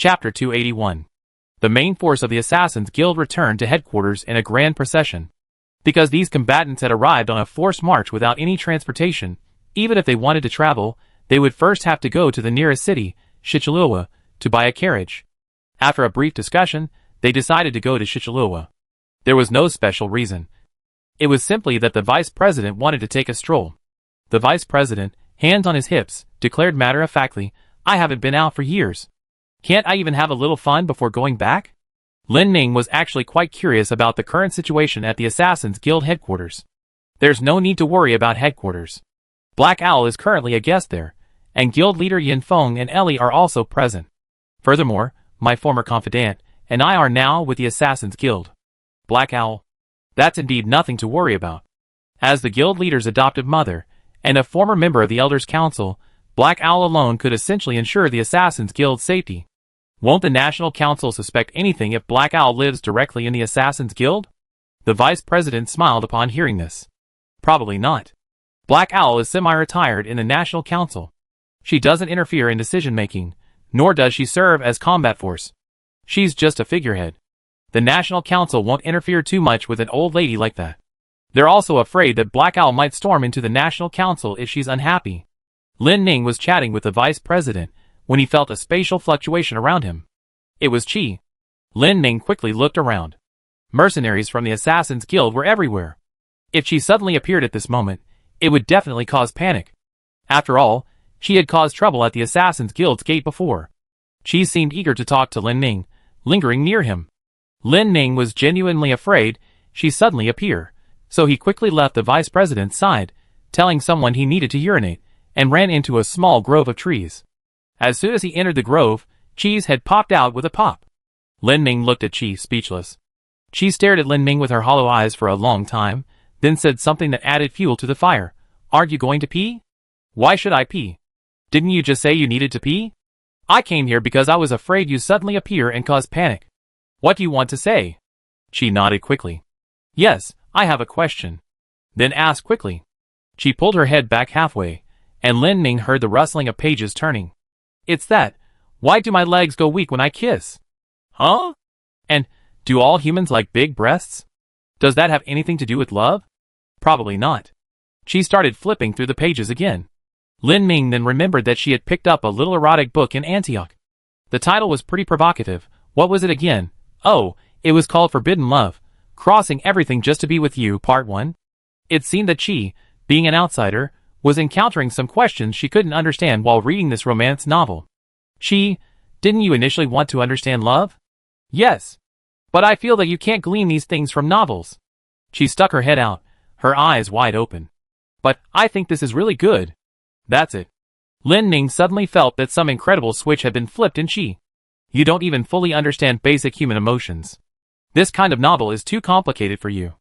Chapter 281. The main force of the Assassin's Guild returned to headquarters in a grand procession. Because these combatants had arrived on a forced march without any transportation, even if they wanted to travel, they would first have to go to the nearest city, Shichiluwa, to buy a carriage. After a brief discussion, they decided to go to Shichiluwa. There was no special reason. It was simply that the vice president wanted to take a stroll. The vice president, hands on his hips, declared matter-of-factly, "I haven't been out for years. Can't I even have a little fun before going back?" Lin Ning was actually quite curious about the current situation at the Assassin's Guild headquarters. There's no need to worry about headquarters. Black Owl is currently a guest there, and guild leader Yin Feng and Ellie are also present. Furthermore, my former confidant and I are now with the Assassin's Guild. Black Owl. That's indeed nothing to worry about. As the guild leader's adoptive mother, and a former member of the Elders' Council, Black Owl alone could essentially ensure the Assassin's Guild's safety. Won't the National Council suspect anything if Black Owl lives directly in the Assassin's Guild? The vice president smiled upon hearing this. Probably not. Black Owl is semi-retired in the National Council. She doesn't interfere in decision-making, nor does she serve as combat force. She's just a figurehead. The National Council won't interfere too much with an old lady like that. They're also afraid that Black Owl might storm into the National Council if she's unhappy. Lin Ning was chatting with the vice president when he felt a spatial fluctuation around him. It was Qi. Lin Ning quickly looked around. Mercenaries from the Assassin's Guild were everywhere. If Qi suddenly appeared at this moment, it would definitely cause panic. After all, she had caused trouble at the Assassin's Guild's gate before. Qi seemed eager to talk to Lin Ning, lingering near him. Lin Ning was genuinely afraid she'd suddenly appear, so he quickly left the vice president's side, telling someone he needed to urinate, and ran into a small grove of trees. As soon as he entered the grove, Qi's head popped out with a pop. Lin Ning looked at Qi, speechless. Qi stared at Lin Ning with her hollow eyes for a long time, then said something that added fuel to the fire. "Aren't you going to pee?" "Why should I pee? Didn't you just say you needed to pee?" "I came here because I was afraid you'd suddenly appear and cause panic." "What do you want to say?" Qi nodded quickly. "Yes, I have a question." "Then ask quickly." Qi pulled her head back halfway, and Lin Ning heard the rustling of pages turning. "It's that. Why do my legs go weak when I kiss?" "Huh? And, do all humans like big breasts? Does that have anything to do with love?" "Probably not." Qi started flipping through the pages again. Lin Ning then remembered that she had picked up a little erotic book in Antioch. The title was pretty provocative. What was it again? Oh, it was called Forbidden Love, Crossing Everything Just to Be With You, Part 1. It seemed that Qi, being an outsider, was encountering some questions she couldn't understand while reading this romance novel. "Qi, didn't you initially want to understand love?" "Yes. But I feel that you can't glean these things from novels." She stuck her head out, her eyes wide open. "But I think this is really good." "That's it." Lin Ning suddenly felt that some incredible switch had been flipped in Qi. "You don't even fully understand basic human emotions. This kind of novel is too complicated for you."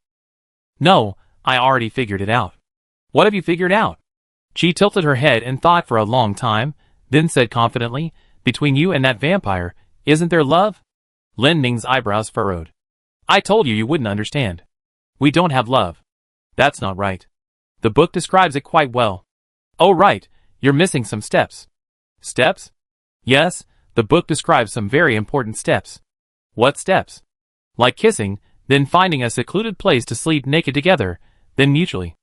"No, I already figured it out." "What have you figured out?" Qi tilted her head and thought for a long time, then said confidently, "Between you and that vampire, isn't there love?" Lin Ning's eyebrows furrowed. "I told you wouldn't understand. We don't have love." "That's not right. The book describes it quite well." "Oh right, you're missing some steps." "Steps?" "Yes, the book describes some very important steps." "What steps?" "Like kissing, then finding a secluded place to sleep naked together, then mutually."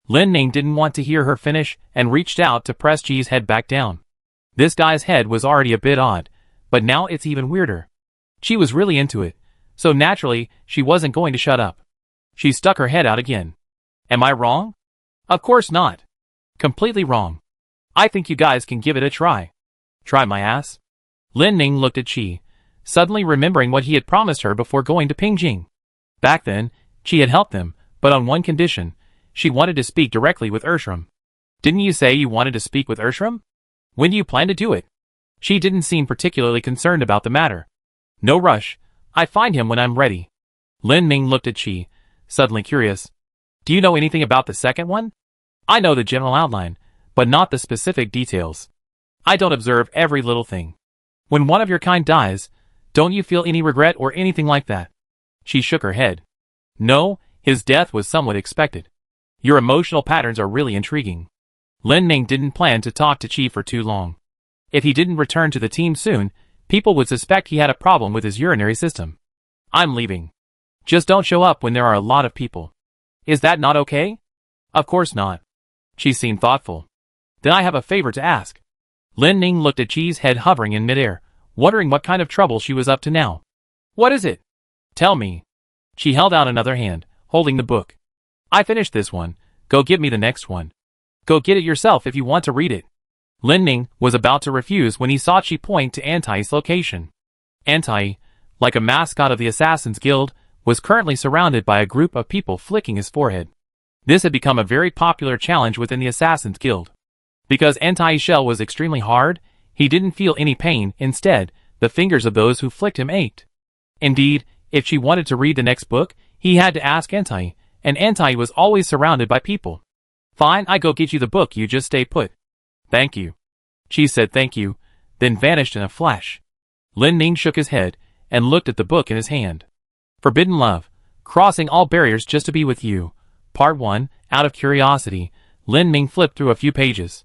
Lin Ning didn't want to hear her finish and reached out to press Qi's head back down. This guy's head was already a bit odd, but now it's even weirder. Qi was really into it, so naturally, she wasn't going to shut up. She stuck her head out again. "Am I wrong?" "Of course not. Completely wrong. I think you guys can give it a try." "Try my ass?" Lin Ning looked at Qi, suddenly remembering what he had promised her before going to Pingjing. Back then, Qi had helped them, but on one condition. She wanted to speak directly with Ershram. "Didn't you say you wanted to speak with Ershram? When do you plan to do it?" Qi didn't seem particularly concerned about the matter. "No rush. I find him when I'm ready." Lin Ning looked at Qi, suddenly curious. "Do you know anything about the second one?" "I know the general outline, but not the specific details. I don't observe every little thing. When one of your kind dies, don't you feel any regret or anything like that?" She shook her head. "No, his death was somewhat expected. Your emotional patterns are really intriguing." Lin Ning didn't plan to talk to Qi for too long. If he didn't return to the team soon, People would suspect he had a problem with his urinary system. I'm leaving. Just don't show up when there are a lot of people. Is that not okay? Of course not. She seemed thoughtful. Then I have a favor to ask. Lin Ning looked at Chi's head hovering in midair, wondering what kind of trouble she was up to now. What is it? Tell me. She held out another hand, holding the book. I finished this one. Go give me the next one. Go get it yourself if you want to read it. Lin Ning was about to refuse when he saw Chi point to Antai's location. Antai, like a mascot of the Assassin's Guild, was currently surrounded by a group of people flicking his forehead. This had become a very popular challenge within the Assassin's Guild. Because Antai's shell was extremely hard, he didn't feel any pain. Instead, the fingers of those who flicked him ached. Indeed, if she wanted to read the next book, he had to ask Antai, and Antai was always surrounded by people. Fine, I go get you the book, you just stay put. Thank you. Chi said thank you, then vanished in a flash. Lin Ning shook his head and looked at the book in his hand. Forbidden Love, Crossing All Barriers Just to Be With You, Part 1. Out of curiosity, Lin Ning flipped through a few pages.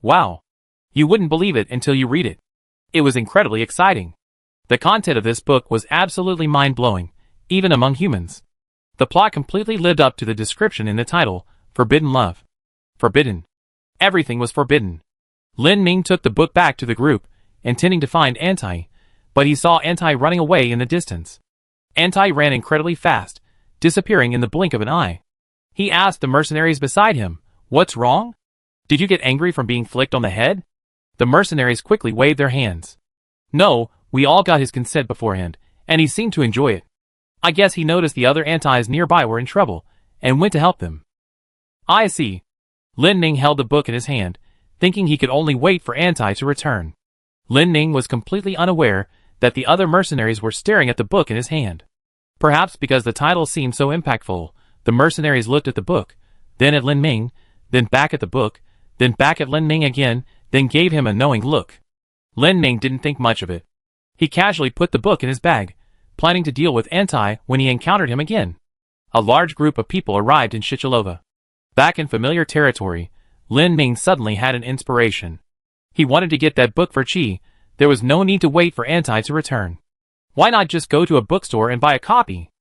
Wow. You wouldn't believe it until you read it. It was incredibly exciting. The content of this book was absolutely mind-blowing, even among humans. The plot completely lived up to the description in the title, Forbidden Love. Forbidden. Everything was forbidden. Lin Ning took the book back to the group, intending to find Antai, but he saw Antai running away in the distance. Antai ran incredibly fast, disappearing in the blink of an eye. He asked the mercenaries beside him, "What's wrong? Did you get angry from being flicked on the head?" The mercenaries quickly waved their hands. No, we all got his consent beforehand, and he seemed to enjoy it. I guess he noticed the other Antais nearby were in trouble, and went to help them. I see. Lin Ning held the book in his hand, thinking he could only wait for Antai to return. Lin Ning was completely unaware that the other mercenaries were staring at the book in his hand. Perhaps because the title seemed so impactful, the mercenaries looked at the book, then at Lin Ning, then back at the book, then back at Lin Ning again, then gave him a knowing look. Lin Ning didn't think much of it. He casually put the book in his bag, planning to deal with Antai when he encountered him again. A large group of people arrived in Shichalova. Back in familiar territory, Lin Ning suddenly had an inspiration. He wanted to get that book for Chi. There was no need to wait for Antai to return. Why not just go to a bookstore and buy a copy?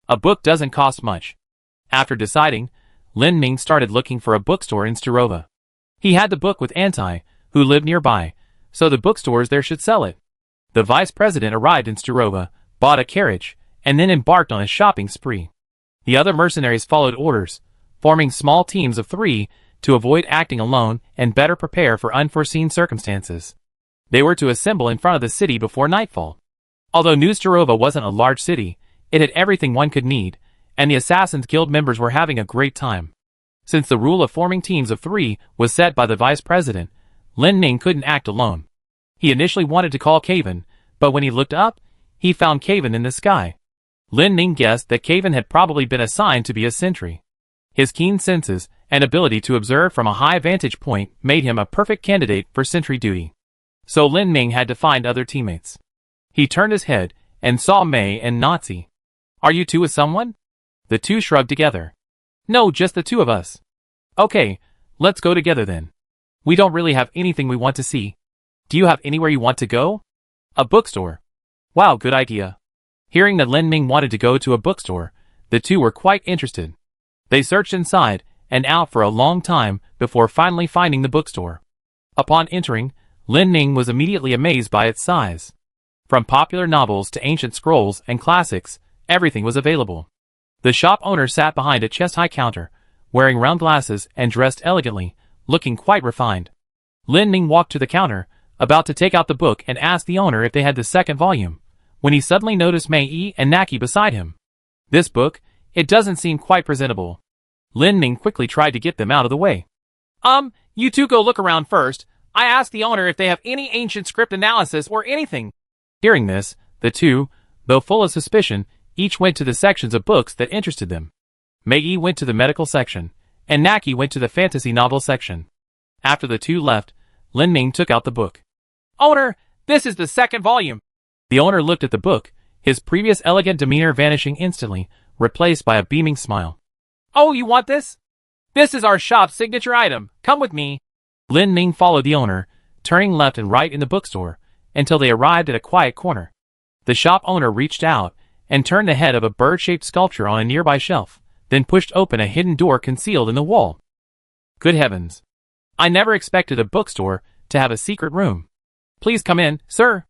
A book doesn't cost much. After deciding, Lin Ning started looking for a bookstore in Starova. He had the book with Antai, who lived nearby, so the bookstores there should sell it. The vice president arrived in Starova, bought a carriage, and then embarked on a shopping spree. The other mercenaries followed orders, forming small teams of 3 to avoid acting alone and better prepare for unforeseen circumstances. They were to assemble in front of the city before nightfall. Although New Starova wasn't a large city, it had everything one could need, and the Assassin's Guild members were having a great time. Since the rule of forming teams of 3 was set by the vice president, Lin Ning couldn't act alone. He initially wanted to call Caven, but when he looked up, he found Caven in the sky. Lin Ning guessed that Caven had probably been assigned to be a sentry. His keen senses and ability to observe from a high vantage point made him a perfect candidate for sentry duty. So Lin Ning had to find other teammates. He turned his head and saw Mei and Nazi. Are you two with someone? The two shrugged together. No, just the two of us. Okay, let's go together then. We don't really have anything we want to see. Do you have anywhere you want to go? A bookstore. Wow, good idea. Hearing that Lin Ning wanted to go to a bookstore, the two were quite interested. They searched inside and out for a long time before finally finding the bookstore. Upon entering, Lin Ning was immediately amazed by its size. From popular novels to ancient scrolls and classics, everything was available. The shop owner sat behind a chest-high counter, wearing round glasses and dressed elegantly, looking quite refined. Lin Ning walked to the counter, about to take out the book and ask the owner if they had the second volume, when he suddenly noticed Mei and Naki beside him. This book, it doesn't seem quite presentable. Lin Ning quickly tried to get them out of the way. You two go look around first. I asked the owner if they have any ancient script analysis or anything. Hearing this, the two, though full of suspicion, each went to the sections of books that interested them. Mei went to the medical section, and Naki went to the fantasy novel section. After the two left, Lin Ning took out the book. Owner, this is the second volume. The owner looked at the book, his previous elegant demeanor vanishing instantly, replaced by a beaming smile. Oh, you want this? This is our shop's signature item. Come with me. Lin Ning followed the owner, turning left and right in the bookstore, until they arrived at a quiet corner. The shop owner reached out and turned the head of a bird-shaped sculpture on a nearby shelf, then pushed open a hidden door concealed in the wall. Good heavens! I never expected a bookstore to have a secret room. Please come in, sir.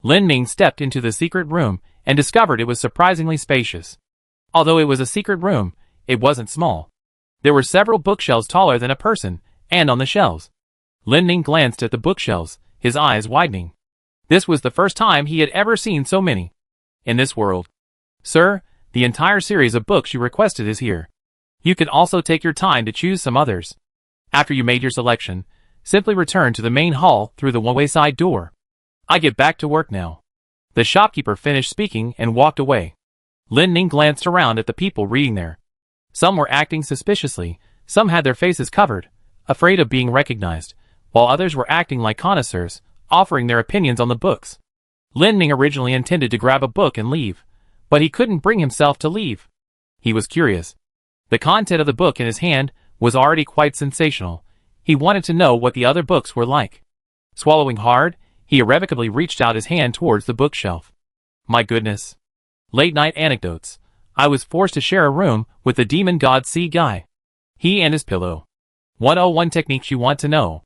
Lin Ming stepped into the secret room and discovered it was surprisingly spacious. Although it was a secret room, it wasn't small. There were several bookshelves taller than a person, and on the shelves. Lin Ming glanced at the bookshelves, his eyes widening. This was the first time he had ever seen so many. In this world. Sir, the entire series of books you requested is here. You can also take your time to choose some others. After you made your selection, simply return to the main hall through the one-way side door. I get back to work now. The shopkeeper finished speaking and walked away. Lin Ming glanced around at the people reading there. Some were acting suspiciously, some had their faces covered, afraid of being recognized, while others were acting like connoisseurs, offering their opinions on the books. Lin Ming originally intended to grab a book and leave, but he couldn't bring himself to leave. He was curious. The content of the book in his hand was already quite sensational. He wanted to know what the other books were like. Swallowing hard, he irrevocably reached out his hand towards the bookshelf. My goodness. Late night anecdotes. I was forced to share a room with the demon god Sea Guy. He and his pillow. 101 techniques you want to know.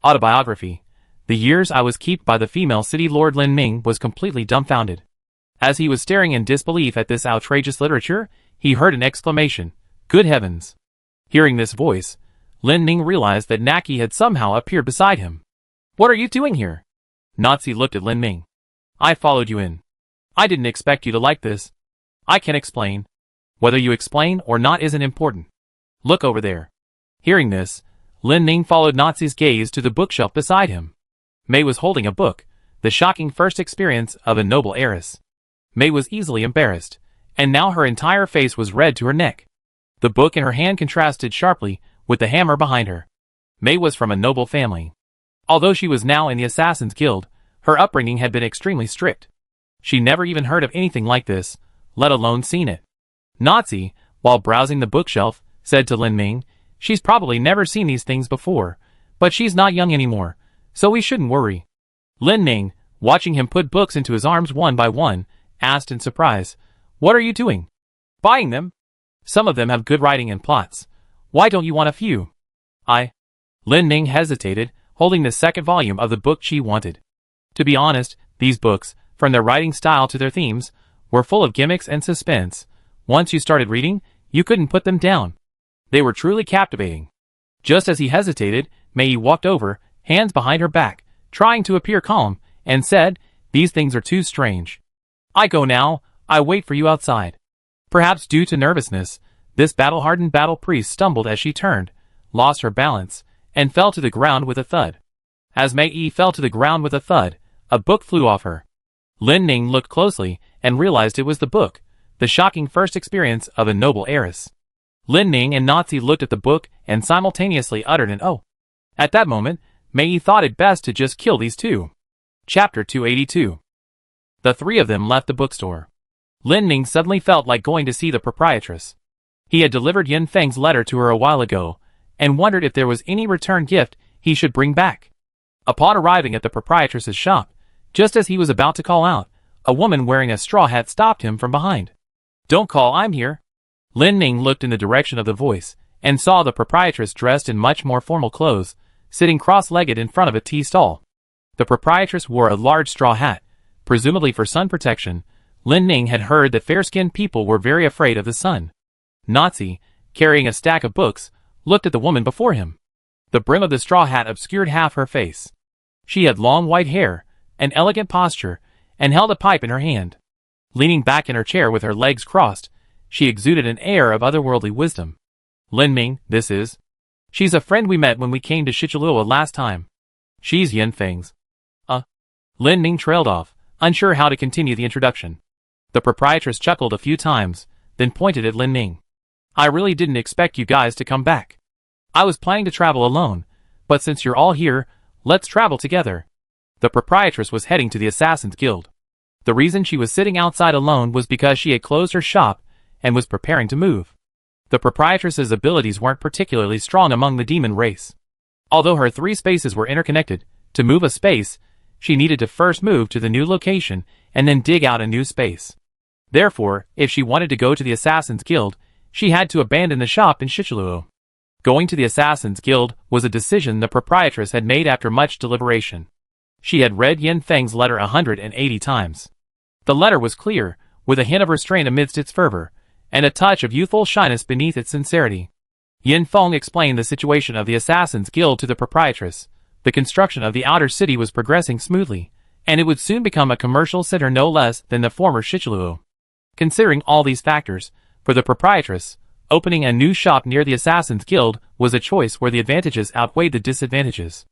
Autobiography. The years I was kept by the female city lord Lin Ming was completely dumbfounded. As he was staring in disbelief at this outrageous literature, he heard an exclamation. Good heavens! Hearing this voice, Lin Ming realized that Naki had somehow appeared beside him. What are you doing here? Nazi looked at Lin Ming. I followed you in. I didn't expect you to like this. I can explain. Whether you explain or not isn't important. Look over there. Hearing this, Lin Ming followed Nazi's gaze to the bookshelf beside him. Mei was holding a book, the shocking first experience of a noble heiress. Mei was easily embarrassed, and now her entire face was red to her neck. The book in her hand contrasted sharply with the hammer behind her. Mei was from a noble family. Although she was now in the Assassin's Guild, her upbringing had been extremely strict. She never even heard of anything like this, let alone seen it. Nazi, while browsing the bookshelf, said to Lin Ming, she's probably never seen these things before, but she's not young anymore, so we shouldn't worry. Lin Ming, watching him put books into his arms one by one, asked in surprise, What are you doing? Buying them? Some of them have good writing and plots. Why don't you want a few? Lin Ming hesitated, holding the second volume of the book she wanted. To be honest, these books, from their writing style to their themes, were full of gimmicks and suspense. Once you started reading, you couldn't put them down. They were truly captivating. Just as he hesitated, Mei walked over, hands behind her back, trying to appear calm, and said, These things are too strange. I go now, I wait for you outside. Perhaps due to nervousness, this battle-hardened battle priest stumbled as she turned, lost her balance, and fell to the ground with a thud. As Mei fell to the ground with a thud, a book flew off her. Lin Ming looked closely and realized it was the book, the shocking first experience of a noble heiress. Lin Ming and Nazi looked at the book and simultaneously uttered an "oh." At that moment, Mei thought it best to just kill these two. Chapter 282. The three of them left the bookstore. Lin Ming suddenly felt like going to see the proprietress. He had delivered Yin Feng's letter to her a while ago, and wondered if there was any return gift he should bring back. Upon arriving at the proprietress's shop, just as he was about to call out, a woman wearing a straw hat stopped him from behind. Don't call, I'm here. Lin Ming looked in the direction of the voice, and saw the proprietress dressed in much more formal clothes, sitting cross-legged in front of a tea stall. The proprietress wore a large straw hat, presumably for sun protection. Lin Ming had heard that fair-skinned people were very afraid of the sun. Nazi, carrying a stack of books, looked at the woman before him. The brim of the straw hat obscured half her face. She had long white hair, an elegant posture, and held a pipe in her hand. Leaning back in her chair with her legs crossed, she exuded an air of otherworldly wisdom. Lin Ming, this is. She's a friend we met when we came to Shichilua last time. She's Yin Feng's. Lin Ming trailed off, unsure how to continue the introduction. The proprietress chuckled a few times, then pointed at Lin Ming. I really didn't expect you guys to come back. I was planning to travel alone, but since you're all here, let's travel together. The proprietress was heading to the Assassin's Guild. The reason she was sitting outside alone was because she had closed her shop and was preparing to move. The proprietress's abilities weren't particularly strong among the demon race. Although her three spaces were interconnected, to move a space, she needed to first move to the new location and then dig out a new space. Therefore, if she wanted to go to the Assassin's Guild, she had to abandon the shop in Shichiluo. Going to the Assassin's Guild was a decision the proprietress had made after much deliberation. She had read Yin Feng's letter 180 times. The letter was clear, with a hint of restraint amidst its fervor, and a touch of youthful shyness beneath its sincerity. Yin Feng explained the situation of the Assassin's Guild to the proprietress. The construction of the outer city was progressing smoothly, and it would soon become a commercial center no less than the former Shichiluo. Considering all these factors, for the proprietress, opening a new shop near the Assassin's Guild was a choice where the advantages outweighed the disadvantages.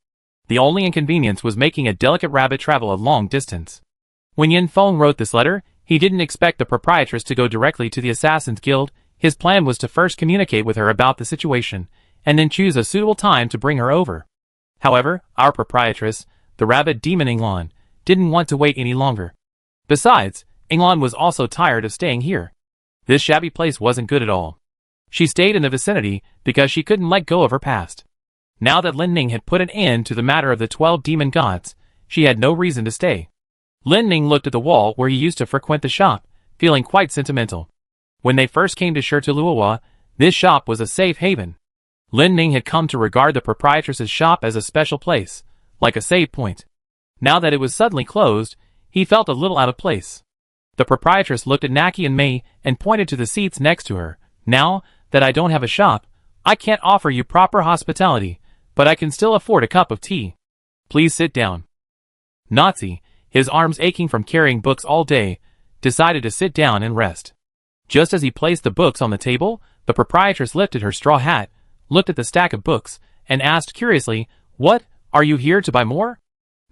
The only inconvenience was making a delicate rabbit travel a long distance. When Yin Feng wrote this letter, he didn't expect the proprietress to go directly to the Assassin's Guild. His plan was to first communicate with her about the situation, and then choose a suitable time to bring her over. However, our proprietress, the rabbit demon Inglan, didn't want to wait any longer. Besides, Inglan was also tired of staying here. This shabby place wasn't good at all. She stayed in the vicinity because she couldn't let go of her past. Now that Lin Ning had put an end to the matter of the 12 demon gods, she had no reason to stay. Lin Ning looked at the wall where he used to frequent the shop, feeling quite sentimental. When they first came to Shichiluo, this shop was a safe haven. Lin Ning had come to regard the proprietress's shop as a special place, like a save point. Now that it was suddenly closed, he felt a little out of place. The proprietress looked at Naki and Mei and pointed to the seats next to her. Now that I don't have a shop, I can't offer you proper hospitality, but I can still afford a cup of tea. Please sit down. Nazi, his arms aching from carrying books all day, decided to sit down and rest. Just as he placed the books on the table, the proprietress lifted her straw hat, looked at the stack of books, and asked curiously, "What, are you here to buy more?"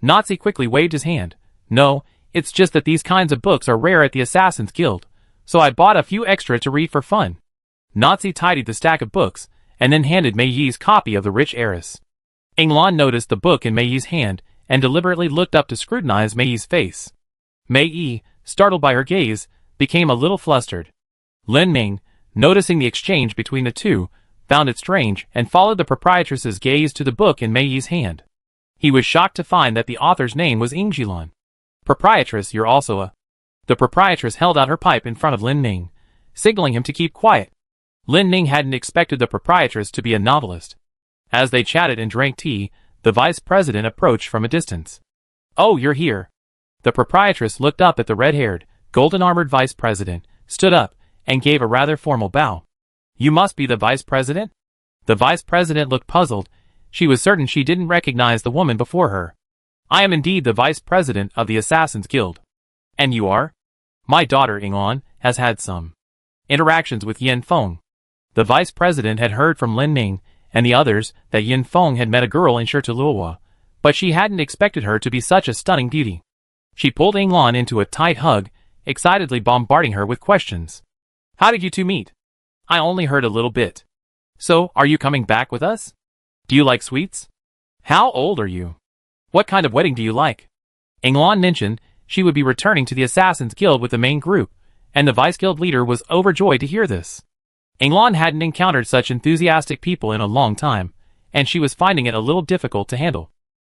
Nazi quickly waved his hand. "No, it's just that these kinds of books are rare at the Assassin's Guild, so I bought a few extra to read for fun." Nazi tidied the stack of books, and then handed Mei Yi's copy of The Rich Heiress. Inglan noticed the book in Mei Yi's hand, and deliberately looked up to scrutinize Mei Yi's face. Mei Yi, startled by her gaze, became a little flustered. Lin Ning, noticing the exchange between the two, found it strange and followed the proprietress's gaze to the book in Mei Yi's hand. He was shocked to find that the author's name was Ingjilan. "Proprietress, you're also a..." The proprietress held out her pipe in front of Lin Ning, signaling him to keep quiet. Lin Ning hadn't expected the proprietress to be a novelist. As they chatted and drank tea, the vice president approached from a distance. "Oh, you're here." The proprietress looked up at the red-haired, golden-armored vice president, stood up, and gave a rather formal bow. "You must be the vice president?" The vice president looked puzzled. She was certain she didn't recognize the woman before her. "I am indeed the vice president of the Assassin's Guild." "And you are?" "My daughter, Inglan, has had some interactions with Yin Feng." The vice president had heard from Lin Ning and the others that Yin Feng had met a girl in Shichiluo, but she hadn't expected her to be such a stunning beauty. She pulled Inglan into a tight hug, excitedly bombarding her with questions. "How did you two meet?" "I only heard a little bit." "So, are you coming back with us? Do you like sweets? How old are you? What kind of wedding do you like?" Inglan mentioned she would be returning to the Assassin's Guild with the main group, and the vice guild leader was overjoyed to hear this. Inglan hadn't encountered such enthusiastic people in a long time, and she was finding it a little difficult to handle.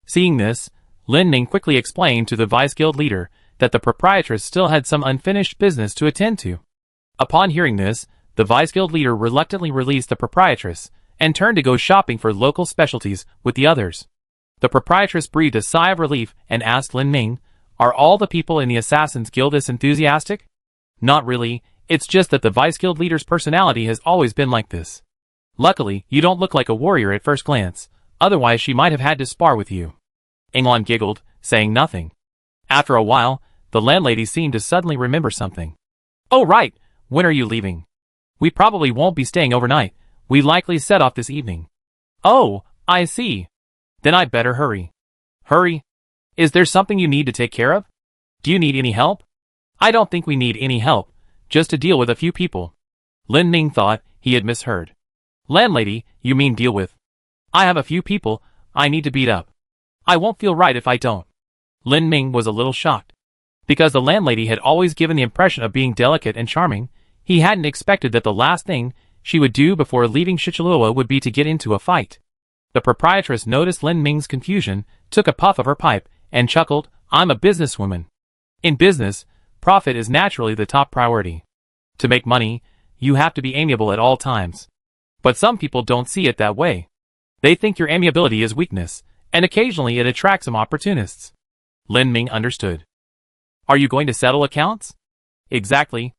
Seeing this, Lin Ning quickly explained to the vice guild leader that the proprietress still had some unfinished business to attend to. Upon hearing this, the vice guild leader reluctantly released the proprietress and turned to go shopping for local specialties with the others. The proprietress breathed a sigh of relief and asked Lin Ning, "Are all the people in the Assassin's Guild this enthusiastic?" "Not really, it's just that the vice guild leader's personality has always been like this. Luckily, you don't look like a warrior at first glance, otherwise she might have had to spar with you." Inglan giggled, saying nothing. After a while, the landlady seemed to suddenly remember something. "Oh right, when are you leaving? We probably won't be staying overnight. We likely set off this evening." "Oh, I see. Then I'd better hurry." "Hurry? Is there something you need to take care of? Do you need any help?" "I don't think we need any help, just to deal with a few people." Lin Ning thought he had misheard. "Landlady, you mean deal with?" "I have a few people I need to beat up. I won't feel right if I don't." Lin Ning was a little shocked. Because the landlady had always given the impression of being delicate and charming, he hadn't expected that the last thing she would do before leaving Shichiluo would be to get into a fight. The proprietress noticed Lin Ming's confusion, took a puff of her pipe, and chuckled, "I'm a businesswoman. In business, profit is naturally the top priority. To make money, you have to be amiable at all times. But some people don't see it that way. They think your amiability is weakness, and occasionally it attracts some opportunists." Lin Ming understood. "Are you going to settle accounts?" "Exactly.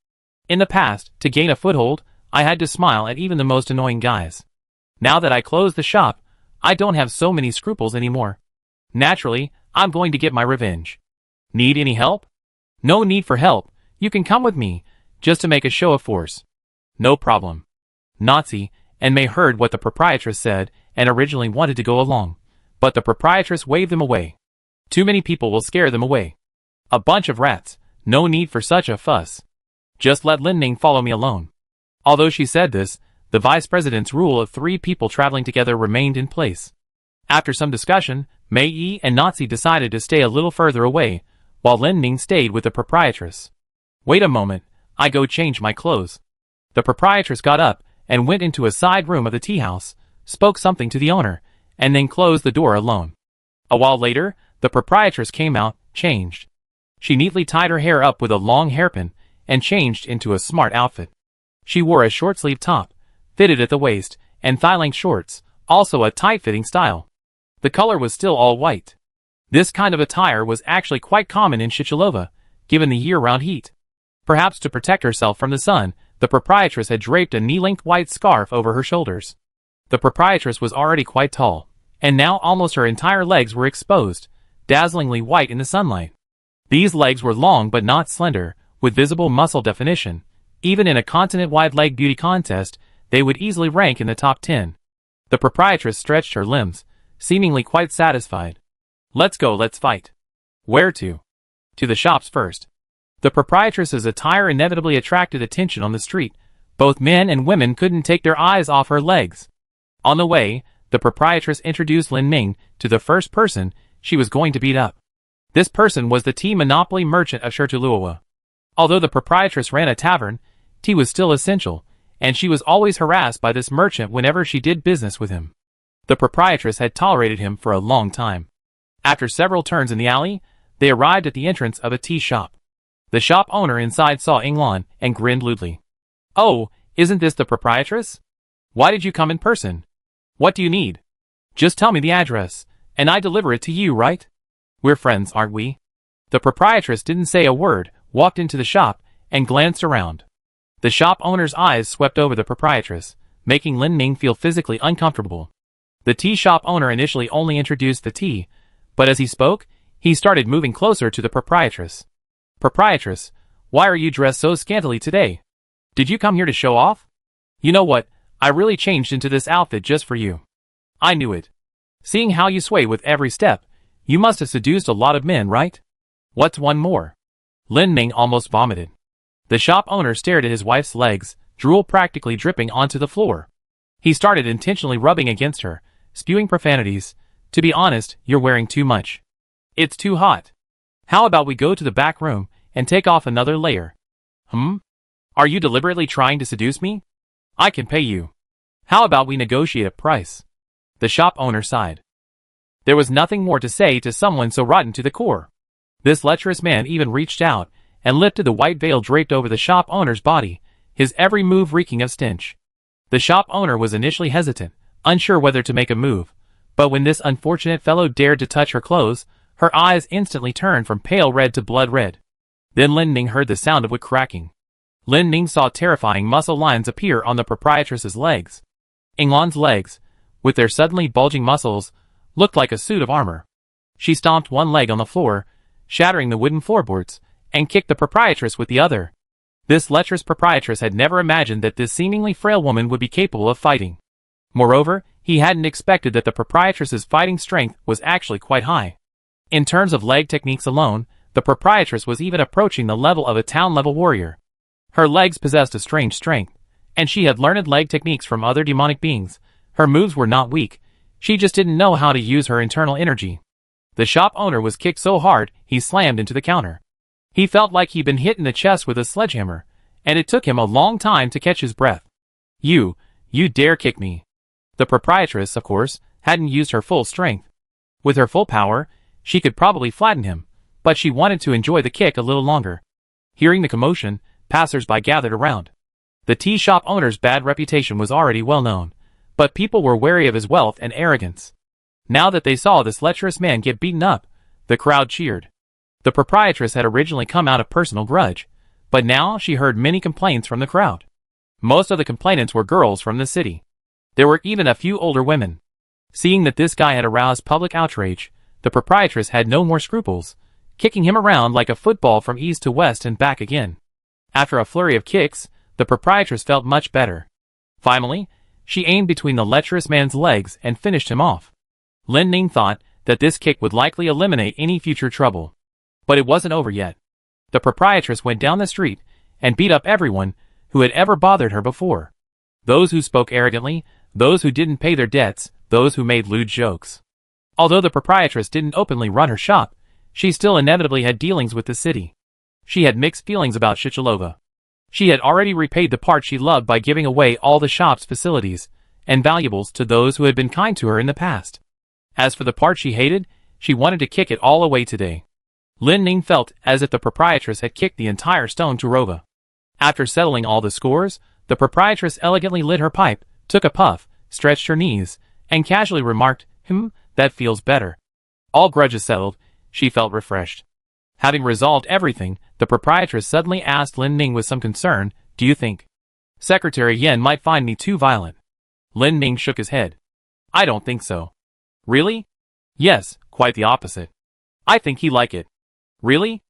In the past, to gain a foothold, I had to smile at even the most annoying guys. Now that I closed the shop, I don't have so many scruples anymore. Naturally, I'm going to get my revenge. Need any help?" "No need for help. You can come with me, just to make a show of force." "No problem." Nazi and May heard what the proprietress said and originally wanted to go along, but the proprietress waved them away. "Too many people will scare them away. A bunch of rats, no need for such a fuss. Just let Lin Ming follow me alone." Although she said this, the vice president's rule of 3 people traveling together remained in place. After some discussion, Mei Yi and Nazi decided to stay a little further away, while Lin Ming stayed with the proprietress. "Wait a moment, I go change my clothes." The proprietress got up and went into a side room of the tea house, spoke something to the owner, and then closed the door alone. A while later, the proprietress came out, changed. She neatly tied her hair up with a long hairpin, and changed into a smart outfit. She wore a short-sleeved top, fitted at the waist, and thigh-length shorts, also a tight-fitting style. The color was still all white. This kind of attire was actually quite common in Shichilova, given the year-round heat. Perhaps to protect herself from the sun, the proprietress had draped a knee-length white scarf over her shoulders. The proprietress was already quite tall, and now almost her entire legs were exposed, dazzlingly white in the sunlight. These legs were long but not slender, with visible muscle definition. Even in a continent-wide leg beauty contest, they would easily rank in the top 10. The proprietress stretched her limbs, seemingly quite satisfied. "Let's go, let's fight." "Where to?" "To the shops first." The proprietress's attire inevitably attracted attention on the street. Both men and women couldn't take their eyes off her legs. On the way, the proprietress introduced Lin Ming to the first person she was going to beat up. This person was the tea monopoly merchant of Shirtuluwa. Although the proprietress ran a tavern, tea was still essential, and she was always harassed by this merchant whenever she did business with him. The proprietress had tolerated him for a long time. After several turns in the alley, they arrived at the entrance of a tea shop. The shop owner inside saw Inglan and grinned lewdly. "Oh, isn't this the proprietress? Why did you come in person? What do you need? Just tell me the address, and I deliver it to you, right? We're friends, aren't we?" The proprietress didn't say a word, walked into the shop, and glanced around. The shop owner's eyes swept over the proprietress, making Lin Ming feel physically uncomfortable. The tea shop owner initially only introduced the tea, but as he spoke, he started moving closer to the proprietress. "Proprietress, why are you dressed so scantily today? Did you come here to show off? You know what, I really changed into this outfit just for you. I knew it. Seeing how you sway with every step, you must have seduced a lot of men, right? What's one more?" Lin Ming almost vomited. The shop owner stared at his wife's legs, drool practically dripping onto the floor. He started intentionally rubbing against her, spewing profanities. "To be honest, you're wearing too much. It's too hot. How about we go to the back room and take off another layer?" Are you deliberately trying to seduce me? I can pay you. How about we negotiate a price?" The shop owner sighed. There was nothing more to say to someone so rotten to the core. This lecherous man even reached out and lifted the white veil draped over the shop owner's body, his every move reeking of stench. The shop owner was initially hesitant, unsure whether to make a move, but when this unfortunate fellow dared to touch her clothes, her eyes instantly turned from pale red to blood red. Then Lin Ming heard the sound of wood cracking. Lin Ming saw terrifying muscle lines appear on the proprietress's legs. Inglan's legs, with their suddenly bulging muscles, looked like a suit of armor. She stomped one leg on the floor, shattering the wooden floorboards, and kicked the proprietress with the other. This lecherous proprietress had never imagined that this seemingly frail woman would be capable of fighting. Moreover, he hadn't expected that the proprietress's fighting strength was actually quite high. In terms of leg techniques alone, the proprietress was even approaching the level of a town-level warrior. Her legs possessed a strange strength, and she had learned leg techniques from other demonic beings. Her moves were not weak, she just didn't know how to use her internal energy. The shop owner was kicked so hard, he slammed into the counter. He felt like he'd been hit in the chest with a sledgehammer, and it took him a long time to catch his breath. You dare kick me." The proprietress, of course, hadn't used her full strength. With her full power, She could probably flatten him, but she wanted to enjoy the kick a little longer. Hearing the commotion, passers-by gathered around. The tea shop owner's bad reputation was already well known, but people were wary of his wealth and arrogance. Now that they saw this lecherous man get beaten up, the crowd cheered. The proprietress had originally come out of personal grudge, but now she heard many complaints from the crowd. Most of the complainants were girls from the city. There were even a few older women. Seeing that this guy had aroused public outrage, the proprietress had no more scruples, kicking him around like a football from east to west and back again. After a flurry of kicks, the proprietress felt much better. Finally, she aimed between the lecherous man's legs and finished him off. Lin Ning thought that this kick would likely eliminate any future trouble. But it wasn't over yet. The proprietress went down the street and beat up everyone who had ever bothered her before. Those who spoke arrogantly, those who didn't pay their debts, those who made lewd jokes. Although the proprietress didn't openly run her shop, she still inevitably had dealings with the city. She had mixed feelings about Shichalova. She had already repaid the part she loved by giving away all the shop's facilities and valuables to those who had been kind to her in the past. As for the part she hated, she wanted to kick it all away today. Lin Ning felt as if the proprietress had kicked the entire stone Turova. After settling all the scores, the proprietress elegantly lit her pipe, took a puff, stretched her knees, and casually remarked, that feels better. All grudges settled, she felt refreshed. Having resolved everything, the proprietress suddenly asked Lin Ning with some concern, do you think Secretary Yen might find me too violent? Lin Ning shook his head. I don't think so. Really? Yes, quite the opposite. I think he like it. Really?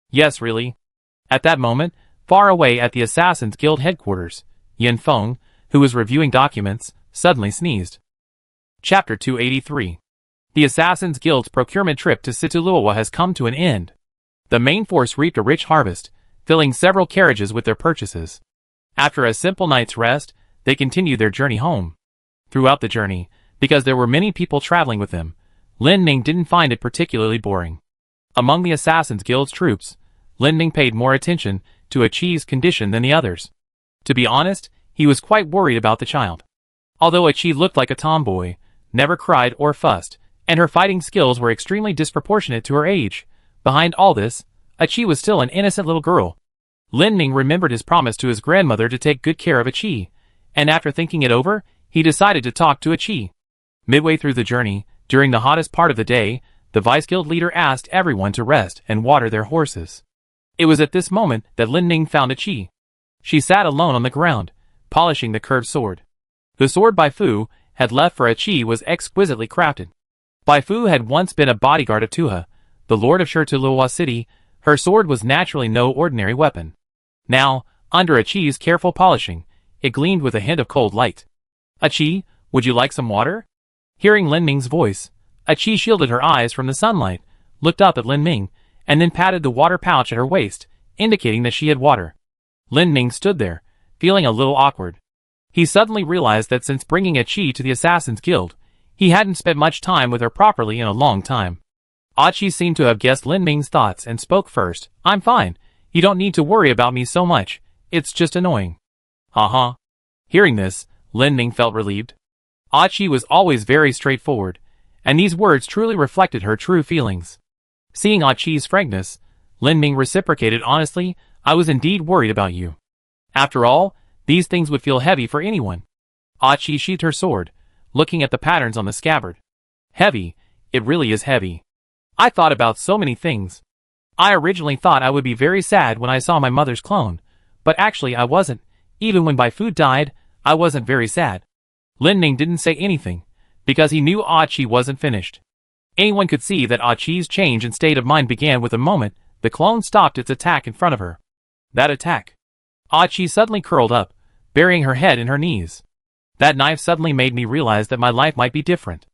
Yes, really. At that moment, far away at the Assassin's Guild headquarters, Yin Feng, who was reviewing documents, suddenly sneezed. Chapter 283. The Assassin's Guild's procurement trip to Situluwa has come to an end. The main force reaped a rich harvest, filling several carriages with their purchases. After a simple night's rest, they continued their journey home. Throughout the journey, because there were many people traveling with them, Lin Ning didn't find it particularly boring. Among the Assassin's Guild's troops, Lin Ning paid more attention to Achi's condition than the others. To be honest, he was quite worried about the child. Although Achi looked like a tomboy, never cried or fussed, and her fighting skills were extremely disproportionate to her age, behind all this, Achi was still an innocent little girl. Lin Ning remembered his promise to his grandmother to take good care of Achi, and after thinking it over, he decided to talk to Achi. Midway through the journey, during the hottest part of the day, the Vice Guild leader asked everyone to rest and water their horses. It was at this moment that Lin Ning found Achi. She sat alone on the ground, polishing the curved sword. The sword Bai Fu had left for Achi was exquisitely crafted. Bai Fu had once been a bodyguard of Tuha, the lord of Shirtuluwa city. Her sword was naturally no ordinary weapon. Now, under Achi's careful polishing, it gleamed with a hint of cold light. Achi, would you like some water? Hearing Lin Ming's voice, Achi shielded her eyes from the sunlight, looked up at Lin Ming, and then patted the water pouch at her waist, indicating that she had water. Lin Ming stood there, feeling a little awkward. He suddenly realized that since bringing Achi to the Assassin's Guild, he hadn't spent much time with her properly in a long time. Achi seemed to have guessed Lin Ming's thoughts and spoke first. I'm fine. You don't need to worry about me so much. It's just annoying. Uh-huh. Hearing this, Lin Ming felt relieved. Achi was always very straightforward, and these words truly reflected her true feelings. Seeing Achi's frankness, Lin Ming reciprocated honestly, I was indeed worried about you. After all, these things would feel heavy for anyone. Achi sheathed her sword, looking at the patterns on the scabbard. Heavy, it really is heavy. I thought about so many things. I originally thought I would be very sad when I saw my mother's clone, but actually I wasn't. Even when Bai Fu died, I wasn't very sad. Lin Ning didn't say anything, because he knew Achi wasn't finished. Anyone could see that Achi's change in state of mind began with the moment the clone stopped its attack in front of her. That attack. Achi suddenly curled up, burying her head in her knees. That knife suddenly made me realize that my life might be different.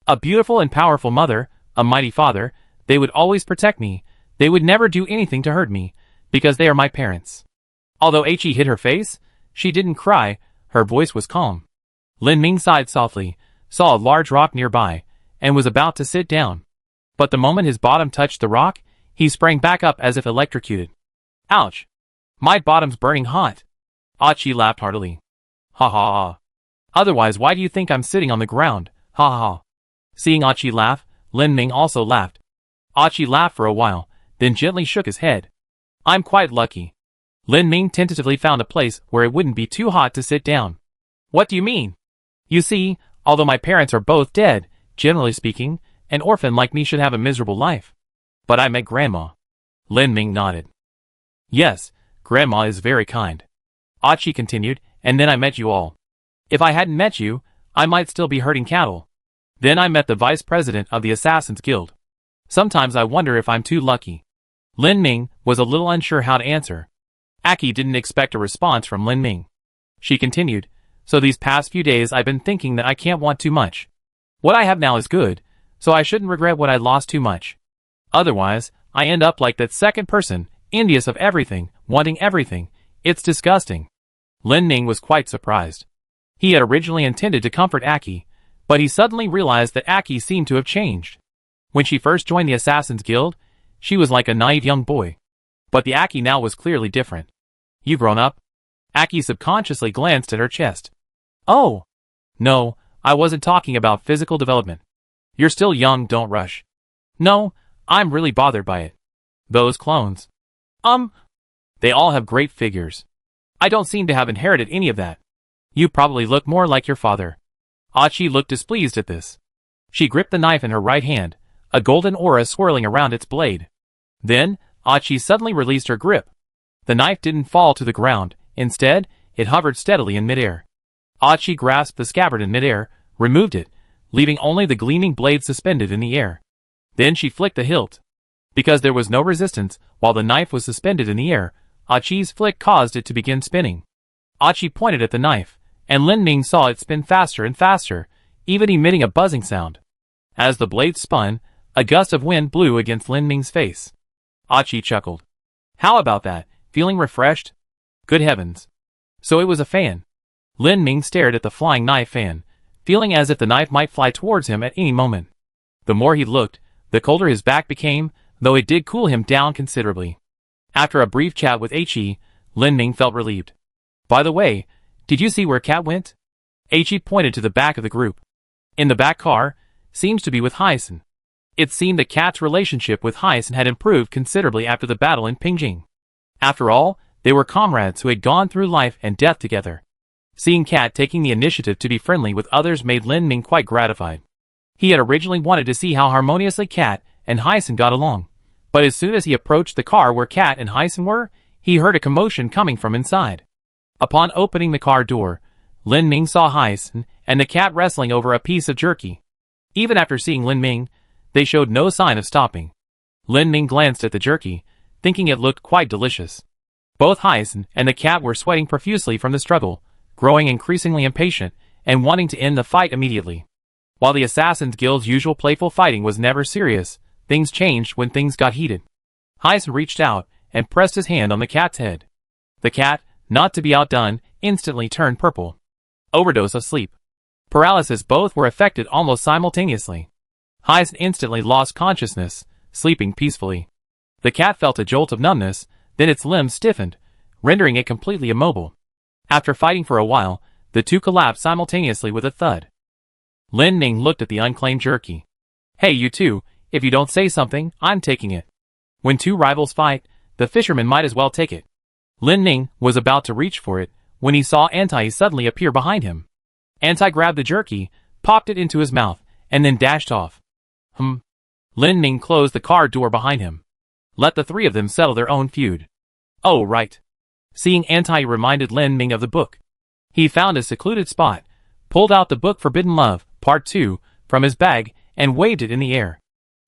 A beautiful and powerful mother, a mighty father, they would always protect me, they would never do anything to hurt me, because they are my parents. Although Achi hid her face, she didn't cry, her voice was calm. Lin Ming sighed softly, saw a large rock nearby, and was about to sit down. But the moment his bottom touched the rock, he sprang back up as if electrocuted. Ouch! My bottom's burning hot. Achi laughed heartily. Ha ha ha. Otherwise why do you think I'm sitting on the ground? Ha ha ha. Seeing Achi laugh, Lin Ming also laughed. Achi laughed for a while, then gently shook his head. I'm quite lucky. Lin Ming tentatively found a place where it wouldn't be too hot to sit down. What do you mean? You see, although my parents are both dead, generally speaking, an orphan like me should have a miserable life. But I met Grandma. Lin Ming nodded. Yes, Grandma is very kind. Achi continued, and then I met you all. If I hadn't met you, I might still be herding cattle. Then I met the vice president of the Assassin's Guild. Sometimes I wonder if I'm too lucky. Lin Ming was a little unsure how to answer. Aki didn't expect a response from Lin Ming. She continued, so these past few days I've been thinking that I can't want too much. What I have now is good, so I shouldn't regret what I lost too much. Otherwise, I end up like that second person, envious of everything, wanting everything. It's disgusting. Lin Ming was quite surprised. He had originally intended to comfort Aki, but he suddenly realized that Aki seemed to have changed. When she first joined the Assassin's Guild, she was like a naive young boy. But the Aki now was clearly different. You grown up? Aki subconsciously glanced at her chest. Oh! No, I wasn't talking about physical development. You're still young, don't rush. No, I'm really bothered by it. Those clones. They all have great figures. I don't seem to have inherited any of that. You probably look more like your father. Achi looked displeased at this. She gripped the knife in her right hand, a golden aura swirling around its blade. Then, Achi suddenly released her grip. The knife didn't fall to the ground. Instead, it hovered steadily in midair. Achi grasped the scabbard in midair, removed it, leaving only the gleaming blade suspended in the air. Then she flicked the hilt. Because there was no resistance, while the knife was suspended in the air, Achi's flick caused it to begin spinning. Achi pointed at the knife, and Lin Ming saw it spin faster and faster, even emitting a buzzing sound. As the blade spun, a gust of wind blew against Lin Ming's face. Achi chuckled. How about that? Feeling refreshed? Good heavens. So it was a fan. Lin Ming stared at the flying knife fan, feeling as if the knife might fly towards him at any moment. The more he looked, the colder his back became, though it did cool him down considerably. After a brief chat with He, Lin Ming felt relieved. By the way, did you see where Cat went? He pointed to the back of the group. In the back car, seems to be with Hyson. It seemed that Cat's relationship with Hyson had improved considerably after the battle in Pingjing. After all, they were comrades who had gone through life and death together. Seeing Cat taking the initiative to be friendly with others made Lin Ming quite gratified. He had originally wanted to see how harmoniously Cat and Hyson got along, but as soon as he approached the car where Cat and Hyson were, he heard a commotion coming from inside. Upon opening the car door, Lin Ming saw Hyson and the Cat wrestling over a piece of jerky. Even after seeing Lin Ming, they showed no sign of stopping. Lin Ming glanced at the jerky, thinking it looked quite delicious. Both Hyson and the Cat were sweating profusely from the struggle, growing increasingly impatient and wanting to end the fight immediately. While the Assassin's Guild's usual playful fighting was never serious, things changed when things got heated. Hyson reached out and pressed his hand on the Cat's head. The Cat, not to be outdone, instantly turned purple. Overdose of sleep. Paralysis. Both were affected almost simultaneously. Hyson instantly lost consciousness, sleeping peacefully. The Cat felt a jolt of numbness, then its limbs stiffened, rendering it completely immobile. After fighting for a while, the two collapsed simultaneously with a thud. Lin Ming looked at the unclaimed jerky. Hey, you two, if you don't say something, I'm taking it. When two rivals fight, the fisherman might as well take it. Lin Ming was about to reach for it, when he saw Anti suddenly appear behind him. Anti grabbed the jerky, popped it into his mouth, and then dashed off. Lin Ming closed the car door behind him. Let the three of them settle their own feud. Oh, right. Seeing Anti reminded Lin Ming of the book. He found a secluded spot, pulled out the book Forbidden Love, Part 2, from his bag, and waved it in the air.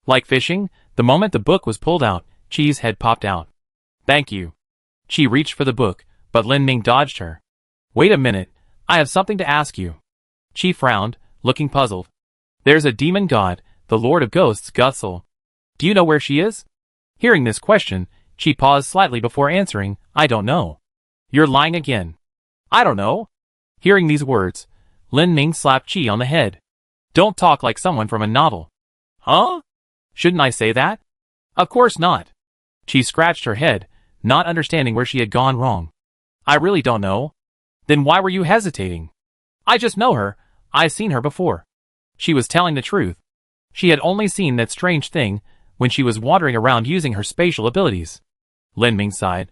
Like fishing, the moment the book was pulled out, Chi's head popped out. Thank you. Chi reached for the book, but Lin Ming dodged her. Wait a minute, I have something to ask you. Chi frowned, looking puzzled. There's a demon god, the Lord of Ghosts, Gutsel. Do you know where she is? Hearing this question, Chi paused slightly before answering, I don't know. You're lying again. I don't know. Hearing these words, Lin Ming slapped Chi on the head. Don't talk like someone from a novel. Huh? Shouldn't I say that? Of course not. Chi scratched her head, not understanding where she had gone wrong. I really don't know. Then why were you hesitating? I just know her, I've seen her before. She was telling the truth. She had only seen that strange thing, when she was wandering around using her spatial abilities. Lin Ming sighed.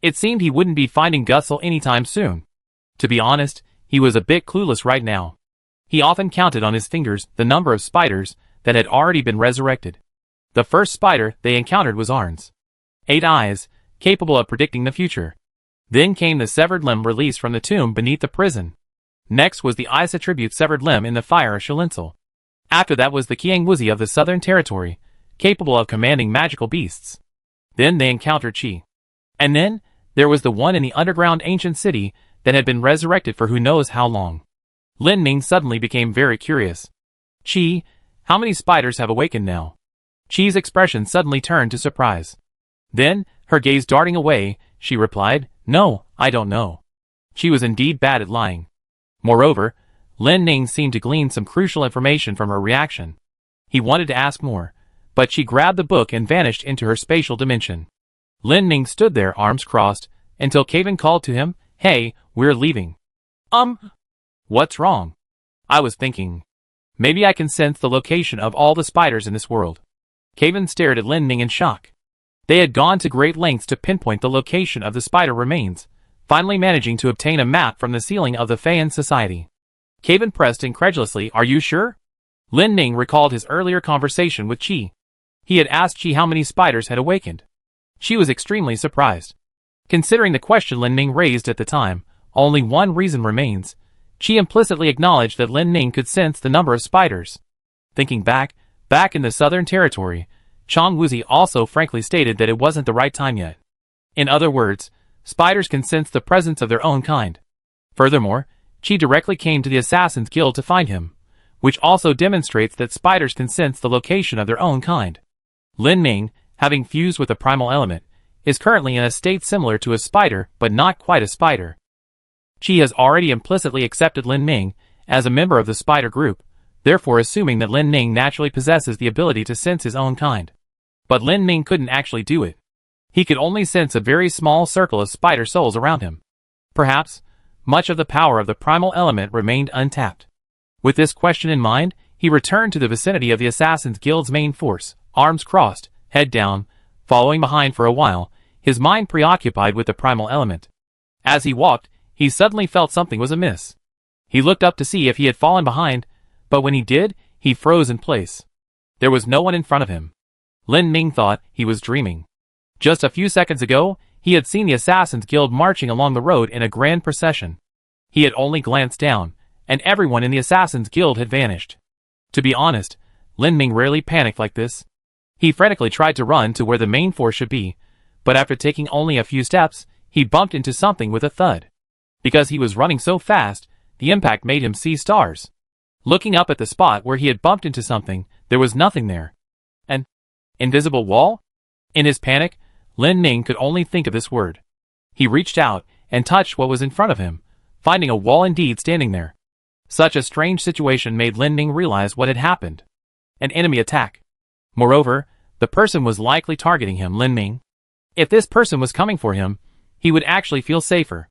It seemed he wouldn't be finding Gutsel anytime soon. To be honest, he was a bit clueless right now. He often counted on his fingers the number of spiders that had already been resurrected. The first spider they encountered was Arn's. 8 eyes, capable of predicting the future. Then came the severed limb released from the tomb beneath the prison. Next was the ice attribute severed limb in the fire of Shalinsel. After that was the Qiang Wuzi of the Southern Territory, capable of commanding magical beasts. Then they encountered Qi. And then, there was the one in the underground ancient city that had been resurrected for who knows how long. Lin Ming suddenly became very curious. Qi, how many spiders have awakened now? Qi's expression suddenly turned to surprise. Then, her gaze darting away, she replied, No, I don't know. She was indeed bad at lying. Moreover, Lin Ming seemed to glean some crucial information from her reaction. He wanted to ask more, but she grabbed the book and vanished into her spatial dimension. Lin Ming stood there arms crossed, until Caven called to him, Hey, we're leaving. What's wrong? I was thinking. Maybe I can sense the location of all the spiders in this world. Caven stared at Lin Ming in shock. They had gone to great lengths to pinpoint the location of the spider remains, finally managing to obtain a map from the ceiling of the Feian Society. Caven pressed incredulously, Are you sure? Lin Ming recalled his earlier conversation with Qi. He had asked Qi how many spiders had awakened. She was extremely surprised. Considering the question Lin Ming raised at the time, only one reason remains. Qi implicitly acknowledged that Lin Ming could sense the number of spiders. Thinking back in the Southern Territory, Qiang Wuzi also frankly stated that it wasn't the right time yet. In other words, spiders can sense the presence of their own kind. Furthermore, Qi directly came to the Assassin's Guild to find him, which also demonstrates that spiders can sense the location of their own kind. Lin Ming, having fused with the primal element, is currently in a state similar to a spider but not quite a spider. Qi has already implicitly accepted Lin Ming as a member of the spider group, therefore assuming that Lin Ming naturally possesses the ability to sense his own kind. But Lin Ming couldn't actually do it. He could only sense a very small circle of spider souls around him. Perhaps, much of the power of the primal element remained untapped. With this question in mind, he returned to the vicinity of the Assassin's Guild's main force, arms crossed, head down, following behind for a while, his mind preoccupied with the primal element. As he walked, he suddenly felt something was amiss. He looked up to see if he had fallen behind, but when he did, he froze in place. There was no one in front of him. Lin Ming thought he was dreaming. Just a few seconds ago, he had seen the Assassin's Guild marching along the road in a grand procession. He had only glanced down, and everyone in the Assassin's Guild had vanished. To be honest, Lin Ming rarely panicked like this. He frantically tried to run to where the main force should be, but after taking only a few steps, he bumped into something with a thud. Because he was running so fast, the impact made him see stars. Looking up at the spot where he had bumped into something, there was nothing there. An invisible wall? In his panic, Lin Ming could only think of this word. He reached out and touched what was in front of him, finding a wall indeed standing there. Such a strange situation made Lin Ming realize what had happened. An enemy attack. Moreover, the person was likely targeting him, Lin Ming. If this person was coming for him, he would actually feel safer.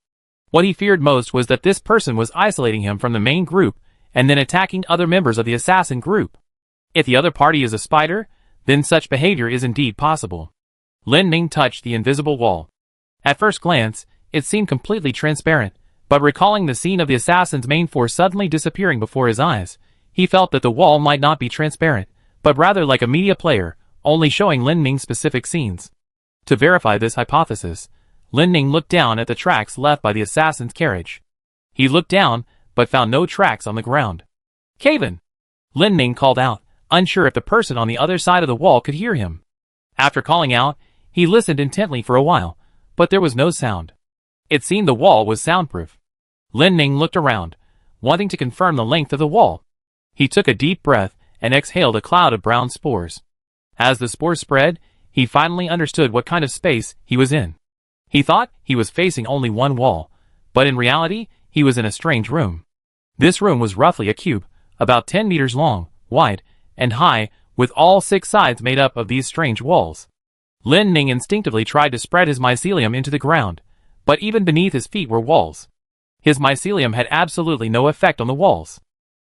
What he feared most was that this person was isolating him from the main group and then attacking other members of the assassin group. If the other party is a spider, then such behavior is indeed possible. Lin Ming touched the invisible wall. At first glance, it seemed completely transparent, but recalling the scene of the assassin's main force suddenly disappearing before his eyes, he felt that the wall might not be transparent, but rather like a media player, only showing Lin Ming specific scenes. To verify this hypothesis, Lin Ming looked down at the tracks left by the assassin's carriage. He looked down, but found no tracks on the ground. Caven! Lin Ming called out, unsure if the person on the other side of the wall could hear him. After calling out, he listened intently for a while, but there was no sound. It seemed the wall was soundproof. Lin Ming looked around, wanting to confirm the length of the wall. He took a deep breath and exhaled a cloud of brown spores. As the spores spread, he finally understood what kind of space he was in. He thought he was facing only one wall, but in reality, he was in a strange room. This room was roughly a cube, about 10 meters long, wide, and high, with all 6 sides made up of these strange walls. Lin Ming instinctively tried to spread his mycelium into the ground, but even beneath his feet were walls. His mycelium had absolutely no effect on the walls.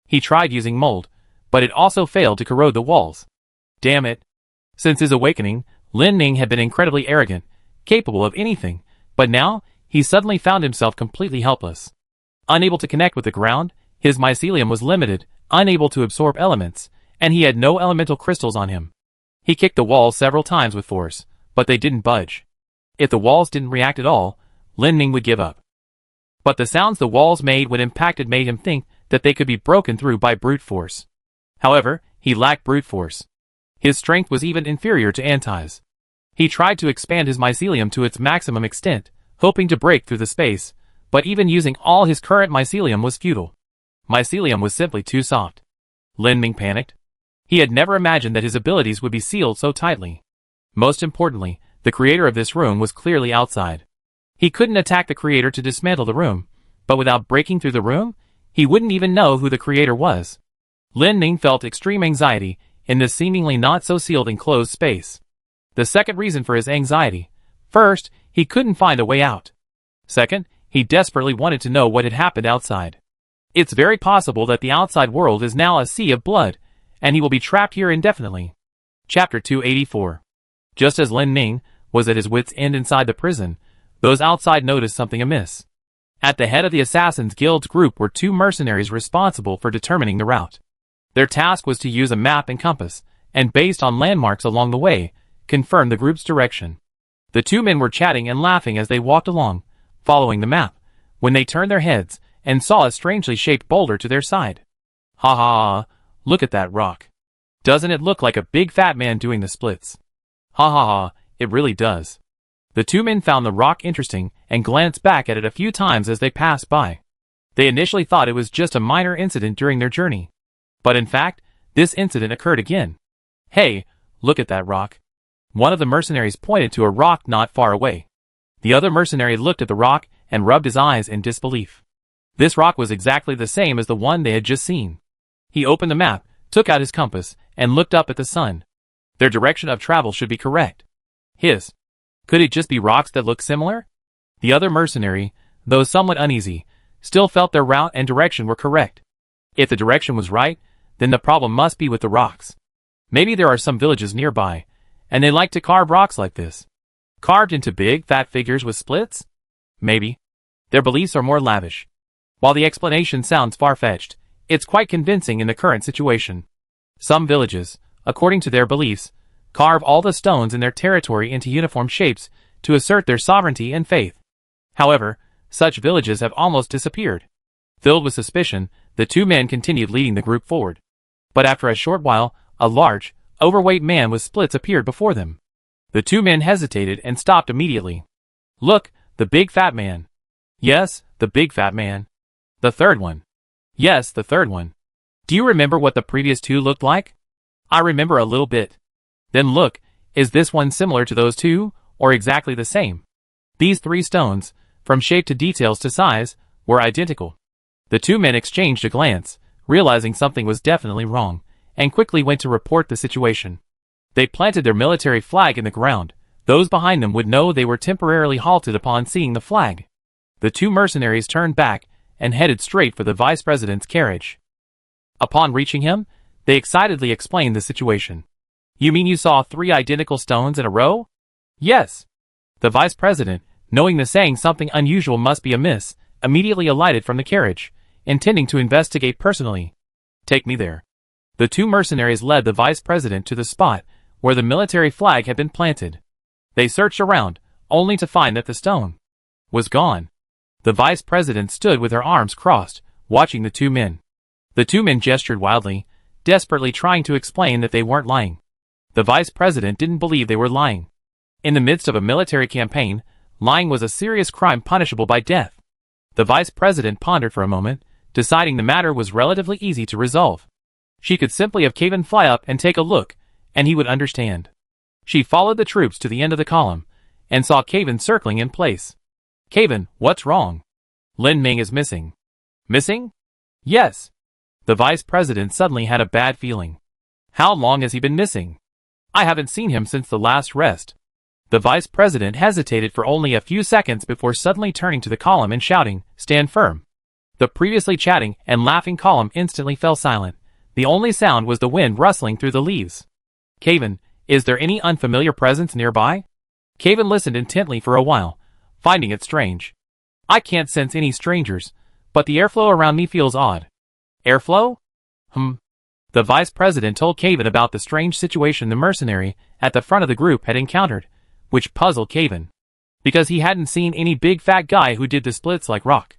He tried using mold, but it also failed to corrode the walls. Damn it! Since his awakening, Lin Ning had been incredibly arrogant, capable of anything, but now, he suddenly found himself completely helpless. Unable to connect with the ground, his mycelium was limited, unable to absorb elements, and he had no elemental crystals on him. He kicked the walls several times with force, but they didn't budge. If the walls didn't react at all, Lin Ning would give up. But the sounds the walls made when impacted made him think that they could be broken through by brute force. However, he lacked brute force. His strength was even inferior to Antai's. He tried to expand his mycelium to its maximum extent, hoping to break through the space, but even using all his current mycelium was futile. Mycelium was simply too soft. Lin Ning panicked. He had never imagined that his abilities would be sealed so tightly. Most importantly, the creator of this room was clearly outside. He couldn't attack the creator to dismantle the room, but without breaking through the room, he wouldn't even know who the creator was. Lin Ning felt extreme anxiety in this seemingly not-so-sealed enclosed space. The second reason for his anxiety: first, he couldn't find a way out. Second, he desperately wanted to know what had happened outside. It's very possible that the outside world is now a sea of blood, and he will be trapped here indefinitely. Chapter 284. Just as Lin Ning was at his wits' end inside the prison, those outside noticed something amiss. At the head of the Assassin's Guild's group were two mercenaries responsible for determining the route. Their task was to use a map and compass, and based on landmarks along the way, confirm the group's direction. The two men were chatting and laughing as they walked along, following the map, when they turned their heads and saw a strangely shaped boulder to their side. Ha ha ha, look at that rock. Doesn't it look like a big fat man doing the splits? Ha ha ha, it really does. The two men found the rock interesting and glanced back at it a few times as they passed by. They initially thought it was just a minor incident during their journey. But in fact, this incident occurred again. Hey, look at that rock. One of the mercenaries pointed to a rock not far away. The other mercenary looked at the rock and rubbed his eyes in disbelief. This rock was exactly the same as the one they had just seen. He opened the map, took out his compass, and looked up at the sun. Their direction of travel should be correct. His. Could it just be rocks that look similar? The other mercenary, though somewhat uneasy, still felt their route and direction were correct. If the direction was right, then the problem must be with the rocks. Maybe there are some villages nearby, and they like to carve rocks like this. Carved into big, fat figures with splits? Maybe. Their beliefs are more lavish. While the explanation sounds far-fetched, it's quite convincing in the current situation. Some villages, according to their beliefs, carve all the stones in their territory into uniform shapes to assert their sovereignty and faith. However, such villages have almost disappeared. Filled with suspicion, the two men continued leading the group forward. But after a short while, a large, overweight man with splits appeared before them. The two men hesitated and stopped immediately. Look, the big fat man. Yes, the big fat man. The third one. Yes, the third one. Do you remember what the previous two looked like? I remember a little bit. Then look, is this one similar to those two, or exactly the same? These three stones, from shape to details to size, were identical. The two men exchanged a glance, realizing something was definitely wrong, and quickly went to report the situation. They planted their military flag in the ground. Those behind them would know they were temporarily halted upon seeing the flag. The two mercenaries turned back and headed straight for the vice president's carriage. Upon reaching him, they excitedly explained the situation. You mean you saw 3 identical stones in a row? Yes. The vice president, knowing the saying something unusual must be amiss, immediately alighted from the carriage, intending to investigate personally. Take me there. The two mercenaries led the vice president to the spot where the military flag had been planted. They searched around, only to find that the stone was gone. The vice president stood with her arms crossed, watching the two men. The two men gestured wildly, desperately trying to explain that they weren't lying. The vice president didn't believe they were lying. In the midst of a military campaign, lying was a serious crime punishable by death. The vice president pondered for a moment, deciding the matter was relatively easy to resolve. She could simply have Caven fly up and take a look, and he would understand. She followed the troops to the end of the column, and saw Caven circling in place. Caven, what's wrong? Lin Ning is missing. Missing? Yes. The vice president suddenly had a bad feeling. How long has he been missing? I haven't seen him since the last rest. The vice president hesitated for only a few seconds before suddenly turning to the column and shouting, "Stand firm." The previously chatting and laughing column instantly fell silent. The only sound was the wind rustling through the leaves. Caven, Is there any unfamiliar presence nearby? Caven listened intently for a while, finding it strange. I can't sense any strangers, but the airflow around me feels odd. Airflow? The vice president told Caven about the strange situation the mercenary at the front of the group had encountered, which puzzled Caven, because he hadn't seen any big fat guy who did the splits like Rock.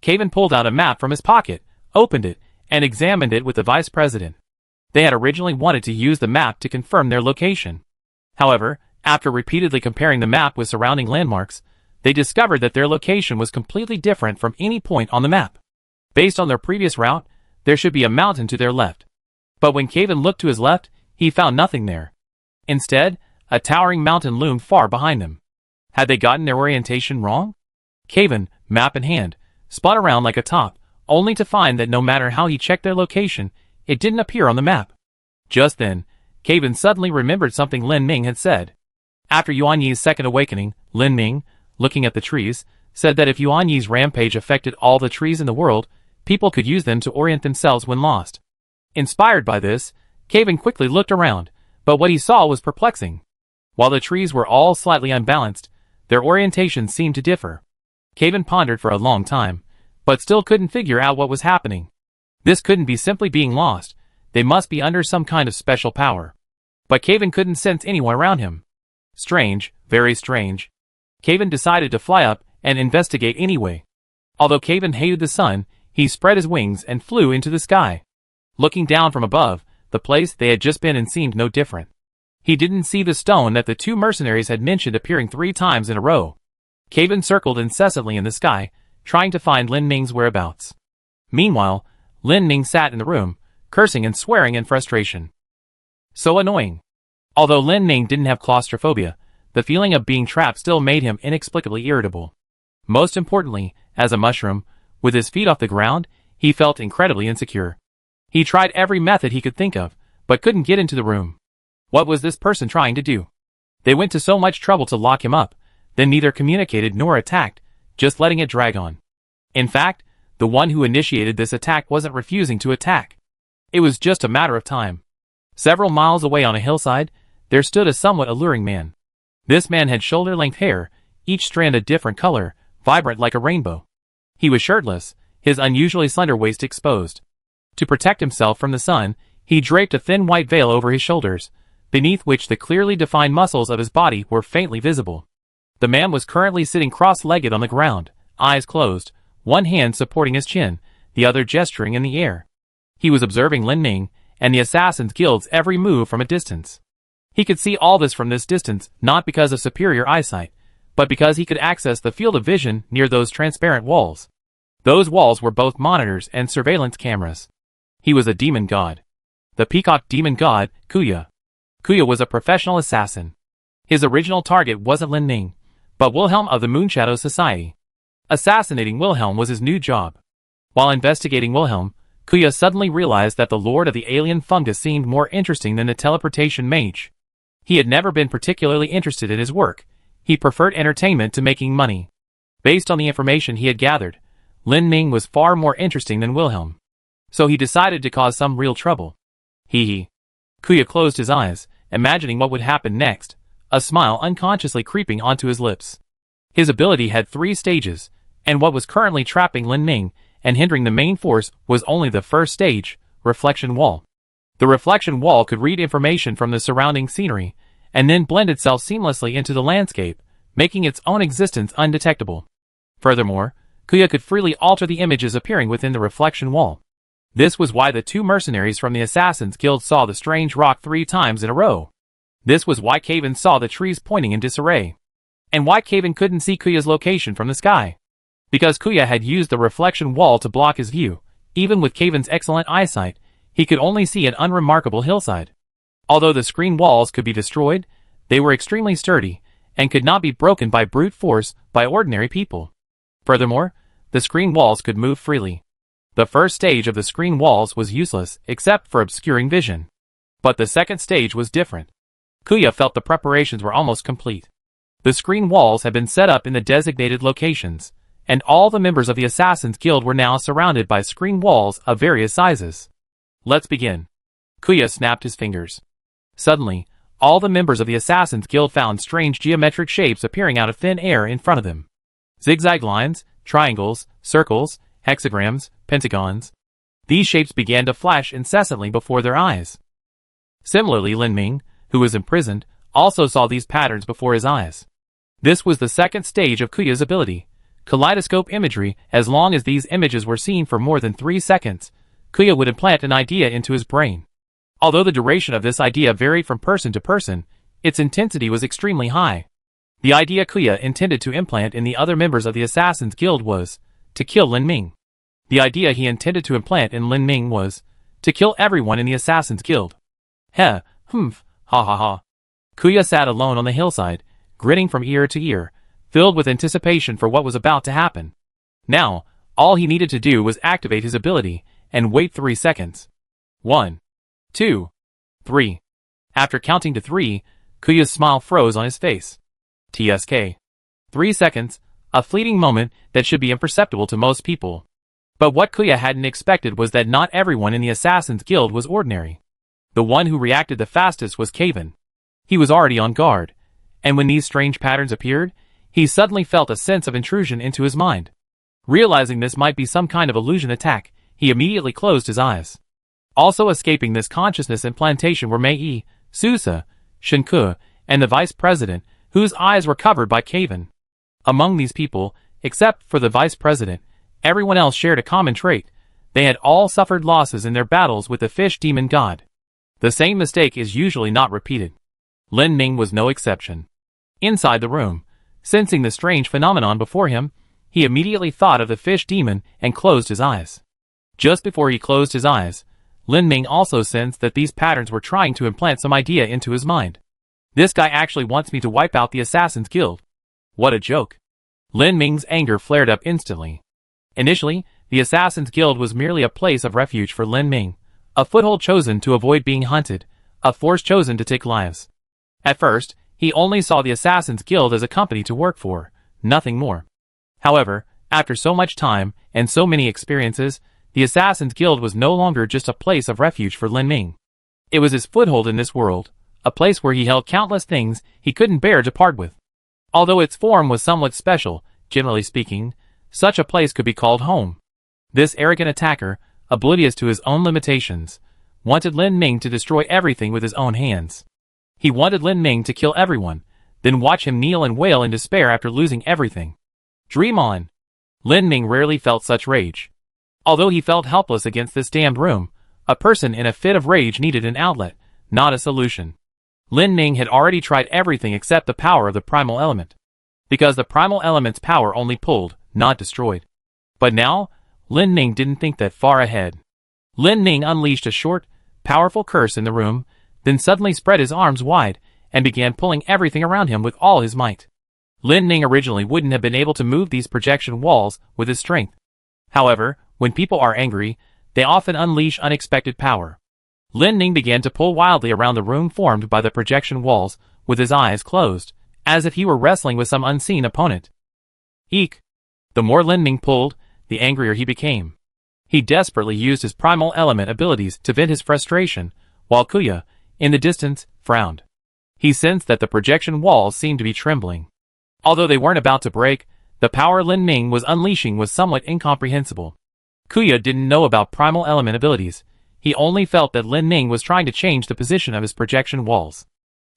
Caven pulled out a map from his pocket, opened it, and examined it with the vice president. They had originally wanted to use the map to confirm their location. However, after repeatedly comparing the map with surrounding landmarks, they discovered that their location was completely different from any point on the map. Based on their previous route, there should be a mountain to their left. But when Caven looked to his left, he found nothing there. Instead, a towering mountain loomed far behind them. Had they gotten their orientation wrong? Caven, map in hand, spun around like a top, only to find that no matter how he checked their location, it didn't appear on the map. Just then, Caven suddenly remembered something Lin Ming had said. After Yuan Yi's second awakening, Lin Ming, looking at the trees, said that if Yuan Yi's rampage affected all the trees in the world, people could use them to orient themselves when lost. Inspired by this, Caven quickly looked around, but what he saw was perplexing. While the trees were all slightly unbalanced, their orientation seemed to differ. Caven pondered for a long time, but still couldn't figure out what was happening. This couldn't be simply being lost, they must be under some kind of special power. But Caven couldn't sense anyone around him. Strange, very strange. Caven decided to fly up and investigate anyway. Although Caven hated the sun, he spread his wings and flew into the sky. Looking down from above, the place they had just been in seemed no different. He didn't see the stone that the two mercenaries had mentioned appearing 3 times in a row. Caven circled incessantly in the sky, trying to find Lin Ming's whereabouts. Meanwhile, Lin Ming sat in the room, cursing and swearing in frustration. So annoying. Although Lin Ming didn't have claustrophobia, the feeling of being trapped still made him inexplicably irritable. Most importantly, as a mushroom, with his feet off the ground, he felt incredibly insecure. He tried every method he could think of, but couldn't get into the room. What was this person trying to do? They went to so much trouble to lock him up, then neither communicated nor attacked, just letting it drag on. In fact, the one who initiated this attack wasn't refusing to attack. It was just a matter of time. Several miles away on a hillside, there stood a somewhat alluring man. This man had shoulder-length hair, each strand a different color, vibrant like a rainbow. He was shirtless, his unusually slender waist exposed. To protect himself from the sun, he draped a thin white veil over his shoulders, beneath which the clearly defined muscles of his body were faintly visible. The man was currently sitting cross-legged on the ground, eyes closed, one hand supporting his chin, the other gesturing in the air. He was observing Lin Ming and the Assassin's Guild's every move from a distance. He could see all this from this distance not because of superior eyesight, but because he could access the field of vision near those transparent walls. Those walls were both monitors and surveillance cameras. He was a demon god. The peacock demon god, Kuya. Kuya was a professional assassin. His original target wasn't Lin Ming, but Wilhelm of the Moonshadow Society. Assassinating Wilhelm was his new job. While investigating Wilhelm, Kuya suddenly realized that the Lord of the Alien Fungus seemed more interesting than the teleportation mage. He had never been particularly interested in his work. He preferred entertainment to making money. Based on the information he had gathered, Lin Ming was far more interesting than Wilhelm. So he decided to cause some real trouble. Hee. Kuya closed his eyes, imagining what would happen next, a smile unconsciously creeping onto his lips. His ability had 3 stages, and what was currently trapping Lin Ming and hindering the main force was only the first stage, reflection wall. The reflection wall could read information from the surrounding scenery, and then blend itself seamlessly into the landscape, making its own existence undetectable. Furthermore, Kuya could freely alter the images appearing within the reflection wall. This was why the 2 mercenaries from the Assassin's Guild saw the strange rock 3 times in a row. This was why Caven saw the trees pointing in disarray. And why Caven couldn't see Kuya's location from the sky. Because Kuya had used the reflection wall to block his view, even with Caven's excellent eyesight, he could only see an unremarkable hillside. Although the screen walls could be destroyed, they were extremely sturdy, and could not be broken by brute force by ordinary people. Furthermore, the screen walls could move freely. The first stage of the screen walls was useless except for obscuring vision. But the second stage was different. Kuya felt the preparations were almost complete. The screen walls had been set up in the designated locations, and all the members of the Assassin's Guild were now surrounded by screen walls of various sizes. Let's begin. Kuya snapped his fingers. Suddenly, all the members of the Assassins Guild found strange geometric shapes appearing out of thin air in front of them. Zigzag lines, triangles, circles, hexagrams, pentagons. These shapes began to flash incessantly before their eyes. Similarly, Lin Ming, who was imprisoned, also saw these patterns before his eyes. This was the second stage of Kuya's ability, kaleidoscope imagery. As long as these images were seen for more than 3 seconds, Kuya would implant an idea into his brain. Although the duration of this idea varied from person to person, its intensity was extremely high. The idea Kuya intended to implant in the other members of the Assassin's Guild was to kill Lin Ming. The idea he intended to implant in Lin Ming was to kill everyone in the Assassin's Guild. Heh, humph, ha ha ha. Kuya sat alone on the hillside, grinning from ear to ear, filled with anticipation for what was about to happen. Now, all he needed to do was activate his ability and wait 3 seconds. 1, 2, 3. After counting to 3, Kuya's smile froze on his face. TSK. 3 seconds, a fleeting moment that should be imperceptible to most people. But what Kuya hadn't expected was that not everyone in the Assassin's Guild was ordinary. The one who reacted the fastest was Kaven. He was already on guard, and when these strange patterns appeared, he suddenly felt a sense of intrusion into his mind. Realizing this might be some kind of illusion attack, he immediately closed his eyes. Also escaping this consciousness implantation were Mei Yi, Susa, Shenke, and the vice president, whose eyes were covered by Kaven. Among these people, except for the vice president, everyone else shared a common trait. They had all suffered losses in their battles with the fish demon god. The same mistake is usually not repeated. Lin Ming was no exception. Inside the room, sensing the strange phenomenon before him, he immediately thought of the fish demon and closed his eyes. Just before he closed his eyes, Lin Ming also sensed that these patterns were trying to implant some idea into his mind. This guy actually wants me to wipe out the Assassin's Guild. What a joke. Lin Ming's anger flared up instantly. Initially, the Assassin's Guild was merely a place of refuge for Lin Ming, a foothold chosen to avoid being hunted, a force chosen to take lives. At first, he only saw the Assassin's Guild as a company to work for, nothing more. However, after so much time and so many experiences, the Assassin's Guild was no longer just a place of refuge for Lin Ming. It was his foothold in this world, a place where he held countless things he couldn't bear to part with. Although its form was somewhat special, generally speaking, such a place could be called home. This arrogant attacker, oblivious to his own limitations, wanted Lin Ming to destroy everything with his own hands. He wanted Lin Ming to kill everyone, then watch him kneel and wail in despair after losing everything. Dream on. Lin Ming rarely felt such rage. Although he felt helpless against this damned room, a person in a fit of rage needed an outlet, not a solution. Lin Ming had already tried everything except the power of the primal element. Because the primal element's power only pulled, not destroyed. But now, Lin Ming didn't think that far ahead. Lin Ming unleashed a short, powerful curse in the room, then suddenly spread his arms wide, and began pulling everything around him with all his might. Lin Ming originally wouldn't have been able to move these projection walls with his strength. However, when people are angry, they often unleash unexpected power. Lin Ming began to pull wildly around the room formed by the projection walls, with his eyes closed, as if he were wrestling with some unseen opponent. Eek! The more Lin Ming pulled, the angrier he became. He desperately used his primal element abilities to vent his frustration, while Kuya, in the distance, frowned. He sensed that the projection walls seemed to be trembling. Although they weren't about to break, the power Lin Ming was unleashing was somewhat incomprehensible. Kuya didn't know about primal element abilities. He only felt that Lin Ming was trying to change the position of his projection walls.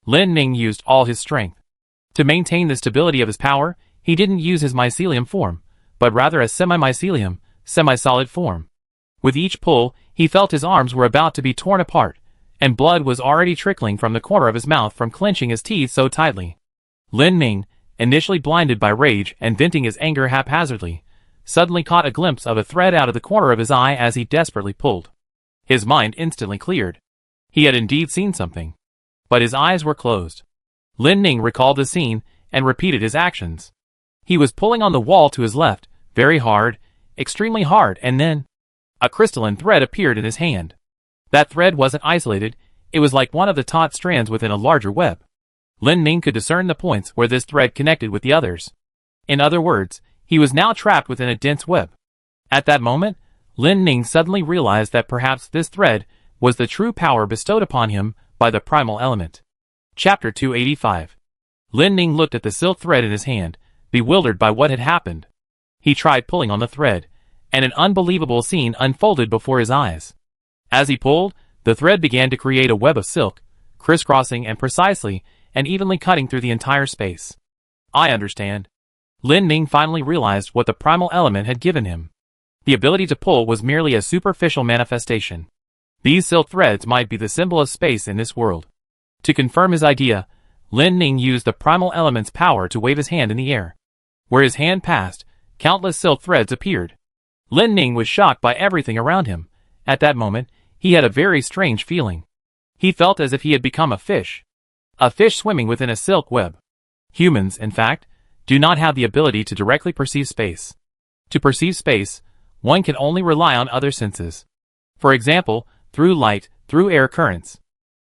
Lin Ming used all his strength. To maintain the stability of his power, he didn't use his mycelium form, but rather a semi-mycelium, semi-solid form. With each pull, he felt his arms were about to be torn apart, and blood was already trickling from the corner of his mouth from clenching his teeth so tightly. Lin Ming, initially blinded by rage and venting his anger haphazardly, suddenly caught a glimpse of a thread out of the corner of his eye as he desperately pulled. His mind instantly cleared. He had indeed seen something. But his eyes were closed. Lin Ming recalled the scene and repeated his actions. He was pulling on the wall to his left, very hard, extremely hard, and then a crystalline thread appeared in his hand. That thread wasn't isolated, it was like one of the taut strands within a larger web. Lin Ming could discern the points where this thread connected with the others. In other words, he was now trapped within a dense web. At that moment, Lin Ming suddenly realized that perhaps this thread was the true power bestowed upon him by the primal element. Chapter 285. Lin Ning looked at the silk thread in his hand, bewildered by what had happened. He tried pulling on the thread, and an unbelievable scene unfolded before his eyes. As he pulled, the thread began to create a web of silk, crisscrossing and precisely and evenly cutting through the entire space. I understand. Lin Ning finally realized what the primal element had given him. The ability to pull was merely a superficial manifestation. These silk threads might be the symbol of space in this world. To confirm his idea, Lin Ning used the primal element's power to wave his hand in the air. Where his hand passed, countless silk threads appeared. Lin Ning was shocked by everything around him. At that moment, he had a very strange feeling. He felt as if he had become a fish. A fish swimming within a silk web. Humans, in fact, do not have the ability to directly perceive space. To perceive space, one can only rely on other senses. For example, through light, through air currents.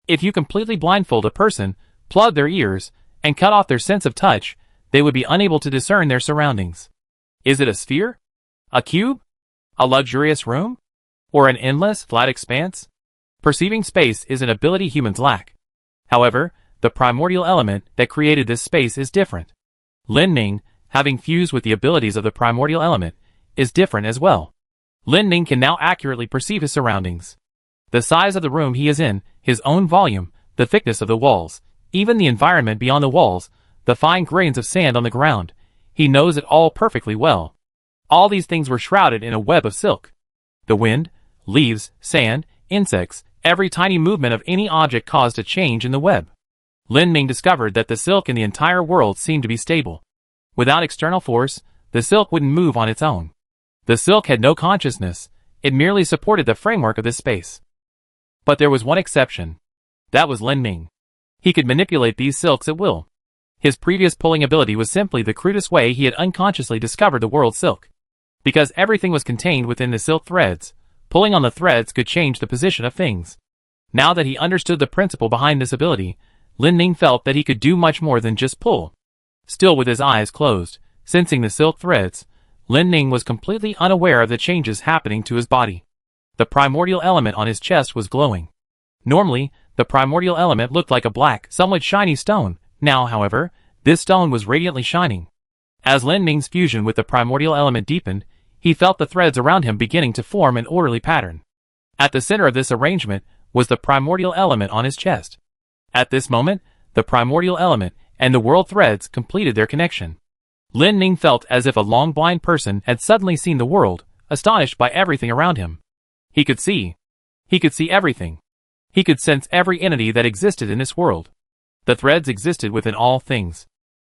If you completely blindfold a person, plug their ears, and cut off their sense of touch, they would be unable to discern their surroundings. Is it a sphere? A cube? A luxurious room? Or an endless, flat expanse? Perceiving space is an ability humans lack. However, the primordial element that created this space is different. Lin Ning, having fused with the abilities of the primordial element, is different as well. Lin Ning can now accurately perceive his surroundings. The size of the room he is in, his own volume, the thickness of the walls, even the environment beyond the walls, the fine grains of sand on the ground. He knows it all perfectly well. All these things were shrouded in a web of silk. The wind, leaves, sand, insects, every tiny movement of any object caused a change in the web. Lin Ning discovered that the silk in the entire world seemed to be stable. Without external force, the silk wouldn't move on its own. The silk had no consciousness, it merely supported the framework of this space. But there was one exception. That was Lin Ning. He could manipulate these silks at will. His previous pulling ability was simply the crudest way he had unconsciously discovered the world's silk. Because everything was contained within the silk threads, pulling on the threads could change the position of things. Now that he understood the principle behind this ability, Lin Ning felt that he could do much more than just pull. Still with his eyes closed, sensing the silk threads, Lin Ning was completely unaware of the changes happening to his body. The primordial element on his chest was glowing. Normally, the primordial element looked like a black, somewhat shiny stone. Now, however, this stone was radiantly shining. As Lin Ning's fusion with the primordial element deepened, he felt the threads around him beginning to form an orderly pattern. At the center of this arrangement was the primordial element on his chest. At this moment, the primordial element and the world threads completed their connection. Lin Ning felt as if a long blind person had suddenly seen the world, astonished by everything around him. He could see. He could see everything. He could sense every entity that existed in this world. The threads existed within all things.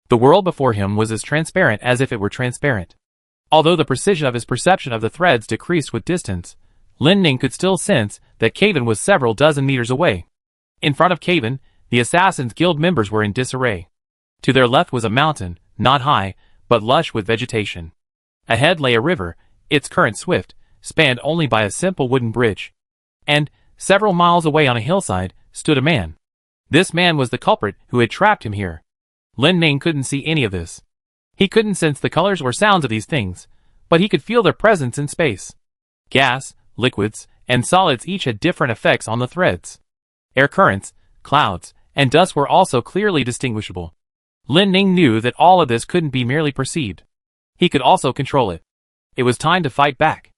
The world before him was as transparent as if it were transparent. Although the precision of his perception of the threads decreased with distance, Lin Ning could still sense that Caven was several dozen meters away. In front of Caven, the Assassin's Guild members were in disarray. To their left was a mountain, not high, but lush with vegetation. Ahead lay a river, its current swift, spanned only by a simple wooden bridge. And, several miles away on a hillside, stood a man. This man was the culprit who had trapped him here. Lin Ning couldn't see any of this. He couldn't sense the colors or sounds of these things, but he could feel their presence in space. Gas, liquids, and solids each had different effects on the threads. Air currents, clouds, and dust were also clearly distinguishable. Lin Ning knew that all of this couldn't be merely perceived. He could also control it. It was time to fight back.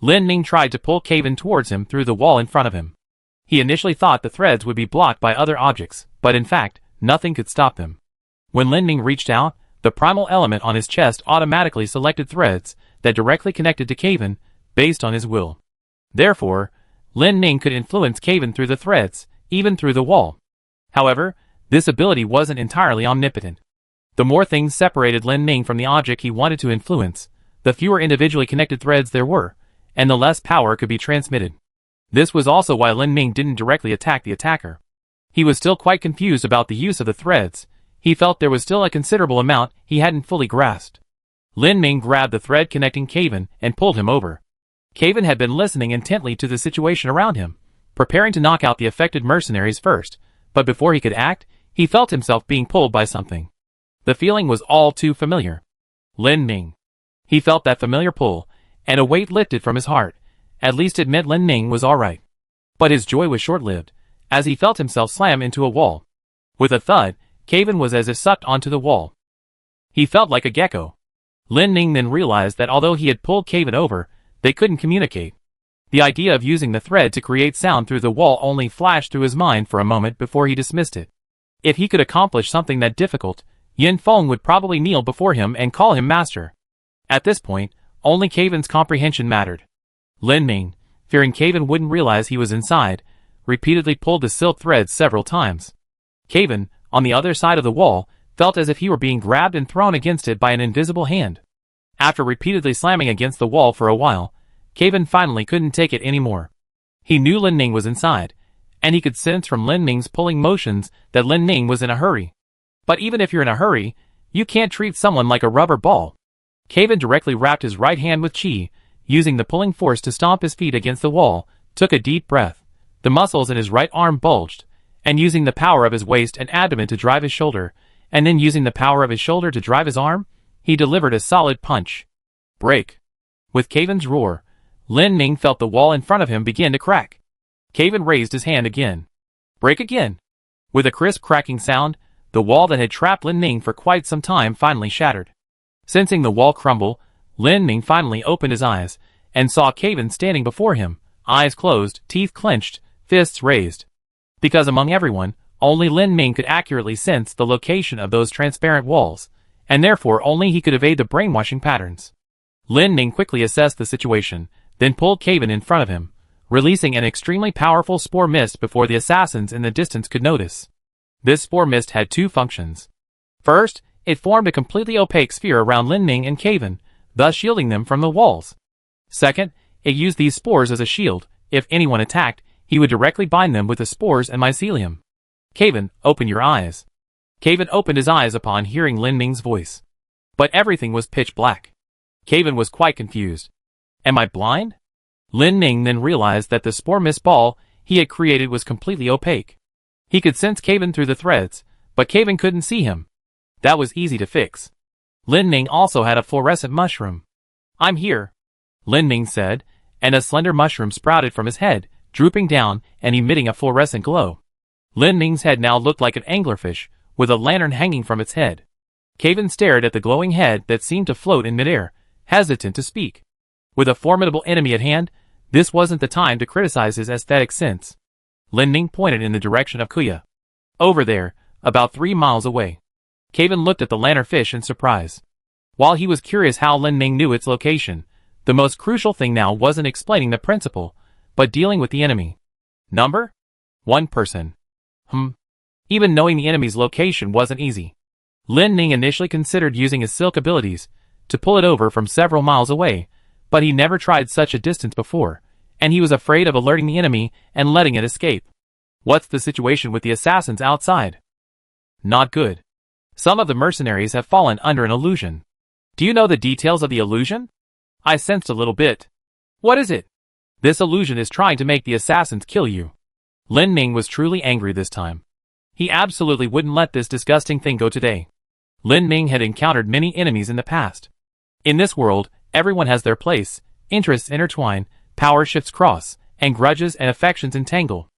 Lin Ning tried to pull Caven towards him through the wall in front of him. He initially thought the threads would be blocked by other objects, but in fact, nothing could stop them. When Lin Ning reached out, the primal element on his chest automatically selected threads that directly connected to Caven, based on his will. Therefore, Lin Ning could influence Caven through the threads, even through the wall. However, this ability wasn't entirely omnipotent. The more things separated Lin Ning from the object he wanted to influence, the fewer individually connected threads there were, and the less power could be transmitted. This was also why Lin Ning didn't directly attack the attacker. He was still quite confused about the use of the threads. He felt there was still a considerable amount he hadn't fully grasped. Lin Ning grabbed the thread connecting Caven and pulled him over. Caven had been listening intently to the situation around him, preparing to knock out the affected mercenaries first, but before he could act, he felt himself being pulled by something. The feeling was all too familiar. Lin Ning. He felt that familiar pull, and a weight lifted from his heart. At least it meant Lin Ning was alright. But his joy was short-lived, as he felt himself slam into a wall. With a thud, Caven was as if sucked onto the wall. He felt like a gecko. Lin Ning then realized that although he had pulled Caven over, they couldn't communicate. The idea of using the thread to create sound through the wall only flashed through his mind for a moment before he dismissed it. If he could accomplish something that difficult, Yin Feng would probably kneel before him and call him master. At this point, only Caven's comprehension mattered. Lin Ning, fearing Caven wouldn't realize he was inside, repeatedly pulled the silk thread several times. Caven, on the other side of the wall, felt as if he were being grabbed and thrown against it by an invisible hand. After repeatedly slamming against the wall for a while, Caven finally couldn't take it anymore. He knew Lin Ning was inside, and he could sense from Lin Ning's pulling motions that Lin Ning was in a hurry. But even if you're in a hurry, you can't treat someone like a rubber ball. Caven directly wrapped his right hand with chi, using the pulling force to stomp his feet against the wall, took a deep breath. The muscles in his right arm bulged, and using the power of his waist and abdomen to drive his shoulder, and then using the power of his shoulder to drive his arm, he delivered a solid punch. Break. With Caven's roar, Lin Ning felt the wall in front of him begin to crack. Caven raised his hand again. Break again. With a crisp cracking sound, the wall that had trapped Lin Ning for quite some time finally shattered. Sensing the wall crumble, Lin Ning finally opened his eyes, and saw Caven standing before him, eyes closed, teeth clenched, fists raised. Because among everyone, only Lin Ning could accurately sense the location of those transparent walls, and therefore only he could evade the brainwashing patterns. Lin Ning quickly assessed the situation, then pulled Caven in front of him, releasing an extremely powerful spore mist before the assassins in the distance could notice. This spore mist had two functions. First, it formed a completely opaque sphere around Lin Ning and Caven, thus shielding them from the walls. Second, it used these spores as a shield. If anyone attacked, he would directly bind them with the spores and mycelium. Caven, open your eyes. Caven opened his eyes upon hearing Lin Ning's voice. But everything was pitch black. Caven was quite confused. Am I blind? Lin Ning then realized that the spore mist ball he had created was completely opaque. He could sense Caven through the threads, but Caven couldn't see him. That was easy to fix. Lin Ning also had a fluorescent mushroom. I'm here, Lin Ning said, and a slender mushroom sprouted from his head, drooping down and emitting a fluorescent glow. Lin Ning's head now looked like an anglerfish, with a lantern hanging from its head. Caven stared at the glowing head that seemed to float in midair, hesitant to speak. With a formidable enemy at hand, this wasn't the time to criticize his aesthetic sense. Lin Ning pointed in the direction of Kuya. Over there, about 3 miles away. Caven looked at the lanternfish in surprise. While he was curious how Lin Ning knew its location, the most crucial thing now wasn't explaining the principle, but dealing with the enemy. Number? 1 person. Even knowing the enemy's location wasn't easy. Lin Ning initially considered using his silk abilities to pull it over from several miles away, but he never tried such a distance before, and he was afraid of alerting the enemy and letting it escape. What's the situation with the assassins outside? Not good. Some of the mercenaries have fallen under an illusion. Do you know the details of the illusion? I sensed a little bit. What is it? This illusion is trying to make the assassins kill you. Lin Ning was truly angry this time. He absolutely wouldn't let this disgusting thing go today. Lin Ning had encountered many enemies in the past. In this world, everyone has their place, interests intertwine, power shifts cross, and grudges and affections entangle.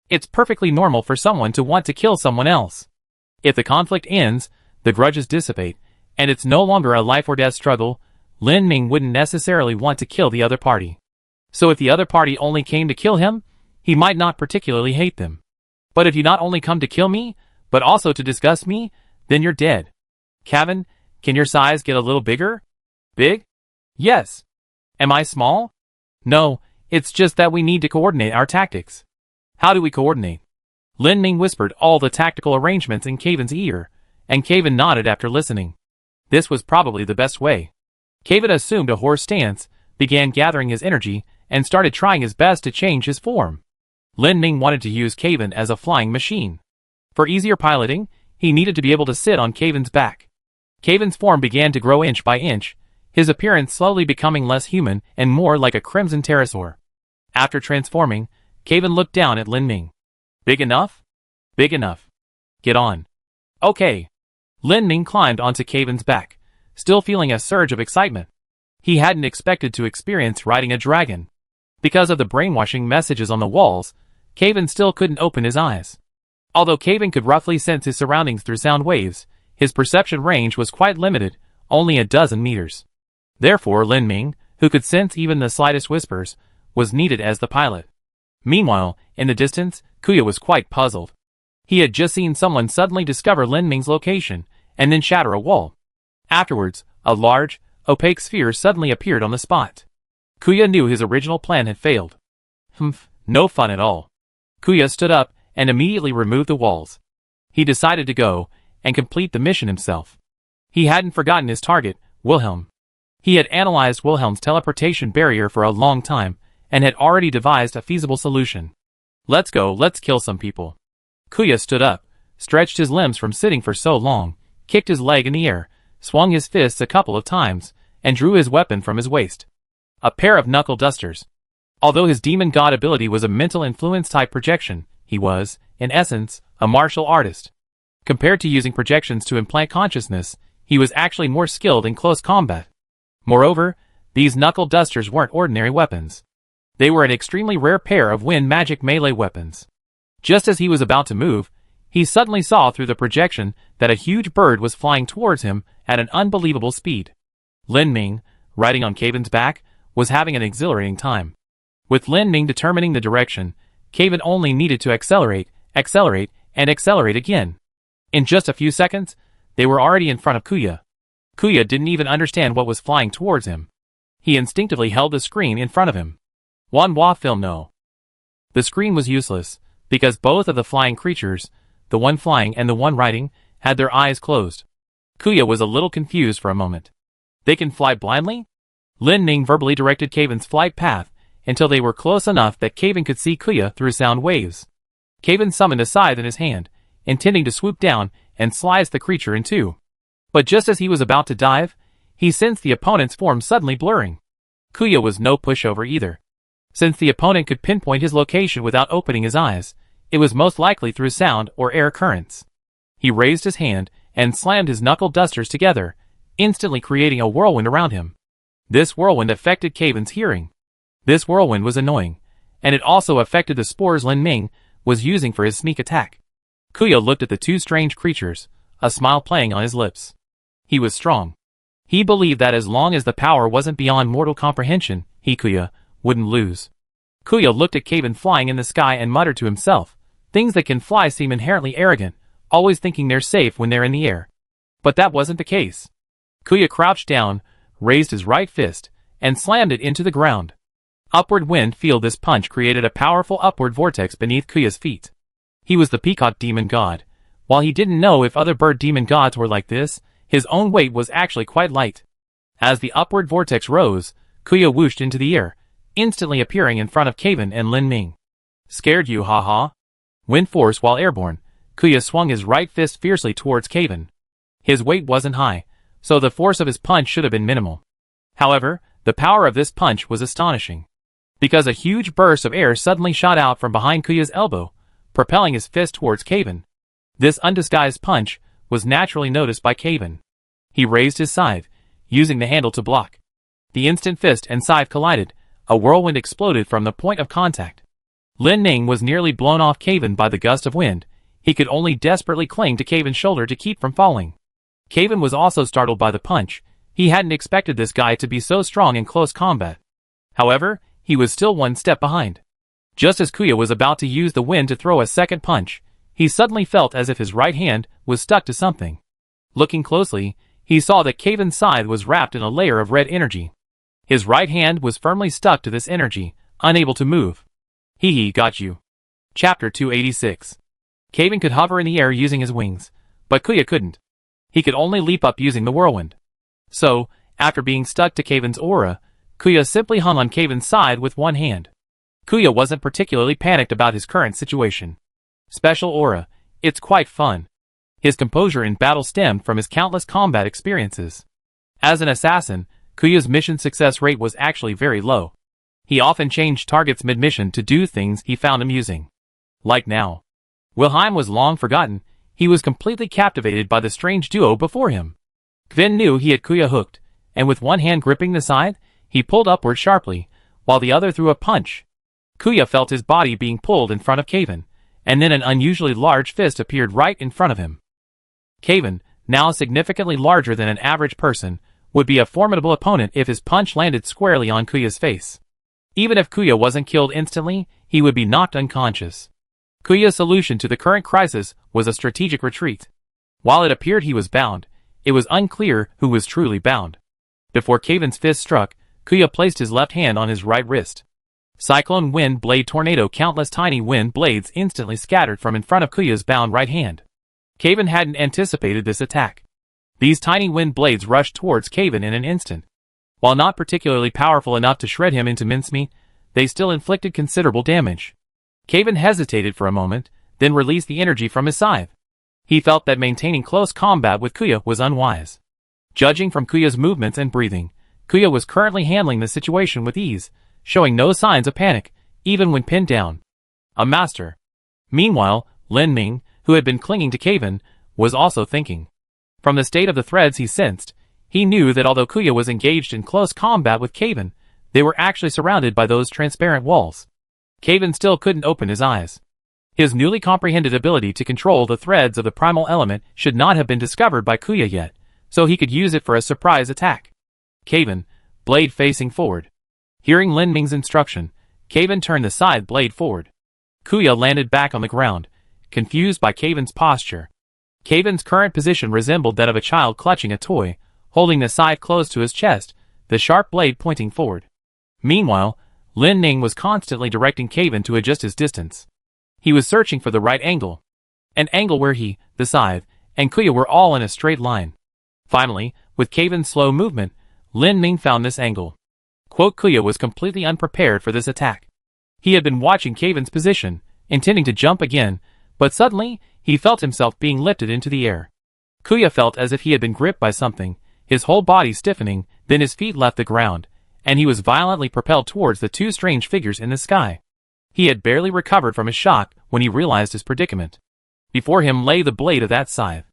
It's perfectly normal for someone to want to kill someone else. If the conflict ends, the grudges dissipate, and it's no longer a life or death struggle, Lin Ning wouldn't necessarily want to kill the other party. So if the other party only came to kill him, he might not particularly hate them. But if you not only come to kill me, but also to disgust me, then you're dead. Caven, can your size get a little bigger? Big? Yes. Am I small? No, it's just that we need to coordinate our tactics. How do we coordinate? Lin Ning whispered all the tactical arrangements in Caven's ear, and Caven nodded after listening. This was probably the best way. Caven assumed a horse stance, began gathering his energy, and started trying his best to change his form. Lin Ning wanted to use Caven as a flying machine. For easier piloting, he needed to be able to sit on Caven's back. Caven's form began to grow inch by inch, his appearance slowly becoming less human and more like a crimson pterosaur. After transforming, Caven looked down at Lin Ning. Big enough? Big enough. Get on. Okay. Lin Ning climbed onto Caven's back, still feeling a surge of excitement. He hadn't expected to experience riding a dragon. Because of the brainwashing messages on the walls, Caven still couldn't open his eyes. Although Kevin could roughly sense his surroundings through sound waves, his perception range was quite limited, only a dozen meters. Therefore Lin Ming, who could sense even the slightest whispers, was needed as the pilot. Meanwhile, in the distance, Kuya was quite puzzled. He had just seen someone suddenly discover Lin Ming's location, and then shatter a wall. Afterwards, a large, opaque sphere suddenly appeared on the spot. Kuya knew his original plan had failed. No fun at all. Kuya stood up and immediately removed the walls. He decided to go and complete the mission himself. He hadn't forgotten his target, Wilhelm. He had analyzed Wilhelm's teleportation barrier for a long time, and had already devised a feasible solution. Let's go, let's kill some people. Kuya stood up, stretched his limbs from sitting for so long, kicked his leg in the air, swung his fists a couple of times, and drew his weapon from his waist. A pair of knuckle dusters. Although his demon god ability was a mental influence type projection, he was, in essence, a martial artist. Compared to using projections to implant consciousness, he was actually more skilled in close combat. Moreover, these knuckle dusters weren't ordinary weapons. They were an extremely rare pair of wind magic melee weapons. Just as he was about to move, he suddenly saw through the projection that a huge bird was flying towards him at an unbelievable speed. Lin Ming, riding on Kevin's back, was having an exhilarating time. With Lin Ming determining the direction, Kevin only needed to accelerate, and accelerate again. In just a few seconds, they were already in front of Kuya. Kuya didn't even understand what was flying towards him. He instinctively held the screen in front of him. Wanhua film no. The screen was useless, because both of the flying creatures, the one flying and the one riding, had their eyes closed. Kuya was a little confused for a moment. They can fly blindly? Lin Ming verbally directed Kevin's flight path until they were close enough that Kevin could see Kuya through sound waves. Kevin summoned a scythe in his hand, intending to swoop down and slice the creature in two. But just as he was about to dive, he sensed the opponent's form suddenly blurring. Kuya was no pushover either. Since the opponent could pinpoint his location without opening his eyes, it was most likely through sound or air currents. He raised his hand and slammed his knuckle dusters together, instantly creating a whirlwind around him. This whirlwind affected Kevin's hearing. This whirlwind was annoying, and it also affected the spores Lin Ming was using for his sneak attack. Kuya looked at the two strange creatures, a smile playing on his lips. He was strong. He believed that as long as the power wasn't beyond mortal comprehension, he, Kuya, wouldn't lose. Kuya looked at Kevin flying in the sky and muttered to himself, things that can fly seem inherently arrogant, always thinking they're safe when they're in the air. But that wasn't the case. Kuya crouched down, raised his right fist, and slammed it into the ground. Upward wind field. This punch created a powerful upward vortex beneath Kuya's feet. He was the peacock demon god. While he didn't know if other bird demon gods were like this, his own weight was actually quite light. As the upward vortex rose, Kuya whooshed into the air, instantly appearing in front of Kevin and Lin Ming. Scared you, haha? Wind force. While airborne, Kuya swung his right fist fiercely towards Kevin. His weight wasn't high, so the force of his punch should have been minimal. However, the power of this punch was astonishing. Because a huge burst of air suddenly shot out from behind Kuya's elbow, propelling his fist towards Kevin. This undisguised punch was naturally noticed by Kevin. He raised his scythe, using the handle to block. The instant fist and scythe collided, a whirlwind exploded from the point of contact. Lin Ming was nearly blown off Kevin by the gust of wind. He could only desperately cling to Kevin's shoulder to keep from falling. Kevin was also startled by the punch. He hadn't expected this guy to be so strong in close combat. However, he was still one step behind. Just as Kuya was about to use the wind to throw a second punch, he suddenly felt as if his right hand was stuck to something. Looking closely, he saw that Kevin's scythe was wrapped in a layer of red energy. His right hand was firmly stuck to this energy, unable to move. Hee got you. Chapter 286. Kevin could hover in the air using his wings, but Kuya couldn't. He could only leap up using the whirlwind. So, after being stuck to Kevin's aura, Kuya simply hung on Kevin's side with one hand. Kuya wasn't particularly panicked about his current situation. Special aura, it's quite fun. His composure in battle stemmed from his countless combat experiences. As an assassin, Kuya's mission success rate was actually very low. He often changed targets mid-mission to do things he found amusing. Like now. Wilhelm was long forgotten. He was completely captivated by the strange duo before him. Kvin knew he had Kuya hooked, and with one hand gripping the scythe, he pulled upward sharply, while the other threw a punch. Kuya felt his body being pulled in front of Kevin, and then an unusually large fist appeared right in front of him. Kevin, now significantly larger than an average person, would be a formidable opponent if his punch landed squarely on Kuya's face. Even if Kuya wasn't killed instantly, he would be knocked unconscious. Kuya's solution to the current crisis was a strategic retreat. While it appeared he was bound, it was unclear who was truly bound. Before Kevin's fist struck, Kuya placed his left hand on his right wrist. Cyclone wind blade tornado. Countless tiny wind blades instantly scattered from in front of Kuya's bound right hand. Kevin hadn't anticipated this attack. These tiny wind blades rushed towards Kevin in an instant. While not particularly powerful enough to shred him into mincemeat, they still inflicted considerable damage. Kevin hesitated for a moment, then released the energy from his scythe. He felt that maintaining close combat with Kuya was unwise. Judging from Kuya's movements and breathing, Kuya was currently handling the situation with ease, showing no signs of panic, even when pinned down. A master. Meanwhile, Lin Ming, who had been clinging to Kevin, was also thinking. From the state of the threads he sensed, he knew that although Kuya was engaged in close combat with Kevin, they were actually surrounded by those transparent walls. Kevin still couldn't open his eyes. His newly comprehended ability to control the threads of the primal element should not have been discovered by Kuya yet, so he could use it for a surprise attack. Kevin, blade facing forward. Hearing Lin Ming's instruction, Kevin turned the scythe blade forward. Kuya landed back on the ground, confused by Kevin's posture. Kevin's current position resembled that of a child clutching a toy, holding the scythe close to his chest, the sharp blade pointing forward. Meanwhile, Lin Ming was constantly directing Kevin to adjust his distance. He was searching for the right angle. An angle where he, the scythe, and Kuya were all in a straight line. Finally, with Kevin's slow movement, Lin Ming found this angle. Kuya was completely unprepared for this attack. He had been watching Kevin's position, intending to jump again, but suddenly, he felt himself being lifted into the air. Kuya felt as if he had been gripped by something, his whole body stiffening, then his feet left the ground, and he was violently propelled towards the two strange figures in the sky. He had barely recovered from his shock when he realized his predicament. Before him lay the blade of that scythe.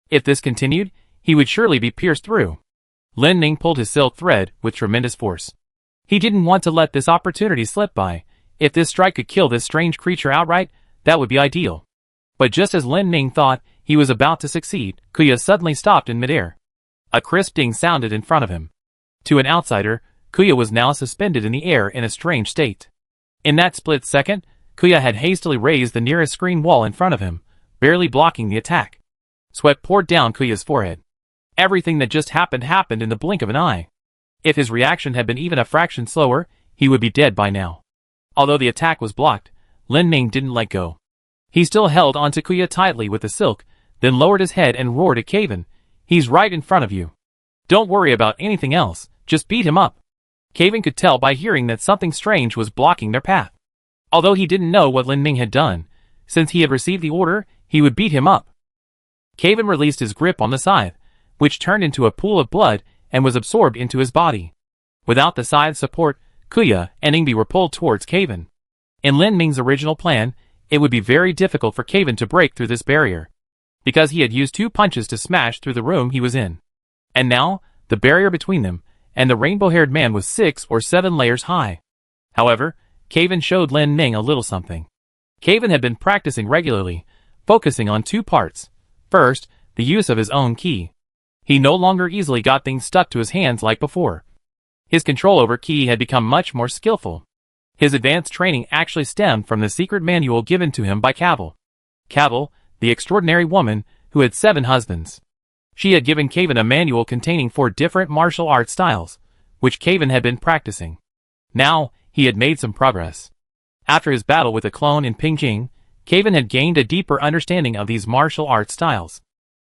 If this continued, he would surely be pierced through. Lin Ming pulled his silk thread with tremendous force. He didn't want to let this opportunity slip by. If this strike could kill this strange creature outright, that would be ideal. But just as Lin Ming thought he was about to succeed, Kuya suddenly stopped in midair. A crisp ding sounded in front of him. To an outsider, Kuya was now suspended in the air in a strange state. In that split second, Kuya had hastily raised the nearest screen wall in front of him, barely blocking the attack. Sweat poured down Kuya's forehead. Everything that just happened in the blink of an eye. If his reaction had been even a fraction slower, he would be dead by now. Although the attack was blocked, Lin Ming didn't let go. He still held onto Kuya tightly with the silk, then lowered his head and roared at Kevin. He's right in front of you. Don't worry about anything else, just beat him up. Kevin could tell by hearing that something strange was blocking their path. Although he didn't know what Lin Ming had done, since he had received the order, he would beat him up. Kevin released his grip on the scythe, which turned into a pool of blood and was absorbed into his body. Without the scythe's support, Kuya and Ingbi were pulled towards Kevin. In Lin Ming's original plan, it would be very difficult for Kevin to break through this barrier, because he had used 2 punches to smash through the room he was in. And now, the barrier between them and the rainbow-haired man was 6 or 7 layers high. However, Kevin showed Lin Ming a little something. Kevin had been practicing regularly, focusing on 2 parts. First, the use of his own ki. He no longer easily got things stuck to his hands like before. His control over ki had become much more skillful. His advanced training actually stemmed from the secret manual given to him by Cavil. Cavil, the extraordinary woman who had 7 husbands. She had given Kevin a manual containing 4 different martial arts styles, which Kevin had been practicing. Now, he had made some progress. After his battle with the clone in Pingjing, Kevin had gained a deeper understanding of these martial arts styles.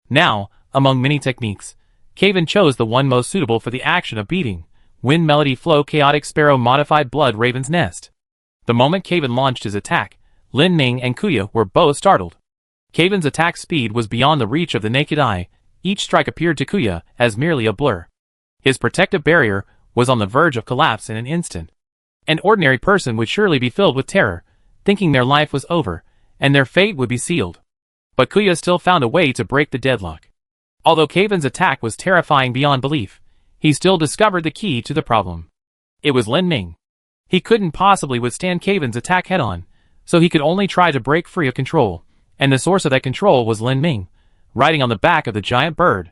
Now, among many techniques, Kevin chose the one most suitable for the action of beating. Wind Melody Flow Chaotic Sparrow Modified Blood Raven's Nest. The moment Kevin launched his attack, Lin Ming and Kuya were both startled. Kevin's attack speed was beyond the reach of the naked eye. Each strike appeared to Kuya as merely a blur. His protective barrier was on the verge of collapse in an instant. An ordinary person would surely be filled with terror, thinking their life was over, and their fate would be sealed. But Kuya still found a way to break the deadlock. Although Kevin's attack was terrifying beyond belief, he still discovered the key to the problem. It was Lin Ming. He couldn't possibly withstand Kevin's attack head-on, so he could only try to break free of control, and the source of that control was Lin Ming, riding on the back of the giant bird.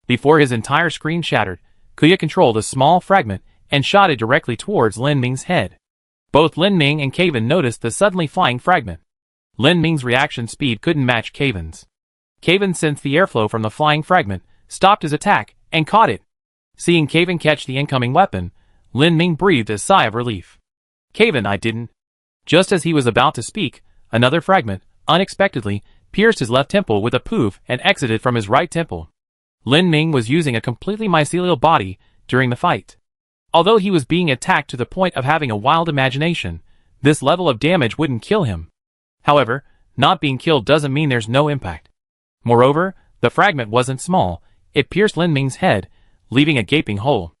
Before his entire screen shattered, Kuya controlled a small fragment and shot it directly towards Lin Ming's head. Both Lin Ming and Kevin noticed the suddenly flying fragment. Lin Ming's reaction speed couldn't match Kevin's. Kevin sensed the airflow from the flying fragment, stopped his attack, and caught it. Seeing Kevin catch the incoming weapon, Lin Ming breathed a sigh of relief. Kevin, I didn't. Just as he was about to speak, another fragment, unexpectedly, pierced his left temple with a poof and exited from his right temple. Lin Ming was using a completely mycelial body during the fight. Although he was being attacked to the point of having a wild imagination, this level of damage wouldn't kill him. However, not being killed doesn't mean there's no impact. Moreover, the fragment wasn't small, it pierced Lin Ming's head, leaving a gaping hole.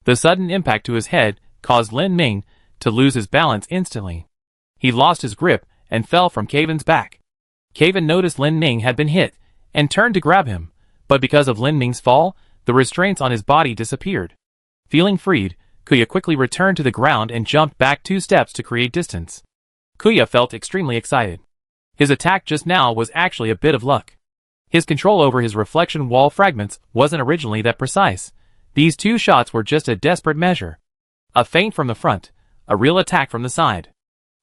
The sudden impact to his head caused Lin Ming to lose his balance instantly. He lost his grip and fell from Kevin's back. Kevin noticed Lin Ming had been hit and turned to grab him, but because of Lin Ming's fall, the restraints on his body disappeared. Feeling freed, Kuya quickly returned to the ground and jumped back 2 steps to create distance. Kuya felt extremely excited. His attack just now was actually a bit of luck. His control over his reflection wall fragments wasn't originally that precise. These 2 shots were just a desperate measure. A feint from the front, a real attack from the side.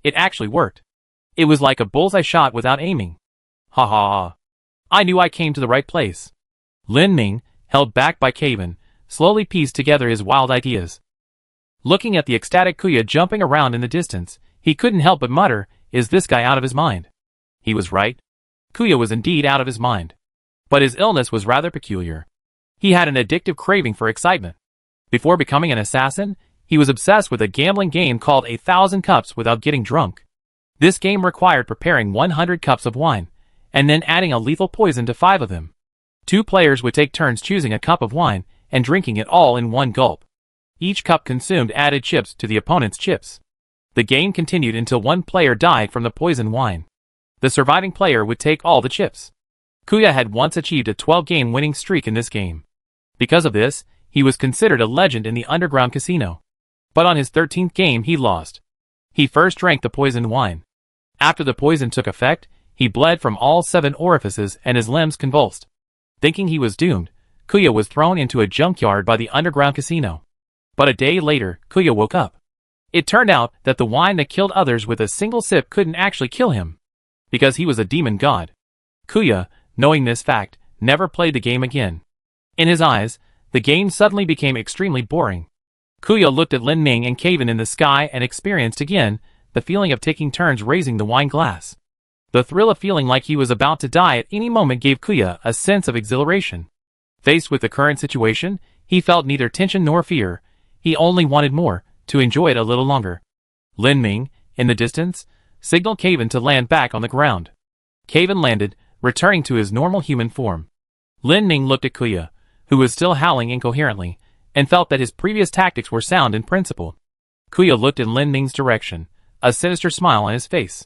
It actually worked. It was like a bullseye shot without aiming. Ha ha ha. I knew I came to the right place. Lin Ming, held back by Kevin, slowly pieced together his wild ideas. Looking at the ecstatic Kuya jumping around in the distance, he couldn't help but mutter, is this guy out of his mind? He was right. Kuya was indeed out of his mind. But his illness was rather peculiar. He had an addictive craving for excitement. Before becoming an assassin, he was obsessed with a gambling game called 1,000 Cups Without Getting Drunk. This game required preparing 100 cups of wine, and then adding a lethal poison to 5 of them. 2 players would take turns choosing a cup of wine and drinking it all in one gulp. Each cup consumed added chips to the opponent's chips. The game continued until one player died from the poisoned wine. The surviving player would take all the chips. Kuya had once achieved a 12-game winning streak in this game. Because of this, he was considered a legend in the underground casino. But on his 13th game he lost. He first drank the poisoned wine. After the poison took effect, he bled from all 7 orifices and his limbs convulsed. Thinking he was doomed, Kuya was thrown into a junkyard by the underground casino. But a day later, Kuya woke up. It turned out that the wine that killed others with a single sip couldn't actually kill him. Because he was a demon god. Kuya, knowing this fact, never played the game again. In his eyes, the game suddenly became extremely boring. Kuya looked at Lin Ming and Kevin in the sky and experienced again the feeling of taking turns raising the wine glass. The thrill of feeling like he was about to die at any moment gave Kuya a sense of exhilaration. Faced with the current situation, he felt neither tension nor fear. He only wanted more, to enjoy it a little longer. Lin Ming, in the distance, signaled Kevin to land back on the ground. Kevin landed, returning to his normal human form. Lin Ming looked at Kuya, who was still howling incoherently, and felt that his previous tactics were sound in principle. Kuya looked in Lin Ming's direction, a sinister smile on his face.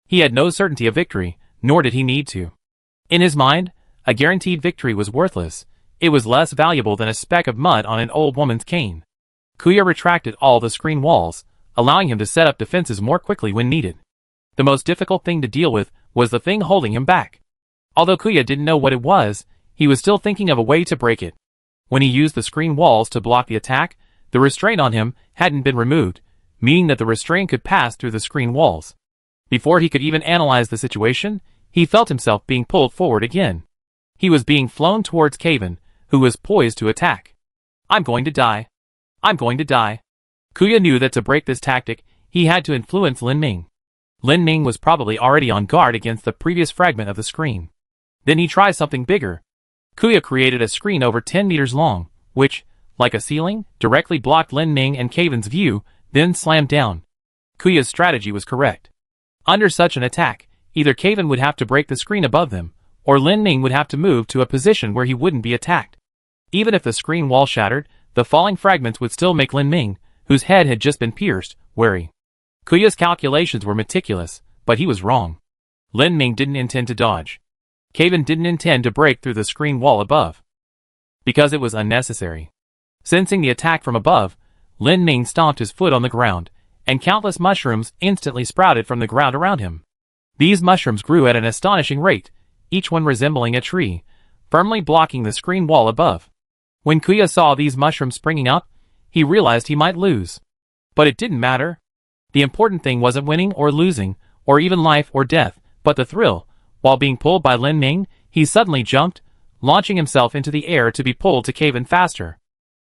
He had no certainty of victory, nor did he need to. In his mind, a guaranteed victory was worthless. It was less valuable than a speck of mud on an old woman's cane. Kuya retracted all the screen walls, allowing him to set up defenses more quickly when needed. The most difficult thing to deal with was the thing holding him back. Although Kuya didn't know what it was, he was still thinking of a way to break it. When he used the screen walls to block the attack, the restraint on him hadn't been removed, meaning that the restraint could pass through the screen walls. Before he could even analyze the situation, he felt himself being pulled forward again. He was being flown towards Kevin, who was poised to attack. I'm going to die. I'm going to die. Kuya knew that to break this tactic, he had to influence Lin Ming. Lin Ming was probably already on guard against the previous fragment of the screen. Then he tried something bigger. Kuya created a screen over 10 meters long, which, like a ceiling, directly blocked Lin Ming and Kevin's view, then slammed down. Kuya's strategy was correct. Under such an attack, either Kevin would have to break the screen above them, or Lin Ming would have to move to a position where he wouldn't be attacked. Even if the screen wall shattered, the falling fragments would still make Lin Ming, whose head had just been pierced, wary. Kuya's calculations were meticulous, but he was wrong. Lin Ming didn't intend to dodge. Kevin didn't intend to break through the screen wall above. Because it was unnecessary. Sensing the attack from above, Lin Ming stomped his foot on the ground, and countless mushrooms instantly sprouted from the ground around him. These mushrooms grew at an astonishing rate, each one resembling a tree, firmly blocking the screen wall above. When Kuya saw these mushrooms springing up, he realized he might lose. But it didn't matter. The important thing wasn't winning or losing, or even life or death, but the thrill. While being pulled by Lin Ming, he suddenly jumped, launching himself into the air to be pulled to cave in faster.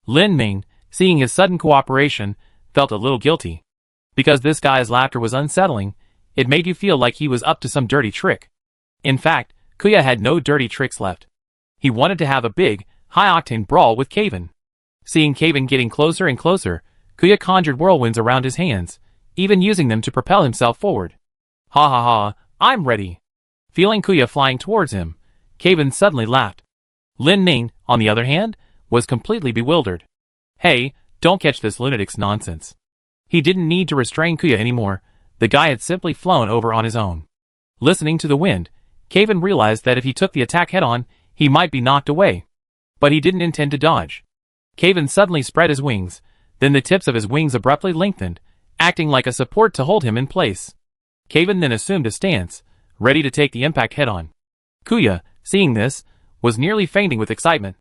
Lin Ming, seeing his sudden cooperation, felt a little guilty. Because this guy's laughter was unsettling, it made you feel like he was up to some dirty trick. In fact, Kuya had no dirty tricks left. He wanted to have a big, high-octane brawl with Kaven. Seeing Kaven getting closer and closer, Kuya conjured whirlwinds around his hands, even using them to propel himself forward. Ha ha ha, I'm ready. Feeling Kuya flying towards him, Kaven suddenly laughed. Lin Ming, on the other hand, was completely bewildered. Hey, don't catch this lunatic's nonsense. He didn't need to restrain Kuya anymore. The guy had simply flown over on his own. Listening to the wind, Kaven realized that if he took the attack head-on, he might be knocked away. But he didn't intend to dodge. Kaven suddenly spread his wings, then the tips of his wings abruptly lengthened, acting like a support to hold him in place. Kaven then assumed a stance, ready to take the impact head-on. Kuya, seeing this, was nearly fainting with excitement.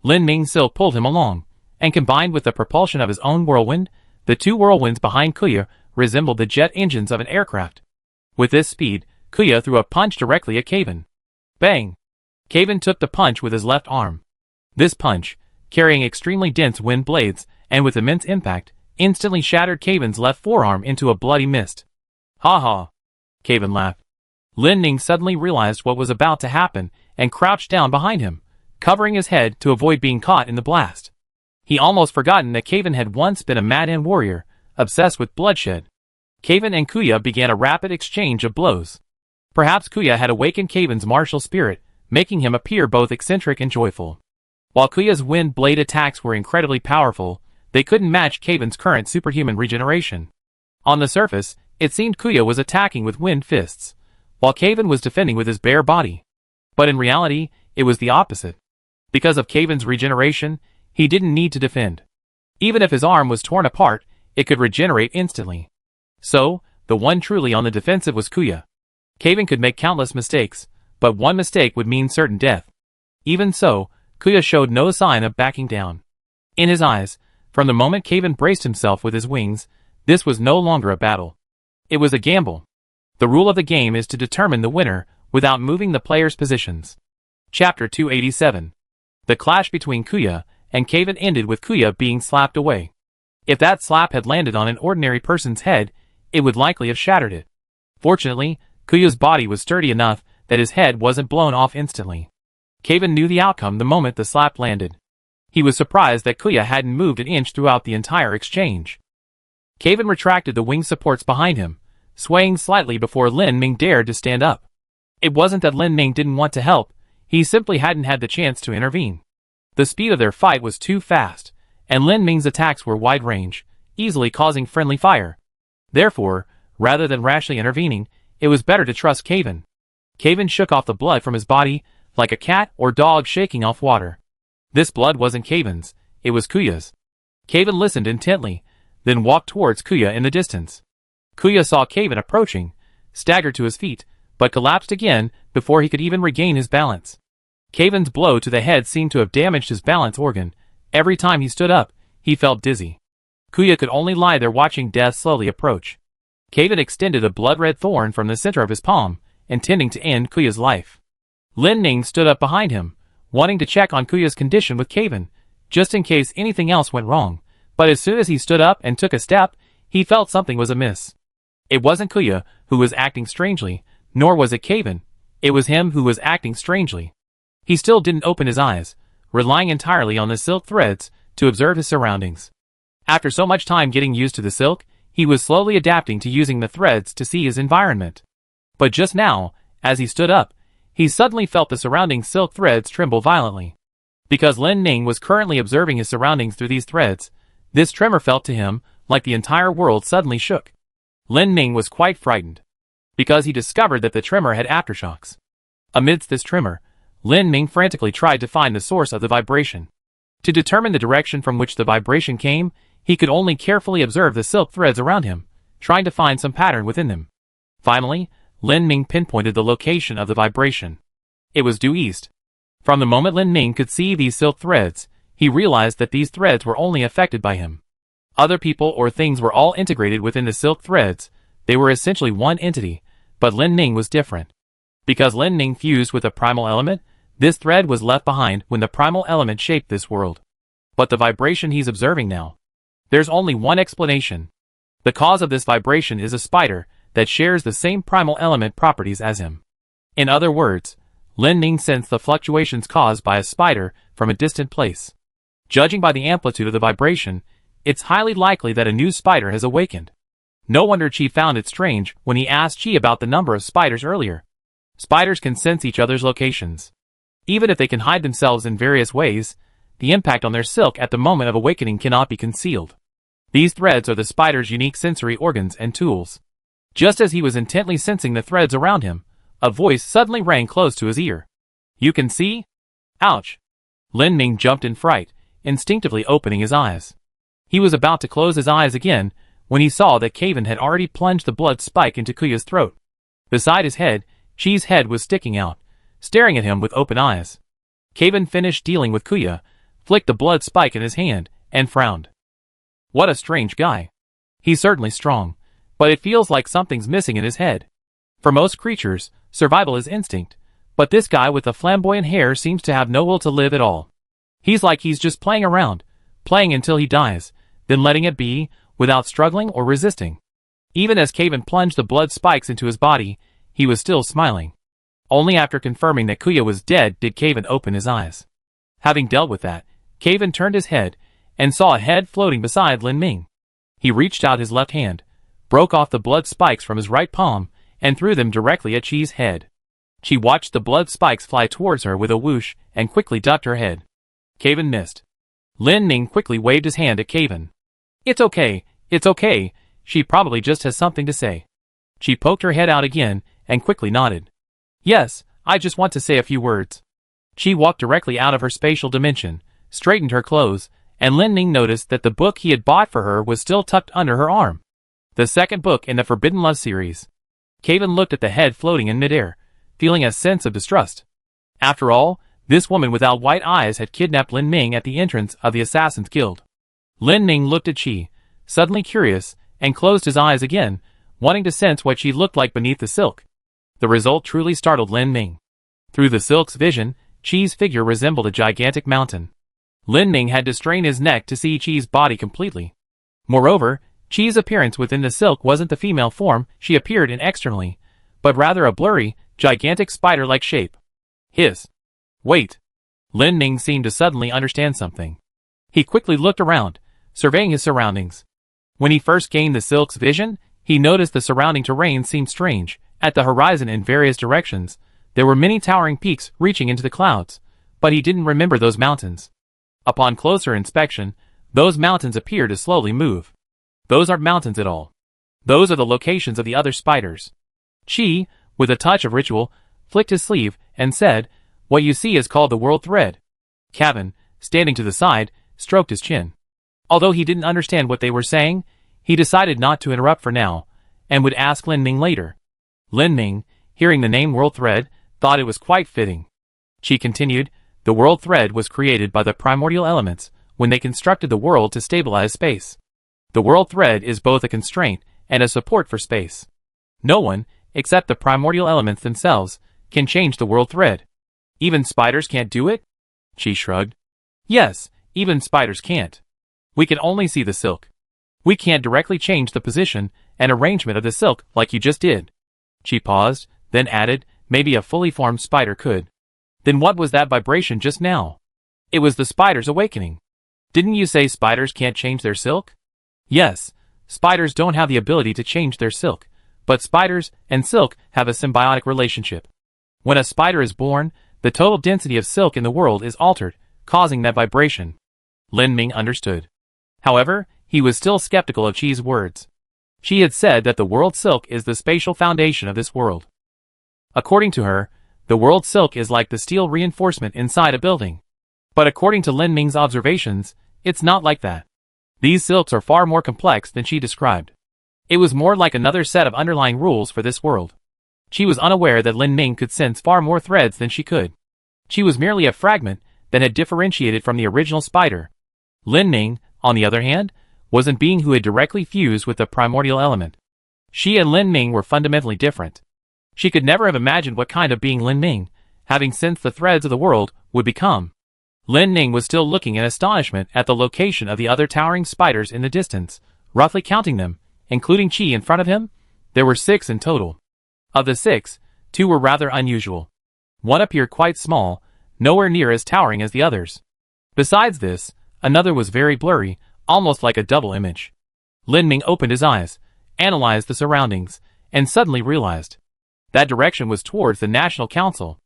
Lin Ming still pulled him along, and combined with the propulsion of his own whirlwind, the two whirlwinds behind Kuya resembled the jet engines of an aircraft. With this speed, Kuya threw a punch directly at Kaven. Bang! Kaven took the punch with his left arm. This punch, carrying extremely dense wind blades, and with immense impact, instantly shattered Kaven's left forearm into a bloody mist. Ha ha! Kaven laughed. Lin Ming suddenly realized what was about to happen, and crouched down behind him, covering his head to avoid being caught in the blast. He almost forgotten that Kaven had once been a mad-end warrior, obsessed with bloodshed. Kaven and Kuya began a rapid exchange of blows. Perhaps Kuya had awakened Kaven's martial spirit, making him appear both eccentric and joyful. While Kuya's wind blade attacks were incredibly powerful, they couldn't match Kaven's current superhuman regeneration. On the surface, it seemed Kuya was attacking with wind fists, while Kaven was defending with his bare body. But in reality, it was the opposite. Because of Kaven's regeneration, he didn't need to defend. Even if his arm was torn apart, it could regenerate instantly. So, the one truly on the defensive was Kuya. Kaven could make countless mistakes, but one mistake would mean certain death. Even so, Kuya showed no sign of backing down. In his eyes, from the moment Kaven braced himself with his wings, this was no longer a battle. It was a gamble. The rule of the game is to determine the winner without moving the player's positions. Chapter 287. The clash between Kuya and Kaven ended with Kuya being slapped away. If that slap had landed on an ordinary person's head, it would likely have shattered it. Fortunately, Kuya's body was sturdy enough that his head wasn't blown off instantly. Kaven knew the outcome the moment the slap landed. He was surprised that Kuya hadn't moved an inch throughout the entire exchange. Kaven retracted the wing supports behind him, swaying slightly before Lin Ming dared to stand up. It wasn't that Lin Ming didn't want to help, he simply hadn't had the chance to intervene. The speed of their fight was too fast, and Lin Ming's attacks were wide-range, easily causing friendly fire. Therefore, rather than rashly intervening, it was better to trust Kaven. Kaven shook off the blood from his body, like a cat or dog shaking off water. This blood wasn't Kaven's, it was Kuya's. Kaven listened intently, then walked towards Kuya in the distance. Kuya saw Kaven approaching, staggered to his feet, but collapsed again before he could even regain his balance. Kaven's blow to the head seemed to have damaged his balance organ. Every time he stood up, he felt dizzy. Kuya could only lie there watching death slowly approach. Kaven extended a blood-red thorn from the center of his palm, intending to end Kuya's life. Lin Ming stood up behind him, wanting to check on Kuya's condition with Kaven, just in case anything else went wrong, but as soon as he stood up and took a step, he felt something was amiss. It wasn't Kuya who was acting strangely, nor was it Kaven. It was him who was acting strangely. He still didn't open his eyes, relying entirely on the silk threads to observe his surroundings. After so much time getting used to the silk, he was slowly adapting to using the threads to see his environment. But just now, as he stood up, he suddenly felt the surrounding silk threads tremble violently. Because Lin Ming was currently observing his surroundings through these threads, this tremor felt to him like the entire world suddenly shook. Lin Ming was quite frightened, because he discovered that the tremor had aftershocks. Amidst this tremor, Lin Ming frantically tried to find the source of the vibration. To determine the direction from which the vibration came, he could only carefully observe the silk threads around him, trying to find some pattern within them. Finally, Lin Ming pinpointed the location of the vibration. It was due east. From the moment Lin Ming could see these silk threads, he realized that these threads were only affected by him. Other people or things were all integrated within the silk threads. They were essentially one entity, but Lin Ming was different. Because Lin Ming fused with a primal element, this thread was left behind when the primal element shaped this world. But the vibration he's observing now. There's only one explanation. The cause of this vibration is a spider that shares the same primal element properties as him. In other words, Lin Ming sensed the fluctuations caused by a spider from a distant place. Judging by the amplitude of the vibration, it's highly likely that a new spider has awakened. No wonder Qi found it strange when he asked Qi about the number of spiders earlier. Spiders can sense each other's locations. Even if they can hide themselves in various ways, the impact on their silk at the moment of awakening cannot be concealed. These threads are the spider's unique sensory organs and tools. Just as he was intently sensing the threads around him, a voice suddenly rang close to his ear. "You can see?" Ouch! Lin Ming jumped in fright, instinctively opening his eyes. He was about to close his eyes again when he saw that Caven had already plunged the blood spike into Kuya's throat. Beside his head, Qi's head was sticking out, staring at him with open eyes. Caven finished dealing with Kuya, flicked the blood spike in his hand, and frowned. What a strange guy. He's certainly strong, but it feels like something's missing in his head. For most creatures, survival is instinct, but this guy with the flamboyant hair seems to have no will to live at all. He's like he's just playing around, playing until he dies, then letting it be, without struggling or resisting. Even as Caven plunged the blood spikes into his body, he was still smiling. Only after confirming that Kuya was dead did Caven open his eyes. Having dealt with that, Caven turned his head, and saw a head floating beside Lin Ming. He reached out his left hand, broke off the blood spikes from his right palm, and threw them directly at Qi's head. Qi watched the blood spikes fly towards her with a whoosh, and quickly ducked her head. Caven missed. Lin Ming quickly waved his hand at Caven. It's okay, she probably just has something to say. Qi poked her head out again, and quickly nodded. Yes, I just want to say a few words. Qi walked directly out of her spatial dimension, straightened her clothes, and Lin Ming noticed that the book he had bought for her was still tucked under her arm. The second book in the Forbidden Love series. Caven looked at the head floating in midair, feeling a sense of distrust. After all, this woman without white eyes had kidnapped Lin Ming at the entrance of the Assassin's Guild. Lin Ming looked at Qi, suddenly curious, and closed his eyes again, wanting to sense what she looked like beneath the silk. The result truly startled Lin Ming. Through the silk's vision, Qi's figure resembled a gigantic mountain. Lin Ming had to strain his neck to see Qi's body completely. Moreover, Qi's appearance within the silk wasn't the female form she appeared in externally, but rather a blurry, gigantic spider-like shape. Hiss. Wait. Lin Ming seemed to suddenly understand something. He quickly looked around, surveying his surroundings. When he first gained the silk's vision, he noticed the surrounding terrain seemed strange. At the horizon in various directions, there were many towering peaks reaching into the clouds, but he didn't remember those mountains. Upon closer inspection, those mountains appeared to slowly move. Those aren't mountains at all. Those are the locations of the other spiders. Qi, with a touch of ritual, flicked his sleeve and said, "What you see is called the World Thread." Caven, standing to the side, stroked his chin. Although he didn't understand what they were saying, he decided not to interrupt for now, and would ask Lin Ming later. Lin Ming, hearing the name World Thread, thought it was quite fitting. Qi continued, "The World Thread was created by the primordial elements when they constructed the world to stabilize space. The World Thread is both a constraint and a support for space. No one, except the primordial elements themselves, can change the World Thread. Even spiders can't do it?" Qi shrugged. "Yes, even spiders can't. We can only see the silk. We can't directly change the position and arrangement of the silk like you just did." Qi paused, then added, "Maybe a fully formed spider could." "Then what was that vibration just now?" "It was the spider's awakening. Didn't you say spiders can't change their silk?" "Yes, spiders don't have the ability to change their silk, but spiders and silk have a symbiotic relationship. When a spider is born, the total density of silk in the world is altered, causing that vibration." Lin Ming understood. However, he was still skeptical of Qi's words. She had said that the world silk is the spatial foundation of this world. According to her, the world silk is like the steel reinforcement inside a building. But according to Lin Ming's observations, it's not like that. These silks are far more complex than she described. It was more like another set of underlying rules for this world. She was unaware that Lin Ming could sense far more threads than she could. She was merely a fragment that had differentiated from the original spider. Lin Ming, on the other hand, was a being who had directly fused with the primordial element. She and Lin Ming were fundamentally different. She could never have imagined what kind of being Lin Ming, having sensed the threads of the world, would become. Lin Ming was still looking in astonishment at the location of the other towering spiders in the distance, roughly counting them, including Qi in front of him. There were 6 in total. Of the 6, 2 were rather unusual. One appeared quite small, nowhere near as towering as the others. Besides this, another was very blurry, almost like a double image. Lin Ming opened his eyes, analyzed the surroundings, and suddenly realized. That direction was towards the National Council.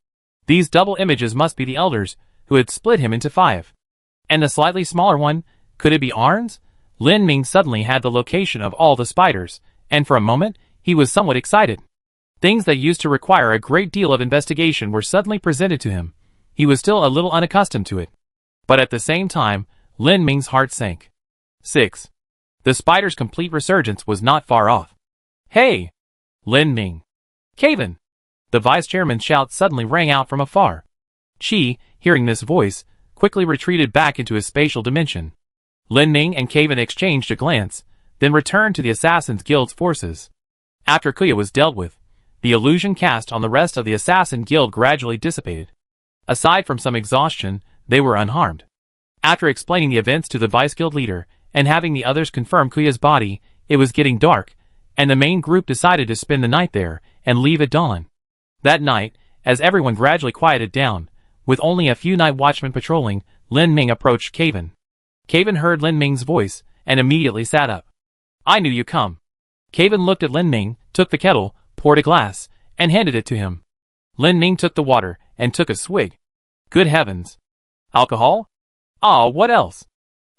These double images must be the elders, who had split him into 5. And the slightly smaller one, could it be Arn's? Lin Ming suddenly had the location of all the spiders, and for a moment, he was somewhat excited. Things that used to require a great deal of investigation were suddenly presented to him. He was still a little unaccustomed to it. But at the same time, Lin Ming's heart sank. 6. The spider's complete resurgence was not far off. Hey! Lin Ming! Caven! The vice-chairman's shout suddenly rang out from afar. Qi, hearing this voice, quickly retreated back into his spatial dimension. Lin Ming and Caven exchanged a glance, then returned to the Assassin's Guild's forces. After Kuya was dealt with, the illusion cast on the rest of the Assassin Guild gradually dissipated. Aside from some exhaustion, they were unharmed. After explaining the events to the Vice-Guild leader, and having the others confirm Kuya's body, it was getting dark, and the main group decided to spend the night there, and leave at dawn. That night, as everyone gradually quieted down, with only a few night watchmen patrolling, Lin Ming approached Caven. Caven heard Lin Ming's voice, and immediately sat up. I knew you'd come. Caven looked at Lin Ming, took the kettle, poured a glass, and handed it to him. Lin Ming took the water, and took a swig. Good heavens. Alcohol? Ah, what else?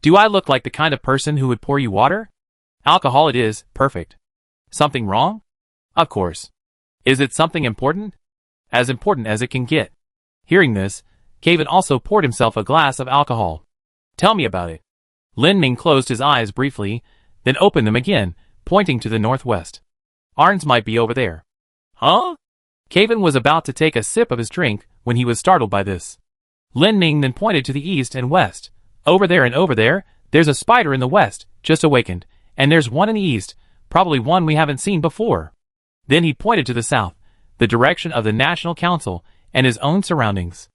Do I look like the kind of person who would pour you water? Alcohol it is, perfect. Something wrong? Of course. Is it something important? As important as it can get. Hearing this, Caven also poured himself a glass of alcohol. Tell me about it. Lin Ming closed his eyes briefly, then opened them again, pointing to the northwest. Arn's might be over there. Huh? Caven was about to take a sip of his drink when he was startled by this. Lin Ming then pointed to the east and west. Over there and over there, there's a spider in the west, just awakened, and there's one in the east, probably one we haven't seen before. Then he pointed to the south, the direction of the National Council, and his own surroundings.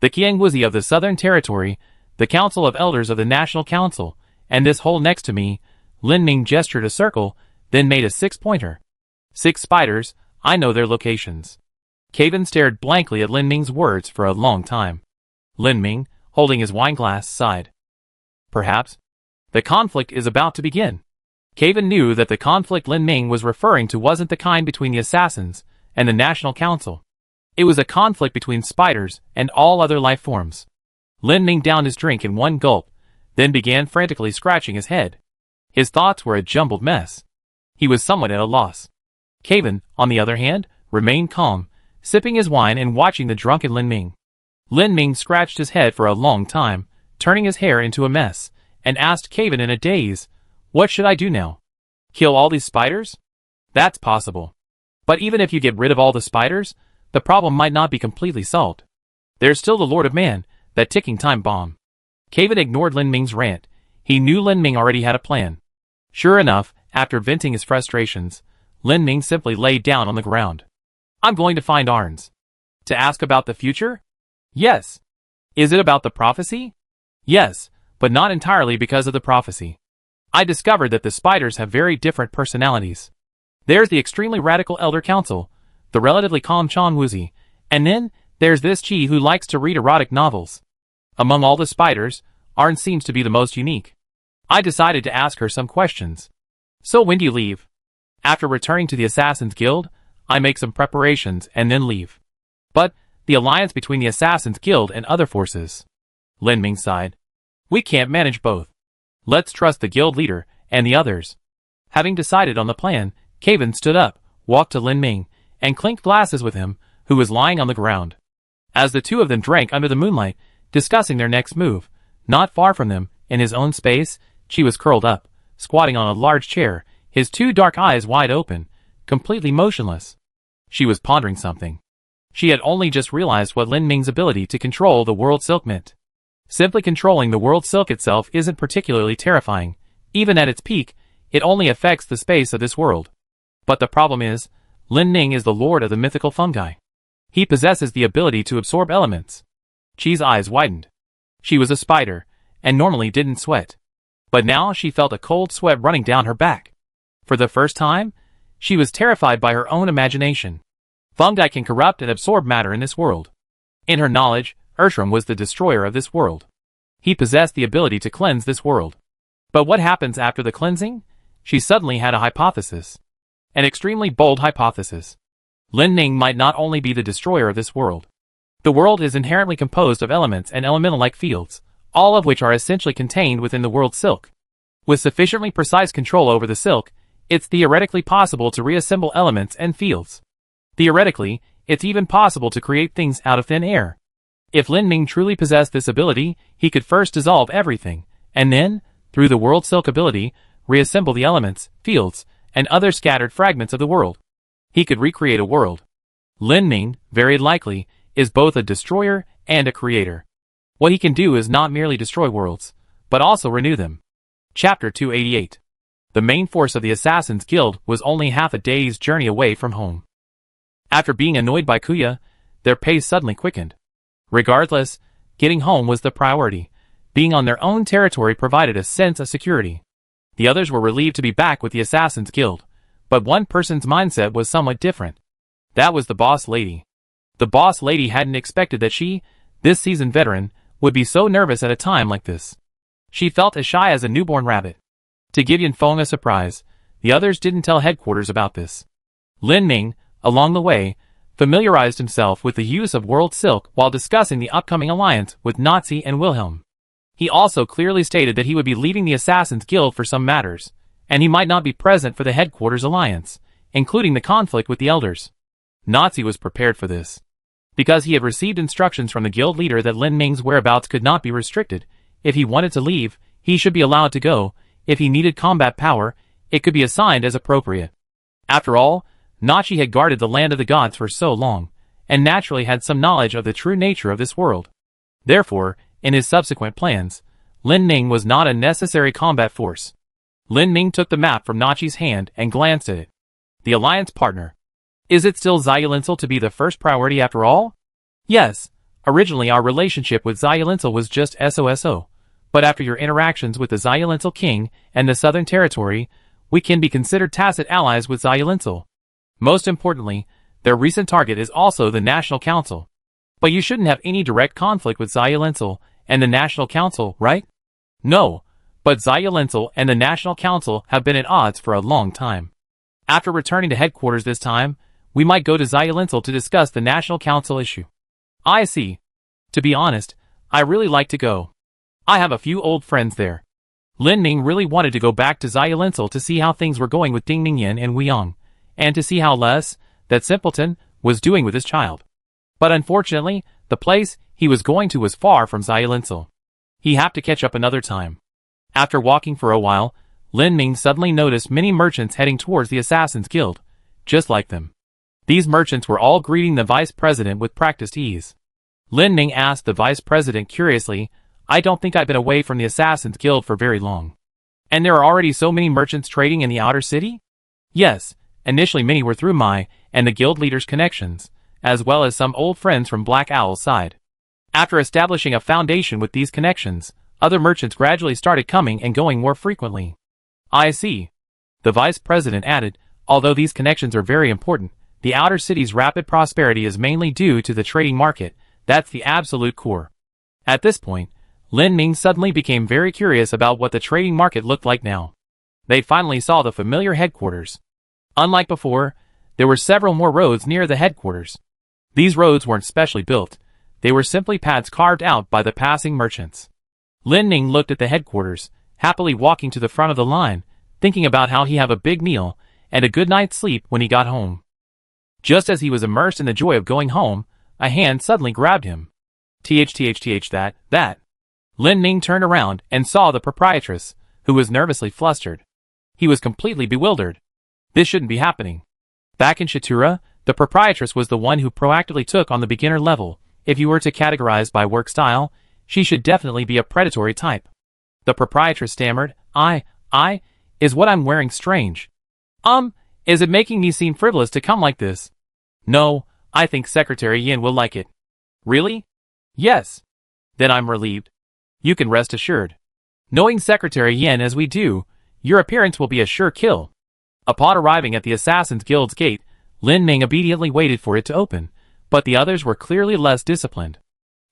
The Qiangwuzi of the Southern Territory, the Council of Elders of the National Council, and this hole next to me. Lin Ming gestured a circle, then made a 6-pointer. 6 spiders, I know their locations. Caven stared blankly at Lin Ming's words for a long time. Lin Ming, holding his wineglass, sighed. Perhaps. The conflict is about to begin. Caven knew that the conflict Lin Ming was referring to wasn't the kind between the assassins and the National Council. It was a conflict between spiders and all other life forms. Lin Ming downed his drink in one gulp, then began frantically scratching his head. His thoughts were a jumbled mess. He was somewhat at a loss. Caven, on the other hand, remained calm, sipping his wine and watching the drunken Lin Ming. Lin Ming scratched his head for a long time, turning his hair into a mess, and asked Caven in a daze, what should I do now? Kill all these spiders? That's possible. But even if you get rid of all the spiders, the problem might not be completely solved. There's still the Lord of Man, that ticking time bomb. Caven ignored Lin Ming's rant. He knew Lin Ming already had a plan. Sure enough, after venting his frustrations, Lin Ming simply laid down on the ground. I'm going to find Arns. To ask about the future? Yes. Is it about the prophecy? Yes, but not entirely because of the prophecy. I discovered that the spiders have very different personalities. There's the extremely radical Elder Council, the relatively calm Qiangwuzi, and then there's this Qi who likes to read erotic novels. Among all the spiders, Arn seems to be the most unique. I decided to ask her some questions. So when do you leave? After returning to the Assassin's Guild, I make some preparations and then leave. But the alliance between the Assassin's Guild and other forces. Lin Ming sighed. We can't manage both. Let's trust the guild leader and the others. Having decided on the plan, Caven stood up, walked to Lin Ming, and clinked glasses with him, who was lying on the ground. As the two of them drank under the moonlight, discussing their next move, not far from them, in his own space, Qi was curled up, squatting on a large chair, his two dark eyes wide open, completely motionless. She was pondering something. She had only just realized what Lin Ming's ability to control the world silk meant. Simply controlling the world silk itself isn't particularly terrifying. Even at its peak, it only affects the space of this world. But the problem is, Lin Ming is the lord of the mythical fungi. He possesses the ability to absorb elements. Qi's eyes widened. She was a spider, and normally didn't sweat. But now she felt a cold sweat running down her back. For the first time, she was terrified by her own imagination. Fungi can corrupt and absorb matter in this world. In her knowledge, Ershram was the destroyer of this world. He possessed the ability to cleanse this world. But what happens after the cleansing? She suddenly had a hypothesis. An extremely bold hypothesis. Lin Ming might not only be the destroyer of this world. The world is inherently composed of elements and elemental-like fields, all of which are essentially contained within the world silk. With sufficiently precise control over the silk, it's theoretically possible to reassemble elements and fields. Theoretically, it's even possible to create things out of thin air. If Lin Ming truly possessed this ability, he could first dissolve everything, and then, through the world silk ability, reassemble the elements, fields, and other scattered fragments of the world. He could recreate a world. Lin Ming, very likely, is both a destroyer and a creator. What he can do is not merely destroy worlds, but also renew them. Chapter 288. The main force of the Assassin's Guild was only half a day's journey away from home. After being annoyed by Kuya, their pace suddenly quickened. Regardless, getting home was the priority. Being on their own territory provided a sense of security. The others were relieved to be back with the Assassin's Guild, but one person's mindset was somewhat different. That was the boss lady. The boss lady hadn't expected that she, this seasoned veteran, would be so nervous at a time like this. She felt as shy as a newborn rabbit. To give Yanfeng a surprise, the others didn't tell headquarters about this. Lin Ming, along the way, familiarized himself with the use of world silk while discussing the upcoming alliance with Nazi and Wilhelm. He also clearly stated that he would be leaving the Assassin's Guild for some matters, and he might not be present for the headquarters alliance, including the conflict with the elders. Nazi was prepared for this. Because he had received instructions from the guild leader that Lin Ming's whereabouts could not be restricted. If he wanted to leave, he should be allowed to go. If he needed combat power, it could be assigned as appropriate. After all, Nachi had guarded the land of the gods for so long, and naturally had some knowledge of the true nature of this world. Therefore, in his subsequent plans, Lin Ming was not a necessary combat force. Lin Ming took the map from Nachi's hand and glanced at it. The alliance partner. Is it still Xiaolincel to be the first priority after all? Yes, originally our relationship with Xiaolincel was just SOSO, but after your interactions with the Xiaolincel King and the Southern Territory, we can be considered tacit allies with Xiaolincel. Most importantly, their recent target is also the National Council. But you shouldn't have any direct conflict with Xiaolincel and the National Council, right? No, but Xiaolincel and the National Council have been at odds for a long time. After returning to headquarters this time, we might go to Xiaolincel to discuss the National Council issue. I see. To be honest, I really like to go. I have a few old friends there. Lin Ming really wanted to go back to Xiaolincel to see how things were going with Ding Ningyan and Weiyang, and to see how Les, that simpleton, was doing with his child. But unfortunately, the place he was going to was far from Xiaolincel. He had to catch up another time. After walking for a while, Lin Ming suddenly noticed many merchants heading towards the Assassin's Guild, just like them. These merchants were all greeting the vice president with practiced ease. Lin Ming asked the vice president curiously, I don't think I've been away from the Assassin's Guild for very long. And there are already so many merchants trading in the outer city? Yes, initially many were through my and the guild leader's connections, as well as some old friends from Black Owl's side. After establishing a foundation with these connections, other merchants gradually started coming and going more frequently. I see. The vice president added, although these connections are very important, the outer city's rapid prosperity is mainly due to the trading market. That's the absolute core. At this point, Lin Ming suddenly became very curious about what the trading market looked like now. They finally saw the familiar headquarters. Unlike before, there were several more roads near the headquarters. These roads weren't specially built. They were simply paths carved out by the passing merchants. Lin Ming looked at the headquarters, happily walking to the front of the line, thinking about how he have a big meal and a good night's sleep when he got home. Just as he was immersed in the joy of going home, a hand suddenly grabbed him. That. Lin Ming turned around and saw the proprietress, who was nervously flustered. He was completely bewildered. This shouldn't be happening. Back in Shitura, the proprietress was the one who proactively took on the beginner level. If you were to categorize by work style, she should definitely be a predatory type. The proprietress stammered, is what I'm wearing strange? Is it making me seem frivolous to come like this? No, I think Secretary Yin will like it. Really? Yes. Then I'm relieved. You can rest assured. Knowing Secretary Yin as we do, your appearance will be a sure kill. Upon arriving at the Assassin's Guild's gate, Lin Ming obediently waited for it to open, but the others were clearly less disciplined.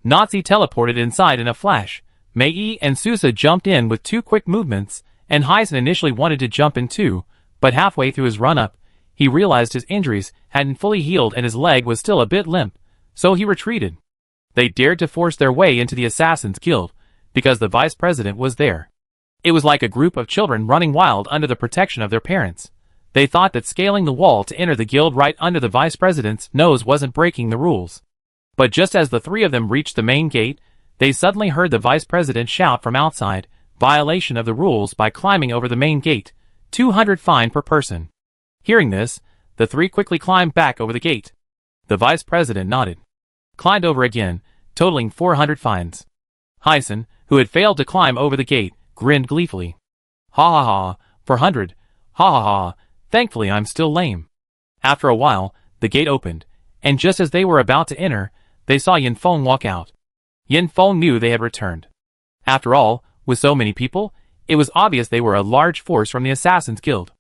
Nazi teleported inside in a flash. Mei Yi and Susa jumped in with 2 quick movements, and Heisen initially wanted to jump in too, but halfway through his run-up, he realized his injuries hadn't fully healed and his leg was still a bit limp, so he retreated. They dared to force their way into the Assassin's Guild, because the vice president was there. It was like a group of children running wild under the protection of their parents. They thought that scaling the wall to enter the guild right under the vice president's nose wasn't breaking the rules. But just as the 3 of them reached the main gate, they suddenly heard the vice president shout from outside, violation of the rules by climbing over the main gate, 200 fine per person. Hearing this, the 3 quickly climbed back over the gate. The vice president nodded. Climbed over again, totaling 400 fines. Heisen, who had failed to climb over the gate, grinned gleefully. Ha ha ha, 400, ha ha ha, thankfully I'm still lame. After a while, the gate opened, and just as they were about to enter, they saw Yin Feng walk out. Yin Feng knew they had returned. After all, with so many people, it was obvious they were a large force from the Assassin's Guild.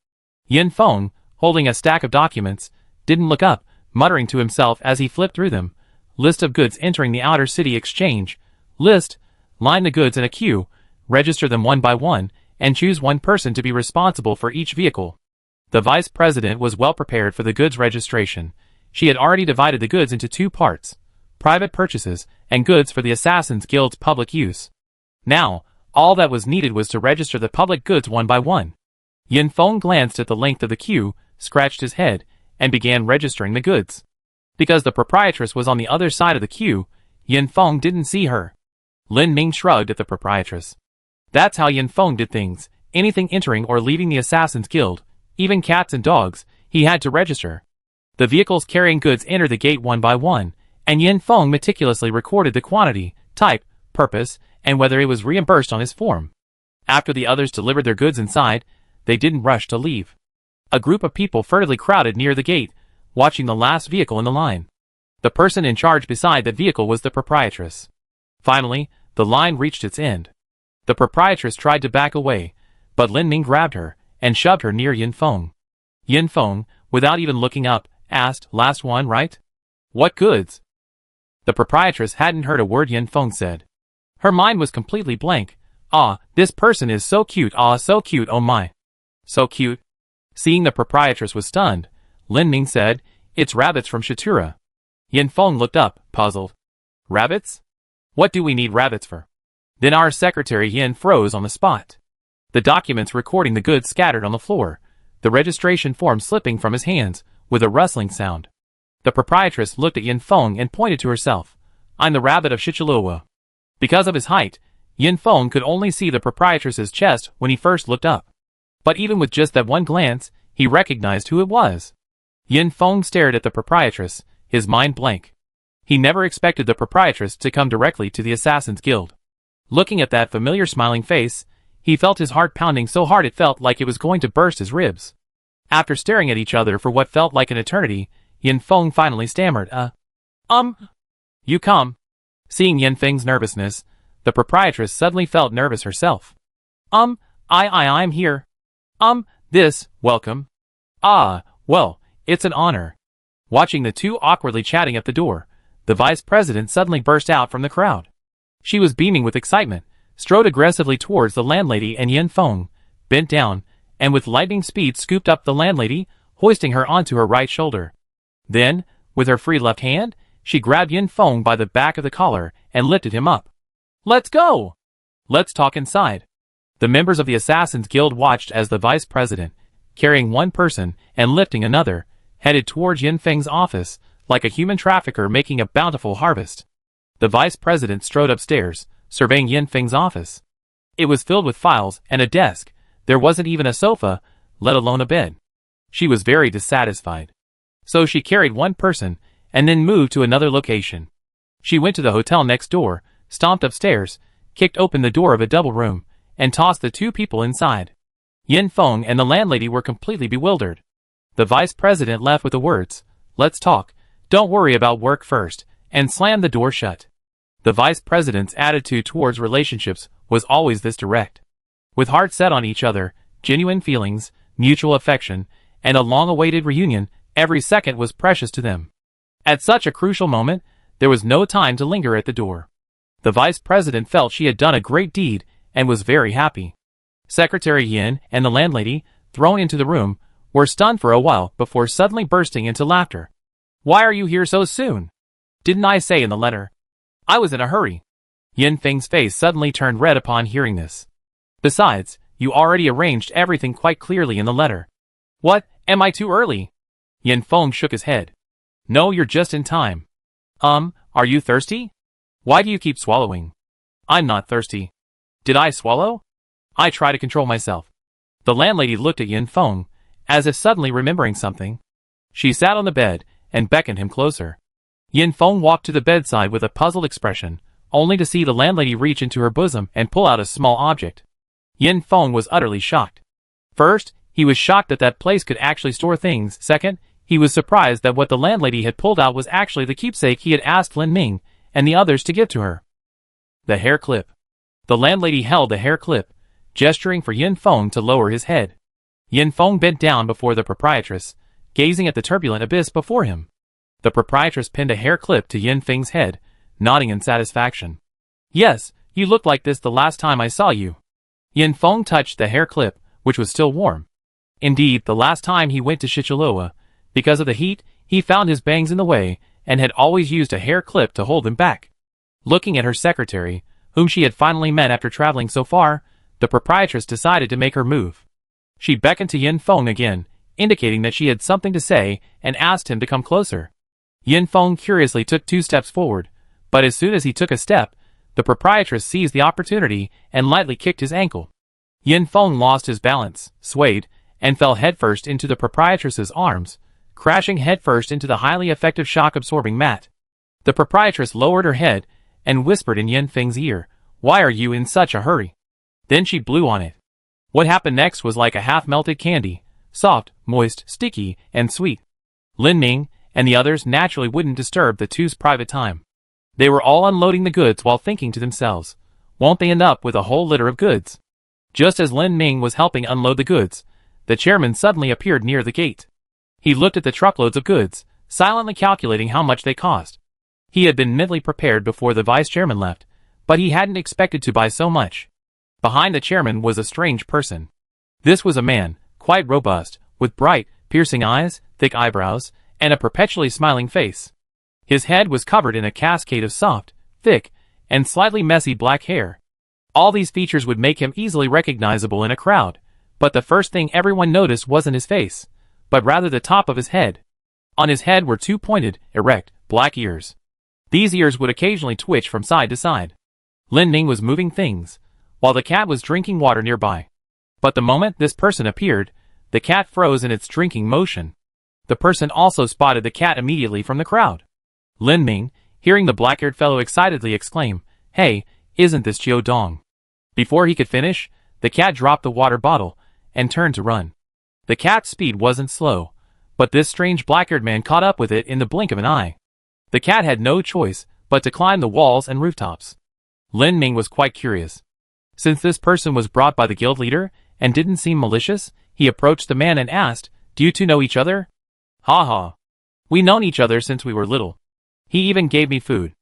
Yin Feng, holding a stack of documents, didn't look up, muttering to himself as he flipped through them. List of goods entering the outer city exchange. List. Line the goods in a queue, register them one by one, and choose one person to be responsible for each vehicle. The vice president was well prepared for the goods registration. She had already divided the goods into 2 parts. Private purchases, and goods for the Assassin's Guild's public use. Now, all that was needed was to register the public goods one by one. Yin Feng glanced at the length of the queue, scratched his head, and began registering the goods. Because the proprietress was on the other side of the queue, Yin Feng didn't see her. Lin Ming shrugged at the proprietress. That's how Yin Feng did things. Anything entering or leaving the Assassin's Guild, even cats and dogs, he had to register. The vehicles carrying goods entered the gate one by one, and Yin Feng meticulously recorded the quantity, type, purpose, and whether it was reimbursed on his form. After the others delivered their goods inside, they didn't rush to leave. A group of people furtively crowded near the gate, watching the last vehicle in the line. The person in charge beside that vehicle was the proprietress. Finally, the line reached its end. The proprietress tried to back away, but Lin Ming grabbed her and shoved her near Yin Feng. Yin Feng, without even looking up, asked, "Last one, right? What goods?" The proprietress hadn't heard a word Yin Feng said. Her mind was completely blank. This person is so cute, so cute, oh my. So cute. Seeing the proprietress was stunned, Lin Ming said, "It's rabbits from Shitura." Yin Feng looked up, puzzled. Rabbits? What do we need rabbits for? Then our secretary Yin froze on the spot. The documents recording the goods scattered on the floor, the registration form slipping from his hands, with a rustling sound. The proprietress looked at Yin Feng and pointed to herself. "I'm the rabbit of Shichilua." Because of his height, Yin Feng could only see the proprietress's chest when he first looked up. But even with just that one glance, he recognized who it was. Yin Feng stared at the proprietress, his mind blank. He never expected the proprietress to come directly to the Assassin's Guild. Looking at that familiar smiling face, he felt his heart pounding so hard it felt like it was going to burst his ribs. After staring at each other for what felt like an eternity, Yin Feng finally stammered, You come. Seeing Yin Feng's nervousness, the proprietress suddenly felt nervous herself. I'm here. Welcome. Well, it's an honor. Watching the two awkwardly chatting at the door, the vice president suddenly burst out from the crowd. She was beaming with excitement, strode aggressively towards the landlady and Yin Feng, bent down, and with lightning speed scooped up the landlady, hoisting her onto her right shoulder. Then, with her free left hand, she grabbed Yin Feng by the back of the collar and lifted him up. "Let's go! Let's talk inside." The members of the Assassin's Guild watched as the vice president, carrying one person and lifting another, headed towards Yin Feng's office, like a human trafficker making a bountiful harvest. The vice president strode upstairs, surveying Yin Feng's office. It was filled with files and a desk. There wasn't even a sofa, let alone a bed. She was very dissatisfied. So she carried one person, and then moved to another location. She went to the hotel next door, stomped upstairs, kicked open the door of a double room, and tossed the two people inside. Yin Feng and the landlady were completely bewildered. The vice president left with the words, "Let's talk, don't worry about work first," and slammed the door shut. The vice president's attitude towards relationships was always this direct. With hearts set on each other, genuine feelings, mutual affection, and a long-awaited reunion, every second was precious to them. At such a crucial moment, there was no time to linger at the door. The vice president felt she had done a great deed and was very happy. Secretary Yin and the landlady, thrown into the room, were stunned for a while before suddenly bursting into laughter. "Why are you here so soon? Didn't I say in the letter? I was in a hurry." Yin Feng's face suddenly turned red upon hearing this. "Besides, you already arranged everything quite clearly in the letter." "What, am I too early?" Yin Feng shook his head. "No, you're just in time." Are you thirsty? Why do you keep swallowing?" "I'm not thirsty." "Did I swallow?" "I try to control myself." The landlady looked at Yin Feng, as if suddenly remembering something. She sat on the bed and beckoned him closer. Yin Feng walked to the bedside with a puzzled expression, only to see the landlady reach into her bosom and pull out a small object. Yin Feng was utterly shocked. First, he was shocked that that place could actually store things. Second, he was surprised that what the landlady had pulled out was actually the keepsake he had asked Lin Ming and the others to give to her. The hair clip. The landlady held the hair clip, gesturing for Yin Feng to lower his head. Yin Feng bent down before the proprietress, gazing at the turbulent abyss before him. The proprietress pinned a hair clip to Yin Feng's head, nodding in satisfaction. "Yes, you looked like this the last time I saw you." Yin Feng touched the hair clip, which was still warm. Indeed, the last time he went to Shichiloa, because of the heat, he found his bangs in the way, and had always used a hair clip to hold them back. Looking at her secretary, whom she had finally met after traveling so far, the proprietress decided to make her move. She beckoned to Yin Feng again, indicating that she had something to say, and asked him to come closer. Yin Feng curiously took 2 steps forward, but as soon as he took a step, the proprietress seized the opportunity and lightly kicked his ankle. Yin Feng lost his balance, swayed, and fell headfirst into the proprietress's arms, crashing headfirst into the highly effective shock-absorbing mat. The proprietress lowered her head and whispered in Yin Feng's ear, "Why are you in such a hurry?" Then she blew on it. What happened next was like a half-melted candy, soft, moist, sticky, and sweet. Lin Ming and the others naturally wouldn't disturb the two's private time. They were all unloading the goods while thinking to themselves, "Won't they end up with a whole litter of goods?" Just as Lin Ming was helping unload the goods, the chairman suddenly appeared near the gate. He looked at the truckloads of goods, silently calculating how much they cost. He had been mentally prepared before the vice chairman left, but he hadn't expected to buy so much. Behind the chairman was a strange person. This was a man, quite robust, with bright, piercing eyes, thick eyebrows, and a perpetually smiling face. His head was covered in a cascade of soft, thick, and slightly messy black hair. All these features would make him easily recognizable in a crowd, but the first thing everyone noticed wasn't his face, but rather the top of his head. On his head were 2 pointed, erect, black ears. These ears would occasionally twitch from side to side. Lin Ming was moving things, while the cat was drinking water nearby. But the moment this person appeared, the cat froze in its drinking motion. The person also spotted the cat immediately from the crowd. Lin Ming, hearing the black-haired fellow excitedly exclaim, "Hey, isn't this Chiu Dong?" Before he could finish, the cat dropped the water bottle and turned to run. The cat's speed wasn't slow, but this strange black-haired man caught up with it in the blink of an eye. The cat had no choice but to climb the walls and rooftops. Lin Ming was quite curious. Since this person was brought by the guild leader and didn't seem malicious, he approached the man and asked, "Do you two know each other?" "Ha ha. We known each other since we were little. He even gave me food."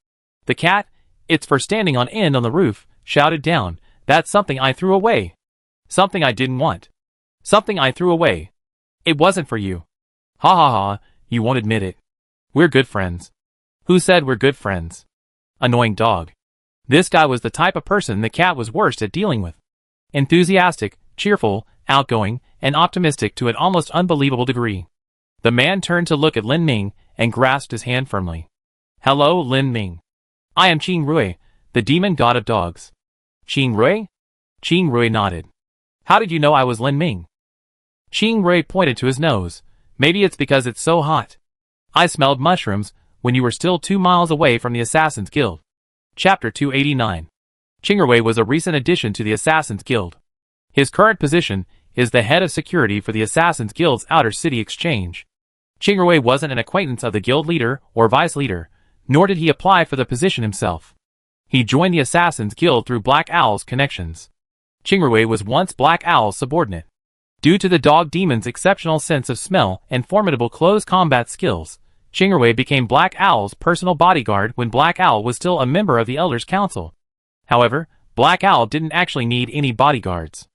The cat, "It's for standing on end on the roof," shouted down, "That's something I threw away. Something I didn't want. Something I threw away. It wasn't for you." "Ha ha ha, you won't admit it. We're good friends." "Who said we're good friends?" "Annoying dog." This guy was the type of person the cat was worst at dealing with. Enthusiastic, cheerful, outgoing, and optimistic to an almost unbelievable degree. The man turned to look at Lin Ming and grasped his hand firmly. "Hello, Lin Ming. I am Qing Rui, the demon god of dogs." "Qing Rui?" Qing Rui nodded. "How did you know I was Lin Ming?" Qing pointed to his nose. Maybe it's because it's so hot. I smelled mushrooms when you were still 2 miles away from the Assassin's Guild. Chapter 289. Qing was a recent addition to the Assassin's Guild. His current position is the head of security for the Assassin's Guild's Outer City Exchange. Qing wasn't an acquaintance of the guild leader or vice leader, nor did he apply for the position himself. He joined the Assassin's Guild through Black Owl's connections. Qing was once Black Owl's subordinate. Due to the dog demon's exceptional sense of smell and formidable close combat skills, Qing became Black Owl's personal bodyguard when Black Owl was still a member of the Elders' Council. However, Black Owl didn't actually need any bodyguards.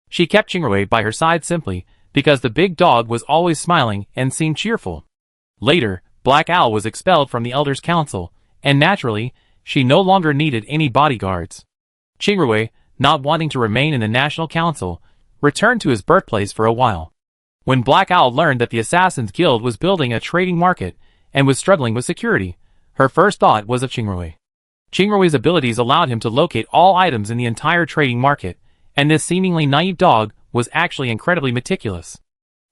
She kept Qing by her side simply because the big dog was always smiling and seemed cheerful. Later, Black Owl was expelled from the Elders' Council, and naturally, she no longer needed any bodyguards. Qing, not wanting to remain in the National Council, returned to his birthplace for a while. When Black Owl learned that the Assassin's Guild was building a trading market and was struggling with security, her first thought was of Qing. Qing's abilities allowed him to locate all items in the entire trading market, and this seemingly naive dog was actually incredibly meticulous.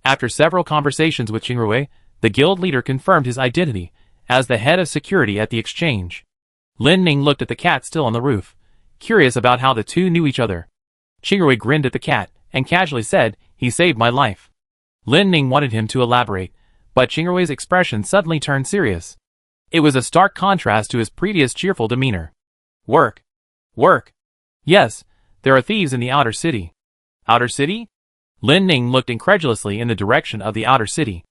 After several conversations with Qing, the guild leader confirmed his identity as the head of security at the exchange. Lin Ning looked at the cat still on the roof, curious about how the two knew each other. Qing grinned at the cat and casually said, "He saved my life." Lin Ning wanted him to elaborate, but Qing's expression suddenly turned serious. It was a stark contrast to his previous cheerful demeanor. Work. Work. Yes, there are thieves in the Outer City. Outer City? Lin Ning looked incredulously in the direction of the Outer City.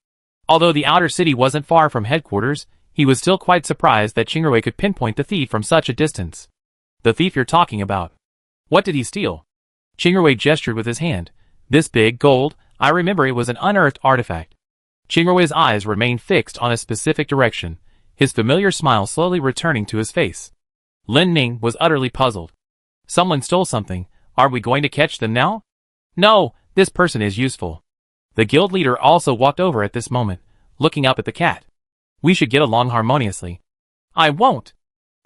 Although the Outer City wasn't far from headquarters, he was still quite surprised that Qing could pinpoint the thief from such a distance. The thief you're talking about. What did he steal? Qing gestured with his hand. This big gold, I remember it was an unearthed artifact. Qing's eyes remained fixed on a specific direction, his familiar smile slowly returning to his face. Lin Ning was utterly puzzled. Someone stole something. Are we going to catch them now? No, this person is useful. The guild leader also walked over at this moment, looking up at the cat. We should get along harmoniously. I won't.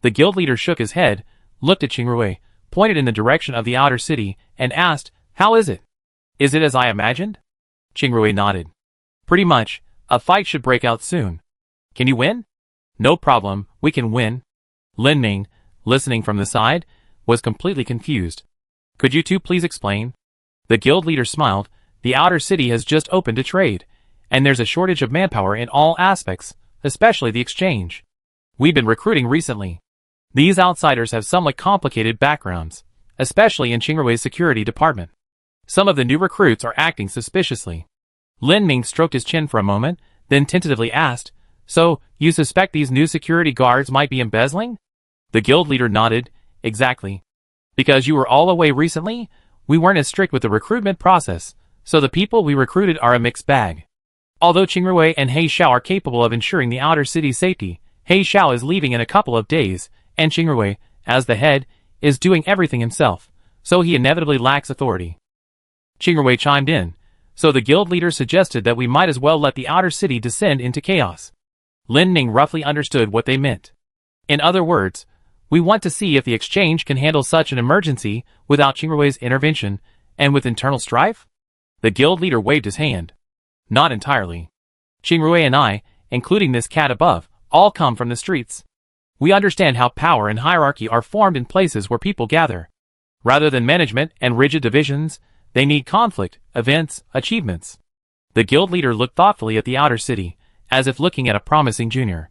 The guild leader shook his head, looked at Qing, pointed in the direction of the Outer City, and asked, "How is it? Is it as I imagined?" Qing nodded. Pretty much. A fight should break out soon. Can you win? No problem, we can win. Lin Ning, listening from the side, was completely confused. Could you two please explain? The guild leader smiled. The Outer City has just opened to trade, and there's a shortage of manpower in all aspects, especially the exchange. We've been recruiting recently. These outsiders have somewhat complicated backgrounds, especially in Qing's security department. Some of the new recruits are acting suspiciously. Lin Ning stroked his chin for a moment, then tentatively asked, "So, you suspect these new security guards might be embezzling?" The guild leader nodded. Exactly. Because you were all away recently, we weren't as strict with the recruitment process, so the people we recruited are a mixed bag. Although Qing and He Xiao are capable of ensuring the Outer City's safety, He Xiao is leaving in a couple of days, and Qing, as the head, is doing everything himself, so he inevitably lacks authority. Qing chimed in, so the guild leader suggested that we might as well let the Outer City descend into chaos. Lin Ning roughly understood what they meant. In other words, we want to see if the exchange can handle such an emergency without Qing's intervention and with internal strife? The guild leader waved his hand. Not entirely. Qing and I, including this cat above, all come from the streets. We understand how power and hierarchy are formed in places where people gather. Rather than management and rigid divisions, they need conflict, events, achievements. The guild leader looked thoughtfully at the Outer City, as if looking at a promising junior.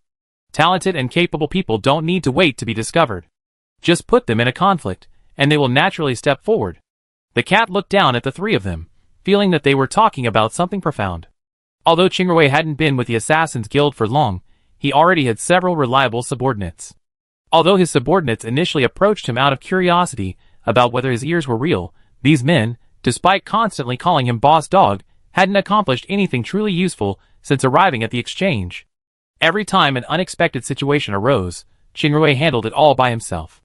Talented and capable people don't need to wait to be discovered. Just put them in a conflict, and they will naturally step forward. The cat looked down at the three of them, feeling that they were talking about something profound. Although Qing hadn't been with the Assassin's Guild for long, he already had several reliable subordinates. Although his subordinates initially approached him out of curiosity about whether his ears were real, these men, despite constantly calling him boss dog, hadn't accomplished anything truly useful since arriving at the exchange. Every time an unexpected situation arose, Qing handled it all by himself.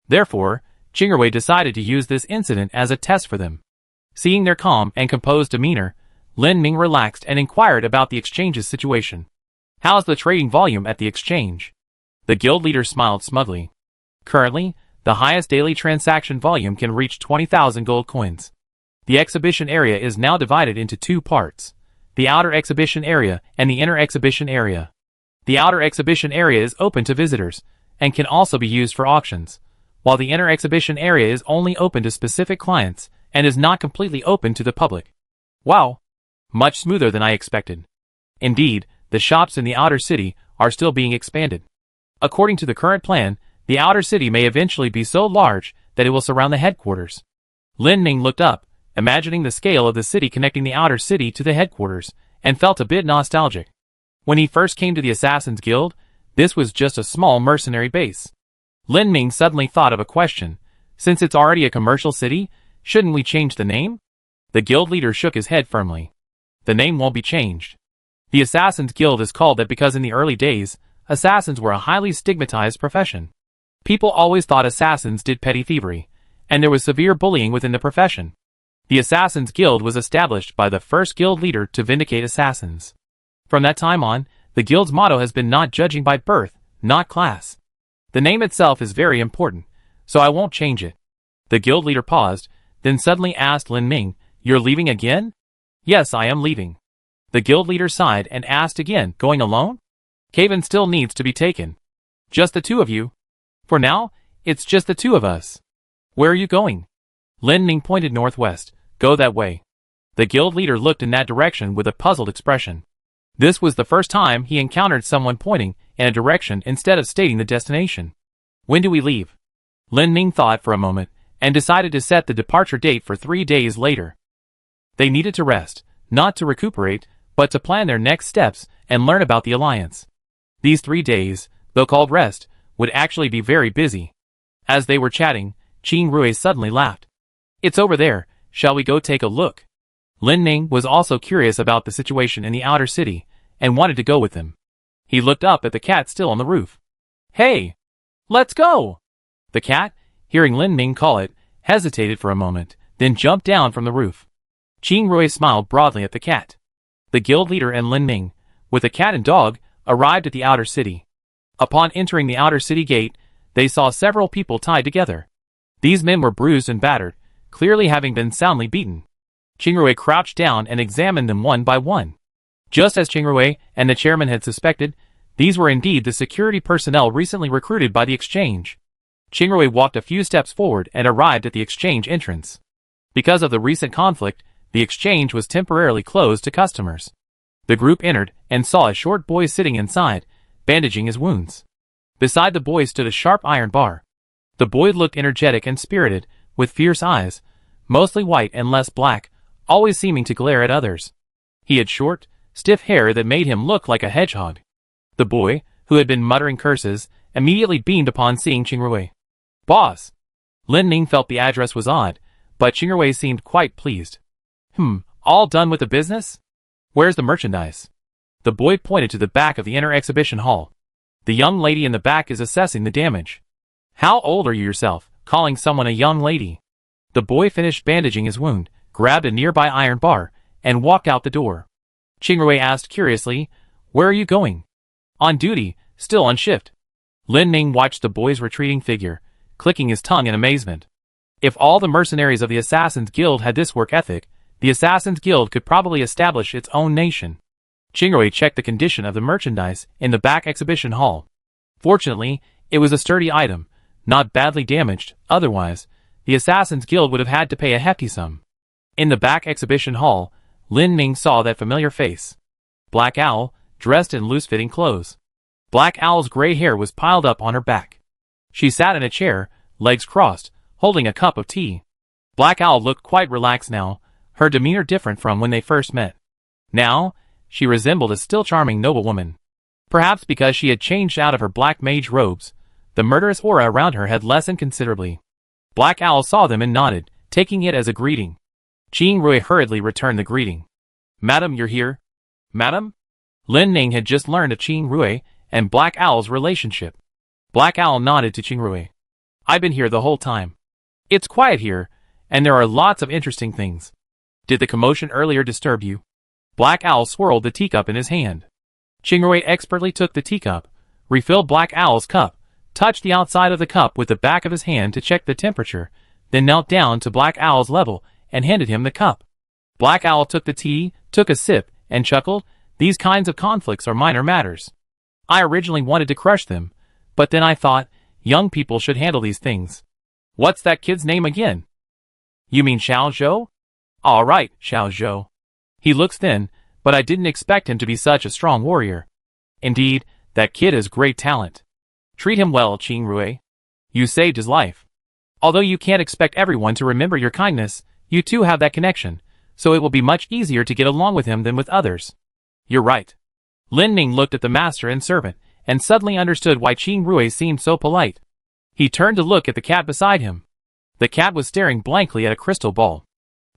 Therefore, Qing decided to use this incident as a test for them. Seeing their calm and composed demeanor, Lin Ning relaxed and inquired about the exchange's situation. How's the trading volume at the exchange? The guild leader smiled smugly. Currently, the highest daily transaction volume can reach 20,000 gold coins. The exhibition area is now divided into two parts: the outer exhibition area and the inner exhibition area. The outer exhibition area is open to visitors and can also be used for auctions, while the inner exhibition area is only open to specific clients and is not completely open to the public. Wow! Much smoother than I expected. Indeed, the shops in the outer city are still being expanded. According to the current plan, the outer city may eventually be so large that it will surround the headquarters. Lin Ning looked up, imagining the scale of the city connecting the outer city to the headquarters, and felt a bit nostalgic. When he first came to the Assassin's Guild, this was just a small mercenary base. Lin Ning suddenly thought of a question. Since it's already a commercial city, shouldn't we change the name? The guild leader shook his head firmly. The name won't be changed. The Assassin's Guild is called that because in the early days, assassins were a highly stigmatized profession. People always thought assassins did petty thievery, and there was severe bullying within the profession. The Assassin's Guild was established by the first guild leader to vindicate assassins. From that time on, the guild's motto has been not judging by birth, not class. The name itself is very important, so I won't change it. The guild leader paused, then suddenly asked Lin Ning, "You're leaving again?" "Yes, I am leaving." The guild leader sighed and asked again, "Going alone?" "Caven still needs to be taken." "Just the two of you?" "For now, it's just the two of us." "Where are you going?" Lin Ning pointed northwest. "Go that way." The guild leader looked in that direction with a puzzled expression. This was the first time he encountered someone pointing in a direction instead of stating the destination. "When do we leave?" Lin Ning thought for a moment and decided to set the departure date for 3 days later. They needed to rest, not to recuperate, but to plan their next steps and learn about the alliance. These 3 days, though called rest, would actually be very busy. As they were chatting, Qing Rui suddenly laughed. "It's over there, shall we go take a look?" Lin Ning was also curious about the situation in the outer city, and wanted to go with them. He looked up at the cat still on the roof. "Hey! Let's go!" The cat, hearing Lin Ning call it, hesitated for a moment, then jumped down from the roof. Qing Rui smiled broadly at the cat. The guild leader and Lin Ning, with the cat and dog, arrived at the outer city. Upon entering the outer city gate, they saw several people tied together. These men were bruised and battered, clearly having been soundly beaten. Qing Rui crouched down and examined them one by one. Just as Qing Rui and the chairman had suspected, these were indeed the security personnel recently recruited by the exchange. Qing Rui walked a few steps forward and arrived at the exchange entrance. Because of the recent conflict, the exchange was temporarily closed to customers. The group entered and saw a short boy sitting inside, bandaging his wounds. Beside the boy stood a sharp iron bar. The boy looked energetic and spirited, with fierce eyes, mostly white and less black, always seeming to glare at others. He had short, stiff hair that made him look like a hedgehog. The boy, who had been muttering curses, immediately beamed upon seeing Qing Rui. "Boss!" Lin Ning felt the address was odd, but Qing Rui seemed quite pleased. All done with the business? Where's the merchandise?" The boy pointed to the back of the inner exhibition hall. "The young lady in the back is assessing the damage." "How old are you yourself, calling someone a young lady?" The boy finished bandaging his wound, grabbed a nearby iron bar, and walked out the door. Qing Rui asked curiously, "Where are you going?" "On duty, still on shift." Lin Ning watched the boy's retreating figure, clicking his tongue in amazement. If all the mercenaries of the Assassin's Guild had this work ethic, the Assassin's Guild could probably establish its own nation. Qing Rui checked the condition of the merchandise in the back exhibition hall. Fortunately, it was a sturdy item, not badly damaged, otherwise, the Assassin's Guild would have had to pay a hefty sum. In the back exhibition hall, Lin Ning saw that familiar face. Black Owl, dressed in loose-fitting clothes. Black Owl's gray hair was piled up on her back. She sat in a chair, legs crossed, holding a cup of tea. Black Owl looked quite relaxed now, her demeanor different from when they first met. Now, she resembled a still charming noblewoman. Perhaps because she had changed out of her black mage robes, the murderous aura around her had lessened considerably. Black Owl saw them and nodded, taking it as a greeting. Qing Rui hurriedly returned the greeting. "Madam, you're here?" "Madam?" Lin Ning had just learned of Qing Rui and Black Owl's relationship. Black Owl nodded to Qing Rui. "I've been here the whole time. It's quiet here, and there are lots of interesting things. Did the commotion earlier disturb you?" Black Owl swirled the teacup in his hand. Qing Rui expertly took the teacup, refilled Black Owl's cup, touched the outside of the cup with the back of his hand to check the temperature, then knelt down to Black Owl's level and handed him the cup. Black Owl took the tea, took a sip, and chuckled. These kinds of conflicts are minor matters. I originally wanted to crush them, but then I thought, young people should handle these things. What's that kid's name again? You mean Xiao Zhou? All right, Xiao Zhou. He looks thin, but I didn't expect him to be such a strong warrior. Indeed, that kid has great talent. Treat him well, Qing Rui. You saved his life. Although you can't expect everyone to remember your kindness, you two have that connection, so it will be much easier to get along with him than with others. You're right. Lin Ming looked at the master and servant, and suddenly understood why Qing Rui seemed so polite. He turned to look at the cat beside him. The cat was staring blankly at a crystal ball.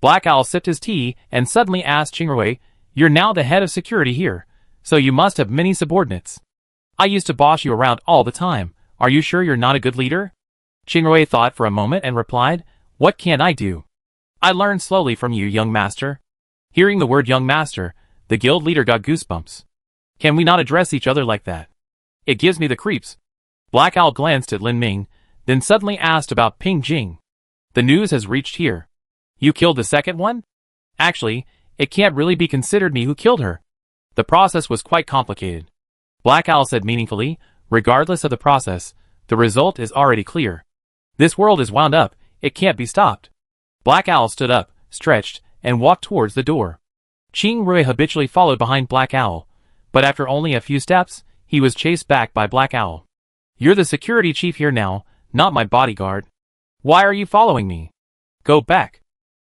Black Owl sipped his tea and suddenly asked Qing Rui, "You're now the head of security here, so you must have many subordinates. I used to boss you around all the time. Are you sure you're not a good leader?" Qing Rui thought for a moment and replied, "What can I do? I learned slowly from you, young master." Hearing the word young master, the guild leader got goosebumps. Can we not address each other like that? It gives me the creeps. Black Owl glanced at Lin Ming, then suddenly asked about Ping Jing. The news has reached here. You killed the second one? Actually, it can't really be considered me who killed her. The process was quite complicated. Black Owl said meaningfully, regardless of the process, the result is already clear. This world is wound up, it can't be stopped. Black Owl stood up, stretched, and walked towards the door. Qing Rui habitually followed behind Black Owl, but after only a few steps, he was chased back by Black Owl. You're the security chief here now, not my bodyguard. Why are you following me? Go back.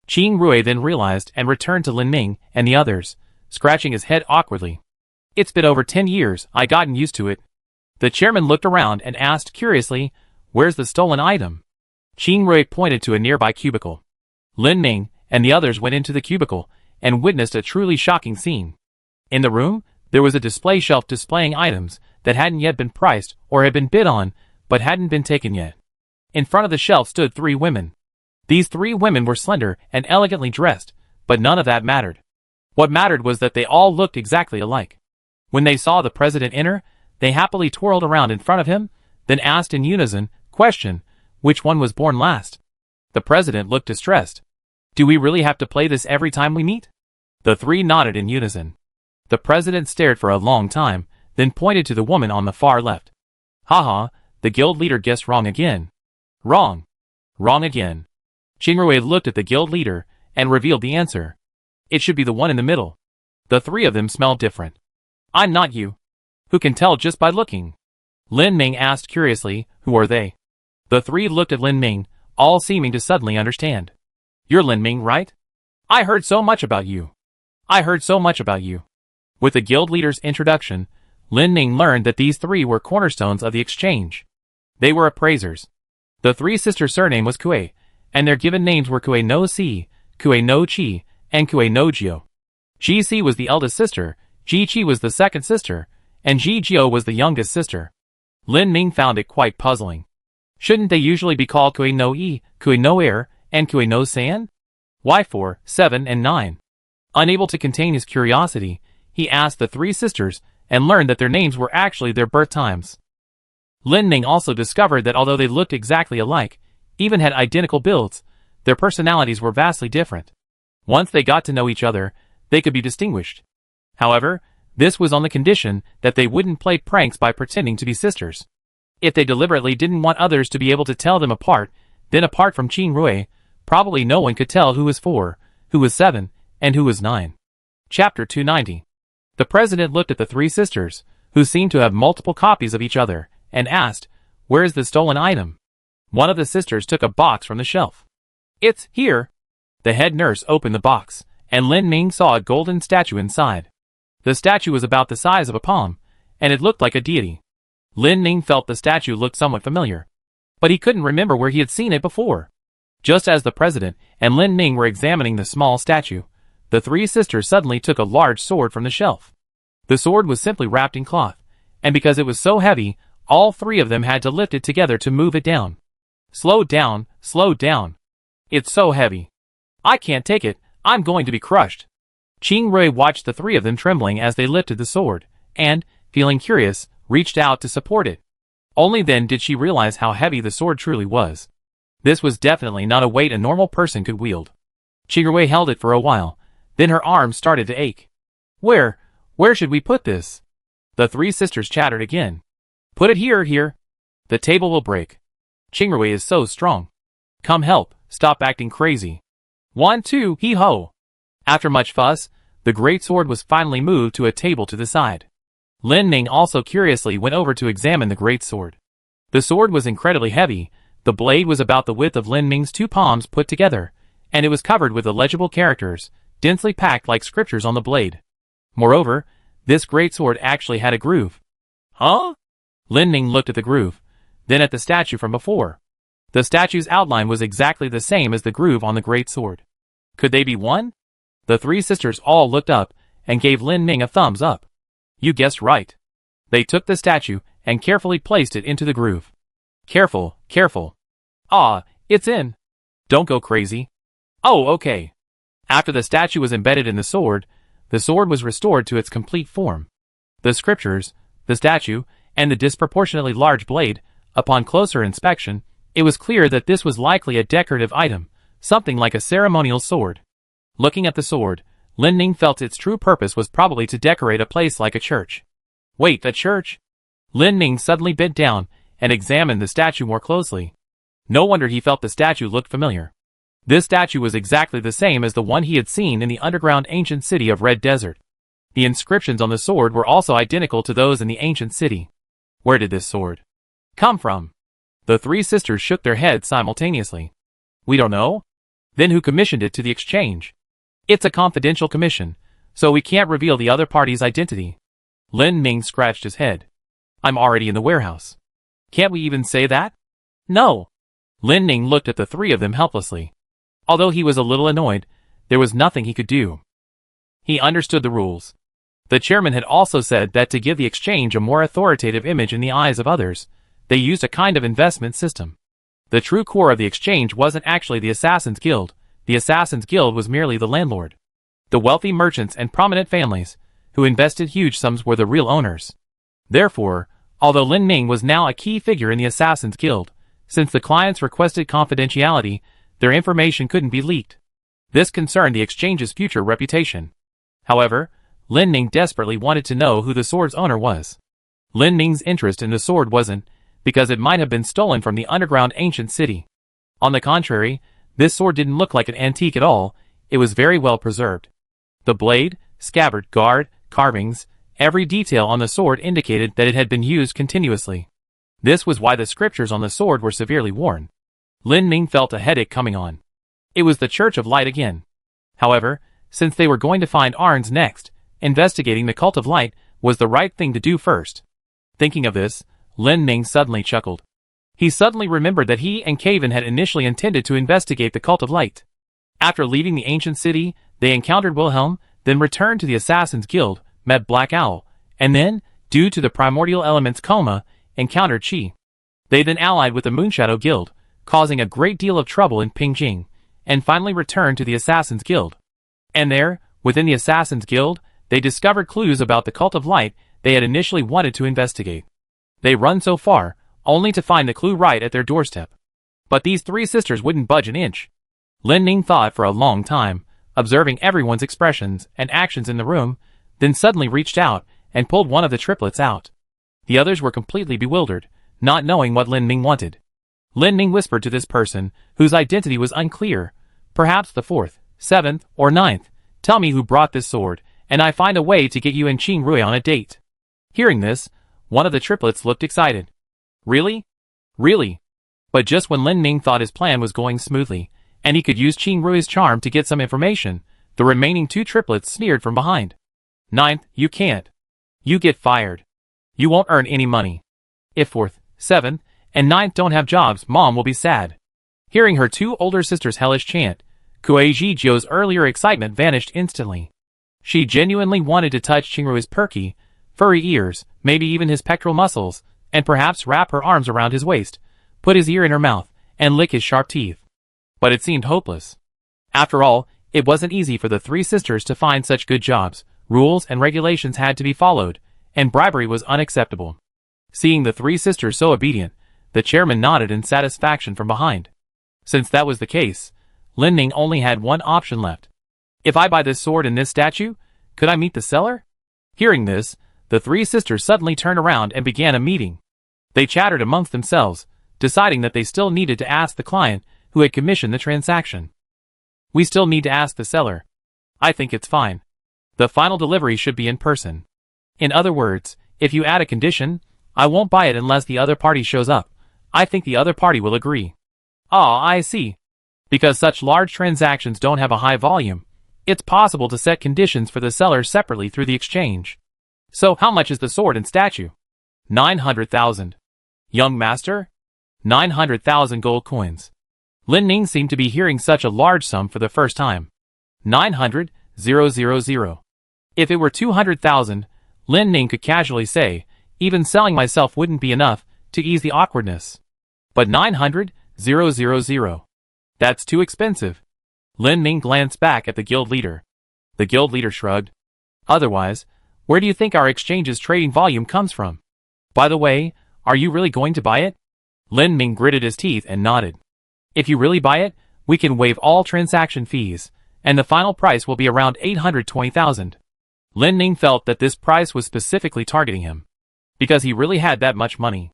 Qing Rui then realized and returned to Lin Ming and the others, scratching his head awkwardly. It's been over 10 years, I've gotten used to it. The chairman looked around and asked curiously, where's the stolen item? Qing Rui pointed to a nearby cubicle. Lin Ming and the others went into the cubicle and witnessed a truly shocking scene. In the room, there was a display shelf displaying items that hadn't yet been priced or had been bid on, but hadn't been taken yet. In front of the shelf stood 3 women. These 3 women were slender and elegantly dressed, but none of that mattered. What mattered was that they all looked exactly alike. When they saw the president enter, they happily twirled around in front of him, then asked in unison, question, which one was born last? The president looked distressed. Do we really have to play this every time we meet? The 3 nodded in unison. The president stared for a long time, then pointed to the woman on the far left. Haha, the guild leader guessed wrong again. Wrong. Wrong again. Qing Rui looked at the guild leader and revealed the answer. It should be the one in the middle. The 3 of them smelled different. I'm not you. Who can tell just by looking? Lin Ming asked curiously, who are they? The 3 looked at Lin Ming, all seeming to suddenly understand. You're Lin Ming, right? I heard so much about you. I heard so much about you. With the guild leader's introduction, Lin Ming learned that these 3 were cornerstones of the exchange. They were appraisers. The 3 sisters' surname was Kue, and their given names were Kue no Si, Kue no Chi, and Kue no Jio. Ji Si was the eldest sister, Ji Chi was the second sister, and Ji Jio was the youngest sister. Lin Ming found it quite puzzling. Shouldn't they usually be called Kue no I, Kue no Air, and Kue no San? Why 4, 7, and 9? Unable to contain his curiosity, he asked the 3 sisters and learned that their names were actually their birth times. Lin Ming also discovered that although they looked exactly alike, even had identical builds, their personalities were vastly different. Once they got to know each other, they could be distinguished. However, this was on the condition that they wouldn't play pranks by pretending to be sisters. If they deliberately didn't want others to be able to tell them apart, then apart from Qing Rui, probably no one could tell who was 4, who was 7, and who was 9. Chapter 290. The president looked at the 3 sisters, who seemed to have multiple copies of each other, and asked, where is the stolen item? One of the sisters took a box from the shelf. It's here. The head nurse opened the box, and Lin Ming saw a golden statue inside. The statue was about the size of a palm, and it looked like a deity. Lin Ming felt the statue looked somewhat familiar, but he couldn't remember where he had seen it before. Just as the president and Lin Ming were examining the small statue, the 3 sisters suddenly took a large sword from the shelf. The sword was simply wrapped in cloth, and because it was so heavy, all 3 of them had to lift it together to move it down. Slow down, slow down. It's so heavy. I can't take it, I'm going to be crushed. Qing Rui watched the 3 of them trembling as they lifted the sword, and, feeling curious, reached out to support it. Only then did she realize how heavy the sword truly was. This was definitely not a weight a normal person could wield. Qingrui held it for a while, then her arms started to ache. Where should we put this? The three sisters chattered again. Put it here. The table will break. Qingrui is so strong. Come help, stop acting crazy. 1, 2, hee-ho. After much fuss, the great sword was finally moved to a table to the side. Lin Ning also curiously went over to examine the great sword. The sword was incredibly heavy, the blade was about the width of Lin Ning's 2 palms put together, and it was covered with illegible characters, densely packed like scriptures on the blade. Moreover, this great sword actually had a groove. Huh? Lin Ning looked at the groove, then at the statue from before. The statue's outline was exactly the same as the groove on the great sword. Could they be one? The three sisters all looked up and gave Lin Ning a thumbs up. You guessed right. They took the statue and carefully placed it into the groove. Careful. Ah, it's in. Don't go crazy. Oh, okay. After the statue was embedded in the sword was restored to its complete form. The scriptures, the statue, and the disproportionately large blade, upon closer inspection, it was clear that this was likely a decorative item, something like a ceremonial sword. Looking at the sword, Lin Ning felt its true purpose was probably to decorate a place like a church. Wait, a church? Lin Ning suddenly bent down and examined the statue more closely. No wonder he felt the statue looked familiar. This statue was exactly the same as the one he had seen in the underground ancient city of Red Desert. The inscriptions on the sword were also identical to those in the ancient city. Where did this sword come from? The three sisters shook their heads simultaneously. We don't know. Then who commissioned it to the exchange? It's a confidential commission, so we can't reveal the other party's identity. Lin Ning scratched his head. I'm already in the warehouse. Can't we even say that? No. Lin Ning looked at the three of them helplessly. Although he was a little annoyed, there was nothing he could do. He understood the rules. The chairman had also said that to give the exchange a more authoritative image in the eyes of others, they used a kind of investment system. The true core of the exchange wasn't actually the Assassin's Guild. The Assassin's Guild was merely the landlord. The wealthy merchants and prominent families, who invested huge sums, were the real owners. Therefore, although Lin Ning was now a key figure in the Assassin's Guild, since the clients requested confidentiality, their information couldn't be leaked. This concerned the exchange's future reputation. However, Lin Ning desperately wanted to know who the sword's owner was. Lin Ning's interest in the sword wasn't because it might have been stolen from the underground ancient city. On the contrary, this sword didn't look like an antique at all, it was very well preserved. The blade, scabbard, guard, carvings, every detail on the sword indicated that it had been used continuously. This was why the scriptures on the sword were severely worn. Lin Ning felt a headache coming on. It was the Church of Light again. However, since they were going to find Arns next, investigating the Cult of Light was the right thing to do first. Thinking of this, Lin Ning suddenly chuckled. He suddenly remembered that he and Caven had initially intended to investigate the Cult of Light. After leaving the ancient city, they encountered Wilhelm, then returned to the Assassin's Guild, met Black Owl, and then, due to the primordial element's coma, encountered Qi. They then allied with the Moonshadow Guild, causing a great deal of trouble in Pingjing, and finally returned to the Assassin's Guild. And there, within the Assassin's Guild, they discovered clues about the Cult of Light they had initially wanted to investigate. They run so far, only to find the clue right at their doorstep. But these three sisters wouldn't budge an inch. Lin Ning thought for a long time, observing everyone's expressions and actions in the room, then suddenly reached out and pulled one of the triplets out. The others were completely bewildered, not knowing what Lin Ning wanted. Lin Ning whispered to this person, whose identity was unclear, perhaps the 4th, 7th, or 9th, tell me who brought this sword, and I find a way to get you and Qingrui on a date. Hearing this, one of the triplets looked excited. Really? Really? But just when Lin Ning thought his plan was going smoothly, and he could use Qingrui's charm to get some information, the remaining 2 triplets sneered from behind. 9th, you can't. You get fired. You won't earn any money. If 4th, 7th, and 9th don't have jobs, Mom will be sad. Hearing her 2 older sisters' hellish chant, Kuei Jiu's earlier excitement vanished instantly. She genuinely wanted to touch Qingrui's perky, furry ears, maybe even his pectoral muscles, and perhaps wrap her arms around his waist, put his ear in her mouth, and lick his sharp teeth. But it seemed hopeless. After all, it wasn't easy for the 3 sisters to find such good jobs, rules and regulations had to be followed, and bribery was unacceptable. Seeing the 3 sisters so obedient, the chairman nodded in satisfaction from behind. Since that was the case, Lin Ning only had one option left. If I buy this sword and this statue, could I meet the seller? Hearing this, the three sisters suddenly turned around and began a meeting. They chattered amongst themselves, deciding that they still needed to ask the client who had commissioned the transaction. We still need to ask the seller. I think it's fine. The final delivery should be in person. In other words, if you add a condition, I won't buy it unless the other party shows up. I think the other party will agree. Ah, I see. Because such large transactions don't have a high volume, it's possible to set conditions for the seller separately through the exchange. So how much is the sword and statue? 900,000. Young master? 900,000 gold coins. Lin Ning seemed to be hearing such a large sum for the first time. 900,000. If it were 200,000, Lin Ning could casually say, even selling myself wouldn't be enough to ease the awkwardness. But 900,000. That's too expensive. Lin Ning glanced back at the guild leader. The guild leader shrugged. Otherwise, where do you think our exchange's trading volume comes from? By the way, are you really going to buy it? Lin Ning gritted his teeth and nodded. If you really buy it, we can waive all transaction fees, and the final price will be around 820,000. Lin Ning felt that this price was specifically targeting him, because he really had that much money.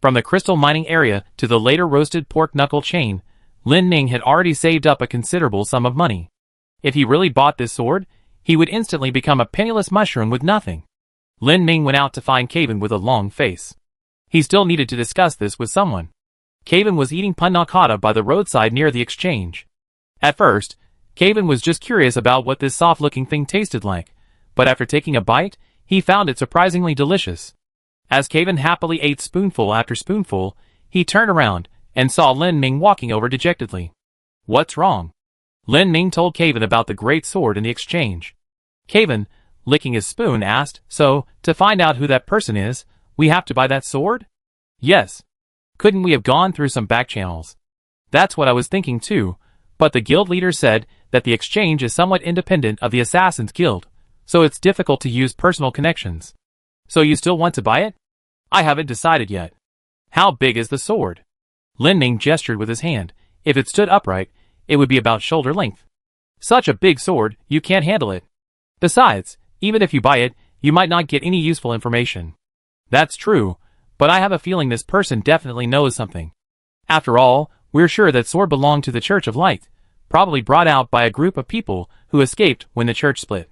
From the crystal mining area to the later roasted pork knuckle chain, Lin Ning had already saved up a considerable sum of money. If he really bought this sword, he would instantly become a penniless mushroom with nothing. Lin Ning went out to find Caven with a long face. He still needed to discuss this with someone. Caven was eating panna cotta by the roadside near the exchange. At first, Caven was just curious about what this soft-looking thing tasted like, but after taking a bite, he found it surprisingly delicious. As Caven happily ate spoonful after spoonful, he turned around and saw Lin Ning walking over dejectedly. What's wrong? Lin Ning told Caven about the great sword in the exchange. Caven, licking his spoon, asked, so, to find out who that person is, we have to buy that sword? Yes. Couldn't we have gone through some back channels? That's what I was thinking too, but the guild leader said that the exchange is somewhat independent of the Assassin's Guild, so it's difficult to use personal connections. So you still want to buy it? I haven't decided yet. How big is the sword? Lin Ning gestured with his hand. If it stood upright, it would be about shoulder length. Such a big sword, you can't handle it. Besides, even if you buy it, you might not get any useful information. That's true, but I have a feeling this person definitely knows something. After all, we're sure that sword belonged to the Church of Light, probably brought out by a group of people who escaped when the church split.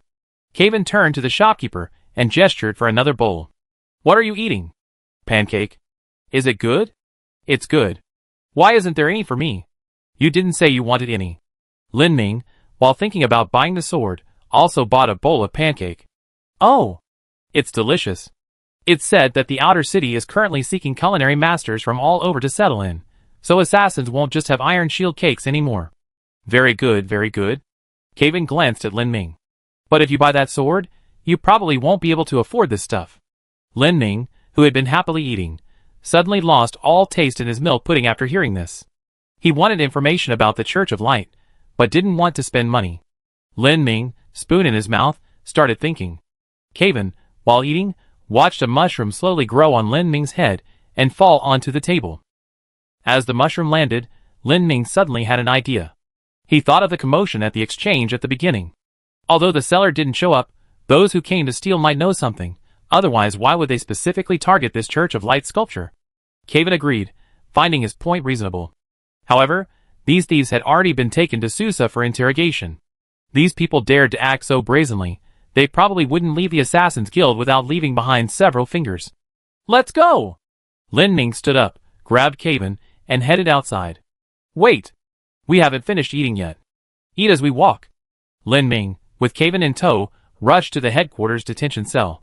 Caven turned to the shopkeeper and gestured for another bowl. What are you eating? Pancake. Is it good? It's good. Why isn't there any for me? You didn't say you wanted any. Lin Ning, while thinking about buying the sword, also bought a bowl of pancake. Oh! It's delicious. It's said that the outer city is currently seeking culinary masters from all over to settle in, so assassins won't just have iron shield cakes anymore. Very good, very good. Caven glanced at Lin Ning. But if you buy that sword, you probably won't be able to afford this stuff. Lin Ning, who had been happily eating, suddenly lost all taste in his milk pudding after hearing this. He wanted information about the Church of Light, but didn't want to spend money. Lin Ning, spoon in his mouth, started thinking. Caven, while eating, watched a mushroom slowly grow on Lin Ning's head and fall onto the table. As the mushroom landed, Lin Ning suddenly had an idea. He thought of the commotion at the exchange at the beginning. Although the seller didn't show up, those who came to steal might know something. Otherwise, why would they specifically target this Church of Light sculpture? Caven agreed, finding his point reasonable. However, these thieves had already been taken to Susa for interrogation. These people dared to act so brazenly, they probably wouldn't leave the Assassin's Guild without leaving behind several fingers. Let's go! Lin Ning stood up, grabbed Caven, and headed outside. Wait! We haven't finished eating yet. Eat as we walk. Lin Ning, with Caven in tow, rushed to the headquarters detention cell.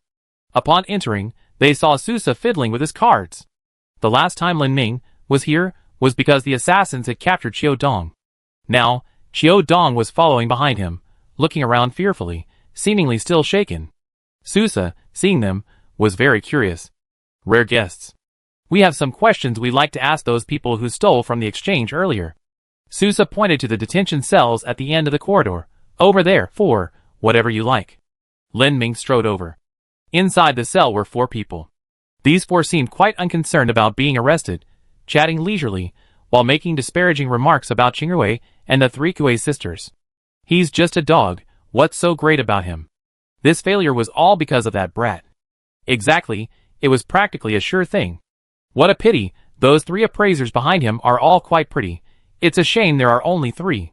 Upon entering, they saw Susa fiddling with his cards. The last time Lin Ning was here was because the assassins had captured Qiu Dong. Now, Qiu Dong was following behind him, looking around fearfully, seemingly still shaken. Susa, seeing them, was very curious. Rare guests. We have some questions we'd like to ask those people who stole from the exchange earlier. Susa pointed to the detention cells at the end of the corridor. Over there, 4, whatever you like. Lin Ning strode over. Inside the cell were 4 people. These 4 seemed quite unconcerned about being arrested, chatting leisurely, while making disparaging remarks about Qingrui and the three Kuei sisters. He's just a dog, what's so great about him? This failure was all because of that brat. Exactly, it was practically a sure thing. What a pity, those three appraisers behind him are all quite pretty. It's a shame there are only three.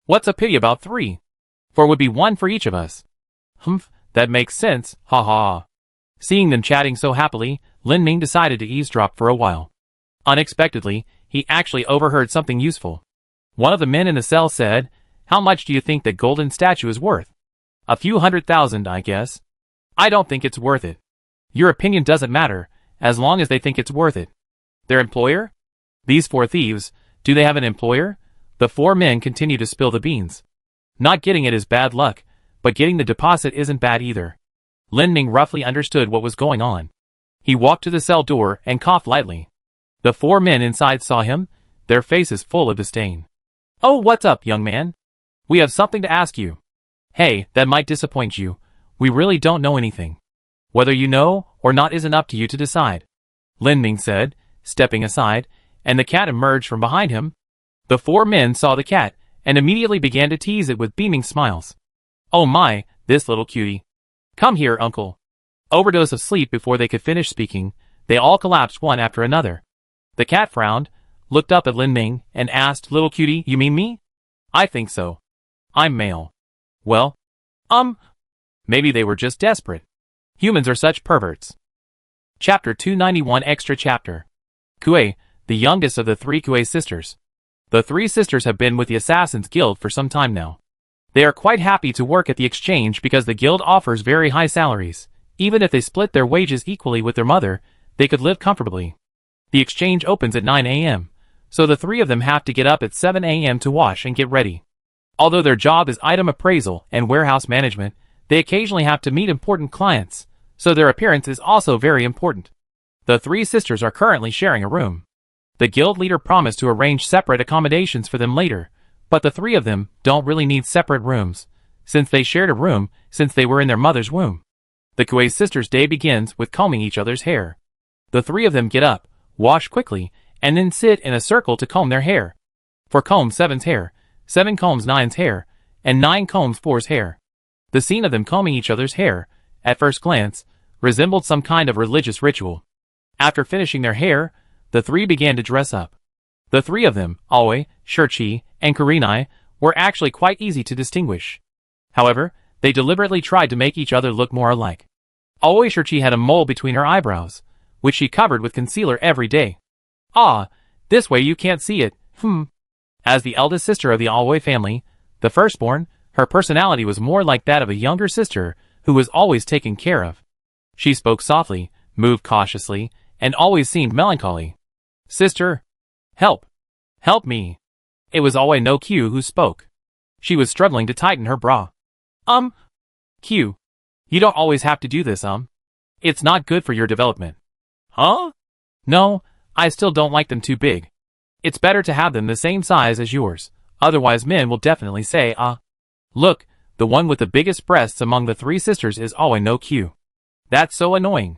What's a pity about three? For it would be one for each of us. Humph, that makes sense, ha ha. Seeing them chatting so happily, Lin Ming decided to eavesdrop for a while. Unexpectedly, he actually overheard something useful. One of the men in the cell said, "How much do you think that golden statue is worth?" "A few 100,000, I guess." "I don't think it's worth it." "Your opinion doesn't matter, as long as they think it's worth it." "Their employer?" "These four thieves, do they have an employer?" The four men continue to spill the beans. Not getting it is bad luck, but getting the deposit isn't bad either. Lin Ming roughly understood what was going on. He walked to the cell door and coughed lightly. The four men inside saw him, their faces full of disdain. "Oh, what's up, young man? We have something to ask you." "Hey, that might disappoint you. We really don't know anything. Whether you know or not isn't up to you to decide," Lin Ming said, stepping aside, and the cat emerged from behind him. The four men saw the cat, and immediately began to tease it with beaming smiles. "Oh my, this little cutie. Come here, uncle." Overdose of sleep before they could finish speaking, they all collapsed one after another. The cat frowned, looked up at Lin Ming, and asked, "Little cutie, you mean me?" "I think so. I'm male." "Well, maybe they were just desperate. Humans are such perverts." Chapter 291 Extra Chapter. Kuei, the youngest of the three Kuei sisters. The three sisters have been with the Assassin's Guild for some time now. They are quite happy to work at the exchange because the guild offers very high salaries. Even if they split their wages equally with their mother, they could live comfortably. The exchange opens at 9 a.m., so the three of them have to get up at 7 a.m. to wash and get ready. Although their job is item appraisal and warehouse management, they occasionally have to meet important clients, so their appearance is also very important. The three sisters are currently sharing a room. The guild leader promised to arrange separate accommodations for them later, but the three of them don't really need separate rooms, since they shared a room since they were in their mother's womb. The Kuei sisters' day begins with combing each other's hair. The three of them get up, wash quickly, and then sit in a circle to comb their hair. 4 combs 7's hair, 7 combs 9's hair, and 9 combs 4's hair. The scene of them combing each other's hair, at first glance, resembled some kind of religious ritual. After finishing their hair, the three began to dress up. The three of them, Aoi, Shirchi, and Kurenai, were actually quite easy to distinguish. However, they deliberately tried to make each other look more alike. Aoi Shirchi had a mole between her eyebrows, which she covered with concealer every day. "Ah, this way you can't see it, As the eldest sister of the Aoi family, the firstborn, her personality was more like that of a younger sister who was always taken care of. She spoke softly, moved cautiously, and always seemed melancholy. "Sister, help. Help me." It was Aoi no Q who spoke. She was struggling to tighten her bra. Q. You don't always have to do this, It's not good for your development." "Huh?" "No, I still don't like them too big. It's better to have them the same size as yours, otherwise men will definitely say, Look, the one with the biggest breasts among the three sisters is Aoi no Q. That's so annoying."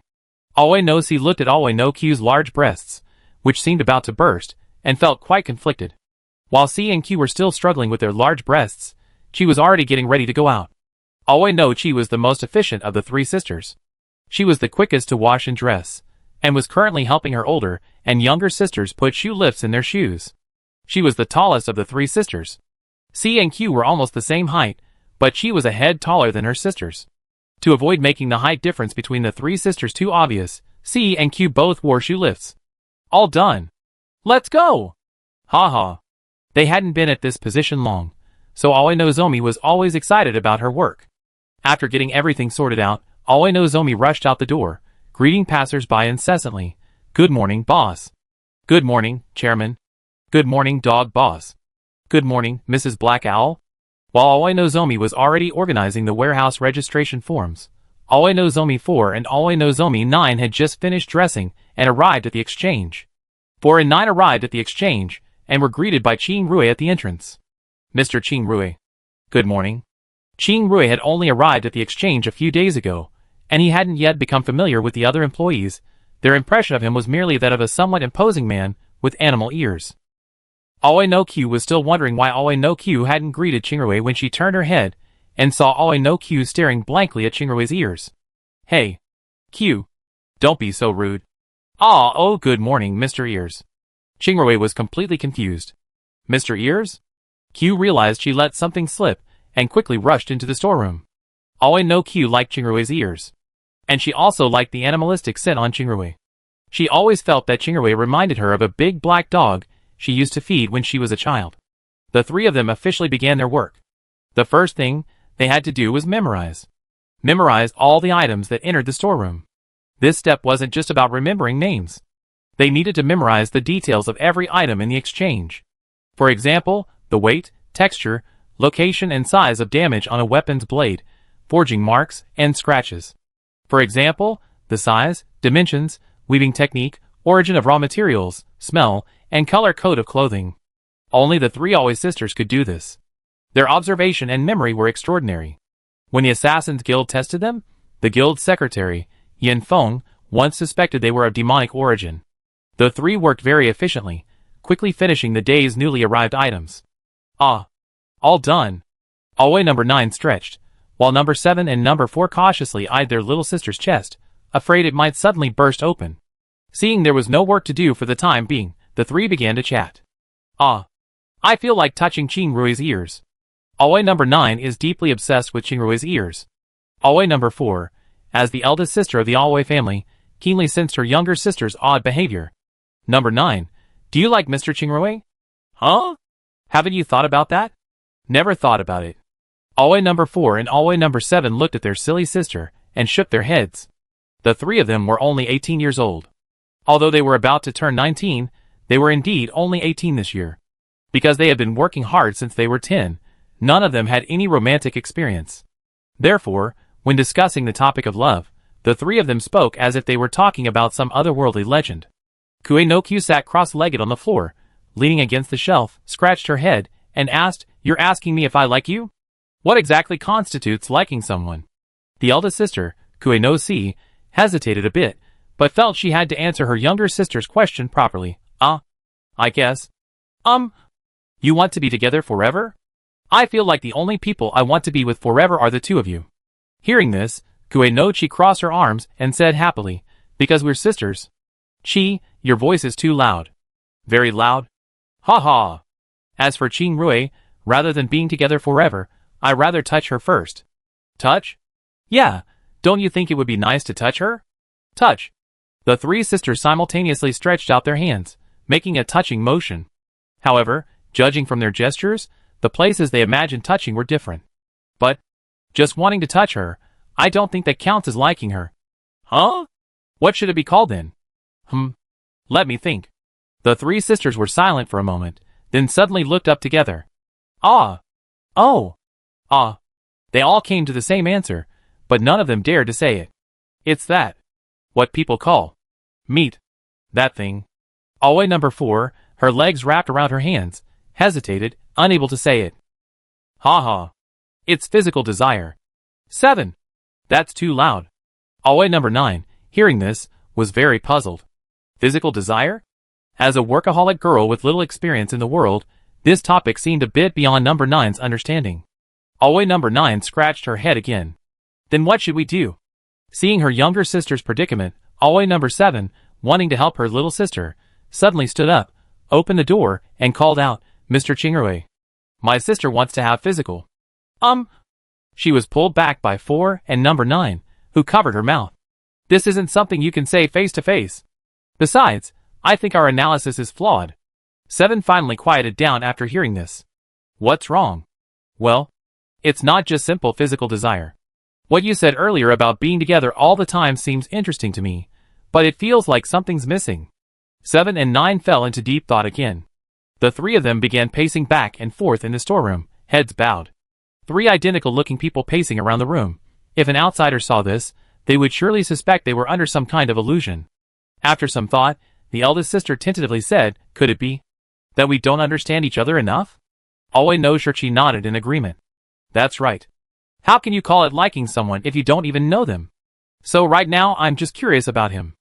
Aoi no Si looked at Aoi no Q's large breasts, which seemed about to burst, and felt quite conflicted. While C and Q were still struggling with their large breasts, Chi was already getting ready to go out. Aoi no Chi was the most efficient of the three sisters. She was the quickest to wash and dress, and was currently helping her older and younger sisters put shoe lifts in their shoes. She was the tallest of the three sisters. C and Q were almost the same height, but she was a head taller than her sisters. To avoid making the height difference between the three sisters too obvious, C and Q both wore shoe lifts. "All done. Let's go!" Ha ha. They hadn't been at this position long, so Aoi no Zomi was always excited about her work. After getting everything sorted out, Aoi no Zomi rushed out the door, greeting passers-by incessantly. "Good morning, boss." "Good morning, chairman." "Good morning, dog boss." "Good morning, Mrs. Black Owl." While Aoi no Zomi was already organizing the warehouse registration forms, Aoi no Zomi 4 and Aoi no Zomi 9 had just finished dressing and arrived at the exchange. 4 and 9 arrived at the exchange and were greeted by Qing Rui at the entrance. "Mr. Qing Rui." "Good morning." Qing Rui had only arrived at the exchange a few days ago, and he hadn't yet become familiar with the other employees. Their impression of him was merely that of a somewhat imposing man with animal ears. Aoi no Q was still wondering why Aoi no Q hadn't greeted Chingrui when she turned her head and saw Aoi no Q staring blankly at Chingrui's ears. Hey, Q. Don't be so rude. Oh, good morning, Mr. Ears. Chingrui was completely confused. Mr. Ears? Q realized she let something slip and quickly rushed into the storeroom. Aoi no Q liked Chingrui's ears. And she also liked the animalistic scent on Chingrui. She always felt that Chingrui reminded her of a big black dog she used to feed when she was a child. The three of them officially began their work. The first thing they had to do was memorize. Memorize all the items that entered the storeroom. This step wasn't just about remembering names. They needed to memorize the details of every item in the exchange. For example, the weight, texture, location and size of damage on a weapon's blade, forging marks, and scratches. For example, the size, dimensions, weaving technique, origin of raw materials, smell, and color code of clothing. Only the three Aoi sisters could do this. Their observation and memory were extraordinary. When the Assassin's Guild tested them, the guild's secretary, Yin Feng, once suspected they were of demonic origin. The three worked very efficiently, quickly finishing the day's newly arrived items. Ah, all done. Aoi number 9 stretched, while number 7 and number 4 cautiously eyed their little sister's chest, afraid it might suddenly burst open. Seeing there was no work to do for the time being, the three began to chat. Ah, I feel like touching Chingrui's ears. Aoi number 9 is deeply obsessed with Chingrui's ears. Aoi number 4, as the eldest sister of the Aoi family, keenly sensed her younger sister's odd behavior. Number 9, do you like Mr. Chingrui? Huh? Haven't you thought about that? Never thought about it. Aoi number 4 and Aoi number 7 looked at their silly sister and shook their heads. The three of them were only 18 years old. Although they were about to turn 19, they were indeed only 18 this year. Because they had been working hard since they were 10, none of them had any romantic experience. Therefore, when discussing the topic of love, the three of them spoke as if they were talking about some otherworldly legend. Kue no Q sat cross-legged on the floor, leaning against the shelf, scratched her head, and asked, "You're asking me if I like you? What exactly constitutes liking someone?" The eldest sister, Kue no Si, hesitated a bit, but felt she had to answer her younger sister's question properly. I guess. You want to be together forever? I feel like the only people I want to be with forever are the two of you. Hearing this, Kue no Chi crossed her arms and said happily, "Because we're sisters." Chi, your voice is too loud. Very loud? Ha ha. As for Chingrui, rather than being together forever, I'd rather touch her first. Touch? Yeah, don't you think it would be nice to touch her? Touch. The three sisters simultaneously stretched out their hands, making a touching motion. However, judging from their gestures, the places they imagined touching were different. But, just wanting to touch her, I don't think that counts as liking her. Huh? What should it be called then? Let me think. The three sisters were silent for a moment, then suddenly looked up together. Ah. Oh. Ah. They all came to the same answer, but none of them dared to say it. It's that. What people call meat. That thing. Aoi number 4, her legs wrapped around her hands, hesitated, unable to say it. Ha ha. It's physical desire. 7. That's too loud. Aoi number 9, hearing this, was very puzzled. Physical desire? As a workaholic girl with little experience in the world, this topic seemed a bit beyond number 9's understanding. Aoi number 9 scratched her head again. Then what should we do? Seeing her younger sister's predicament, Aoi number 7, wanting to help her little sister, suddenly stood up, opened the door, and called out, "Mr. Chingrui. My sister wants to have physical." She was pulled back by 4 and number 9, who covered her mouth. This isn't something you can say face to face. Besides, I think our analysis is flawed. 7 finally quieted down after hearing this. What's wrong? Well, it's not just simple physical desire. What you said earlier about being together all the time seems interesting to me, but it feels like something's missing. 7 and 9 fell into deep thought again. The three of them began pacing back and forth in the storeroom, heads bowed. 3 identical-looking people pacing around the room. If an outsider saw this, they would surely suspect they were under some kind of illusion. After some thought, the eldest sister tentatively said, "Could it be that we don't understand each other enough?" Aoi no Shirchi nodded in agreement. That's right. How can you call it liking someone if you don't even know them? So right now I'm just curious about him.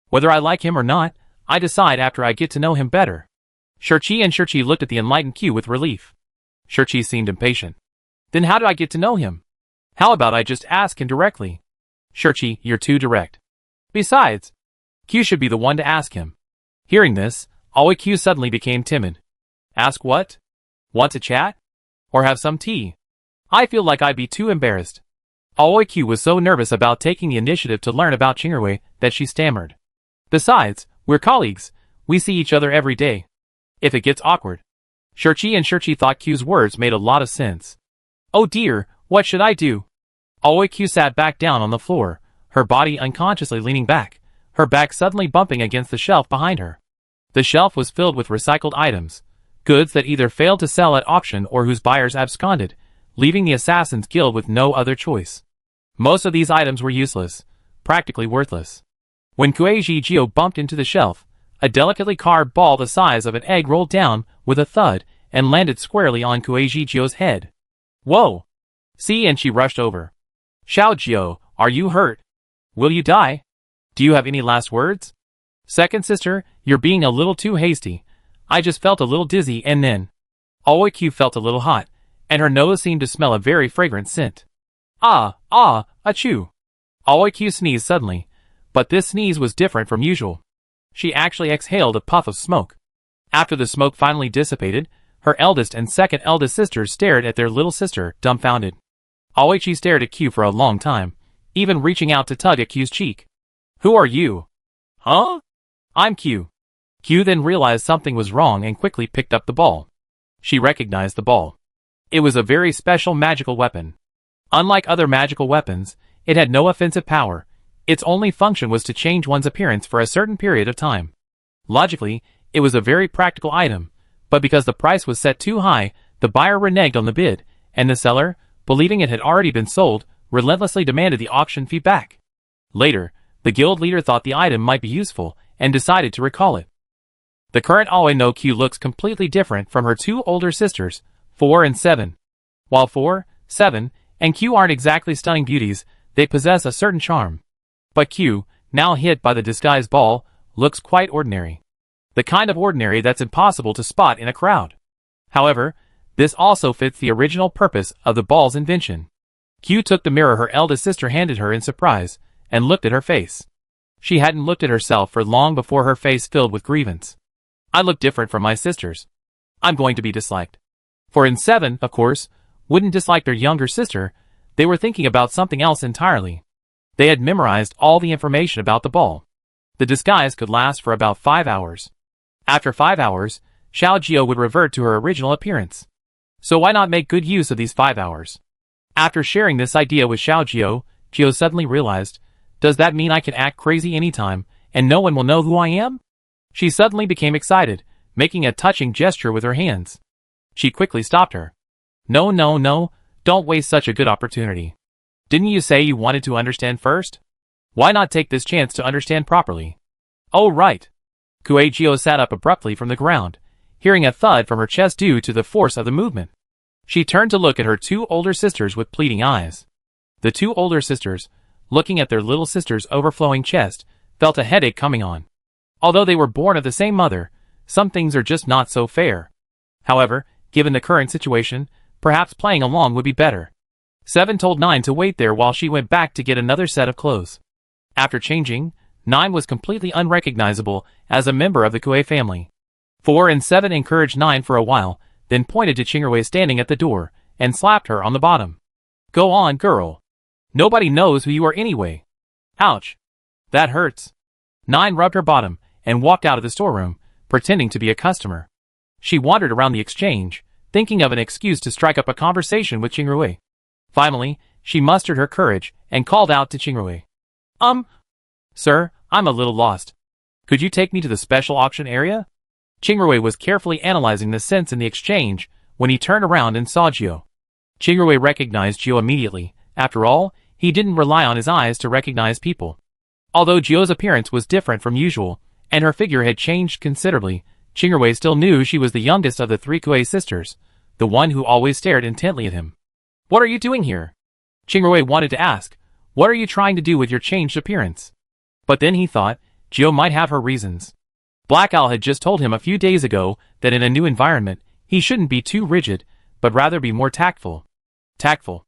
Whether I like him or not, I decide after I get to know him better. Shirchi and Shirchi looked at the enlightened Q with relief. Shirchi seemed impatient. Then how do I get to know him? How about I just ask him directly? Shirchi, you're too direct. Besides, Q should be the one to ask him. Hearing this, Aoi Q suddenly became timid. Ask what? Want to chat? Or have some tea? I feel like I'd be too embarrassed. Aoi Q was so nervous about taking the initiative to learn about Qingrui that she stammered. Besides, we're colleagues. We see each other every day. If it gets awkward. Shirchi and Shirchi thought Q's words made a lot of sense. Oh dear, what should I do? Aoi Q sat back down on the floor, her body unconsciously leaning back, her back suddenly bumping against the shelf behind her. The shelf was filled with recycled items, goods that either failed to sell at auction or whose buyers absconded, leaving the Assassin's Guild with no other choice. Most of these items were useless, practically worthless. When Kueiji Jio bumped into the shelf, a delicately carved ball the size of an egg rolled down with a thud and landed squarely on Kueiji Jio's head. Whoa! See, and she rushed over. Xiao Jio, are you hurt? Will you die? Do you have any last words? Second sister, you're being a little too hasty. I just felt a little dizzy and then. Aoi Q felt a little hot, and her nose seemed to smell a very fragrant scent. Achoo! Aoi Q sneezed suddenly, but this sneeze was different from usual. She actually exhaled a puff of smoke. After the smoke finally dissipated, her eldest and second eldest sisters stared at their little sister, dumbfounded. Aoichi stared at Q for a long time, even reaching out to tug at Q's cheek. Who are you? Huh? I'm Q. Q then realized something was wrong and quickly picked up the ball. She recognized the ball. It was a very special magical weapon. Unlike other magical weapons, it had no offensive power. Its only function was to change one's appearance for a certain period of time. Logically, it was a very practical item, but because the price was set too high, the buyer reneged on the bid, and the seller, believing it had already been sold, relentlessly demanded the auction fee back. Later, the guild leader thought the item might be useful, and decided to recall it. The current Aoi no Q looks completely different from her two older sisters, 4 and 7. While 4, 7, and Q aren't exactly stunning beauties, they possess a certain charm. But Q, now hit by the disguised ball, looks quite ordinary. The kind of ordinary that's impossible to spot in a crowd. However, this also fits the original purpose of the ball's invention. Q took the mirror her eldest sister handed her in surprise, and looked at her face. She hadn't looked at herself for long before her face filled with grievance. I look different from my sisters. I'm going to be disliked. For in 7, of course, wouldn't dislike their younger sister, they were thinking about something else entirely. They had memorized all the information about the ball. The disguise could last for about 5 hours. After 5 hours, Xiao Jio would revert to her original appearance. So why not make good use of these 5 hours? After sharing this idea with Xiao Jio, Jio suddenly realized, does that mean I can act crazy anytime, and no one will know who I am? She suddenly became excited, making a touching gesture with her hands. She quickly stopped her. No, don't waste such a good opportunity. Didn't you say you wanted to understand first? Why not take this chance to understand properly? Oh right. Kuei-jio sat up abruptly from the ground, hearing a thud from her chest due to the force of the movement. She turned to look at her two older sisters with pleading eyes. The two older sisters, looking at their little sister's overflowing chest, felt a headache coming on. Although they were born of the same mother, some things are just not so fair. However, given the current situation, perhaps playing along would be better. 7 told 9 to wait there while she went back to get another set of clothes. After changing, 9 was completely unrecognizable as a member of the Kue family. 4 and 7 encouraged 9 for a while, then pointed to Qingrui standing at the door, and slapped her on the bottom. Go on, girl. Nobody knows who you are anyway. Ouch. That hurts. 9 rubbed her bottom, and walked out of the storeroom, pretending to be a customer. She wandered around the exchange, thinking of an excuse to strike up a conversation with Qingrui. Finally, she mustered her courage, and called out to Qingrui. Sir, I'm a little lost. Could you take me to the special auction area? Qingrui was carefully analyzing the scents in the exchange when he turned around and saw Jio. Qingrui recognized Jio immediately. After all, he didn't rely on his eyes to recognize people. Although Jio's appearance was different from usual, and her figure had changed considerably, Qingrui still knew she was the youngest of the 3 Kue sisters, the one who always stared intently at him. What are you doing here? Qingrui wanted to ask, what are you trying to do with your changed appearance? But then he thought, Jio might have her reasons. Black Owl had just told him a few days ago that in a new environment, he shouldn't be too rigid, but rather be more tactful. Tactful.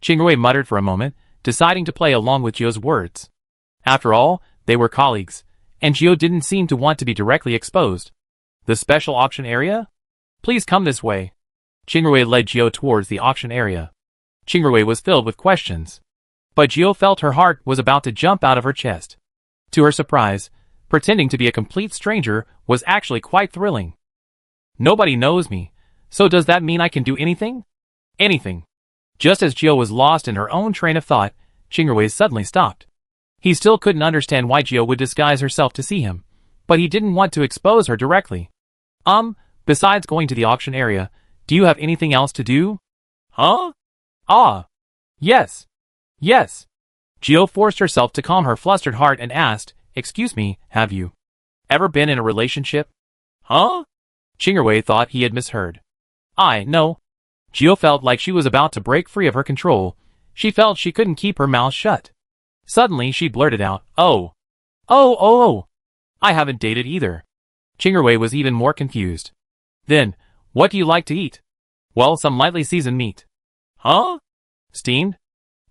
Qingrui muttered for a moment, deciding to play along with Zhio's words. After all, they were colleagues, and Zhio didn't seem to want to be directly exposed. The special auction area? Please come this way. Qingrui led Zhio towards the auction area. Qingrui was filled with questions. But Zhio felt her heart was about to jump out of her chest. To her surprise, pretending to be a complete stranger was actually quite thrilling. Nobody knows me, so does that mean I can do anything? Anything. Just as Zhio was lost in her own train of thought, Qingrui suddenly stopped. He still couldn't understand why Zhio would disguise herself to see him, but he didn't want to expose her directly. Besides going to the auction area, do you have anything else to do? Huh? Ah. Yes. Yes. Zhio forced herself to calm her flustered heart and asked, "Excuse me, have you ever been in a relationship?" Huh? Qingrui thought he had misheard. No. Zhio felt like she was about to break free of her control. She felt she couldn't keep her mouth shut. Suddenly she blurted out, Oh, I haven't dated either. Qingrui was even more confused. Then, what do you like to eat? Well, some lightly seasoned meat. Huh? Steamed?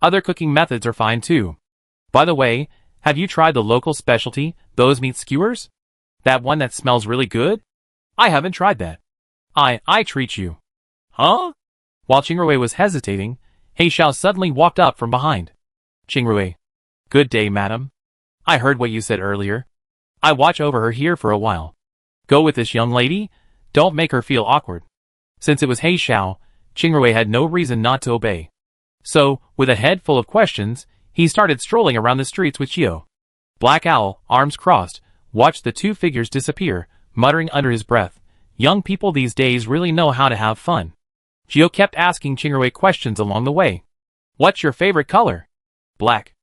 Other cooking methods are fine too. By the way, have you tried the local specialty, those meat skewers? That one that smells really good? I haven't tried that. I treat you. Huh? While Qingrui was hesitating, He Xiao suddenly walked up from behind. Qingrui. Good day, madam. I heard what you said earlier. I watch over her here for a while. Go with this young lady, don't make her feel awkward. Since it was He Xiao, Qingrui had no reason not to obey. So, with a head full of questions, he started strolling around the streets with Zhio. Black Owl, arms crossed, watched the two figures disappear, muttering under his breath, young people these days really know how to have fun. Zhio kept asking Qingrui questions along the way. What's your favorite color? Black.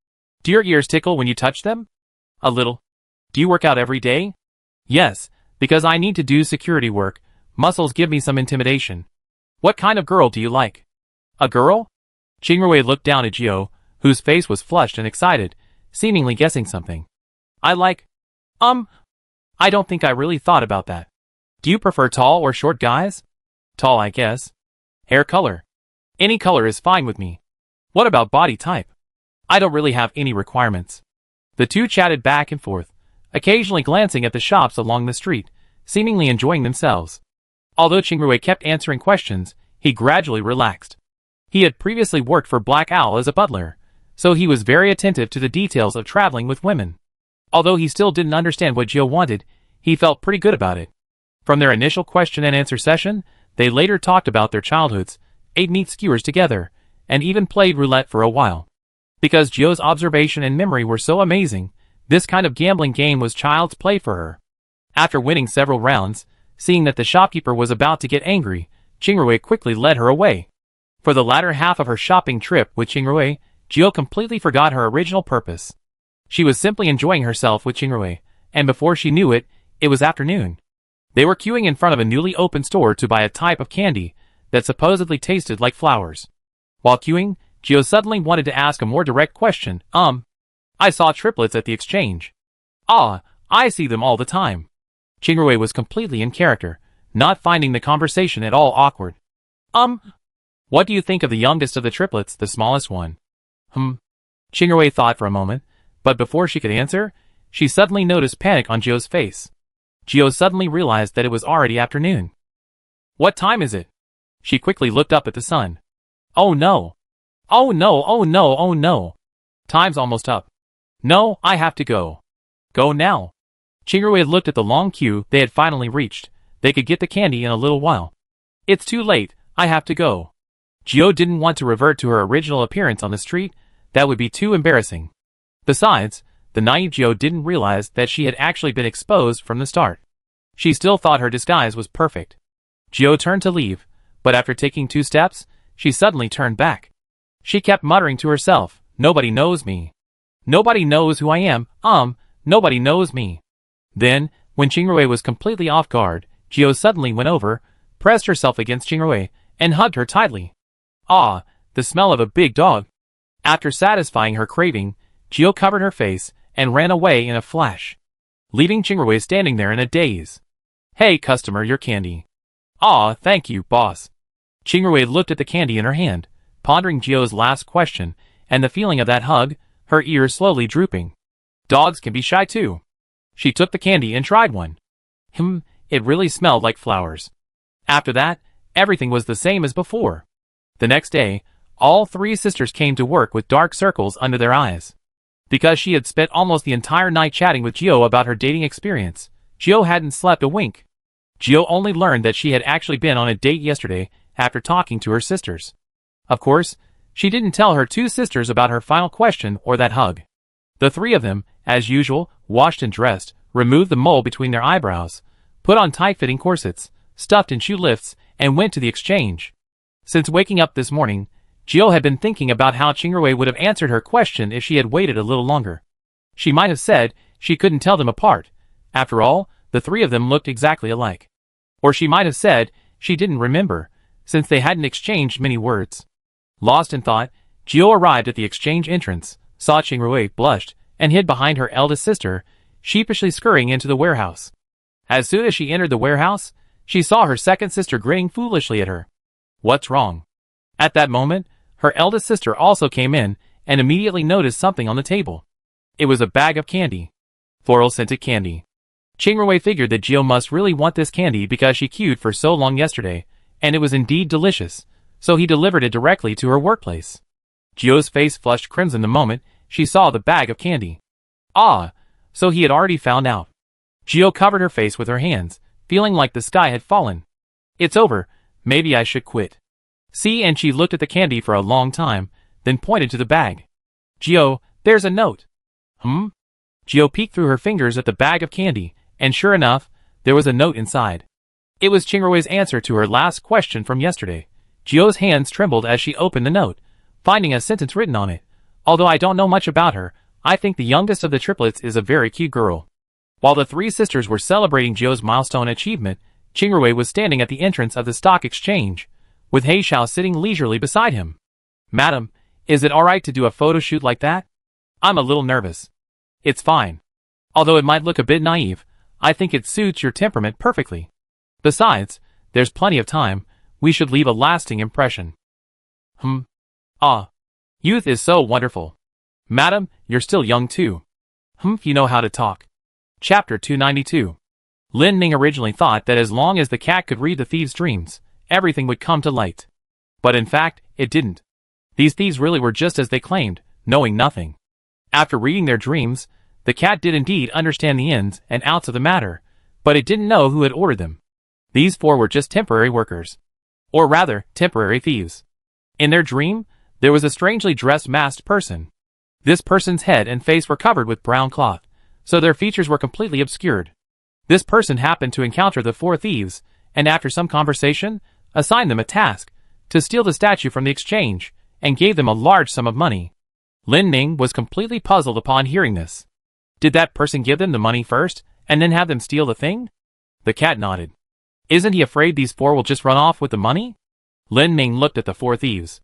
Do your ears tickle when you touch them? A little. Do you work out every day? Yes, because I need to do security work. Muscles give me some intimidation. What kind of girl do you like? A girl? Qingrui looked down at Zhio, whose face was flushed and excited, seemingly guessing something. I like... I don't think I really thought about that. Do you prefer tall or short guys? Tall, I guess. Hair color? Any color is fine with me. What about body type? I don't really have any requirements. The two chatted back and forth, occasionally glancing at the shops along the street, seemingly enjoying themselves. Although Qingrui kept answering questions, he gradually relaxed. He had previously worked for Black Owl as a butler, so he was very attentive to the details of traveling with women. Although he still didn't understand what Zhio wanted, he felt pretty good about it. From their initial question and answer session, they later talked about their childhoods, ate meat skewers together, and even played roulette for a while. Because Zhio's observation and memory were so amazing, this kind of gambling game was child's play for her. After winning several rounds, seeing that the shopkeeper was about to get angry, Qingrui quickly led her away. For the latter half of her shopping trip with Qingrui, Zhio completely forgot her original purpose. She was simply enjoying herself with Qingrui, and before she knew it, it was afternoon. They were queuing in front of a newly opened store to buy a type of candy that supposedly tasted like flowers. While queuing, Zhio suddenly wanted to ask a more direct question. I saw triplets at the exchange. I see them all the time. Qingrui was completely in character, not finding the conversation at all awkward. What do you think of the youngest of the triplets, the smallest one? Qingrui thought for a moment, but before she could answer, she suddenly noticed panic on Zhio's face. Zhio suddenly realized that it was already afternoon. What time is it? She quickly looked up at the sun. Oh no! Oh no, oh no, oh no! Time's almost up. No, I have to go. Go now. Qingrui looked at the long queue they had finally reached. They could get the candy in a little while. It's too late, I have to go. Zhio didn't want to revert to her original appearance on the street. That would be too embarrassing. Besides, the naive Zhio didn't realize that she had actually been exposed from the start. She still thought her disguise was perfect. Zhio turned to leave, but after taking 2 steps, she suddenly turned back. She kept muttering to herself, nobody knows me. Nobody knows who I am, nobody knows me. Then, when Qingrui was completely off guard, Zhio suddenly went over, pressed herself against Qingrui, and hugged her tightly. The smell of a big dog. After satisfying her craving, Zhio covered her face and ran away in a flash. leaving Qingrui standing there in a daze. "Hey customer, your candy." "Aw, thank you, boss." Qingrui looked at the candy in her hand, pondering Jio's last question, and the feeling of that hug, her ears slowly drooping. Dogs can be shy too. She took the candy and tried one. It really smelled like flowers. After that, everything was the same as before. The next day, all three sisters came to work with dark circles under their eyes. Because she had spent almost the entire night chatting with Jio about her dating experience, Jio hadn't slept a wink. Jio only learned that she had actually been on a date yesterday after talking to her sisters. Of course, she didn't tell her two sisters about her final question or that hug. The three of them, as usual, washed and dressed, removed the mole between their eyebrows, put on tight-fitting corsets, stuffed in shoe lifts, and went to the exchange. Since waking up this morning, Jio had been thinking about how Qingrui would have answered her question if she had waited a little longer. She might have said she couldn't tell them apart. After all, the three of them looked exactly alike. Or she might have said she didn't remember, since they hadn't exchanged many words. Lost in thought, Jio arrived at the exchange entrance, saw Qingrui, blushed, and hid behind her eldest sister, sheepishly scurrying into the warehouse. As soon as she entered the warehouse, she saw her second sister grinning foolishly at her. "What's wrong?" At that moment, her eldest sister also came in and immediately noticed something on the table. It was a bag of candy. Floral-scented candy. Qingrui figured that Jio must really want this candy because she queued for so long yesterday, and it was indeed delicious, so he delivered it directly to her workplace. Jio's face flushed crimson the moment she saw the bag of candy. Ah, so he had already found out. Jio covered her face with her hands, feeling like the sky had fallen. "It's over, maybe I should quit." See, and she looked at the candy for a long time, then pointed to the bag. "Jio, there's a note." Jio peeked through her fingers at the bag of candy, and sure enough, there was a note inside. It was Qingrui's answer to her last question from yesterday. Jio's hands trembled as she opened the note, finding a sentence written on it. "Although I don't know much about her, I think the youngest of the triplets is a very cute girl." While the three sisters were celebrating Jio's milestone achievement, Qingrui was standing at the entrance of the stock exchange, with He Xiao sitting leisurely beside him. "Madam, is it alright to do a photo shoot like that? I'm a little nervous." "It's fine. Although it might look a bit naive, I think it suits your temperament perfectly. Besides, there's plenty of time, we should leave a lasting impression." Youth is so wonderful. Madam, you're still young too. You know how to talk. Chapter 292. Lin Ning originally thought that as long as the cat could read the thieves' dreams, everything would come to light. But in fact, it didn't. These thieves really were just as they claimed, knowing nothing. After reading their dreams, the cat did indeed understand the ins and outs of the matter, but it didn't know who had ordered them. These four were just temporary workers. Or rather, temporary thieves. In their dream, there was a strangely dressed masked person. This person's head and face were covered with brown cloth, so their features were completely obscured. This person happened to encounter the four thieves, and after some conversation, assigned them a task, to steal the statue from the exchange, and gave them a large sum of money. Lin Ning was completely puzzled upon hearing this. Did that person give them the money first, and then have them steal the thing? The cat nodded. Isn't he afraid these four will just run off with the money? Lin Ning looked at the four thieves.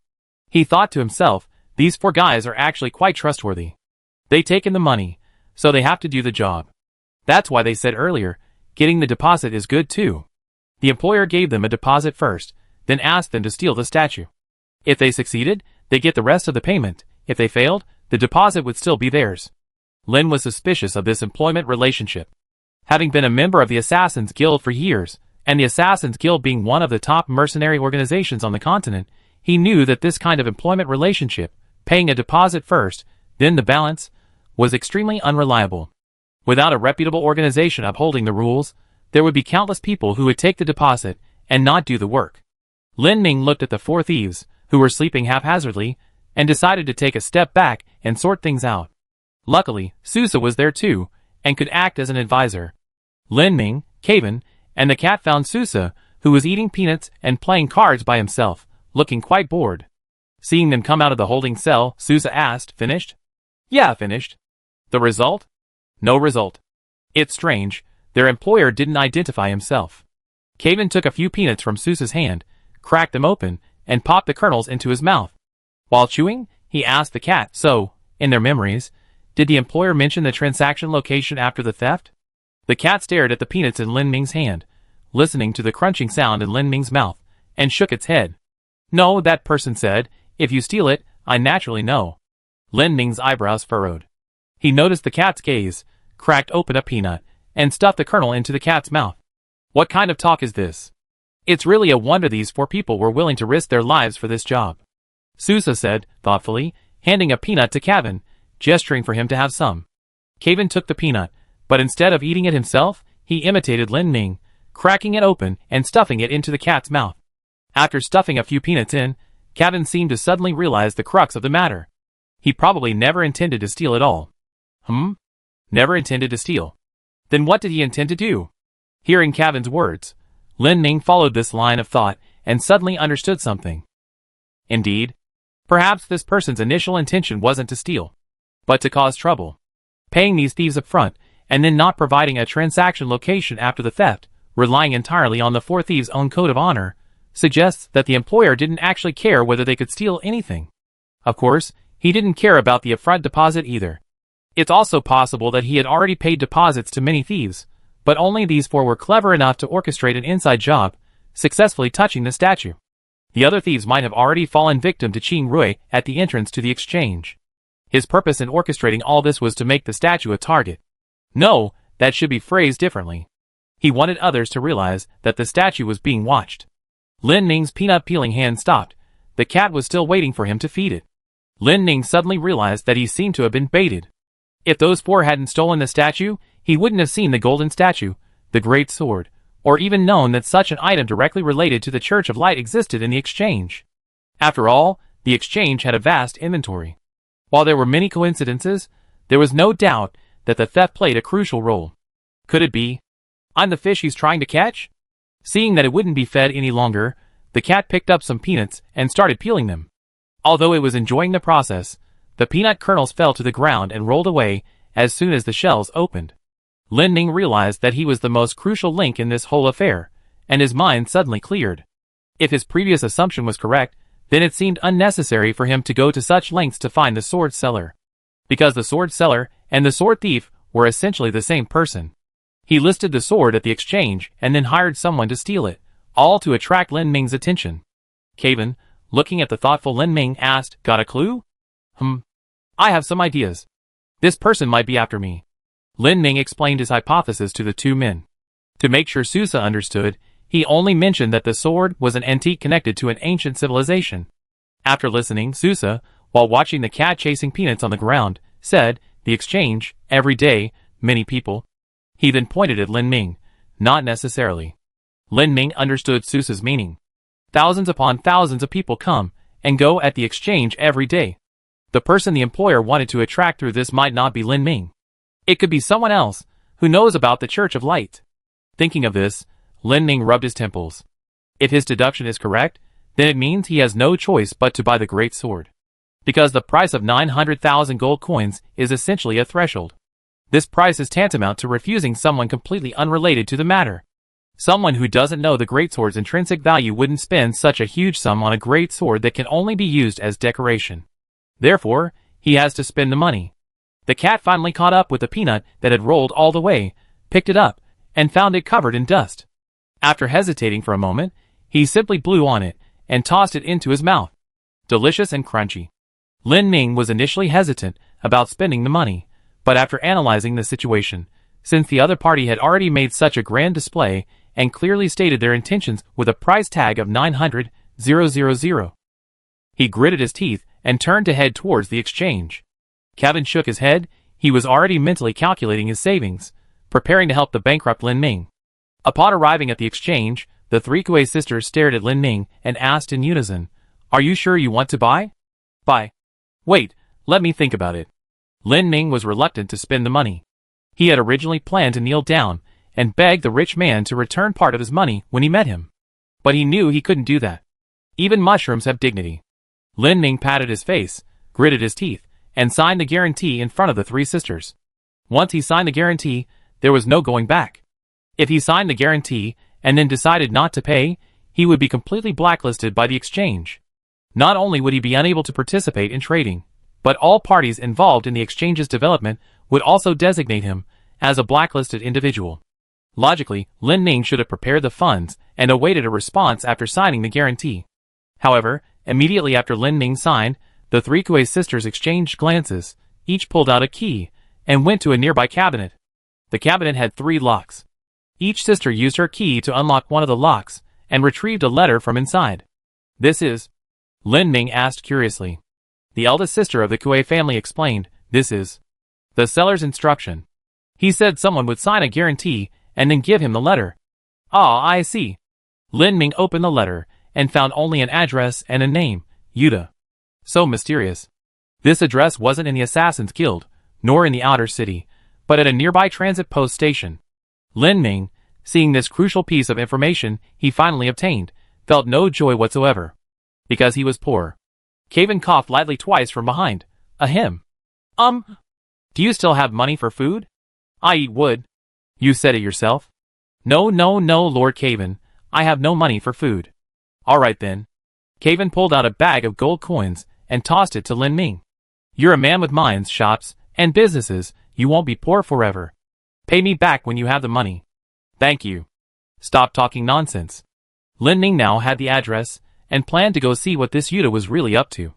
He thought to himself, these four guys are actually quite trustworthy. They take in the money, so they have to do the job. That's why they said earlier, getting the deposit is good too. The employer gave them a deposit first, then asked them to steal the statue. If they succeeded, they get the rest of the payment. If they failed, the deposit would still be theirs. Lin was suspicious of this employment relationship. Having been a member of the Assassin's Guild for years, and the Assassin's Guild being one of the top mercenary organizations on the continent, he knew that this kind of employment relationship, paying a deposit first, then the balance, was extremely unreliable. Without a reputable organization upholding the rules, there would be countless people who would take the deposit and not do the work. Lin Ning looked at the four thieves, who were sleeping haphazardly, and decided to take a step back and sort things out. Luckily, Susa was there too, and could act as an advisor. Lin Ning, Caven, and the cat found Susa, who was eating peanuts and playing cards by himself, looking quite bored. Seeing them come out of the holding cell, Susa asked, "Finished?" "Yeah, finished." "The result?" "No result." "It's strange, their employer didn't identify himself." Caven took a few peanuts from Susa's hand, cracked them open, and popped the kernels into his mouth. While chewing, he asked the cat, so, in their memories, did the employer mention the transaction location after the theft? The cat stared at the peanuts in Lin Ming's hand, listening to the crunching sound in Lin Ming's mouth, and shook its head. No, that person said, if you steal it, I naturally know. Lin Ming's eyebrows furrowed. He noticed the cat's gaze, cracked open a peanut, and stuffed the kernel into the cat's mouth. What kind of talk is this? It's really a wonder these 4 people were willing to risk their lives for this job. Sousa said, thoughtfully, handing a peanut to Kevin, gesturing for him to have some. Kevin took the peanut, but instead of eating it himself, he imitated Lin Ming, cracking it open and stuffing it into the cat's mouth. After stuffing a few peanuts in, Kevin seemed to suddenly realize the crux of the matter. He probably never intended to steal at all. Never intended to steal. Then what did he intend to do? Hearing Kevin's words, Lin Ming followed this line of thought and suddenly understood something. Indeed, perhaps this person's initial intention wasn't to steal, but to cause trouble. Paying these thieves up front, and then not providing a transaction location after the theft, relying entirely on the 4 thieves' own code of honor, suggests that the employer didn't actually care whether they could steal anything. Of course, he didn't care about the upfront deposit either. It's also possible that he had already paid deposits to many thieves, but only these 4 were clever enough to orchestrate an inside job, successfully touching the statue. The other thieves might have already fallen victim to Qing Rui at the entrance to the exchange. His purpose in orchestrating all this was to make the statue a target. No, that should be phrased differently. He wanted others to realize that the statue was being watched. Lin Ming's peanut-peeling hand stopped. The cat was still waiting for him to feed it. Lin Ming suddenly realized that he seemed to have been baited. If those 4 hadn't stolen the statue, he wouldn't have seen the golden statue, the great sword, or even known that such an item directly related to the Church of Light existed in the exchange. After all, the exchange had a vast inventory. While there were many coincidences, there was no doubt that the theft played a crucial role. Could it be? I'm the fish he's trying to catch? Seeing that it wouldn't be fed any longer, the cat picked up some peanuts and started peeling them. Although it was enjoying the process, the peanut kernels fell to the ground and rolled away as soon as the shells opened. Lin Ming realized that he was the most crucial link in this whole affair, and his mind suddenly cleared. If his previous assumption was correct, then it seemed unnecessary for him to go to such lengths to find the sword seller. Because the sword seller and the sword thief were essentially the same person. He listed the sword at the exchange and then hired someone to steal it, all to attract Lin Ming's attention. Kevin, looking at the thoughtful Lin Ming, asked, "Got a clue?" I have some ideas. This person might be after me. Lin Ming explained his hypothesis to the 2 men. To make sure Sousa understood, he only mentioned that the sword was an antique connected to an ancient civilization. After listening, Sousa, while watching the cat chasing peanuts on the ground, said, "The exchange, every day, many people." He then pointed at Lin Ming. Not necessarily. Lin Ming understood Sousa's meaning. Thousands upon thousands of people come and go at the exchange every day. The person the employer wanted to attract through this might not be Lin Ming. It could be someone else who knows about the Church of Light. Thinking of this, Lin Ming rubbed his temples. If his deduction is correct, then it means he has no choice but to buy the great sword. Because the price of 900,000 gold coins is essentially a threshold. This price is tantamount to refusing someone completely unrelated to the matter. Someone who doesn't know the great sword's intrinsic value wouldn't spend such a huge sum on a great sword that can only be used as decoration. Therefore, he has to spend the money. The cat finally caught up with the peanut that had rolled all the way, picked it up, and found it covered in dust. After hesitating for a moment, he simply blew on it and tossed it into his mouth. Delicious and crunchy. Lin Ming was initially hesitant about spending the money, but after analyzing the situation, since the other party had already made such a grand display and clearly stated their intentions with a price tag of 900,000, he gritted his teeth and turned to head towards the exchange. Kevin shook his head. He was already mentally calculating his savings, preparing to help the bankrupt Lin Ming. Upon arriving at the exchange, the 3 Kuei sisters stared at Lin Ming and asked in unison, "Are you sure you want to buy?" "Buy? Wait, let me think about it." Lin Ming was reluctant to spend the money. He had originally planned to kneel down and beg the rich man to return part of his money when he met him. But he knew he couldn't do that. Even mushrooms have dignity. Lin Ming patted his face, gritted his teeth, and signed the guarantee in front of the 3 sisters. Once he signed the guarantee, there was no going back. If he signed the guarantee and then decided not to pay, he would be completely blacklisted by the exchange. Not only would he be unable to participate in trading, but all parties involved in the exchange's development would also designate him as a blacklisted individual. Logically, Lin Ming should have prepared the funds and awaited a response after signing the guarantee. However, immediately after Lin Ming signed, the three Kuei sisters exchanged glances, each pulled out a key, and went to a nearby cabinet. The cabinet had 3 locks. Each sister used her key to unlock one of the locks, and retrieved a letter from inside. "This is?" Lin Ming asked curiously. The eldest sister of the Kuei family explained, "This is the seller's instruction. He said someone would sign a guarantee, and then give him the letter." "Ah, I see." Lin Ming opened the letter, and found only an address and a name, Yuta. So mysterious. This address wasn't in the Assassin's Guild, nor in the outer city, but at a nearby transit post station. Lin Ming, seeing this crucial piece of information he finally obtained, felt no joy whatsoever. Because he was poor. Caven coughed lightly twice from behind. Ahem. Do you still have money for food? I eat wood. You said it yourself. No, Lord Caven, I have no money for food. Alright then. Caven pulled out a bag of gold coins and tossed it to Lin Ming. You're a man with mines, shops, and businesses, you won't be poor forever. Pay me back when you have the money. Thank you. Stop talking nonsense. Lin Ming now had the address, and planned to go see what this Yuta was really up to.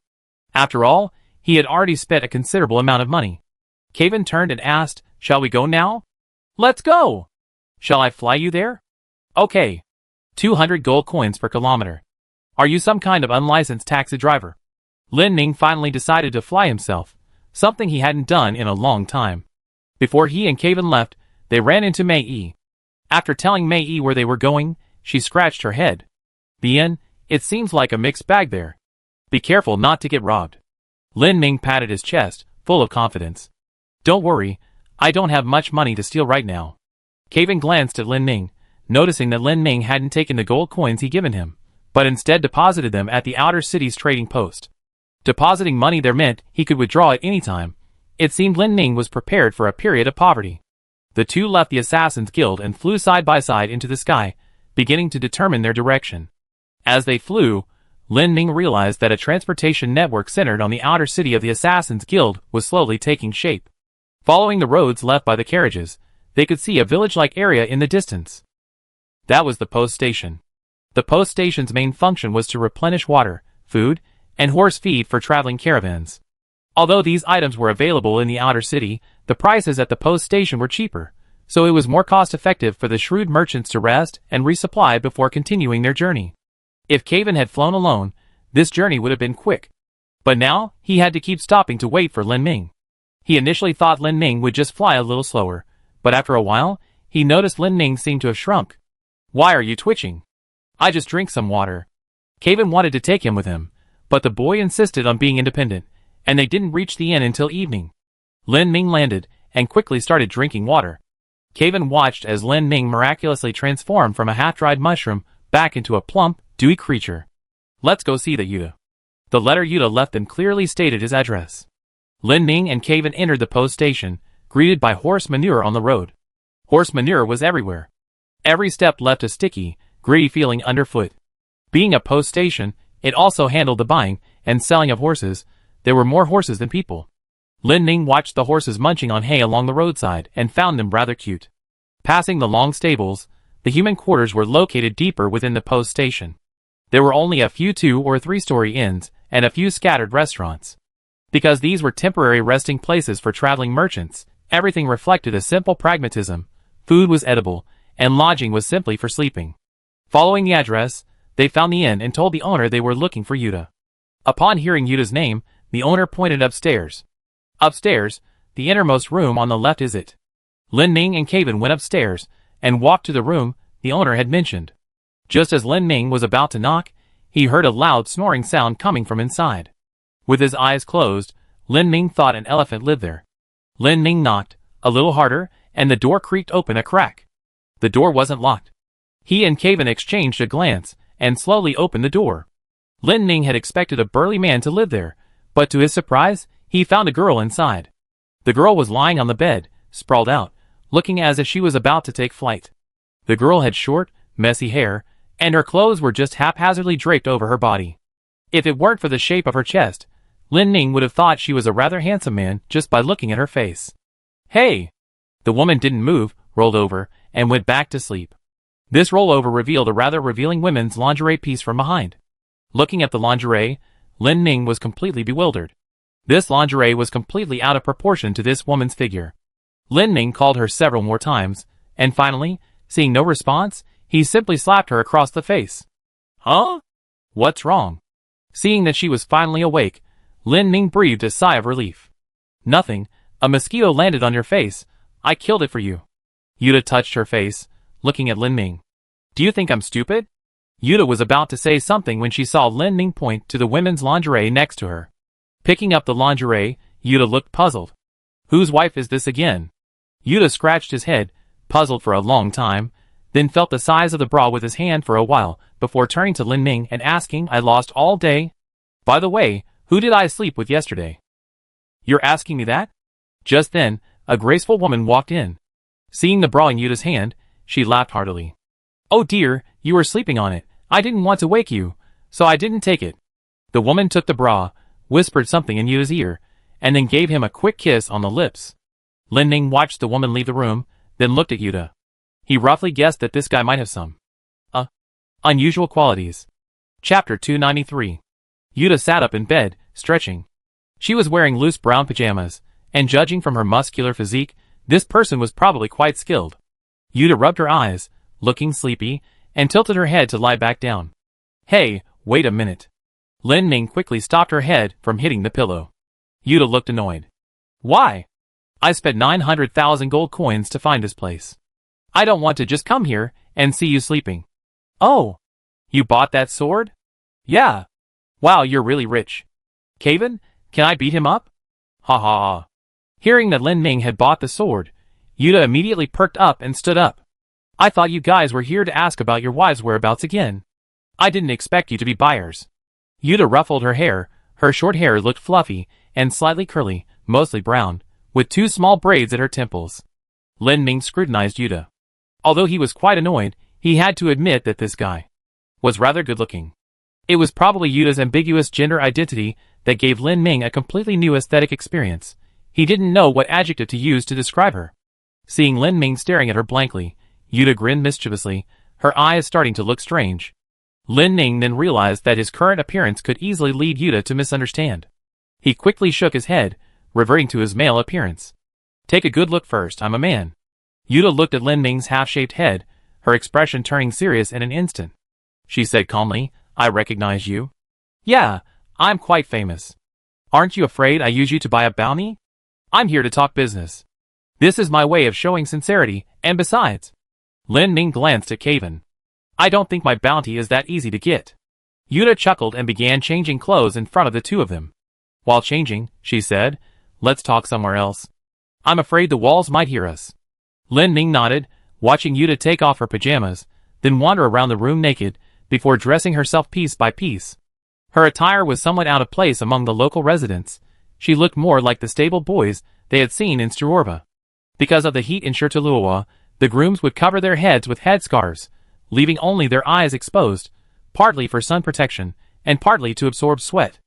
After all, he had already spent a considerable amount of money. Caven turned and asked, "Shall we go now?" "Let's go!" "Shall I fly you there?" "Okay." 200 gold coins per kilometer. Are you some kind of unlicensed taxi driver? Lin Ming finally decided to fly himself, something he hadn't done in a long time. Before he and Caven left, they ran into Mei Yi. After telling Mei Yi where they were going, she scratched her head. "Bien, it seems like a mixed bag there. Be careful not to get robbed." Lin Ming patted his chest, full of confidence. "Don't worry, I don't have much money to steal right now." Caven glanced at Lin Ming, noticing that Lin Ming hadn't taken the gold coins he'd given him, but instead deposited them at the outer city's trading post. Depositing money there meant he could withdraw at any time. It seemed Lin Ming was prepared for a period of poverty. The two left the Assassin's Guild and flew side by side into the sky, beginning to determine their direction. As they flew, Lin Ming realized that a transportation network centered on the outer city of the Assassin's Guild was slowly taking shape. Following the roads left by the carriages, they could see a village-like area in the distance. That was the post station. The post station's main function was to replenish water, food, and horse feed for traveling caravans. Although these items were available in the outer city, the prices at the post station were cheaper, so it was more cost-effective for the shrewd merchants to rest and resupply before continuing their journey. If Caven had flown alone, this journey would have been quick. But now, he had to keep stopping to wait for Lin Ming. He initially thought Lin Ming would just fly a little slower, but after a while, he noticed Lin Ming seemed to have shrunk. "Why are you twitching?" "I just drink some water." Caven wanted to take him with him, but the boy insisted on being independent, and they didn't reach the inn until evening. Lin Ming landed, and quickly started drinking water. Caven watched as Lin Ming miraculously transformed from a half-dried mushroom back into a plump, dewy creature. "Let's go see the Yuta." The letter Yuta left them clearly stated his address. Lin Ming and Caven entered the post station, greeted by horse manure on the road. Horse manure was everywhere. Every step left a sticky, gritty feeling underfoot. Being a post station, it also handled the buying and selling of horses. There were more horses than people. Lin Ming watched the horses munching on hay along the roadside and found them rather cute. Passing the long stables, the human quarters were located deeper within the post station. There were only a few 2- or 3-story inns and a few scattered restaurants. Because these were temporary resting places for traveling merchants, everything reflected a simple pragmatism. Food was edible, and lodging was simply for sleeping. Following the address, they found the inn and told the owner they were looking for Yuta. Upon hearing Yuta's name, the owner pointed upstairs. "Upstairs, the innermost room on the left is it." Lin Ming and Caven went upstairs, and walked to the room the owner had mentioned. Just as Lin Ming was about to knock, he heard a loud snoring sound coming from inside. With his eyes closed, Lin Ming thought an elephant lived there. Lin Ming knocked, a little harder, and the door creaked open a crack. The door wasn't locked. He and Caven exchanged a glance, and slowly opened the door. Lin Ming had expected a burly man to live there, but to his surprise, he found a girl inside. The girl was lying on the bed, sprawled out, looking as if she was about to take flight. The girl had short, messy hair, and her clothes were just haphazardly draped over her body. If it weren't for the shape of her chest, Lin Ming would have thought she was a rather handsome man just by looking at her face. "Hey!" The woman didn't move, rolled over, and went back to sleep. This rollover revealed a rather revealing women's lingerie piece from behind. Looking at the lingerie, Lin Ning was completely bewildered. This lingerie was completely out of proportion to this woman's figure. Lin Ning called her several more times, and finally, seeing no response, he simply slapped her across the face. Huh? What's wrong? Seeing that she was finally awake, Lin Ning breathed a sigh of relief. Nothing, a mosquito landed on your face. I killed it for you. Yuta touched her face, looking at Lin Ning. Do you think I'm stupid? Yuta was about to say something when she saw Lin Ning point to the women's lingerie next to her. Picking up the lingerie, Yuta looked puzzled. Whose wife is this again? Yuta scratched his head, puzzled for a long time, then felt the size of the bra with his hand for a while, before turning to Lin Ning and asking, I lost all day? By the way, who did I sleep with yesterday? You're asking me that? Just then, a graceful woman walked in. Seeing the bra in Yuta's hand, she laughed heartily. Oh dear, you were sleeping on it. I didn't want to wake you, so I didn't take it. The woman took the bra, whispered something in Yuta's ear, and then gave him a quick kiss on the lips. Lin Ning watched the woman leave the room, then looked at Yuta. He roughly guessed that this guy might have some unusual qualities. Chapter 293. Yuta sat up in bed, stretching. She was wearing loose brown pajamas, and judging from her muscular physique, this person was probably quite skilled. Yuta rubbed her eyes, looking sleepy, and tilted her head to lie back down. Hey, wait a minute. Lin Ning quickly stopped her head from hitting the pillow. Yuta looked annoyed. Why? I spent 900,000 gold coins to find this place. I don't want to just come here and see you sleeping. Oh, you bought that sword? Yeah. Wow, you're really rich. Kevin, can I beat him up? Ha ha ha. Hearing that Lin Ning had bought the sword, Yuta immediately perked up and stood up. I thought you guys were here to ask about your wives' whereabouts again. I didn't expect you to be buyers. Yuta ruffled her hair. Her short hair looked fluffy and slightly curly, mostly brown, with two small braids at her temples. Lin Ning scrutinized Yuta. Although he was quite annoyed, he had to admit that this guy was rather good-looking. It was probably Yuta's ambiguous gender identity that gave Lin Ning a completely new aesthetic experience. He didn't know what adjective to use to describe her. Seeing Lin Ning staring at her blankly, Yuta grinned mischievously, her eyes starting to look strange. Lin Ning then realized that his current appearance could easily lead Yuta to misunderstand. He quickly shook his head, reverting to his male appearance. Take a good look first, I'm a man. Yuta looked at Lin Ning's half-shaved head, her expression turning serious in an instant. She said calmly, I recognize you. Yeah, I'm quite famous. Aren't you afraid I use you to buy a bounty? I'm here to talk business. This is my way of showing sincerity, and besides... Lin Ning glanced at Kevin. I don't think my bounty is that easy to get. Yuta chuckled and began changing clothes in front of the two of them. While changing, she said, let's talk somewhere else. I'm afraid the walls might hear us. Lin Ning nodded, watching Yuta take off her pajamas, then wander around the room naked, before dressing herself piece by piece. Her attire was somewhat out of place among the local residents. She looked more like the stable boys they had seen in Stuorva. Because of the heat in Shirtuluwa, the grooms would cover their heads with headscarves, leaving only their eyes exposed, partly for sun protection, and partly to absorb sweat.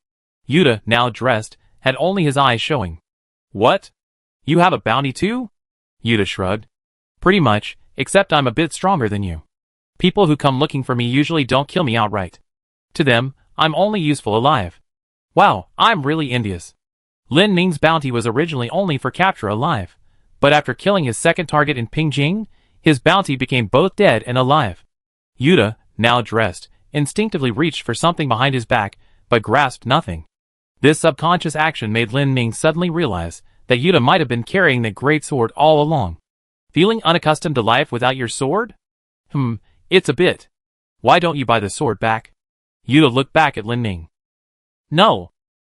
Yuta, now dressed, had only his eyes showing. What? You have a bounty too? Yuta shrugged. Pretty much, except I'm a bit stronger than you. People who come looking for me usually don't kill me outright. To them, I'm only useful alive. Wow, I'm really envious. Lin Ning's bounty was originally only for capture alive, but after killing his second target in Pingjing, his bounty became both dead and alive. Yuta, now dressed, instinctively reached for something behind his back, but grasped nothing. This subconscious action made Lin Ning suddenly realize that Yuta might have been carrying the great sword all along. Feeling unaccustomed to life without your sword? It's a bit. Why don't you buy the sword back? Yuta looked back at Lin Ning. No.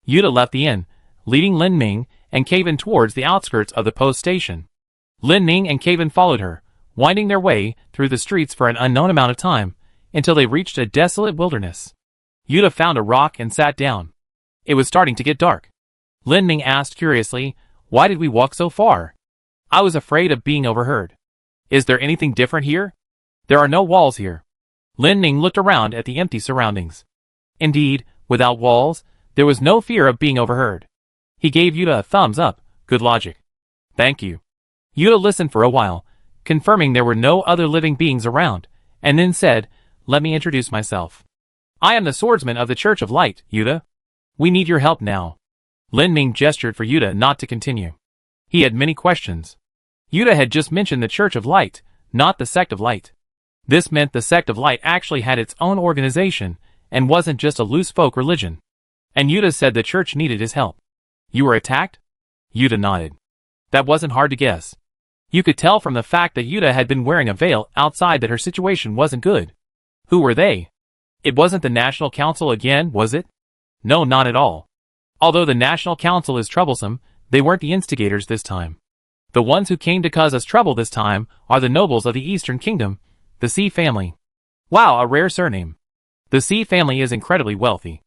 Yuta left the inn, leading Lin Ning and Kevin towards the outskirts of the post station. Lin Ning and Kevin followed her, winding their way through the streets for an unknown amount of time, until they reached a desolate wilderness. Yuta found a rock and sat down. It was starting to get dark. Lin Ning asked curiously, why did we walk so far? I was afraid of being overheard. Is there anything different here? There are no walls here. Lin Ning looked around at the empty surroundings. Indeed, without walls, there was no fear of being overheard. He gave Yuta a thumbs up, good logic. Thank you. Yuta listened for a while, confirming there were no other living beings around, and then said, "Let me introduce myself. I am the swordsman of the Church of Light, Yuta. We need your help now." Lin Ming gestured for Yuta not to continue. He had many questions. Yuta had just mentioned the Church of Light, not the Sect of Light. This meant the Sect of Light actually had its own organization, and wasn't just a loose folk religion. And Yuta said the church needed his help. "You were attacked?" Yuta nodded. That wasn't hard to guess. You could tell from the fact that Yuta had been wearing a veil outside that her situation wasn't good. Who were they? It wasn't the National Council again, was it? No, not at all. Although the National Council is troublesome, they weren't the instigators this time. The ones who came to cause us trouble this time are the nobles of the Eastern Kingdom, the Sea family. Wow, a rare surname. The Sea family is incredibly wealthy.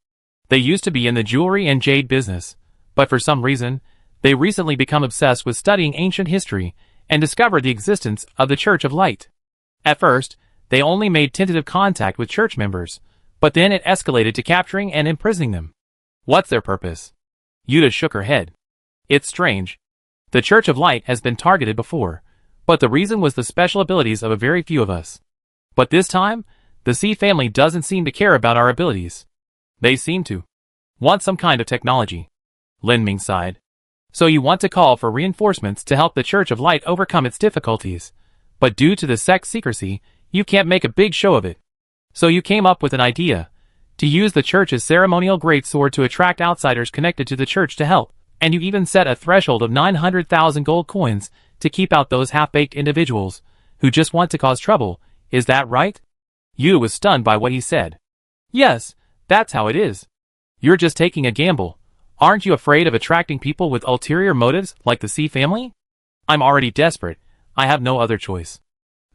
They used to be in the jewelry and jade business, but for some reason, they recently become obsessed with studying ancient history and discovered the existence of the Church of Light. At first, they only made tentative contact with church members, but then it escalated to capturing and imprisoning them. What's their purpose? Yuta shook her head. It's strange. The Church of Light has been targeted before, but the reason was the special abilities of a very few of us. But this time, the Sea family doesn't seem to care about our abilities. They seem to want some kind of technology. Lin Ming sighed. So you want to call for reinforcements to help the Church of Light overcome its difficulties, but due to the sect's secrecy, you can't make a big show of it. So you came up with an idea, to use the church's ceremonial greatsword to attract outsiders connected to the church to help, and you even set a threshold of 900,000 gold coins to keep out those half-baked individuals who just want to cause trouble, is that right? Yuta was stunned by what he said. Yes, that's how it is. You're just taking a gamble. Aren't you afraid of attracting people with ulterior motives like the Sea family? I'm already desperate. I have no other choice.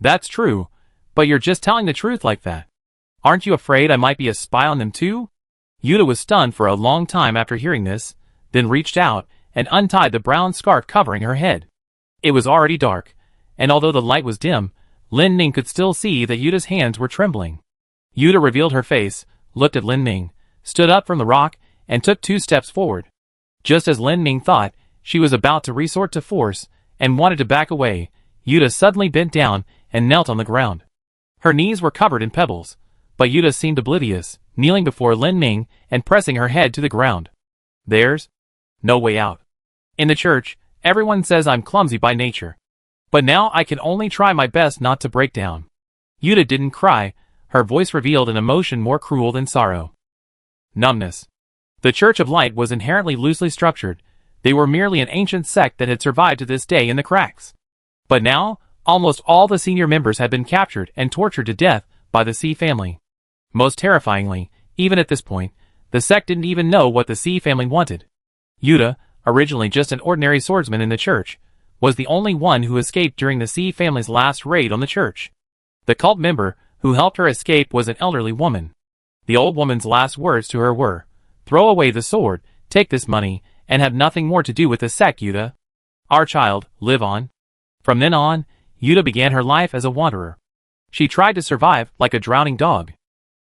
That's true, but you're just telling the truth like that. Aren't you afraid I might be a spy on them too? Yuta was stunned for a long time after hearing this, then reached out and untied the brown scarf covering her head. It was already dark, and although the light was dim, Lin Ming could still see that Yuta's hands were trembling. Yuta revealed her face, looked at Lin Ming, stood up from the rock, and took 2 steps forward. Just as Lin Ming thought she was about to resort to force and wanted to back away, Yuta suddenly bent down and knelt on the ground. Her knees were covered in pebbles, but Yuta seemed oblivious, kneeling before Lin Ming and pressing her head to the ground. There's no way out. In the church, everyone says I'm clumsy by nature. But now I can only try my best not to break down. Yuta didn't cry, her voice revealed an emotion more cruel than sorrow. Numbness. The Church of Light was inherently loosely structured. They were merely an ancient sect that had survived to this day in the cracks. But now, almost all the senior members had been captured and tortured to death by the Sea family. Most terrifyingly, even at this point, the sect didn't even know what the Sea family wanted. Yuta, originally just an ordinary swordsman in the church, was the only one who escaped during the Sea family's last raid on the church. The cult member who helped her escape was an elderly woman. The old woman's last words to her were, "Throw away the sword, take this money, and have nothing more to do with the sect, Yuta. Our child, live on." From then on, Yuta began her life as a wanderer. She tried to survive like a drowning dog.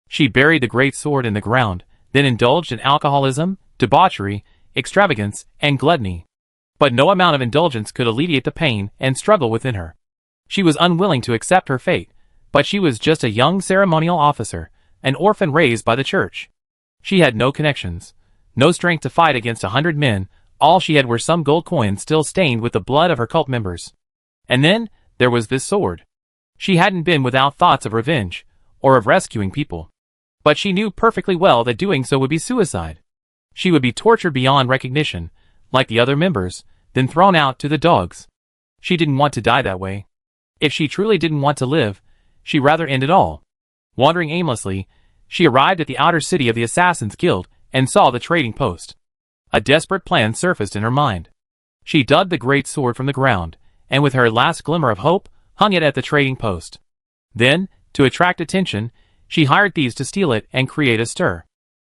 She buried the great sword in the ground, then indulged in alcoholism, debauchery, extravagance, and gluttony. But no amount of indulgence could alleviate the pain and struggle within her. She was unwilling to accept her fate, but she was just a young ceremonial officer, an orphan raised by the church. She had no connections, no strength to fight against 100 men. All she had were some gold coins still stained with the blood of her cult members. And then, there was this sword. She hadn't been without thoughts of revenge, or of rescuing people. But she knew perfectly well that doing so would be suicide. She would be tortured beyond recognition, like the other members, then thrown out to the dogs. She didn't want to die that way. If she truly didn't want to live, she'd rather end it all. Wandering aimlessly, she arrived at the outer city of the Assassin's Guild and saw the trading post. A desperate plan surfaced in her mind. She dug the great sword from the ground, and with her last glimmer of hope, hung it at the trading post. Then, to attract attention, she hired thieves to steal it and create a stir.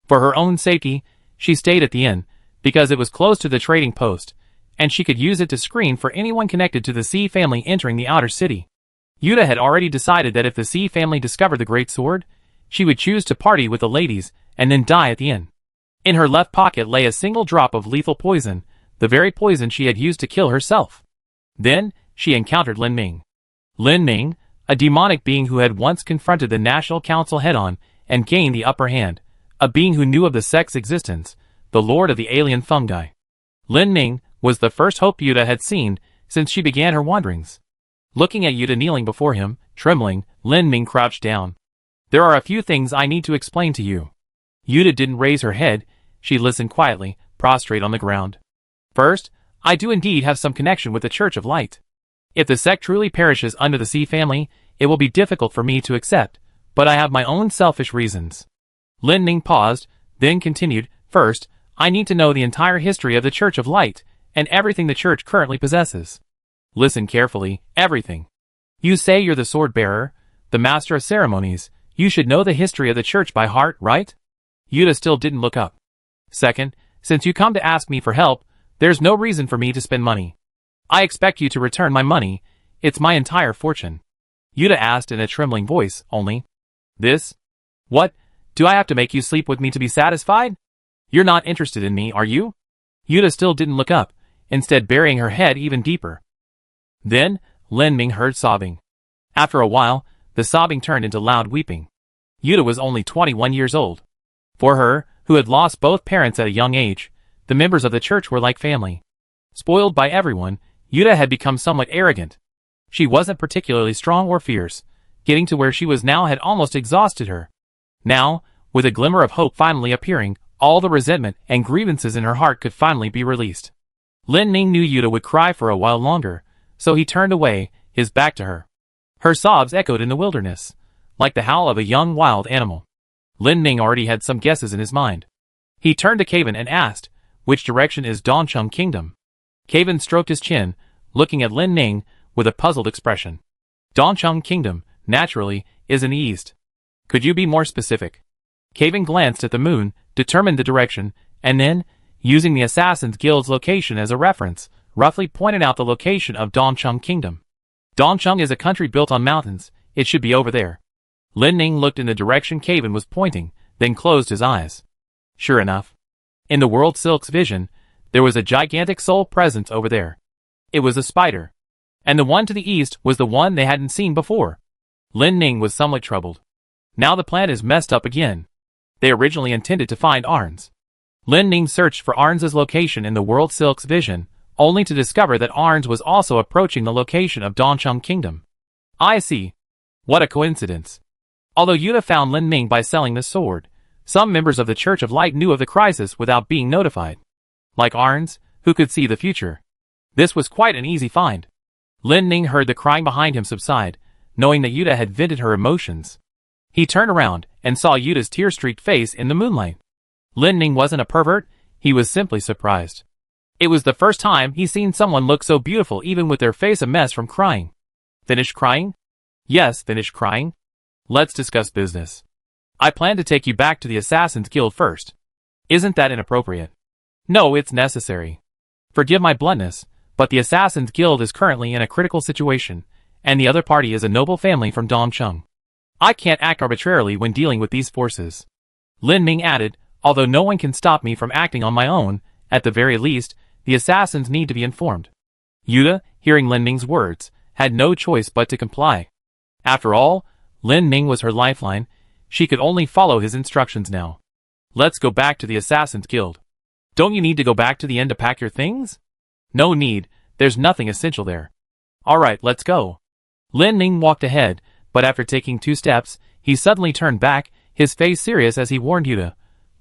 For her own safety, she stayed at the inn, because it was close to the trading post, and she could use it to screen for anyone connected to the Sea family entering the outer city. Yuta had already decided that if the Sea family discovered the great sword, she would choose to party with the ladies and then die at the inn. In her left pocket lay a single drop of lethal poison, the very poison she had used to kill herself. Then, she encountered Lin Ming. Lin Ming, a demonic being who had once confronted the National Council head-on and gained the upper hand, a being who knew of the sect's existence, the lord of the alien fungi. Lin Ming was the first hope Yuta had seen since she began her wanderings. Looking at Yuta kneeling before him, trembling, Lin Ming crouched down. There are a few things I need to explain to you. Yuta didn't raise her head, she listened quietly, prostrate on the ground. First, I do indeed have some connection with the Church of Light. If the sect truly perishes under the Sea family, it will be difficult for me to accept, but I have my own selfish reasons. Lin Ming paused, then continued, first, I need to know the entire history of the Church of Light, and everything the Church currently possesses. Listen carefully, everything. You say you're the sword bearer, the master of ceremonies, you should know the history of the Church by heart, right? Yuta still didn't look up. Second, since you come to ask me for help, there's no reason for me to spend money. I expect you to return my money, it's my entire fortune. Yuta asked in a trembling voice, only. This? What? Do I have to make you sleep with me to be satisfied? You're not interested in me, are you? Yuta still didn't look up, instead burying her head even deeper. Then, Lin Ming heard sobbing. After a while, the sobbing turned into loud weeping. Yuta was only 21 years old. For her, who had lost both parents at a young age, the members of the church were like family. Spoiled by everyone, Yuta had become somewhat arrogant. She wasn't particularly strong or fierce. Getting to where she was now had almost exhausted her. Now, with a glimmer of hope finally appearing, all the resentment and grievances in her heart could finally be released. Lin Ming knew Yuta would cry for a while longer, so he turned away, his back to her. Her sobs echoed in the wilderness, like the howl of a young wild animal. Lin Ming already had some guesses in his mind. He turned to Kaven and asked, which direction is Dongcheng Kingdom? Kaven stroked his chin, looking at Lin Ming with a puzzled expression. Dongcheng Kingdom, naturally, is in the east. Could you be more specific? Kaven glanced at the moon, determined the direction, and then, using the Assassin's Guild's location as a reference, roughly pointed out the location of Dongcheng Kingdom. Dongcheng is a country built on mountains, it should be over there. Lin Ming looked in the direction Kaven was pointing, then closed his eyes. Sure enough. In the World Silk's vision, there was a gigantic soul presence over there. It was a spider. And the one to the east was the one they hadn't seen before. Lin Ming was somewhat troubled. Now the plan is messed up again. They originally intended to find Arns. Lin Ming searched for Arns' location in the World Silk's vision, only to discover that Arns was also approaching the location of Dongcheng Kingdom. I see. What a coincidence. Although Yuta found Lin Ming by selling the sword, some members of the Church of Light knew of the crisis without being notified. Like Arns, who could see the future. This was quite an easy find. Lin Ming heard the crying behind him subside, knowing that Yuta had vented her emotions. He turned around and saw Yuta's tear-streaked face in the moonlight. Lin Ming wasn't a pervert, he was simply surprised. It was the first time he'd seen someone look so beautiful even with their face a mess from crying. Finished crying? Yes, finished crying. Let's discuss business. I plan to take you back to the Assassin's Guild first. Isn't that inappropriate? No, it's necessary. Forgive my bluntness, but the Assassin's Guild is currently in a critical situation, and the other party is a noble family from Dongcheng. I can't act arbitrarily when dealing with these forces. Lin Ming added, although no one can stop me from acting on my own, at the very least, the assassins need to be informed. Yuta, hearing Lin Ming's words, had no choice but to comply. After all, Lin Ming was her lifeline, she could only follow his instructions now. Let's go back to the Assassin's Guild. Don't you need to go back to the inn to pack your things? No need, there's nothing essential there. Alright, let's go. Lin Ming walked ahead, but after taking 2 steps, he suddenly turned back, his face serious as he warned Yuta.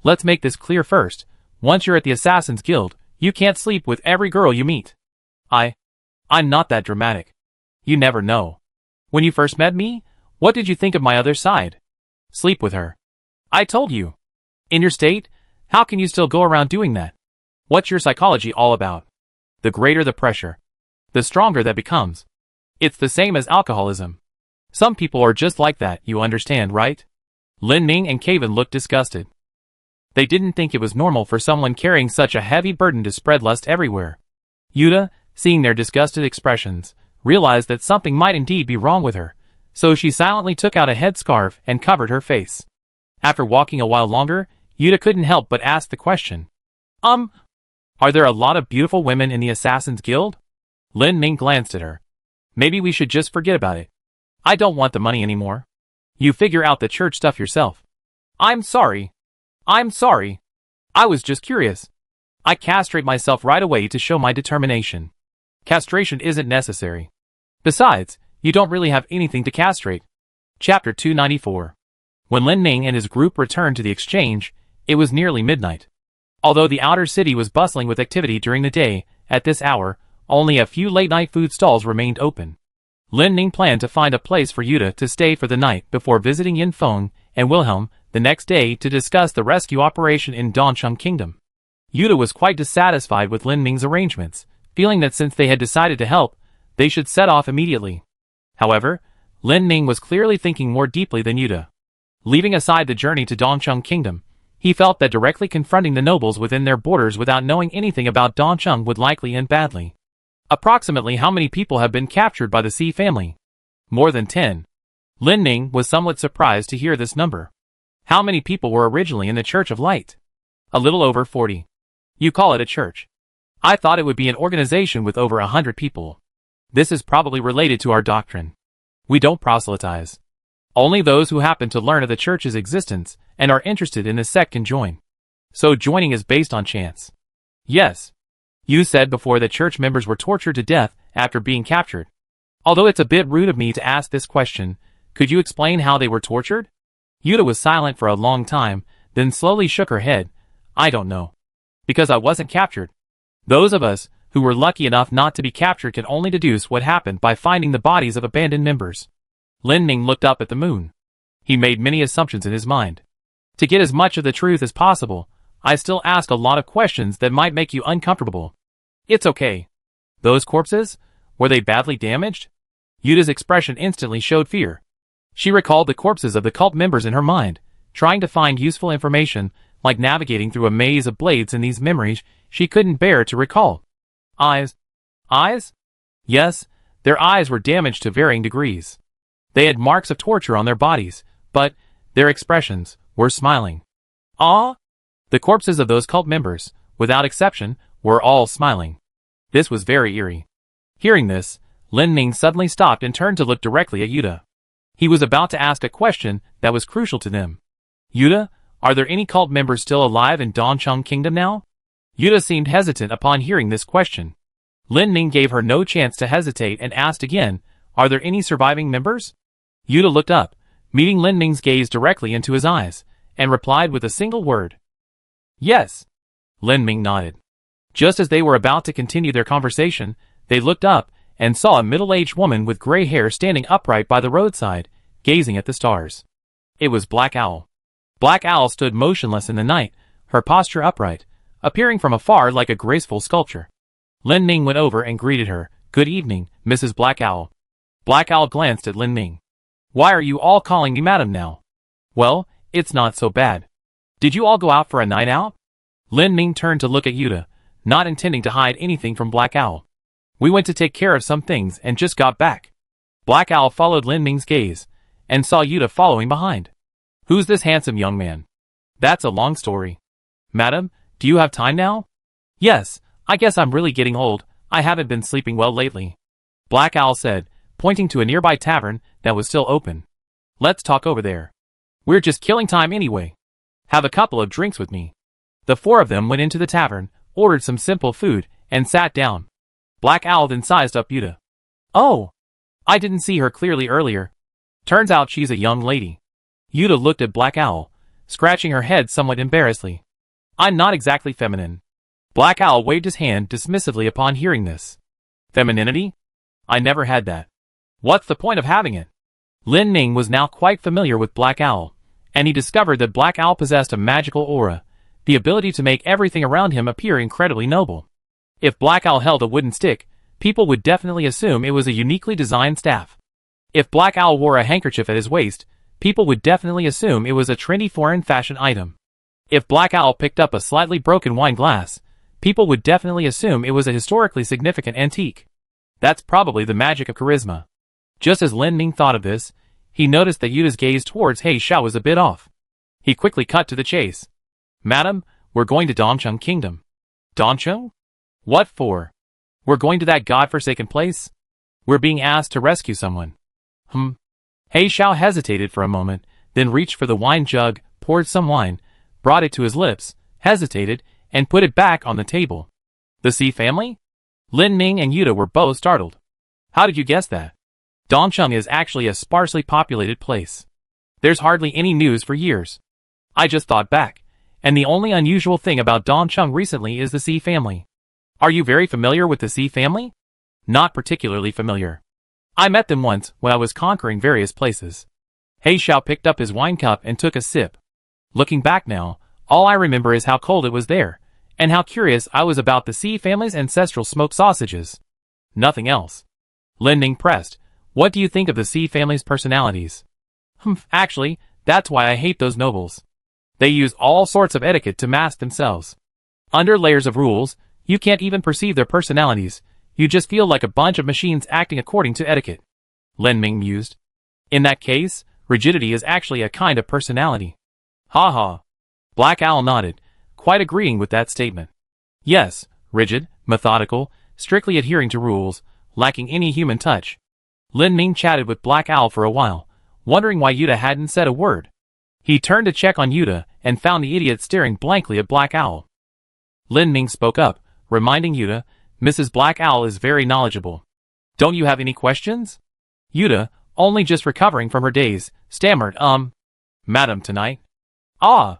Let's make this clear first. Once you're at the Assassin's Guild, you can't sleep with every girl you meet. I'm not that dramatic. You never know. When you first met me, what did you think of my other side? Sleep with her. I told you. In your state, how can you still go around doing that? What's your psychology all about? The greater the pressure, the stronger that becomes. It's the same as alcoholism. Some people are just like that, you understand, right? Lin Ming and Kaven looked disgusted. They didn't think it was normal for someone carrying such a heavy burden to spread lust everywhere. Yuta, seeing their disgusted expressions, realized that something might indeed be wrong with her, so she silently took out a headscarf and covered her face. After walking a while longer, Yuta couldn't help but ask the question. Are there a lot of beautiful women in the Assassin's Guild? Lin Ming glanced at her. Maybe we should just forget about it. I don't want the money anymore. You figure out the church stuff yourself. I'm sorry. I was just curious. I castrate myself right away to show my determination. Castration isn't necessary. Besides, you don't really have anything to castrate. Chapter 294. When Lin Ning and his group returned to the exchange, it was nearly midnight. Although the outer city was bustling with activity during the day, at this hour, only a few late-night food stalls remained open. Lin Ning planned to find a place for Yuta to stay for the night before visiting Yin Feng and Wilhelm the next day to discuss the rescue operation in Dongcheng Kingdom. Yuta was quite dissatisfied with Lin Ning's arrangements, feeling that since they had decided to help, they should set off immediately. However, Lin Ning was clearly thinking more deeply than Yuta. Leaving aside the journey to Dongcheng Kingdom, he felt that directly confronting the nobles within their borders without knowing anything about Dongcheng would likely end badly. Approximately how many people have been captured by the Xi family? More than 10. Lin Ning was somewhat surprised to hear this number. How many people were originally in the Church of Light? A little over 40. You call it a church. I thought it would be an organization with over 100 people. This is probably related to our doctrine. We don't proselytize. Only those who happen to learn of the church's existence and are interested in the sect can join. So joining is based on chance. Yes. You said before that church members were tortured to death after being captured. Although it's a bit rude of me to ask this question, could you explain how they were tortured? Yuta was silent for a long time, then slowly shook her head. I don't know. Because I wasn't captured. Those of us who were lucky enough not to be captured can only deduce what happened by finding the bodies of abandoned members. Lin Ning looked up at the moon. He made many assumptions in his mind. To get as much of the truth as possible, I still ask a lot of questions that might make you uncomfortable. It's okay. Those corpses? Were they badly damaged? Yuta's expression instantly showed fear. She recalled the corpses of the cult members in her mind, trying to find useful information, like navigating through a maze of blades in these memories she couldn't bear to recall. Eyes? Eyes? Yes, their eyes were damaged to varying degrees. They had marks of torture on their bodies, but their expressions were smiling. Ah! The corpses of those cult members, without exception, were all smiling. This was very eerie. Hearing this, Lin Ning suddenly stopped and turned to look directly at Yuta. He was about to ask a question that was crucial to them. Yuta, are there any cult members still alive in Dongcheng Kingdom now? Yuta seemed hesitant upon hearing this question. Lin Ning gave her no chance to hesitate and asked again, are there any surviving members? Yuta looked up, meeting Lin Ning's gaze directly into his eyes, and replied with a single word. Yes. Lin Ning nodded. Just as they were about to continue their conversation, they looked up and saw a middle-aged woman with gray hair standing upright by the roadside, gazing at the stars. It was Black Owl. Black Owl stood motionless in the night, her posture upright, appearing from afar like a graceful sculpture. Lin Ning went over and greeted her. Good evening, Mrs. Black Owl. Black Owl glanced at Lin Ning. Why are you all calling me madam now? Well, it's not so bad. Did you all go out for a night out? Lin Ning turned to look at Yuta, not intending to hide anything from Black Owl. We went to take care of some things and just got back. Black Owl followed Lin Ning's gaze, and saw Yuta following behind. Who's this handsome young man? That's a long story. Madam, do you have time now? Yes, I guess I'm really getting old. I haven't been sleeping well lately. Black Owl said, pointing to a nearby tavern that was still open. Let's talk over there. We're just killing time anyway. Have a couple of drinks with me. The four of them went into the tavern, ordered some simple food, and sat down. Black Owl then sized up Yuta. Oh! I didn't see her clearly earlier. Turns out she's a young lady. Yuta looked at Black Owl, scratching her head somewhat embarrassedly. I'm not exactly feminine. Black Owl waved his hand dismissively upon hearing this. Femininity? I never had that. What's the point of having it? Lin Ning was now quite familiar with Black Owl, and he discovered that Black Owl possessed a magical aura, the ability to make everything around him appear incredibly noble. If Black Owl held a wooden stick, people would definitely assume it was a uniquely designed staff. If Black Owl wore a handkerchief at his waist, people would definitely assume it was a trendy foreign fashion item. If Black Owl picked up a slightly broken wine glass, people would definitely assume it was a historically significant antique. That's probably the magic of charisma. Just as Lin Ning thought of this, he noticed that Yuta's gaze towards He Xiao was a bit off. He quickly cut to the chase. Madam, we're going to Dongcheng Kingdom. Dongcheng? What for? We're going to that godforsaken place? We're being asked to rescue someone. He Xiao hesitated for a moment, then reached for the wine jug, poured some wine, brought it to his lips, hesitated, and put it back on the table. The Xi family? Lin Ming and Yuta were both startled. How did you guess that? Dongcheng is actually a sparsely populated place. There's hardly any news for years. I just thought back, and the only unusual thing about Dongcheng recently is the Xi family. Are you very familiar with the Xi family? Not particularly familiar. I met them once when I was conquering various places. He Xiao picked up his wine cup and took a sip. Looking back now, all I remember is how cold it was there, and how curious I was about the Xi family's ancestral smoked sausages. Nothing else. Lin Ming pressed, what do you think of the Xi family's personalities? Actually, that's why I hate those nobles. They use all sorts of etiquette to mask themselves. Under layers of rules, you can't even perceive their personalities, you just feel like a bunch of machines acting according to etiquette. Lin Ming mused. In that case, rigidity is actually a kind of personality. Ha ha. Black Owl nodded, quite agreeing with that statement. Yes, rigid, methodical, strictly adhering to rules, lacking any human touch. Lin Ming chatted with Black Owl for a while, wondering why Yuta hadn't said a word. He turned to check on Yuta and found the idiot staring blankly at Black Owl. Lin Ming spoke up, reminding Yuta, Mrs. Black Owl is very knowledgeable. Don't you have any questions? Yuta, only just recovering from her daze, stammered, Madam, tonight? Ah!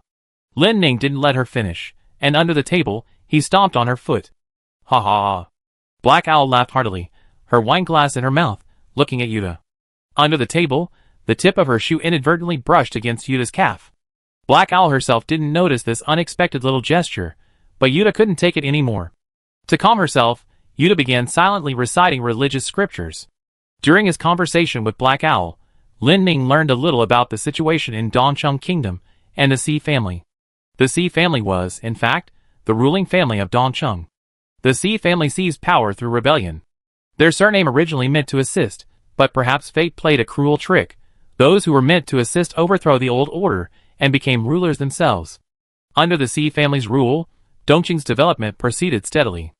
Lin Ming didn't let her finish, and under the table, he stomped on her foot. Ha ha ha. Black Owl laughed heartily, her wine glass in her mouth, looking at Yuta. Under the table, the tip of her shoe inadvertently brushed against Yuta's calf. Black Owl herself didn't notice this unexpected little gesture, but Yuta couldn't take it anymore. To calm herself, Yuta began silently reciting religious scriptures. During his conversation with Black Owl, Lin Ming learned a little about the situation in Dongcheng Kingdom and the Xi family. The Xi family was, in fact, the ruling family of Dongcheng. The Xi family seized power through rebellion. Their surname originally meant to assist, but perhaps fate played a cruel trick. Those who were meant to assist overthrow the old order and became rulers themselves. Under the Xi family's rule, Dongcheng's development proceeded steadily.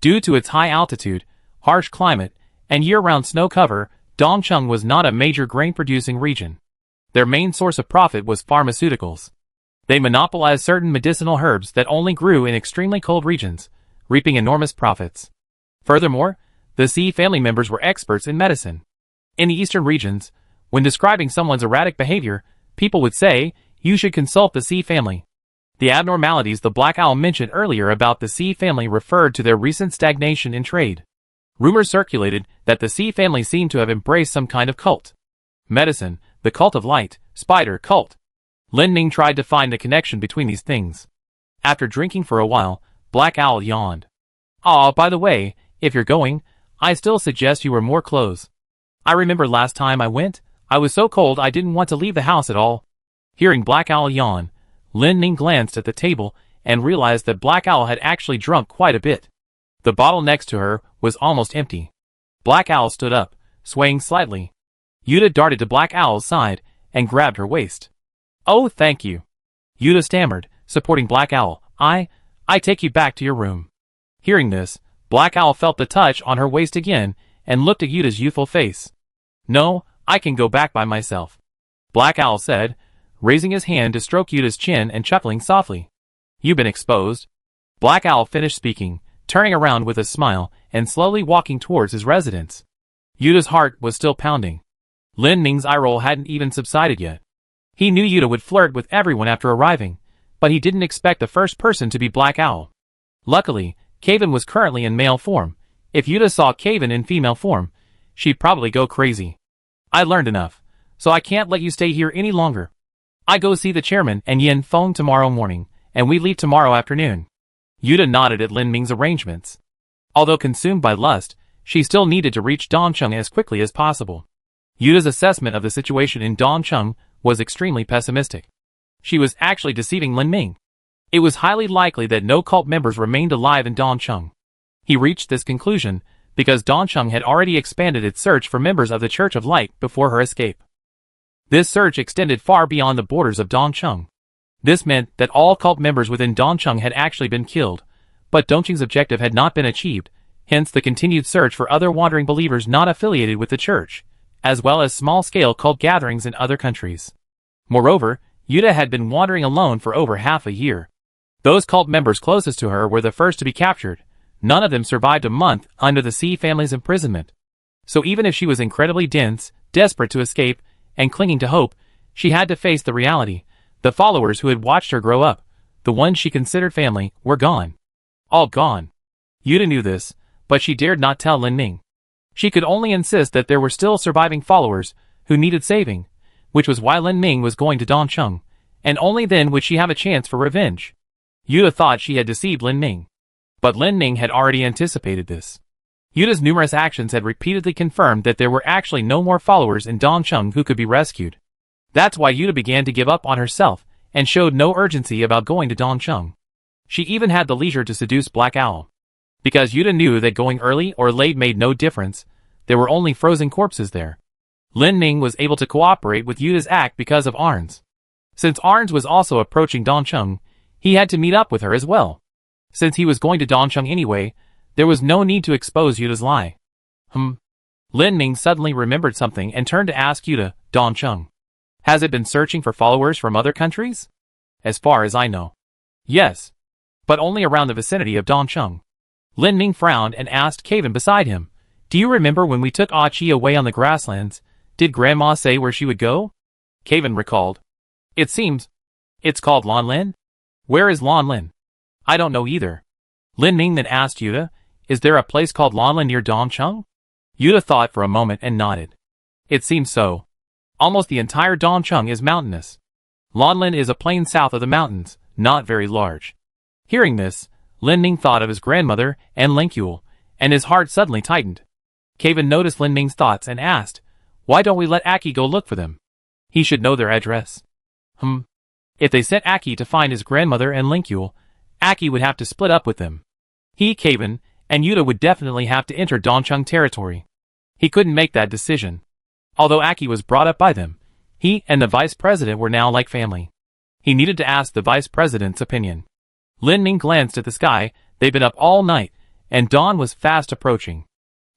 Due to its high altitude, harsh climate, and year-round snow cover, Dongcheng was not a major grain-producing region. Their main source of profit was pharmaceuticals. They monopolized certain medicinal herbs that only grew in extremely cold regions, reaping enormous profits. Furthermore, the Xi family members were experts in medicine. In the eastern regions, when describing someone's erratic behavior, people would say, you should consult the Xi family. The abnormalities the Black Owl mentioned earlier about the Xi family referred to their recent stagnation in trade. Rumors circulated that the Xi family seemed to have embraced some kind of cult. Medicine, the cult of light, spider cult. Lin Ming tried to find a connection between these things. After drinking for a while, Black Owl yawned. By the way, if you're going, I still suggest you wear more clothes. I remember last time I went, I was so cold I didn't want to leave the house at all. Hearing Black Owl yawn, Lin Ming glanced at the table and realized that Black Owl had actually drunk quite a bit. The bottle next to her was almost empty. Black Owl stood up, swaying slightly. Yuta darted to Black Owl's side and grabbed her waist. Oh, thank you. Yuta stammered, supporting Black Owl. I take you back to your room. Hearing this, Black Owl felt the touch on her waist again and looked at Yuta's youthful face. No, I can go back by myself. Black Owl said, raising his hand to stroke Yuta's chin and chuckling softly. You've been exposed. Black Owl finished speaking, turning around with a smile and slowly walking towards his residence. Yuta's heart was still pounding. Lin Ming's eye roll hadn't even subsided yet. He knew Yuta would flirt with everyone after arriving, but he didn't expect the first person to be Black Owl. Luckily, Kaven was currently in male form. If Yuta saw Kaven in female form, she'd probably go crazy. I learned enough, so I can't let you stay here any longer. I go see the chairman and Yin Feng tomorrow morning, and we leave tomorrow afternoon. Yuta nodded at Lin Ming's arrangements. Although consumed by lust, she still needed to reach Dongcheng as quickly as possible. Yuta's assessment of the situation in Dongcheng was extremely pessimistic. She was actually deceiving Lin Ming. It was highly likely that no cult members remained alive in Dongcheng. He reached this conclusion because Dongcheng had already expanded its search for members of the Church of Light before her escape. This search extended far beyond the borders of Dongcheng. This meant that all cult members within Dongcheng had actually been killed, but Dongcheng's objective had not been achieved, hence the continued search for other wandering believers not affiliated with the church, as well as small-scale cult gatherings in other countries. Moreover, Yuta had been wandering alone for over half a year. Those cult members closest to her were the first to be captured. None of them survived a month under the C family's imprisonment. So even if she was incredibly dense, desperate to escape, and clinging to hope, she had to face the reality. The followers who had watched her grow up, the ones she considered family, were gone. All gone. Yuta knew this, but she dared not tell Lin Ming. She could only insist that there were still surviving followers who needed saving, which was why Lin Ming was going to Dongcheng, and only then would she have a chance for revenge. Yuta thought she had deceived Lin Ming. But Lin Ming had already anticipated this. Yuta's numerous actions had repeatedly confirmed that there were actually no more followers in Dongcheng who could be rescued. That's why Yuta began to give up on herself, and showed no urgency about going to Dongcheng. She even had the leisure to seduce Black Owl. Because Yuta knew that going early or late made no difference, there were only frozen corpses there. Lin Ming was able to cooperate with Yuta's act because of Arns. Since Arns was also approaching Dongcheng, he had to meet up with her as well. Since he was going to Dongcheng anyway, there was no need to expose Yuta's lie. Lin Ming suddenly remembered something and turned to ask Yuta, Dongcheng. Has it been searching for followers from other countries? As far as I know. Yes. But only around the vicinity of Dongcheng. Lin Ming frowned and asked Kaven beside him, do you remember when we took Achi away on the grasslands? Did Grandma say where she would go? Kaven recalled. It seems. It's called Lanlin? Where is Lanlin? I don't know either. Lin Ming then asked Yuta, is there a place called Lanlin near Dongcheng? Yuta thought for a moment and nodded. It seems so. Almost the entire Dongcheng is mountainous. Lanlin is a plain south of the mountains, not very large. Hearing this, Lin Ming thought of his grandmother and Linkyul, and his heart suddenly tightened. Kaven noticed Lin Ming's thoughts and asked, why don't we let Aki go look for them? He should know their address. If they sent Aki to find his grandmother and Linkyul, Aki would have to split up with them. He, Kaven, and Yuta would definitely have to enter Dongcheng territory. He couldn't make that decision. Although Aki was brought up by them, he and the vice president were now like family. He needed to ask the vice president's opinion. Lin Ming glanced at the sky. They'd been up all night, and dawn was fast approaching.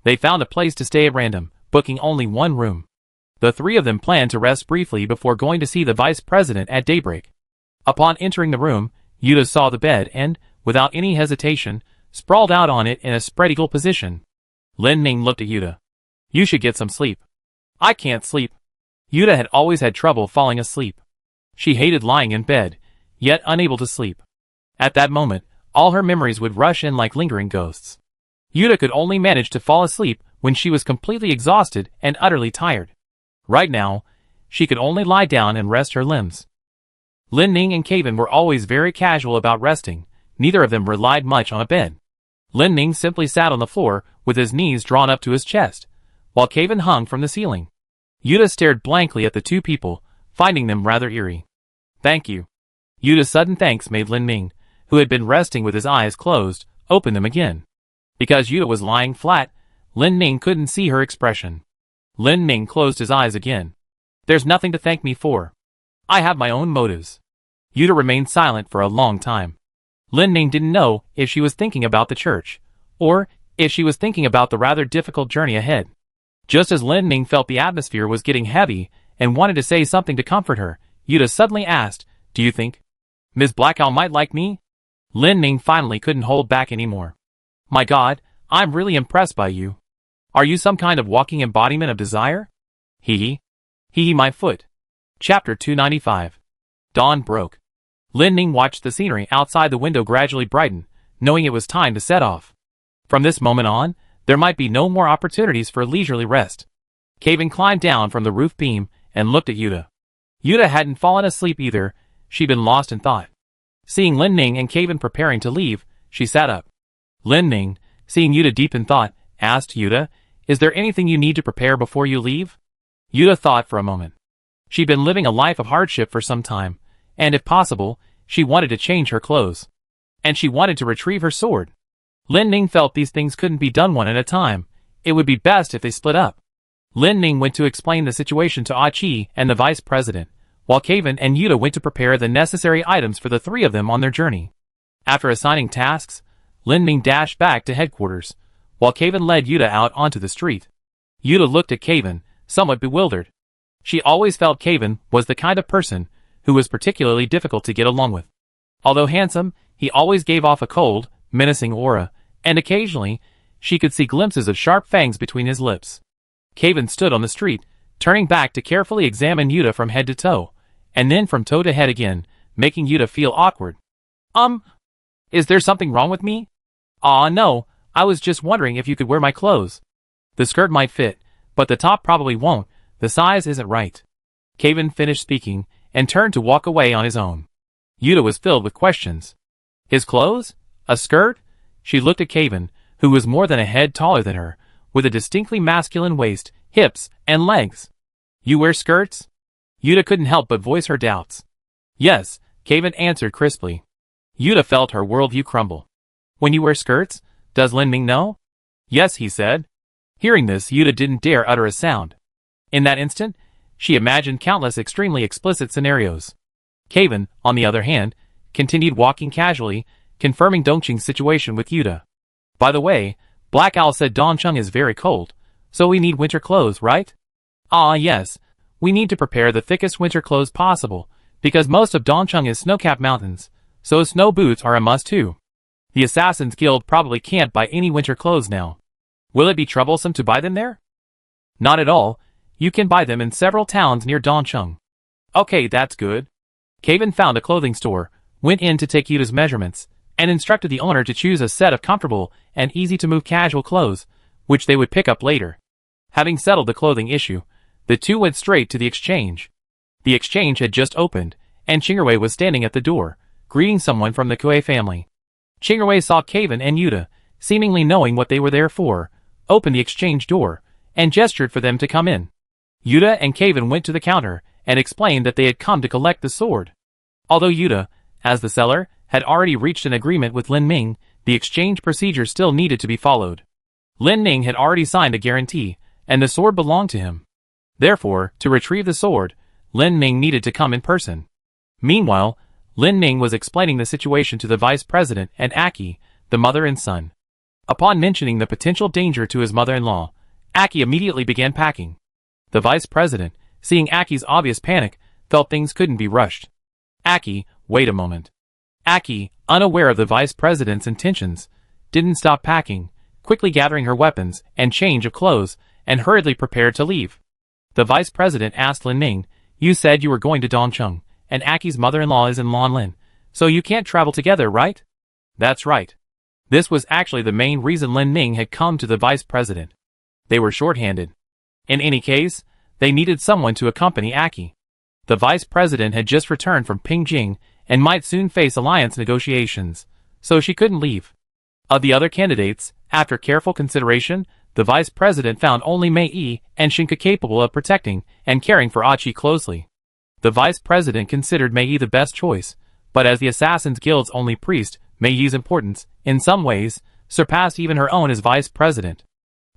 They found a place to stay at random, booking only one room. The three of them planned to rest briefly before going to see the vice president at daybreak. Upon entering the room, Yuta saw the bed and, without any hesitation, sprawled out on it in a spread eagle position. Lin Ming looked at Yuta. You should get some sleep. I can't sleep. Yuta had always had trouble falling asleep. She hated lying in bed, yet unable to sleep. At that moment, all her memories would rush in like lingering ghosts. Yuta could only manage to fall asleep when she was completely exhausted and utterly tired. Right now, she could only lie down and rest her limbs. Lin Ming and Kaven were always very casual about resting. Neither of them relied much on a bed. Lin Ming simply sat on the floor with his knees drawn up to his chest, while Kaven hung from the ceiling. Yuta stared blankly at the two people, finding them rather eerie. Thank you. Yuta's sudden thanks made Lin Ming, who had been resting with his eyes closed, open them again. Because Yuta was lying flat, Lin Ming couldn't see her expression. Lin Ming closed his eyes again. There's nothing to thank me for. I have my own motives. Yuta remained silent for a long time. Lin Ming didn't know if she was thinking about the church, or if she was thinking about the rather difficult journey ahead. Just as Lin Ming felt the atmosphere was getting heavy and wanted to say something to comfort her, Yuta suddenly asked, do you think Ms. Blackowl might like me? Lin Ming finally couldn't hold back anymore. My God, I'm really impressed by you. Are you some kind of walking embodiment of desire? Hee hee my foot. Chapter 295. Dawn broke. Lin Ming watched the scenery outside the window gradually brighten, knowing it was time to set off. From this moment on, there might be no more opportunities for leisurely rest. Kaven climbed down from the roof beam and looked at Yuta. Yuta hadn't fallen asleep either. She'd been lost in thought. Seeing Lin Ming and Kaven preparing to leave, she sat up. Lin Ming, seeing Yuta deep in thought, asked Yuta, is there anything you need to prepare before you leave? Yuta thought for a moment. She'd been living a life of hardship for some time, and if possible, she wanted to change her clothes. And she wanted to retrieve her sword. Lin Ming felt these things couldn't be done one at a time. It would be best if they split up. Lin Ming went to explain the situation to Achi and the vice president, while Kaven and Yuta went to prepare the necessary items for the three of them on their journey. After assigning tasks, Lin Ming dashed back to headquarters, while Kaven led Yuta out onto the street. Yuta looked at Kaven, somewhat bewildered. She always felt Kaven was the kind of person who was particularly difficult to get along with. Although handsome, he always gave off a cold, menacing aura, and occasionally, she could see glimpses of sharp fangs between his lips. Kaven stood on the street, turning back to carefully examine Yuta from head to toe, and then from toe to head again, making Yuta feel awkward. Is there something wrong with me? Aw, no, I was just wondering if you could wear my clothes. The skirt might fit, but the top probably won't, the size isn't right. Kaven finished speaking, and turned to walk away on his own. Yuta was filled with questions. His clothes? A skirt? She looked at Kaven, who was more than a head taller than her, with a distinctly masculine waist, hips, and legs. You wear skirts? Yuta couldn't help but voice her doubts. Yes, Kaven answered crisply. Yuta felt her worldview crumble. When you wear skirts, does Lin Ming know? Yes, he said. Hearing this, Yuta didn't dare utter a sound. In that instant, she imagined countless extremely explicit scenarios. Kaven, on the other hand, continued walking casually, confirming Dongqing's situation with Yuta. By the way, Black Owl said Dongqing is very cold, so we need winter clothes, right? Ah, yes. We need to prepare the thickest winter clothes possible, because most of Dongqing is snow-capped mountains, so snow boots are a must too. The Assassin's Guild probably can't buy any winter clothes now. Will it be troublesome to buy them there? Not at all. You can buy them in several towns near Dongqing. Okay, that's good. Kaven found a clothing store, went in to take Yuta's measurements, and instructed the owner to choose a set of comfortable and easy-to-move casual clothes, which they would pick up later. Having settled the clothing issue, the two went straight to the exchange. The exchange had just opened, and Qing'erwei was standing at the door, greeting someone from the Kuei family. Qing'erwei saw Kaven and Yuta, seemingly knowing what they were there for, opened the exchange door, and gestured for them to come in. Yuta and Kaven went to the counter, and explained that they had come to collect the sword. Although Yuta, as the seller, had already reached an agreement with Lin Ming, the exchange procedure still needed to be followed. Lin Ming had already signed a guarantee, and the sword belonged to him. Therefore, to retrieve the sword, Lin Ming needed to come in person. Meanwhile, Lin Ming was explaining the situation to the vice president and Aki, the mother and son. Upon mentioning the potential danger to his mother-in-law, Aki immediately began packing. The vice president, seeing Aki's obvious panic, felt things couldn't be rushed. Aki, wait a moment. Aki, unaware of the vice president's intentions, didn't stop packing, quickly gathering her weapons and change of clothes, and hurriedly prepared to leave. The vice president asked Lin Ming, "You said you were going to Dongqing, and Aki's mother-in-law is in Lanlin, so you can't travel together, right?" That's right. This was actually the main reason Lin Ming had come to the vice president. They were short-handed. In any case, they needed someone to accompany Aki. The vice president had just returned from Pingjing and might soon face alliance negotiations, so she couldn't leave. Of the other candidates, after careful consideration, the vice president found only Mei Yi and Shinka capable of protecting and caring for Achi closely. The vice president considered Mei Yi the best choice, but as the Assassin's Guild's only priest, Mei Yi's importance, in some ways, surpassed even her own as vice president.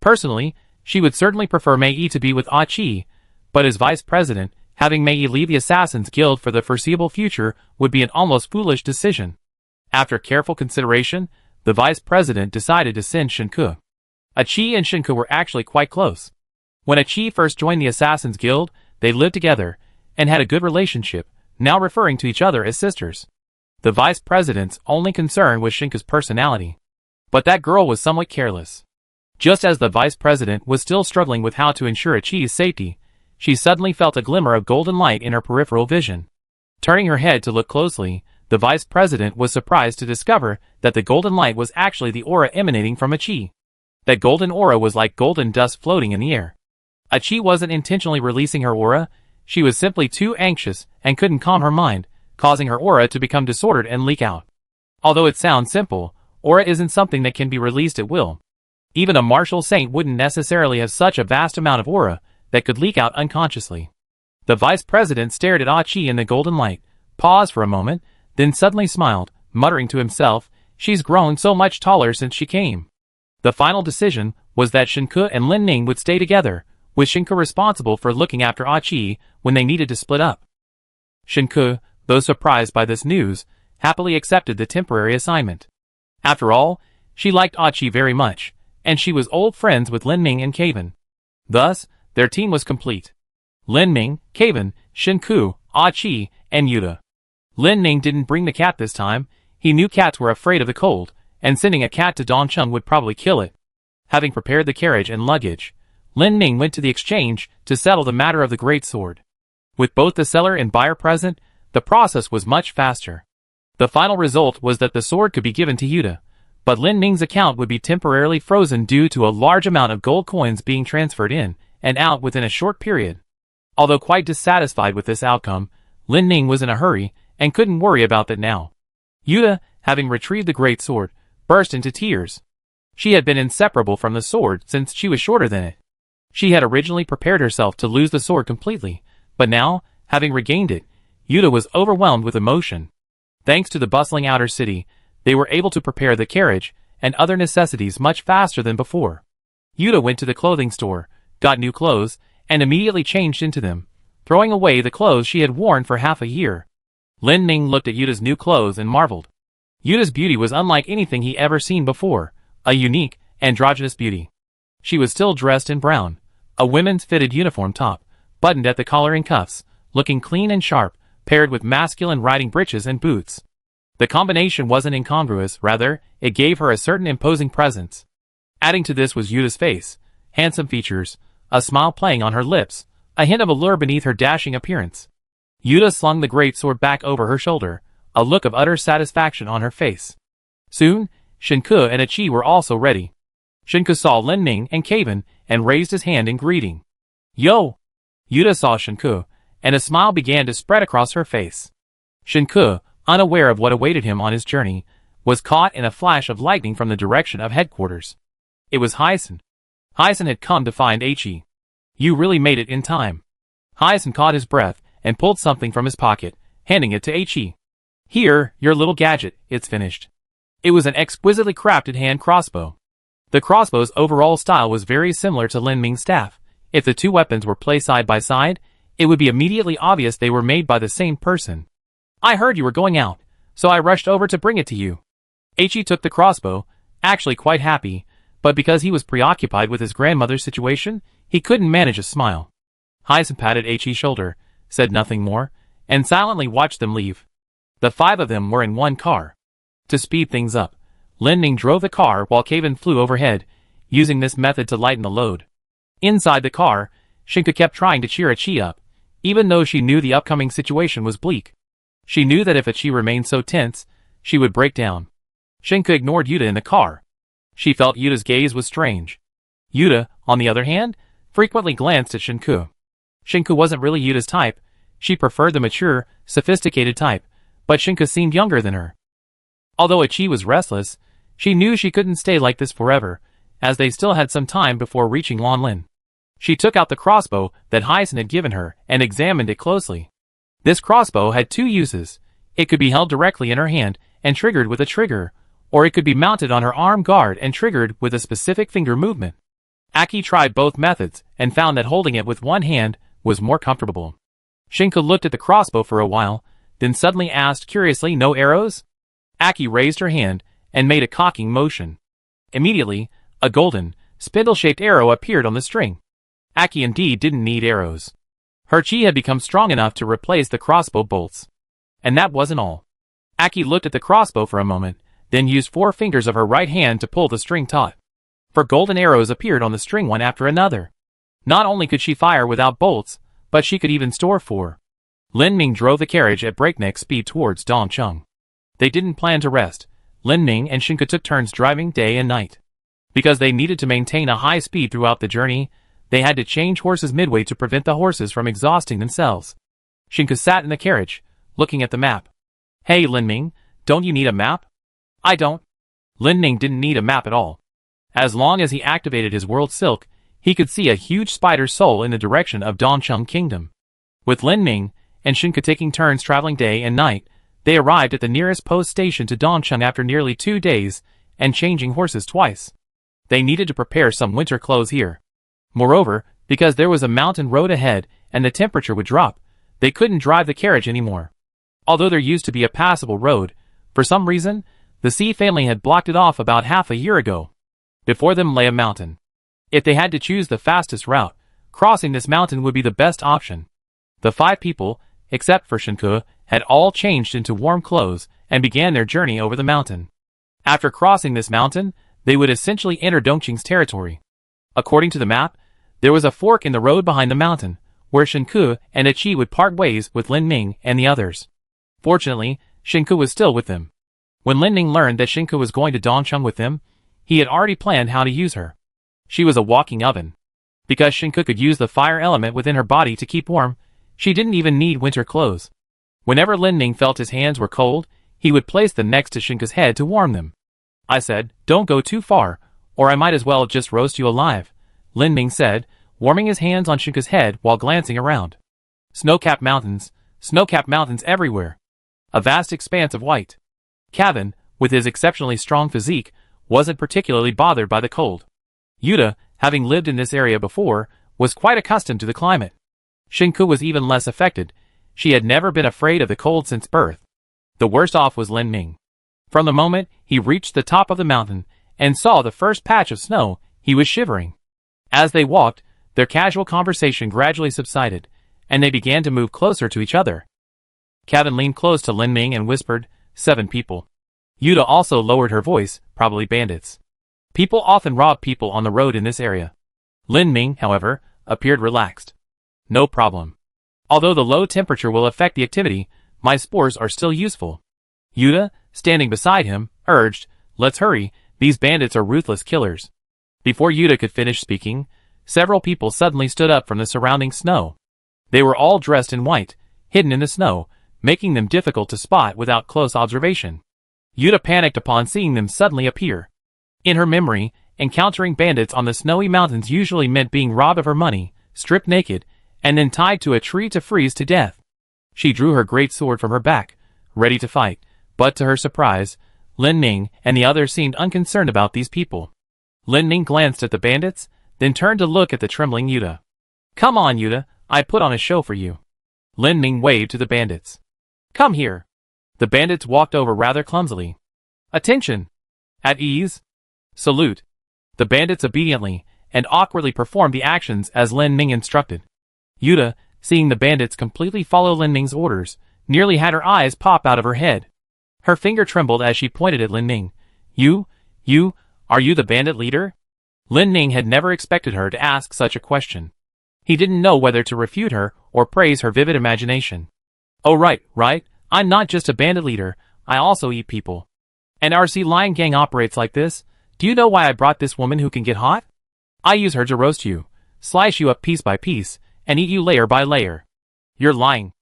Personally, she would certainly prefer Mei Yi to be with Achi, but as vice president, having Mei Yi leave the Assassin's Guild for the foreseeable future would be an almost foolish decision. After careful consideration, the vice president decided to send Shinka. Achi and Shinka were actually quite close. When Achi first joined the Assassin's Guild, they lived together and had a good relationship, now referring to each other as sisters. The vice president's only concern was Shinka's personality. But that girl was somewhat careless. Just as the vice president was still struggling with how to ensure Achi's safety, she suddenly felt a glimmer of golden light in her peripheral vision. Turning her head to look closely, the vice president was surprised to discover that the golden light was actually the aura emanating from Achi. That golden aura was like golden dust floating in the air. Achi wasn't intentionally releasing her aura, she was simply too anxious and couldn't calm her mind, causing her aura to become disordered and leak out. Although it sounds simple, aura isn't something that can be released at will. Even a martial saint wouldn't necessarily have such a vast amount of aura that could leak out unconsciously. The vice president stared at Achi in the golden light, paused for a moment, then suddenly smiled, muttering to himself, "She's grown so much taller since she came." The final decision was that Shinka and Lin Ming would stay together, with Shinka responsible for looking after Achi when they needed to split up. Shinka, though surprised by this news, happily accepted the temporary assignment. After all, she liked Achi very much, and she was old friends with Lin Ming and Kevin. Thus, their team was complete. Lin Ming, Kevin, Shinku, Ah Chi, and Yuta. Lin Ming didn't bring the cat this time. He knew cats were afraid of the cold, and sending a cat to Dongcheng would probably kill it. Having prepared the carriage and luggage, Lin Ming went to the exchange to settle the matter of the great sword. With both the seller and buyer present, the process was much faster. The final result was that the sword could be given to Yuta, but Lin Ming's account would be temporarily frozen due to a large amount of gold coins being transferred in and out within a short period. Although quite dissatisfied with this outcome, Lin Ming was in a hurry and couldn't worry about that now. Yuta, having retrieved the great sword, burst into tears. She had been inseparable from the sword since she was shorter than it. She had originally prepared herself to lose the sword completely, but now, having regained it, Yuta was overwhelmed with emotion. Thanks to the bustling outer city, they were able to prepare the carriage and other necessities much faster than before. Yuta went to the clothing store, got new clothes, and immediately changed into them, throwing away the clothes she had worn for half a year. Lin Ming looked at Yuta's new clothes and marveled. Yuta's beauty was unlike anything he ever seen before, a unique, androgynous beauty. She was still dressed in brown, a women's fitted uniform top, buttoned at the collar and cuffs, looking clean and sharp, paired with masculine riding breeches and boots. The combination wasn't incongruous, rather, it gave her a certain imposing presence. Adding to this was Yuta's face, handsome features, a smile playing on her lips, a hint of allure beneath her dashing appearance. Yuta slung the great sword back over her shoulder, a look of utter satisfaction on her face. Soon, Shinku and Achi were also ready. Shinku saw Lin Ming and Kevin and raised his hand in greeting. Yo! Yuta saw Shinku, and a smile began to spread across her face. Shinku, unaware of what awaited him on his journey, was caught in a flash of lightning from the direction of headquarters. It was Hyson. Hyson had come to find Achi. You really made it in time. Hyson caught his breath and pulled something from his pocket, handing it to Achi. Here, your little gadget, it's finished. It was an exquisitely crafted hand crossbow. The crossbow's overall style was very similar to Lin Ming's staff. If the two weapons were placed side by side, it would be immediately obvious they were made by the same person. I heard you were going out, so I rushed over to bring it to you. Achi took the crossbow, actually quite happy, but because he was preoccupied with his grandmother's situation, he couldn't manage a smile. Hyson patted Achi's shoulder, said nothing more, and silently watched them leave. The five of them were in one car. To speed things up, Lin Ming drove the car while Kevin flew overhead, using this method to lighten the load. Inside the car, Shinku kept trying to cheer Achi up, even though she knew the upcoming situation was bleak. She knew that if Achi remained so tense, she would break down. Shinku ignored Yuta in the car. She felt Yuta's gaze was strange. Yuta, on the other hand, frequently glanced at Shinku. Shinku wasn't really Yuta's type. She preferred the mature, sophisticated type, but Shinku seemed younger than her. Although Achi was restless, she knew she couldn't stay like this forever, as they still had some time before reaching Lonlin. She took out the crossbow that Hyson had given her and examined it closely. This crossbow had two uses. It could be held directly in her hand and triggered with a trigger, or it could be mounted on her arm guard and triggered with a specific finger movement. Aki tried both methods and found that holding it with one hand was more comfortable. Shinku looked at the crossbow for a while, then suddenly asked curiously, "No arrows?" Aki raised her hand and made a cocking motion. Immediately, a golden, spindle-shaped arrow appeared on the string. Aki indeed didn't need arrows. Her chi had become strong enough to replace the crossbow bolts. And that wasn't all. Aki looked at the crossbow for a moment, then used 4 fingers of her right hand to pull the string taut. 4 golden arrows appeared on the string one after another. Not only could she fire without bolts, but she could even store 4. Lin Ming drove the carriage at breakneck speed towards Dongcheng. They didn't plan to rest. Lin Ming and Shinku took turns driving day and night. Because they needed to maintain a high speed throughout the journey, they had to change horses midway to prevent the horses from exhausting themselves. Shinku sat in the carriage, looking at the map. "Hey Lin Ming, don't you need a map?" "I don't." Lin Ming didn't need a map at all. As long as he activated his world silk, he could see a huge spider soul in the direction of Dongcheng Kingdom. With Lin Ming and Shinku taking turns traveling day and night, they arrived at the nearest post station to Dongcheng after nearly 2 days and changing horses twice. They needed to prepare some winter clothes here. Moreover, because there was a mountain road ahead and the temperature would drop, they couldn't drive the carriage anymore. Although there used to be a passable road, for some reason, the Sea family had blocked it off about half a year ago. Before them lay a mountain. If they had to choose the fastest route, crossing this mountain would be the best option. The 5 people, except for Shinku, had all changed into warm clothes and began their journey over the mountain. After crossing this mountain, they would essentially enter Dongqing's territory. According to the map, there was a fork in the road behind the mountain, where Shinku and Ichi would part ways with Lin Ming and the others. Fortunately, Shinku was still with them. When Lin Ming learned that Shinku was going to Dongcheng with them, he had already planned how to use her. She was a walking oven. Because Shinku could use the fire element within her body to keep warm, she didn't even need winter clothes. Whenever Lin Ming felt his hands were cold, he would place them next to Shinku's head to warm them. I said, "Don't go too far, or I might as well just roast you alive," Lin Ming said, warming his hands on Shinku's head while glancing around. Snow-capped mountains everywhere. A vast expanse of white. Kevin, with his exceptionally strong physique, wasn't particularly bothered by the cold. Yuta, having lived in this area before, was quite accustomed to the climate. Shinku was even less affected. She had never been afraid of the cold since birth. The worst off was Lin Ming. From the moment he reached the top of the mountain and saw the first patch of snow, he was shivering. As they walked, their casual conversation gradually subsided, and they began to move closer to each other. Kevin leaned close to Lin Ming and whispered, 7 people. Yuta also lowered her voice, probably bandits. People often rob people on the road in this area. Lin Ming, however, appeared relaxed. No problem. Although the low temperature will affect the activity, my spores are still useful. Yuta, standing beside him, urged, "Let's hurry, these bandits are ruthless killers." Before Yuta could finish speaking, several people suddenly stood up from the surrounding snow. They were all dressed in white, hidden in the snow, making them difficult to spot without close observation. Yuta panicked upon seeing them suddenly appear. In her memory, encountering bandits on the snowy mountains usually meant being robbed of her money, stripped naked, and then tied to a tree to freeze to death. She drew her great sword from her back, ready to fight, but to her surprise, Lin Ming and the others seemed unconcerned about these people. Lin Ming glanced at the bandits, then turned to look at the trembling Yuta. "Come on, Yuta, I put on a show for you." Lin Ming waved to the bandits. "Come here." The bandits walked over rather clumsily. "Attention! At ease! Salute!" The bandits obediently and awkwardly performed the actions as Lin Ming instructed. Yuta, seeing the bandits completely follow Lin Ming's orders, nearly had her eyes pop out of her head. Her finger trembled as she pointed at Lin Ming. Are you the bandit leader?" Lin Ming had never expected her to ask such a question. He didn't know whether to refute her or praise her vivid imagination. "Oh right, I'm not just a bandit leader, I also eat people. And RC Lion Gang operates like this. Do you know why I brought this woman who can get hot? I use her to roast you, slice you up piece by piece, and eat you layer by layer." "You're lying."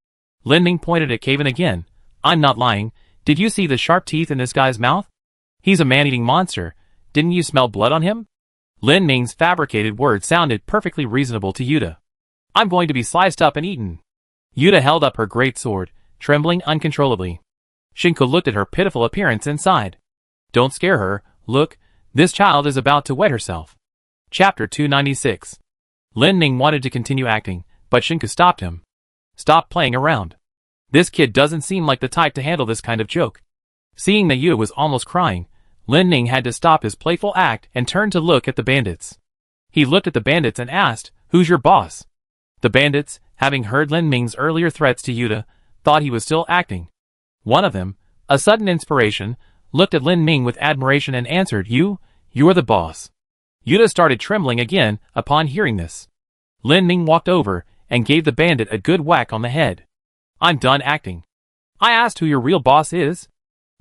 Lin Ming pointed at Kevin again. "I'm not lying. Did you see the sharp teeth in this guy's mouth? He's a man-eating monster. Didn't you smell blood on him?" Lin Ming's fabricated words sounded perfectly reasonable to Yuta. "I'm going to be sliced up and eaten." Yuta held up her great sword, trembling uncontrollably. Shinku looked at her pitiful appearance and sighed. "Don't scare her, look, this child is about to wet herself." Chapter 296. Lin Ming wanted to continue acting, but Shinku stopped him. "Stop playing around. This kid doesn't seem like the type to handle this kind of joke." Seeing that Yuta was almost crying, Lin Ming had to stop his playful act and turn to look at the bandits. He looked at the bandits and asked, "Who's your boss?" The bandits, having heard Lin Ming's earlier threats to Yuta, thought he was still acting. One of them, a sudden inspiration, looked at Lin Ming with admiration and answered, You're the boss." Yuta started trembling again upon hearing this. Lin Ming walked over and gave the bandit a good whack on the head. "I'm done acting. I asked who your real boss is."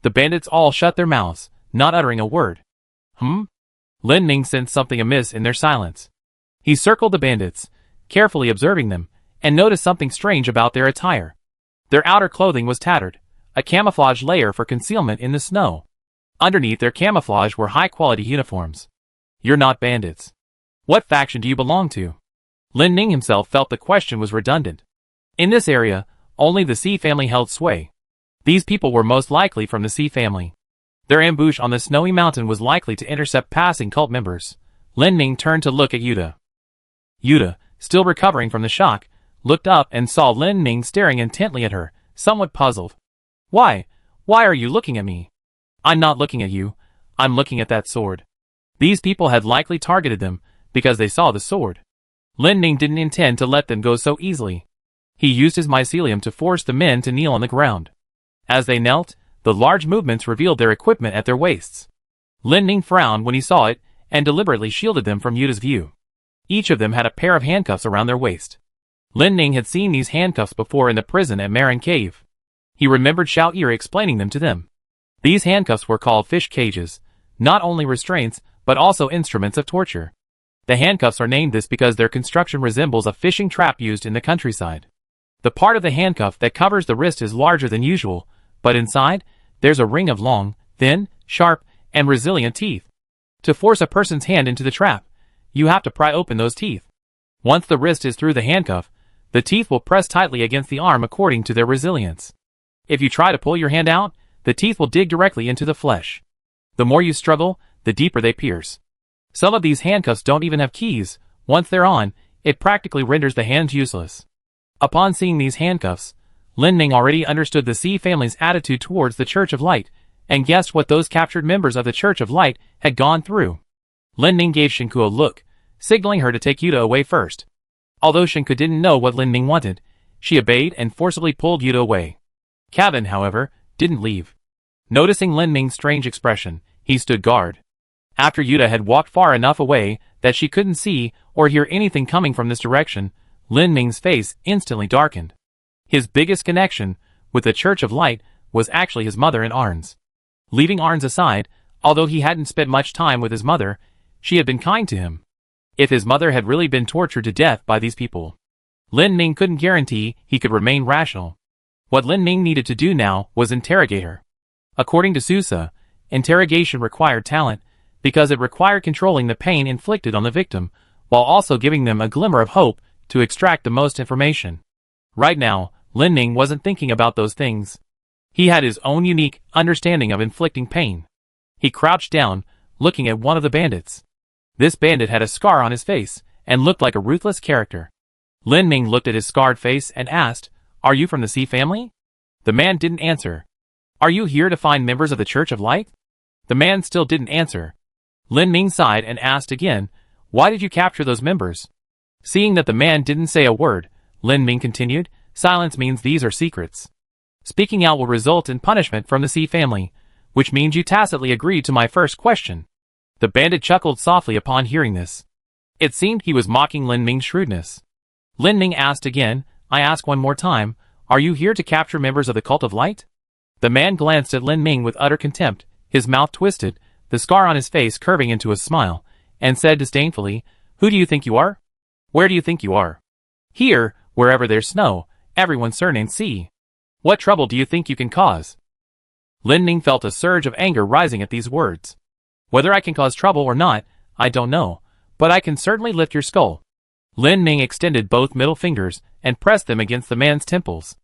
The bandits all shut their mouths, not uttering a word. Lin Ming sensed something amiss in their silence. He circled the bandits, carefully observing them, and noticed something strange about their attire. Their outer clothing was tattered, a camouflage layer for concealment in the snow. Underneath their camouflage were high-quality uniforms. "You're not bandits. What faction do you belong to?" Lin Ming himself felt the question was redundant. In this area, only the Sea family held sway. These people were most likely from the Sea family. Their ambush on the snowy mountain was likely to intercept passing cult members. Lin Ming turned to look at Yuta. Yuta, still recovering from the shock, looked up and saw Lin Ming staring intently at her, somewhat puzzled. Why are you looking at me?" "I'm not looking at you, I'm looking at that sword." These people had likely targeted them because they saw the sword. Lin Ning didn't intend to let them go so easily. He used his mycelium to force the men to kneel on the ground. As they knelt, the large movements revealed their equipment at their waists. Lin Ning frowned when he saw it and deliberately shielded them from Yuta's view. Each of them had a pair of handcuffs around their waist. Lin Ning had seen these handcuffs before in the prison at Marin Cave. He remembered Xiao Yi explaining them to them. These handcuffs were called fish cages, not only restraints, but also instruments of torture. The handcuffs are named this because their construction resembles a fishing trap used in the countryside. The part of the handcuff that covers the wrist is larger than usual, but inside, there's a ring of long, thin, sharp, and resilient teeth. To force a person's hand into the trap, you have to pry open those teeth. Once the wrist is through the handcuff, the teeth will press tightly against the arm according to their resilience. If you try to pull your hand out, the teeth will dig directly into the flesh. The more you struggle, the deeper they pierce. Some of these handcuffs don't even have keys. Once they're on, it practically renders the hands useless. Upon seeing these handcuffs, Lin Ning already understood the C family's attitude towards the Church of Light, and guessed what those captured members of the Church of Light had gone through. Lin Ning gave Shinku a look, signaling her to take Yuta away first. Although Shinku didn't know what Lin Ning wanted, she obeyed and forcibly pulled Yuta away. Kevin, however, didn't leave. Noticing Lin Ning's strange expression, he stood guard. After Yuta had walked far enough away that she couldn't see or hear anything coming from this direction, Lin Ning's face instantly darkened. His biggest connection with the Church of Light was actually his mother and Arns. Leaving Arns aside, although he hadn't spent much time with his mother, she had been kind to him. If his mother had really been tortured to death by these people, Lin Ning couldn't guarantee he could remain rational. What Lin Ning needed to do now was interrogate her. According to Susa, interrogation required talent, because it required controlling the pain inflicted on the victim, while also giving them a glimmer of hope to extract the most information. Right now, Lin Ning wasn't thinking about those things. He had his own unique understanding of inflicting pain. He crouched down, looking at one of the bandits. This bandit had a scar on his face, and looked like a ruthless character. Lin Ning looked at his scarred face and asked, "Are you from the C family?" The man didn't answer. "Are you here to find members of the Church of Light?" The man still didn't answer. Lin Ning sighed and asked again, "Why did you capture those members?" Seeing that the man didn't say a word, Lin Ning continued, "Silence means these are secrets. Speaking out will result in punishment from the C family, which means you tacitly agreed to my first question." The bandit chuckled softly upon hearing this. It seemed he was mocking Lin Ning's shrewdness. Lin Ning asked again, "I ask one more time, are you here to capture members of the Cult of Light?" The man glanced at Lin Ning with utter contempt, his mouth twisted, the scar on his face curving into a smile, and said disdainfully, "Who do you think you are? Where do you think you are? Here, wherever there's snow, everyone's surnamed C. What trouble do you think you can cause?" Lin Ning felt a surge of anger rising at these words. "Whether I can cause trouble or not, I don't know, but I can certainly lift your skull." Lin Ning extended both middle fingers and pressed them against the man's temples.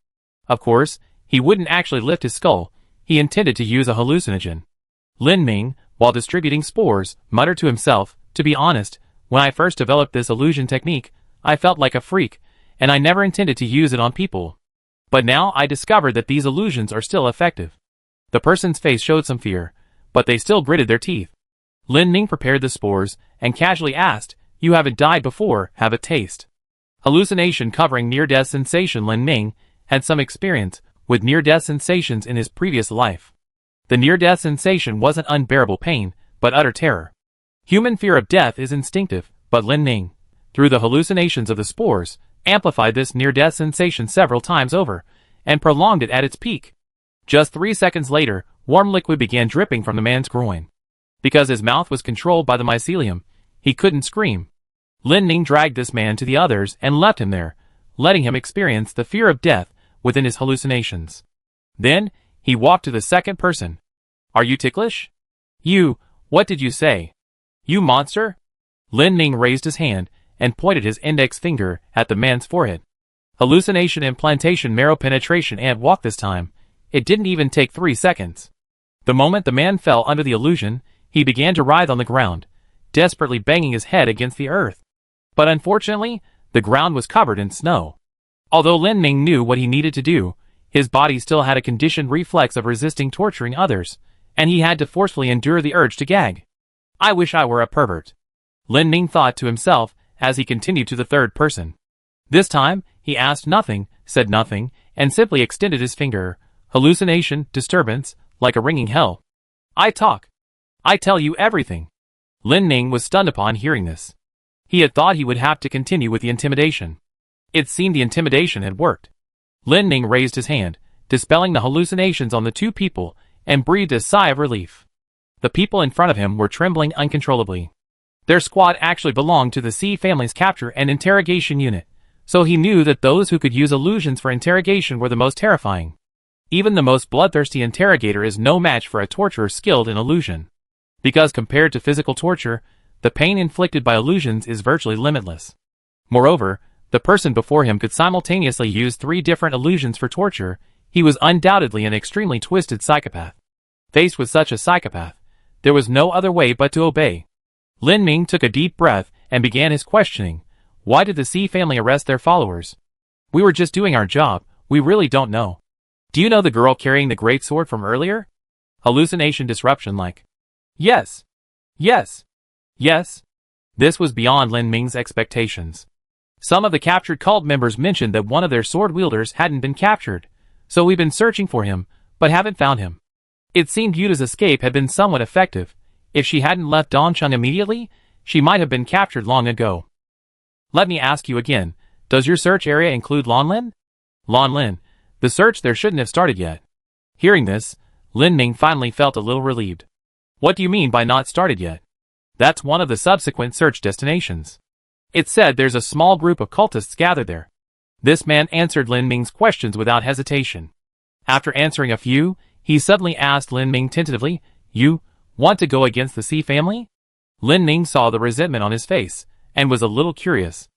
Of course, he wouldn't actually lift his skull, he intended to use a hallucinogen. Lin Ning, while distributing spores, muttered to himself, "To be honest, when I first developed this illusion technique, I felt like a freak, and I never intended to use it on people. But now I discovered that these illusions are still effective." The person's face showed some fear, but they still gritted their teeth. Lin Ning prepared the spores and casually asked, "You haven't died before, have a taste." Hallucination covering near-death sensation. Lin Ning had some experience with near-death sensations in his previous life. The near-death sensation wasn't unbearable pain, but utter terror. Human fear of death is instinctive, but Lin Ning, through the hallucinations of the spores, amplified this near-death sensation several times over, and prolonged it at its peak. Just 3 seconds later, warm liquid began dripping from the man's groin. Because his mouth was controlled by the mycelium, he couldn't scream. Lin Ning dragged this man to the others and left him there, letting him experience the fear of death within his hallucinations. Then, he walked to the second person. "Are you ticklish? You, what did you say? You monster?" Lin Ning raised his hand and pointed his index finger at the man's forehead. Hallucination implantation marrow penetration and walk this time. It didn't even take 3 seconds. The moment the man fell under the illusion, he began to writhe on the ground, desperately banging his head against the earth. But unfortunately, the ground was covered in snow. Although Lin Ning knew what he needed to do, his body still had a conditioned reflex of resisting torturing others, and he had to forcefully endure the urge to gag. I wish I were a pervert. Lin Ming thought to himself as he continued to the third person. This time, he asked nothing, said nothing, and simply extended his finger. Hallucination, disturbance, like a ringing hell. I talk. I tell you everything. Lin Ming was stunned upon hearing this. He had thought he would have to continue with the intimidation. It seemed the intimidation had worked. Lin Ming raised his hand, dispelling the hallucinations on the two people, and breathed a sigh of relief. The people in front of him were trembling uncontrollably. Their squad actually belonged to the C family's capture and interrogation unit, so he knew that those who could use illusions for interrogation were the most terrifying. Even the most bloodthirsty interrogator is no match for a torturer skilled in illusion. Because compared to physical torture, the pain inflicted by illusions is virtually limitless. Moreover, the person before him could simultaneously use 3 different illusions for torture. He was undoubtedly an extremely twisted psychopath. Faced with such a psychopath, there was no other way but to obey. Lin Ming took a deep breath and began his questioning. Why did the C family arrest their followers? We were just doing our job, we really don't know. Do you know the girl carrying the great sword from earlier? Hallucination disruption like. Yes. Yes. Yes. This was beyond Lin Ming's expectations. Some of the captured cult members mentioned that one of their sword wielders hadn't been captured, so we've been searching for him, but haven't found him. It seemed Yuta's escape had been somewhat effective. If she hadn't left Dongcheng immediately, she might have been captured long ago. Let me ask you again, does your search area include Lanlin? Lanlin, the search there shouldn't have started yet. Hearing this, Lin Ming finally felt a little relieved. What do you mean by not started yet? That's one of the subsequent search destinations. It said there's a small group of cultists gathered there. This man answered Lin Ming's questions without hesitation. After answering a few, he suddenly asked Lin Ming tentatively, You want to go against the C family? Lin Ming saw the resentment on his face, and was a little curious.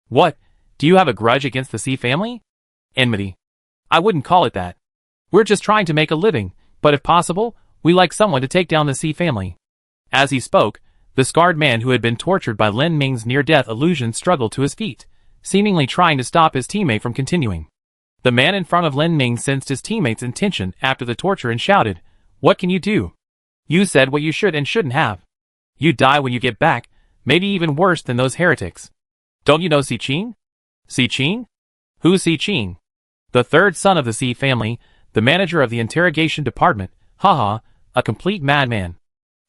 What, do you have a grudge against the C family? Enmity. I wouldn't call it that. We're just trying to make a living, but if possible, we like someone to take down the C family. As he spoke, the scarred man who had been tortured by Lin Ming's near-death illusion struggled to his feet, seemingly trying to stop his teammate from continuing. The man in front of Lin Ming sensed his teammate's intention after the torture and shouted, What can you do? You said what you should and shouldn't have. You die when you get back, maybe even worse than those heretics. Don't you know Si Qing? Si Qing? Who's Si Qing? The third son of the C family, the manager of the interrogation department, haha, a complete madman.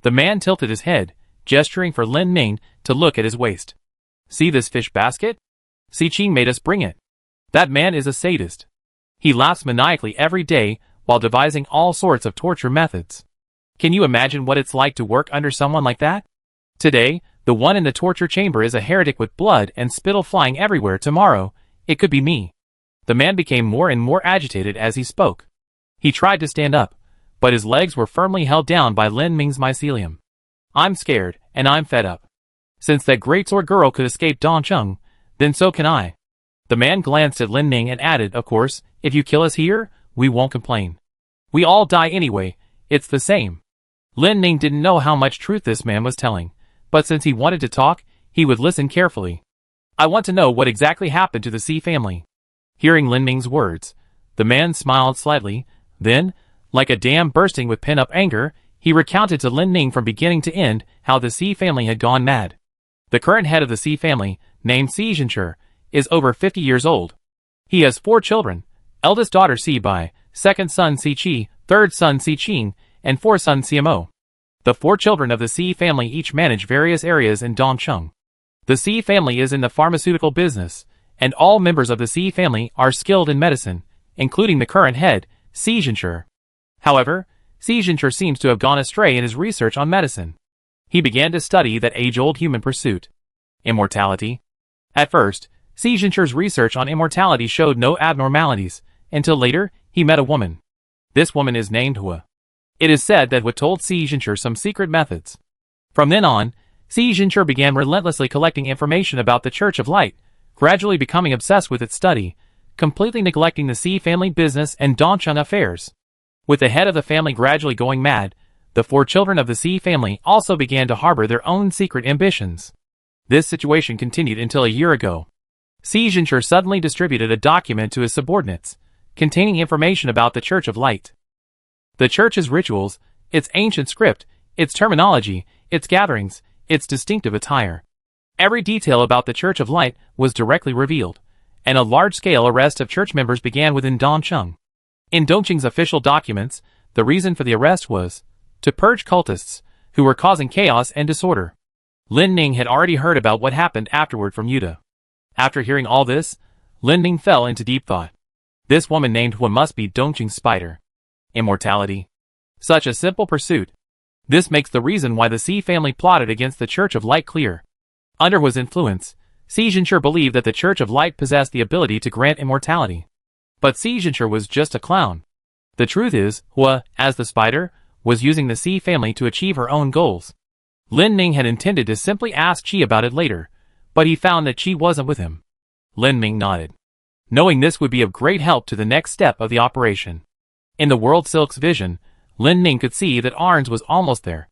The man tilted his head, gesturing for Lin Ming to look at his waist. See this fish basket? Si Qing made us bring it. That man is a sadist. He laughs maniacally every day while devising all sorts of torture methods. Can you imagine what it's like to work under someone like that? Today, the one in the torture chamber is a heretic with blood and spittle flying everywhere. Tomorrow, it could be me. The man became more and more agitated as he spoke. He tried to stand up, but his legs were firmly held down by Lin Ming's mycelium. I'm scared, and I'm fed up. Since that greatsword girl could escape Dongcheng, then so can I. The man glanced at Lin Ming and added, Of course, if you kill us here, we won't complain. We all die anyway, it's the same. Lin Ming didn't know how much truth this man was telling, but since he wanted to talk, he would listen carefully. I want to know what exactly happened to the C family. Hearing Lin Ming's words, the man smiled slightly, then, like a dam bursting with pent-up anger, he recounted to Lin Ming from beginning to end how the C family had gone mad. The current head of the C family, named Si Zhenshi, is over 50 years old. He has 4 children, eldest daughter Si Bai, second son Si Qi, third son Si Qing, and 4th son CMO. The 4 children of the Si family each manage various areas in Dongcheng. The Si family is in the pharmaceutical business, and all members of the Si family are skilled in medicine, including the current head, Si Zhenshi. However, Si Zhenshi seems to have gone astray in his research on medicine. He began to study that age-old human pursuit, immortality. At first, Si Zhenshi's research on immortality showed no abnormalities, until later, he met a woman. This woman is named Hua. It is said that Hua told Si Zhenshi some secret methods. From then on, Si Zhenshi began relentlessly collecting information about the Church of Light, gradually becoming obsessed with its study, completely neglecting the Si family business and Dongcheng affairs. With the head of the family gradually going mad, the 4 children of the Si family also began to harbor their own secret ambitions. This situation continued until a year ago. Si Zhenshi suddenly distributed a document to his subordinates, containing information about the Church of Light. The Church's rituals, its ancient script, its terminology, its gatherings, its distinctive attire. Every detail about the Church of Light was directly revealed, and a large-scale arrest of church members began within Dongcheng. In Dongcheng's official documents, the reason for the arrest was to purge cultists who were causing chaos and disorder. Lin Ning had already heard about what happened afterward from Yuta. After hearing all this, Lin Ning fell into deep thought. This woman named Hua must be Dongcheng's spider. Immortality. Such a simple pursuit. This makes the reason why the Si family plotted against the Church of Light clear. Under Hua's influence, Si Zhenshi believed that the Church of Light possessed the ability to grant immortality. But Si Zhenshi was just a clown. The truth is, Hua, as the spider, was using the Si family to achieve her own goals. Lin Ning had intended to simply ask Qi about it later, but he found that Qi wasn't with him. Lin Ning nodded, knowing this would be of great help to the next step of the operation. In the World Silk's vision, Lin Ning could see that Arns was almost there.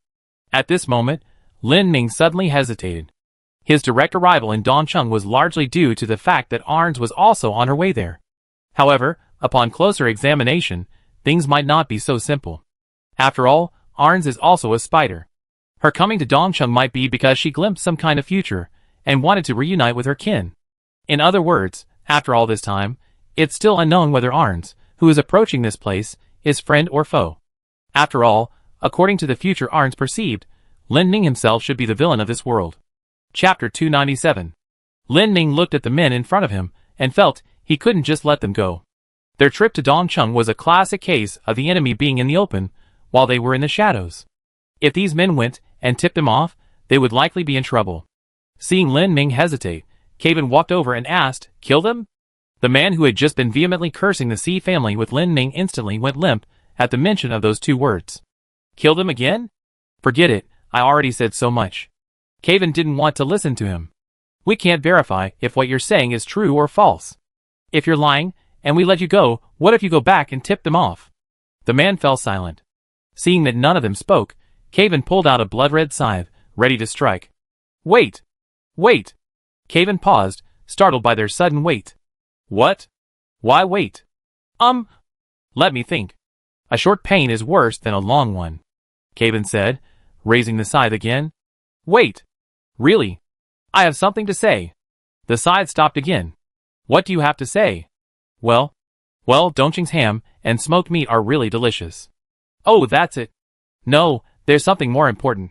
At this moment, Lin Ning suddenly hesitated. His direct arrival in Dongcheng was largely due to the fact that Arns was also on her way there. However, upon closer examination, things might not be so simple. After all, Arns is also a spider. Her coming to Dongcheng might be because she glimpsed some kind of future, and wanted to reunite with her kin. In other words, after all this time, it's still unknown whether Arns, who is approaching this place, is friend or foe. After all, according to the future Arns perceived, Lin Ning himself should be the villain of this world. Chapter 297. Lin Ning looked at the men in front of him, and felt he couldn't just let them go. Their trip to Dongcheng was a classic case of the enemy being in the open, while they were in the shadows. If these men went and tipped him off, they would likely be in trouble. Seeing Lin Ning hesitate, Kevin walked over and asked, "Kill them?" The man who had just been vehemently cursing the Si family with Lin Ning instantly went limp at the mention of those two words. "Kill them again? Forget it, I already said so much." Kevin didn't want to listen to him. "We can't verify if what you're saying is true or false. If you're lying, and we let you go, what if you go back and tip them off?" The man fell silent. Seeing that none of them spoke, Kevin pulled out a blood-red scythe, ready to strike. "Wait! Wait!" Kevin paused, startled by their sudden wait. "What? Why wait?" Let me think. A short pain is worse than a long one," Kevin said, raising the scythe again. "Wait! Really? I have something to say." The scythe stopped again. "What do you have to say?" Well, Dongcheng's ham and smoked meat are really delicious." "Oh, that's it." "No, there's something more important."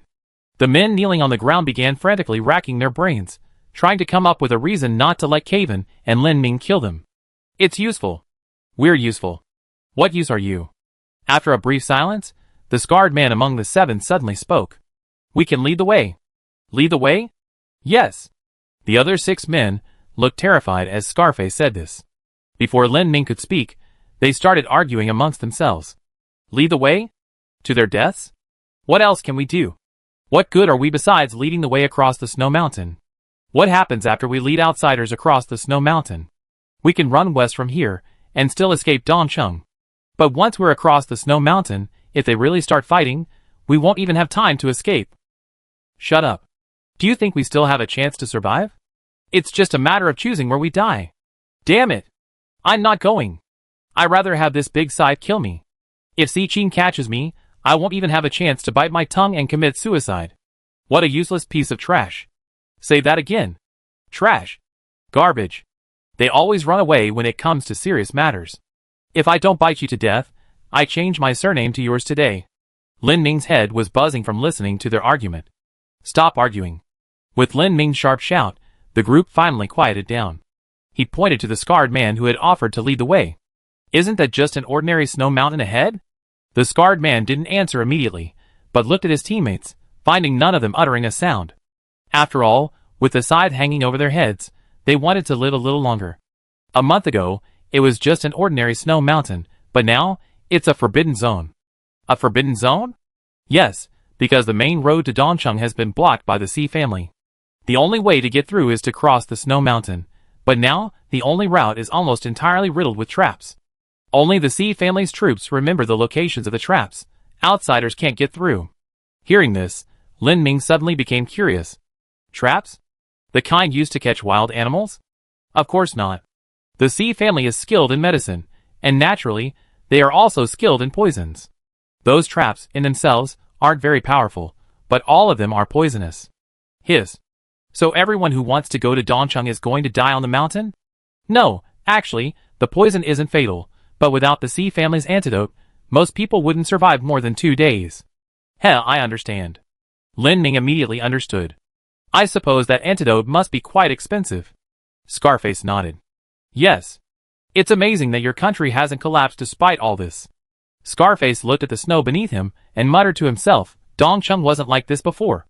The men kneeling on the ground began frantically racking their brains, trying to come up with a reason not to let Kevin and Lin Ning kill them. "It's useful. We're useful." "What use are you?" After a brief silence, the scarred man among the seven suddenly spoke. "We can lead the way." "Lead the way?" "Yes." The other 6 men looked terrified as Scarface said this. Before Lin Ning could speak, they started arguing amongst themselves. "Lead the way? To their deaths? What else can we do? What good are we besides leading the way across the snow mountain? What happens after we lead outsiders across the snow mountain? We can run west from here and still escape Dongcheng. But once we're across the snow mountain, if they really start fighting, we won't even have time to escape." "Shut up. Do you think we still have a chance to survive? It's just a matter of choosing where we die." "Damn it. I'm not going. I'd rather have this big scythe kill me. If Si Qin catches me, I won't even have a chance to bite my tongue and commit suicide. What a useless piece of trash." "Say that again." "Trash. Garbage. They always run away when it comes to serious matters. If I don't bite you to death, I change my surname to yours today." Lin Ning's head was buzzing from listening to their argument. "Stop arguing." With Lin Ning's sharp shout, the group finally quieted down. He pointed to the scarred man who had offered to lead the way. "Isn't that just an ordinary snow mountain ahead?" The scarred man didn't answer immediately, but looked at his teammates, finding none of them uttering a sound. After all, with the scythe hanging over their heads, they wanted to live a little longer. A month ago, it was just an ordinary snow mountain, but now, it's a forbidden zone. A forbidden zone? Yes, because the main road to Dongcheng has been blocked by the Si family. The only way to get through is to cross the snow mountain, but now, the only route is almost entirely riddled with traps. Only the Si family's troops remember the locations of the traps. Outsiders can't get through. Hearing this, Lin Ning suddenly became curious. Traps? The kind used to catch wild animals? Of course not. The Si family is skilled in medicine, and naturally, they are also skilled in poisons. Those traps, in themselves, aren't very powerful, but all of them are poisonous. Hiss. So everyone who wants to go to Dongcheng is going to die on the mountain? No, actually, the poison isn't fatal, but without the sea family's antidote, most people wouldn't survive more than 2 days. Hell, I understand. Lin Ning immediately understood. I suppose that antidote must be quite expensive. Scarface nodded. Yes. It's amazing that your country hasn't collapsed despite all this. Scarface looked at the snow beneath him and muttered to himself, Dongcheng wasn't like this before.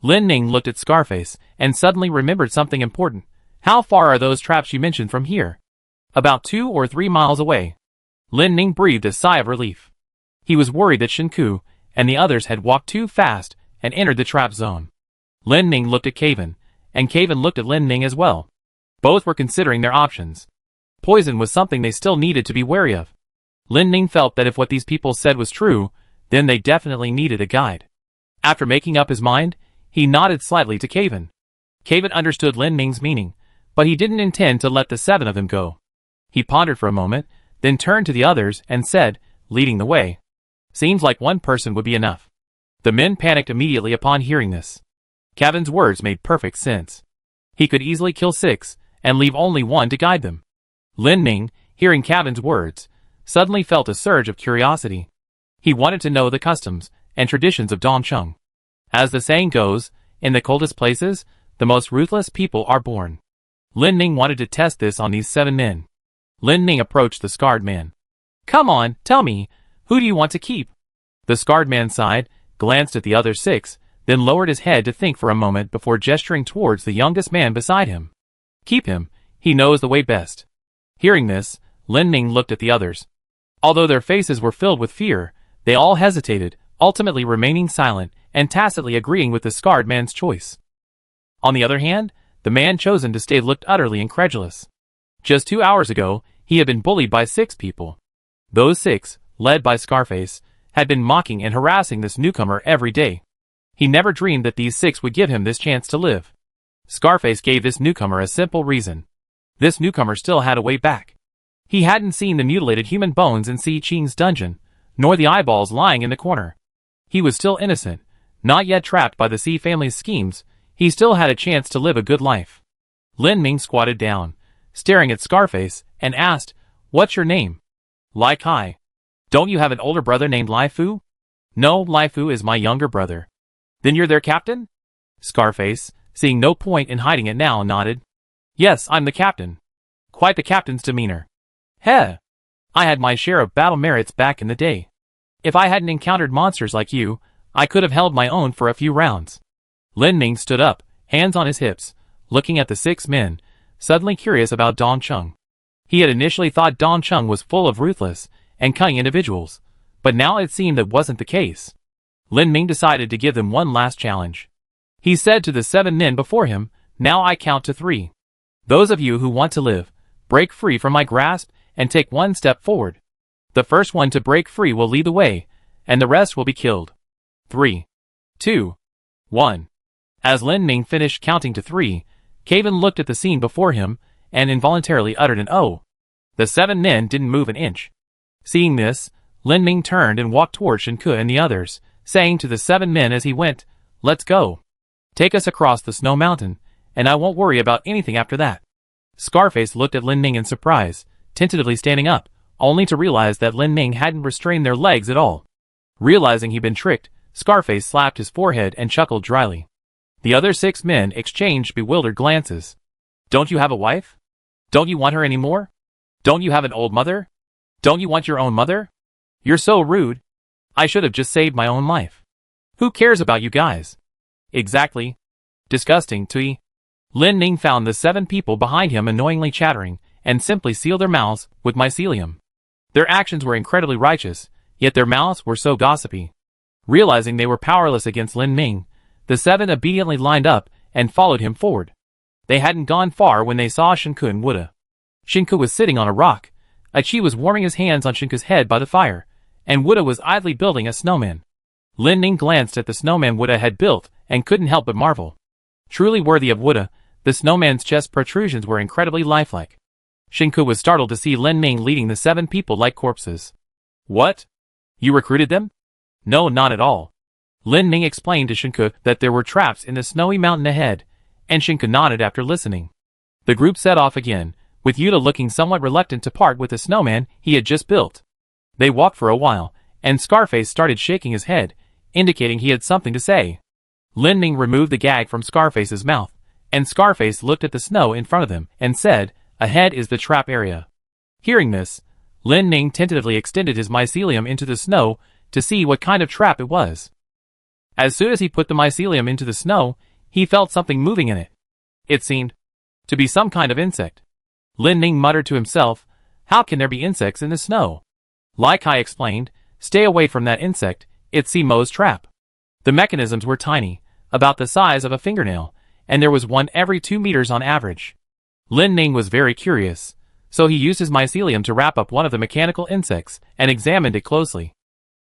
Lin Ning looked at Scarface and suddenly remembered something important. How far are those traps you mentioned from here? About 2 or 3 miles away. Lin Ning breathed a sigh of relief. He was worried that Shinku and the others had walked too fast and entered the trap zone. Lin Ning looked at Caven, and Caven looked at Lin Ning as well. Both were considering their options. Poison was something they still needed to be wary of. Lin Ning felt that if what these people said was true, then they definitely needed a guide. After making up his mind, he nodded slightly to Caven. Caven understood Lin Ning's meaning, but he didn't intend to let the 7 of them go. He pondered for a moment, then turned to the others and said, leading the way, seems like one person would be enough. The men panicked immediately upon hearing this. Caven's words made perfect sense. He could easily kill 6 and leave only 1 to guide them. Lin Ning, hearing Caven's words, suddenly felt a surge of curiosity. He wanted to know the customs and traditions of Dongcheng. As the saying goes, in the coldest places, the most ruthless people are born. Lin Ning wanted to test this on these 7 men. Lin Ning approached the scarred man. Come on, tell me, who do you want to keep? The scarred man sighed, glanced at the other 6, then lowered his head to think for a moment before gesturing towards the youngest man beside him. Keep him, he knows the way best. Hearing this, Lin Ning looked at the others. Although their faces were filled with fear, they all hesitated, ultimately remaining silent and tacitly agreeing with the scarred man's choice. On the other hand, the man chosen to stay looked utterly incredulous. Just 2 hours ago, he had been bullied by 6 people. Those 6, led by Scarface, had been mocking and harassing this newcomer every day. He never dreamed that these 6 would give him this chance to live. Scarface gave this newcomer a simple reason. This newcomer still had a way back. He hadn't seen the mutilated human bones in Si Qing's dungeon, nor the eyeballs lying in the corner. He was still innocent, not yet trapped by the Si family's schemes. He still had a chance to live a good life. Lin Ning squatted down, staring at Scarface, and asked, What's your name? Lai Kai. Don't you have an older brother named Lai Fu? No, Lai Fu is my younger brother. Then you're their captain? Scarface, seeing no point in hiding it now, nodded. Yes, I'm the captain. Quite the captain's demeanor. Heh! I had my share of battle merits back in the day. If I hadn't encountered monsters like you, I could have held my own for a few rounds. Lin Ning stood up, hands on his hips, looking at the 6 men, suddenly curious about Dongcheng. He had initially thought Dongcheng was full of ruthless and cunning individuals, but now it seemed that wasn't the case. Lin Ning decided to give them one last challenge. He said to the 7 men before him, Now I count to 3. Those of you who want to live, break free from my grasp and take 1 step forward. The first one to break free will lead the way, and the rest will be killed. 3, 2, 1. As Lin Ning finished counting to 3, Caven looked at the scene before him and involuntarily uttered an "Oh." The 7 men didn't move an inch. Seeing this, Lin Ning turned and walked toward Shinku and the others, saying to the 7 men as he went, Let's go. Take us across the snow mountain, and I won't worry about anything after that. Scarface looked at Lin Ning in surprise, tentatively standing up, only to realize that Lin Ning hadn't restrained their legs at all. Realizing he'd been tricked, Scarface slapped his forehead and chuckled dryly. The other 6 men exchanged bewildered glances. Don't you have a wife? Don't you want her anymore? Don't you have an old mother? Don't you want your own mother? You're so rude. I should have just saved my own life. Who cares about you guys? Exactly. Disgusting, Tui. Lin Ning found the 7 people behind him annoyingly chattering, and simply sealed their mouths with mycelium. Their actions were incredibly righteous, yet their mouths were so gossipy. Realizing they were powerless against Lin Ning, the 7 obediently lined up and followed him forward. They hadn't gone far when they saw Shinku and Wuda. Shinku was sitting on a rock. Aichi was warming his hands on Shinku's head by the fire, and Wuda was idly building a snowman. Lin Ning glanced at the snowman Wuda had built and couldn't help but marvel. Truly worthy of Wuda, the snowman's chest protrusions were incredibly lifelike. Shinku was startled to see Lin Ning leading the 7 people like corpses. What? You recruited them? No, not at all. Lin Ming explained to Shinku that there were traps in the snowy mountain ahead, and Shinku nodded after listening. The group set off again, with Yuta looking somewhat reluctant to part with the snowman he had just built. They walked for a while, and Scarface started shaking his head, indicating he had something to say. Lin Ming removed the gag from Scarface's mouth, and Scarface looked at the snow in front of them and said, "Ahead is the trap area." Hearing this, Lin Ming tentatively extended his mycelium into the snow to see what kind of trap it was. As soon as he put the mycelium into the snow, he felt something moving in it. It seemed to be some kind of insect. Lin Ming muttered to himself, "How can there be insects in the snow?" Lai Kai explained, "Stay away from that insect, it's Simo's trap." The mechanisms were tiny, about the size of a fingernail, and there was one every 2 meters on average. Lin Ming was very curious, so he used his mycelium to wrap up one of the mechanical insects and examined it closely.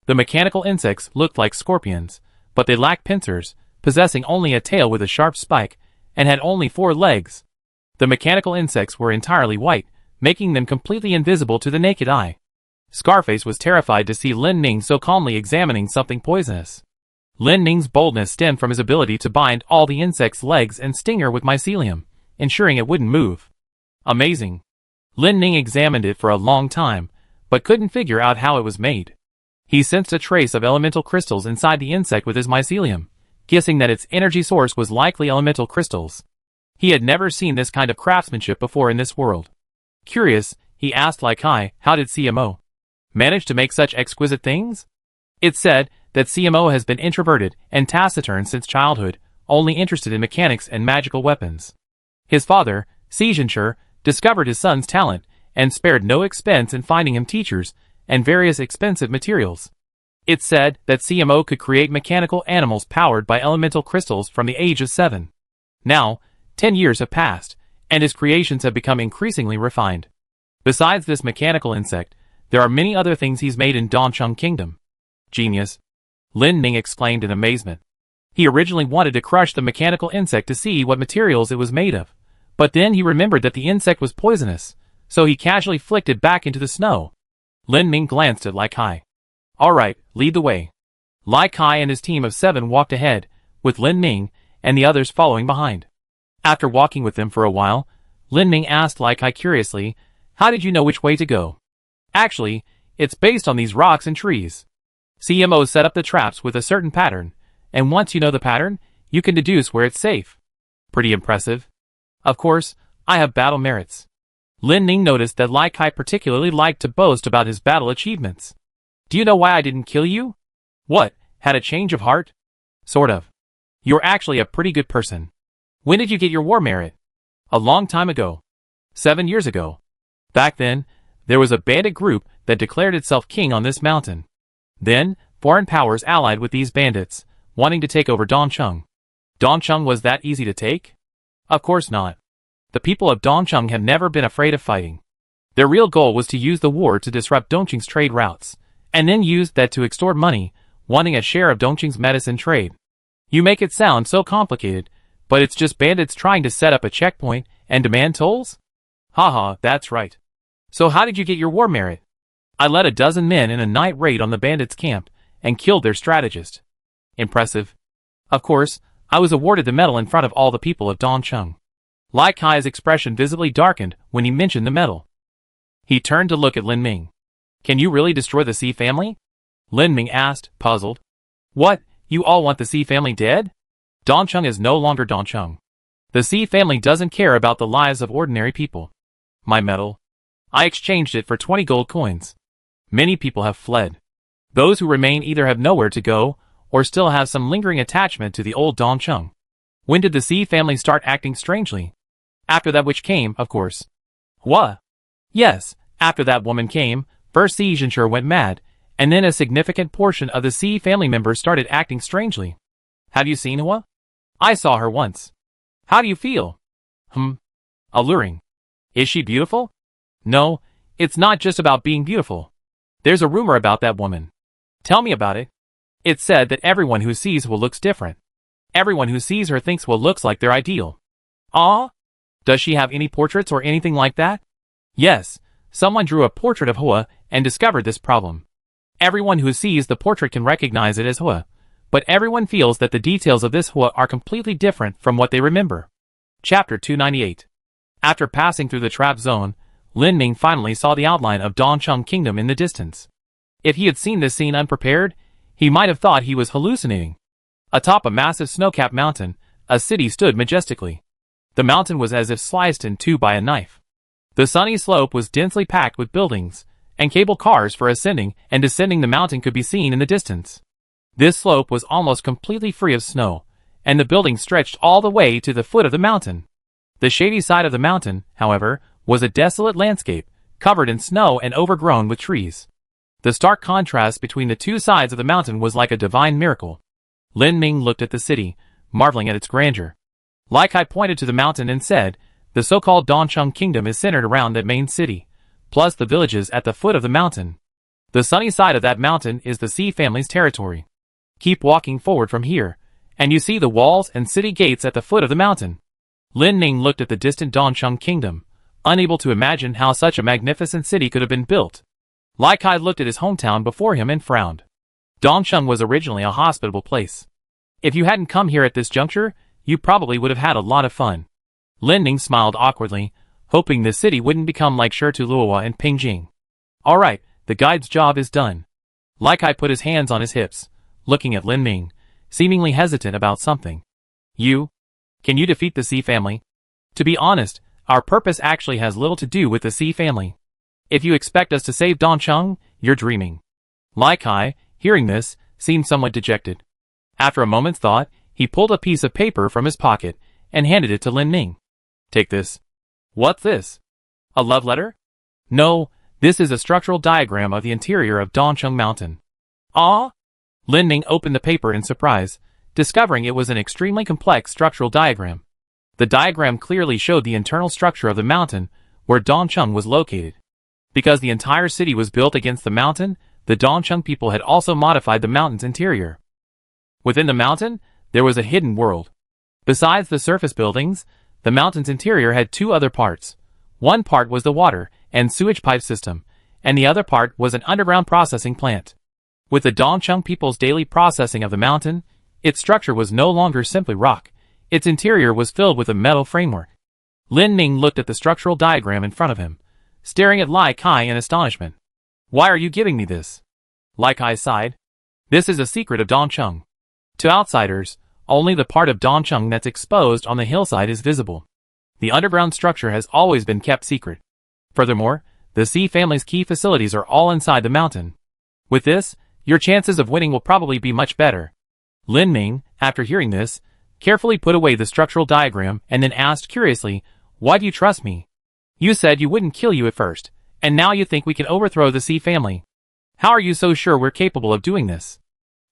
The mechanical insects looked like scorpions, but they lacked pincers, possessing only a tail with a sharp spike, and had only 4 legs. The mechanical insects were entirely white, making them completely invisible to the naked eye. Scarface was terrified to see Lin Ming so calmly examining something poisonous. Lin Ming's boldness stemmed from his ability to bind all the insect's legs and stinger with mycelium, ensuring it wouldn't move. Amazing. Lin Ming examined it for a long time, but couldn't figure out how it was made. He sensed a trace of elemental crystals inside the insect with his mycelium, guessing that its energy source was likely elemental crystals. He had never seen this kind of craftsmanship before in this world. Curious, he asked Lai Kai, "How did CMO manage to make such exquisite things?" It's said that CMO has been introverted and taciturn since childhood, only interested in mechanics and magical weapons. His father, Seijinshur, discovered his son's talent and spared no expense in finding him teachers and various expensive materials. It's said that CMO could create mechanical animals powered by elemental crystals from the age of 7. Now, 10 years have passed, and his creations have become increasingly refined. Besides this mechanical insect, there are many other things he's made in Dongcheng Kingdom. Genius. Lin Ming exclaimed in amazement. He originally wanted to crush the mechanical insect to see what materials it was made of, but then he remembered that the insect was poisonous, so he casually flicked it back into the snow. Lin Ming glanced at Lai Kai. "Alright, lead the way." Lai Kai and his team of 7 walked ahead, with Lin Ming and the others following behind. After walking with them for a while, Lin Ming asked Lai Kai curiously, "How did you know which way to go?" "Actually, it's based on these rocks and trees. CMO set up the traps with a certain pattern, and once you know the pattern, you can deduce where it's safe." Pretty impressive. Of course, I have battle merits. Lin Ming noticed that Lai Kai particularly liked to boast about his battle achievements. "Do you know why I didn't kill you?" "What, had a change of heart?" "Sort of. You're actually a pretty good person." "When did you get your war merit?" "A long time ago. 7 years ago. Back then, there was a bandit group that declared itself king on this mountain. Then, foreign powers allied with these bandits, wanting to take over Dongcheng. Dongcheng was that easy to take? Of course not. The people of Dongcheng have never been afraid of fighting. Their real goal was to use the war to disrupt Dongcheng's trade routes, and then use that to extort money, wanting a share of Dongcheng's medicine trade. You make it sound so complicated, but it's just bandits trying to set up a checkpoint and demand tolls? Haha, that's right. So how did you get your war merit?" "I led a dozen men in a night raid on the bandits' camp, and killed their strategist." "Impressive." "Of course, I was awarded the medal in front of all the people of Dongcheng." Lai Kai's expression visibly darkened when he mentioned the medal. He turned to look at Lin Ming. "Can you really destroy the Xi family?" Lin Ming asked, puzzled. "What, you all want the Xi family dead?" "Dongcheng is no longer Dongcheng. The Xi family doesn't care about the lives of ordinary people." "My medal? I exchanged it for 20 gold coins. Many people have fled. Those who remain either have nowhere to go, or still have some lingering attachment to the old Dongcheng." "When did the Xi family start acting strangely?" "After that witch came, of course." "What?" "Yes, after that woman came, first Seijinshur went mad, and then a significant portion of the Xi family members started acting strangely." "Have you seen Hua?" "I saw her once." "How do you feel?" Alluring." "Is she beautiful?" "No, it's not just about being beautiful. There's a rumor about that woman." "Tell me about it." "It's said that everyone who sees Hua looks different. Everyone who sees her thinks Hua looks like their ideal." "Ah? Does she have any portraits or anything like that?" "Yes, someone drew a portrait of Hua and discovered this problem. Everyone who sees the portrait can recognize it as Hua, but everyone feels that the details of this hua are completely different from what they remember. Chapter 298. After passing through the trap zone, Lin Ming finally saw the outline of Dongcheng Kingdom in the distance. If he had seen this scene unprepared, he might have thought he was hallucinating. Atop a massive snow-capped mountain, a city stood majestically. The mountain was as if sliced in two by a knife. The sunny slope was densely packed with buildings, and cable cars for ascending and descending the mountain could be seen in the distance. This slope was almost completely free of snow, and the buildings stretched all the way to the foot of the mountain. The shady side of the mountain, however, was a desolate landscape, covered in snow and overgrown with trees. The stark contrast between the two sides of the mountain was like a divine miracle. Lin Ming looked at the city, marveling at its grandeur. Lai Kai pointed to the mountain and said, "The so-called Dongcheng Kingdom is centered around that main city, plus the villages at the foot of the mountain. The sunny side of that mountain is the Xi family's territory. Keep walking forward from here, and you see the walls and city gates at the foot of the mountain." Lin Ming looked at the distant Dongcheng Kingdom, unable to imagine how such a magnificent city could have been built. Lai Kai looked at his hometown before him and frowned. Dongcheng was originally a hospitable place. If you hadn't come here at this juncture, you probably would have had a lot of fun. Lin Ming smiled awkwardly, hoping the city wouldn't become like Shirtuluwa and Pingjing. Alright, the guide's job is done. Lai Kai put his hands on his hips, looking at Lin Ming, seemingly hesitant about something. Can you defeat the Xi family? To be honest, our purpose actually has little to do with the Xi family. If you expect us to save Dongcheng, you're dreaming. Lai Kai, hearing this, seemed somewhat dejected. After a moment's thought, he pulled a piece of paper from his pocket and handed it to Lin Ming. Take this. What's this? A love letter? No, this is a structural diagram of the interior of Dongcheng Mountain. Ah? Lin Ming opened the paper in surprise, discovering it was an extremely complex structural diagram. The diagram clearly showed the internal structure of the mountain where Dongcheng was located. Because the entire city was built against the mountain, the Dongcheng people had also modified the mountain's interior. Within the mountain, there was a hidden world. Besides the surface buildings, the mountain's interior had two other parts. One part was the water and sewage pipe system, and the other part was an underground processing plant. With the Dongcheng people's daily processing of the mountain, its structure was no longer simply rock. Its interior was filled with a metal framework. Lin Ming looked at the structural diagram in front of him, staring at Lai Kai in astonishment. Why are you giving me this? Lai Kai sighed. This is a secret of Dongcheng. To outsiders, only the part of Dongcheng that's exposed on the hillside is visible. The underground structure has always been kept secret. Furthermore, the Xi family's key facilities are all inside the mountain. With this, your chances of winning will probably be much better. Lin Ming, after hearing this, carefully put away the structural diagram and then asked curiously, Why do you trust me? You said you wouldn't kill you at first, and now you think we can overthrow the Xi family. How are you so sure we're capable of doing this?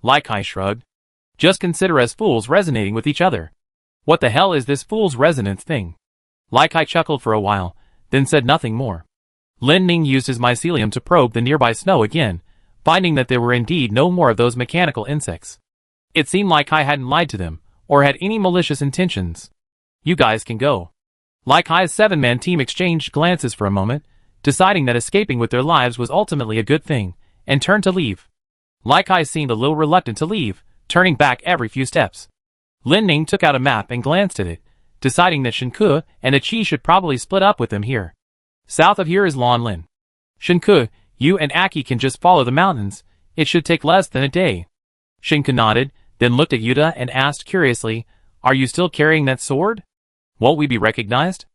Lai Kai shrugged. Just consider us fools resonating with each other. What the hell is this fool's resonance thing? Lai Kai chuckled for a while, then said nothing more. Lin Ming used his mycelium to probe the nearby snow again, finding that there were indeed no more of those mechanical insects. It seemed Lai Kai hadn't lied to them, or had any malicious intentions. You guys can go. Lai Kai's 7-man team exchanged glances for a moment, deciding that escaping with their lives was ultimately a good thing, and turned to leave. Lai Kai seemed a little reluctant to leave, turning back every few steps. Lin Ming took out a map and glanced at it, deciding that Shenke and Achi should probably split up with them here. South of here is Lanlin. Shenke, you and Aki can just follow the mountains. It should take less than a day. Shenke nodded, then looked at Yuta and asked curiously, Are you still carrying that sword? Won't we be recognized?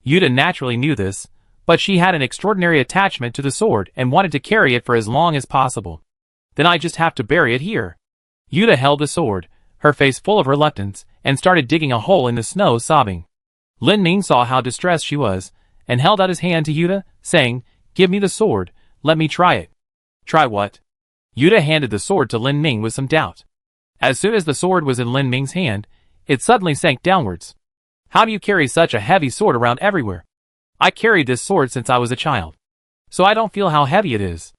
Yuta naturally knew this, but she had an extraordinary attachment to the sword and wanted to carry it for as long as possible. Then I just have to bury it here. Yuta held the sword, her face full of reluctance, and started digging a hole in the snow, sobbing. Lin Ming saw how distressed she was, and held out his hand to Yuta, saying, Give me the sword, let me try it. Try what? Yuta handed the sword to Lin Ming with some doubt. As soon as the sword was in Lin Ming's hand, it suddenly sank downwards. How do you carry such a heavy sword around everywhere? I carried this sword since I was a child, so I don't feel how heavy it is.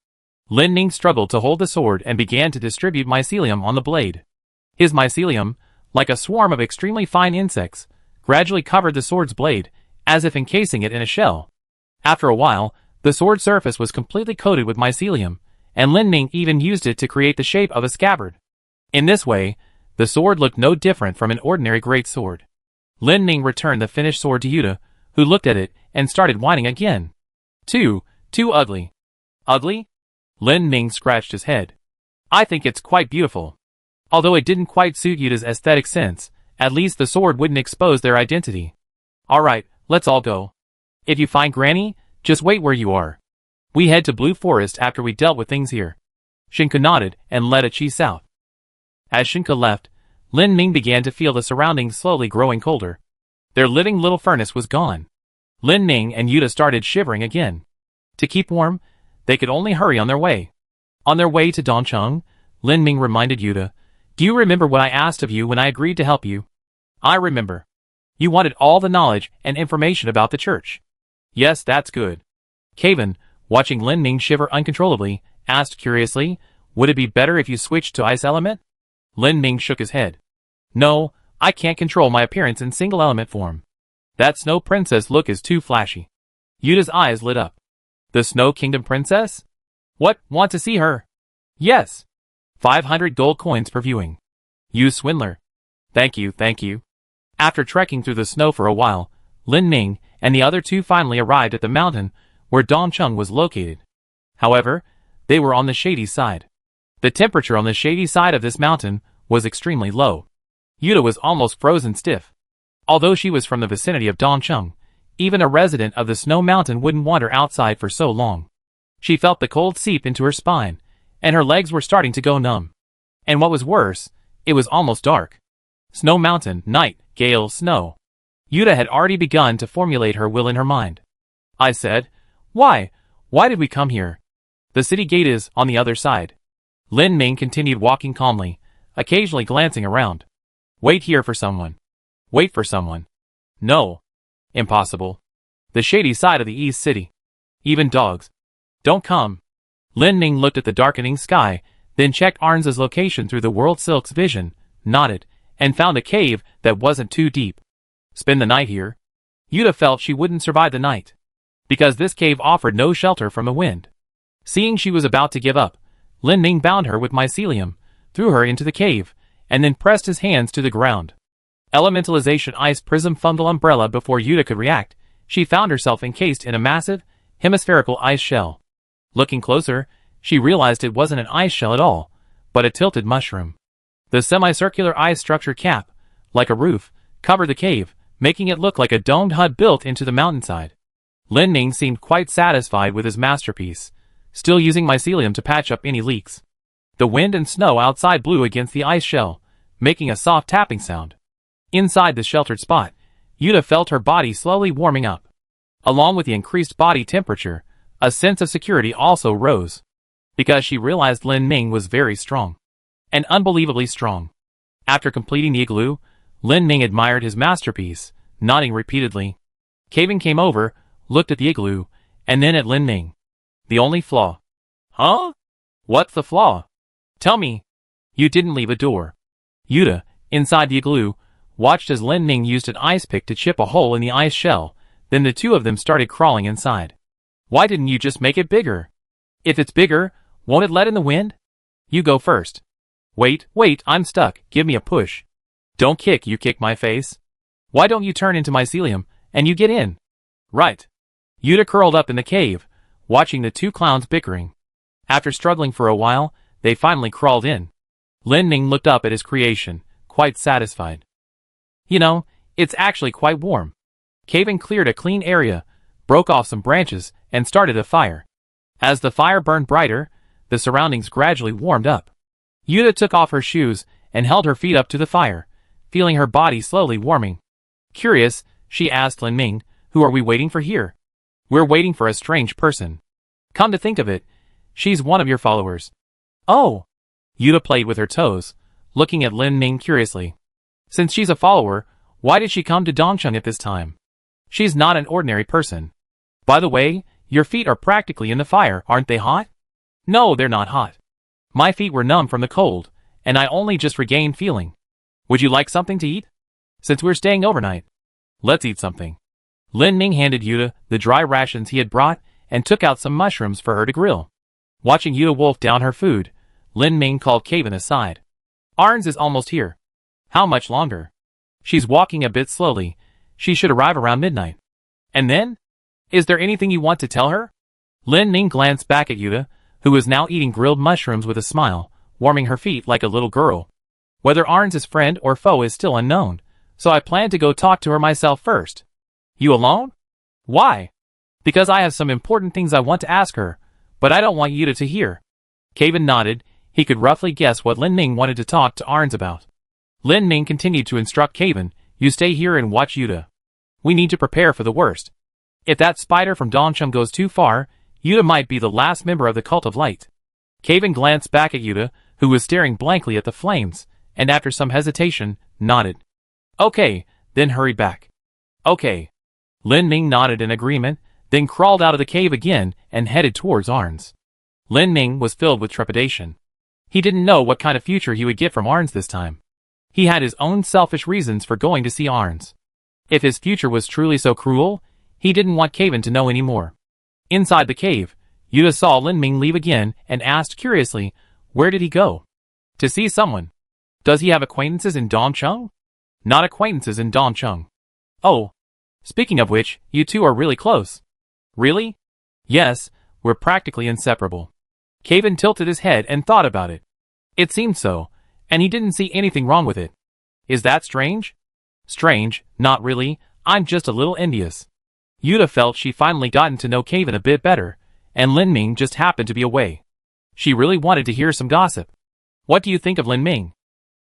Lin Ming struggled to hold the sword and began to distribute mycelium on the blade. His mycelium, like a swarm of extremely fine insects, gradually covered the sword's blade, as if encasing it in a shell. After a while, the sword's surface was completely coated with mycelium, and Lin Ming even used it to create the shape of a scabbard. In this way, the sword looked no different from an ordinary great sword. Lin Ming returned the finished sword to Yuta, who looked at it and started whining again. Too ugly. Ugly? Lin Ming scratched his head. I think it's quite beautiful. Although it didn't quite suit Yuta's aesthetic sense, at least the sword wouldn't expose their identity. Alright, let's all go. If you find Granny, just wait where you are. We head to Blue Forest after we dealt with things here. Shinka nodded and led Achi south. As Shinka left, Lin Ming began to feel the surroundings slowly growing colder. Their living little furnace was gone. Lin Ming and Yuta started shivering again. To keep warm, they could only hurry on their way. On their way to Dongcheng, Lin Ming reminded Yuta, "Do you remember what I asked of you when I agreed to help you?" "I remember. You wanted all the knowledge and information about the church." "Yes, that's good." Kaven, watching Lin Ming shiver uncontrollably, asked curiously, "Would it be better if you switched to ice element?" Lin Ming shook his head. "No, I can't control my appearance in single element form. That Snow Princess look is too flashy." Yuta's eyes lit up. "The Snow Kingdom Princess? What, want to see her?" "Yes. 500 gold coins per viewing." "You swindler." Thank you. After trekking through the snow for a while, Lin Ming and the other two finally arrived at the mountain where Dongcheng was located. However, they were on the shady side. The temperature on the shady side of this mountain was extremely low. Yuta was almost frozen stiff. Although she was from the vicinity of Dongcheng, even a resident of the snow mountain wouldn't want her outside for so long. She felt the cold seep into her spine, and her legs were starting to go numb. And what was worse, it was almost dark. Snow mountain, night, gale, snow. Yuta had already begun to formulate her will in her mind. I said, Why did we come here? The city gate is on the other side." Lin Ming continued walking calmly, occasionally glancing around. "Wait here for someone." "Wait for someone?" "No. Impossible. The shady side of the East City. Even dogs don't come." Lin Ming looked at the darkening sky, then checked Arn's location through the World Silk's vision, nodded, and found a cave that wasn't too deep. Spend the night here? Yuta felt she wouldn't survive the night, because this cave offered no shelter from the wind. Seeing she was about to give up, Lin Ming bound her with mycelium, threw her into the cave, and then pressed his hands to the ground. Elementalization Ice Prism Fundal Umbrella. Before Yuta could react, she found herself encased in a massive, hemispherical ice shell. Looking closer, she realized it wasn't an ice shell at all, but a tilted mushroom. The semicircular ice structure cap, like a roof, covered the cave, making it look like a domed hut built into the mountainside. Lin Ming seemed quite satisfied with his masterpiece, still using mycelium to patch up any leaks. The wind and snow outside blew against the ice shell, making a soft tapping sound. Inside the sheltered spot, Yuta felt her body slowly warming up. Along with the increased body temperature, a sense of security also rose, because she realized Lin Ming was very strong. And unbelievably strong. After completing the igloo, Lin Ming admired his masterpiece, nodding repeatedly. Kaven came over, looked at the igloo, and then at Lin Ming. "The only flaw." "Huh? What's the flaw? Tell me." "You didn't leave a door." Yuta, inside the igloo, watched as Lin Ming used an ice pick to chip a hole in the ice shell, then the two of them started crawling inside. "Why didn't you just make it bigger?" "If it's bigger, won't it let in the wind?" "You go first." Wait, I'm stuck, give me a push." "Don't kick, you kick my face." "Why don't you turn into mycelium, and you get in?" "Right." Yuta curled up in the cave, watching the two clowns bickering. After struggling for a while, they finally crawled in. Lin Ming looked up at his creation, quite satisfied. "You know, it's actually quite warm." Kaven cleared a clean area, broke off some branches, and started a fire. As the fire burned brighter, the surroundings gradually warmed up. Yuta took off her shoes and held her feet up to the fire, feeling her body slowly warming. Curious, she asked Lin Ming, "Who are we waiting for here?" "We're waiting for a strange person. Come to think of it, she's one of your followers." "Oh!" Yuta played with her toes, looking at Lin Ming curiously. "Since she's a follower, why did she come to Dongcheng at this time? She's not an ordinary person. By the way, your feet are practically in the fire, aren't they hot?" "No, they're not hot. My feet were numb from the cold, and I only just regained feeling. Would you like something to eat? Since we're staying overnight." "Let's eat something." Lin Ming handed Yuta the dry rations he had brought and took out some mushrooms for her to grill. Watching Yuta wolf down her food, Lin Ming called Kaven aside. Arns is almost here. How much longer? She's walking a bit slowly. She should arrive around midnight. And then? Is there anything you want to tell her? Lin Ning glanced back at Yuta, who was now eating grilled mushrooms with a smile, warming her feet like a little girl. Whether Arns is friend or foe is still unknown, so I plan to go talk to her myself first. You alone? Why? Because I have some important things I want to ask her, but I don't want Yuta to hear. Kaven nodded. He could roughly guess what Lin Ning wanted to talk to Arns about. Lin Ning continued to instruct Kaven, you stay here and watch Yuta. We need to prepare for the worst. If that spider from Dongcheng goes too far, Yuta might be the last member of the Cult of Light. Kaven glanced back at Yuta, who was staring blankly at the flames, and after some hesitation, nodded. Okay, then hurry back. Okay. Lin Ning nodded in agreement, then crawled out of the cave again and headed towards Arns. Lin Ning was filled with trepidation. He didn't know what kind of future he would get from Arns this time. He had his own selfish reasons for going to see Arns. If his future was truly so cruel, he didn't want Kaven to know any more. Inside the cave, Yuta saw Lin Ming leave again and asked curiously, where did he go? To see someone. Does he have acquaintances in Dongcheng? Not acquaintances in Dongcheng. Oh. Speaking of which, you two are really close. Really? Yes, we're practically inseparable. Kaven tilted his head and thought about it. It seemed so, and he didn't see anything wrong with it. Is that strange? Strange, not really, I'm just a little envious. Yuta felt she finally gotten to know Kaven a bit better, and Lin Ming just happened to be away. She really wanted to hear some gossip. What do you think of Lin Ming?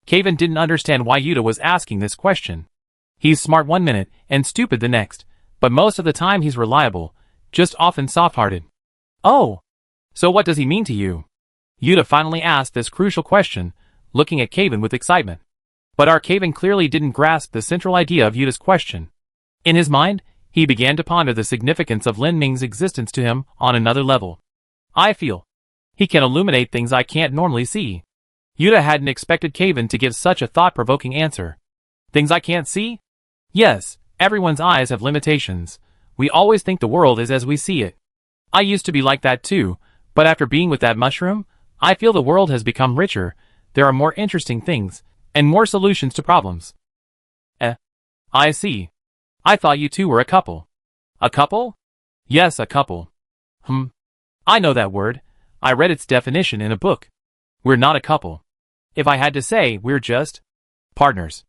Kaven didn't understand why Yuta was asking this question. He's smart one minute and stupid the next, but most of the time he's reliable, just often soft-hearted. Oh! So what does he mean to you? Yuta finally asked this crucial question, looking at Kaven with excitement. But our Kaven clearly didn't grasp the central idea of Yuta's question. In his mind, he began to ponder the significance of Lin Ming's existence to him on another level. I feel he can illuminate things I can't normally see. Yuta hadn't expected Kaven to give such a thought-provoking answer. Things I can't see? Yes, everyone's eyes have limitations. We always think the world is as we see it. I used to be like that too, but after being with that mushroom, I feel the world has become richer, there are more interesting things, and more solutions to problems. I see. I thought you two were a couple. A couple? Yes, a couple. I know that word. I read its definition in a book. We're not a couple. If I had to say, we're just partners.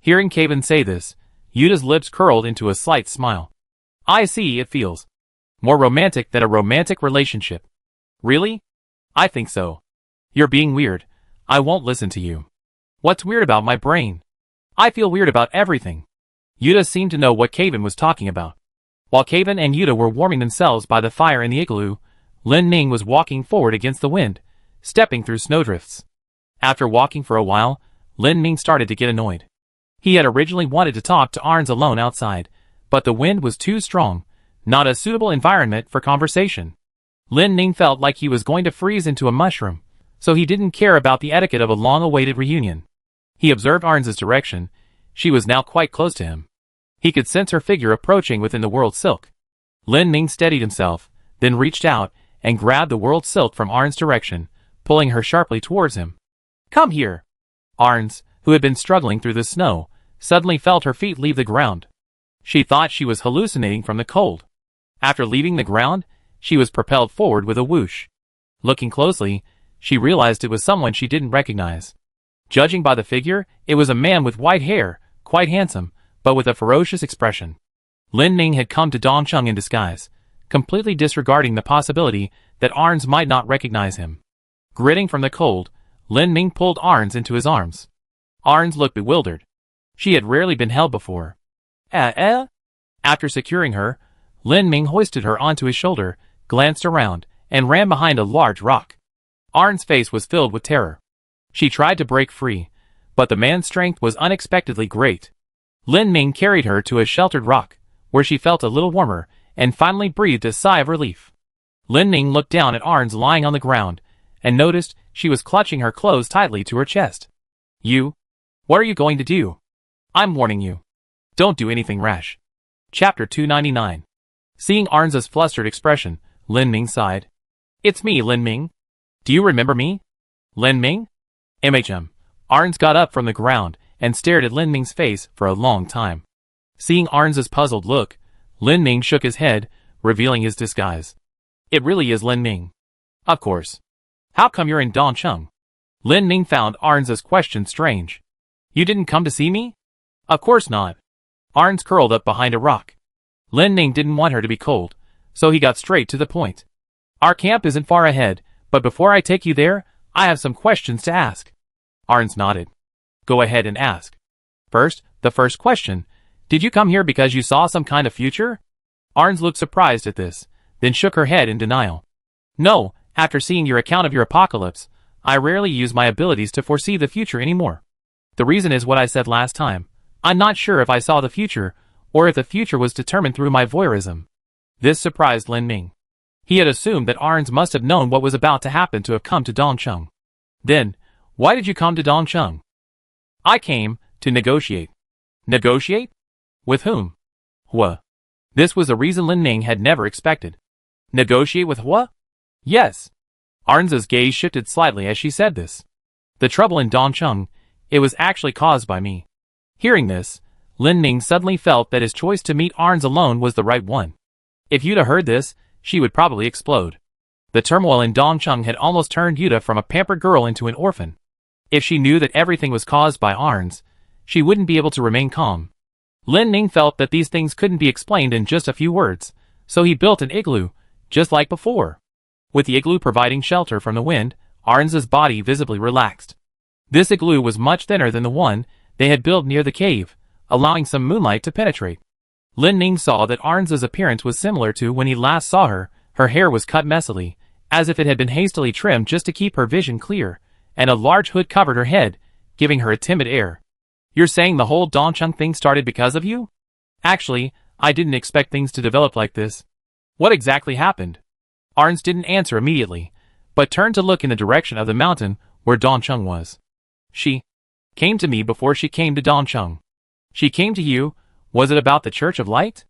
Hearing Kaven say this, Yuta's lips curled into a slight smile. I see, it feels more romantic than a romantic relationship. Really? I think so. You're being weird. I won't listen to you. What's weird about my brain? I feel weird about everything. Yuta seemed to know what Kaven was talking about. While Kaven and Yuta were warming themselves by the fire in the igloo, Lin Ning was walking forward against the wind, stepping through snowdrifts. After walking for a while, Lin Ning started to get annoyed. He had originally wanted to talk to Arns alone outside, but the wind was too strong, not a suitable environment for conversation. Lin Ning felt like he was going to freeze into a mushroom, so he didn't care about the etiquette of a long-awaited reunion. He observed Arns' direction. She was now quite close to him. He could sense her figure approaching within the world silk. Lin Ning steadied himself, then reached out and grabbed the world silk from Arns' direction, pulling her sharply towards him. Come here! Arns, who had been struggling through the snow, suddenly felt her feet leave the ground. She thought she was hallucinating from the cold. After leaving the ground, she was propelled forward with a whoosh. Looking closely, she realized it was someone she didn't recognize. Judging by the figure, it was a man with white hair, quite handsome, but with a ferocious expression. Lin Ning had come to Dongcheng in disguise, completely disregarding the possibility that Arns might not recognize him. Gritting from the cold, Lin Ning pulled Arns into his arms. Arns looked bewildered. She had rarely been held before. After securing her, Lin Ming hoisted her onto his shoulder, glanced around, and ran behind a large rock. Arns' face was filled with terror. She tried to break free, but the man's strength was unexpectedly great. Lin Ming carried her to a sheltered rock, where she felt a little warmer, and finally breathed a sigh of relief. Lin Ming looked down at Arns lying on the ground, and noticed she was clutching her clothes tightly to her chest. What are you going to do? I'm warning you. Don't do anything rash. Chapter 299. Seeing Arns' flustered expression, Lin Ming sighed. It's me, Lin Ming. Do you remember me? Lin Ming? Arns got up from the ground and stared at Lin Ming's face for a long time. Seeing Arns's puzzled look, Lin Ming shook his head, revealing his disguise. It really is Lin Ming. Of course. How come you're in Dongcheng? Lin Ming found Arns's question strange. You didn't come to see me? Of course not. Arns curled up behind a rock. Lin Ming didn't want her to be cold, so he got straight to the point. Our camp isn't far ahead, but before I take you there, I have some questions to ask. Arns nodded. Go ahead and ask. First, the first question. Did you come here because you saw some kind of future? Arns looked surprised at this, then shook her head in denial. No, after seeing your account of your apocalypse, I rarely use my abilities to foresee the future anymore. The reason is what I said last time. I'm not sure if I saw the future, or if the future was determined through my voyeurism. This surprised Lin Ming. He had assumed that Arns must have known what was about to happen to have come to Dongcheng. Then, why did you come to Dongcheng? I came to negotiate. Negotiate? With whom? Hua. This was a reason Lin Ming had never expected. Negotiate with Hua? Yes. Arns's gaze shifted slightly as she said this. The trouble in Dongcheng, it was actually caused by me. Hearing this, Lin Ming suddenly felt that his choice to meet Arns alone was the right one. If Yuta heard this, she would probably explode. The turmoil in Dongcheng had almost turned Yuta from a pampered girl into an orphan. If she knew that everything was caused by Arns, she wouldn't be able to remain calm. Lin Ming felt that these things couldn't be explained in just a few words, so he built an igloo, just like before. With the igloo providing shelter from the wind, Arns's body visibly relaxed. This igloo was much thinner than the one they had built near the cave, allowing some moonlight to penetrate. Lin Ming saw that Arns's appearance was similar to when he last saw her. Her hair was cut messily, as if it had been hastily trimmed just to keep her vision clear, and a large hood covered her head, giving her a timid air. You're saying the whole Dongcheng thing started because of you? Actually, I didn't expect things to develop like this. What exactly happened? Arns didn't answer immediately, but turned to look in the direction of the mountain where Dongcheng was. She came to me before she came to Dongcheng. She came to you. Was it about the Church of Light?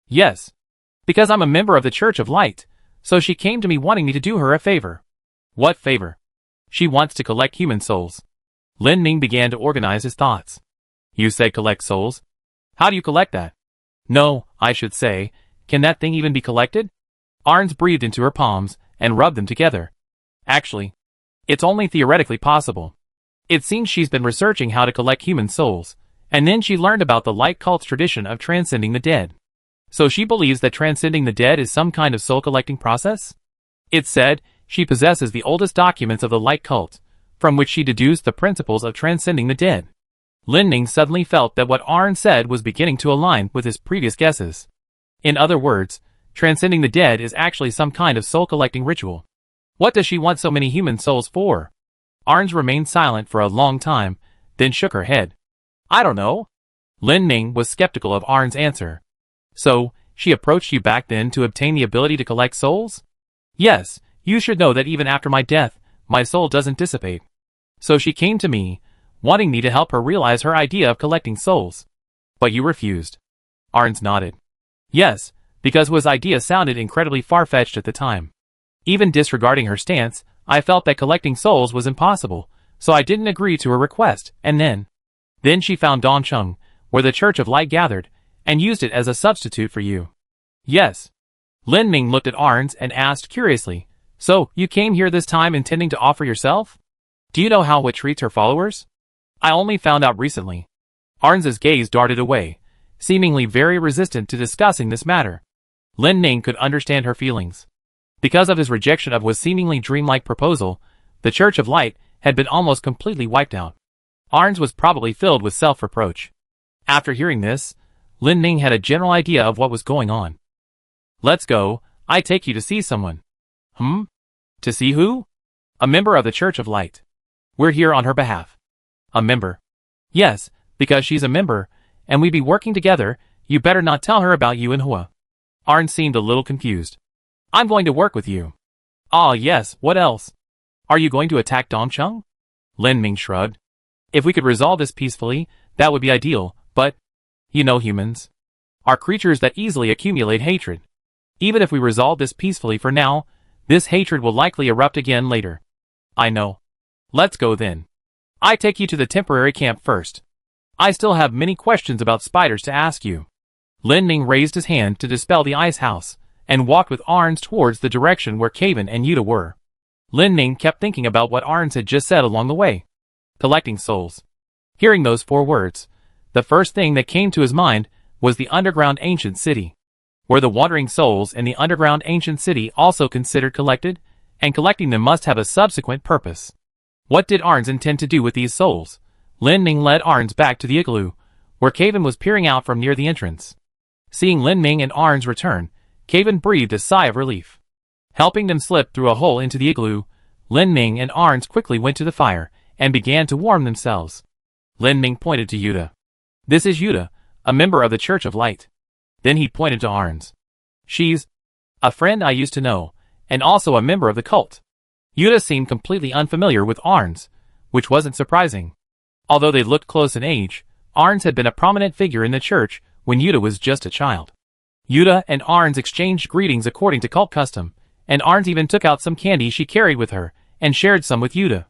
Yes. Because I'm a member of the Church of Light, so she came to me wanting me to do her a favor. What favor? She wants to collect human souls. Lin Ming began to organize his thoughts. You said collect souls? How do you collect that? No, I should say, can that thing even be collected? Arns breathed into her palms and rubbed them together. Actually, it's only theoretically possible. It seems she's been researching how to collect human souls, and then she learned about the light cult's tradition of transcending the dead. So she believes that transcending the dead is some kind of soul-collecting process? It's said she possesses the oldest documents of the light cult, from which she deduced the principles of transcending the dead. Lin Ming suddenly felt that what Arn said was beginning to align with his previous guesses. In other words, transcending the dead is actually some kind of soul-collecting ritual. What does she want so many human souls for? Arns remained silent for a long time, then shook her head. I don't know. Lin Ming was skeptical of Arn's answer. So, she approached you back then to obtain the ability to collect souls? Yes, you should know that even after my death, my soul doesn't dissipate. So she came to me, wanting me to help her realize her idea of collecting souls. But you refused. Arns nodded. Yes, because Hua's idea sounded incredibly far-fetched at the time. Even disregarding her stance, I felt that collecting souls was impossible, so I didn't agree to her request, and then she found Dongcheng, where the Church of Light gathered, and used it as a substitute for you. Yes. Lin Ming looked at Arns and asked curiously, so, you came here this time intending to offer yourself? Do you know how Hua treats her followers? I only found out recently. Arns's gaze darted away, seemingly very resistant to discussing this matter. Lin Ming could understand her feelings. Because of his rejection of Hua's seemingly dreamlike proposal, the Church of Light had been almost completely wiped out. Arns was probably filled with self-reproach. After hearing this, Lin Ming had a general idea of what was going on. Let's go, I take you to see someone. To see who? A member of the Church of Light. We're here on her behalf. A member? Yes, because she's a member, and we be working together. You better not tell her about you and Hua. Arn seemed a little confused. I'm going to work with you. Ah yes, what else? Are you going to attack Dongcheng? Lin Ming shrugged. If we could resolve this peacefully, that would be ideal, but, you know humans, are creatures that easily accumulate hatred. Even if we resolve this peacefully for now, this hatred will likely erupt again later. I know. Let's go then. I take you to the temporary camp first. I still have many questions about spiders to ask you. Lin Ming raised his hand to dispel the ice house, and walked with Arns towards the direction where Kevin and Yuta were. Lin Ming kept thinking about what Arns had just said along the way. Collecting souls. Hearing those 4 words, the first thing that came to his mind was the underground ancient city. Were the wandering souls in the underground ancient city also considered collected? And collecting them must have a subsequent purpose. What did Arns intend to do with these souls? Lin Ming led Arns back to the igloo, where Kevin was peering out from near the entrance. Seeing Lin Ming and Arns return, Kevin breathed a sigh of relief. Helping them slip through a hole into the igloo, Lin Ming and Arns quickly went to the fire and began to warm themselves. Lin Ming pointed to Yuta. This is Yuta, a member of the Church of Light. Then he pointed to Arns. She's a friend I used to know, and also a member of the cult. Yuta seemed completely unfamiliar with Arns, which wasn't surprising. Although they looked close in age, Arns had been a prominent figure in the church when Yuta was just a child. Yuta and Arns exchanged greetings according to cult custom, and Arns even took out some candy she carried with her and shared some with Yuta.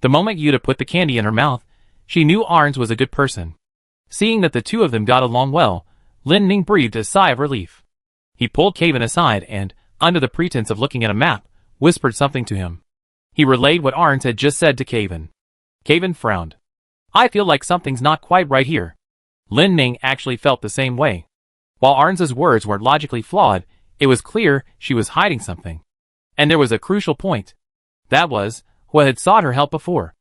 The moment Yuta put the candy in her mouth, she knew Arns was a good person. Seeing that the two of them got along well, Lin Ming breathed a sigh of relief. He pulled Kevin aside and, under the pretense of looking at a map, whispered something to him. He relayed what Arns had just said to Kevin. Kevin frowned. I feel like something's not quite right here. Lin Ming actually felt the same way. While Arns's words weren't logically flawed, it was clear she was hiding something. And there was a crucial point. That was, what had sought her help before.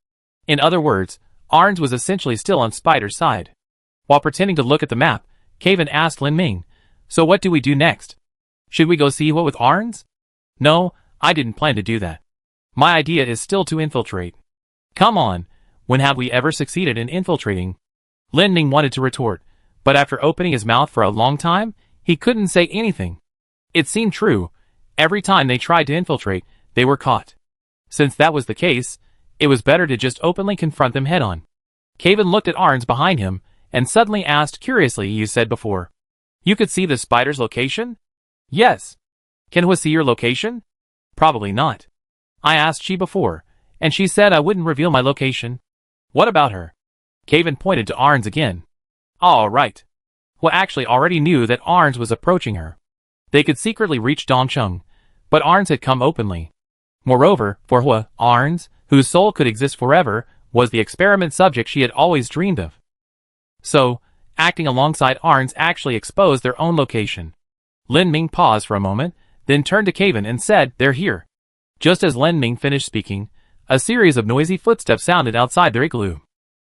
In other words, Arns was essentially still on Spider's side. While pretending to look at the map, Kevin asked Lin Ming, so what do we do next? Should we go see what with Arns? No, I didn't plan to do that. My idea is still to infiltrate. Come on, when have we ever succeeded in infiltrating? Lin Ming wanted to retort, but after opening his mouth for a long time, he couldn't say anything. It seemed true. Every time they tried to infiltrate, they were caught. Since that was the case, it was better to just openly confront them head-on. Kevin looked at Arns behind him, and suddenly asked curiously, you said before. You could see the spider's location? Yes. Can Hua see your location? Probably not. I asked she before, and she said I wouldn't reveal my location. What about her? Kevin pointed to Arns again. All right. Hua actually already knew that Arns was approaching her. They could secretly reach Dongcheng, but Arns had come openly. Moreover, for Hua, Arns, whose soul could exist forever, was the experiment subject she had always dreamed of. So, acting alongside Arns actually exposed their own location. Lin Ming paused for a moment, then turned to Kevin and said, they're here. Just as Lin Ming finished speaking, a series of noisy footsteps sounded outside their igloo.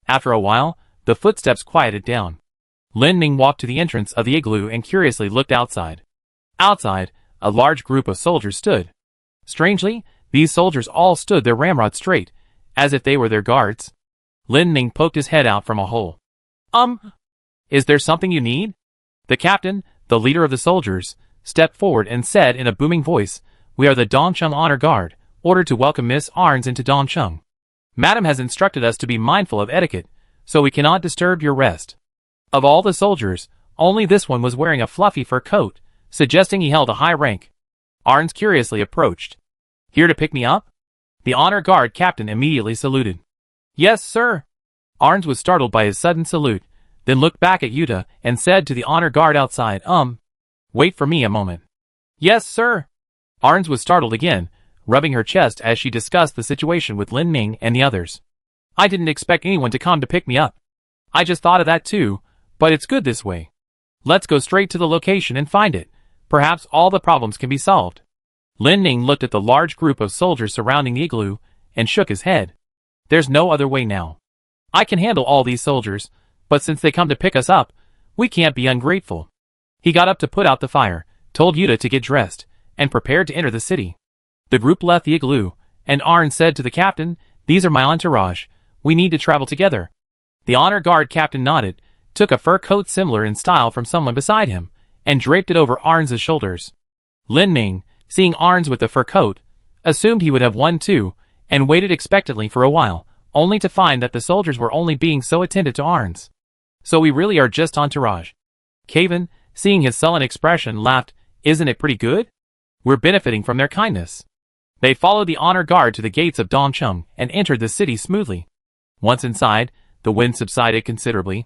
After a while, the footsteps quieted down. Lin Ming walked to the entrance of the igloo and curiously looked outside. Outside, a large group of soldiers stood. Strangely, these soldiers all stood their ramrod straight, as if they were their guards. Lin Ming poked his head out from a hole. Is there something you need? The captain, the leader of the soldiers, stepped forward and said in a booming voice, we are the Dongcheng Honor Guard, ordered to welcome Miss Arns into Dongcheng. Madam has instructed us to be mindful of etiquette, so we cannot disturb your rest. Of all the soldiers, only this one was wearing a fluffy fur coat, suggesting he held a high rank. Arns curiously approached. Here to pick me up? The Honor Guard captain immediately saluted. Yes, sir. Arns was startled by his sudden salute, then looked back at Yuta and said to the Honor Guard outside, wait for me a moment. Yes, sir. Arns was startled again, rubbing her chest as she discussed the situation with Lin Ming and the others. I didn't expect anyone to come to pick me up. I just thought of that too, but it's good this way. Let's go straight to the location and find it. Perhaps all the problems can be solved. Lin Ming looked at the large group of soldiers surrounding the igloo and shook his head. There's no other way now. I can handle all these soldiers, but since they come to pick us up, we can't be ungrateful. He got up to put out the fire, told Yuta to get dressed, and prepared to enter the city. The group left the igloo, and Arn said to the captain, these are my entourage. We need to travel together. The Honor Guard captain nodded, took a fur coat similar in style from someone beside him, and draped it over Arns' shoulders. Lin Ming, seeing Arns with the fur coat, assumed he would have one too, and waited expectantly for a while, only to find that the soldiers were only being so attentive to Arns. So we really are just entourage. Kevin, seeing his sullen expression, laughed, isn't it pretty good? We're benefiting from their kindness. They followed the Honor Guard to the gates of Dongcheng and entered the city smoothly. Once inside, the wind subsided considerably.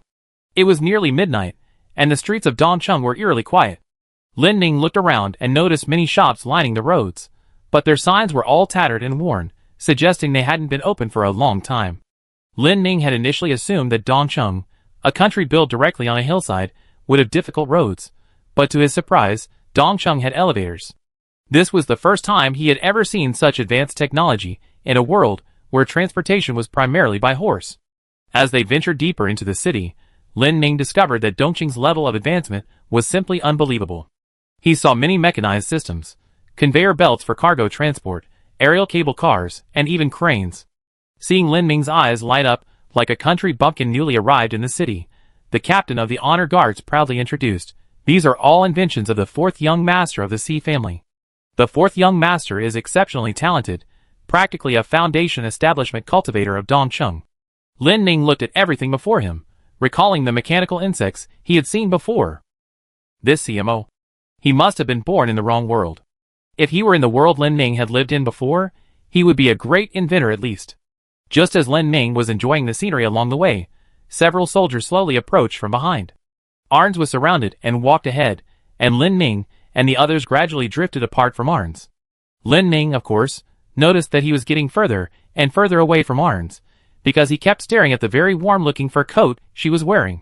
It was nearly midnight, and the streets of Dongcheng were eerily quiet. Lin Ning looked around and noticed many shops lining the roads, but their signs were all tattered and worn, suggesting they hadn't been open for a long time. Lin Ning had initially assumed that Dongcheng, a country built directly on a hillside, would have difficult roads, but to his surprise, Dongcheng had elevators. This was the first time he had ever seen such advanced technology in a world where transportation was primarily by horse. As they ventured deeper into the city, Lin Ning discovered that Dongcheng's level of advancement was simply unbelievable. He saw many mechanized systems, conveyor belts for cargo transport, aerial cable cars, and even cranes. Seeing Lin Ming's eyes light up like a country bumpkin newly arrived in the city, the captain of the honor guards proudly introduced, "These are all inventions of the fourth young master of the Xi family. The fourth young master is exceptionally talented, practically a foundation establishment cultivator of Dongcheng." Lin Ning looked at everything before him, recalling the mechanical insects he had seen before. This CMO. He must have been born in the wrong world. If he were in the world Lin Ning had lived in before, he would be a great inventor at least. Just as Lin Ning was enjoying the scenery along the way, several soldiers slowly approached from behind. Arns was surrounded and walked ahead, and Lin Ning and the others gradually drifted apart from Arns. Lin Ning, of course, noticed that he was getting further and further away from Arns, because he kept staring at the very warm-looking fur coat she was wearing.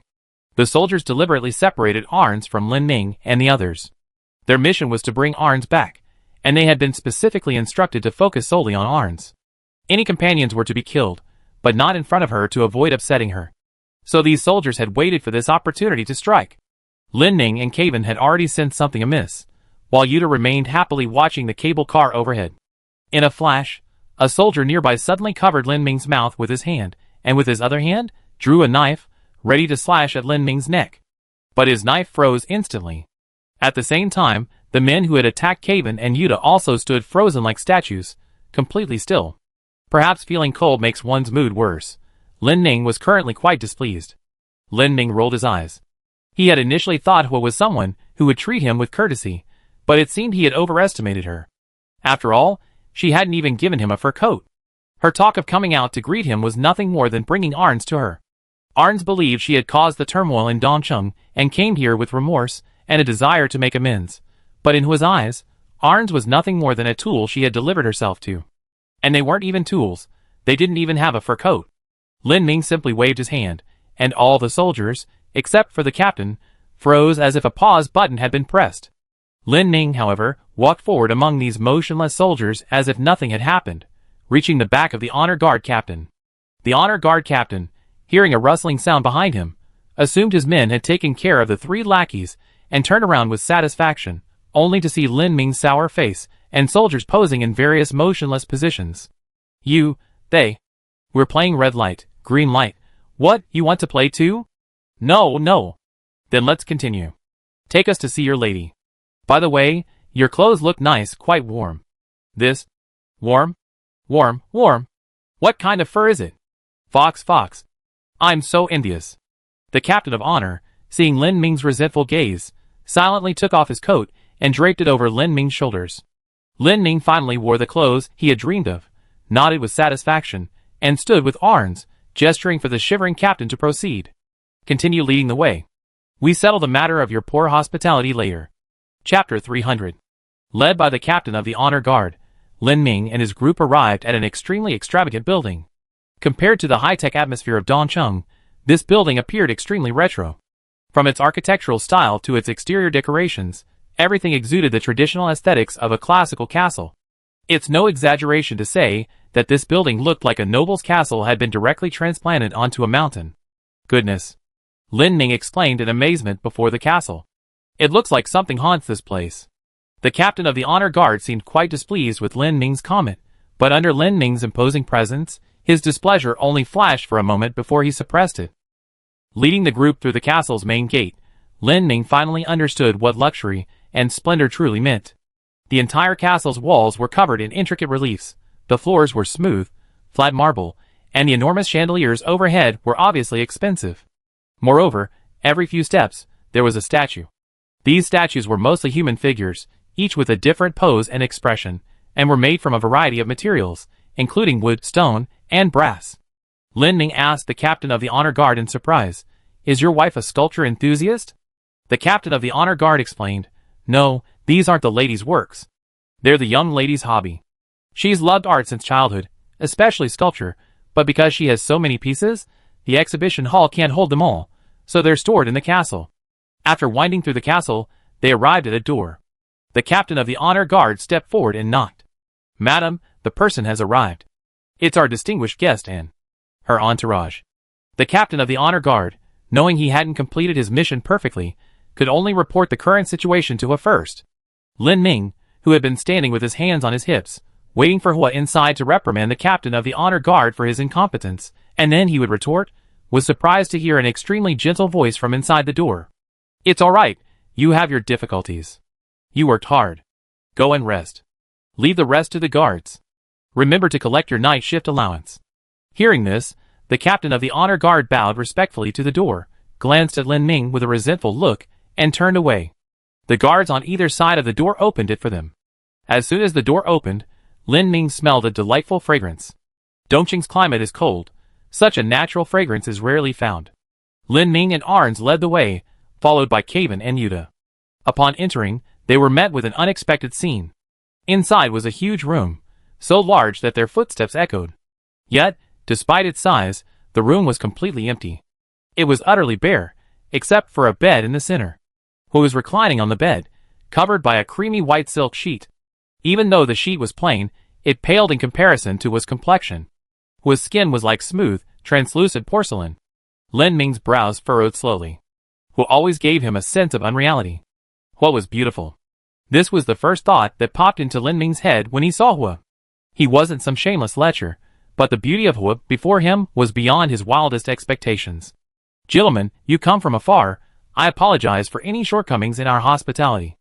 The soldiers deliberately separated Arns from Lin Ning and the others. Their mission was to bring Arns back, and they had been specifically instructed to focus solely on Arns. Any companions were to be killed, but not in front of her to avoid upsetting her. So these soldiers had waited for this opportunity to strike. Lin Ning and Caven had already sensed something amiss, while Yuta remained happily watching the cable car overhead. In a flash, a soldier nearby suddenly covered Lin Ming's mouth with his hand, and with his other hand, drew a knife, ready to slash at Lin Ming's neck. But his knife froze instantly. At the same time, the men who had attacked Caven and Yuta also stood frozen like statues, completely still. Perhaps feeling cold makes one's mood worse. Lin Ning was currently quite displeased. Lin Ning rolled his eyes. He had initially thought Hua was someone who would treat him with courtesy, but it seemed he had overestimated her. After all, she hadn't even given him a fur coat. Her talk of coming out to greet him was nothing more than bringing Arns to her. Arns believed she had caused the turmoil in Dongcheng and came here with remorse and a desire to make amends. But in Hua's eyes, Arns was nothing more than a tool she had delivered herself to. And they weren't even tools. They didn't even have a fur coat. Lin Ning simply waved his hand, and all the soldiers, except for the captain, froze as if a pause button had been pressed. Lin Ning, however, walked forward among these motionless soldiers as if nothing had happened, reaching the back of the honor guard captain. The honor guard captain, hearing a rustling sound behind him, assumed his men had taken care of the three lackeys and turned around with satisfaction, only to see Lin Ming's sour face and soldiers posing in various motionless positions. We're playing red light, green light. What, you want to play too? No. Then let's continue. Take us to see your lady. By the way, your clothes look nice, quite warm. This? Warm? What kind of fur is it? Fox. I'm so envious. The captain of honor, seeing Lin Ming's resentful gaze, silently took off his coat and draped it over Lin Ming's shoulders. Lin Ming finally wore the clothes he had dreamed of, nodded with satisfaction, and stood with Arns, gesturing for the shivering captain to proceed. Continue leading the way. We settle the matter of your poor hospitality later. Chapter 300. Led by the captain of the honor guard, Lin Ming and his group arrived at an extremely extravagant building. Compared to the high-tech atmosphere of Dongcheng, this building appeared extremely retro. From its architectural style to its exterior decorations, everything exuded the traditional aesthetics of a classical castle. It's no exaggeration to say that this building looked like a noble's castle had been directly transplanted onto a mountain. Goodness! Lin Ning exclaimed in amazement before the castle. It looks like something haunts this place. The captain of the honor guard seemed quite displeased with Lin Ming's comment, but under Lin Ming's imposing presence, his displeasure only flashed for a moment before he suppressed it. Leading the group through the castle's main gate, Lin Ming finally understood what luxury and splendor truly meant. The entire castle's walls were covered in intricate reliefs, the floors were smooth, flat marble, and the enormous chandeliers overhead were obviously expensive. Moreover, every few steps, there was a statue. These statues were mostly human figures, each with a different pose and expression, and were made from a variety of materials, including wood, stone, and brass. Lin Ming asked the captain of the honor guard in surprise. Is your wife a sculpture enthusiast? The captain of the honor guard explained. No, these aren't the lady's works. They're the young lady's hobby. She's loved art since childhood, especially sculpture, but because she has so many pieces, the exhibition hall can't hold them all, so they're stored in the castle. After winding through the castle, they arrived at a door. The captain of the honor guard stepped forward and knocked. Madam, the person has arrived. It's our distinguished guest and her entourage. The captain of the honor guard, knowing he hadn't completed his mission perfectly, could only report the current situation to Hua first. Lin Ming, who had been standing with his hands on his hips, waiting for Hua inside to reprimand the captain of the honor guard for his incompetence, and then he would retort, was surprised to hear an extremely gentle voice from inside the door. It's all right, you have your difficulties. You worked hard. Go and rest. Leave the rest to the guards. Remember to collect your night shift allowance. Hearing this, the captain of the honor guard bowed respectfully to the door, glanced at Lin Ming with a resentful look, and turned away. The guards on either side of the door opened it for them. As soon as the door opened, Lin Ming smelled a delightful fragrance. Dongqing's climate is cold. Such a natural fragrance is rarely found. Lin Ming and Arns led the way, followed by Kaven and Yuta. Upon entering, they were met with an unexpected scene. Inside was a huge room, so large that their footsteps echoed. Yet, despite its size, the room was completely empty. It was utterly bare, except for a bed in the center. Who was reclining on the bed, covered by a creamy white silk sheet. Even though the sheet was plain, it paled in comparison to Hua's complexion. Hua's skin was like smooth, translucent porcelain. Lin Ming's brows furrowed slowly. Hua always gave him a sense of unreality. Hua was beautiful. This was the first thought that popped into Lin Ming's head when he saw Hua. He wasn't some shameless lecher, but the beauty of Hua before him was beyond his wildest expectations. Gentlemen, you come from afar. I apologize for any shortcomings in our hospitality.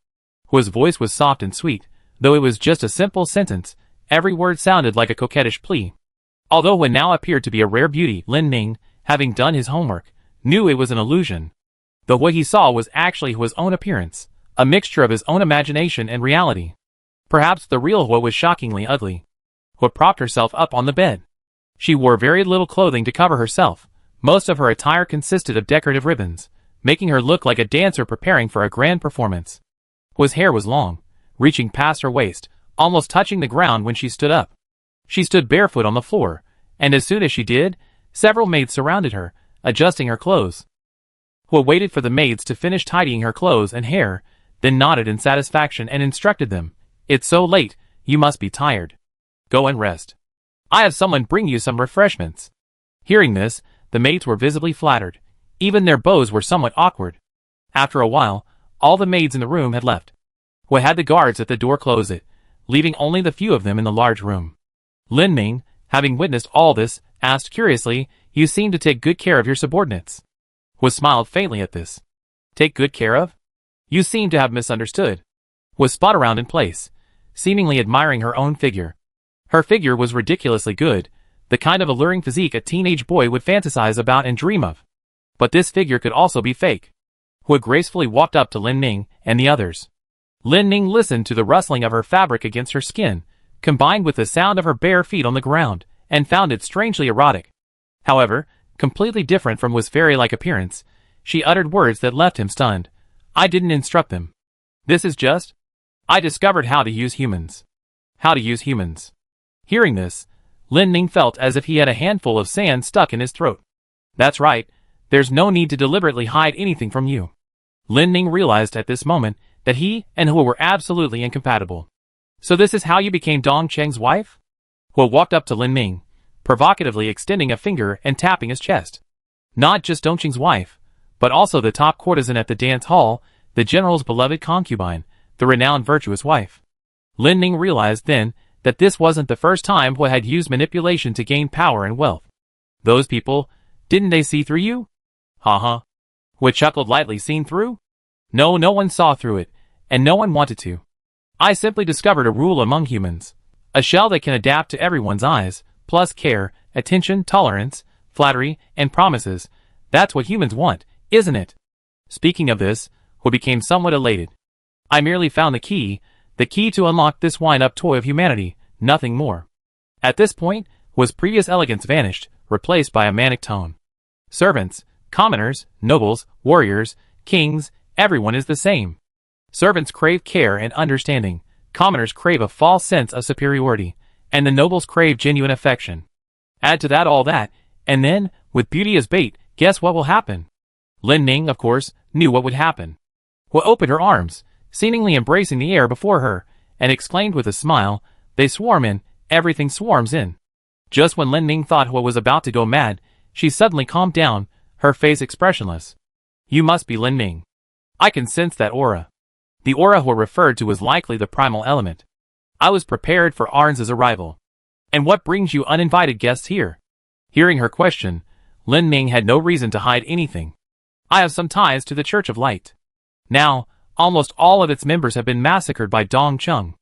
Hua's voice was soft and sweet, though it was just a simple sentence. Every word sounded like a coquettish plea. Although Hua now appeared to be a rare beauty, Lin Ming, having done his homework, knew it was an illusion. The Hua he saw was actually Hua's own appearance, a mixture of his own imagination and reality. Perhaps the real Hua was shockingly ugly. Hua propped herself up on the bed. She wore very little clothing to cover herself. Most of her attire consisted of decorative ribbons, making her look like a dancer preparing for a grand performance. Hua's hair was long, reaching past her waist, almost touching the ground when she stood up. She stood barefoot on the floor, and as soon as she did, several maids surrounded her, adjusting her clothes. Hua waited for the maids to finish tidying her clothes and hair, then nodded in satisfaction and instructed them, "It's so late, you must be tired. Go and rest. I have someone bring you some refreshments." Hearing this, the maids were visibly flattered. Even their bows were somewhat awkward. After a while, all the maids in the room had left. Hua had the guards at the door close it, leaving only the few of them in the large room. Lin Ming, having witnessed all this, asked curiously, "You seem to take good care of your subordinates." Hua smiled faintly at this. "Take good care of? You seem to have misunderstood." Hua spun around in place, seemingly admiring her own figure. Her figure was ridiculously good, the kind of alluring physique a teenage boy would fantasize about and dream of. But this figure could also be fake. Hua gracefully walked up to Lin Ming and the others. Lin Ming listened to the rustling of her fabric against her skin, combined with the sound of her bare feet on the ground, and found it strangely erotic. However, completely different from Hua's fairy-like appearance, she uttered words that left him stunned. "I didn't instruct them. This is just... I discovered how to use humans." How to use humans. Hearing this, Lin Ming felt as if he had a handful of sand stuck in his throat. "That's right, there's no need to deliberately hide anything from you." Lin Ming realized at this moment that he and Hua were absolutely incompatible. "So this is how you became Dong Cheng's wife?" Hua walked up to Lin Ming, provocatively extending a finger and tapping his chest. Not just Dong Cheng's wife, but also the top courtesan at the dance hall, the general's beloved concubine, the renowned virtuous wife. Lin Ming realized then that this wasn't the first time Hua had used manipulation to gain power and wealth. "Those people, didn't they see through you?" "Ha." Hua chuckled lightly. "Seen through? No, no one saw through it, and no one wanted to. I simply discovered a rule among humans. A shell that can adapt to everyone's eyes, plus care, attention, tolerance, flattery, and promises. That's what humans want, isn't it?" Speaking of this, Hua became somewhat elated. "I merely found the key to unlock this wind-up toy of humanity, nothing more." At this point, Hua's previous elegance vanished, replaced by a manic tone. Servants, commoners, nobles, warriors, kings, everyone is the same. Servants crave care and understanding, commoners crave a false sense of superiority, and the nobles crave genuine affection. Add to that all that, and then, with beauty as bait, guess what will happen? Lin Ning, of course, knew what would happen. Hua opened her arms, seemingly embracing the air before her, and exclaimed with a smile, "They swarm in, everything swarms in." Just when Lin Ning thought Hua was about to go mad, she suddenly calmed down, her face expressionless. "You must be Lin Ning. I can sense that aura." The aura Hua referred to was likely the primal element. "I was prepared for Arns's arrival. And what brings you uninvited guests here?" Hearing her question, Lin Ning had no reason to hide anything. "I have some ties to the Church of Light. Now, almost all of its members have been massacred by Dong Chung.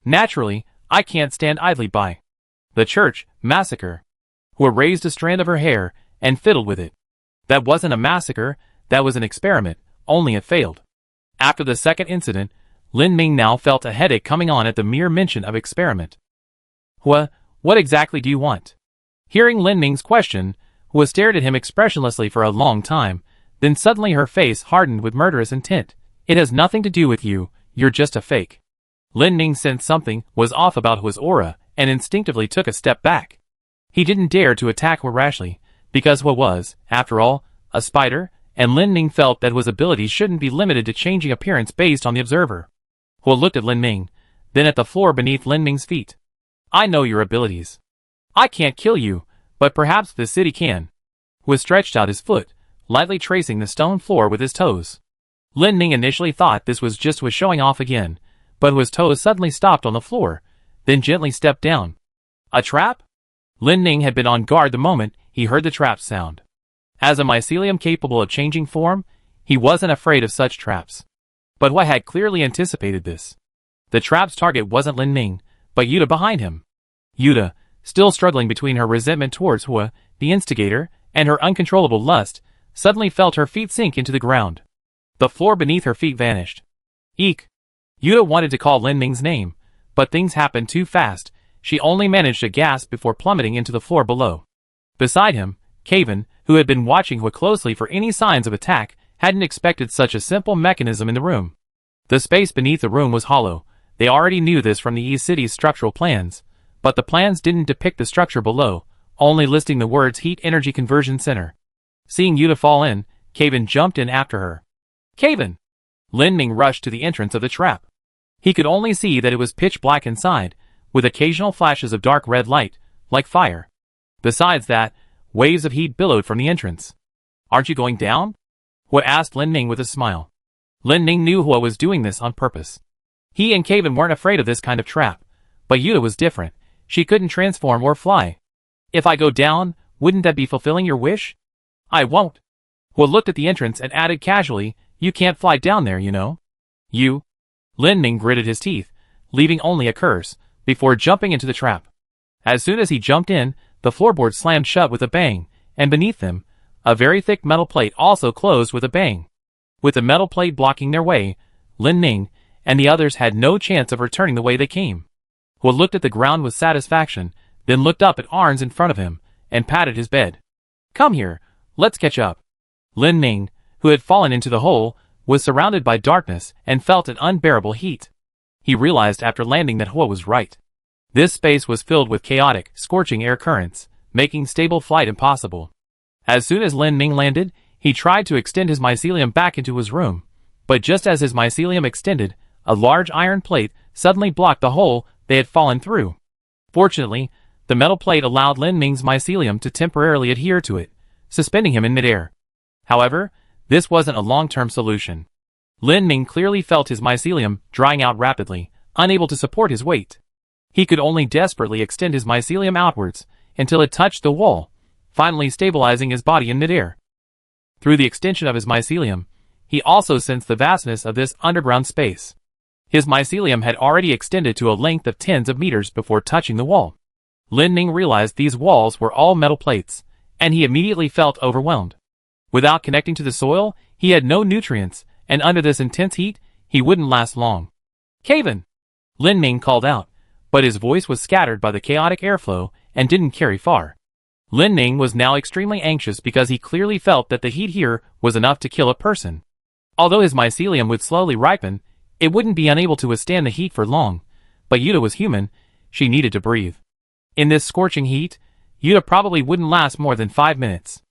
Naturally, I can't stand idly by." "The church, massacre." Hua raised a strand of her hair and fiddled with it. "That wasn't a massacre, that was an experiment, only it failed." After the second incident, Lin Ming now felt a headache coming on at the mere mention of experiment. "Hua, what exactly do you want?" Hearing Lin Ming's question, Hua stared at him expressionlessly for a long time, then suddenly her face hardened with murderous intent. "It has nothing to do with you, you're just a fake." Lin Ning sensed something was off about Hua's aura, and instinctively took a step back. He didn't dare to attack Hua rashly, because Hua was, after all, a spider, and Lin Ning felt that Hua's abilities shouldn't be limited to changing appearance based on the observer. Hua looked at Lin Ning, then at the floor beneath Lin Ning's feet. "I know your abilities. I can't kill you, but perhaps the city can." Hua stretched out his foot, lightly tracing the stone floor with his toes. Lin Ning initially thought this was just Hua showing off again, but Hua's toes suddenly stopped on the floor, then gently stepped down. "A trap?" Lin Ning had been on guard the moment he heard the trap sound. As a mycelium capable of changing form, he wasn't afraid of such traps. But Hua had clearly anticipated this. The trap's target wasn't Lin Ning, but Yuta behind him. Yuta, still struggling between her resentment towards Hua, the instigator, and her uncontrollable lust, suddenly felt her feet sink into the ground. The floor beneath her feet vanished. Eek! Yuta wanted to call Lin Ning's name, but things happened too fast. She only managed to gasp before plummeting into the floor below. Beside him, Kaven, who had been watching Hua closely for any signs of attack, hadn't expected such a simple mechanism in the room. The space beneath the room was hollow. They already knew this from the East City's structural plans, but the plans didn't depict the structure below, only listing the words Heat Energy Conversion Center. Seeing Yuta fall in, Kaven jumped in after her. "Kaven!" Lin Ning rushed to the entrance of the trap. He could only see that it was pitch black inside, with occasional flashes of dark red light, like fire. Besides that, waves of heat billowed from the entrance. "Aren't you going down?" Hua asked Lin Ning with a smile. Lin Ning knew Hua was doing this on purpose. He and Kaven weren't afraid of this kind of trap, but Yuta was different. She couldn't transform or fly. "If I go down, wouldn't that be fulfilling your wish?" "I won't." Hua looked at the entrance and added casually, "You can't fly down there, you know." "You?" Lin Ning gritted his teeth, leaving only a curse, before jumping into the trap. As soon as he jumped in, the floorboard slammed shut with a bang, and beneath them, a very thick metal plate also closed with a bang. With the metal plate blocking their way, Lin Ning and the others had no chance of returning the way they came. Hua looked at the ground with satisfaction, then looked up at Arns in front of him, and patted his bed. "Come here, let's catch up." Lin Ning, who had fallen into the hole, was surrounded by darkness and felt an unbearable heat. He realized after landing that Hua was right. This space was filled with chaotic, scorching air currents, making stable flight impossible. As soon as Lin Ning landed, he tried to extend his mycelium back into his room, but just as his mycelium extended, a large iron plate suddenly blocked the hole they had fallen through. Fortunately, the metal plate allowed Lin Ning's mycelium to temporarily adhere to it, suspending him in midair. However, this wasn't a long-term solution. Lin Ning clearly felt his mycelium drying out rapidly, unable to support his weight. He could only desperately extend his mycelium outwards until it touched the wall, finally stabilizing his body in midair. Through the extension of his mycelium, he also sensed the vastness of this underground space. His mycelium had already extended to a length of tens of meters before touching the wall. Lin Ning realized these walls were all metal plates, and he immediately felt overwhelmed. Without connecting to the soil, he had no nutrients, and under this intense heat, he wouldn't last long. "Kaven!" Lin Ning called out, but his voice was scattered by the chaotic airflow, and didn't carry far. Lin Ning was now extremely anxious because he clearly felt that the heat here was enough to kill a person. Although his mycelium would slowly ripen, it wouldn't be unable to withstand the heat for long, but Yuta was human, she needed to breathe. In this scorching heat, Yuta probably wouldn't last more than 5 minutes.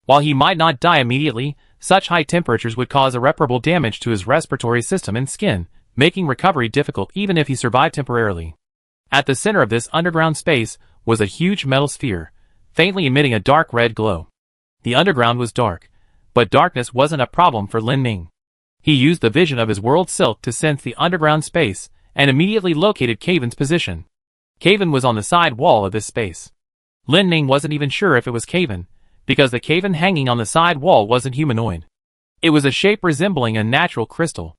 While he might not die immediately, such high temperatures would cause irreparable damage to his respiratory system and skin, making recovery difficult even if he survived temporarily. At the center of this underground space was a huge metal sphere, faintly emitting a dark red glow. The underground was dark, but darkness wasn't a problem for Lin Ning. He used the vision of his world silk to sense the underground space, and immediately located Kaven's position. Kaven was on the side wall of this space. Lin Ning wasn't even sure if it was Kaven, because the Kaven hanging on the side wall wasn't humanoid. It was a shape resembling a natural crystal.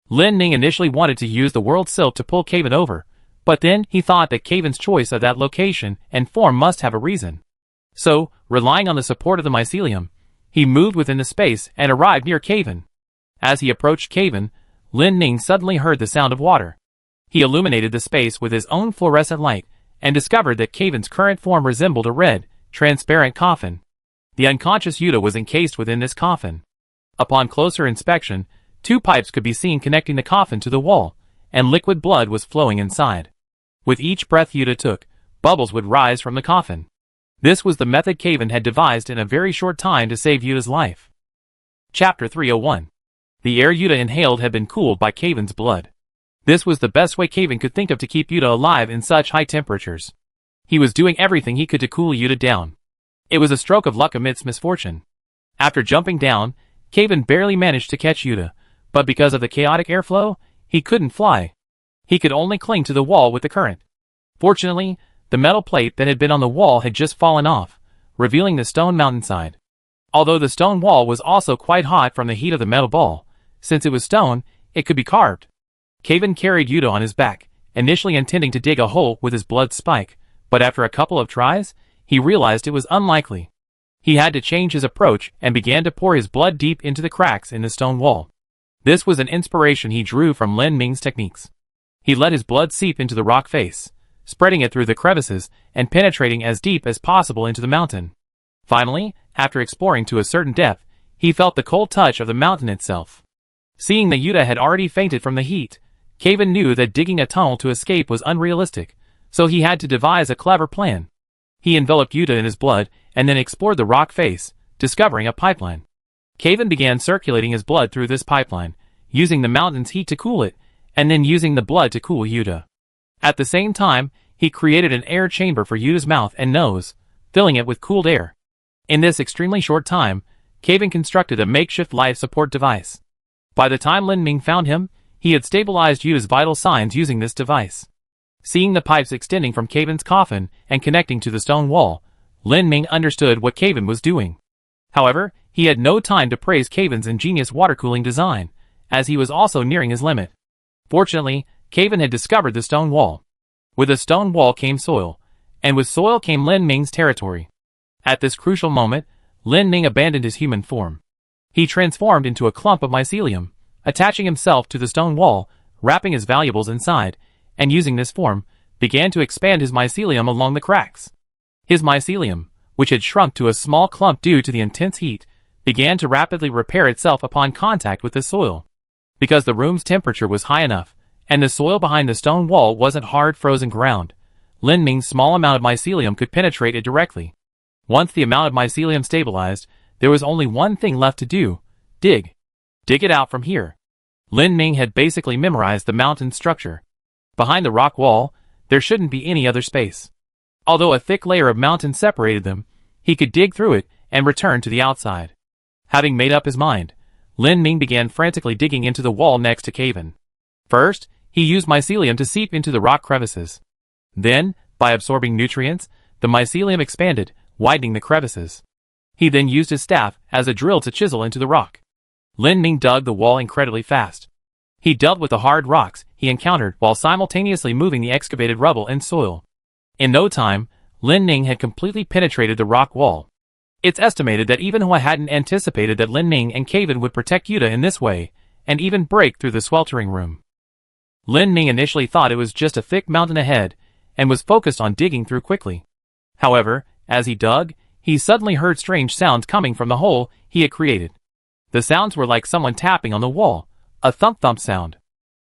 Lin Ning initially wanted to use the world silk to pull Kaven over, but then he thought that Kaven's choice of that location and form must have a reason. So, relying on the support of the mycelium, he moved within the space and arrived near Kaven. As he approached Kaven, Lin Ning suddenly heard the sound of water. He illuminated the space with his own fluorescent light and discovered that Kaven's current form resembled a red, transparent coffin. The unconscious Yuta was encased within this coffin. Upon closer inspection, 2 pipes could be seen connecting the coffin to the wall, and liquid blood was flowing inside. With each breath Yuta took, bubbles would rise from the coffin. This was the method Kaven had devised in a very short time to save Yuta's life. Chapter 301. The air Yuta inhaled had been cooled by Kaven's blood. This was the best way Kaven could think of to keep Yuta alive in such high temperatures. He was doing everything he could to cool Yuta down. It was a stroke of luck amidst misfortune. After jumping down, Kaven barely managed to catch Yuta, but because of the chaotic airflow, he couldn't fly. He could only cling to the wall with the current. Fortunately, the metal plate that had been on the wall had just fallen off, revealing the stone mountainside. Although the stone wall was also quite hot from the heat of the metal ball, since it was stone, it could be carved. Kaven carried Yuta on his back, initially intending to dig a hole with his blood spike, but after a couple of tries, he realized it was unlikely. He had to change his approach and began to pour his blood deep into the cracks in the stone wall. This was an inspiration he drew from Lin Ning's techniques. He let his blood seep into the rock face, spreading it through the crevices and penetrating as deep as possible into the mountain. Finally, after exploring to a certain depth, he felt the cold touch of the mountain itself. Seeing that Yuta had already fainted from the heat, Kaven knew that digging a tunnel to escape was unrealistic, so he had to devise a clever plan. He enveloped Yuta in his blood and then explored the rock face, discovering a pipeline. Kaven began circulating his blood through this pipeline, using the mountain's heat to cool it, and then using the blood to cool Yuta. At the same time, he created an air chamber for Yuta's mouth and nose, filling it with cooled air. In this extremely short time, Kaven constructed a makeshift life support device. By the time Lin Ning found him, he had stabilized Yuta's vital signs using this device. Seeing the pipes extending from Kaven's coffin and connecting to the stone wall, Lin Ning understood what Kaven was doing. However, he had no time to praise Kaven's ingenious water cooling design, as he was also nearing his limit. Fortunately, Kaven had discovered the stone wall. With the stone wall came soil, and with soil came Lin Ning's territory. At this crucial moment, Lin Ning abandoned his human form. He transformed into a clump of mycelium, attaching himself to the stone wall, wrapping his valuables inside, and using this form, began to expand his mycelium along the cracks. His mycelium, which had shrunk to a small clump due to the intense heat, began to rapidly repair itself upon contact with the soil. Because the room's temperature was high enough, and the soil behind the stone wall wasn't hard frozen ground, Lin Ning's small amount of mycelium could penetrate it directly. Once the amount of mycelium stabilized, there was only one thing left to do: dig. Dig it out from here. Lin Ning had basically memorized the mountain's structure. Behind the rock wall, there shouldn't be any other space. Although a thick layer of mountain separated them, he could dig through it and return to the outside. Having made up his mind, Lin Ning began frantically digging into the wall next to Kaven. First, he used mycelium to seep into the rock crevices. Then, by absorbing nutrients, the mycelium expanded, widening the crevices. He then used his staff as a drill to chisel into the rock. Lin Ning dug the wall incredibly fast. He dealt with the hard rocks he encountered while simultaneously moving the excavated rubble and soil. In no time, Lin Ning had completely penetrated the rock wall. It's estimated that even Hua hadn't anticipated that Lin Ning and Kaven would protect Yuta in this way, and even break through the sweltering room. Lin Ning initially thought it was just a thick mountain ahead, and was focused on digging through quickly. However, as he dug, he suddenly heard strange sounds coming from the hole he had created. The sounds were like someone tapping on the wall, a thump-thump sound.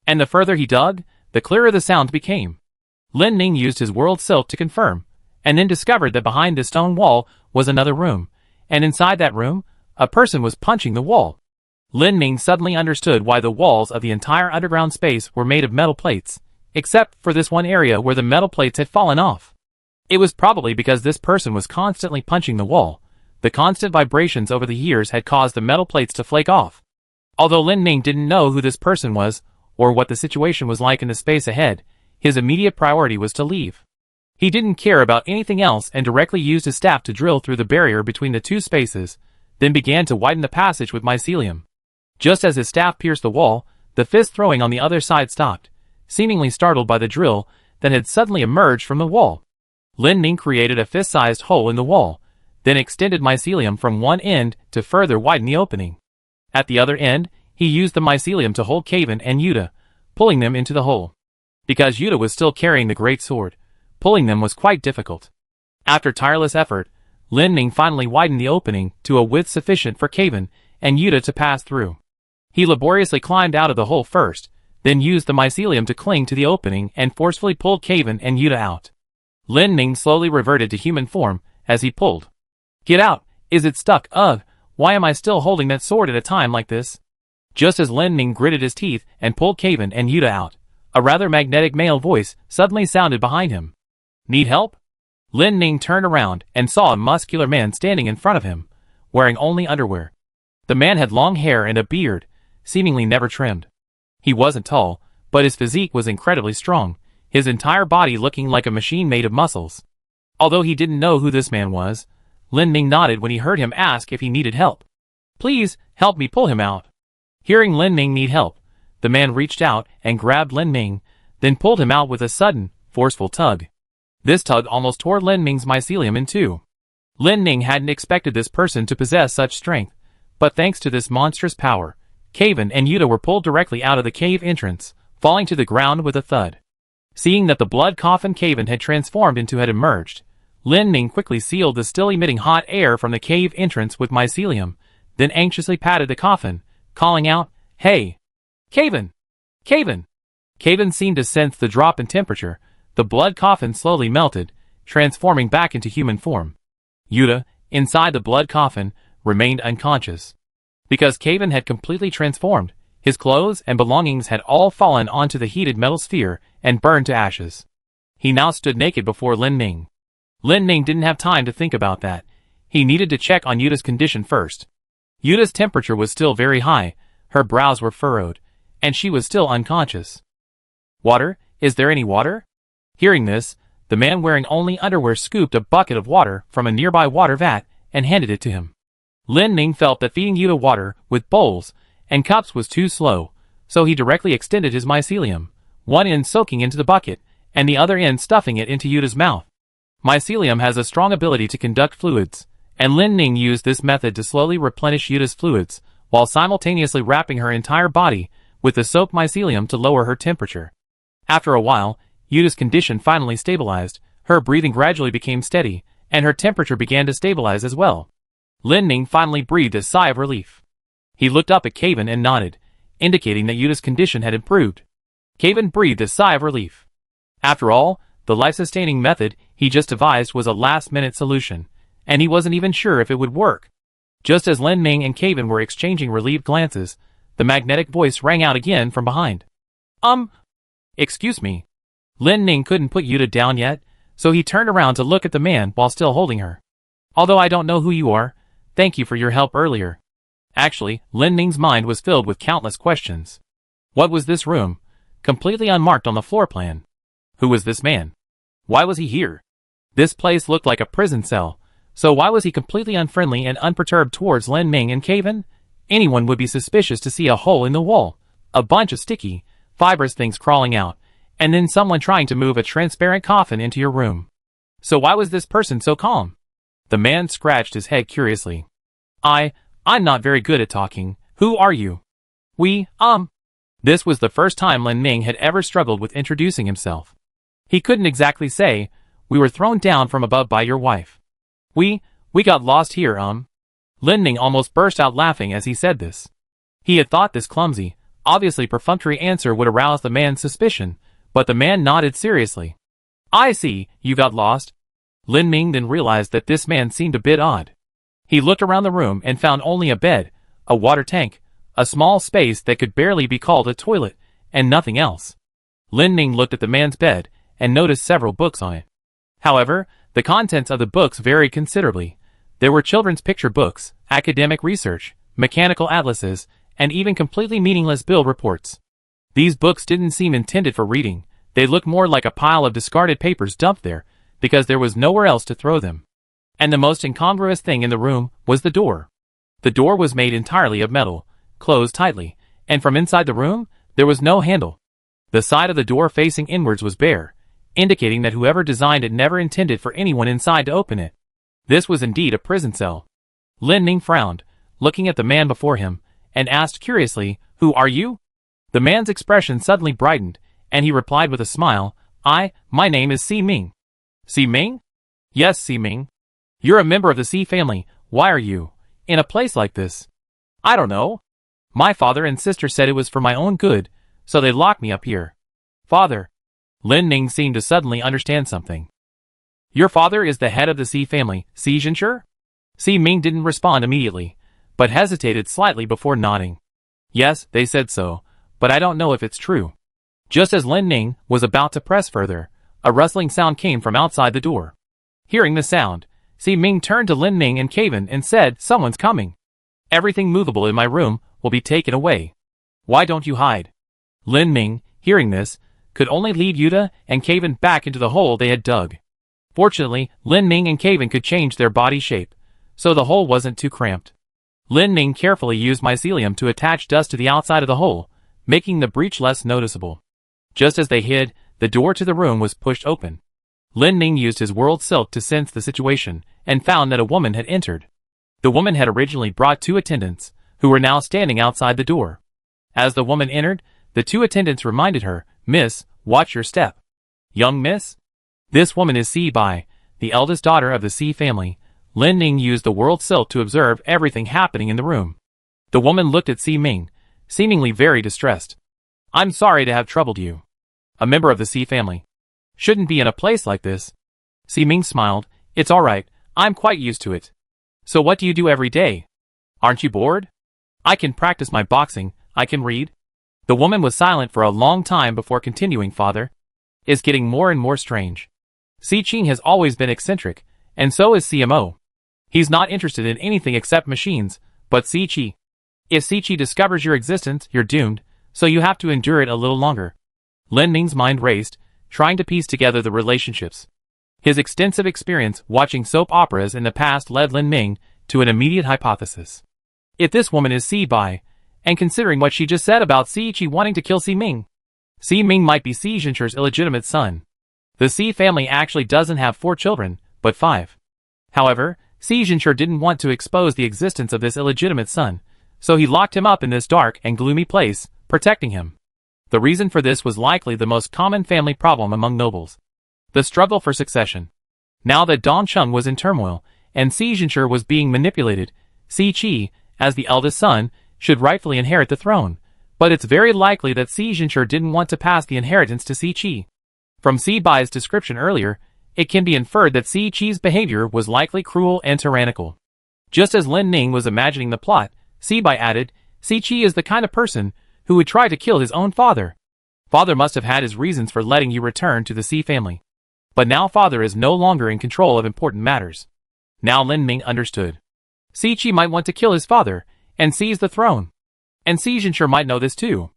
And the further he dug, the clearer the sound became. Lin Ning used his world silk to confirm, and then discovered that behind this stone wall was another room, and inside that room, a person was punching the wall. Lin Ning suddenly understood why the walls of the entire underground space were made of metal plates, except for this one area where the metal plates had fallen off. It was probably because this person was constantly punching the wall. The constant vibrations over the years had caused the metal plates to flake off. Although Lin Ning didn't know who this person was, or what the situation was like in the space ahead, his immediate priority was to leave. He didn't care about anything else and directly used his staff to drill through the barrier between the two spaces, then began to widen the passage with mycelium. Just as his staff pierced the wall, the fist throwing on the other side stopped, seemingly startled by the drill that had suddenly emerged from the wall. Lin Ning created a fist-sized hole in the wall, then extended mycelium from one end to further widen the opening. At the other end, he used the mycelium to hold Kaven and Yuta, pulling them into the hole. Because Yuta was still carrying the great sword, pulling them was quite difficult. After tireless effort, Lin Ning finally widened the opening to a width sufficient for Kaven and Yuta to pass through. He laboriously climbed out of the hole first, then used the mycelium to cling to the opening and forcefully pulled Kaven and Yuta out. Lin Ning slowly reverted to human form as he pulled. "Get out! Is it stuck? Ugh! Why am I still holding that sword at a time like this?" Just as Lin Ning gritted his teeth and pulled Kaven and Yuta out, a rather magnetic male voice suddenly sounded behind him. "Need help?" Lin Ning turned around and saw a muscular man standing in front of him, wearing only underwear. The man had long hair and a beard, seemingly never trimmed. He wasn't tall, but his physique was incredibly strong, his entire body looking like a machine made of muscles. Although he didn't know who this man was, Lin Ning nodded when he heard him ask if he needed help. "Please, help me pull him out." Hearing Lin Ning need help, the man reached out and grabbed Lin Ning, then pulled him out with a sudden, forceful tug. This tug almost tore Lin Ning's mycelium in two. Lin Ning hadn't expected this person to possess such strength, but thanks to this monstrous power, Kaven and Yuta were pulled directly out of the cave entrance, falling to the ground with a thud. Seeing that the blood coffin Kaven had transformed into had emerged, Lin Ning quickly sealed the still emitting hot air from the cave entrance with mycelium, then anxiously patted the coffin, calling out, "Hey! Kaven! Kaven!" Kaven seemed to sense the drop in temperature. The blood coffin slowly melted, transforming back into human form. Yuta, inside the blood coffin, remained unconscious. Because Kaven had completely transformed, his clothes and belongings had all fallen onto the heated metal sphere and burned to ashes. He now stood naked before Lin Ning. Lin Ning didn't have time to think about that. He needed to check on Yuta's condition first. Yuta's temperature was still very high, her brows were furrowed, and she was still unconscious. "Water? Is there any water?" Hearing this, the man wearing only underwear scooped a bucket of water from a nearby water vat and handed it to him. Lin Ning felt that feeding Yuta water with bowls and cups was too slow, so he directly extended his mycelium, one end soaking into the bucket, and the other end stuffing it into Yuta's mouth. Mycelium has a strong ability to conduct fluids, and Lin Ning used this method to slowly replenish Yuta's fluids, while simultaneously wrapping her entire body with the soaked mycelium to lower her temperature. After a while, Yuta's condition finally stabilized, her breathing gradually became steady, and her temperature began to stabilize as well. Lin Ning finally breathed a sigh of relief. He looked up at Kaven and nodded, indicating that Yuta's condition had improved. Kaven breathed a sigh of relief. After all, the life-sustaining method he just devised was a last-minute solution, and he wasn't even sure if it would work. Just as Lin Ning and Kaven were exchanging relieved glances, the magnetic voice rang out again from behind. Excuse me." Lin Ning couldn't put Yuta down yet, so he turned around to look at the man while still holding her. "Although I don't know who you are, thank you for your help earlier." Actually, Lin Ning's mind was filled with countless questions. What was this room, completely unmarked on the floor plan? Who was this man? Why was he here? This place looked like a prison cell, so why was he completely unfriendly and unperturbed towards Lin Ning and Kaven? Anyone would be suspicious to see a hole in the wall, a bunch of sticky, fibrous things crawling out, and then someone trying to move a transparent coffin into your room. So why was this person so calm? The man scratched his head curiously. I'm not very good at talking. Who are you?" This was the first time Lin Ning had ever struggled with introducing himself. He couldn't exactly say We were thrown down from above by your wife. We got lost here, Lin Ning almost burst out laughing as he said this. He had thought this clumsy, obviously perfunctory answer would arouse the man's suspicion, but the man nodded seriously. I see, you got lost. Lin Ning then realized that this man seemed a bit odd. He looked around the room and found only a bed, a water tank, a small space that could barely be called a toilet, and nothing else. Lin Ning looked at the man's bed and noticed several books on it. However, the contents of the books varied considerably. There were children's picture books, academic research, mechanical atlases, and even completely meaningless bill reports. These books didn't seem intended for reading. They looked more like a pile of discarded papers dumped there, because there was nowhere else to throw them. And the most incongruous thing in the room was the door. The door was made entirely of metal, closed tightly, and from inside the room, there was no handle. The side of the door facing inwards was bare, indicating that whoever designed it never intended for anyone inside to open it. This was indeed a prison cell. Lin Ning frowned, looking at the man before him, and asked curiously, "Who are you?" The man's expression suddenly brightened, and he replied with a smile, My name is Si Ming." Si Ming? Yes, Si Ming. You're a member of the Si family. Why are you in a place like this? I don't know. My father and sister said it was for my own good, so they locked me up here. Father. Lin Ning seemed to suddenly understand something. Your father is the head of the Si family, Si Zhenshi? Si Ming didn't respond immediately, but hesitated slightly before nodding. Yes, they said so, but I don't know if it's true. Just as Lin Ning was about to press further, a rustling sound came from outside the door. Hearing the sound, Si Ming turned to Lin Ning and Kevin and said, "Someone's coming. Everything movable in my room will be taken away. Why don't you hide?" Lin Ning, hearing this, could only lead Yuta and Kevin back into the hole they had dug. Fortunately, Lin Ning and Kevin could change their body shape, so the hole wasn't too cramped. Lin Ning carefully used mycelium to attach dust to the outside of the hole, making the breach less noticeable. Just as they hid, the door to the room was pushed open. Lin Ning used his world silk to sense the situation, and found that a woman had entered. The woman had originally brought 2 attendants, who were now standing outside the door. As the woman entered, the 2 attendants reminded her, "Miss, watch your step." "Young miss?" This woman is Si Bai, the eldest daughter of the Si family. Lin Ning used the world silk to observe everything happening in the room. The woman looked at Si Ming, seemingly very distressed. "I'm sorry to have troubled you. A member of the Si family shouldn't be in a place like this." Si Ming smiled. "It's alright, I'm quite used to it. So what do you do every day? Aren't you bored?" "I can practice my boxing, I can read." The woman was silent for a long time before continuing. "Father is getting more and more strange. Si Qing has always been eccentric, and so is CMO. He's not interested in anything except machines, but Si Qi. If Si Qi discovers your existence, you're doomed, so you have to endure it a little longer." Lin Ning's mind raced, trying to piece together the relationships. His extensive experience watching soap operas in the past led Lin Ning to an immediate hypothesis. If this woman is Si Bai, and considering what she just said about Si Qi wanting to kill Si Ming might be Si Zhenshi's illegitimate son. The Si family actually doesn't have 4 children, but 5. However, Si Zhenshi didn't want to expose the existence of this illegitimate son, so he locked him up in this dark and gloomy place, protecting him. The reason for this was likely the most common family problem among nobles: the struggle for succession. Now that Dongcheng was in turmoil, and Si Zhenshi was being manipulated, Si Qi, as the eldest son, should rightfully inherit the throne, but it's very likely that Si Zhenshi didn't want to pass the inheritance to Si Qi. From Si Bai's description earlier, it can be inferred that Si Qi's behavior was likely cruel and tyrannical. Just as Lin Ning was imagining the plot, Si Bai added, "Si Qi is the kind of person who would try to kill his own father. Father must have had his reasons for letting you return to the Si family. But now father is no longer in control of important matters." Now Lin Ning understood. Si Qi might want to kill his father and seize the throne. And Si Zhenshi might know this too.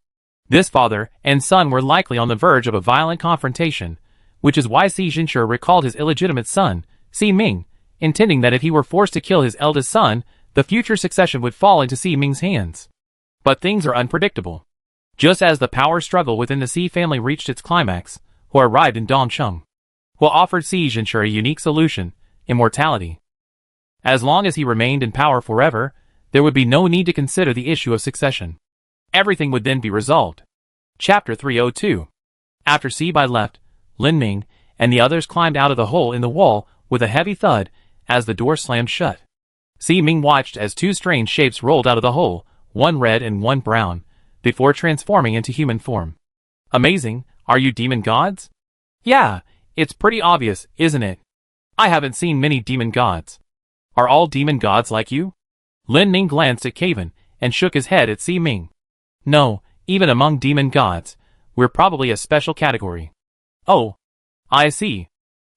This father and son were likely on the verge of a violent confrontation, which is why Si Zhenshi recalled his illegitimate son, Si Ming, intending that if he were forced to kill his eldest son, the future succession would fall into Si Ming's hands. But things are unpredictable. Just as the power struggle within the Si family reached its climax, Hua arrived in Dongcheng. Hua offered Si Zhenshi a unique solution: immortality. As long as he remained in power forever, there would be no need to consider the issue of succession. Everything would then be resolved. Chapter 302. After Si Bai left, Lin Ning and the others climbed out of the hole in the wall with a heavy thud as the door slammed shut. Si-Ming watched as two strange shapes rolled out of the hole, one red and one brown, before transforming into human form. Amazing, are you demon gods? Yeah, it's pretty obvious, isn't it? I haven't seen many demon gods. Are all demon gods like you? Lin Ning glanced at Caven and shook his head at Si-Ming. No, even among demon gods, we're probably a special category. Oh, I see.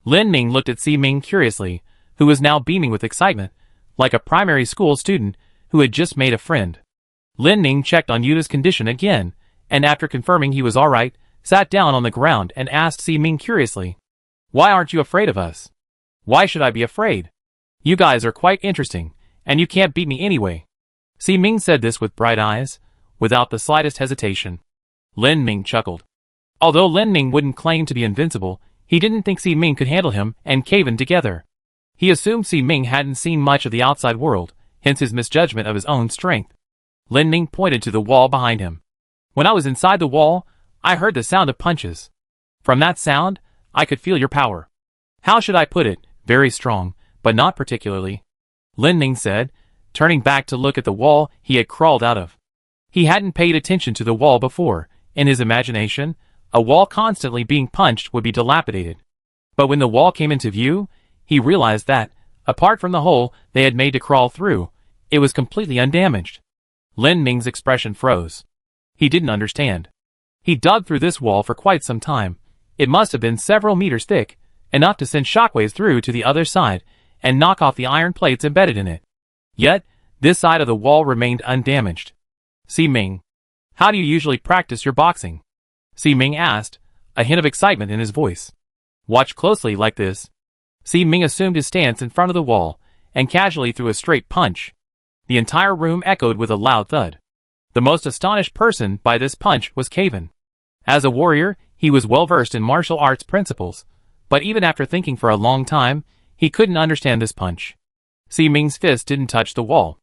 Lin Ning looked at Si-Ming curiously, who was now beaming with excitement, like a primary school student who had just made a friend. Lin Ning checked on Yuta's condition again, and after confirming he was alright, sat down on the ground and asked Si-Ming curiously, "Why aren't you afraid of us?" "Why should I be afraid? You guys are quite interesting, and you can't beat me anyway." Si-Ming said this with bright eyes, without the slightest hesitation. Lin Ning chuckled. Although Lin Ning wouldn't claim to be invincible, he didn't think Si-Ming could handle him and Caven together. He assumed Si-Ming hadn't seen much of the outside world, hence his misjudgment of his own strength. Lin Ning pointed to the wall behind him. "When I was inside the wall, I heard the sound of punches. From that sound, I could feel your power. How should I put it? Very strong, but not particularly," Lin Ning said, turning back to look at the wall he had crawled out of. He hadn't paid attention to the wall before. In his imagination, a wall constantly being punched would be dilapidated. But when the wall came into view, he realized that, apart from the hole they had made to crawl through, it was completely undamaged. Lin Ning's expression froze. He didn't understand. He dug through this wall for quite some time. It must have been several meters thick, enough to send shockwaves through to the other side and knock off the iron plates embedded in it. Yet, this side of the wall remained undamaged. Si-Ming, how do you usually practice your boxing? Si-Ming asked, a hint of excitement in his voice. Watch closely like this. Si-Ming assumed his stance in front of the wall and casually threw a straight punch. The entire room echoed with a loud thud. The most astonished person by this punch was Caven. As a warrior, he was well versed in martial arts principles, but even after thinking for a long time, he couldn't understand this punch. Si-Ming's fist didn't touch the wall.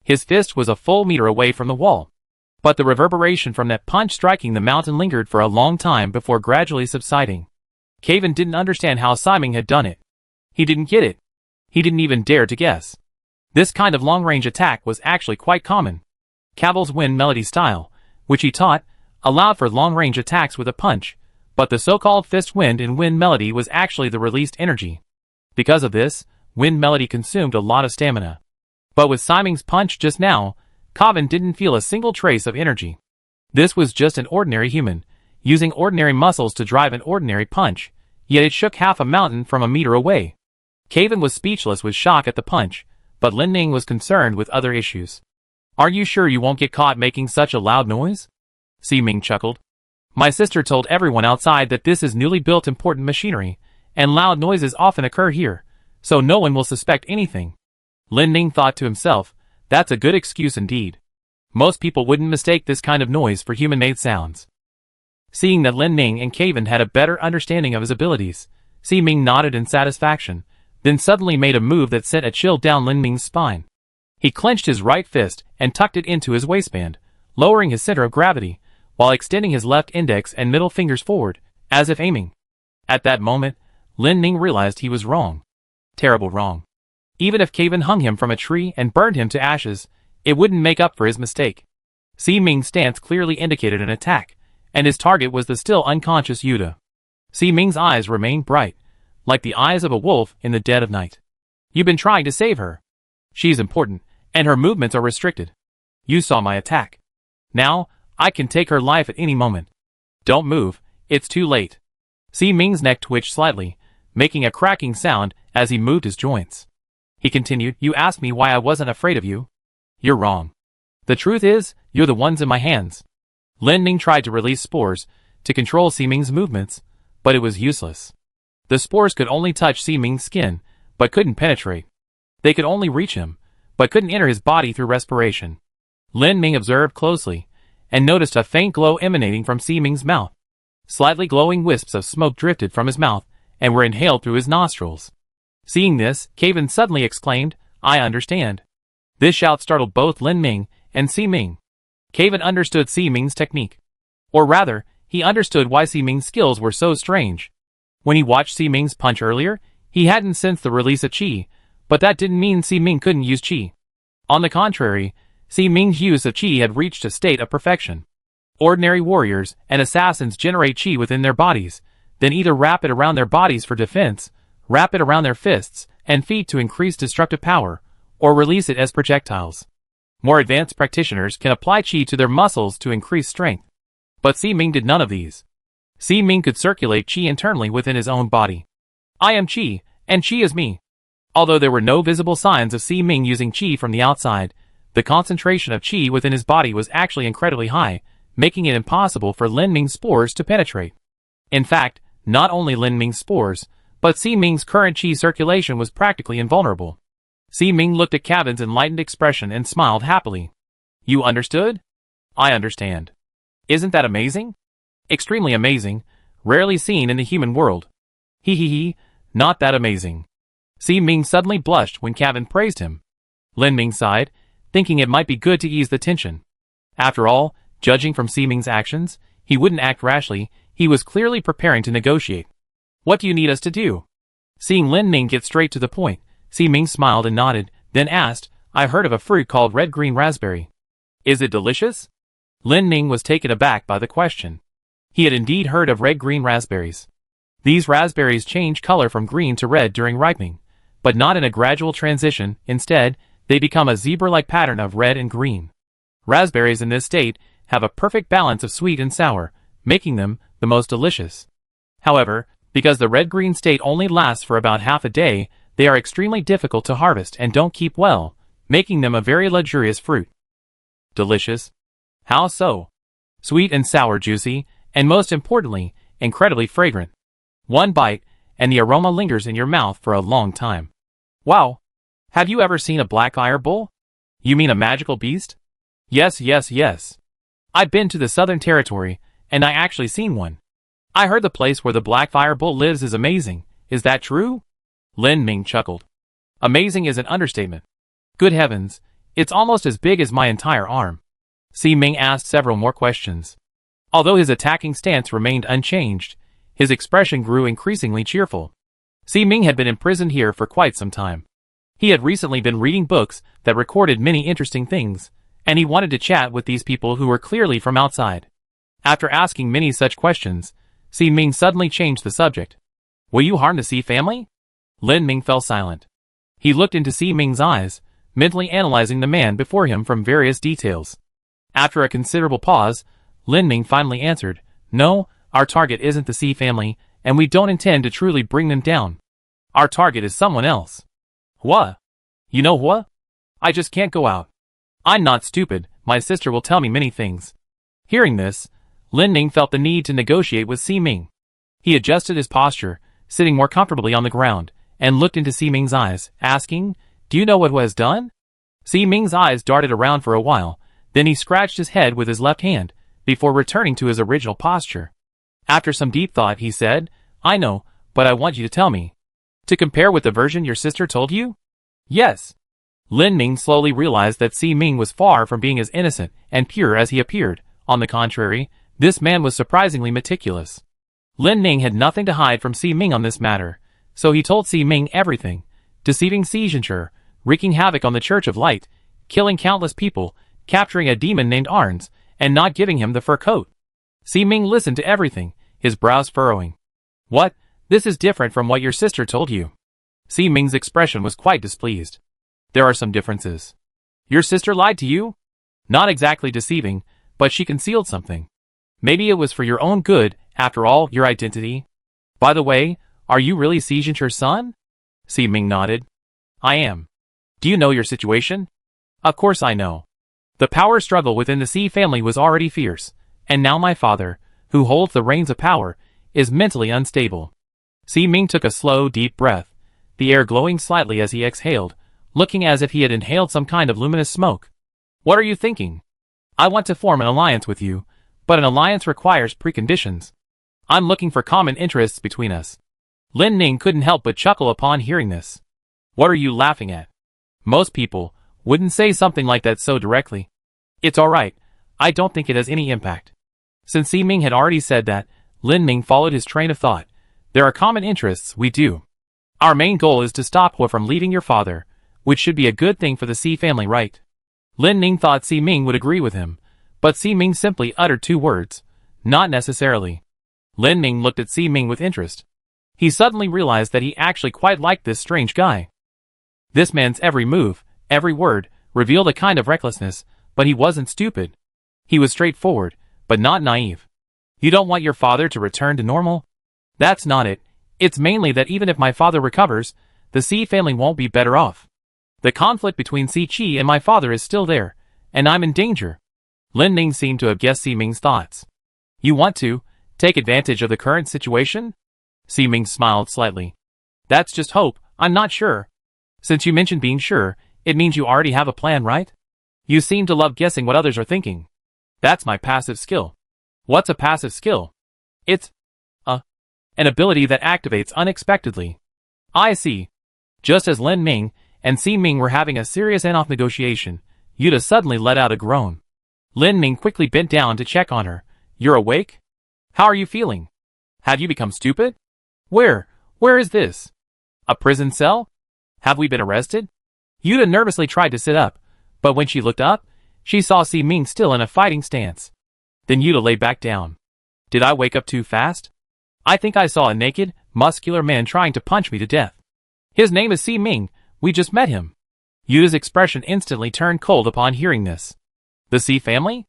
His fist was a full meter away from the wall. But the reverberation from that punch striking the mountain lingered for a long time before gradually subsiding. Caven didn't understand how Si-Ming had done it. He didn't get it. He didn't even dare to guess. This kind of long-range attack was actually quite common. Caval's wind melody style, which he taught, allowed for long-range attacks with a punch, but the so-called fist wind in wind melody was actually the released energy. Because of this, wind melody consumed a lot of stamina. But with Si-Ming's punch just now, Caven didn't feel a single trace of energy. This was just an ordinary human, using ordinary muscles to drive an ordinary punch, yet it shook half a mountain from a meter away. Caven was speechless with shock at the punch, but Lin Ning was concerned with other issues. Are you sure you won't get caught making such a loud noise? Si-Ming chuckled. My sister told everyone outside that this is newly built important machinery, and loud noises often occur here, so no one will suspect anything. Lin Ning thought to himself, that's a good excuse indeed. Most people wouldn't mistake this kind of noise for human-made sounds. Seeing that Lin Ning and Caven had a better understanding of his abilities, Si-Ming nodded in satisfaction, then suddenly made a move that sent a chill down Lin Ning's spine. He clenched his right fist and tucked it into his waistband, lowering his center of gravity, while extending his left index and middle fingers forward, as if aiming. At that moment, Lin Ning realized he was wrong. Terrible wrong. Even if Caven hung him from a tree and burned him to ashes, it wouldn't make up for his mistake. Si-Ming's stance clearly indicated an attack, and his target was the still unconscious Yuta. Si-Ming's eyes remained bright, like the eyes of a wolf in the dead of night. You've been trying to save her. She's important, and her movements are restricted. You saw my attack. Now, I can take her life at any moment. Don't move, it's too late. Si-Ming's neck twitched slightly, making a cracking sound as he moved his joints. He continued, you asked me why I wasn't afraid of you. You're wrong. The truth is, you're the ones in my hands. Lin Ning tried to release spores to control Si-Ming's movements, but it was useless. The spores could only touch Si-Ming's skin, but couldn't penetrate. They could only reach him, but couldn't enter his body through respiration. Lin Ning observed closely, and noticed a faint glow emanating from Si-Ming's mouth. Slightly glowing wisps of smoke drifted from his mouth, and were inhaled through his nostrils. Seeing this, Caven suddenly exclaimed, I understand. This shout startled both Lin Ning and Si-Ming. Caven understood Si-Ming's technique. Or rather, he understood why Si-Ming's skills were so strange. When he watched Si Ming's punch earlier, he hadn't sensed the release of qi, but that didn't mean Si Ming couldn't use qi. On the contrary, Si Ming's use of qi had reached a state of perfection. Ordinary warriors and assassins generate qi within their bodies, then either wrap it around their bodies for defense, wrap it around their fists and feet to increase destructive power, or release it as projectiles. More advanced practitioners can apply qi to their muscles to increase strength. But Si Ming did none of these. Si Ming could circulate qi internally within his own body. I am qi, and qi is me. Although there were no visible signs of Si Ming using qi from the outside, the concentration of qi within his body was actually incredibly high, making it impossible for Lin Ming's spores to penetrate. In fact, not only Lin Ming's spores, but Si Ming's current qi circulation was practically invulnerable. Si Ming looked at Kevin's enlightened expression and smiled happily. You understood? I understand. Isn't that amazing? Extremely amazing, rarely seen in the human world. He, not that amazing. Si Ming suddenly blushed when Kevin praised him. Lin Ming sighed, thinking it might be good to ease the tension. After all, judging from Si Ming's actions, he wouldn't act rashly, he was clearly preparing to negotiate. What do you need us to do? Seeing Lin Ming get straight to the point, Si Ming smiled and nodded, then asked, I heard of a fruit called red-green raspberry. Is it delicious? Lin Ming was taken aback by the question. He had indeed heard of red-green raspberries. These raspberries change color from green to red during ripening, but not in a gradual transition. Instead, they become a zebra-like pattern of red and green. Raspberries in this state have a perfect balance of sweet and sour, making them the most delicious. However, because the red-green state only lasts for about half a day, they are extremely difficult to harvest and don't keep well, making them a very luxurious fruit. Delicious? How so? Sweet and sour, juicy, and most importantly, incredibly fragrant. One bite, and the aroma lingers in your mouth for a long time. Wow! Have you ever seen a black fire bull? You mean a magical beast? Yes. I've been to the Southern Territory, and I actually seen one. I heard the place where the black fire bull lives is amazing. Is that true? Lin Ming chuckled. Amazing is an understatement. Good heavens, it's almost as big as my entire arm. Si Ming asked several more questions. Although his attacking stance remained unchanged, his expression grew increasingly cheerful. Si Ming had been imprisoned here for quite some time. He had recently been reading books that recorded many interesting things, and he wanted to chat with these people who were clearly from outside. After asking many such questions, Si Ming suddenly changed the subject. Will you harm the Si family? Lin Ming fell silent. He looked into Si Ming's eyes, mentally analyzing the man before him from various details. After a considerable pause, Lin Ming finally answered, No, our target isn't the Si family, and we don't intend to truly bring them down. Our target is someone else. What? You know what? I just can't go out. I'm not stupid, my sister will tell me many things. Hearing this, Lin Ming felt the need to negotiate with Si Ming. He adjusted his posture, sitting more comfortably on the ground, and looked into Si Ming's eyes, asking, Do you know what was done? Si Ming's eyes darted around for a while, then he scratched his head with his left hand, before returning to his original posture. After some deep thought, he said, I know, but I want you to tell me. To compare with the version your sister told you? Yes. Lin Ming slowly realized that Si Ming was far from being as innocent and pure as he appeared. On the contrary, this man was surprisingly meticulous. Lin Ming had nothing to hide from Si Ming on this matter, so he told Si Ming everything, deceiving Si Zhencher, wreaking havoc on the Church of Light, killing countless people, capturing a demon named Arns, and not giving him the fur coat. Si Ming listened to everything, his brows furrowing. What? This is different from what your sister told you. Si Ming's expression was quite displeased. There are some differences. Your sister lied to you? Not exactly deceiving, but she concealed something. Maybe it was for your own good, after all, your identity. By the way, are you really Si Zhencher's son? Si Ming nodded. I am. Do you know your situation? Of course I know. The power struggle within the Si family was already fierce, and now my father, who holds the reins of power, is mentally unstable. Si Ming took a slow, deep breath, the air glowing slightly as he exhaled, looking as if he had inhaled some kind of luminous smoke. What are you thinking? I want to form an alliance with you, but an alliance requires preconditions. I'm looking for common interests between us. Lin Ming couldn't help but chuckle upon hearing this. What are you laughing at? Most people wouldn't say something like that so directly. It's alright, I don't think it has any impact. Since Si Ming had already said that, Lin Ming followed his train of thought, There are common interests, we do. Our main goal is to stop Hua from leaving your father, which should be a good thing for the Si family, right? Lin Ning thought Si Ming would agree with him, but Si Ming simply uttered two words, not necessarily. Lin Ning looked at Si Ming with interest. He suddenly realized that he actually quite liked this strange guy. This man's every move, every word, revealed a kind of recklessness, but he wasn't stupid. He was straightforward, but not naive. You don't want your father to return to normal? That's not it. It's mainly that even if my father recovers, the Si family won't be better off. The conflict between Si Qi and my father is still there, and I'm in danger. Lin Ning seemed to have guessed Si Ming's thoughts. You want to take advantage of the current situation? Si Ming smiled slightly. That's just hope, I'm not sure. Since you mentioned being sure, it means you already have a plan, right? You seem to love guessing what others are thinking. That's my passive skill. What's a passive skill? It's an ability that activates unexpectedly. I see. Just as Lin Ming and Si Ming were having a serious end-off negotiation, Yuta suddenly let out a groan. Lin Ming quickly bent down to check on her. You're awake? How are you feeling? Have you become stupid? Where is this? A prison cell? Have we been arrested? Yuta nervously tried to sit up, but when she looked up, she saw Si Ming still in a fighting stance. Then Yuta lay back down. Did I wake up too fast? I think I saw a naked, muscular man trying to punch me to death. His name is Si Ming, we just met him. Yuta's expression instantly turned cold upon hearing this. The Si family?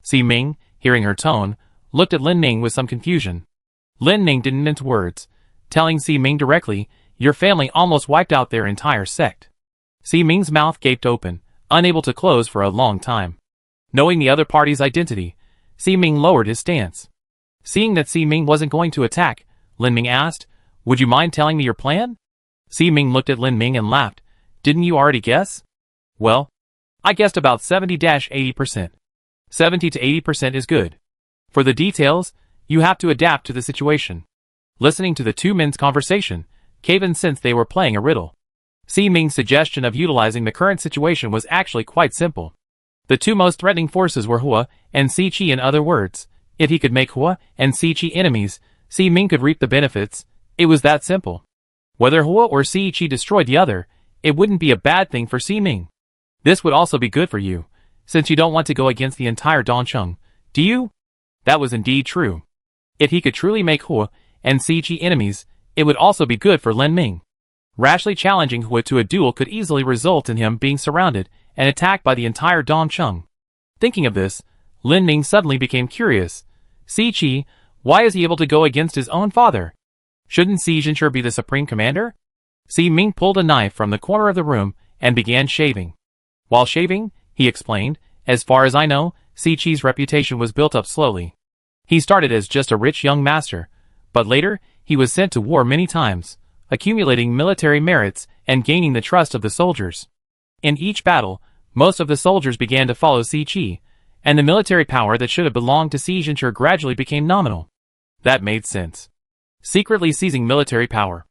Si Ming, hearing her tone, looked at Lin Ning with some confusion. Lin Ning didn't mince words, telling Si Ming directly, your family almost wiped out their entire sect. Si Ming's mouth gaped open, unable to close for a long time. Knowing the other party's identity, Si Ming lowered his stance. Seeing that Si Ming wasn't going to attack, Lin Ming asked, would you mind telling me your plan? Si Ming looked at Lin Ming and laughed. Didn't you already guess? Well, I guessed about 70-80%. 70 to 80% is good. For the details, you have to adapt to the situation. Listening to the two men's conversation, Kevin sensed they were playing a riddle. Si Ming's suggestion of utilizing the current situation was actually quite simple. The two most threatening forces were Hua and Si Qi. In other words, if he could make Hua and Si Qi enemies, Si Ming could reap the benefits. It was that simple. Whether Hua or Si Qi destroyed the other, it wouldn't be a bad thing for Si Ming. This would also be good for you, since you don't want to go against the entire Dongcheng, do you? That was indeed true. If he could truly make Hua and Si Qi enemies, it would also be good for Lin Ming. Rashly challenging Hua to a duel could easily result in him being surrounded and attacked by the entire Dongcheng. Thinking of this, Lin Ning suddenly became curious. Si Qi, why is he able to go against his own father? Shouldn't Si Zhenshi be the supreme commander? Si Ming pulled a knife from the corner of the room and began shaving. While shaving, he explained, as far as I know, Si Qi's reputation was built up slowly. He started as just a rich young master, but later, he was sent to war many times, accumulating military merits and gaining the trust of the soldiers. In each battle, most of the soldiers began to follow Si Qi, and the military power that should have belonged to Si Zhenshi gradually became nominal. That made sense. Secretly seizing military power.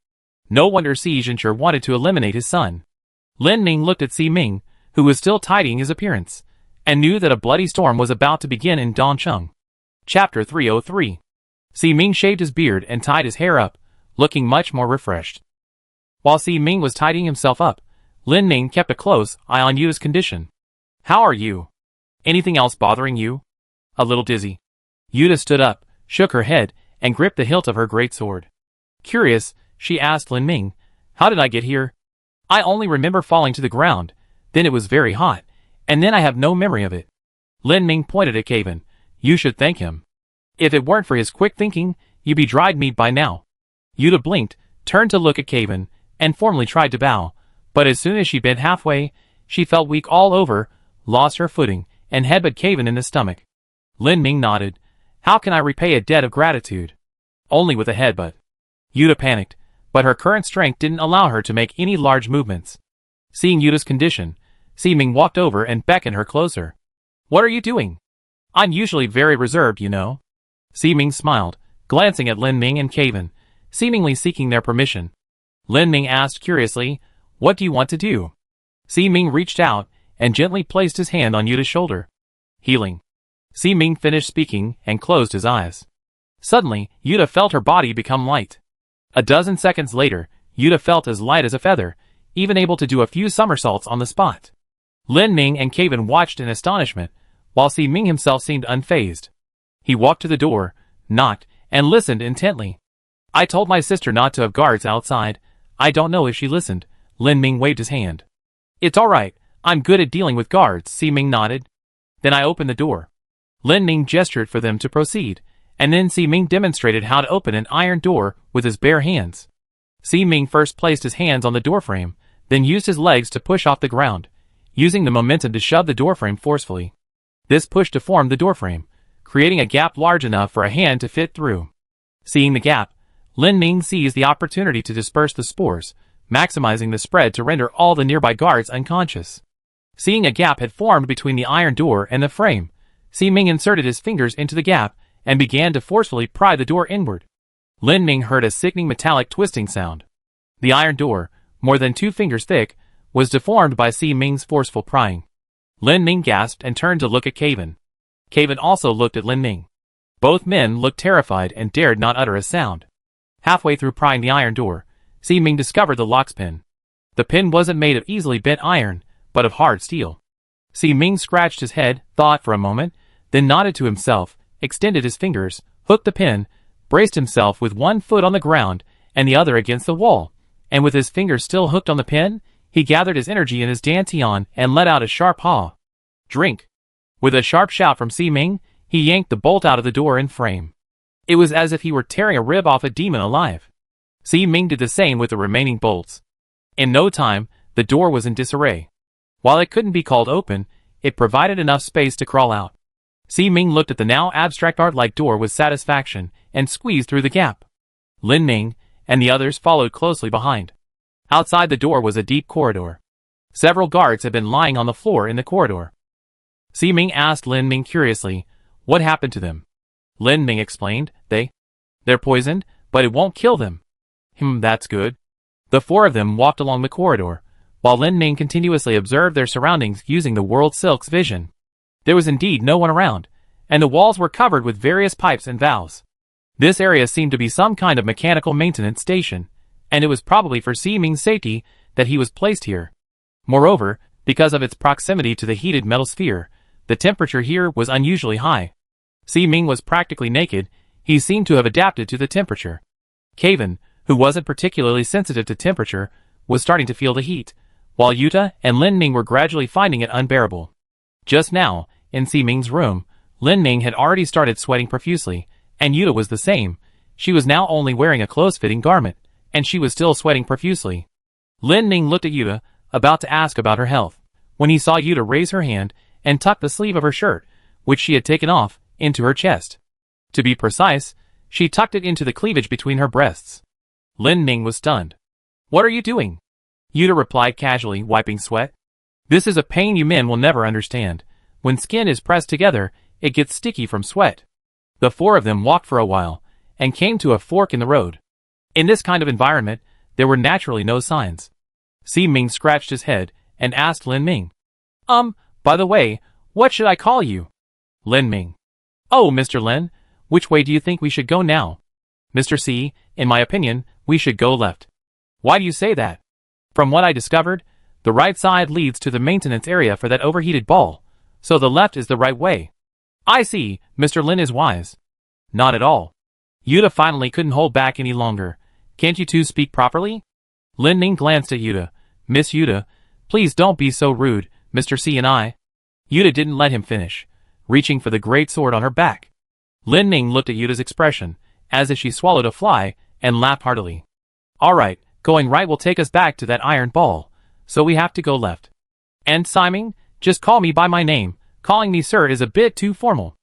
No wonder Si Zhenshi wanted to eliminate his son. Lin Ning looked at Si Ming, who was still tidying his appearance, and knew that a bloody storm was about to begin in Dongcheng. Chapter 303. Si Ming shaved his beard and tied his hair up, looking much more refreshed. While Si Ming was tidying himself up, Lin Ning kept a close eye on Yuta's condition. How are you? Anything else bothering you? A little dizzy. Yuta stood up, shook her head, and gripped the hilt of her great sword. Curious, she asked Lin Ming, how did I get here? I only remember falling to the ground, then it was very hot, and then I have no memory of it. Lin Ming pointed at Kevin. You should thank him. If it weren't for his quick thinking, you'd be dried meat by now. Yuta blinked, turned to look at Kevin, and formally tried to bow, but as soon as she bent halfway, she felt weak all over, lost her footing, and headbutted Kevin in the stomach. Lin Ming nodded. How can I repay a debt of gratitude? Only with a headbutt. Yuta panicked, but her current strength didn't allow her to make any large movements. Seeing Yuta's condition, Si Ming walked over and beckoned her closer. What are you doing? I'm usually very reserved, you know. Si Ming smiled, glancing at Lin Ming and Kevin, seemingly seeking their permission. Lin Ming asked curiously, what do you want to do? Si Ming reached out and gently placed his hand on Yuta's shoulder. Healing. Si Ming finished speaking and closed his eyes. Suddenly, Yuta felt her body become light. A dozen seconds later, Yuta felt as light as a feather, even able to do a few somersaults on the spot. Lin Ming and Kevin watched in astonishment, while Si Ming himself seemed unfazed. He walked to the door, knocked, and listened intently. I told my sister not to have guards outside. I don't know if she listened. Lin Ming waved his hand. It's alright, I'm good at dealing with guards, Si Ming nodded. Then I opened the door. Lin Ming gestured for them to proceed, and then Si Ming demonstrated how to open an iron door with his bare hands. Si Ming first placed his hands on the doorframe, then used his legs to push off the ground, using the momentum to shove the doorframe forcefully. This push deformed the doorframe, creating a gap large enough for a hand to fit through. Seeing the gap, Lin Ming seized the opportunity to disperse the spores, maximizing the spread to render all the nearby guards unconscious. Seeing a gap had formed between the iron door and the frame, Si Ming inserted his fingers into the gap and began to forcefully pry the door inward. Lin Ming heard a sickening metallic twisting sound. The iron door, more than 2 fingers thick, was deformed by Si Ming's forceful prying. Lin Ming gasped and turned to look at Kevin. Kevin also looked at Lin Ming. Both men looked terrified and dared not utter a sound. Halfway through prying the iron door, Si Ming discovered the lock's pin. The pin wasn't made of easily bent iron, but of hard steel. Si Ming scratched his head, thought for a moment, then nodded to himself, extended his fingers, hooked the pin, braced himself with one foot on the ground and the other against the wall, and with his fingers still hooked on the pin, he gathered his energy in his dantian and let out a sharp haw. Drink! With a sharp shout from Si Ming, he yanked the bolt out of the door and frame. It was as if he were tearing a rib off a demon alive. Si Ming did the same with the remaining bolts. In no time, the door was in disarray. While it couldn't be called open, it provided enough space to crawl out. Si Ming looked at the now abstract art-like door with satisfaction and squeezed through the gap. Lin Ming and the others followed closely behind. Outside the door was a deep corridor. Several guards had been lying on the floor in the corridor. Si Ming asked Lin Ming curiously, what happened to them? Lin Ming explained, they're poisoned, but it won't kill them. That's good. The 4 of them walked along the corridor, while Lin Ming continuously observed their surroundings using the World Silk's vision. There was indeed no one around, and the walls were covered with various pipes and valves. This area seemed to be some kind of mechanical maintenance station, and it was probably for Si Ming's safety that he was placed here. Moreover, because of its proximity to the heated metal sphere, the temperature here was unusually high. Si Ming was practically naked. He seemed to have adapted to the temperature. Kevin, who wasn't particularly sensitive to temperature, was starting to feel the heat, while Yuta and Lin Ming were gradually finding it unbearable. Just now, in Si Ming's room, Lin Ming had already started sweating profusely, and Yuta was the same. She was now only wearing a close-fitting garment, and she was still sweating profusely. Lin Ming looked at Yuta, about to ask about her health, when he saw Yuta raise her hand and tuck the sleeve of her shirt, which she had taken off, into her chest. To be precise, she tucked it into the cleavage between her breasts. Lin Ming was stunned. What are you doing? Yuta replied casually, wiping sweat. This is a pain you men will never understand. When skin is pressed together, it gets sticky from sweat. The 4 of them walked for a while, and came to a fork in the road. In this kind of environment, there were naturally no signs. Si Ming scratched his head, and asked Lin Ming. By the way, what should I call you? Lin Ming. Oh, Mr. Lin, which way do you think we should go now? Mr. C, in my opinion, we should go left. Why do you say that? From what I discovered, the right side leads to the maintenance area for that overheated ball, so the left is the right way. I see, Mr. Lin is wise. Not at all. Yuta finally couldn't hold back any longer. Can't you two speak properly? Lin Ming glanced at Yuta. Miss Yuta, please don't be so rude, Mr. C and I. Yuta didn't let him finish, reaching for the great sword on her back. Lin Ming looked at Yuta's expression, as if she swallowed a fly, and laughed heartily. Alright, going right will take us back to that iron ball, so we have to go left. And Simon, just call me by my name. Calling me sir is a bit too formal.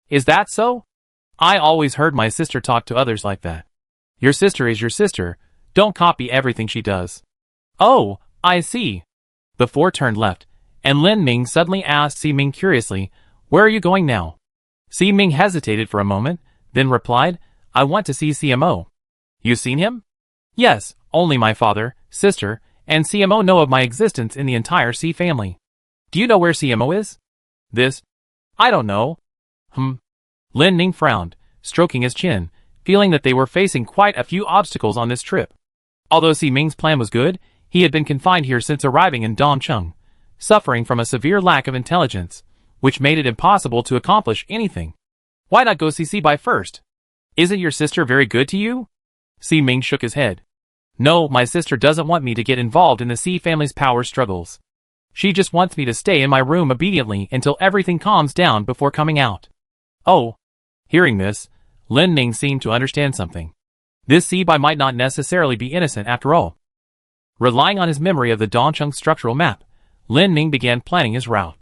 Is that so? I always heard my sister talk to others like that. Your sister is your sister. Don't copy everything she does. Oh, I see. The 4 turned left, and Lin Ming suddenly asked Si Ming curiously, where are you going now? Si Ming hesitated for a moment, then replied, I want to see CMO. You seen him? Yes, only my father, sister, and CMO know of my existence in the entire C family. Do you know where CMO is? This? I don't know. Lin Ming frowned, stroking his chin, feeling that they were facing quite a few obstacles on this trip. Although Si Ming's plan was good, he had been confined here since arriving in Dongcheng, suffering from a severe lack of intelligence, which made it impossible to accomplish anything. Why not go see Si Bai first? Isn't your sister very good to you? Si Ming shook his head. No, my sister doesn't want me to get involved in the Si family's power struggles. She just wants me to stay in my room obediently until everything calms down before coming out. Oh. Hearing this, Lin Ning seemed to understand something. This Si Bai might not necessarily be innocent after all. Relying on his memory of the Dongcheng structural map, Lin Ning began planning his route.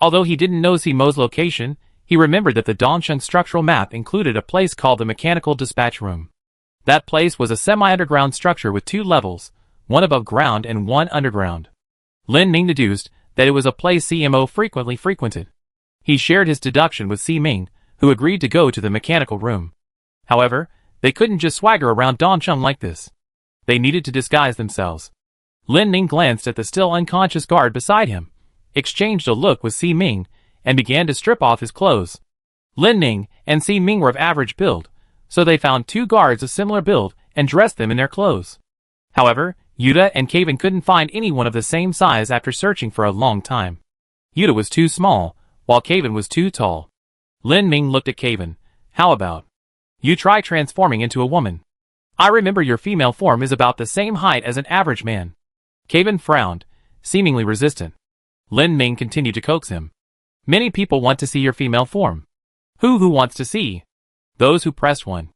Although he didn't know Si Mo's location, he remembered that the Dongcheng structural map included a place called the Mechanical Dispatch Room. That place was a semi-underground structure with 2 levels, one above ground and one underground. Lin Ning deduced that it was a place CMO frequently frequented. He shared his deduction with Si Ming, who agreed to go to the mechanical room. However, they couldn't just swagger around Dongcheng like this. They needed to disguise themselves. Lin Ning glanced at the still unconscious guard beside him, exchanged a look with Si Ming, and began to strip off his clothes. Lin Ning and Si Ming were of average build, so they found 2 guards of similar build and dressed them in their clothes. However, Yuta and Kevin couldn't find anyone of the same size after searching for a long time. Yuta was too small, while Kevin was too tall. Lin Ning looked at Kevin. How about you try transforming into a woman? I remember your female form is about the same height as an average man. Kevin frowned, seemingly resistant. Lin Ning continued to coax him. Many people want to see your female form. Who wants to see? Those who pressed one.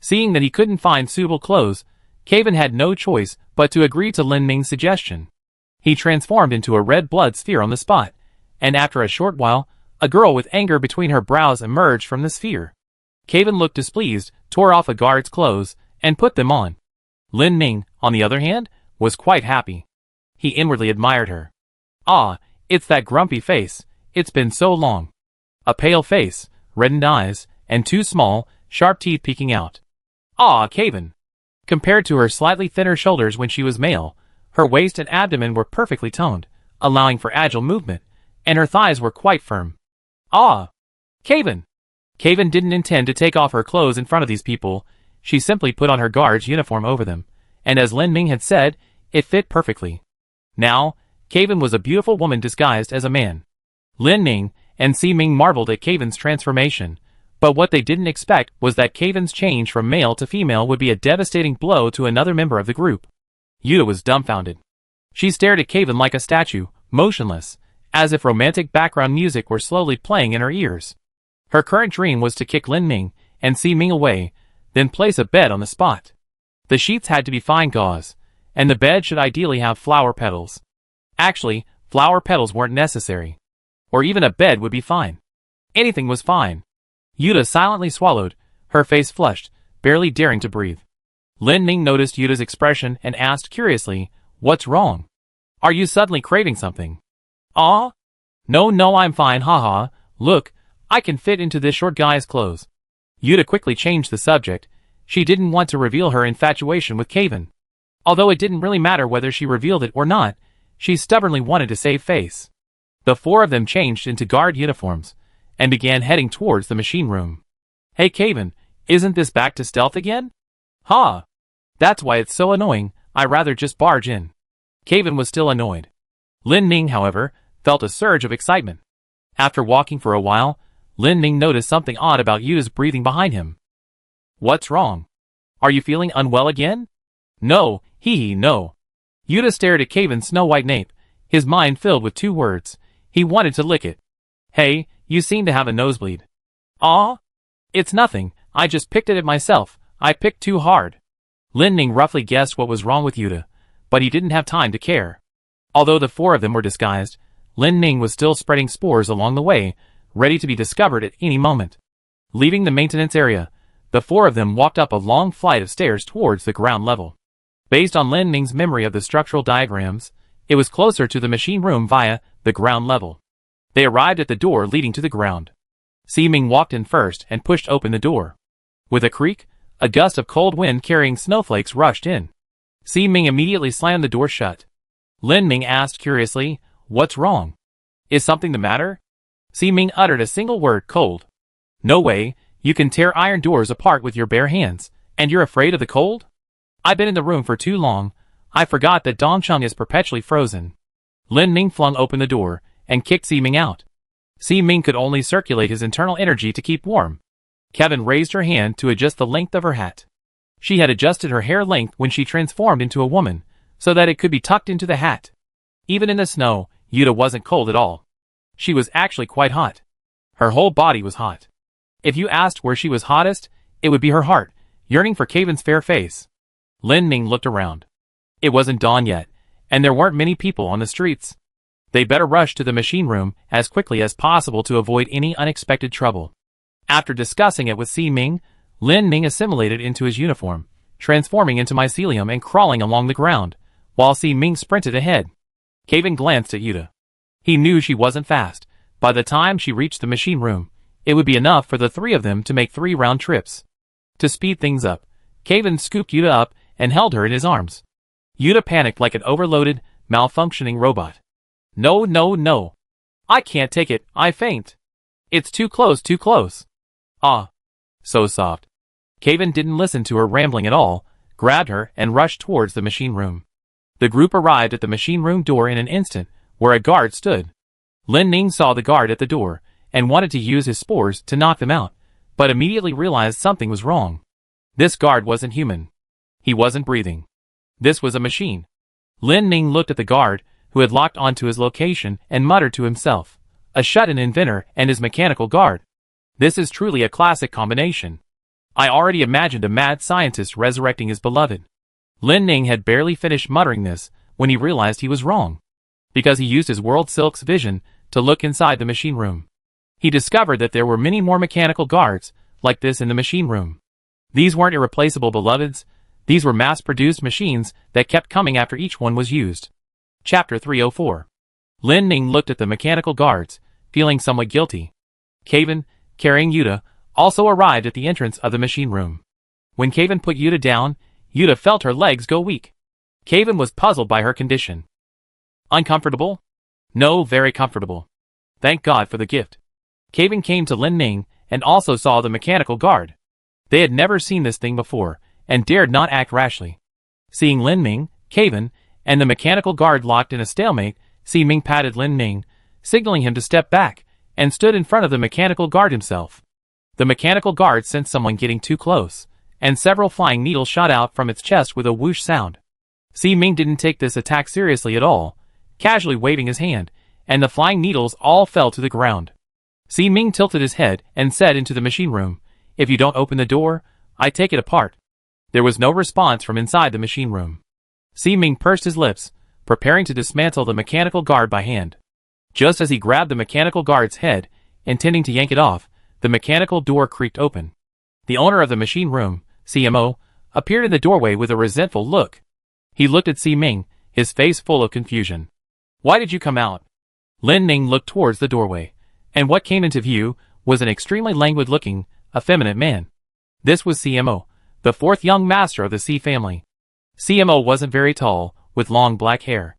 Seeing that he couldn't find suitable clothes, Kevin had no choice but to agree to Lin Ning's suggestion. He transformed into a red blood sphere on the spot, and after a short while, a girl with anger between her brows emerged from the sphere. Kevin looked displeased, tore off a guard's clothes, and put them on. Lin Ning, on the other hand, was quite happy. He inwardly admired her. Ah, it's that grumpy face, it's been so long. A pale face, reddened eyes, and 2 small, sharp teeth peeking out. Ah, Kevin. Compared to her slightly thinner shoulders when she was male, her waist and abdomen were perfectly toned, allowing for agile movement, and her thighs were quite firm. Ah! Kevin! Kevin didn't intend to take off her clothes in front of these people. She simply put on her guard's uniform over them, and as Lin Ning had said, it fit perfectly. Now, Kevin was a beautiful woman disguised as a man. Lin Ning and Si Ming marveled at Kevin's transformation, but what they didn't expect was that Kevin's change from male to female would be a devastating blow to another member of the group. Yuta was dumbfounded. She stared at Kevin like a statue, motionless, as if romantic background music were slowly playing in her ears. Her current dream was to kick Lin Ning and Si Ming away, then place a bed on the spot. The sheets had to be fine gauze, and the bed should ideally have flower petals. Actually, flower petals weren't necessary. Or even a bed would be fine. Anything was fine. Yuta silently swallowed, her face flushed, barely daring to breathe. Lin Ning noticed Yuta's expression and asked curiously, "What's wrong? Are you suddenly craving something?" "Ah? No, I'm fine, haha. Look, I can fit into this short guy's clothes." Yuta quickly changed the subject. She didn't want to reveal her infatuation with Kevin. Although it didn't really matter whether she revealed it or not, she stubbornly wanted to save face. The 4 of them changed into guard uniforms, and began heading towards the machine room. "Hey Kevin, isn't this back to stealth again?" "Ha! That's why it's so annoying, I'd rather just barge in." Kevin was still annoyed. Lin Ning, however, felt a surge of excitement. After walking for a while, Lin Ning noticed something odd about Yuta's breathing behind him. "What's wrong? Are you feeling unwell again?" "No, no." Yuta stared at Kevin's snow-white nape, his mind filled with 2 words. He wanted to lick it. "Hey, you seem to have a nosebleed." "Aw? It's nothing, I just picked at it myself, I picked too hard." Lin Ning roughly guessed what was wrong with Yuta, but he didn't have time to care. Although the 4 of them were disguised, Lin Ning was still spreading spores along the way, ready to be discovered at any moment. Leaving the maintenance area, the 4 of them walked up a long flight of stairs towards the ground level. Based on Lin Ning's memory of the structural diagrams, it was closer to the machine room via the ground level. They arrived at the door leading to the ground. Si Ming walked in first and pushed open the door. With a creak, a gust of cold wind carrying snowflakes rushed in. Si Ming immediately slammed the door shut. Lin Ning asked curiously, "What's wrong? Is something the matter?" Si Ming uttered a single word, "cold." "No way, You can tear iron doors apart with your bare hands, and you're afraid of the cold? I've been in the room for too long. I forgot that Dongcheng is perpetually frozen. Lin Ming flung open the door and kicked Si-Ming out. Si-Ming could only circulate his internal energy to keep warm. Kevin raised her hand to adjust the length of her hat. She had adjusted her hair length when she transformed into a woman, so that it could be tucked into the hat. Even in the snow, Yuta wasn't cold at all. She was actually quite hot. Her whole body was hot. If you asked where she was hottest, it would be her heart, yearning for Kevin's fair face. Lin Ming looked around. It wasn't dawn yet, and there weren't many people on the streets. They better rush to the machine room as quickly as possible to avoid any unexpected trouble. After discussing it with Si-Ming, Lin Ming assimilated into his uniform, transforming into mycelium and crawling along the ground, while Si-Ming sprinted ahead. Kevin glanced at Yuta. He knew she wasn't fast. By the time she reached the machine room, it would be enough for the three of them to make 3 round trips. To speed things up, Kevin scooped Yuta up and held her in his arms. Yuta panicked like an overloaded, malfunctioning robot. No, no, no. I can't take it, I faint. It's too close, too close. Ah. So soft. Kevin didn't listen to her rambling at all, grabbed her and rushed towards the machine room. The group arrived at the machine room door in an instant, where a guard stood. Lin Ming saw the guard at the door, and wanted to use his spores to knock them out, but immediately realized something was wrong. This guard wasn't human. He wasn't breathing. This was a machine. Lin Ming looked at the guard, who had locked onto his location, and muttered to himself, a shut-in inventor and his mechanical guard. This is truly a classic combination. I already imagined a mad scientist resurrecting his beloved. Lin Ming had barely finished muttering this when he realized he was wrong. Because he used his World Silk's vision to look inside the machine room. He discovered that there were many more mechanical guards like this in the machine room. These weren't irreplaceable beloveds, these were mass-produced machines that kept coming after each one was used. Chapter 304. Lin Ming looked at the mechanical guards, feeling somewhat guilty. Kevin, carrying Yuta, also arrived at the entrance of the machine room. When Kevin put Yuta down, Yuta felt her legs go weak. Kevin was puzzled by her condition. Uncomfortable? No, very comfortable. Thank God for the gift. Kevin came to Lin Ming and also saw the mechanical guard. They had never seen this thing before, and dared not act rashly. Seeing Lin Ming, Kevin, and the mechanical guard locked in a stalemate, Si-Ming patted Lin Ming, signaling him to step back, and stood in front of the mechanical guard himself. The mechanical guard sensed someone getting too close, and several flying needles shot out from its chest with a whoosh sound. Si-Ming didn't take this attack seriously at all, casually waving his hand, and the flying needles all fell to the ground. Si-Ming tilted his head and said into the machine room, "If you don't open the door, I take it apart." There was no response from inside the machine room. Si-Ming pursed his lips, preparing to dismantle the mechanical guard by hand. Just as he grabbed the mechanical guard's head, intending to yank it off, the mechanical door creaked open. The owner of the machine room, CMO, appeared in the doorway with a resentful look. He looked at Si-Ming, his face full of confusion. "Why did you come out?" Lin Ming looked towards the doorway, and what came into view was an extremely languid-looking, effeminate man. This was CMO, the 4th young master of the C family. CMO wasn't very tall, with long black hair.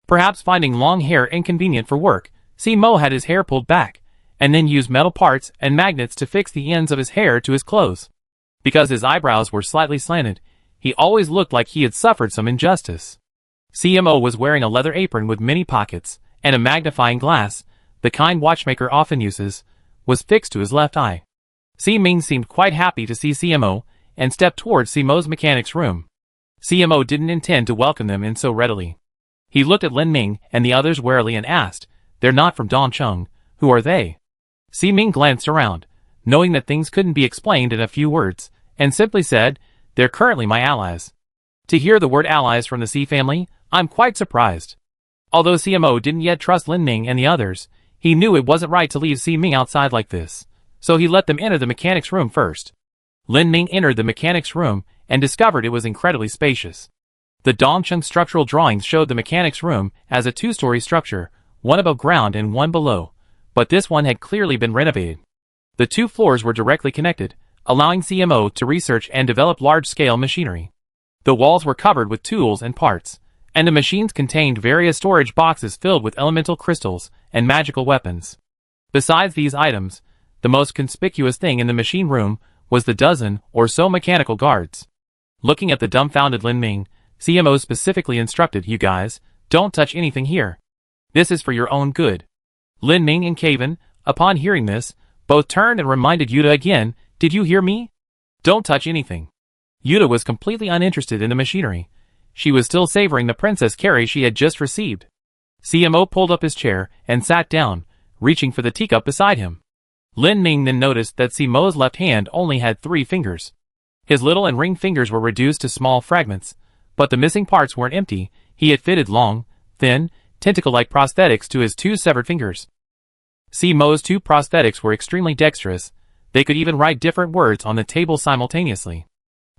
Perhaps finding long hair inconvenient for work, CMO had his hair pulled back, and then used metal parts and magnets to fix the ends of his hair to his clothes. Because his eyebrows were slightly slanted, he always looked like he had suffered some injustice. CMO was wearing a leather apron with many pockets, and a magnifying glass, the kind watchmaker often uses, was fixed to his left eye. Si-Ming seemed quite happy to see CMO, and stepped towards CMO's mechanic's room. CMO didn't intend to welcome them in so readily. He looked at Lin Ming and the others warily and asked, "They're not from Dongcheng, who are they?" Si-Ming glanced around, knowing that things couldn't be explained in a few words, and simply said, "They're currently my allies." To hear the word allies from the C family, I'm quite surprised. Although CMO didn't yet trust Lin Ming and the others, he knew it wasn't right to leave Si-Ming outside like this, so he let them enter the mechanic's room first. Lin Ming entered the mechanic's room and discovered it was incredibly spacious. The Dongcheng structural drawings showed the mechanic's room as a 2-story structure, one above ground and one below, but this one had clearly been renovated. The 2 floors were directly connected, allowing CMO to research and develop large-scale machinery. The walls were covered with tools and parts, and the machines contained various storage boxes filled with elemental crystals and magical weapons. Besides these items, the most conspicuous thing in the machine room was the dozen or so mechanical guards. Looking at the dumbfounded Lin Ming, CMO specifically instructed, "You guys, don't touch anything here. This is for your own good." Lin Ming and Kevin, upon hearing this, both turned and reminded Yuta again, "Did you hear me? Don't touch anything." Yuta was completely uninterested in the machinery. She was still savoring the princess carry she had just received. CMO pulled up his chair and sat down, reaching for the teacup beside him. Lin Ming then noticed that CMO's left hand only had 3 fingers. His little and ring fingers were reduced to small fragments, but the missing parts weren't empty. He had fitted long, thin, tentacle-like prosthetics to his 2 severed fingers. CMO's 2 prosthetics were extremely dexterous. They could even write different words on the table simultaneously.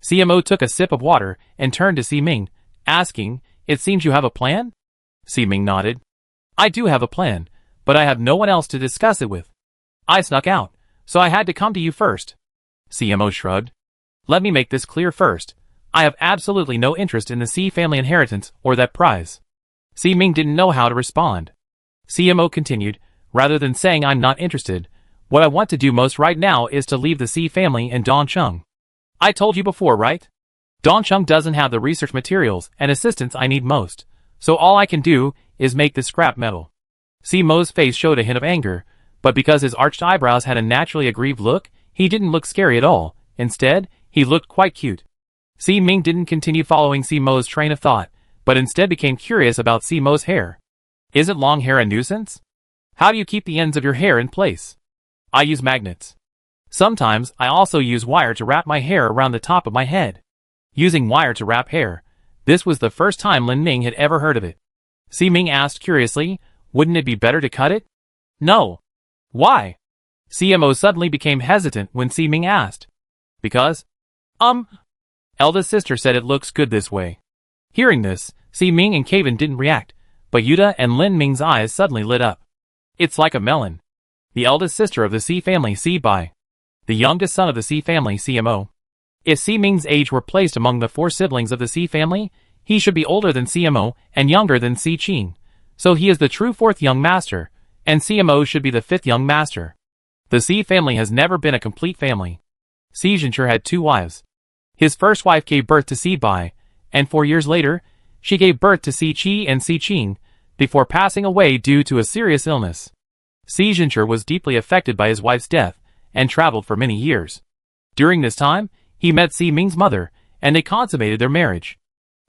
CMO took a sip of water and turned to Si Ming, asking, "It seems you have a plan?" Si Ming nodded. "I do have a plan, but I have no one else to discuss it with. I snuck out, so I had to come to you first." CMO shrugged. "Let me make this clear first. I have absolutely no interest in the Si family inheritance or that prize." Si Ming didn't know how to respond. CMO continued, "Rather than saying I'm not interested, what I want to do most right now is to leave the Si family and Dongcheng. I told you before, right? Dongcheng doesn't have the research materials and assistance I need most, so all I can do is make this scrap metal." CMO's face showed a hint of anger, but because his arched eyebrows had a naturally aggrieved look, he didn't look scary at all. Instead, he looked quite cute. Si Ming didn't continue following CMO's train of thought, but instead became curious about CMO's hair. "Isn't long hair a nuisance? How do you keep the ends of your hair in place?" "I use magnets. Sometimes I also use wire to wrap my hair around the top of my head." Using wire to wrap hair. This was the first time Lin Ming had ever heard of it. Si Ming asked curiously, "Wouldn't it be better to cut it?" "No." "Why?" CMO suddenly became hesitant when Si Ming asked. "Because, eldest sister said it looks good this way." Hearing this, Si Ming and Kevin didn't react, but Yuta and Lin Ming's eyes suddenly lit up. "It's like a melon." The eldest sister of the Si family, Si Bai. The youngest son of the Si family, CMO. If Si Ming's age were placed among the 4 siblings of the Si family, he should be older than CMO and younger than Si Qing. So he is the true 4th young master, and CMO should be the 5th young master. The Si family has never been a complete family. Si Zhencher had 2 wives. His first wife gave birth to Si Bai, and 4 years later, she gave birth to Si Qi and Si Qing, before passing away due to a serious illness. Si Zhencher was deeply affected by his wife's death, and traveled for many years. During this time, he met Si Ming's mother, and they consummated their marriage.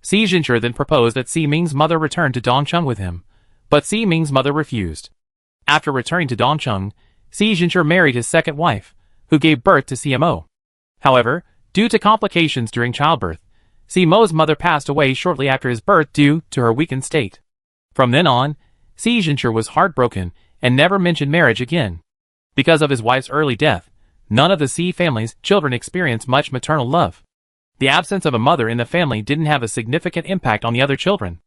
Si Zhencher then proposed that Si Ming's mother return to Dongcheng with him, but Si Ming's mother refused. After returning to Dongcheng, Si Zhencher married his second wife, who gave birth to CMO. However, due to complications during childbirth, CMO's mother passed away shortly after his birth due to her weakened state. From then on, Si Zhencher was heartbroken and never mentioned marriage again. Because of his wife's early death, none of the Si family's children experienced much maternal love. The absence of a mother in the family didn't have a significant impact on the other children.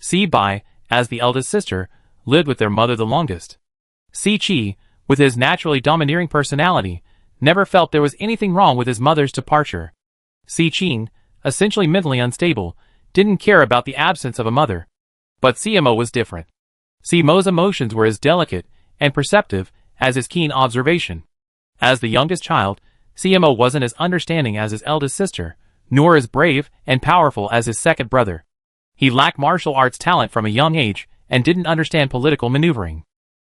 Si Bai, as the eldest sister, lived with their mother the longest. Si Qi, with his naturally domineering personality, never felt there was anything wrong with his mother's departure. Si Qing, essentially mentally unstable, didn't care about the absence of a mother. But CMO was different. CMO's emotions were as delicate and perceptive as his keen observation. As the youngest child, CMO wasn't as understanding as his eldest sister, nor as brave and powerful as his second brother. He lacked martial arts talent from a young age and didn't understand political maneuvering.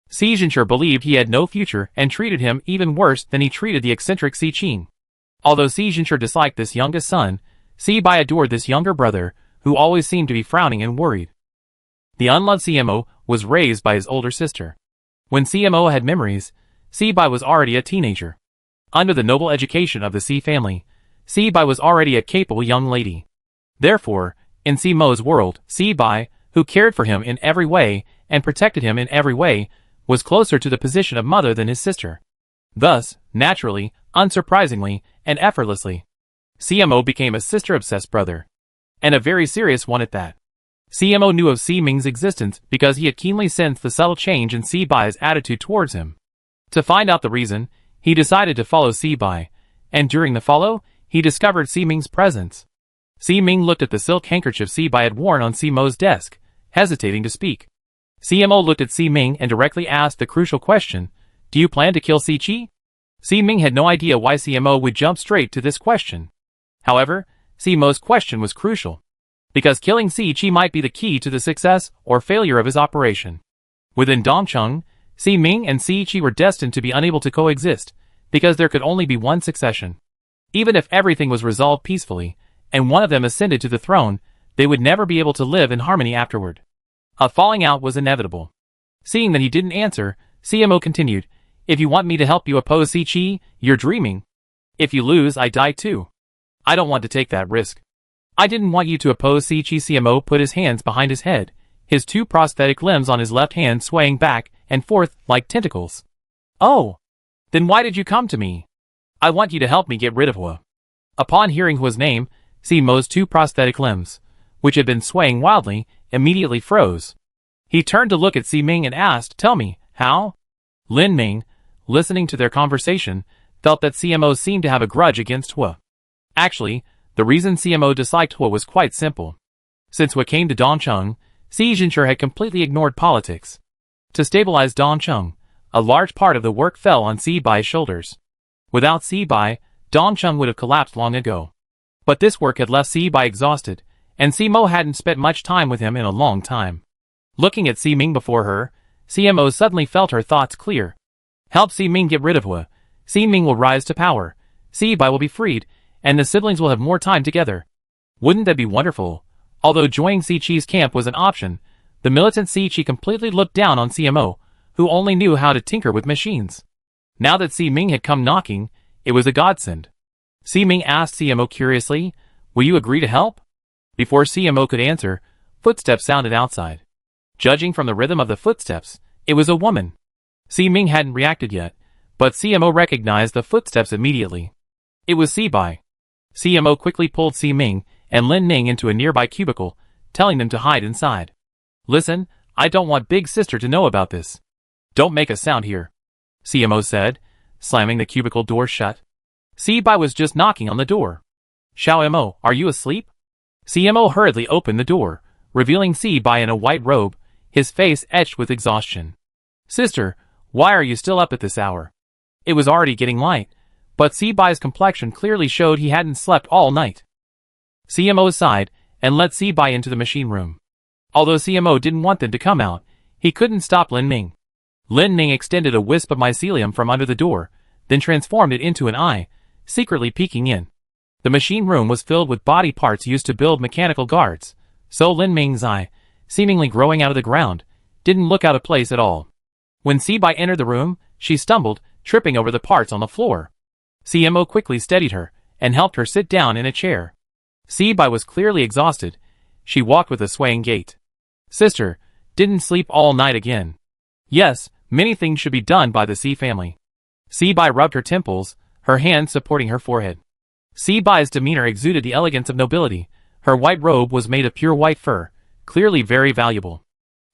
Si Zhencher believed he had no future and treated him even worse than he treated the eccentric Si Qing. Although Si Zhencher disliked this youngest son, Si Bai adored this younger brother, who always seemed to be frowning and worried. The unloved CMO was raised by his older sister. When CMO had memories, Si Bai was already a teenager. Under the noble education of the Si family, Si Bai was already a capable young lady. Therefore, in CMO's world, Si Bai, who cared for him in every way and protected him in every way, was closer to the position of mother than his sister. Thus, naturally, unsurprisingly, and effortlessly, CMO became a sister-obsessed brother. And a very serious one at that. CMO knew of Si Ming's existence because he had keenly sensed the subtle change in Si Bai's attitude towards him. To find out the reason, he decided to follow Si Bai, and during the follow, he discovered Si Ming's presence. Si Ming looked at the silk handkerchief Si Bai had worn on CMO's desk, hesitating to speak. CMO looked at Si Ming and directly asked the crucial question, "Do you plan to kill Si Qi?" Si Ming had no idea why CMO would jump straight to this question. However, CMO's question was crucial, because killing Si Chi might be the key to the success or failure of his operation. Within Dongcheng, Si Ming and Si Chi were destined to be unable to coexist, because there could only be one succession. Even if everything was resolved peacefully, and one of them ascended to the throne, they would never be able to live in harmony afterward. A falling out was inevitable. Seeing that he didn't answer, CMO continued, "If you want me to help you oppose Si Chi, you're dreaming. If you lose, I die too. I don't want to take that risk. I didn't want you to oppose Si Chi." CMO put his hands behind his head, his two prosthetic limbs on his left hand swaying back and forth like tentacles. "Oh! Then why did you come to me? I want you to help me get rid of Hua." Upon hearing Hua's name, CMO's two prosthetic limbs, which had been swaying wildly, immediately froze. He turned to look at Si Ming and asked, "Tell me, how?" Lin Ming, listening to their conversation, felt that CMO seemed to have a grudge against Hua. Actually, the reason CMO disliked Hua was quite simple. Since Hua came to Dongcheng, Si Jinsher had completely ignored politics. To stabilize Dongcheng, a large part of the work fell on Si Bai's shoulders. Without Si Bai, Dongcheng would have collapsed long ago. But this work had left Si Bai exhausted, and CMO hadn't spent much time with him in a long time. Looking at Si Ming before her, CMO suddenly felt her thoughts clear. Help Si Ming get rid of Hua. Si Ming will rise to power. Si Bai will be freed, and the siblings will have more time together. Wouldn't that be wonderful? Although joining Si Chi's camp was an option, the militant Si Chi completely looked down on CMO, who only knew how to tinker with machines. Now that Si Ming had come knocking, it was a godsend. Si Ming asked CMO curiously, "Will you agree to help?" Before CMO could answer, footsteps sounded outside. Judging from the rhythm of the footsteps, it was a woman. Si Ming hadn't reacted yet, but CMO recognized the footsteps immediately. It was Si Bai. CMO quickly pulled Si Ming and Lin Ning into a nearby cubicle, telling them to hide inside. "Listen, I don't want Big Sister to know about this. Don't make a sound here," CMO said, slamming the cubicle door shut. Si Bai was just knocking on the door. "Xiao Mo, are you asleep?" CMO hurriedly opened the door, revealing Si Bai in a white robe, his face etched with exhaustion. "Sister, why are you still up at this hour?" It was already getting light, but Si Bai's complexion clearly showed he hadn't slept all night. CMO sighed and let Si Bai into the machine room. Although CMO didn't want them to come out, he couldn't stop Lin Ning. Lin Ning extended a wisp of mycelium from under the door, then transformed it into an eye, secretly peeking in. The machine room was filled with body parts used to build mechanical guards, so Lin Ming's eye, seemingly growing out of the ground, didn't look out of place at all. When Si Bai entered the room, she stumbled, tripping over the parts on the floor. CMO quickly steadied her and helped her sit down in a chair. Si Bai was clearly exhausted. She walked with a swaying gait. "Sister, didn't sleep all night again?" "Yes, many things should be done by the Si family." Si Bai rubbed her temples, her hands supporting her forehead. Si Bai's demeanor exuded the elegance of nobility. Her white robe was made of pure white fur, clearly very valuable.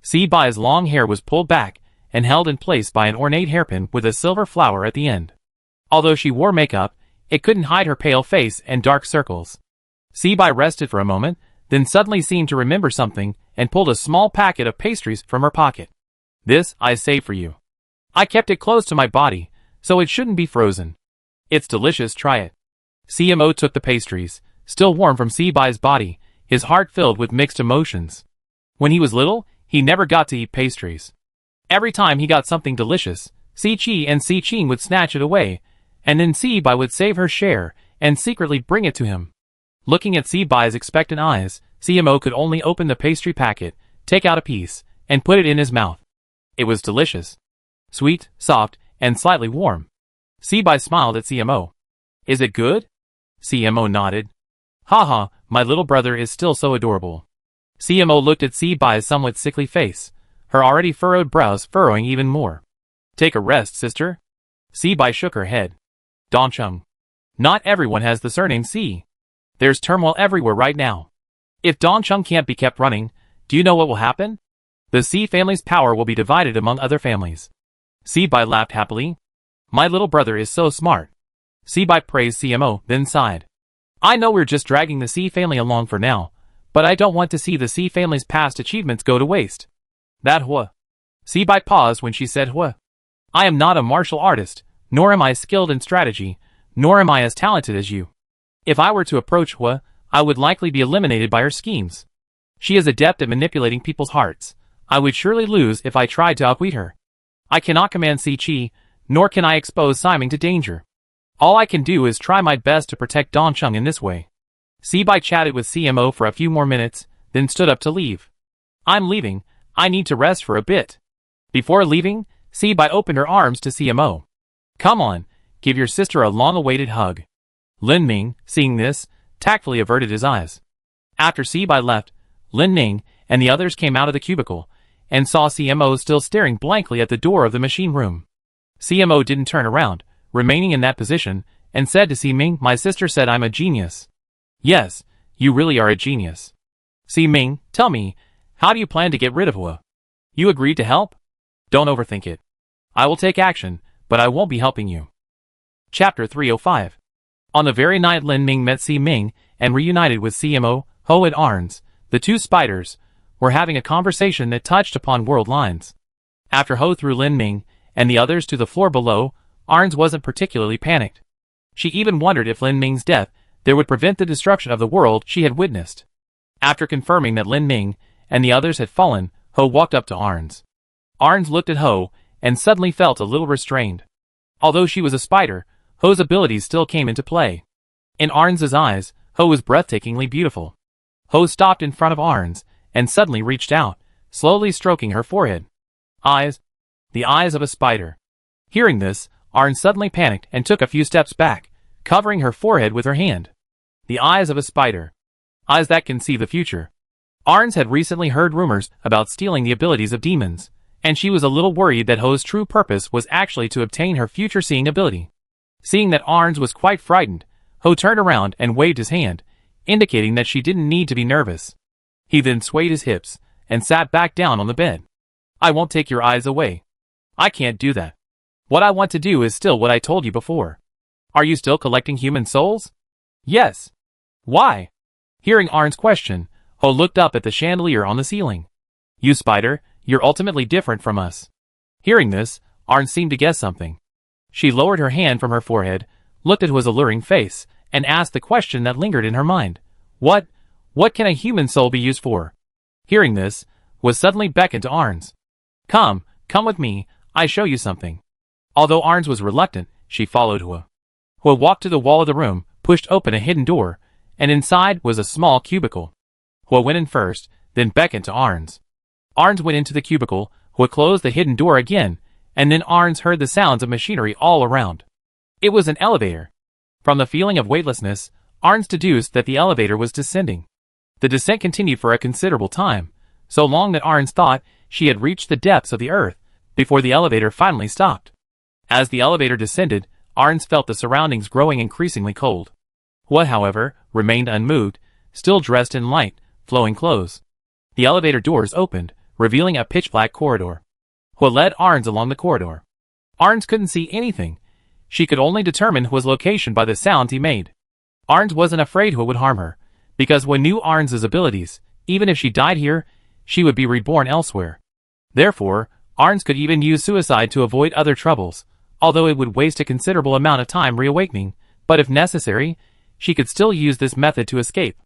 Si Bai's long hair was pulled back and held in place by an ornate hairpin with a silver flower at the end. Although she wore makeup, it couldn't hide her pale face and dark circles. Si Bai rested for a moment, then suddenly seemed to remember something and pulled a small packet of pastries from her pocket. "This I saved for you. I kept it close to my body, so it shouldn't be frozen. It's delicious, try it." CMO took the pastries, still warm from Si Bai's body, his heart filled with mixed emotions. When he was little, he never got to eat pastries. Every time he got something delicious, Si Chi and Si Qing would snatch it away, and then Si Bai would save her share and secretly bring it to him. Looking at Si Bai's expectant eyes, CMO could only open the pastry packet, take out a piece, and put it in his mouth. It was delicious. Sweet, soft, and slightly warm. Si Bai smiled at CMO. "Is it good?" CMO nodded. "Haha, my little brother is still so adorable." CMO looked at Si Bai's somewhat sickly face, her already furrowed brows furrowing even more. "Take a rest, sister." Si Bai shook her head. "Dongcheng. Not everyone has the surname Si. There's turmoil everywhere right now. If Dongcheng can't be kept running, do you know what will happen? The Si family's power will be divided among other families." Si Bai laughed happily. "My little brother is so smart." Si Bai praised CMO, then sighed. "I know we're just dragging the Si family along for now, but I don't want to see the Si family's past achievements go to waste." "That Hua." Si Bai paused when she said Hua. "I am not a martial artist, Nor am I skilled in strategy, nor am I as talented as you. If I were to approach Hua, I would likely be eliminated by her schemes. She is adept at manipulating people's hearts. I would surely lose if I tried to outwit her. I cannot command Si Chi, nor can I expose Siming to danger. All I can do is try my best to protect Dongcheng in this way. Si Bai chatted with CMO for a few more minutes, then stood up to leave. I'm leaving, I need to rest for a bit. Before leaving, Si Bai opened her arms to CMO. Come on, give your sister a long-awaited hug. Lin Ming, seeing this, tactfully averted his eyes. After Si Bai left, Lin Ming and the others came out of the cubicle, and saw CMO still staring blankly at the door of the machine room. CMO didn't turn around, remaining in that position, and said to Si Ming, my sister said I'm a genius. Yes, you really are a genius. Si Ming, tell me, how do you plan to get rid of Hua? You agreed to help? Don't overthink it. I will take action, but I won't be helping you. Chapter 305. On the very night Lin Ming met Si Ming and reunited with CMO, Ho and Arns, the two spiders, were having a conversation that touched upon world lines. After Ho threw Lin Ming and the others to the floor below, Arns wasn't particularly panicked. She even wondered if Lin Ming's death there would prevent the destruction of the world she had witnessed. After confirming that Lin Ming and the others had fallen, Ho walked up to Arns. Arns looked at Ho and suddenly felt a little restrained. Although she was a spider, Ho's abilities still came into play. In Arns's eyes, Ho was breathtakingly beautiful. Ho stopped in front of Arns and suddenly reached out, slowly stroking her forehead. Eyes. The eyes of a spider. Hearing this, Arns suddenly panicked and took a few steps back, covering her forehead with her hand. The eyes of a spider. Eyes that can see the future. Arns had recently heard rumors about stealing the abilities of demons, and she was a little worried that Ho's true purpose was actually to obtain her future-seeing ability. Seeing that Arns was quite frightened, Ho turned around and waved his hand, indicating that she didn't need to be nervous. He then swayed his hips and sat back down on the bed. I won't take your eyes away. I can't do that. What I want to do is still what I told you before. Are you still collecting human souls? Yes. Why? Hearing Arn's question, Ho looked up at the chandelier on the ceiling. You spider, you're ultimately different from us. Hearing this, Arn seemed to guess something. She lowered her hand from her forehead, looked at Ho's alluring face, and asked the question that lingered in her mind. What can a human soul be used for? Hearing this, Ho suddenly beckoned to Arns. Come with me, I show you something. Although Arns was reluctant, she followed Ho. Ho walked to the wall of the room, pushed open a hidden door, and inside was a small cubicle. Ho went in first, then beckoned to Arns. Arns went into the cubicle, Ho closed the hidden door again, and then Arns heard the sounds of machinery all around. It was an elevator. From the feeling of weightlessness, Arns deduced that the elevator was descending. The descent continued for a considerable time, so long that Arns thought she had reached the depths of the earth, before the elevator finally stopped. As the elevator descended, Arns felt the surroundings growing increasingly cold. Ho, however, remained unmoved, still dressed in light, flowing clothes. The elevator doors opened, revealing a pitch-black corridor. Ho led Arns along the corridor. Arns couldn't see anything. She could only determine Ho's location by the sounds he made. Arns wasn't afraid Ho would harm her, because Ho knew Arns's abilities. Even if she died here, she would be reborn elsewhere. Therefore, Arns could even use suicide to avoid other troubles, although it would waste a considerable amount of time reawakening, but if necessary, she could still use this method to escape.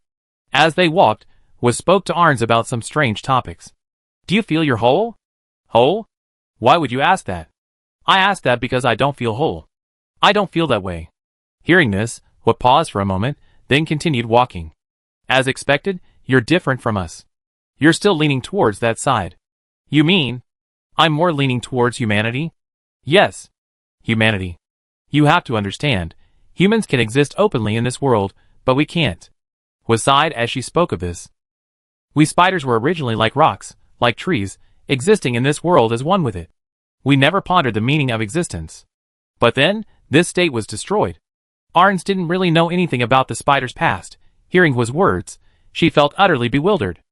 As they walked, Ho spoke to Arns about some strange topics. Do you feel you're whole? Whole? Why would you ask that? I ask that because I don't feel whole. I don't feel that way. Hearing this, Ho paused for a moment, then continued walking. As expected, you're different from us. You're still leaning towards that side. You mean? I'm more leaning towards humanity? Yes. Humanity. You have to understand, humans can exist openly in this world, but we can't. Ho sighed as she spoke of this. We spiders were originally like rocks, like trees, existing in this world as one with it. We never pondered the meaning of existence. But then, this state was destroyed. Arns didn't really know anything about the spider's past. Hearing Ho's words, she felt utterly bewildered.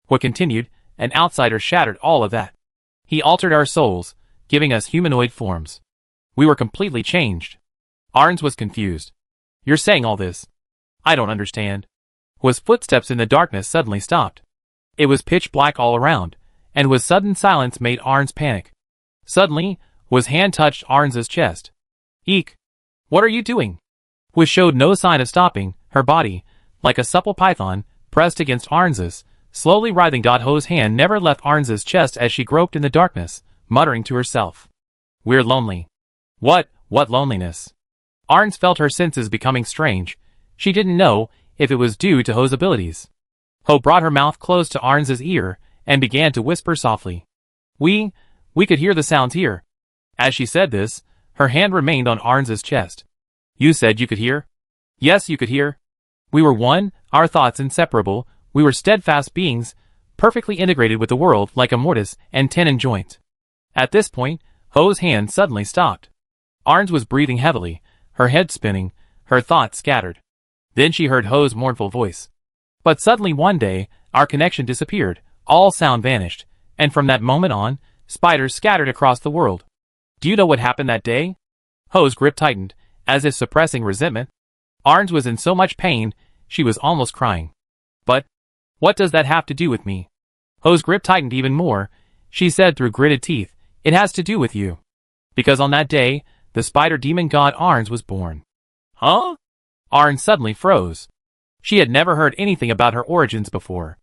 Ho continued, an outsider shattered all of that. He altered our souls, giving us humanoid forms. We were completely changed. Arns was confused. You're saying all this? I don't understand. Ho's footsteps in the darkness suddenly stopped. It was pitch black all around, and Ho's sudden silence made Arns panic. Suddenly, Ho's hand touched Arns's chest. Eek! What are you doing? Which showed no sign of stopping, her body, like a supple python, pressed against Arns's, slowly writhing. Ho's hand never left Arns's chest as she groped in the darkness, muttering to herself. We're lonely. What loneliness? Arns felt her senses becoming strange. She didn't know if it was due to Ho's abilities. Ho brought her mouth close to Arns's ear and began to whisper softly. We could hear the sounds here. As she said this, her hand remained on Arns's chest. You said you could hear? Yes, you could hear. We were one, our thoughts inseparable, we were steadfast beings, perfectly integrated with the world like a mortise and tenon joint. At this point, Ho's hand suddenly stopped. Arns was breathing heavily, her head spinning, her thoughts scattered. Then she heard Ho's mournful voice. But suddenly one day, our connection disappeared, all sound vanished, and from that moment on, spiders scattered across the world. Do you know what happened that day? Ho's grip tightened, as if suppressing resentment. Arns was in so much pain, she was almost crying. But what does that have to do with me? Ho's grip tightened even more. She said through gritted teeth, it has to do with you. Because on that day, the spider demon god Arns was born. Huh? Arns suddenly froze. She had never heard anything about her origins before.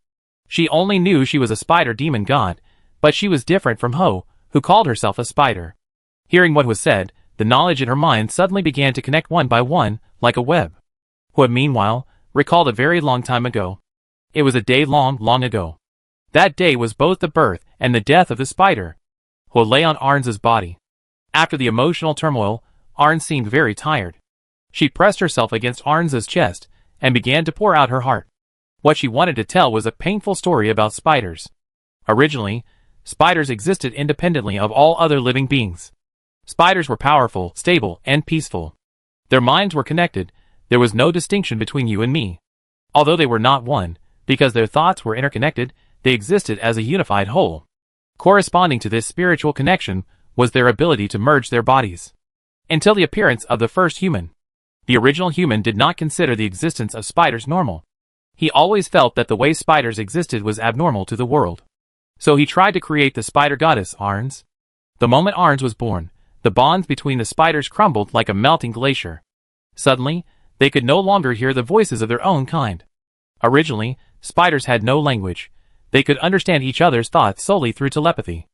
She only knew she was a spider demon god, but she was different from Ho, who called herself a spider. Hearing what was said, the knowledge in her mind suddenly began to connect one by one, like a web. Ho, meanwhile, recalled a very long time ago. It was a day long ago. That day was both the birth and the death of the spider. Ho lay on Arns's body. After the emotional turmoil, Arns seemed very tired. She pressed herself against Arns's chest and began to pour out her heart. What she wanted to tell was a painful story about spiders. Originally, spiders existed independently of all other living beings. Spiders were powerful, stable, and peaceful. Their minds were connected. There was no distinction between you and me. Although they were not one, because their thoughts were interconnected, they existed as a unified whole. Corresponding to this spiritual connection was their ability to merge their bodies. Until the appearance of the first human. The original human did not consider the existence of spiders normal. He always felt that the way spiders existed was abnormal to the world. So he tried to create the spider goddess Arns. The moment Arns was born, the bonds between the spiders crumbled like a melting glacier. Suddenly, they could no longer hear the voices of their own kind. Originally, spiders had no language. They could understand each other's thoughts solely through telepathy.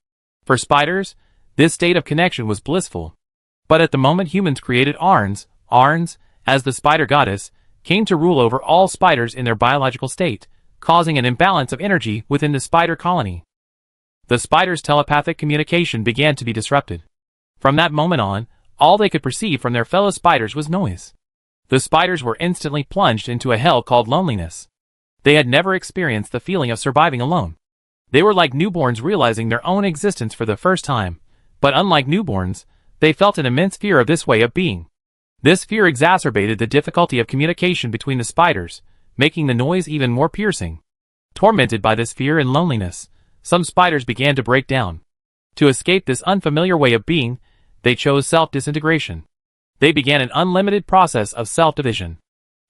For spiders, this state of connection was blissful. But at the moment humans created Arns, as the spider goddess, came to rule over all spiders in their biological state, causing an imbalance of energy within the spider colony. The spiders' telepathic communication began to be disrupted. From that moment on, all they could perceive from their fellow spiders was noise. The spiders were instantly plunged into a hell called loneliness. They had never experienced the feeling of surviving alone. They were like newborns realizing their own existence for the first time, but unlike newborns, they felt an immense fear of this way of being. This fear exacerbated the difficulty of communication between the spiders, making the noise even more piercing. Tormented by this fear and loneliness, some spiders began to break down. To escape this unfamiliar way of being, they chose self-disintegration. They began an unlimited process of self-division.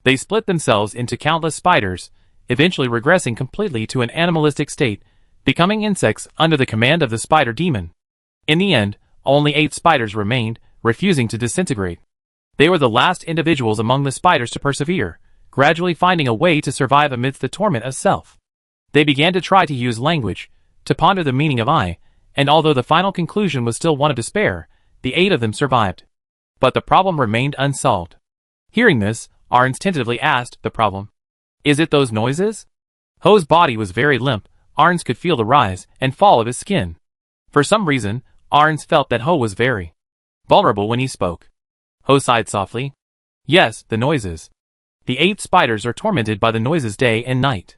They split themselves into countless spiders, eventually regressing completely to an animalistic state, becoming insects under the command of the spider demon. In the end, only 8 spiders remained, refusing to disintegrate. They were the last individuals among the spiders to persevere, gradually finding a way to survive amidst the torment of self. They began to try to use language, to ponder the meaning of I, and although the final conclusion was still one of despair, the 8 of them survived. But the problem remained unsolved. Hearing this, Arns tentatively asked the problem. Is it those noises? Ho's body was very limp. Arns could feel the rise and fall of his skin. For some reason, Arns felt that Ho was very vulnerable when he spoke. Ho sighed softly. Yes, the noises. The 8 spiders are tormented by the noises day and night.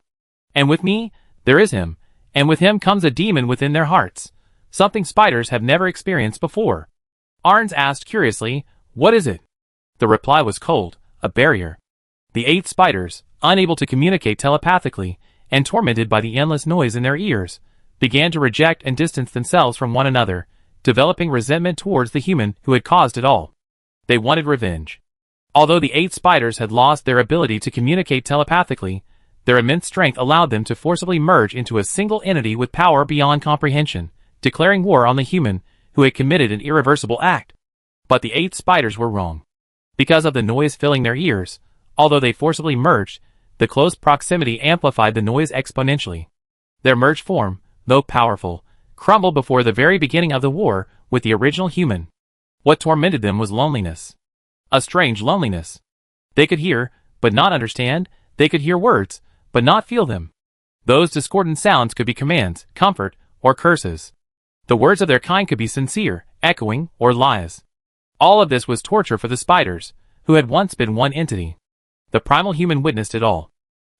And with me, there is him, and with him comes a demon within their hearts, something spiders have never experienced before. Arns asked curiously, what is it? The reply was cold, a barrier. The 8 spiders, unable to communicate telepathically, and tormented by the endless noise in their ears, began to reject and distance themselves from one another, developing resentment towards the human who had caused it all. They wanted revenge. Although the 8 spiders had lost their ability to communicate telepathically, their immense strength allowed them to forcibly merge into a single entity with power beyond comprehension, declaring war on the human who had committed an irreversible act. But the 8 spiders were wrong. Because of the noise filling their ears, although they forcibly merged, the close proximity amplified the noise exponentially. Their merged form, though powerful, crumbled before the very beginning of the war with the original human. What tormented them was loneliness. A strange loneliness. They could hear, but not understand. They could hear words, but not feel them. Those discordant sounds could be commands, comfort, or curses. The words of their kind could be sincere, echoing, or lies. All of this was torture for the spiders, who had once been one entity. The primal human witnessed it all.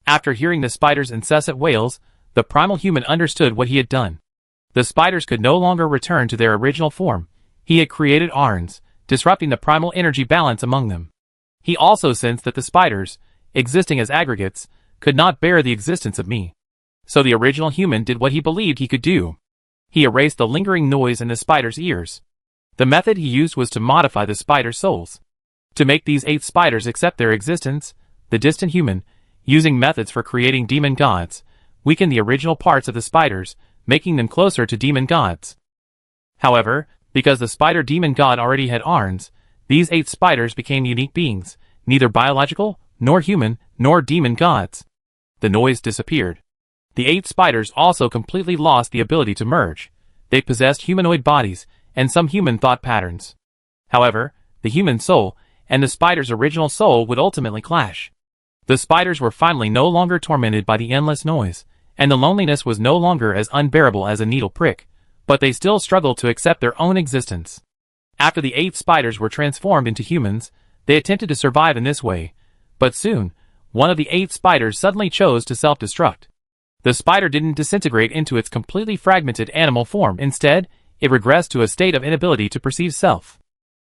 After hearing the spiders' incessant wails, the primal human understood what he had done. The spiders could no longer return to their original form. He had created Arns, disrupting the primal energy balance among them. He also sensed that the spiders, existing as aggregates, could not bear the existence of me. So the original human did what he believed he could do. He erased the lingering noise in the spiders' ears. The method he used was to modify the spiders' souls. To make these 8 spiders accept their existence, the distant human, using methods for creating demon gods, weakened the original parts of the spiders, making them closer to demon gods. However, because the spider demon god already had Arns, these 8 spiders became unique beings, neither biological, nor human, nor demon gods. The noise disappeared. The 8 spiders also completely lost the ability to merge. They possessed humanoid bodies, and some human thought patterns. However, the human soul, and the spider's original soul would ultimately clash. The spiders were finally no longer tormented by the endless noise, and the loneliness was no longer as unbearable as a needle prick, but they still struggled to accept their own existence. After the 8 spiders were transformed into humans, they attempted to survive in this way, but soon, one of the 8 spiders suddenly chose to self-destruct. The spider didn't disintegrate into its completely fragmented animal form. Instead, it regressed to a state of inability to perceive self.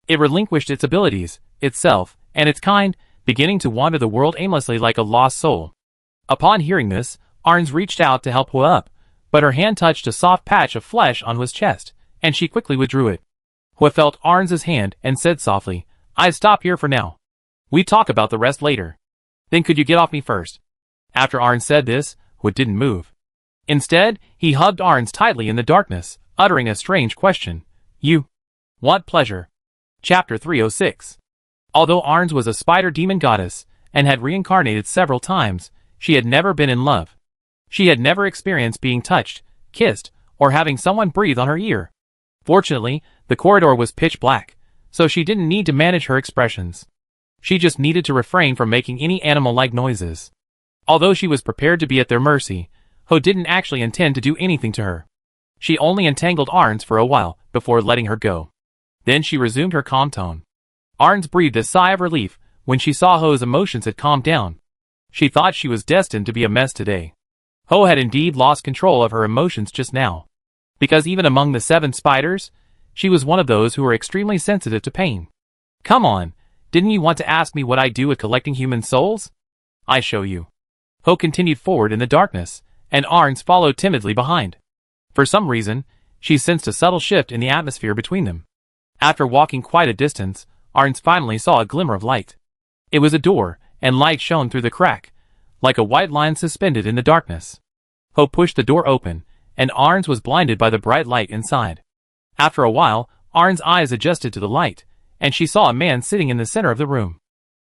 It relinquished its abilities, itself, and its kind, beginning to wander the world aimlessly like a lost soul. Upon hearing this, Arns reached out to help Hua up, but her hand touched a soft patch of flesh on Hua's chest, and she quickly withdrew it. Hua felt Arns' hand and said softly, "I stop here for now. We talk about the rest later. Then could you get off me first?" After Arns said this, Hua didn't move. Instead, he hugged Arns tightly in the darkness, uttering a strange question. "You want pleasure?" Chapter 306. Although Arns was a spider demon goddess, and had reincarnated several times, she had never been in love. She had never experienced being touched, kissed, or having someone breathe on her ear. Fortunately, the corridor was pitch black, so she didn't need to manage her expressions. She just needed to refrain from making any animal-like noises. Although she was prepared to be at their mercy, Ho didn't actually intend to do anything to her. She only entangled Arns for a while, before letting her go. Then she resumed her calm tone. Arns breathed a sigh of relief when she saw Ho's emotions had calmed down. She thought she was destined to be a mess today. Ho had indeed lost control of her emotions just now. Because even among the 7 spiders, she was one of those who were extremely sensitive to pain. "Come on, didn't you want to ask me what I do with collecting human souls? I show you." Ho continued forward in the darkness, and Arns followed timidly behind. For some reason, she sensed a subtle shift in the atmosphere between them. After walking quite a distance, Arns finally saw a glimmer of light. It was a door, and light shone through the crack, like a white line suspended in the darkness. Ho pushed the door open, and Arns was blinded by the bright light inside. After a while, Arns' eyes adjusted to the light, and she saw a man sitting in the center of the room.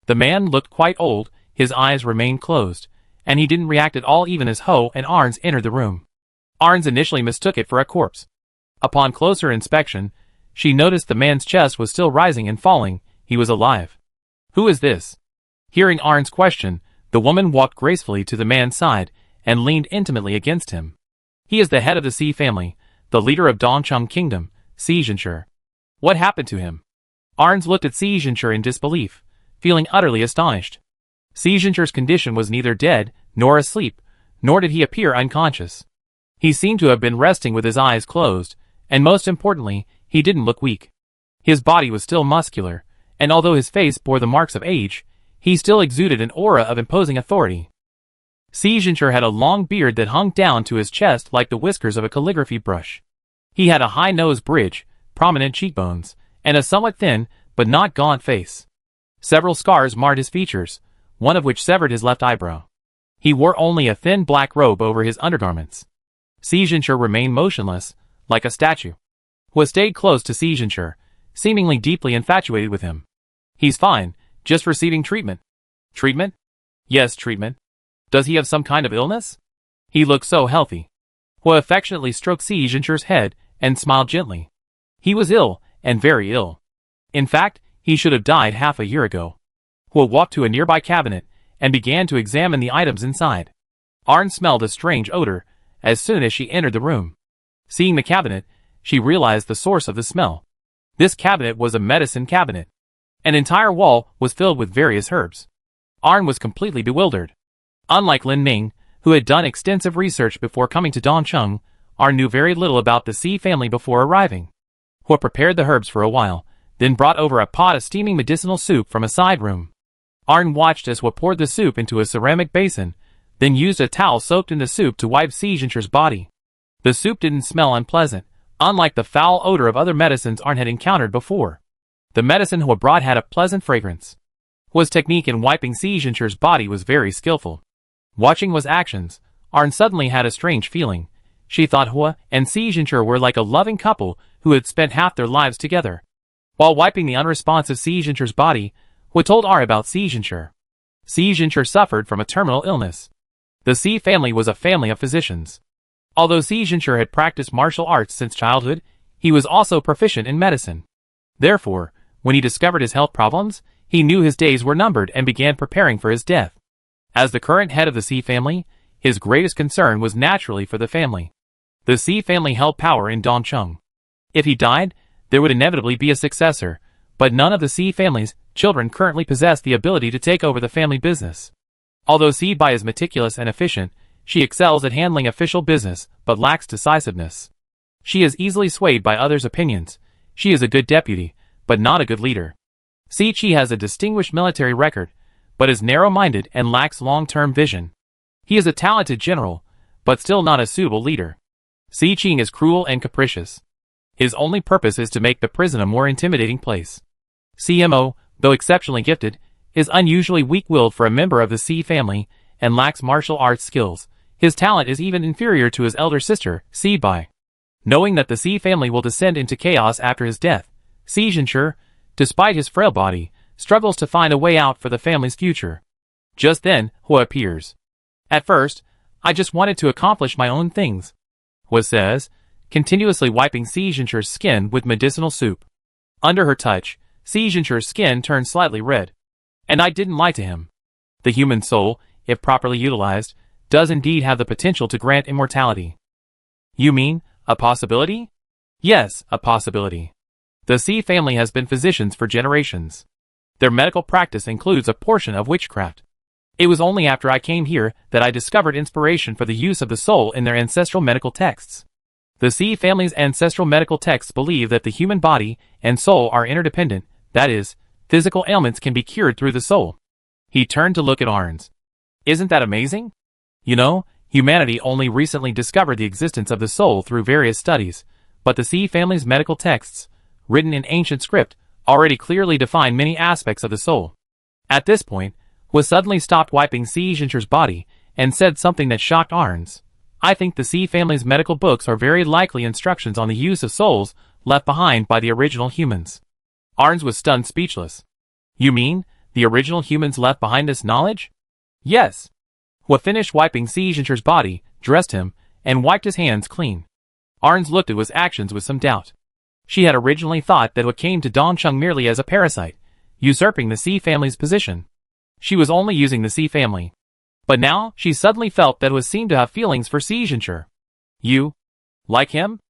The man looked quite old, his eyes remained closed, and he didn't react at all even as Ho and Arns entered the room. Arns initially mistook it for a corpse. Upon closer inspection, she noticed the man's chest was still rising and falling. He was alive. "Who is this?" Hearing Arns' question, the woman walked gracefully to the man's side and leaned intimately against him. "He is the head of the Sea family, the leader of Dongcheng Kingdom, Sea Zhenshi. What happened to him?" Arns looked at Sea Zhenshi in disbelief, feeling utterly astonished. Sea Zhenshi's condition was neither dead, nor asleep, nor did he appear unconscious. He seemed to have been resting with his eyes closed, and most importantly, he didn't look weak. His body was still muscular, and although his face bore the marks of age, he still exuded an aura of imposing authority. Sea Zhenshi had a long beard that hung down to his chest like the whiskers of a calligraphy brush. He had a high nose bridge, prominent cheekbones, and a somewhat thin, but not gaunt face. Several scars marred his features, one of which severed his left eyebrow. He wore only a thin black robe over his undergarments. Sea Zhenshi remained motionless, like a statue. Hua stayed close to Sea Zhenshi, seemingly deeply infatuated with him. He's fine, just receiving treatment. Treatment? Yes, treatment. Does he have some kind of illness? He looks so healthy. Hua affectionately stroked Si Jinchu's head and smiled gently. He was ill, and very ill. In fact, he should have died half a year ago. Hua walked to a nearby cabinet and began to examine the items inside. Arn smelled a strange odor as soon as she entered the room. Seeing the cabinet, she realized the source of the smell. This cabinet was a medicine cabinet. An entire wall was filled with various herbs. Arn was completely bewildered. Unlike Lin Ming, who had done extensive research before coming to Dongcheng, Arn knew very little about the Si family before arriving. Hua prepared the herbs for a while, then brought over a pot of steaming medicinal soup from a side room. Arn watched as Hua poured the soup into a ceramic basin, then used a towel soaked in the soup to wipe Si Jinchu's body. The soup didn't smell unpleasant, unlike the foul odor of other medicines Arn had encountered before. The medicine Hua brought had a pleasant fragrance. Hua's technique in wiping Si Jinchu's body was very skillful. Watching Hua's actions, Arn suddenly had a strange feeling. She thought Hua and Si Jinchu were like a loving couple who had spent half their lives together. While wiping the unresponsive Si Jinchu's body, Hua told Arn about Si Jinchu. Si Jinchu suffered from a terminal illness. The Si family was a family of physicians. Although Si Jinchu had practiced martial arts since childhood, he was also proficient in medicine. Therefore, when he discovered his health problems, he knew his days were numbered and began preparing for his death. As the current head of the Si family, his greatest concern was naturally for the family. The Si family held power in Dongcheng. If he died, there would inevitably be a successor, but none of the Si family's children currently possessed the ability to take over the family business. Although Si Bai is meticulous and efficient, she excels at handling official business but lacks decisiveness. She is easily swayed by others' opinions. She is a good deputy, but not a good leader. Si Chi has a distinguished military record, but is narrow-minded and lacks long-term vision. He is a talented general, but still not a suitable leader. Si Qing is cruel and capricious. His only purpose is to make the prison a more intimidating place. CMO, though exceptionally gifted, is unusually weak-willed for a member of the Si family and lacks martial arts skills. His talent is even inferior to his elder sister, Si Bai. Knowing that the Si family will descend into chaos after his death, Si Jinchu, despite his frail body, struggles to find a way out for the family's future. Just then, Hua appears. At first, I just wanted to accomplish my own things, Hua says, continuously wiping Si Jinchu's skin with medicinal soup. Under her touch, Si Jinchu's skin turned slightly red. And I didn't lie to him. The human soul, if properly utilized, does indeed have the potential to grant immortality. You mean, a possibility? Yes, a possibility. The Si family has been physicians for generations. Their medical practice includes a portion of witchcraft. It was only after I came here that I discovered inspiration for the use of the soul in their ancestral medical texts. The Si family's ancestral medical texts believe that the human body and soul are interdependent, that is, physical ailments can be cured through the soul. He turned to look at Arns. Isn't that amazing? You know, humanity only recently discovered the existence of the soul through various studies, but the Si family's medical texts, written in ancient script, already clearly define many aspects of the soul. At this point, Hua suddenly stopped wiping Si Jinchu's body and said something that shocked Arns. I think the Si family's medical books are very likely instructions on the use of souls left behind by the original humans. Arns was stunned speechless. You mean, the original humans left behind this knowledge? Yes. Hua finished wiping Si Jinchu's body, dressed him, and wiped his hands clean. Arns looked at Hua's actions with some doubt. She had originally thought that Hua came to Dongcheng merely as a parasite, usurping the Si family's position. She was only using the Si family. But now, she suddenly felt that Hua seemed to have feelings for Si Jinchu. You? Like him?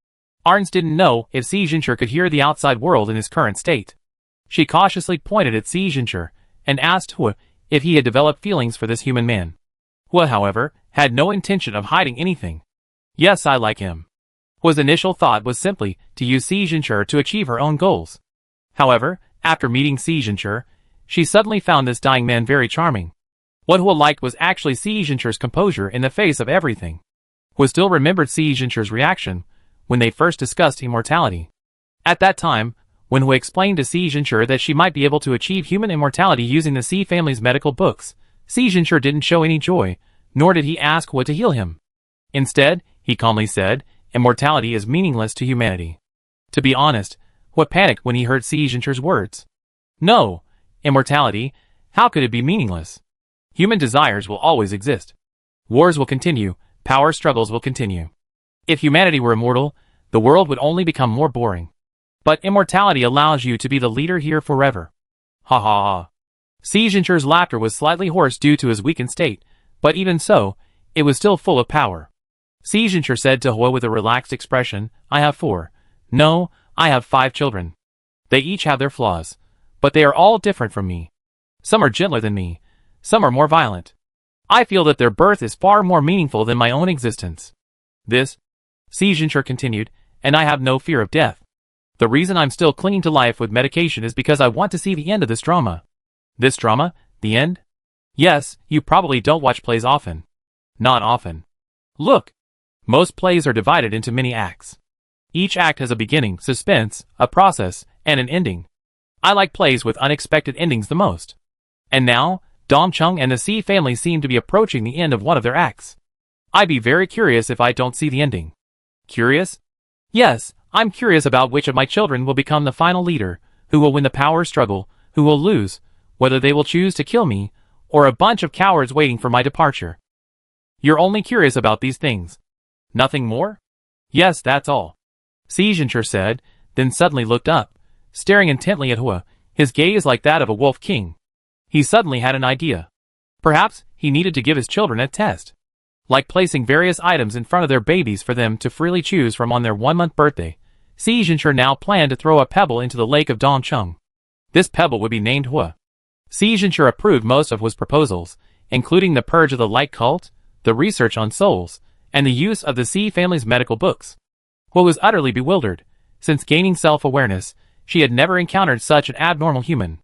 Arns didn't know if Si Jinchu could hear the outside world in his current state. She cautiously pointed at Si Jinchu and asked Hua if he had developed feelings for this human man. Hua, however, had no intention of hiding anything. Yes, I like him. Hua's initial thought was simply to use Si Jinchu to achieve her own goals. However, after meeting Si Jinchu, she suddenly found this dying man very charming. What Hua liked was actually Si Jinchu's composure in the face of everything. Hua still remembered Si Jinchu's reaction when they first discussed immortality. At that time, when Hua explained to Si Jinchu that she might be able to achieve human immortality using the Si family's medical books, Si Jinchu didn't show any joy, nor did he ask Hua to heal him. Instead, he calmly said, immortality is meaningless to humanity. To be honest, Hua panicked when he heard Si Zhencher's words. No, immortality, how could it be meaningless? Human desires will always exist. Wars will continue, power struggles will continue. If humanity were immortal, the world would only become more boring. But immortality allows you to be the leader here forever. Ha ha ha. Si Zhencher's laughter was slightly hoarse due to his weakened state, but even so, it was still full of power. Si Zhencher said to Hua with a relaxed expression, I have 4. No, I have 5 children. They each have their flaws, but they are all different from me. Some are gentler than me, some are more violent. I feel that their birth is far more meaningful than my own existence. This, Si Zhencher continued, and I have no fear of death. The reason I'm still clinging to life with medication is because I want to see the end of this drama. This drama? The end? Yes, you probably don't watch plays often. Not often. Look. Most plays are divided into many acts. Each act has a beginning, suspense, a process, and an ending. I like plays with unexpected endings the most. And now, Dong Chung and the Si family seem to be approaching the end of one of their acts. I'd be very curious if I don't see the ending. Curious? Yes, I'm curious about which of my children will become the final leader, who will win the power struggle, who will lose, whether they will choose to kill me, or a bunch of cowards waiting for my departure. You're only curious about these things. Nothing more? Yes, that's all. Si Zhencher said, then suddenly looked up, staring intently at Hua, his gaze like that of a wolf king. He suddenly had an idea. Perhaps he needed to give his children a test. Like placing various items in front of their babies for them to freely choose from on their 1-month birthday, Si Zhencher now planned to throw a pebble into the lake of Dongcheng. This pebble would be named Hua. Si Zhencher approved most of Hua's proposals, including the purge of the light cult, the research on souls, and the use of the Si family's medical books. Hua was utterly bewildered. Since gaining self-awareness, she had never encountered such an abnormal human.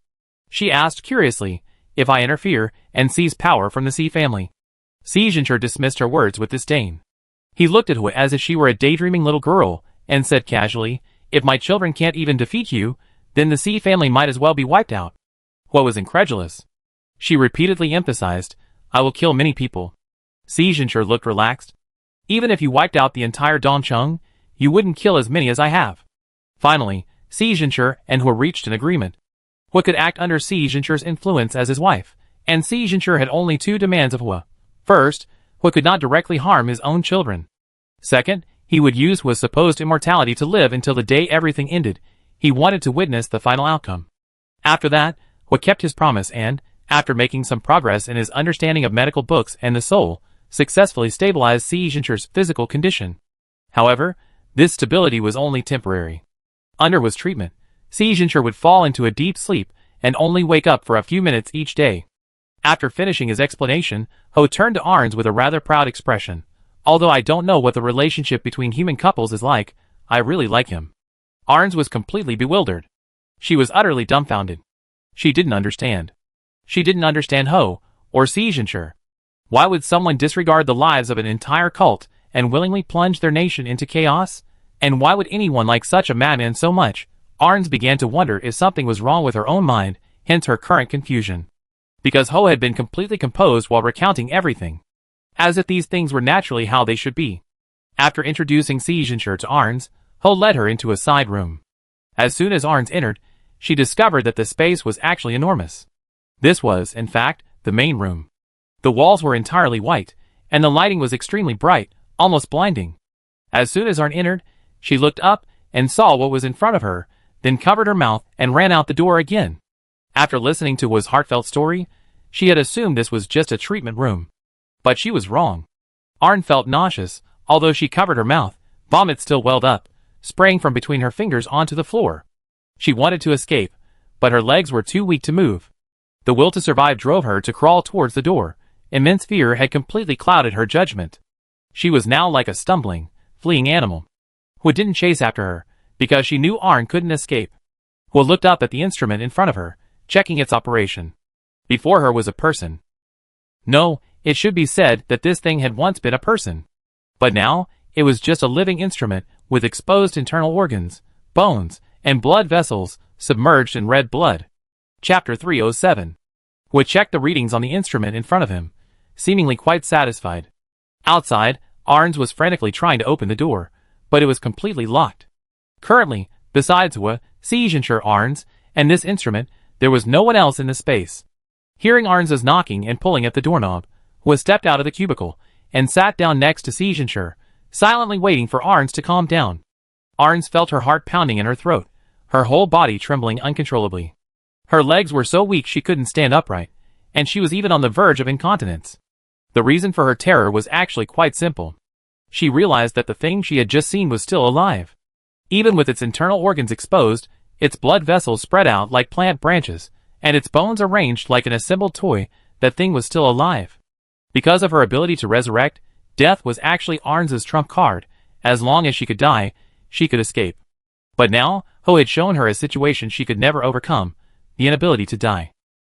She asked curiously, if I interfere and seize power from the Si family. Si Zhencher dismissed her words with disdain. He looked at Hua as if she were a daydreaming little girl, and said casually, if my children can't even defeat you, then the Si family might as well be wiped out. Hua was incredulous. She repeatedly emphasized, I will kill many people. Si Zhencher looked relaxed. Even if you wiped out the entire Dongcheng, you wouldn't kill as many as I have. Finally, Si Zhencher and Hua reached an agreement. Hua could act under Si Zhencher's influence as his wife, and Si Zhencher had only 2 demands of Hua. First, Hua could not directly harm his own children. Second, he would use Hua's supposed immortality to live until the day everything ended. He wanted to witness the final outcome. After that, Hua kept his promise and, after making some progress in his understanding of medical books and the soul, successfully stabilized Si Zhencher's physical condition. However, this stability was only temporary. Under Hua's treatment, Si Zhencher would fall into a deep sleep and only wake up for a few minutes each day. After finishing his explanation, Ho turned to Arns with a rather proud expression. Although I don't know what the relationship between human couples is like, I really like him. Arns was completely bewildered. She was utterly dumbfounded. She didn't understand. She didn't understand Ho, or Si Zhencher. Why would someone disregard the lives of an entire cult and willingly plunge their nation into chaos? And why would anyone like such a madman so much? Arns began to wonder if something was wrong with her own mind, hence her current confusion. Because Ho had been completely composed while recounting everything. As if these things were naturally how they should be. After introducing Si Zhencher to Arns, Ho led her into a side room. As soon as Arns entered, she discovered that the space was actually enormous. This was, in fact, the main room. The walls were entirely white, and the lighting was extremely bright, almost blinding. As soon as Arn entered, she looked up and saw what was in front of her, then covered her mouth and ran out the door again. After listening to Hua's heartfelt story, she had assumed this was just a treatment room. But she was wrong. Arn felt nauseous, although she covered her mouth, vomit still welled up, spraying from between her fingers onto the floor. She wanted to escape, but her legs were too weak to move. The will to survive drove her to crawl towards the door. Immense fear had completely clouded her judgment. She was now like a stumbling, fleeing animal. Hua didn't chase after her, because she knew Arn couldn't escape. Hua looked up at the instrument in front of her, checking its operation. Before her was a person. No, it should be said that this thing had once been a person. But now, it was just a living instrument with exposed internal organs, bones, and blood vessels submerged in red blood. Chapter 307. Hua checked the readings on the instrument in front of him, seemingly quite satisfied. Outside, Arns was frantically trying to open the door, but it was completely locked. Currently, besides Hua, Seizure Arns, and this instrument, there was no one else in the space. Hearing Arns's knocking and pulling at the doorknob, Hua stepped out of the cubicle and sat down next to Seizure, silently waiting for Arns to calm down. Arns felt her heart pounding in her throat, her whole body trembling uncontrollably. Her legs were so weak she couldn't stand upright, and she was even on the verge of incontinence. The reason for her terror was actually quite simple. She realized that the thing she had just seen was still alive. Even with its internal organs exposed, its blood vessels spread out like plant branches, and its bones arranged like an assembled toy, that thing was still alive. Because of her ability to resurrect, death was actually Arns's trump card. As long as she could die, she could escape. But now, Ho had shown her a situation she could never overcome, the inability to die.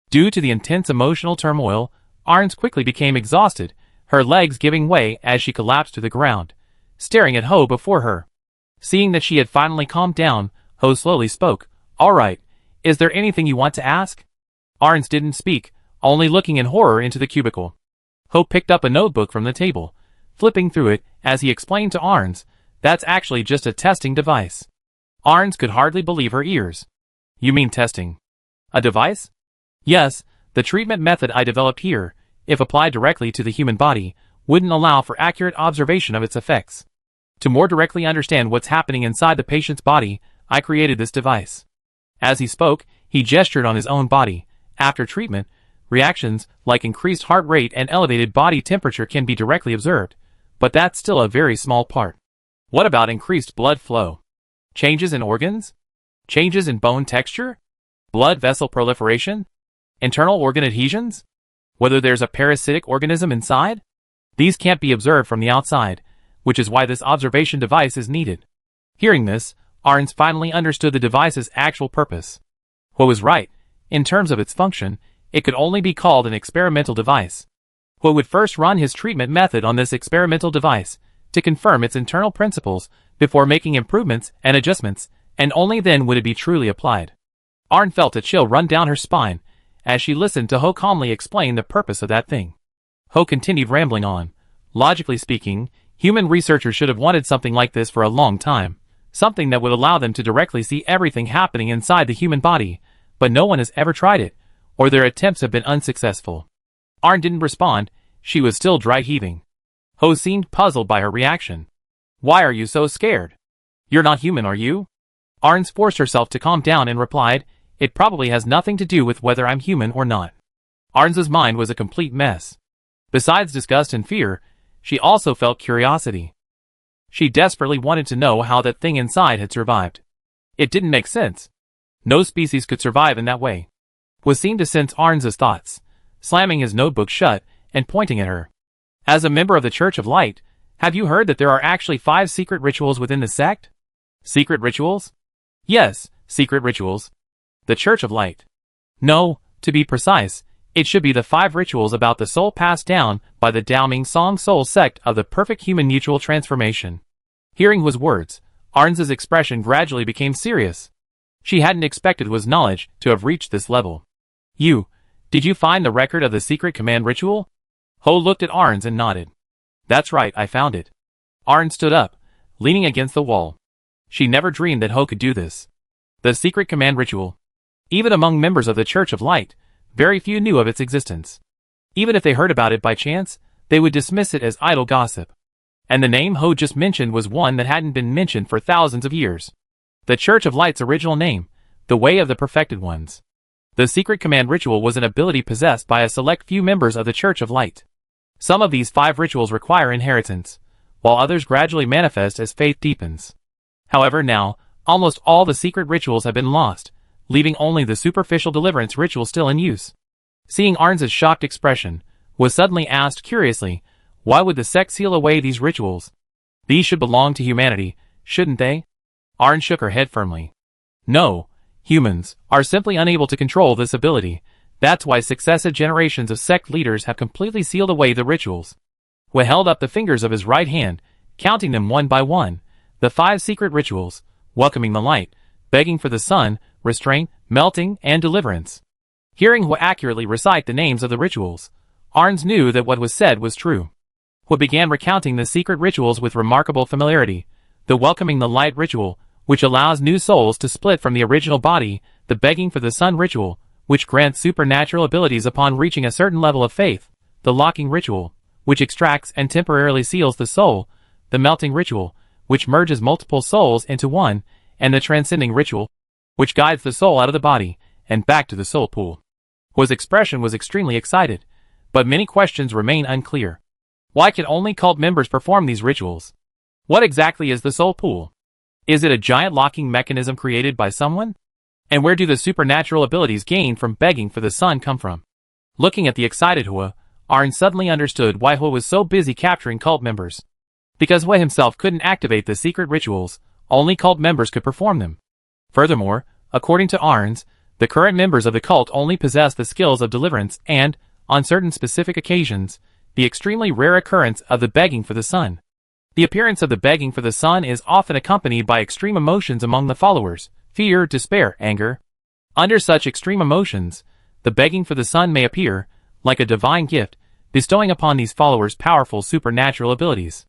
Due to the intense emotional turmoil, Arns quickly became exhausted, her legs giving way as she collapsed to the ground, staring at Ho before her. Seeing that she had finally calmed down, Ho slowly spoke. "All right, is there anything you want to ask?" Arns didn't speak, only looking in horror into the cubicle. Ho picked up a notebook from the table, flipping through it as he explained to Arns, "That's actually just a testing device." Arns could hardly believe her ears. "You mean testing? A device?" "Yes, the treatment method I developed here, if applied directly to the human body, wouldn't allow for accurate observation of its effects. To more directly understand what's happening inside the patient's body, I created this device." As he spoke, he gestured on his own body. After treatment, reactions like increased heart rate and elevated body temperature can be directly observed, but that's still a very small part. What about increased blood flow? Changes in organs? Changes in bone texture? Blood vessel proliferation? Internal organ adhesions? Whether there's a parasitic organism inside? These can't be observed from the outside, which is why this observation device is needed. Hearing this, Arns finally understood the device's actual purpose. Hua was right. In terms of its function, it could only be called an experimental device. Hua would first run his treatment method on this experimental device to confirm its internal principles before making improvements and adjustments, and only then would it be truly applied. Arn felt a chill run down her spine as she listened to Ho calmly explain the purpose of that thing. Ho continued rambling on. "Logically speaking, human researchers should have wanted something like this for a long time, something that would allow them to directly see everything happening inside the human body, but no one has ever tried it, or their attempts have been unsuccessful." Arn didn't respond, she was still dry heaving. Ho seemed puzzled by her reaction. "Why are you so scared? You're not human, are you?" Arns forced herself to calm down and replied, "It probably has nothing to do with whether I'm human or not." Arns's mind was a complete mess. Besides disgust and fear, she also felt curiosity. She desperately wanted to know how that thing inside had survived. It didn't make sense. No species could survive in that way. Was seemed to sense Arns's thoughts, slamming his notebook shut and pointing at her. "As a member of the Church of Light, have you heard that there are actually 5 secret rituals within the sect?" "Secret rituals?" "Yes, secret rituals. The Church of Light." "No, to be precise, it should be the 5 rituals about the soul passed down by the Daoming Song Soul sect of the perfect human mutual transformation." Hearing Hua's words, Arns's expression gradually became serious. She hadn't expected Hua's knowledge to have reached this level. Did you find the record of the secret command ritual?" Ho looked at Arns and nodded. "That's right, I found it." Arns stood up, leaning against the wall. She never dreamed that Ho could do this. The secret command ritual. Even among members of the Church of Light, very few knew of its existence. Even if they heard about it by chance, they would dismiss it as idle gossip. And the name Ho just mentioned was one that hadn't been mentioned for thousands of years. The Church of Light's original name, the Way of the Perfected Ones. The secret command ritual was an ability possessed by a select few members of the Church of Light. Some of these 5 rituals require inheritance, while others gradually manifest as faith deepens. However, now, almost all the secret rituals have been lost, leaving only the superficial deliverance ritual still in use. Seeing Arns's shocked expression, was suddenly asked curiously, "Why would the sect seal away these rituals? These should belong to humanity, shouldn't they?" Arn shook her head firmly. "No, humans are simply unable to control this ability. That's why successive generations of sect leaders have completely sealed away the rituals." Hua held up the fingers of his right hand, counting them one by one, the 5 secret rituals, welcoming the light, begging for the sun, restraint, melting, and deliverance. Hearing Hua accurately recite the names of the rituals, Arns knew that what was said was true. Hua began recounting the secret rituals with remarkable familiarity. The welcoming the light ritual, which allows new souls to split from the original body, the begging for the sun ritual, which grants supernatural abilities upon reaching a certain level of faith, the locking ritual, which extracts and temporarily seals the soul, the melting ritual, which merges multiple souls into one, and the transcending ritual, which guides the soul out of the body and back to the soul pool. Hua's expression was extremely excited, but many questions remain unclear. Why can only cult members perform these rituals? What exactly is the soul pool? Is it a giant locking mechanism created by someone? And where do the supernatural abilities gained from begging for the sun come from? Looking at the excited Hua, Arn suddenly understood why Hua was so busy capturing cult members. Because Hua himself couldn't activate the secret rituals, only cult members could perform them. Furthermore, according to Arns, the current members of the cult only possess the skills of deliverance and, on certain specific occasions, the extremely rare occurrence of the begging for the sun. The appearance of the begging for the sun is often accompanied by extreme emotions among the followers: fear, despair, anger. Under such extreme emotions, the begging for the sun may appear, like a divine gift, bestowing upon these followers powerful supernatural abilities.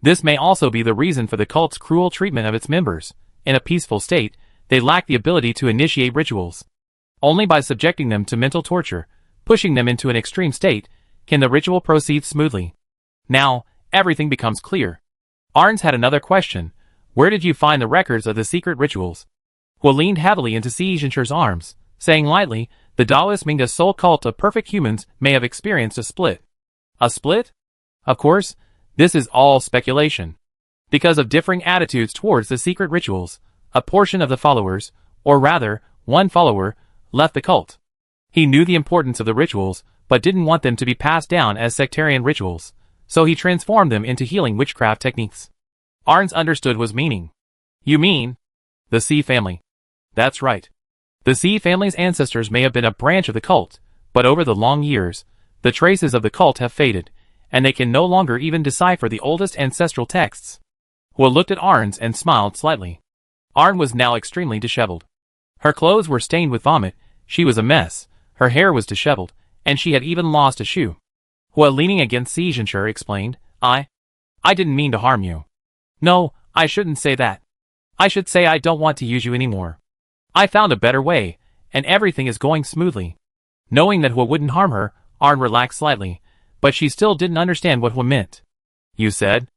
This may also be the reason for the cult's cruel treatment of its members. In a peaceful state, they lack the ability to initiate rituals. Only by subjecting them to mental torture, pushing them into an extreme state, can the ritual proceed smoothly. Now, everything becomes clear. Arns had another question. Where did you find the records of the secret rituals? Hua leaned heavily into Si Zhenshur's arms, saying lightly, the Taoist Mingda soul cult of perfect humans may have experienced a split. A split? Of course, this is all speculation. Because of differing attitudes towards the secret rituals, a portion of the followers, or rather, one follower, left the cult. He knew the importance of the rituals, but didn't want them to be passed down as sectarian rituals, so he transformed them into healing witchcraft techniques. Arns understood Hua's meaning. You mean? The Si family. That's right. The Si family's ancestors may have been a branch of the cult, but over the long years, the traces of the cult have faded, and they can no longer even decipher the oldest ancestral texts. Hua looked at Arns and smiled slightly. Arn was now extremely disheveled. Her clothes were stained with vomit, she was a mess, her hair was disheveled, and she had even lost a shoe. Hua, leaning against Si Zhenshur, explained, I didn't mean to harm you. No, I shouldn't say that. I should say I don't want to use you anymore. I found a better way, and everything is going smoothly. Knowing that Hua wouldn't harm her, Arn relaxed slightly, but she still didn't understand what Hua meant. You said?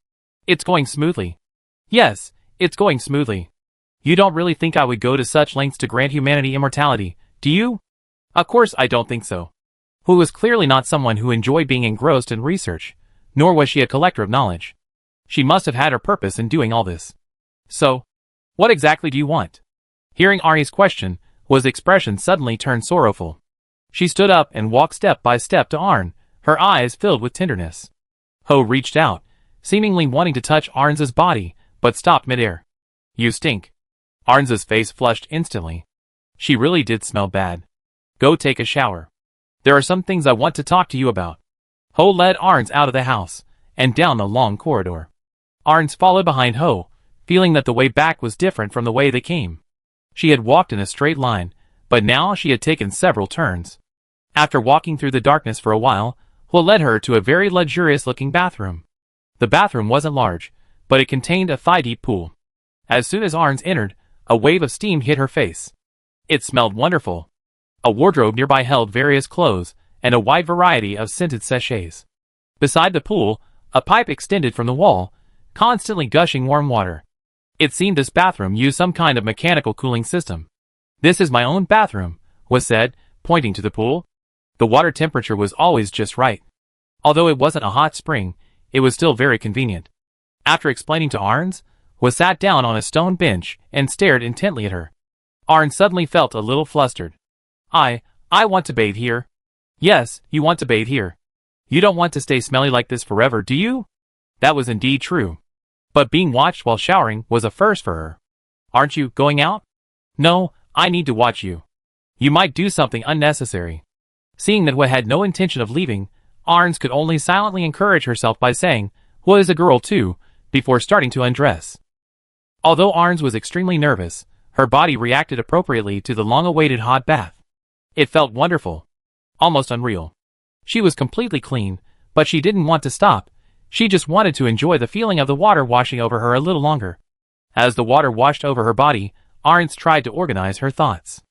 It's going smoothly. Yes, it's going smoothly. You don't really think I would go to such lengths to grant humanity immortality, do you? Of course I don't think so. Hua was clearly not someone who enjoyed being engrossed in research, nor was she a collector of knowledge. She must have had her purpose in doing all this. So, what exactly do you want? Hearing Ari's question, Hua's expression suddenly turned sorrowful. She stood up and walked step by step to Arn, her eyes filled with tenderness. Hua reached out, seemingly wanting to touch Arns's body, but stopped midair. You stink. Arns's face flushed instantly. She really did smell bad. Go take a shower. There are some things I want to talk to you about. Hua led Arns out of the house, and down the long corridor. Arns followed behind Hua, feeling that the way back was different from the way they came. She had walked in a straight line, but now she had taken several turns. After walking through the darkness for a while, Hua led her to a very luxurious-looking bathroom. The bathroom wasn't large, but it contained a thigh-deep pool. As soon as Arns entered, a wave of steam hit her face. It smelled wonderful. A wardrobe nearby held various clothes, and a wide variety of scented sachets. Beside the pool, a pipe extended from the wall, constantly gushing warm water. It seemed this bathroom used some kind of mechanical cooling system. This is my own bathroom, Hua said, pointing to the pool. The water temperature was always just right. Although it wasn't a hot spring, it was still very convenient. After explaining to Arns, Hua sat down on a stone bench and stared intently at her. Arns suddenly felt a little flustered. I want to bathe here. Yes, you want to bathe here. You don't want to stay smelly like this forever, do you? That was indeed true. But being watched while showering was a first for her. Aren't you going out? No, I need to watch you. You might do something unnecessary. Seeing that Hua had no intention of leaving, Arns could only silently encourage herself by saying, Hua is a girl too, before starting to undress. Although Arns was extremely nervous, her body reacted appropriately to the long-awaited hot bath. It felt wonderful. Almost unreal. She was completely clean, but she didn't want to stop. She just wanted to enjoy the feeling of the water washing over her a little longer. As the water washed over her body, Arns tried to organize her thoughts.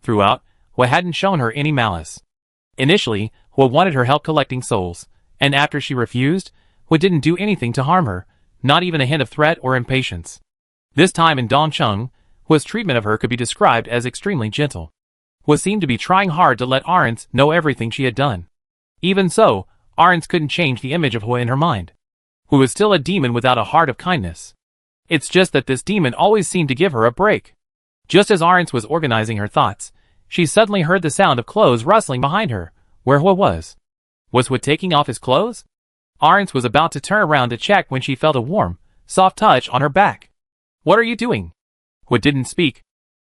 Throughout, Hua hadn't shown her any malice. Initially, Hua wanted her help collecting souls, and after she refused, Hua didn't do anything to harm her, not even a hint of threat or impatience. This time in Dongcheng, Hua's treatment of her could be described as extremely gentle. Hua seemed to be trying hard to let Arns know everything she had done. Even so, Arns couldn't change the image of Hua in her mind. Hua was still a demon without a heart of kindness. It's just that this demon always seemed to give her a break. Just as Arns was organizing her thoughts, she suddenly heard the sound of clothes rustling behind her, where Hua was. Was Hua taking off his clothes? Arns was about to turn around to check when she felt a warm, soft touch on her back. What are you doing? Hua didn't speak.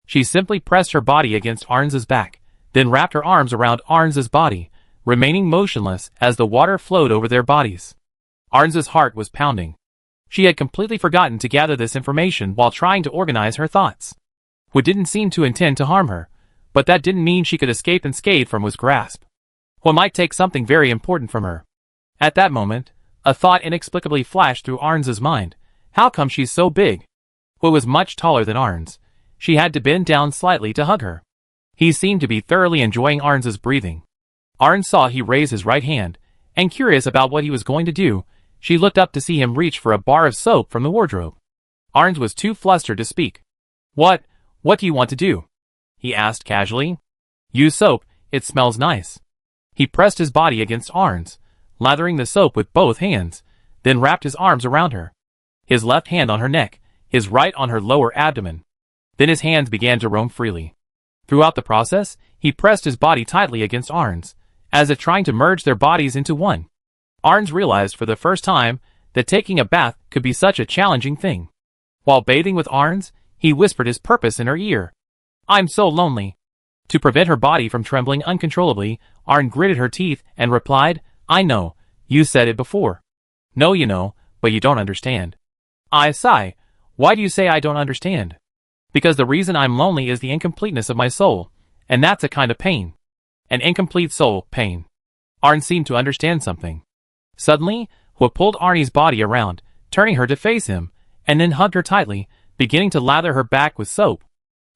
She simply pressed her body against Arns's back, then wrapped her arms around Arns's body, remaining motionless as the water flowed over their bodies. Arns's heart was pounding. She had completely forgotten to gather this information while trying to organize her thoughts. Hua didn't seem to intend to harm her, but that didn't mean she could escape unscathed from Hua's grasp. Hua might take something very important from her. At that moment, a thought inexplicably flashed through Arns's mind. How come she's so big? Hua was much taller than Arns. She had to bend down slightly to hug her. He seemed to be thoroughly enjoying Arns's breathing. Arns saw he raised his right hand, and curious about what he was going to do, she looked up to see him reach for a bar of soap from the wardrobe. Arns was too flustered to speak. What do you want to do? He asked casually. Use soap, it smells nice. He pressed his body against Arns, lathering the soap with both hands, then wrapped his arms around her. His left hand on her neck, his right on her lower abdomen. Then his hands began to roam freely. Throughout the process, he pressed his body tightly against Arns, as if trying to merge their bodies into one. Arns realized for the first time that taking a bath could be such a challenging thing. While bathing with Arns, he whispered his purpose in her ear. I'm so lonely. To prevent her body from trembling uncontrollably, Arn gritted her teeth and replied, I know, you said it before. No, you know, but you don't understand. I sigh. Why do you say I don't understand? Because the reason I'm lonely is the incompleteness of my soul, and that's a kind of pain. An incomplete soul, pain. Arn seemed to understand something. Suddenly, Hua pulled Arnie's body around, turning her to face him, and then hugged her tightly, beginning to lather her back with soap.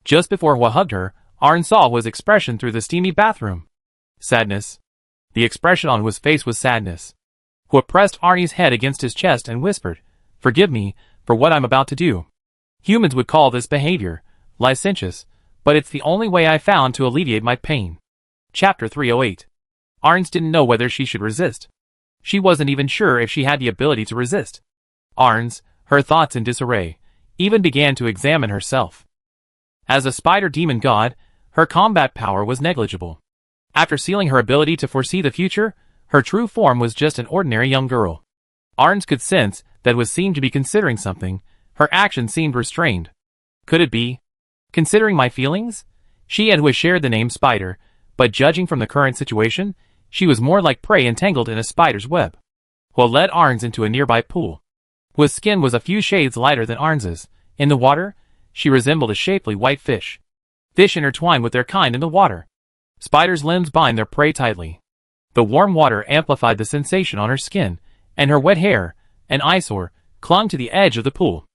Just before Hua hugged her, Arn saw Hua's expression through the steamy bathroom. Sadness. The expression on Hua's face was sadness. Hua pressed Arnie's head against his chest and whispered, Forgive me for what I'm about to do. Humans would call this behavior licentious, but it's the only way I found to alleviate my pain. Chapter 308. Arns didn't know whether she should resist. She wasn't even sure if she had the ability to resist. Arns, her thoughts in disarray, even began to examine herself. As a spider demon god, her combat power was negligible. After sealing her ability to foresee the future, her true form was just an ordinary young girl. Arns could sense that Hua seemed to be considering something. Her action seemed restrained. Could it be? Considering my feelings? She and Hua shared the name Spider, but judging from the current situation, she was more like prey entangled in a spider's web. Hua led Arns into a nearby pool. Hua's skin was a few shades lighter than Arns's. In the water, she resembled a shapely white fish. Fish intertwine with their kind in the water. Spiders' limbs bind their prey tightly. The warm water amplified the sensation on her skin, and her wet hair, an eyesore, clung to the edge of the pool.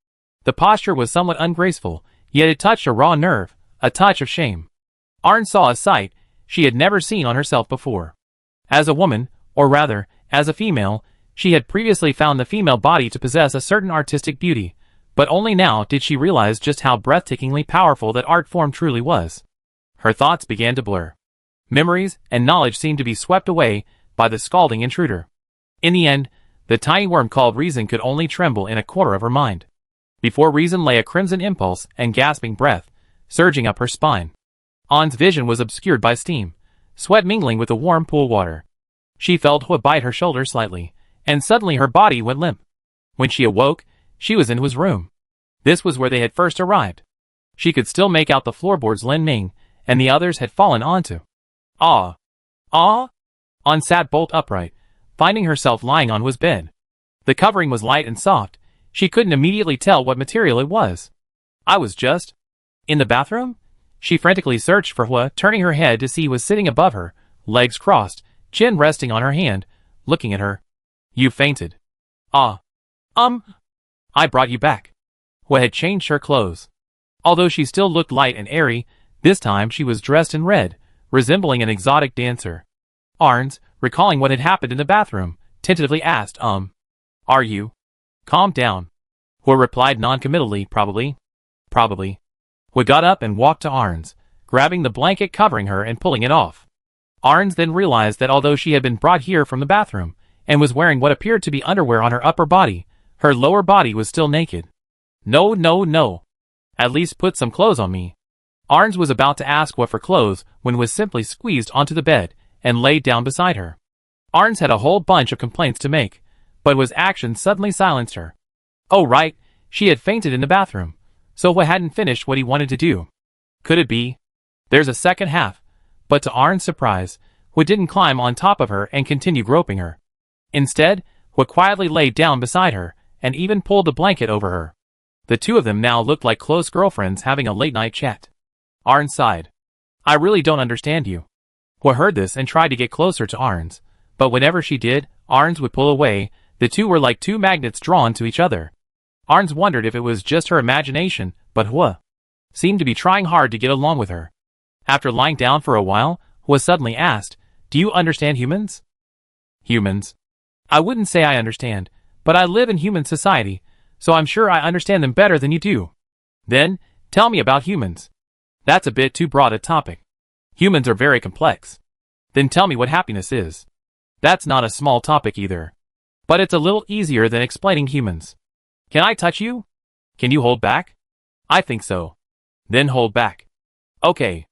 The posture was somewhat ungraceful, yet it touched a raw nerve, a touch of shame. Arns saw a sight she had never seen on herself before. As a woman, or rather, as a female, she had previously found the female body to possess a certain artistic beauty, but only now did she realize just how breathtakingly powerful that art form truly was. Her thoughts began to blur. Memories and knowledge seemed to be swept away by the scalding intruder. In the end, the tiny worm called reason could only tremble in a quarter of her mind. Before reason lay a crimson impulse and gasping breath, surging up her spine. An's vision was obscured by steam, sweat mingling with the warm pool water. She felt Hua bite her shoulder slightly, and suddenly her body went limp. When she awoke, she was in Hua's room. This was where they had first arrived. She could still make out the floorboards Lin Ming and the others had fallen onto. Ah! Ah! An sat bolt upright, finding herself lying on Hua's bed. The covering was light and soft. She couldn't immediately tell what material it was. I was just in the bathroom? She frantically searched for Hua, turning her head to see Hua sitting above her, legs crossed, chin resting on her hand, looking at her. You fainted. Ah. I brought you back. Hua had changed her clothes. Although she still looked light and airy, this time she was dressed in red, resembling an exotic dancer. Arns, recalling what had happened in the bathroom, tentatively asked, Are you? Calm down. Hua replied non-committally, probably. Hua got up and walked to Arns, grabbing the blanket covering her and pulling it off. Arns then realized that although she had been brought here from the bathroom, and was wearing what appeared to be underwear on her upper body, her lower body was still naked. No. At least put some clothes on me. Arns was about to ask Hua for clothes when was simply squeezed onto the bed and laid down beside her. Arns had a whole bunch of complaints to make, but Hua's action suddenly silenced her. Oh right, she had fainted in the bathroom, so Hua hadn't finished what he wanted to do. Could it be? There's a second half, but to Arns' surprise, Hua didn't climb on top of her and continue groping her. Instead, Hua quietly laid down beside her and even pulled the blanket over her. The two of them now looked like close girlfriends having a late-night chat. Arns sighed. I really don't understand you. Hua heard this and tried to get closer to Arns, but whenever she did, Arns would pull away. The two were like two magnets drawn to each other. Arns wondered if it was just her imagination, but Hua seemed to be trying hard to get along with her. After lying down for a while, Hua suddenly asked, Do you understand humans? Humans? I wouldn't say I understand, but I live in human society, so I'm sure I understand them better than you do. Then, tell me about humans. That's a bit too broad a topic. Humans are very complex. Then tell me what happiness is. That's not a small topic either. But it's a little easier than explaining humans. Can I touch you? Can you hold back? I think so. Then hold back. Okay.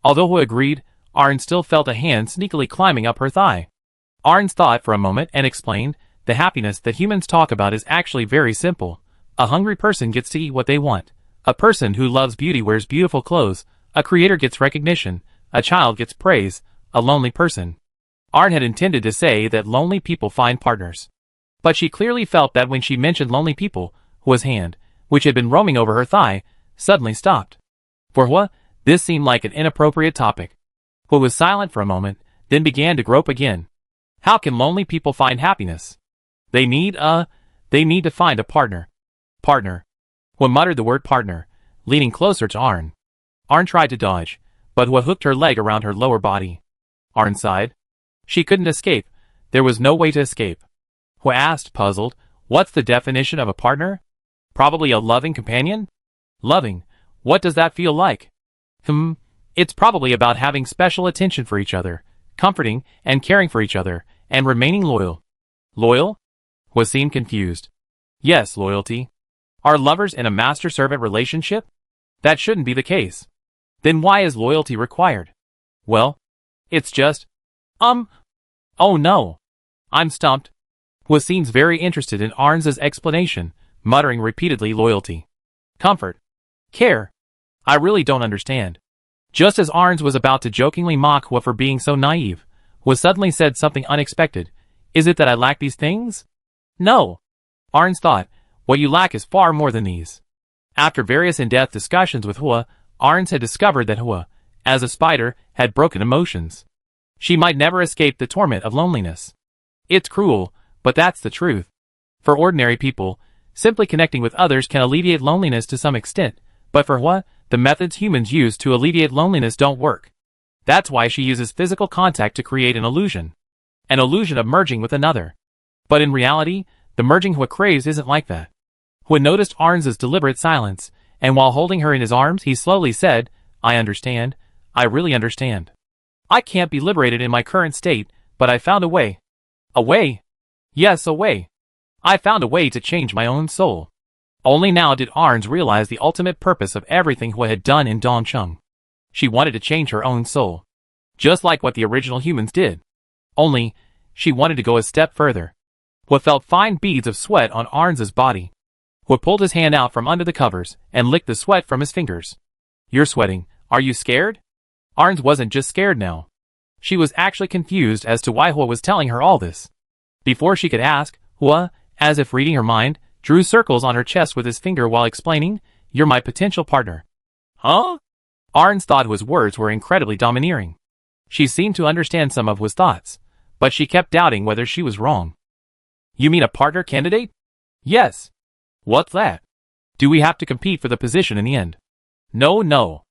Although Hua agreed, Arns still felt a hand sneakily climbing up her thigh. Arns thought for a moment and explained, the happiness that humans talk about is actually very simple. A hungry person gets to eat what they want. A person who loves beauty wears beautiful clothes. A creator gets recognition. A child gets praise. A lonely person. Arn had intended to say that lonely people find partners. But she clearly felt that when she mentioned lonely people, Hua's hand, which had been roaming over her thigh, suddenly stopped. For Hua, this seemed like an inappropriate topic. Hua was silent for a moment, then began to grope again. How can lonely people find happiness? They need to find a partner. Partner. Hua muttered the word partner, leaning closer to Arn. Arn tried to dodge, but Hua hooked her leg around her lower body. Arn sighed. She couldn't escape. There was no way to escape. Hua asked, puzzled, What's the definition of a partner? Probably a loving companion? Loving. What does that feel like? It's probably about having special attention for each other, comforting and caring for each other, and remaining loyal. Loyal? Hua seemed confused. Yes, loyalty. Are lovers in a master-servant relationship? That shouldn't be the case. Then why is loyalty required? Well, it's just... Oh no. I'm stumped. Hua seems very interested in Arns' explanation, muttering repeatedly loyalty. Comfort. Care. I really don't understand. Just as Arns was about to jokingly mock Hua for being so naive, Hua suddenly said something unexpected. Is it that I lack these things? No. Arns thought, what you lack is far more than these. After various in-depth discussions with Hua, Arns had discovered that Hua, as a spider, had broken emotions. She might never escape the torment of loneliness. It's cruel, but that's the truth. For ordinary people, simply connecting with others can alleviate loneliness to some extent, but for Hua, the methods humans use to alleviate loneliness don't work. That's why she uses physical contact to create an illusion. An illusion of merging with another. But in reality, the merging Hua craves isn't like that. Hua noticed Arns' deliberate silence, and while holding her in his arms, he slowly said, I understand. I really understand. I can't be liberated in my current state, but I found a way. A way? Yes, a way. I found a way to change my own soul. Only now did Arns realize the ultimate purpose of everything Hua had done in Dongcheng. She wanted to change her own soul. Just like what the original humans did. Only, she wanted to go a step further. Hua felt fine beads of sweat on Arns' body. Hua pulled his hand out from under the covers and licked the sweat from his fingers. You're sweating. Are you scared? Arns wasn't just scared now. She was actually confused as to why Hua was telling her all this. Before she could ask, Hua, as if reading her mind, drew circles on her chest with his finger while explaining, You're my potential partner. Huh? Arns thought Hua's words were incredibly domineering. She seemed to understand some of Hua's thoughts, but she kept doubting whether she was wrong. You mean a partner candidate? Yes. What's that? Do we have to compete for the position in the end? No, no.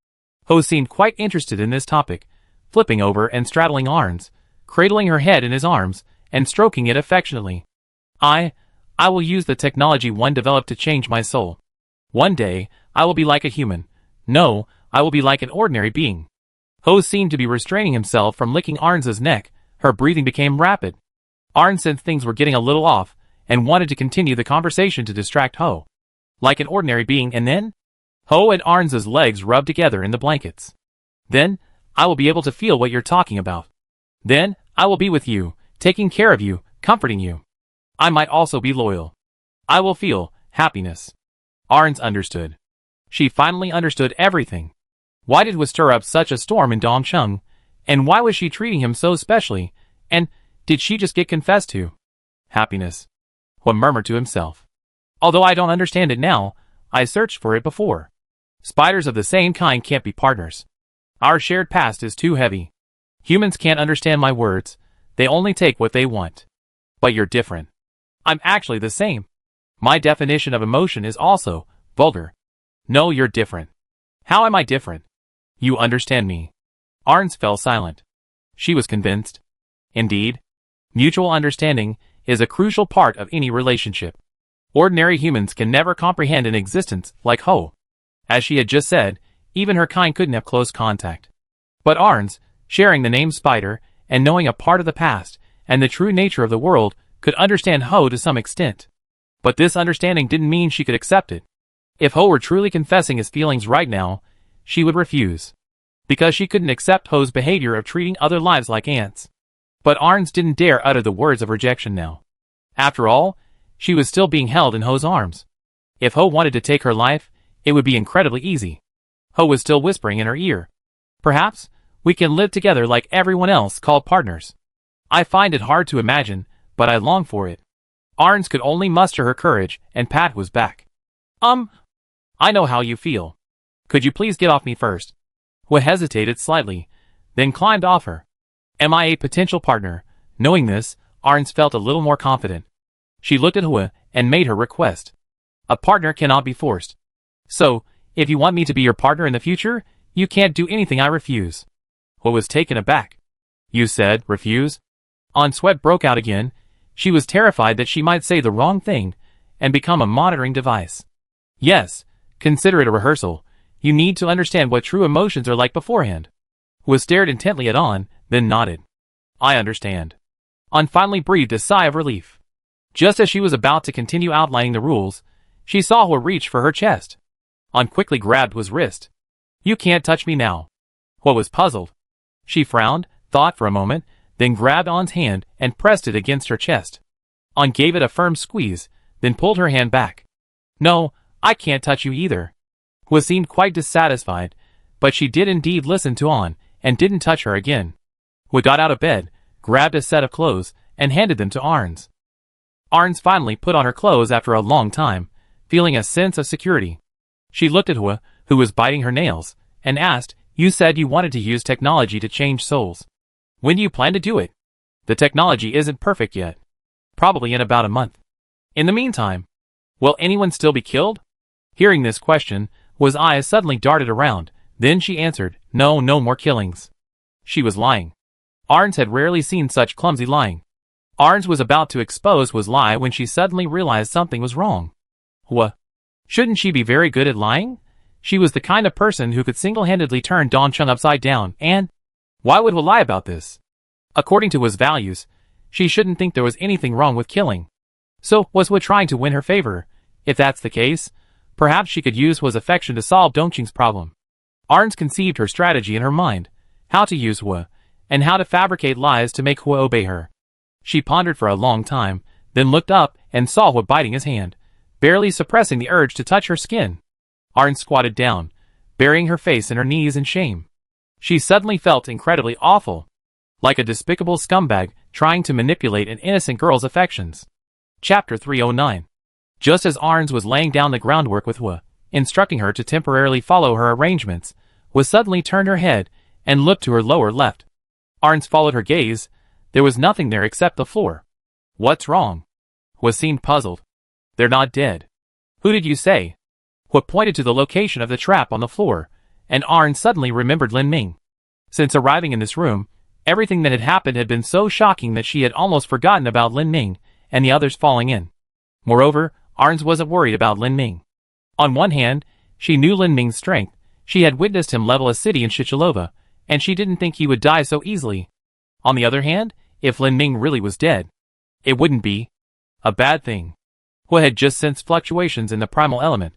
Ho seemed quite interested in this topic, flipping over and straddling Arns, cradling her head in his arms, and stroking it affectionately. I will use the technology one developed to change my soul. One day, I will be like a human. No, I will be like an ordinary being. Ho seemed to be restraining himself from licking Arns' neck. Her breathing became rapid. Arns sensed things were getting a little off, and wanted to continue the conversation to distract Ho. Like an ordinary being, and then? Ho and Arns' legs rubbed together in the blankets. Then, I will be able to feel what you're talking about. Then, I will be with you, taking care of you, comforting you. I might also be loyal. I will feel happiness. Arns understood. She finally understood everything. Why did Hua stir up such a storm in Dongcheng? And why was she treating him so specially? And did she just get confessed to? Happiness. Hua murmured to himself. Although I don't understand it now, I searched for it before. Spiders of the same kind can't be partners. Our shared past is too heavy. Humans can't understand my words. They only take what they want. But you're different. I'm actually the same. My definition of emotion is also vulgar. No, you're different. How am I different? You understand me. Arns fell silent. She was convinced. Indeed, mutual understanding is a crucial part of any relationship. Ordinary humans can never comprehend an existence like Ho. As she had just said, even her kind couldn't have close contact. But Arns, sharing the name Spider, and knowing a part of the past, and the true nature of the world, could understand Ho to some extent. But this understanding didn't mean she could accept it. If Ho were truly confessing his feelings right now, she would refuse. Because she couldn't accept Ho's behavior of treating other lives like ants. But Arns didn't dare utter the words of rejection now. After all, she was still being held in Ho's arms. If Ho wanted to take her life, it would be incredibly easy. Ho was still whispering in her ear. Perhaps, we can live together like everyone else called partners. I find it hard to imagine, but I long for it. Arns could only muster her courage, and pat was back. I know how you feel. Could you please get off me first? Hua hesitated slightly, then climbed off her. Am I a potential partner? Knowing this, Arns felt a little more confident. She looked at Hua and made her request. A partner cannot be forced. So, if you want me to be your partner in the future, you can't do anything I refuse. Hua was taken aback. You said, refuse? Arns' sweat broke out again. She was terrified that she might say the wrong thing and become a monitoring device. Yes, consider it a rehearsal. You need to understand what true emotions are like beforehand. Hua stared intently at An, then nodded. I understand. An finally breathed a sigh of relief. Just as she was about to continue outlining the rules, she saw Hua reach for her chest. An quickly grabbed Hua's wrist. You can't touch me now. Hua was puzzled. She frowned, thought for a moment, then grabbed An's hand and pressed it against her chest. An gave it a firm squeeze, then pulled her hand back. No, I can't touch you either. Hua seemed quite dissatisfied, but she did indeed listen to An, and didn't touch her again. Hua got out of bed, grabbed a set of clothes, and handed them to Arns. Arns finally put on her clothes after a long time, feeling a sense of security. She looked at Hua, who was biting her nails, and asked, You said you wanted to use technology to change souls. When do you plan to do it? The technology isn't perfect yet. Probably in about a month. In the meantime, will anyone still be killed? Hearing this question, Hua's eyes suddenly darted around, then she answered, No more killings. She was lying. Arns had rarely seen such clumsy lying. Arns was about to expose Hua's lie when she suddenly realized something was wrong. Hua, shouldn't she be very good at lying? She was the kind of person who could single-handedly turn Dongcheng upside down, and why would Hua lie about this? According to Hua's values, she shouldn't think there was anything wrong with killing. So, was Hua trying to win her favor? If that's the case, perhaps she could use Hua's affection to solve Dongcheng's problem. Arns conceived her strategy in her mind, how to use Hua, and how to fabricate lies to make Hua obey her. She pondered for a long time, then looked up and saw Hua biting his hand, barely suppressing the urge to touch her skin. Arns squatted down, burying her face in her knees in shame. She suddenly felt incredibly awful, like a despicable scumbag trying to manipulate an innocent girl's affections. Chapter 309. Just as Arns was laying down the groundwork with Hua, instructing her to temporarily follow her arrangements, Hua suddenly turned her head and looked to her lower left. Arns followed her gaze. There was nothing there except the floor. What's wrong? Hua seemed puzzled. They're not dead. Who did you say? Hua pointed to the location of the trap on the floor, and Arn suddenly remembered Lin Ming. Since arriving in this room, everything that had happened had been so shocking that she had almost forgotten about Lin Ming and the others falling in. Moreover, Arns wasn't worried about Lin Ming. On one hand, she knew Lin Ming's strength. She had witnessed him level a city in Shichilova, and she didn't think he would die so easily. On the other hand, if Lin Ming really was dead, it wouldn't be a bad thing. Hua had just sensed fluctuations in the primal element.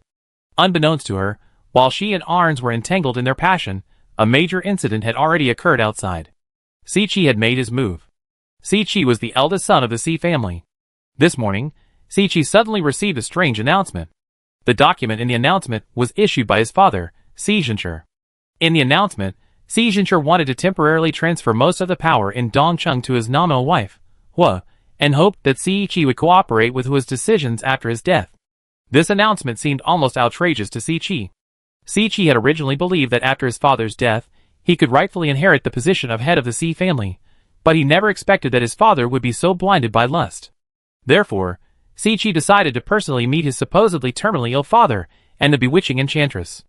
Unbeknownst to her, while she and Arns were entangled in their passion, a major incident had already occurred outside. Si Chi had made his move. Si Chi was the eldest son of the Si family. This morning, Si Chi suddenly received a strange announcement. The document in the announcement was issued by his father, Si Zhenche. In the announcement, Si Zhenche wanted to temporarily transfer most of the power in Dongcheng to his nominal wife, Hua, and hoped that Si Chi would cooperate with Hua's decisions after his death. This announcement seemed almost outrageous to Si Chi. Si Chi had originally believed that after his father's death, he could rightfully inherit the position of head of the Si family, but he never expected that his father would be so blinded by lust. Therefore, Si Chi decided to personally meet his supposedly terminally ill father and the bewitching enchantress.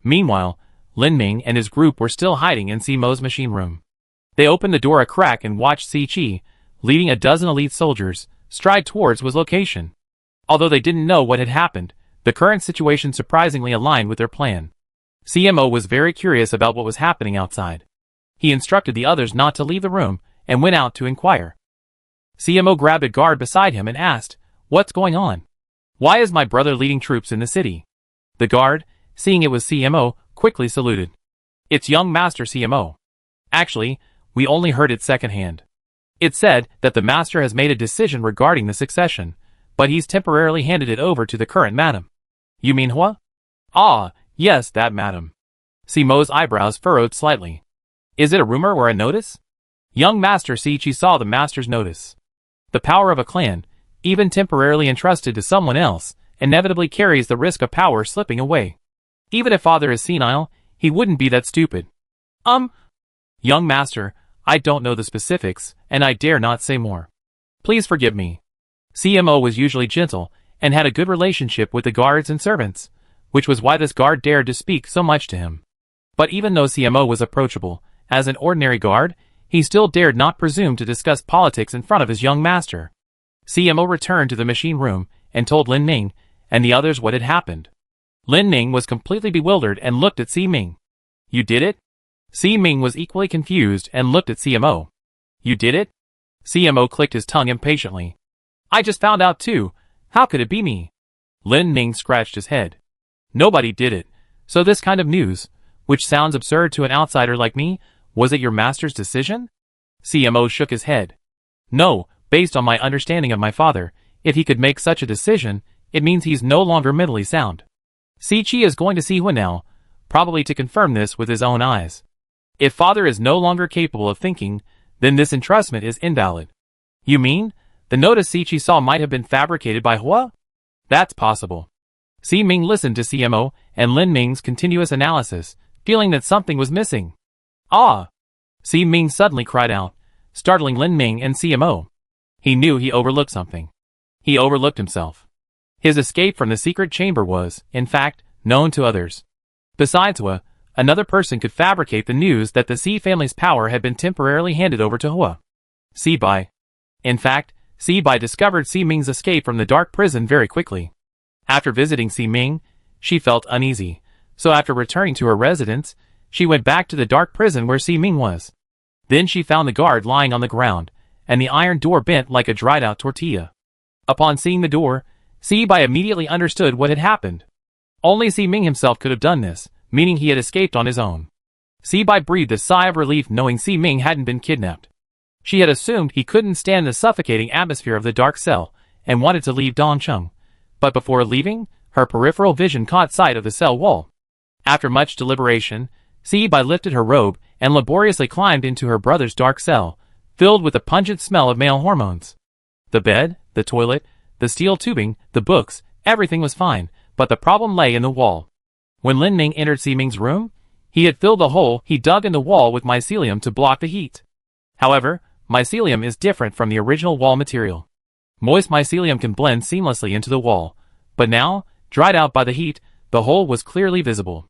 Meanwhile, Lin Ming and his group were still hiding in Si Mo's machine room. They opened the door a crack and watched Si Chi, leading a dozen elite soldiers, stride towards Hua's location. Although they didn't know what had happened, the current situation surprisingly aligned with their plan. CMO was very curious about what was happening outside. He instructed the others not to leave the room and went out to inquire. CMO grabbed a guard beside him and asked, "What's going on? Why is my brother leading troops in the city?" The guard, seeing it was CMO, quickly saluted. "It's young Master CMO. Actually, we only heard it secondhand. It said that the master has made a decision regarding the succession, but he's temporarily handed it over to the current madam." "You mean Hua?" "Ah, yes, that madam." CMO's eyebrows furrowed slightly. "Is it a rumor or a notice?" Young Master Sichi saw the master's notice. The power of a clan, even temporarily entrusted to someone else, inevitably carries the risk of power slipping away. Even if father is senile, he wouldn't be that stupid. Young Master, I don't know the specifics, and I dare not say more. Please forgive me. CMO was usually gentle, and had a good relationship with the guards and servants, which was why this guard dared to speak so much to him. But even though CMO was approachable, as an ordinary guard, he still dared not presume to discuss politics in front of his young master. CMO returned to the machine room, and told Lin Ming, and the others what had happened. Lin Ming was completely bewildered and looked at Si Ming. "You did it?" Si Ming was equally confused and looked at CMO. "You did it?" CMO clicked his tongue impatiently. "I just found out too. How could it be me?" Lin Ming scratched his head. "Nobody did it. So this kind of news, which sounds absurd to an outsider like me, was it your master's decision?" CMO shook his head. "No, based on my understanding of my father, if he could make such a decision, it means he's no longer mentally sound. Si Chi is going to see Hua now, probably to confirm this with his own eyes. If father is no longer capable of thinking, then this entrustment is invalid." "You mean, the notice Si Chi saw might have been fabricated by Hua?" "That's possible." Si Ming listened to CMO and Lin Ming's continuous analysis, feeling that something was missing. "Ah!" Si Ming suddenly cried out, startling Lin Ming and CMO. He knew he overlooked something. He overlooked himself. His escape from the secret chamber was, in fact, known to others. Besides Hua, another person could fabricate the news that the Si family's power had been temporarily handed over to Hua. Si Bai. In fact, Si Bai discovered Si Ming's escape from the dark prison very quickly. After visiting Si Ming, she felt uneasy, so after returning to her residence, she went back to the dark prison where Si Ming was. Then she found the guard lying on the ground, and the iron door bent like a dried-out tortilla. Upon seeing the door, Si Bai immediately understood what had happened. Only Si Ming himself could have done this, meaning he had escaped on his own. Si Bai breathed a sigh of relief knowing Si Ming hadn't been kidnapped. She had assumed he couldn't stand the suffocating atmosphere of the dark cell, and wanted to leave Dongcheng. But before leaving, her peripheral vision caught sight of the cell wall. After much deliberation, Si Bai lifted her robe and laboriously climbed into her brother's dark cell, filled with the pungent smell of male hormones. The bed, the toilet, the steel tubing, the books, everything was fine, but the problem lay in the wall. When Lin Ming entered Si Ming's room, he had filled the hole he dug in the wall with mycelium to block the heat. However, mycelium is different from the original wall material. Moist mycelium can blend seamlessly into the wall, but now, dried out by the heat, the hole was clearly visible.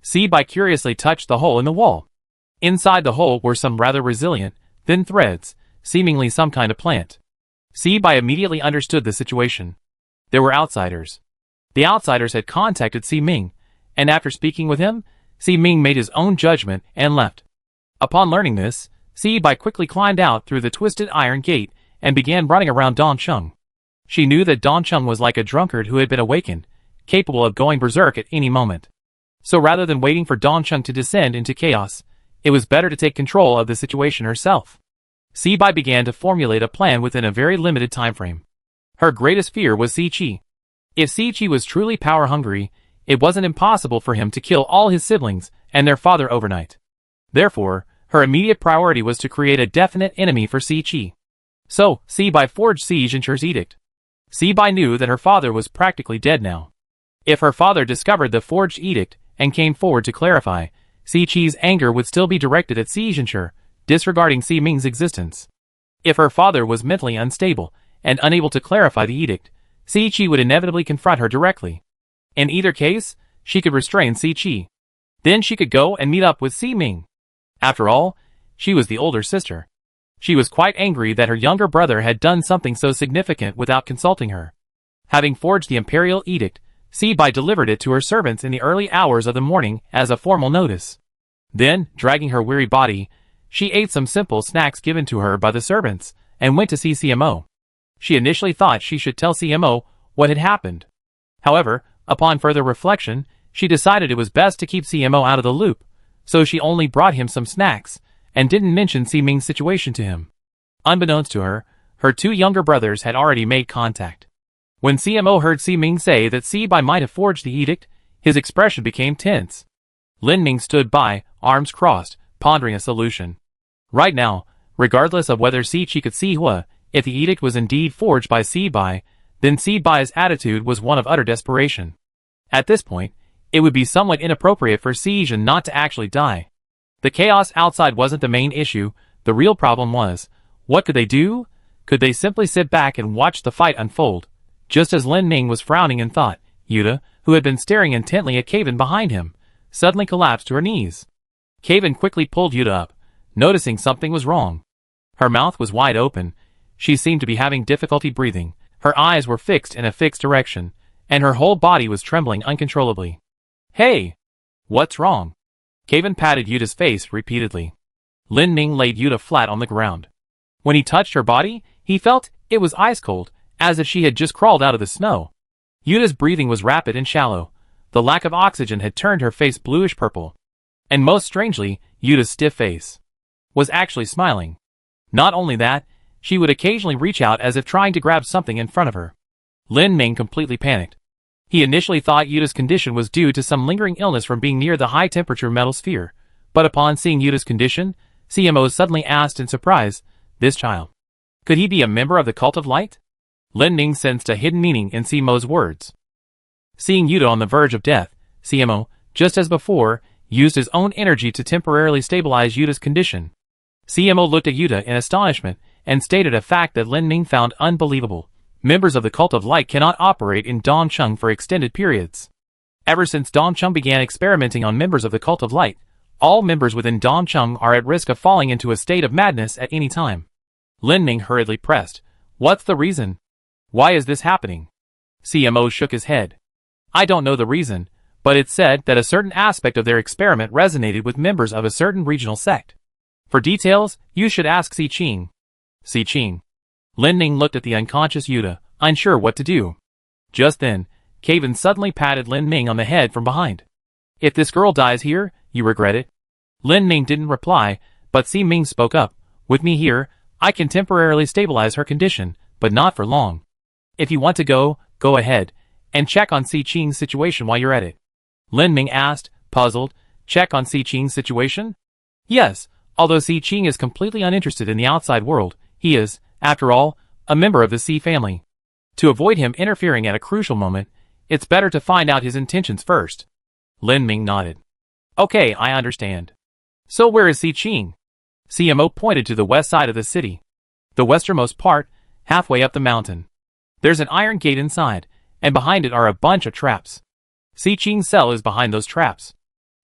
Seaby curiously touched the hole in the wall. Inside the hole were some rather resilient, thin threads, seemingly some kind of plant. Seaby immediately understood the situation. There were outsiders. The outsiders had contacted Si Ming, and after speaking with him, Si Ming made his own judgment and left. Upon learning this, Seaby quickly climbed out through the twisted iron gate and began running around Dongcheng. She knew that Dongcheng was like a drunkard who had been awakened, capable of going berserk at any moment. So rather than waiting for Dongcheng to descend into chaos, it was better to take control of the situation herself. Seaby began to formulate a plan within a very limited time frame. Her greatest fear was Si Chi. If Si Chi was truly power-hungry, it wasn't impossible for him to kill all his siblings and their father overnight. Therefore, her immediate priority was to create a definite enemy for Si Chi. So, Seaby forged Si Zhenche's edict. Seaby knew that her father was practically dead now. If her father discovered the forged edict and came forward to clarify, Si Chi's anger would still be directed at Si Zhenche, disregarding Si Ming's existence. If her father was mentally unstable and unable to clarify the edict, Si Chi would inevitably confront her directly. In either case, she could restrain Si Chi. Then she could go and meet up with Si Ming. After all, she was the older sister. She was quite angry that her younger brother had done something so significant without consulting her. Having forged the imperial edict, Seaby delivered it to her servants in the early hours of the morning as a formal notice. Then, dragging her weary body, she ate some simple snacks given to her by the servants, and went to see CMO. She initially thought she should tell CMO what had happened. However, upon further reflection, she decided it was best to keep CMO out of the loop, so she only brought him some snacks, and didn't mention Si Ming's situation to him. Unbeknownst to her, her two younger brothers had already made contact. When CMO heard Si Ming say that Seaby might have forged the edict, his expression became tense. Lin Ming stood by, arms crossed, pondering a solution. Right now, regardless of whether Si Chi could see Hua, if the edict was indeed forged by Seaby, then Seaby's attitude was one of utter desperation. At this point, it would be somewhat inappropriate for Si Zhen not to actually die. The chaos outside wasn't the main issue, the real problem was, what could they do? Could they simply sit back and watch the fight unfold? Just as Lin Ming was frowning in thought, Yuta, who had been staring intently at Kaven behind him, suddenly collapsed to her knees. Kaven quickly pulled Yuta up, noticing something was wrong. Her mouth was wide open, she seemed to be having difficulty breathing, her eyes were fixed in a fixed direction, and her whole body was trembling uncontrollably. Hey! What's wrong? Kaven patted Yuta's face repeatedly. Lin Ming laid Yuta flat on the ground. When he touched her body, he felt it was ice cold, as if she had just crawled out of the snow. Yuta's breathing was rapid and shallow. The lack of oxygen had turned her face bluish-purple. And most strangely, Yuta's stiff face was actually smiling. Not only that, she would occasionally reach out as if trying to grab something in front of her. Lin Ming completely panicked. He initially thought Yuta's condition was due to some lingering illness from being near the high-temperature metal sphere, but upon seeing Yuta's condition, CMO suddenly asked in surprise, this child, could he be a member of the Cult of Light? Lin Ming sensed a hidden meaning in CMO's words. Seeing Yuta on the verge of death, CMO, just as before, used his own energy to temporarily stabilize Yuta's condition. CMO looked at Yuta in astonishment and stated a fact that Lin Ming found unbelievable. Members of the Cult of Light cannot operate in Dongcheng for extended periods. Ever since Dongcheng began experimenting on members of the Cult of Light, all members within Dongcheng are at risk of falling into a state of madness at any time. Lin Ming hurriedly pressed, what's the reason? Why is this happening? CMO shook his head. I don't know the reason, but it's said that a certain aspect of their experiment resonated with members of a certain regional sect. For details, you should ask Si Qing. Si Qing. Lin Ming looked at the unconscious Yuta, unsure what to do. Just then, Kaven suddenly patted Lin Ming on the head from behind. If this girl dies here, you regret it. Lin Ming didn't reply, but Si Ming spoke up. With me here, I can temporarily stabilize her condition, but not for long. If you want to go ahead, and check on Si Qing's situation while you're at it. Lin Ming asked, puzzled, check on Si Qing's situation? Yes, although Si Qing is completely uninterested in the outside world, he is, after all, a member of the Si family. To avoid him interfering at a crucial moment, it's better to find out his intentions first. Lin Ming nodded. Okay, I understand. So where is Si Qing? CMO pointed to the west side of the city. The westernmost part, halfway up the mountain. There's an iron gate inside, and behind it are a bunch of traps. Si Qing's cell is behind those traps.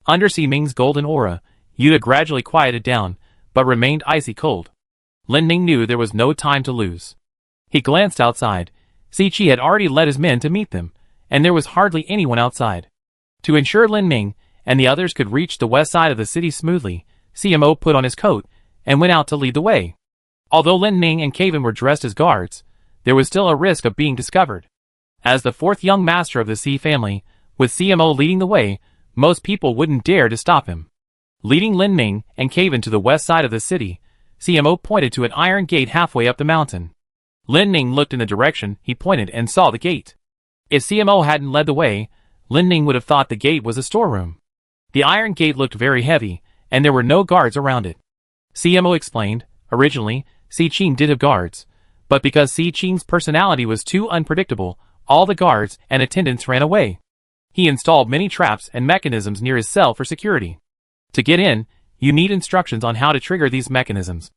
Under Si Ming's golden aura, Yuta gradually quieted down, but remained icy cold. Lin Ning knew there was no time to lose. He glanced outside. Si Qi had already led his men to meet them, and there was hardly anyone outside. To ensure Lin Ning and the others could reach the west side of the city smoothly, CMO put on his coat and went out to lead the way. Although Lin Ning and Kaven were dressed as guards, there was still a risk of being discovered. As the fourth young master of the Si family, with CMO leading the way, most people wouldn't dare to stop him. Leading Lin Ning and Kaven to the west side of the city, CMO pointed to an iron gate halfway up the mountain. Lin Ning looked in the direction he pointed and saw the gate. If CMO hadn't led the way, Lin Ning would have thought the gate was a storeroom. The iron gate looked very heavy, and there were no guards around it. CMO explained, originally, Si Qing did have guards, but because Si Qing's personality was too unpredictable, all the guards and attendants ran away. He installed many traps and mechanisms near his cell for security. To get in, you need instructions on how to trigger these mechanisms.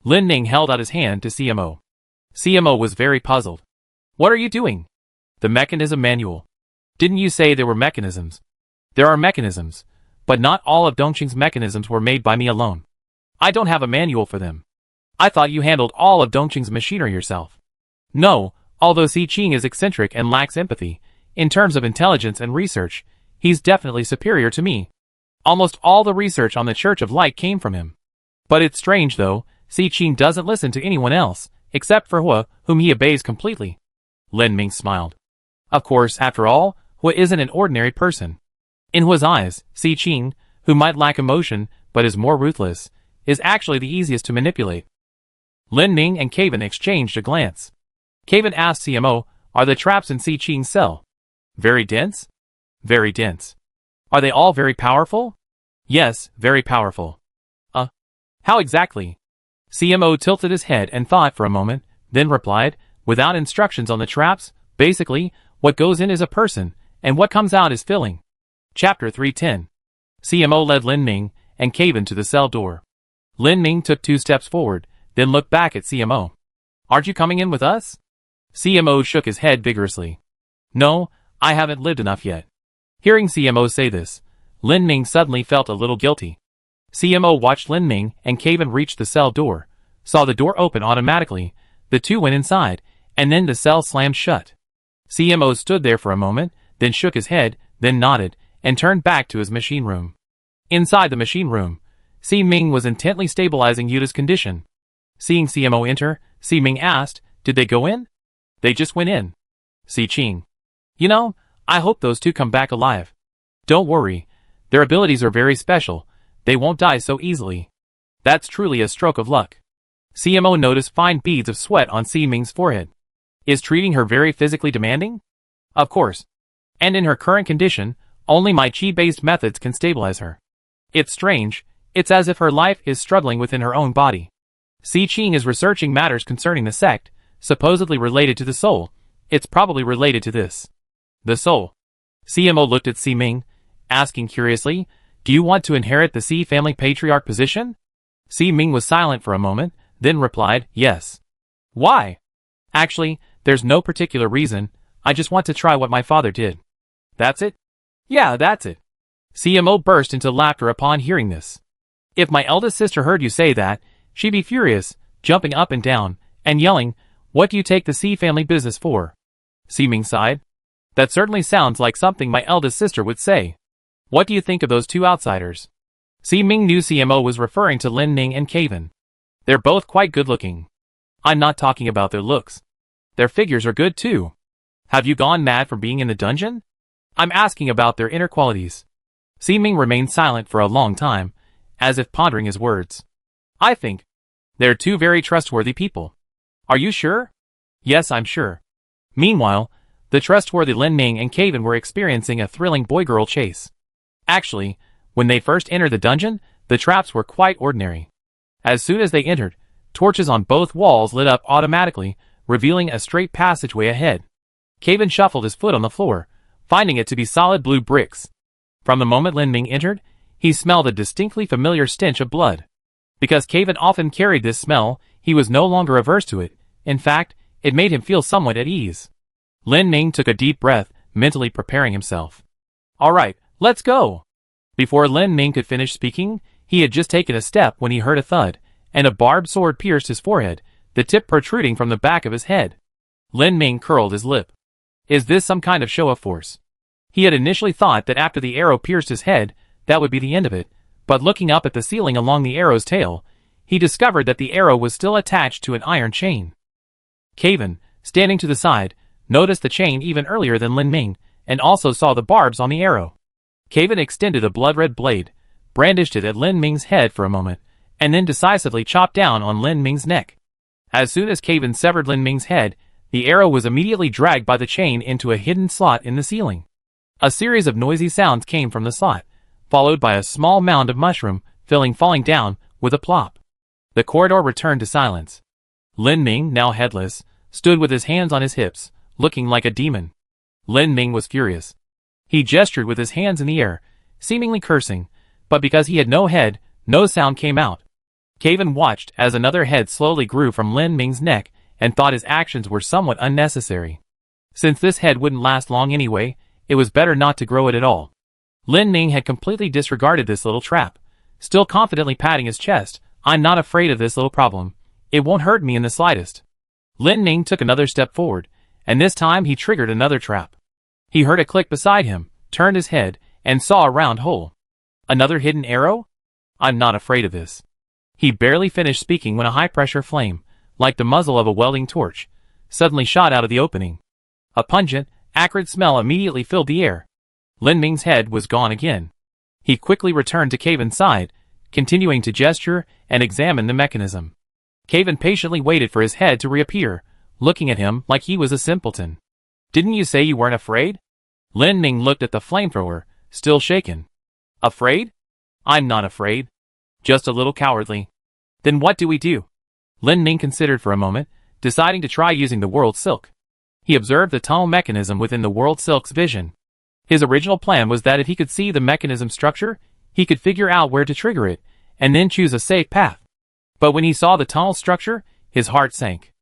Lin Ning held out his hand to CMO. CMO was very puzzled. What are you doing? The mechanism manual. Didn't you say there were mechanisms? There are mechanisms, but not all of Dongqing's mechanisms were made by me alone. I don't have a manual for them. I thought you handled all of Dongqing's machinery yourself. No, although Si Qing is eccentric and lacks empathy, in terms of intelligence and research, he's definitely superior to me. Almost all the research on the Church of Light came from him. But it's strange though, Si Qing doesn't listen to anyone else, except for Hua, whom he obeys completely. Lin Ming smiled. Of course, after all, Hua isn't an ordinary person. In Hua's eyes, Si Qing, who might lack emotion, but is more ruthless, is actually the easiest to manipulate. Lin Ning and Kaven exchanged a glance. Kaven asked CMO, are the traps in Si Qing's cell very dense? Very dense. Are they all very powerful? Yes, very powerful. How exactly? CMO tilted his head and thought for a moment, then replied, without instructions on the traps, basically, what goes in is a person, and what comes out is filling. Chapter 310. CMO led Lin Ning and Kaven to the cell door. Lin Ning took 2 steps forward, then looked back at CMO. Aren't you coming in with us? CMO shook his head vigorously. No, I haven't lived enough yet. Hearing CMO say this, Lin Ning suddenly felt a little guilty. CMO watched Lin Ning and Kaven reach the cell door, saw the door open automatically, the two went inside, and then the cell slammed shut. CMO stood there for a moment, then shook his head, then nodded, and turned back to his machine room. Inside the machine room, Si Ming was intently stabilizing Yuta's condition. Seeing CMO enter, Si Ming asked, did they go in? They just went in. Si Qing. You know, I hope those two come back alive. Don't worry, their abilities are very special, they won't die so easily. That's truly a stroke of luck. CMO noticed fine beads of sweat on Si Ming's forehead. Is treating her very physically demanding? Of course. And in her current condition, only my chi-based methods can stabilize her. It's strange, it's as if her life is struggling within her own body. Si Qing is researching matters concerning the sect, supposedly related to the soul. It's probably related to this. The soul. CMO looked at Si Ming, asking curiously, do you want to inherit the Si family patriarch position? Si Ming was silent for a moment, then replied, yes. Why? Actually, there's no particular reason, I just want to try what my father did. That's it? Yeah, that's it. CMO burst into laughter upon hearing this. If my eldest sister heard you say that, she'd be furious, jumping up and down, and yelling, what do you take the Si family business for? Si Ming sighed. That certainly sounds like something my eldest sister would say. What do you think of those two outsiders? Si Ming knew CMO was referring to Lin Ning and Kaven. They're both quite good looking. I'm not talking about their looks. Their figures are good too. Have you gone mad from being in the dungeon? I'm asking about their inner qualities. Si Ming remained silent for a long time, as if pondering his words. I think they're two very trustworthy people. Are you sure? Yes, I'm sure. Meanwhile, the trustworthy Lin Ning and Kaven were experiencing a thrilling boy-girl chase. Actually, when they first entered the dungeon, the traps were quite ordinary. As soon as they entered, torches on both walls lit up automatically, revealing a straight passageway ahead. Kaven shuffled his foot on the floor, finding it to be solid blue bricks. From the moment Lin Ning entered, he smelled a distinctly familiar stench of blood. Because Kaven often carried this smell, he was no longer averse to it. In fact, it made him feel somewhat at ease. Lin Ning took a deep breath, mentally preparing himself. Alright, let's go! Before Lin Ming could finish speaking, he had just taken a step when he heard a thud, and a barbed sword pierced his forehead, the tip protruding from the back of his head. Lin Ming curled his lip. Is this some kind of show of force? He had initially thought that after the arrow pierced his head, that would be the end of it, but looking up at the ceiling along the arrow's tail, he discovered that the arrow was still attached to an iron chain. Caven, standing to the side, noticed the chain even earlier than Lin Ming, and also saw the barbs on the arrow. Caven extended a blood-red blade, brandished it at Lin Ming's head for a moment, and then decisively chopped down on Lin Ming's neck. As soon as Caven severed Lin Ming's head, the arrow was immediately dragged by the chain into a hidden slot in the ceiling. A series of noisy sounds came from the slot, followed by a small mound of mushroom falling down with a plop. The corridor returned to silence. Lin Ming, now headless, stood with his hands on his hips, looking like a demon. Lin Ming was furious. He gestured with his hands in the air, seemingly cursing, but because he had no head, no sound came out. Caven watched as another head slowly grew from Lin Ming's neck and thought his actions were somewhat unnecessary. Since this head wouldn't last long anyway, it was better not to grow it at all. Lin Ming had completely disregarded this little trap, still confidently patting his chest. I'm not afraid of this little problem. It won't hurt me in the slightest. Lin Ming took another step forward, and this time he triggered another trap. He heard a click beside him, turned his head, and saw a round hole. Another hidden arrow? I'm not afraid of this. He barely finished speaking when a high-pressure flame, like the muzzle of a welding torch, suddenly shot out of the opening. A pungent, acrid smell immediately filled the air. Lin Ming's head was gone again. He quickly returned to Caven's side, continuing to gesture and examine the mechanism. Caven patiently waited for his head to reappear, looking at him like he was a simpleton. Didn't you say you weren't afraid? Lin Ming looked at the flamethrower, still shaken. Afraid? I'm not afraid. Just a little cowardly. Then what do we do? Lin Ming considered for a moment, deciding to try using the World Silk. He observed the tunnel mechanism within the World Silk's vision. His original plan was that if he could see the mechanism structure, he could figure out where to trigger it, and then choose a safe path. But when he saw the tunnel structure, his heart sank.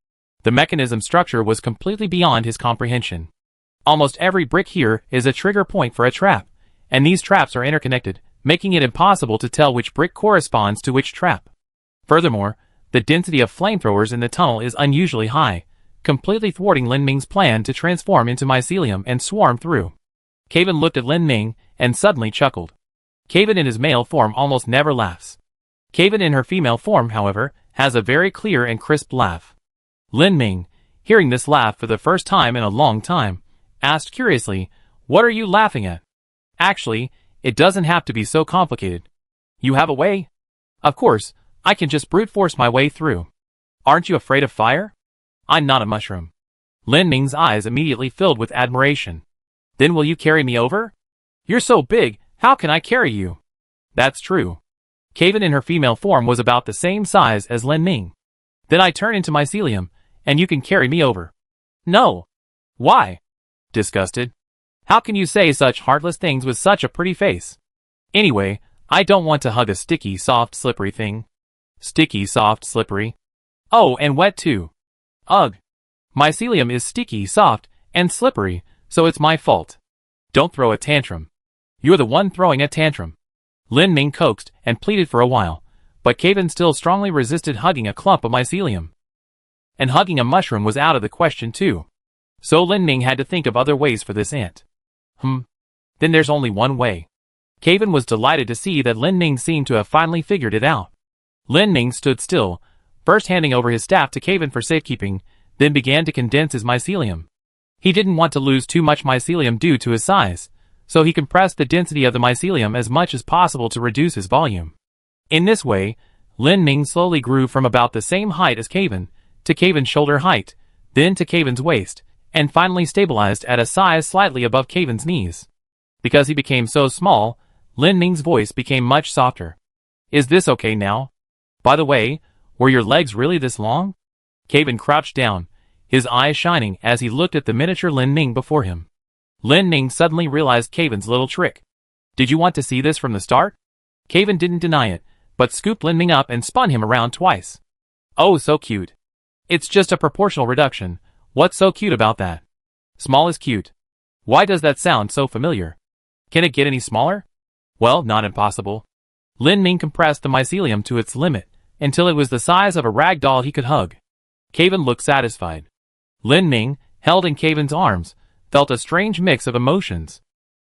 The mechanism structure was completely beyond his comprehension. Almost every brick here is a trigger point for a trap, and these traps are interconnected, making it impossible to tell which brick corresponds to which trap. Furthermore, the density of flamethrowers in the tunnel is unusually high, completely thwarting Lin Ming's plan to transform into mycelium and swarm through. Caven looked at Lin Ming and suddenly chuckled. Caven in his male form almost never laughs. Caven in her female form, however, has a very clear and crisp laugh. Lin Ming, hearing this laugh for the first time in a long time, asked curiously, "What are you laughing at?" Actually, it doesn't have to be so complicated. You have a way? Of course, I can just brute force my way through. Aren't you afraid of fire? I'm not a mushroom. Lin Ming's eyes immediately filled with admiration. Then will you carry me over? You're so big, how can I carry you? That's true. Caven in her female form was about the same size as Lin Ming. Then I turn into mycelium, and you can carry me over. No. Why? Disgusted. How can you say such heartless things with such a pretty face? Anyway, I don't want to hug a sticky, soft, slippery thing. Sticky, soft, slippery. Oh, and wet too. Ugh. Mycelium is sticky, soft, and slippery, so it's my fault. Don't throw a tantrum. You're the one throwing a tantrum. Lin Ming coaxed and pleaded for a while, but Caven still strongly resisted hugging a clump of mycelium. And hugging a mushroom was out of the question too. So Lin Ming had to think of other ways for this ant. Then there's only one way. Caven was delighted to see that Lin Ming seemed to have finally figured it out. Lin Ming stood still, first handing over his staff to Caven for safekeeping, then began to condense his mycelium. He didn't want to lose too much mycelium due to his size, so he compressed the density of the mycelium as much as possible to reduce his volume. In this way, Lin Ming slowly grew from about the same height as Caven, to Caven's shoulder height, then to Caven's waist, and finally stabilized at a size slightly above Caven's knees. Because he became so small, Lin Ming's voice became much softer. Is this okay now? By the way, were your legs really this long? Caven crouched down, his eyes shining as he looked at the miniature Lin Ming before him. Lin Ming suddenly realized Caven's little trick. Did you want to see this from the start? Caven didn't deny it, but scooped Lin Ming up and spun him around twice. Oh, so cute. It's just a proportional reduction. What's so cute about that? Small is cute. Why does that sound so familiar? Can it get any smaller? Well, not impossible. Lin Ming compressed the mycelium to its limit, until it was the size of a rag doll he could hug. Caven looked satisfied. Lin Ming, held in Caven's arms, felt a strange mix of emotions.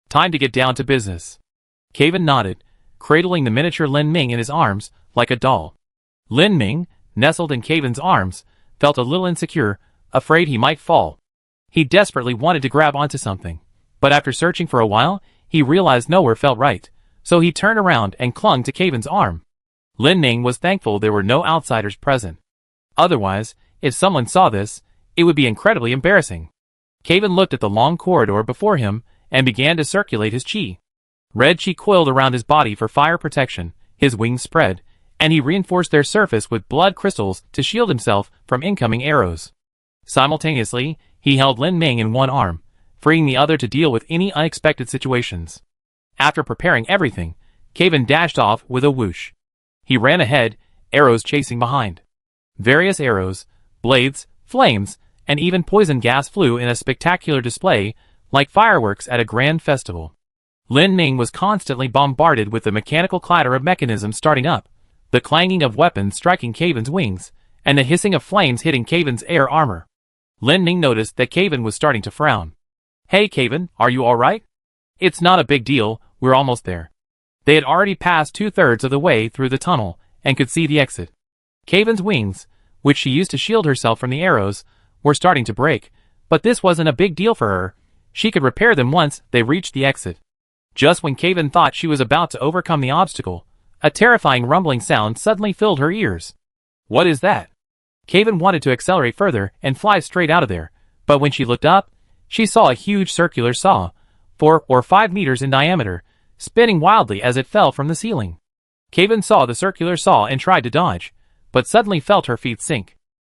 Time to get down to business. Caven nodded, cradling the miniature Lin Ming in his arms, like a doll. Lin Ming, nestled in Caven's arms, felt a little insecure, afraid he might fall. He desperately wanted to grab onto something, but after searching for a while, he realized nowhere felt right, so he turned around and clung to Caven's arm. Lin Ming was thankful there were no outsiders present. Otherwise, if someone saw this, it would be incredibly embarrassing. Caven looked at the long corridor before him and began to circulate his chi. Red chi coiled around his body for fire protection, his wings spread, and he reinforced their surface with blood crystals to shield himself from incoming arrows. Simultaneously, he held Lin Ming in one arm, freeing the other to deal with any unexpected situations. After preparing everything, Caven dashed off with a whoosh. He ran ahead, arrows chasing behind. Various arrows, blades, flames, and even poison gas flew in a spectacular display, like fireworks at a grand festival. Lin Ming was constantly bombarded with the mechanical clatter of mechanisms starting up, the clanging of weapons striking Caven's wings, and the hissing of flames hitting Caven's air armor. Lin Ming noticed that Caven was starting to frown. "Hey Caven, are you alright?" "It's not a big deal, we're almost there." They had already passed 2/3 of the way through the tunnel, and could see the exit. Caven's wings, which she used to shield herself from the arrows, were starting to break, but this wasn't a big deal for her. She could repair them once they reached the exit. Just when Caven thought she was about to overcome the obstacle, a terrifying rumbling sound suddenly filled her ears. What is that? Caven wanted to accelerate further and fly straight out of there, but when she looked up, she saw a huge circular saw, 4 or 5 meters in diameter, spinning wildly as it fell from the ceiling. Caven saw the circular saw and tried to dodge, but suddenly felt her feet sink.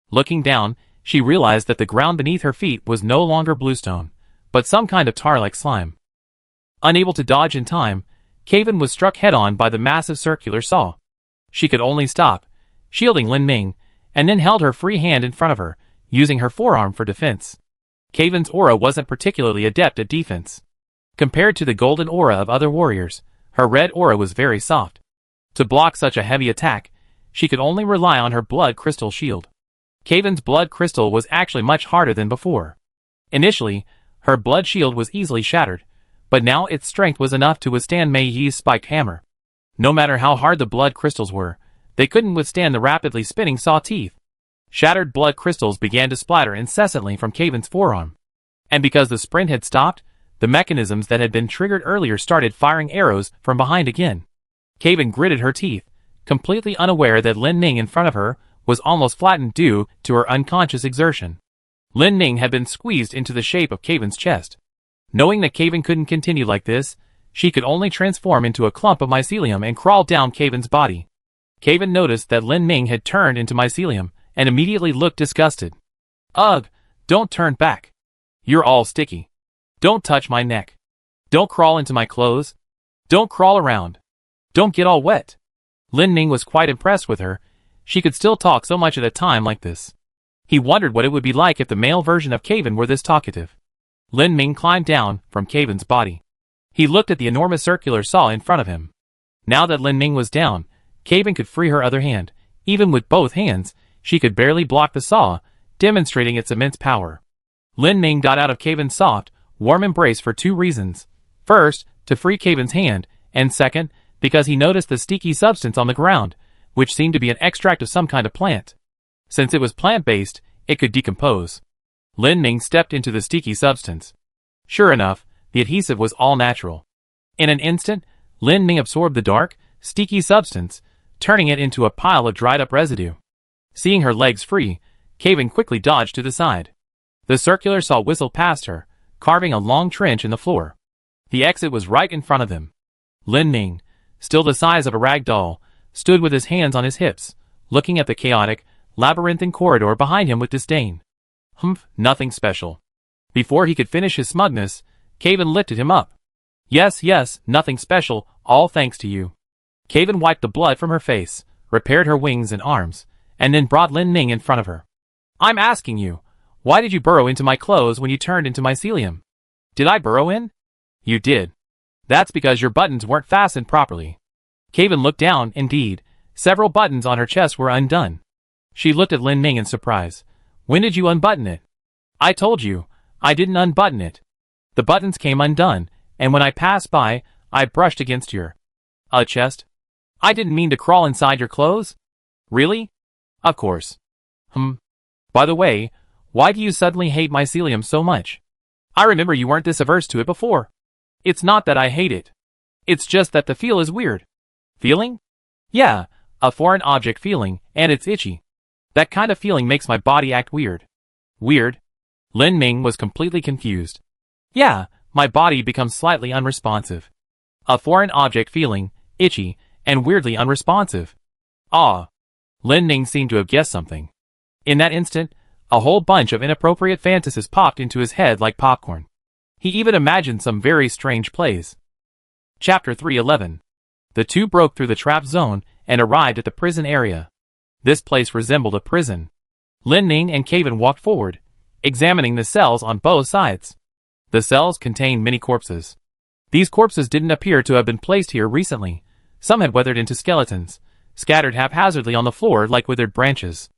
Looking down, she realized that the ground beneath her feet was no longer bluestone, but some kind of tar-like slime. Unable to dodge in time, Caven was struck head-on by the massive circular saw. She could only stop, shielding Lin Ming, and then held her free hand in front of her, using her forearm for defense. Caven's aura wasn't particularly adept at defense. Compared to the golden aura of other warriors, her red aura was very soft. To block such a heavy attack, she could only rely on her blood crystal shield. Caven's blood crystal was actually much harder than before. Initially, her blood shield was easily shattered, but now its strength was enough to withstand Mei Yi's spiked hammer. No matter how hard the blood crystals were, they couldn't withstand the rapidly spinning saw teeth. Shattered blood crystals began to splatter incessantly from Caven's forearm. And because the sprint had stopped, the mechanisms that had been triggered earlier started firing arrows from behind again. Caven gritted her teeth, completely unaware that Lin Ming in front of her was almost flattened due to her unconscious exertion. Lin Ming had been squeezed into the shape of Caven's chest. Knowing that Caven couldn't continue like this, she could only transform into a clump of mycelium and crawl down Caven's body. Caven noticed that Lin Ming had turned into mycelium and immediately looked disgusted. "Ugh, don't turn back. You're all sticky. Don't touch my neck. Don't crawl into my clothes. Don't crawl around. Don't get all wet." Lin Ming was quite impressed with her. She could still talk so much at a time like this. He wondered what it would be like if the male version of Caven were this talkative. Lin Ming climbed down from Caven's body. He looked at the enormous circular saw in front of him. Now that Lin Ming was down, Caven could free her other hand. Even with both hands, she could barely block the saw, demonstrating its immense power. Lin Ming got out of Caven's soft, warm embrace for 2 reasons. First, to free Caven's hand, and second, because he noticed the sticky substance on the ground, which seemed to be an extract of some kind of plant. Since it was plant-based, it could decompose. Lin Ming stepped into the sticky substance. Sure enough, the adhesive was all natural. In an instant, Lin Ming absorbed the dark, sticky substance, turning it into a pile of dried-up residue. Seeing her legs free, Caven quickly dodged to the side. The circular saw whistled past her, carving a long trench in the floor. The exit was right in front of them. Lin Ming, still the size of a rag doll, stood with his hands on his hips, looking at the chaotic, labyrinthine corridor behind him with disdain. Humph, nothing special. Before he could finish his smugness, Caven lifted him up. Yes, nothing special, all thanks to you. Caven wiped the blood from her face, repaired her wings and arms, and then brought Lin Ming in front of her. "I'm asking you, why did you burrow into my clothes when you turned into mycelium?" "Did I burrow in?" "You did." That's because your buttons weren't fastened properly. Kaven looked down, indeed. Several buttons on her chest were undone. She looked at Lin Ming in surprise. When did you unbutton it? I told you, I didn't unbutton it. The buttons came undone, and when I passed by, I brushed against your chest. I didn't mean to crawl inside your clothes. Really? Of course. By the way, why do you suddenly hate mycelium so much? I remember you weren't this averse to it before. It's not that I hate it. It's just that the feel is weird. Feeling? Yeah, a foreign object feeling, and it's itchy. That kind of feeling makes my body act weird. Weird? Lin Ming was completely confused. Yeah, my body becomes slightly unresponsive. A foreign object feeling, itchy, and weirdly unresponsive. Ah. Lin Ming seemed to have guessed something. In that instant, a whole bunch of inappropriate fantasies popped into his head like popcorn. He even imagined some very strange plays. Chapter 311. The two broke through the trap zone and arrived at the prison area. This place resembled a prison. Lin Ming and Kaven walked forward, examining the cells on both sides. The cells contained many corpses. These corpses didn't appear to have been placed here recently. Some had weathered into skeletons, scattered haphazardly on the floor like withered branches.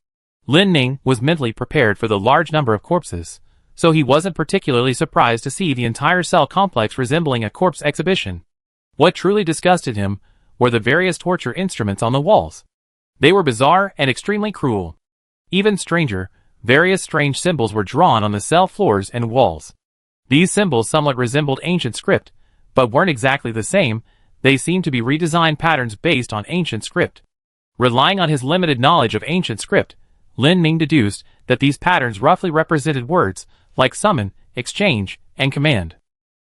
Lin Ming was mentally prepared for the large number of corpses, so he wasn't particularly surprised to see the entire cell complex resembling a corpse exhibition. What truly disgusted him were the various torture instruments on the walls. They were bizarre and extremely cruel. Even stranger, various strange symbols were drawn on the cell floors and walls. These symbols somewhat resembled ancient script, but weren't exactly the same. They seemed to be redesigned patterns based on ancient script. Relying on his limited knowledge of ancient script, Lin Ming deduced that these patterns roughly represented words like summon, exchange, and command.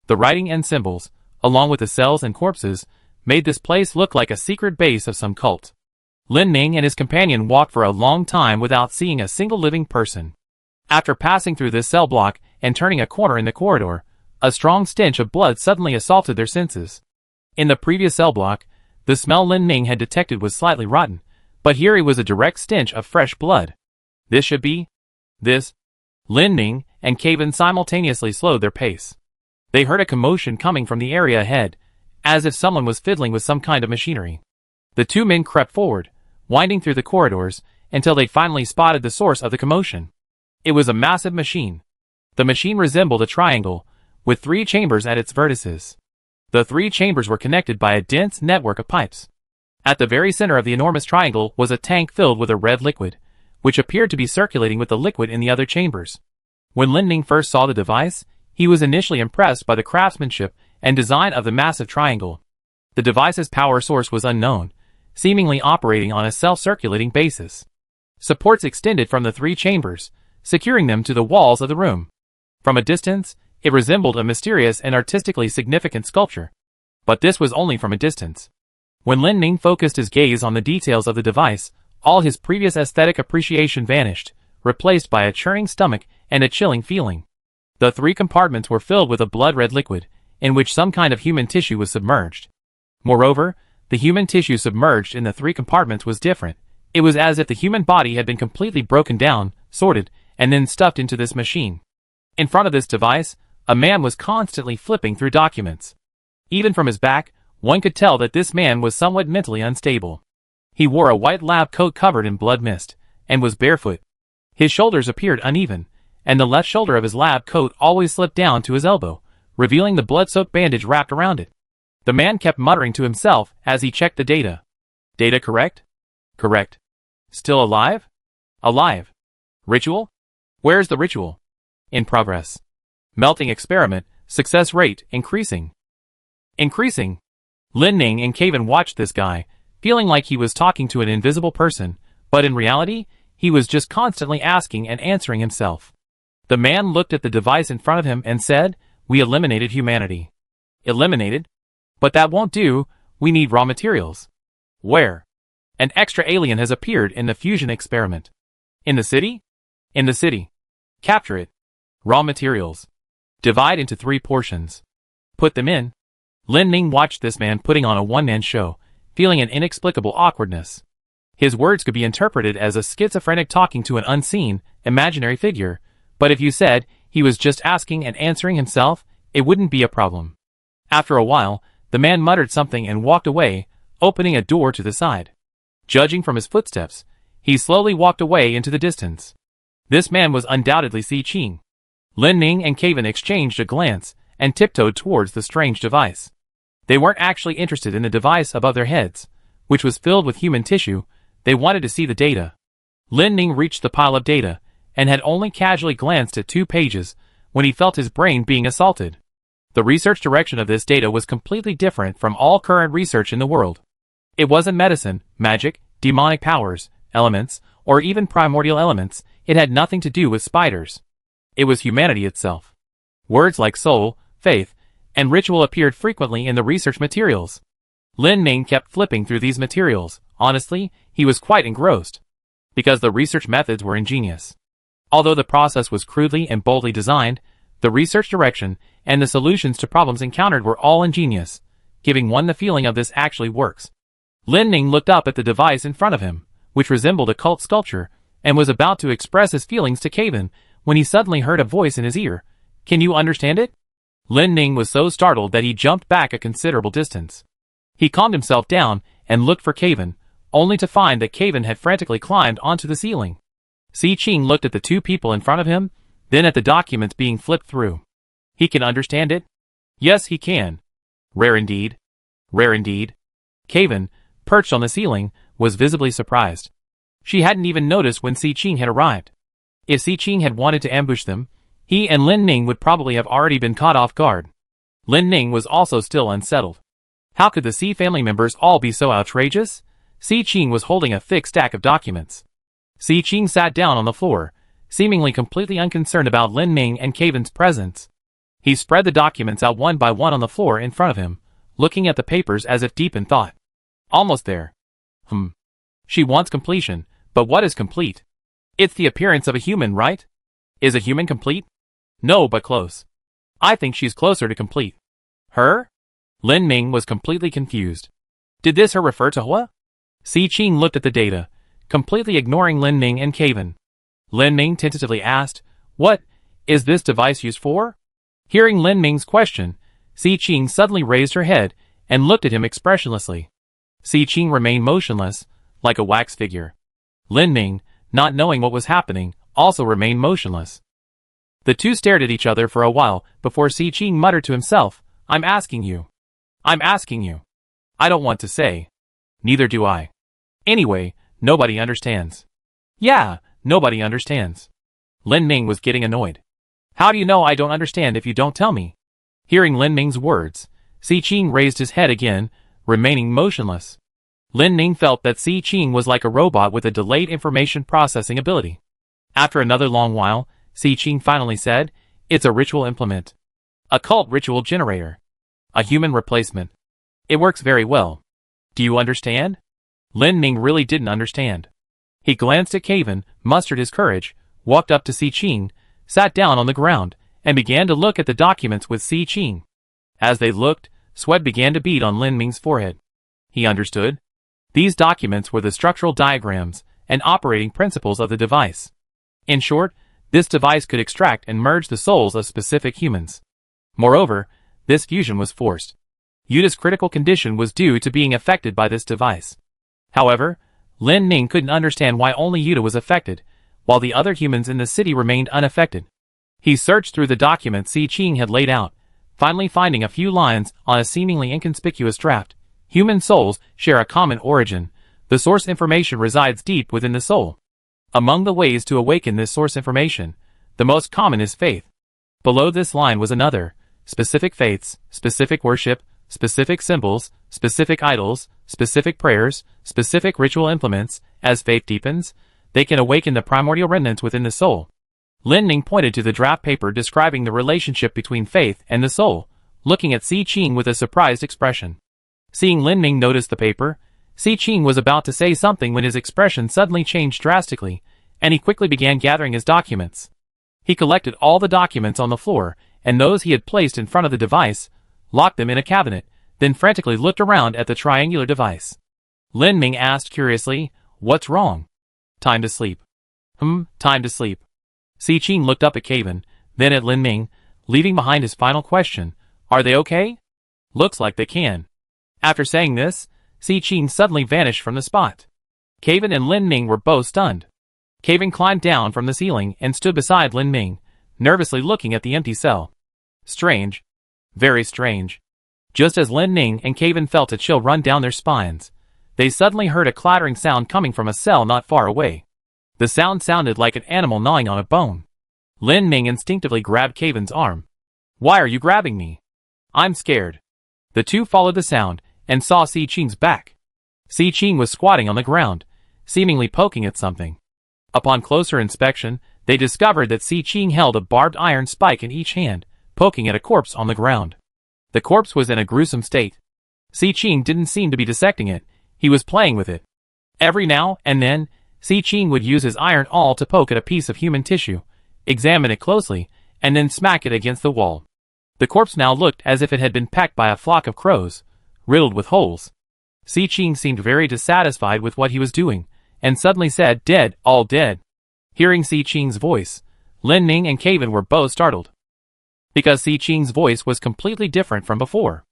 The writing and symbols, along with the cells and corpses, made this place look like a secret base of some cult. Lin Ming and his companion walked for a long time without seeing a single living person. After passing through this cell block and turning a corner in the corridor, a strong stench of blood suddenly assaulted their senses. In the previous cell block, the smell Lin Ming had detected was slightly rotten, but here it was a direct stench of fresh blood. This should be... this. Lin Ming and Kaven simultaneously slowed their pace. They heard a commotion coming from the area ahead, as if someone was fiddling with some kind of machinery. The two men crept forward, winding through the corridors, until they finally spotted the source of the commotion. It was a massive machine. The machine resembled a triangle, with 3 chambers at its vertices. The 3 chambers were connected by a dense network of pipes. At the very center of the enormous triangle was a tank filled with a red liquid, which appeared to be circulating with the liquid in the other chambers. When Lin Ming first saw the device, he was initially impressed by the craftsmanship and design of the massive triangle. The device's power source was unknown, seemingly operating on a self-circulating basis. Supports extended from the 3 chambers, securing them to the walls of the room. From a distance, it resembled a mysterious and artistically significant sculpture. But this was only from a distance. When Lin Ming focused his gaze on the details of the device, all his previous aesthetic appreciation vanished, replaced by a churning stomach and a chilling feeling. The 3 compartments were filled with a blood-red liquid, in which some kind of human tissue was submerged. Moreover, the human tissue submerged in the 3 compartments was different. It was as if the human body had been completely broken down, sorted, and then stuffed into this machine. In front of this device, a man was constantly flipping through documents. Even from his back, one could tell that this man was somewhat mentally unstable. He wore a white lab coat covered in blood mist, and was barefoot. His shoulders appeared uneven, and the left shoulder of his lab coat always slipped down to his elbow, revealing the blood-soaked bandage wrapped around it. The man kept muttering to himself as he checked the data. Data correct? Correct. Still alive? Alive. Ritual? Where's the ritual? In progress. Melting experiment, success rate increasing. Increasing. Lin Ming and Kaven watched this guy, feeling like he was talking to an invisible person, but in reality, he was just constantly asking and answering himself. The man looked at the device in front of him and said, "We eliminated humanity." Eliminated? But that won't do, we need raw materials. Where? An extra alien has appeared in the fusion experiment. In the city? In the city. Capture it. Raw materials. Divide into 3 portions. Put them in. Lin Ming watched this man putting on a one-man show, feeling an inexplicable awkwardness. His words could be interpreted as a schizophrenic talking to an unseen, imaginary figure, but if you said he was just asking and answering himself, it wouldn't be a problem. After a while, The man muttered something and walked away, opening a door to the side. Judging from his footsteps, he slowly walked away into the distance. This man was undoubtedly Si Qing. Lin Ning and Caven exchanged a glance and tiptoed towards the strange device. They weren't actually interested in the device above their heads, which was filled with human tissue. They wanted to see the data. Lin Ning reached the pile of data and had only casually glanced at 2 pages when he felt his brain being assaulted. The research direction of this data was completely different from all current research in the world. It wasn't medicine, magic, demonic powers, elements, or even primordial elements. It had nothing to do with spiders. It was humanity itself. Words like soul, faith, and ritual appeared frequently in the research materials. Lin Ning kept flipping through these materials. Honestly, he was quite engrossed. Because the research methods were ingenious. Although the process was crudely and boldly designed, the research direction and the solutions to problems encountered were all ingenious, giving one the feeling of this actually works. Lin Ning looked up at the device in front of him, which resembled a cult sculpture, and was about to express his feelings to Caven when he suddenly heard a voice in his ear. "Can you understand it?" Lin Ning was so startled that he jumped back a considerable distance. He calmed himself down and looked for Caven, only to find that Caven had frantically climbed onto the ceiling. Si Qing looked at the 2 people in front of him, then at the documents being flipped through. He can understand it? Yes, he can. Rare indeed. Rare indeed. Caven, perched on the ceiling, was visibly surprised. She hadn't even noticed when Si Qing had arrived. If Si Qing had wanted to ambush them, he and Lin Ning would probably have already been caught off guard. Lin Ning was also still unsettled. How could the Si family members all be so outrageous? Si Qing was holding a thick stack of documents. Si Qing sat down on the floor, seemingly completely unconcerned about Lin Ning and Caven's presence. He spread the documents out one by one on the floor in front of him, looking at the papers as if deep in thought. Almost there. She wants completion, but what is complete? It's the appearance of a human, right? Is a human complete? No, but close. I think she's closer to complete. Her? Lin Ning was completely confused. Did this her refer to Hua? Si Qing looked at the data, completely ignoring Lin Ning and Caven. Lin Ning tentatively asked, "What is this device used for?" Hearing Lin Ning's question, Si Qing suddenly raised her head and looked at him expressionlessly. Si Qing remained motionless, like a wax figure. Lin Ning, not knowing what was happening, also remained motionless. The 2 stared at each other for a while before Si Qing muttered to himself, I'm asking you. I'm asking you. I don't want to say. Neither do I. Anyway, nobody understands. Yeah, nobody understands. Lin Ning was getting annoyed. How do you know I don't understand if you don't tell me? Hearing Lin Ning's words, Si Qing raised his head again, remaining motionless. Lin Ning felt that Si Qing was like a robot with a delayed information processing ability. After another long while, Si Qing finally said, "It's a ritual implement. A cult ritual generator. A human replacement. It works very well. Do you understand?" Lin Ning really didn't understand. He glanced at Caven, mustered his courage, walked up to Si Qing, sat down on the ground, and began to look at the documents with Si Qing. As they looked, sweat began to bead on Lin Ning's forehead. He understood. These documents were the structural diagrams and operating principles of the device. In short, this device could extract and merge the souls of specific humans. Moreover, this fusion was forced. Yuda's critical condition was due to being affected by this device. However, Lin Ning couldn't understand why only Yuda was affected, while the other humans in the city remained unaffected. He searched through the documents Si Qing had laid out, finally finding a few lines on a seemingly inconspicuous draft. Human souls share a common origin. The source information resides deep within the soul. Among the ways to awaken this source information, the most common is faith. Below this line was another: specific faiths, specific worship, specific symbols, specific idols, specific prayers, specific ritual implements. As faith deepens, they can awaken the primordial remnants within the soul. Lin Ning pointed to the draft paper describing the relationship between faith and the soul, looking at Si Qing with a surprised expression. Seeing Lin Ning notice the paper, Si Qing was about to say something when his expression suddenly changed drastically, and he quickly began gathering his documents. He collected all the documents on the floor, and those he had placed in front of the device, locked them in a cabinet, then frantically looked around at the triangular device. Lin Ning asked curiously, "What's wrong?" "Time to sleep." Time to sleep." Si Qing looked up at Caven, then at Lin Ning, leaving behind his final question, "Are they okay?" Looks like they can. After saying this, Si Qing suddenly vanished from the spot. Kevin and Lin Ming were both stunned. Kevin climbed down from the ceiling and stood beside Lin Ming, nervously looking at the empty cell. Strange. Very strange. Just as Lin Ming and Kevin felt a chill run down their spines, they suddenly heard a clattering sound coming from a cell not far away. The sound sounded like an animal gnawing on a bone. Lin Ming instinctively grabbed Kevin's arm. Why are you grabbing me? I'm scared. The two followed the sound and saw Si Qing's back. Si Qing was squatting on the ground, seemingly poking at something. Upon closer inspection, they discovered that Si Qing held a barbed iron spike in each hand, poking at a corpse on the ground. The corpse was in a gruesome state. Si Qing didn't seem to be dissecting it, he was playing with it. Every now and then, Si Qing would use his iron awl to poke at a piece of human tissue, examine it closely, and then smack it against the wall. The corpse now looked as if it had been pecked by a flock of crows, riddled with holes. Si Qing seemed very dissatisfied with what he was doing, and suddenly said, "Dead, all dead." Hearing Si Qing's voice, Lin Ming and Kevin were both startled. Because Si Qing's voice was completely different from before.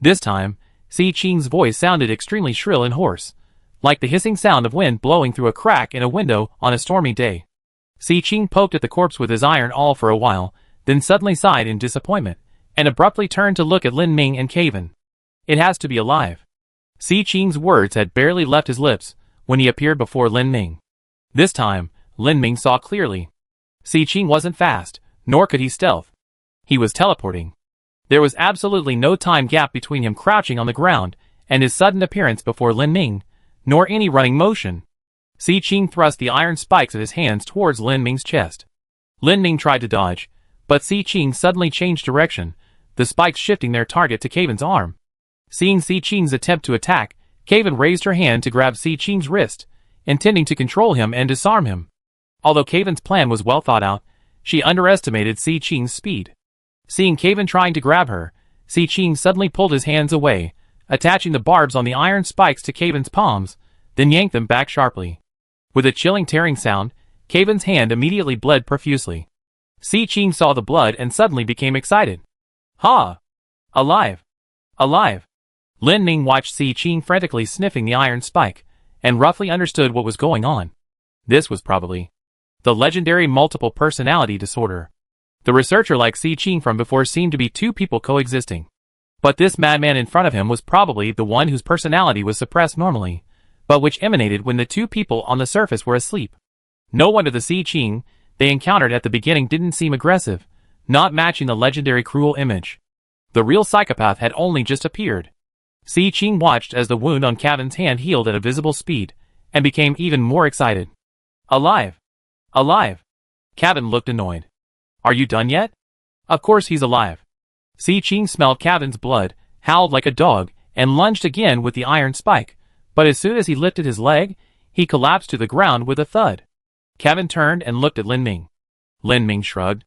This time, Si Qing's voice sounded extremely shrill and hoarse, like the hissing sound of wind blowing through a crack in a window on a stormy day. Si Qing poked at the corpse with his iron awl for a while, then suddenly sighed in disappointment, and abruptly turned to look at Lin Ming and Kevin. It has to be alive. Si Qing's words had barely left his lips when he appeared before Lin Ming. This time, Lin Ming saw clearly. Si Qing wasn't fast, nor could he stealth. He was teleporting. There was absolutely no time gap between him crouching on the ground and his sudden appearance before Lin Ming, nor any running motion. Si Qing thrust the iron spikes of his hands towards Lin Ming's chest. Lin Ming tried to dodge, but Si Qing suddenly changed direction, the spikes shifting their target to Kevin's arm. Seeing Si Qing's attempt to attack, Kevin raised her hand to grab Si Qing's wrist, intending to control him and disarm him. Although Kevin's plan was well thought out, she underestimated Si Qing's speed. Seeing Kevin trying to grab her, Si Qing suddenly pulled his hands away, attaching the barbs on the iron spikes to Kevin's palms, then yanked them back sharply. With a chilling tearing sound, Kevin's hand immediately bled profusely. Si Qing saw the blood and suddenly became excited. Ha! Alive! Alive! Lin Ming watched Si Qing frantically sniffing the iron spike, and roughly understood what was going on. This was probably the legendary multiple personality disorder. The researcher like Si Qing from before seemed to be two people coexisting. But this madman in front of him was probably the one whose personality was suppressed normally, but which emanated when the two people on the surface were asleep. No wonder the Si Qing they encountered at the beginning didn't seem aggressive, not matching the legendary cruel image. The real psychopath had only just appeared. Si Qing watched as the wound on Kevin's hand healed at a visible speed, and became even more excited. Alive! Alive! Kevin looked annoyed. Are you done yet? Of course he's alive. Si Qing smelled Kevin's blood, howled like a dog, and lunged again with the iron spike, but as soon as he lifted his leg, he collapsed to the ground with a thud. Kevin turned and looked at Lin Ming. Lin Ming shrugged.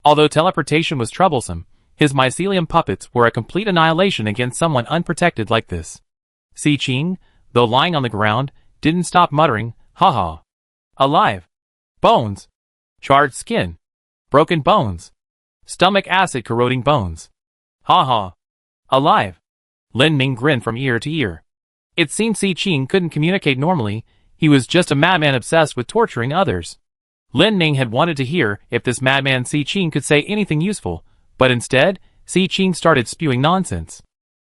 Although teleportation was troublesome, his mycelium puppets were a complete annihilation against someone unprotected like this. Si Qing, though lying on the ground, didn't stop muttering, "Ha ha! Alive! Bones! Charred skin! Broken bones! Stomach acid corroding bones! Ha ha! Alive!" Lin Ming grinned from ear to ear. It seemed Si Qing couldn't communicate normally, he was just a madman obsessed with torturing others. Lin Ming had wanted to hear if this madman Si Qing could say anything useful, but instead, Si Qing started spewing nonsense.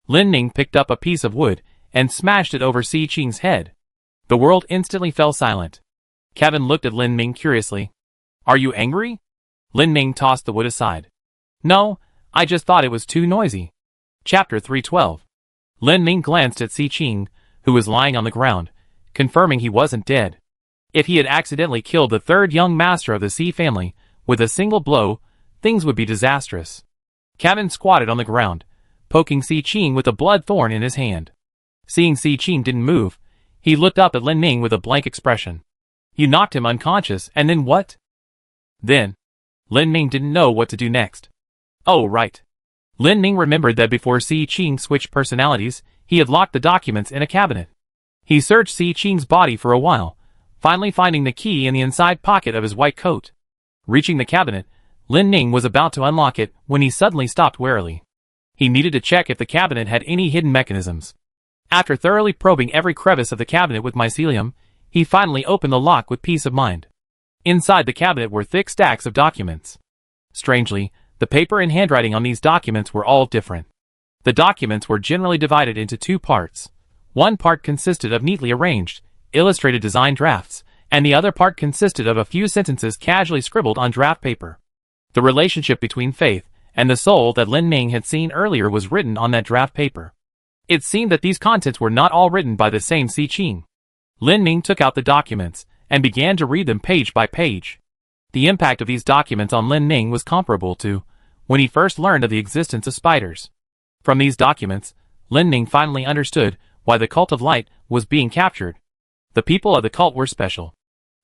Lin Ming picked up a piece of wood and smashed it over Si Qing's head. The world instantly fell silent. Kevin looked at Lin Ming curiously. Are you angry? Lin Ming tossed the wood aside. No, I just thought it was too noisy. Chapter 312. Lin Ming glanced at Si Qing, who was lying on the ground, confirming he wasn't dead. If he had accidentally killed the third young master of the Si family with a single blow, things would be disastrous. Kevin squatted on the ground, poking Si Qing with a blood thorn in his hand. Seeing Si Qing didn't move, he looked up at Lin Ming with a blank expression. You knocked him unconscious, and then what? Then, Lin Ming didn't know what to do next. Oh right. Lin Ming remembered that before Si Qing switched personalities, he had locked the documents in a cabinet. He searched Si Qing's body for a while, finally finding the key in the inside pocket of his white coat. Reaching the cabinet, Lin Ming was about to unlock it when he suddenly stopped warily. He needed to check if the cabinet had any hidden mechanisms. After thoroughly probing every crevice of the cabinet with mycelium, he finally opened the lock with peace of mind. Inside the cabinet were thick stacks of documents. Strangely, the paper and handwriting on these documents were all different. The documents were generally divided into two parts. One part consisted of neatly arranged, illustrated design drafts, and the other part consisted of a few sentences casually scribbled on draft paper. The relationship between faith and the soul that Lin Ming had seen earlier was written on that draft paper. It seemed that these contents were not all written by the same Si Qing. Lin Ming took out the documents and began to read them page by page. The impact of these documents on Lin Ming was comparable to when he first learned of the existence of spiders. From these documents, Lin Ming finally understood why the cult of light was being captured. The people of the cult were special.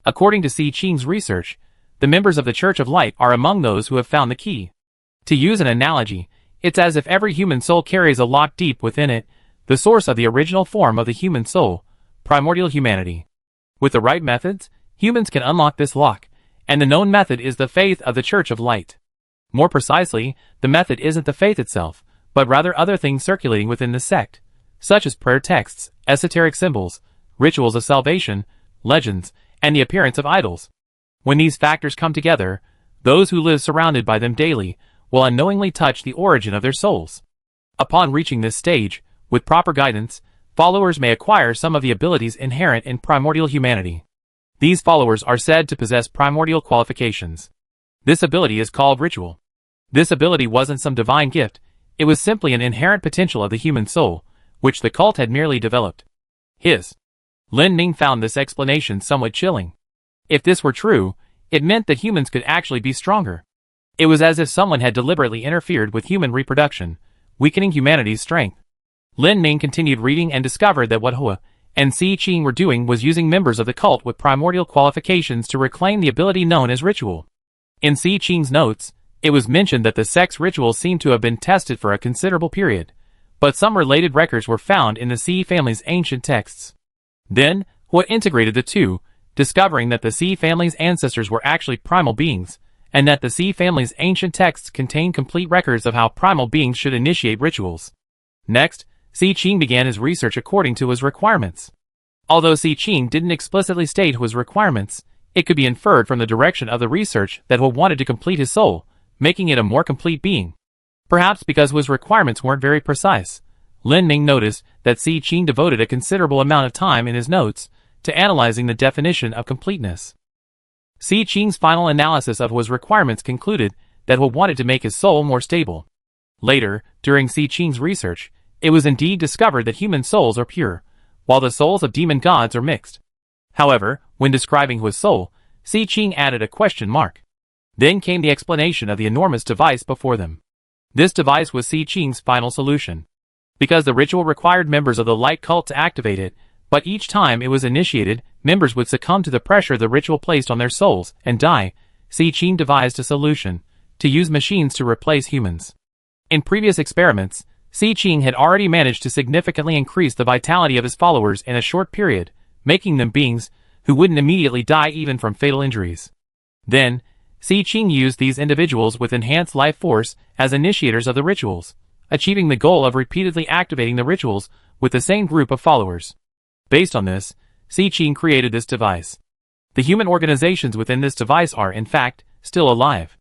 According to Si Qing's research, the members of the Church of Light are among those who have found the key. To use an analogy, it's as if every human soul carries a lock deep within it, the source of the original form of the human soul, primordial humanity. With the right methods, humans can unlock this lock, and the known method is the faith of the Church of Light. More precisely, the method isn't the faith itself, but rather other things circulating within the sect, such as prayer texts, esoteric symbols, rituals of salvation, legends, and the appearance of idols. When these factors come together, those who live surrounded by them daily will unknowingly touch the origin of their souls. Upon reaching this stage, with proper guidance, followers may acquire some of the abilities inherent in primordial humanity. These followers are said to possess primordial qualifications. This ability is called ritual. This ability wasn't some divine gift, it was simply an inherent potential of the human soul, which the cult had merely developed. Lin Ming found this explanation somewhat chilling. If this were true, it meant that humans could actually be stronger. It was as if someone had deliberately interfered with human reproduction, weakening humanity's strength. Lin Ming continued reading and discovered that what Hua and Si Qing were doing was using members of the cult with primordial qualifications to reclaim the ability known as ritual. In Si Qing's notes, it was mentioned that the sect's rituals seemed to have been tested for a considerable period, but some related records were found in the Si family's ancient texts. Then, Hua integrated the two, discovering that the Si family's ancestors were actually primal beings, and that the Si family's ancient texts contained complete records of how primal beings should initiate rituals. Next, Si Qing began his research according to his requirements. Although Si Qing didn't explicitly state his requirements, it could be inferred from the direction of the research that Hua wanted to complete his soul, making it a more complete being. Perhaps because Hua's requirements weren't very precise, Lin Ming noticed that Si Qing devoted a considerable amount of time in his notes to analyzing the definition of completeness. Si Qing's final analysis of Hua's requirements concluded that Hua wanted to make his soul more stable. Later, during Si Qing's research, it was indeed discovered that human souls are pure, while the souls of demon gods are mixed. However, when describing Hua's soul, Si Qing added a question mark. Then came the explanation of the enormous device before them. This device was Si Qing's final solution. Because the ritual required members of the light cult to activate it, but each time it was initiated, members would succumb to the pressure the ritual placed on their souls and die, Si Qing devised a solution: to use machines to replace humans. In previous experiments, Si Qing had already managed to significantly increase the vitality of his followers in a short period, making them beings who wouldn't immediately die even from fatal injuries. Then, Si Qing used these individuals with enhanced life force as initiators of the rituals, achieving the goal of repeatedly activating the rituals with the same group of followers. Based on this, Si Qing created this device. The human organizations within this device are, in fact, still alive.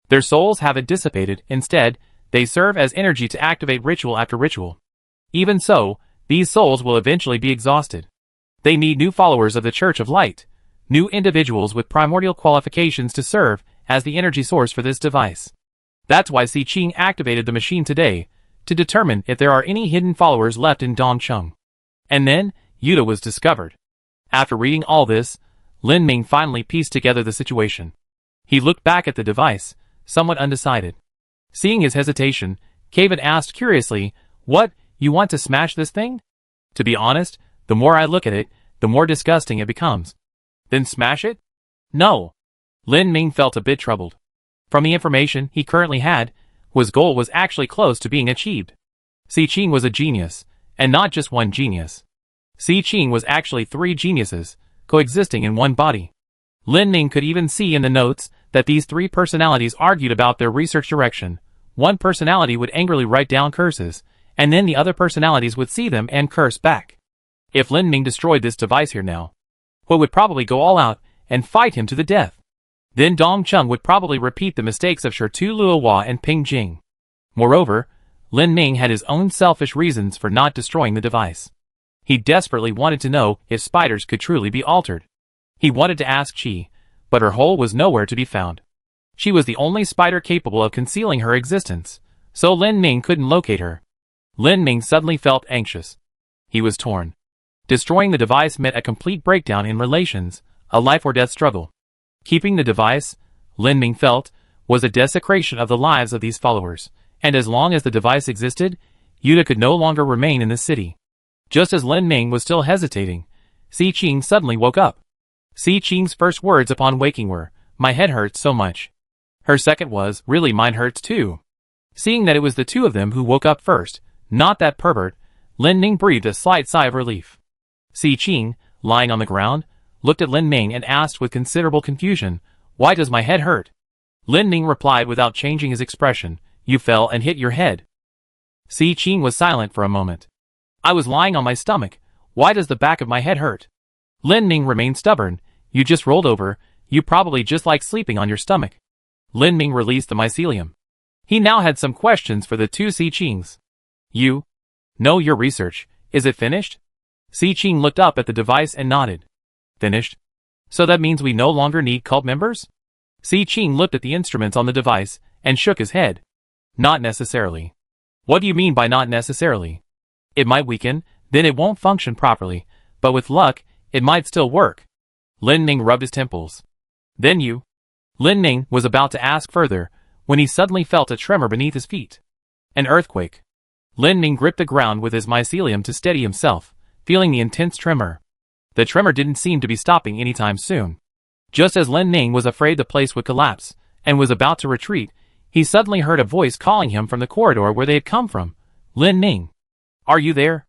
Their souls haven't dissipated, instead, they serve as energy to activate ritual after ritual. Even so, these souls will eventually be exhausted. They need new followers of the Church of Light, new individuals with primordial qualifications to serve as the energy source for this device. That's why Si Qing activated the machine today, to determine if there are any hidden followers left in Dongcheng. And then, Yuta was discovered. After reading all this, Lin Ming finally pieced together the situation. He looked back at the device, somewhat undecided. Seeing his hesitation, Kaven asked curiously, "What, you want to smash this thing?" To be honest, the more I look at it, the more disgusting it becomes. Then smash it? No. Lin Ming felt a bit troubled. From the information he currently had, Hua's goal was actually close to being achieved. Si Qing was a genius, and not just one genius. Si Qing was actually 3 geniuses, coexisting in one body. Lin Ming could even see in the notes that these 3 personalities argued about their research direction, one personality would angrily write down curses, and then the other personalities would see them and curse back. If Lin Ming destroyed this device here now, Hua would probably go all out and fight him to the death. Then Dong Chung would probably repeat the mistakes of Shirtu Luohua and Ping Jing. Moreover, Lin Ming had his own selfish reasons for not destroying the device. He desperately wanted to know if spiders could truly be altered. He wanted to ask Qi, but her hole was nowhere to be found. She was the only spider capable of concealing her existence, so Lin Ming couldn't locate her. Lin Ming suddenly felt anxious. He was torn. Destroying the device meant a complete breakdown in relations, a life-or-death struggle. Keeping the device, Lin Ming felt, was a desecration of the lives of these followers, and as long as the device existed, Yuta could no longer remain in the city. Just as Lin Ming was still hesitating, Si Qing suddenly woke up. Si Qing's first words upon waking were, "My head hurts so much." Her second was, "Really, mine hurts too." Seeing that it was the two of them who woke up first, not that pervert, Lin Ming breathed a slight sigh of relief. Si Qing, lying on the ground, looked at Lin Ming and asked with considerable confusion, "Why does my head hurt?" Lin Ming replied without changing his expression, "You fell and hit your head." Si Qing was silent for a moment. "I was lying on my stomach. Why does the back of my head hurt?" Lin Ming remained stubborn. "You just rolled over. You probably just like sleeping on your stomach." Lin Ming released the mycelium. He now had some questions for the two Si Qings. "You know your research. Is it finished?" Si Qing looked up at the device and nodded. "Finished? So that means we no longer need cult members?" Si Qing looked at the instruments on the device and shook his head. "Not necessarily." "What do you mean by not necessarily?" "It might weaken, then it won't function properly, but with luck, it might still work." Lin Ming rubbed his temples. "Then you..." Lin Ming was about to ask further, when he suddenly felt a tremor beneath his feet. An earthquake. Lin Ming gripped the ground with his mycelium to steady himself, feeling the intense tremor. The tremor didn't seem to be stopping anytime soon. Just as Lin Ming was afraid the place would collapse, and was about to retreat, he suddenly heard a voice calling him from the corridor where they had come from. "Lin Ming. Are you there?"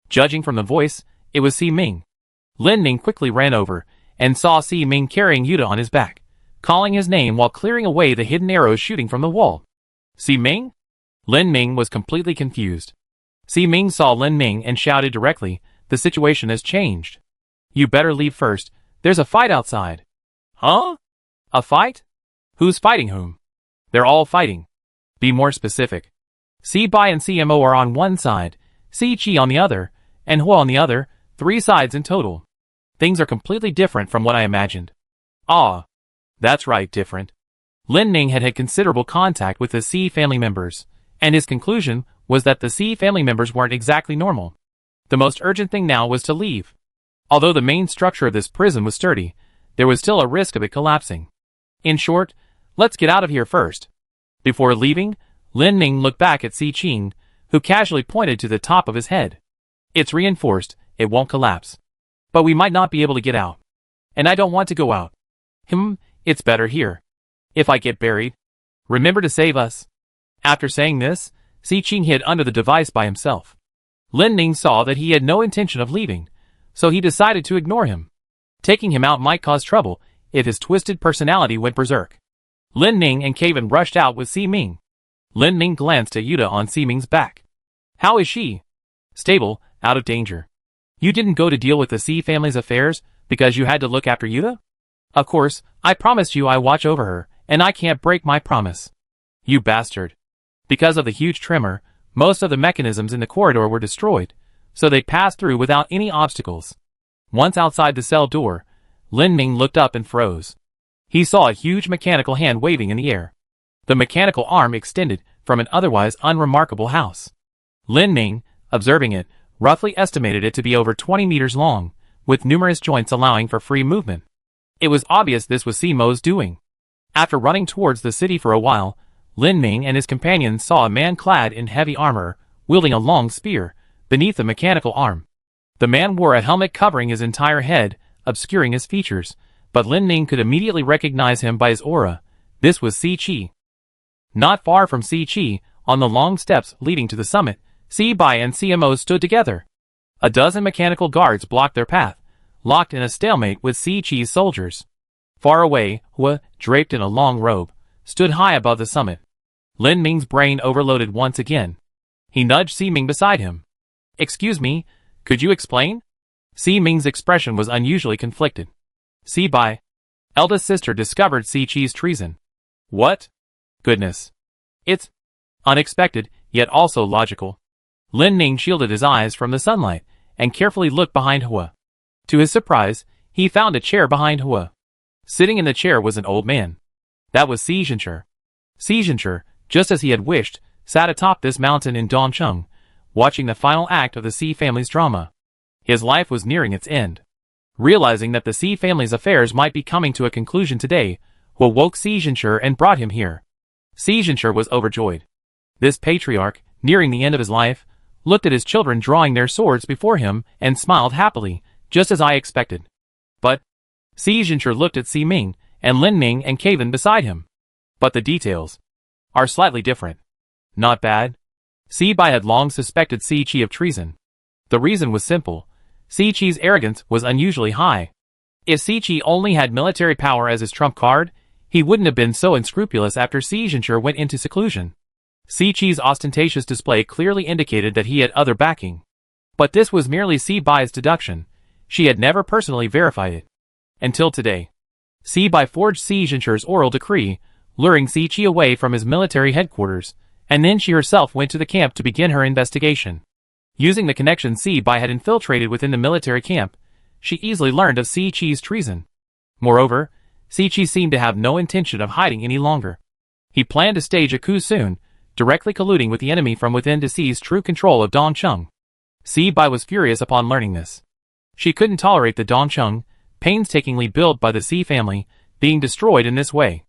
Judging from the voice, it was Si Ming. Lin Ming quickly ran over, and saw Si Ming carrying Yuta on his back, calling his name while clearing away the hidden arrows shooting from the wall. "Si Ming?" Lin Ming was completely confused. Si Ming saw Lin Ming and shouted directly, "The situation has changed. You better leave first, there's a fight outside." "Huh? A fight? Who's fighting whom?" "They're all fighting." "Be more specific." Si Bai and CMO are on one side, Si Qi on the other, and Hua on the other, 3 sides in total. Things are completely different from what I imagined. "Ah. That's right, different." Lin Ming had had considerable contact with the Si family members, and his conclusion was that the Si family members weren't exactly normal. The most urgent thing now was to leave. Although the main structure of this prison was sturdy, there was still a risk of it collapsing. In short, let's get out of here first. Before leaving, Lin Ming looked back at Si Qing, who casually pointed to the top of his head. "It's reinforced, it won't collapse. But we might not be able to get out. And I don't want to go out. It's better here. If I get buried, remember to save us." After saying this, Si Qing hid under the device by himself. Lin Ming saw that he had no intention of leaving, so he decided to ignore him. Taking him out might cause trouble if his twisted personality went berserk. Lin Ming and Kaven rushed out with Si Ming. Lin Ming glanced at Yuta on Si Ming's back. "How is she?" "Stable, out of danger." "You didn't go to deal with the Si family's affairs because you had to look after Yuta?" "Of course, I promised you I watch over her, and I can't break my promise." "You bastard." Because of the huge tremor, most of the mechanisms in the corridor were destroyed, so they passed through without any obstacles. Once outside the cell door, Lin Ming looked up and froze. He saw a huge mechanical hand waving in the air. The mechanical arm extended from an otherwise unremarkable house. Lin Ming, observing it, roughly estimated it to be over 20 meters long, with numerous joints allowing for free movement. It was obvious this was Simo's doing. After running towards the city for a while, Lin Ming and his companions saw a man clad in heavy armor, wielding a long spear, beneath the mechanical arm. The man wore a helmet covering his entire head, obscuring his features, but Lin Ming could immediately recognize him by his aura. This was Si Qi. Not far from Si Qi, on the long steps leading to the summit, Si Bai and CMO stood together. A dozen mechanical guards blocked their path, locked in a stalemate with Si Qi's soldiers. Far away, Hua, draped in a long robe, stood high above the summit. Lin Ming's brain overloaded once again. He nudged Si Ming beside him. Excuse me, could you explain? Si Ming's expression was unusually conflicted. Si Bai, eldest sister, discovered Si Chi's treason. What? Goodness. It's unexpected, yet also logical. Lin Ming shielded his eyes from the sunlight and carefully looked behind Hua. To his surprise, he found a chair behind Hua. Sitting in the chair was an old man. That was Si Zhenshi. Si Zhenshi, just as he had wished, sat atop this mountain in Dongcheng, watching the final act of the Si family's drama. His life was nearing its end. Realizing that the Si family's affairs might be coming to a conclusion today, Hua woke Si Zhenshi and brought him here. Si Zhenshi was overjoyed. This patriarch, nearing the end of his life, looked at his children drawing their swords before him and smiled happily, just as I expected. But Si Zhenshi looked at Si Ming and Lin Ming and Kevin beside him. But the details are slightly different. Not bad. Si Bai had long suspected Si Chi of treason. The reason was simple. Si Chi's arrogance was unusually high. If Si Chi only had military power as his trump card, he wouldn't have been so unscrupulous after Si Zhenshi went into seclusion. Si Chi's ostentatious display clearly indicated that he had other backing. But this was merely Si Bai's deduction. She had never personally verified it. Until today. Si Bai forged Si Zhenshi's oral decree, luring Si Chi away from his military headquarters, and then she herself went to the camp to begin her investigation. Using the connection Si Bai had infiltrated within the military camp, she easily learned of Si Chi's treason. Moreover, Si Chi seemed to have no intention of hiding any longer. He planned to stage a coup soon, directly colluding with the enemy from within to seize true control of Dongcheng. Si Bai was furious upon learning this. She couldn't tolerate the Dongcheng, painstakingly built by the Si family, being destroyed in this way.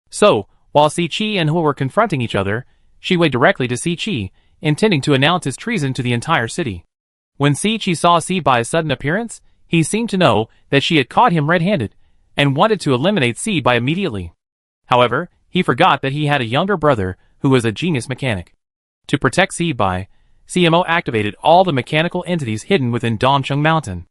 So, while Si Chi and Hua were confronting each other, she went directly to Si Chi, intending to announce his treason to the entire city. When Si Chi saw Si Bai's sudden appearance, he seemed to know that she had caught him red-handed, and wanted to eliminate Si Bai immediately. However, he forgot that he had a younger brother who was a genius mechanic. To protect Si Bai, CMO activated all the mechanical entities hidden within Dongcheng Mountain.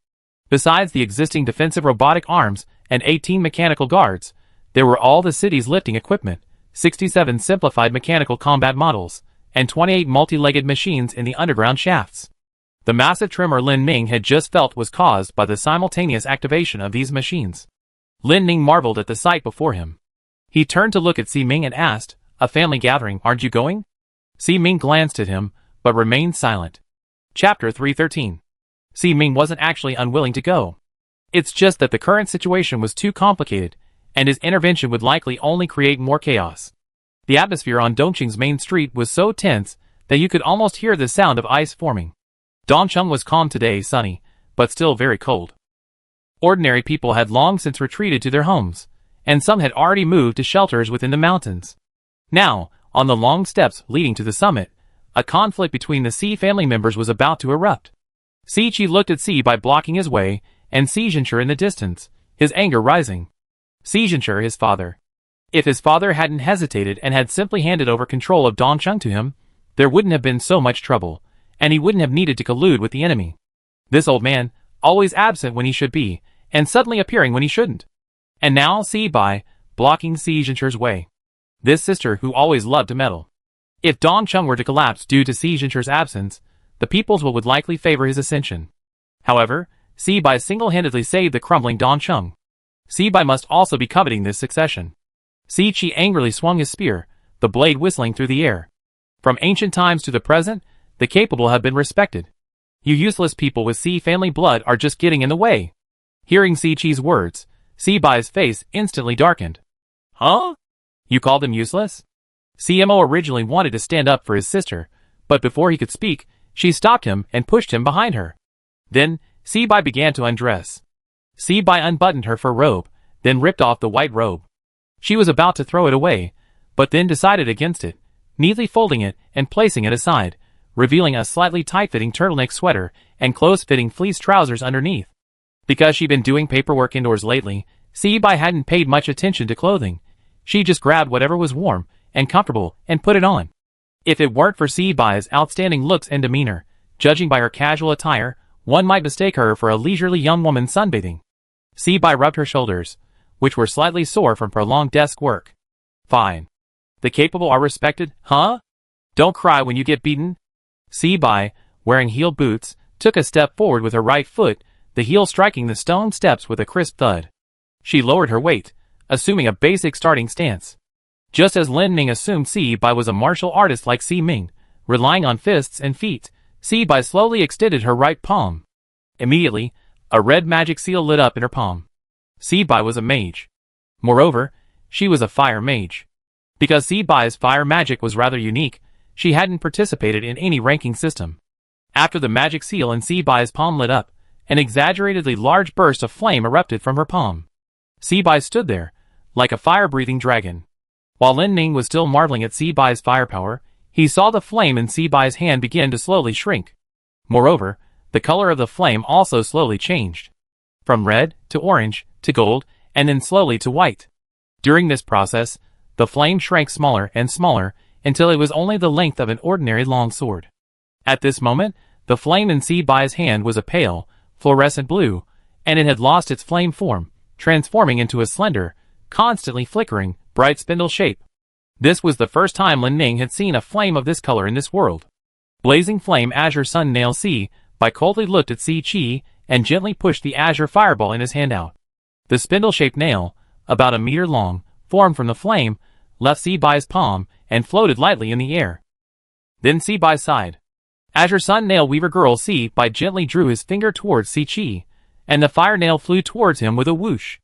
Besides the existing defensive robotic arms and 18 mechanical guards, there were all the city's lifting equipment, 67 simplified mechanical combat models, and 28 multi-legged machines in the underground shafts. The massive tremor Lin Ming had just felt was caused by the simultaneous activation of these machines. Lin Ming marveled at the sight before him. He turned to look at Si Ming and asked, "A family gathering, aren't you going?" Si Ming glanced at him, but remained silent. Chapter 313. Si Ming wasn't actually unwilling to go. It's just that the current situation was too complicated, and his intervention would likely only create more chaos. The atmosphere on Dongcheng's main street was so tense that you could almost hear the sound of ice forming. Dongcheng was calm today, sunny, but still very cold. Ordinary people had long since retreated to their homes, and some had already moved to shelters within the mountains. Now, on the long steps leading to the summit, a conflict between the Si family members was about to erupt. Si Chi looked at Si Bai blocking his way, and Si Zhenshi in the distance, his anger rising. Si Zhenshi, his father. If his father hadn't hesitated and had simply handed over control of Dongcheng to him, there wouldn't have been so much trouble, and he wouldn't have needed to collude with the enemy. This old man, always absent when he should be, and suddenly appearing when he shouldn't. And now Si Bai, blocking Si Zhenshi's way. This sister who always loved to meddle. If Dongcheng were to collapse due to Si Zhenshi's absence, the peoples would likely favor his ascension. However, Si Bai single-handedly saved the crumbling Dongcheng. Si Bai must also be coveting this succession. Si Chi angrily swung his spear, the blade whistling through the air. From ancient times to the present, the capable have been respected. You useless people with Si family blood are just getting in the way. Hearing Si Chi's words, Si Bai's face instantly darkened. Huh? You called him useless? CMO originally wanted to stand up for his sister, but before he could speak, she stopped him and pushed him behind her. Then, Si Bai began to undress. Si Bai unbuttoned her fur robe, then ripped off the white robe. She was about to throw it away, but then decided against it, neatly folding it and placing it aside, revealing a slightly tight-fitting turtleneck sweater and close-fitting fleece trousers underneath. Because she'd been doing paperwork indoors lately, Si Bai hadn't paid much attention to clothing. She just grabbed whatever was warm and comfortable and put it on. If it weren't for Si Bai's outstanding looks and demeanor, judging by her casual attire, one might mistake her for a leisurely young woman sunbathing. Si Bai rubbed her shoulders, which were slightly sore from prolonged desk work. Fine. The capable are respected, huh? Don't cry when you get beaten. Si-bai, wearing heel boots, took a step forward with her right foot, the heel striking the stone steps with a crisp thud. She lowered her weight, assuming a basic starting stance. Just as Lin Ning assumed Si-bai was a martial artist like Si Ming, relying on fists and feet, Si-bai slowly extended her right palm. Immediately, a red magic seal lit up in her palm. Si-bai was a mage. Moreover, she was a fire mage. Because Si-bai's fire magic was rather unique, she hadn't participated in any ranking system. After the magic seal in Si-bai's palm lit up, an exaggeratedly large burst of flame erupted from her palm. Si-bai stood there, like a fire-breathing dragon. While Lin Ning was still marveling at Si-bai's firepower, he saw the flame in Si-bai's hand begin to slowly shrink. Moreover, the color of the flame also slowly changed. From red, to orange, to gold, and then slowly to white. During this process, the flame shrank smaller and smaller, until it was only the length of an ordinary long sword. At this moment, the flame in Si-bai's hand was a pale, fluorescent blue, and it had lost its flame form, transforming into a slender, constantly flickering, bright spindle shape. This was the first time Lin Ning had seen a flame of this color in this world. Blazing flame azure sun nail Si-bai coldly looked at Si-chi, and gently pushed the azure fireball in his hand out. The spindle-shaped nail, about a meter long, formed from the flame, left Si-bai's palm, and floated lightly in the air. Then Si-bai sighed. Azure Sun Nail Weaver Girl Si-bai gently drew his finger towards Si-chi, and the fire nail flew towards him with a whoosh.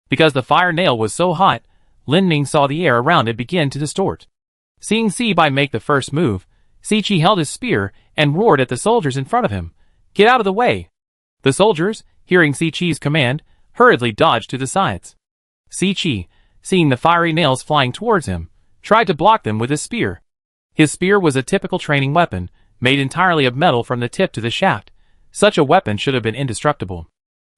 Because the fire nail was so hot, Lin Ning saw the air around it begin to distort. Seeing Si-bai make the first move, Si-chi held his spear and roared at the soldiers in front of him. Get out of the way! The soldiers, hearing Si-chi's command, hurriedly dodged to the sides. Si-chi, seeing the fiery nails flying towards him, tried to block them with his spear. His spear was a typical training weapon, made entirely of metal from the tip to the shaft. Such a weapon should have been indestructible.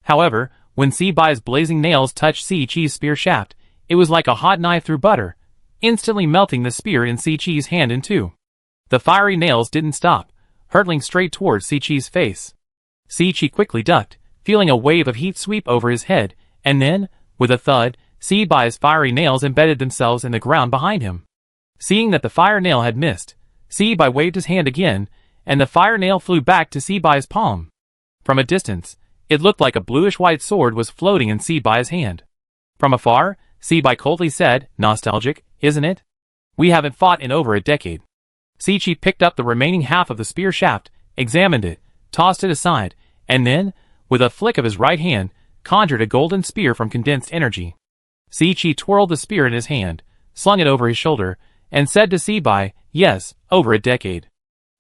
However, when Si-bai's blazing nails touched Si-chi's spear shaft, it was like a hot knife through butter, instantly melting the spear in Si-chi's hand in two. The fiery nails didn't stop, hurtling straight towards Si-chi's face. Si-chi quickly ducked, feeling a wave of heat sweep over his head, and then, with a thud, Si-bai's fiery nails embedded themselves in the ground behind him. Seeing that the fire nail had missed, Si-bai waved his hand again, and the fire nail flew back to Si-bai's palm. From a distance, it looked like a bluish-white sword was floating in Si-bai's hand. From afar, Si-bai coldly said, "Nostalgic, isn't it? We haven't fought in over a decade." Si-chi picked up the remaining half of the spear shaft, examined it, tossed it aside, and then, with a flick of his right hand, conjured a golden spear from condensed energy. Si-chi twirled the spear in his hand, slung it over his shoulder, and said to Si-bai, "Yes, over a decade.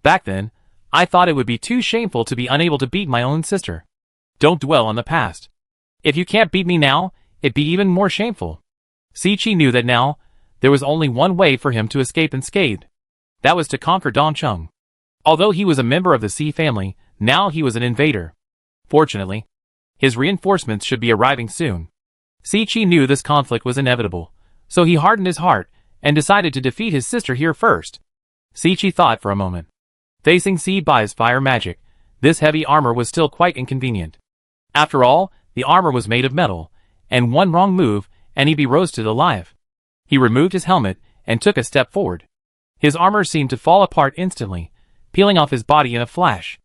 Back then, I thought it would be too shameful to be unable to beat my own sister. Don't dwell on the past. If you can't beat me now, it'd be even more shameful." Si-chi knew that now, there was only one way for him to escape unscathed. That was to conquer Dongcheng. Although he was a member of the Si family, now he was an invader. Fortunately, his reinforcements should be arriving soon. Si-chi knew this conflict was inevitable, so he hardened his heart, and decided to defeat his sister here first. Si-chi thought for a moment. Facing Si-bai's fire magic, this heavy armor was still quite inconvenient. After all, the armor was made of metal, and one wrong move, and he'd be roasted alive. He removed his helmet, and took a step forward. His armor seemed to fall apart instantly, peeling off his body in a flash.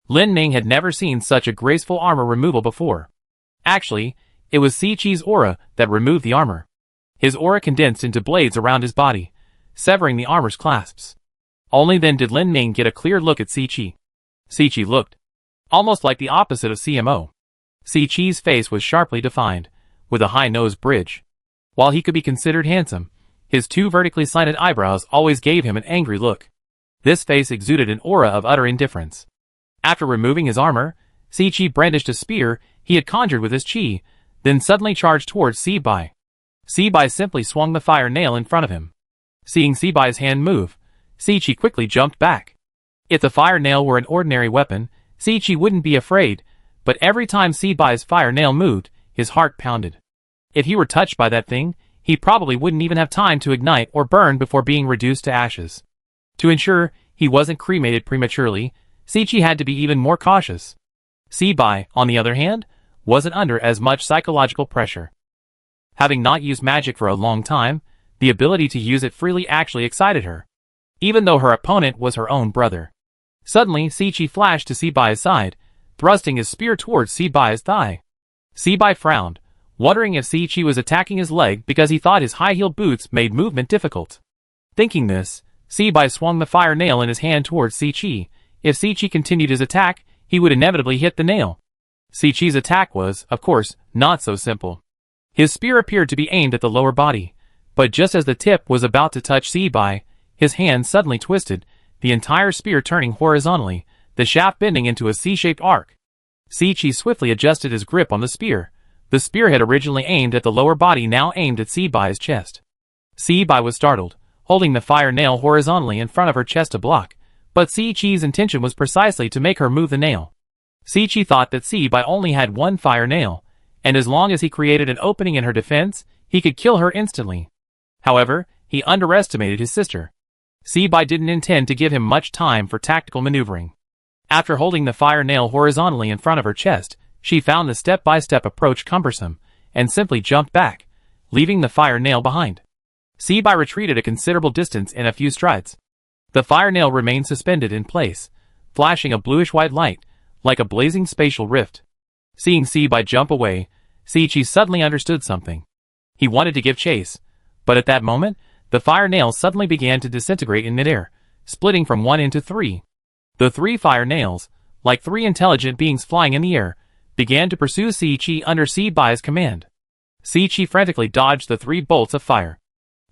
Lin Ning had never seen such a graceful armor removal before. Actually, it was Si-chi's aura that removed the armor. His aura condensed into blades around his body, severing the armor's clasps. Only then did Lin Ning get a clear look at Si-chi. Si-chi looked almost like the opposite of CMO. Si-chi's face was sharply defined, with a high nose bridge. While he could be considered handsome, his two vertically slanted eyebrows always gave him an angry look. This face exuded an aura of utter indifference. After removing his armor, Si-chi brandished a spear he had conjured with his chi, then suddenly charged towards Si-bai. Si-bai simply swung the fire nail in front of him. Seeing Si-bai's hand move, Si-chi quickly jumped back. If the fire nail were an ordinary weapon, Si-chi wouldn't be afraid, but every time Si-bai's fire nail moved, his heart pounded. If he were touched by that thing, he probably wouldn't even have time to ignite or burn before being reduced to ashes. To ensure he wasn't cremated prematurely, Si-chi had to be even more cautious. Si-bai, on the other hand, wasn't under as much psychological pressure. Having not used magic for a long time, the ability to use it freely actually excited her, even though her opponent was her own brother. Suddenly, Sichi flashed to Sibai's side, thrusting his spear towards Sibai's thigh. Sibai frowned, wondering if Sichi was attacking his leg because he thought his high-heeled boots made movement difficult. Thinking this, Sibai swung the fire nail in his hand towards Sichi. If Sichi continued his attack, he would inevitably hit the nail. Sichi's attack was, of course, not so simple. His spear appeared to be aimed at the lower body, but just as the tip was about to touch Sibai, his hand suddenly twisted, the entire spear turning horizontally, the shaft bending into a C-shaped arc. Sichi swiftly adjusted his grip on the spear. The spear had originally aimed at the lower body, now aimed at Sibai's chest. Sibai was startled, holding the fire nail horizontally in front of her chest to block, but Sichi's intention was precisely to make her move the nail. Sichi thought that Sibai only had one fire nail, and as long as he created an opening in her defense, he could kill her instantly. However, he underestimated his sister. Sibai didn't intend to give him much time for tactical maneuvering. After holding the fire nail horizontally in front of her chest, she found the step-by-step approach cumbersome, and simply jumped back, leaving the fire nail behind. Sibai retreated a considerable distance in a few strides. The fire nail remained suspended in place, flashing a bluish-white light, like a blazing spatial rift. Seeing Sibai jump away, Sichi suddenly understood something. He wanted to give chase, but at that moment, the fire nail suddenly began to disintegrate in midair, splitting from one into three. The three fire nails, like three intelligent beings flying in the air, began to pursue Sichi under Sibai's command. Sichi frantically dodged the three bolts of fire.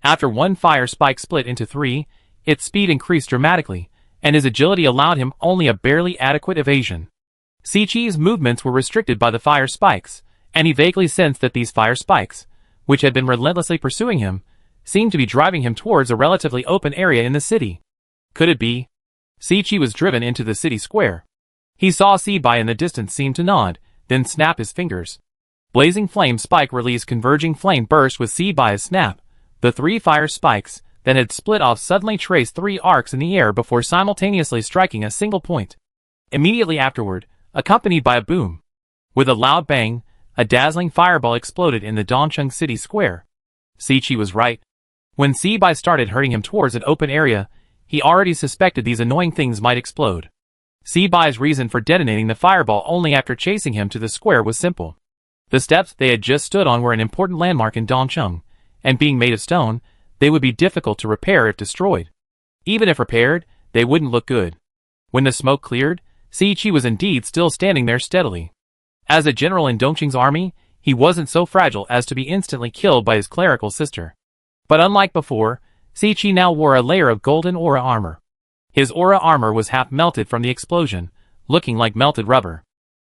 After one fire spike split into three, its speed increased dramatically, and his agility allowed him only a barely adequate evasion. Sichi's movements were restricted by the fire spikes, and he vaguely sensed that these fire spikes, which had been relentlessly pursuing him, seemed to be driving him towards a relatively open area in the city. Could it be? Sichi was driven into the city square. He saw Sibai in the distance seem to nod, then snap his fingers. Blazing flame spike released converging flame burst with Sibai's snap. The three fire spikes, that had split off, suddenly traced three arcs in the air before simultaneously striking a single point. Immediately afterward, accompanied by a boom. With a loud bang, a dazzling fireball exploded in the Dongcheng city square. Sichi was right. When Sibai started herding him towards an open area, he already suspected these annoying things might explode. Sibai's reason for detonating the fireball only after chasing him to the square was simple. The steps they had just stood on were an important landmark in Dongcheng, and being made of stone, they would be difficult to repair if destroyed. Even if repaired, they wouldn't look good. When the smoke cleared, Sichi was indeed still standing there steadily. As a general in Dongcheng's army, he wasn't so fragile as to be instantly killed by his clerical sister. But unlike before, Sichi now wore a layer of golden aura armor. His aura armor was half melted from the explosion, looking like melted rubber.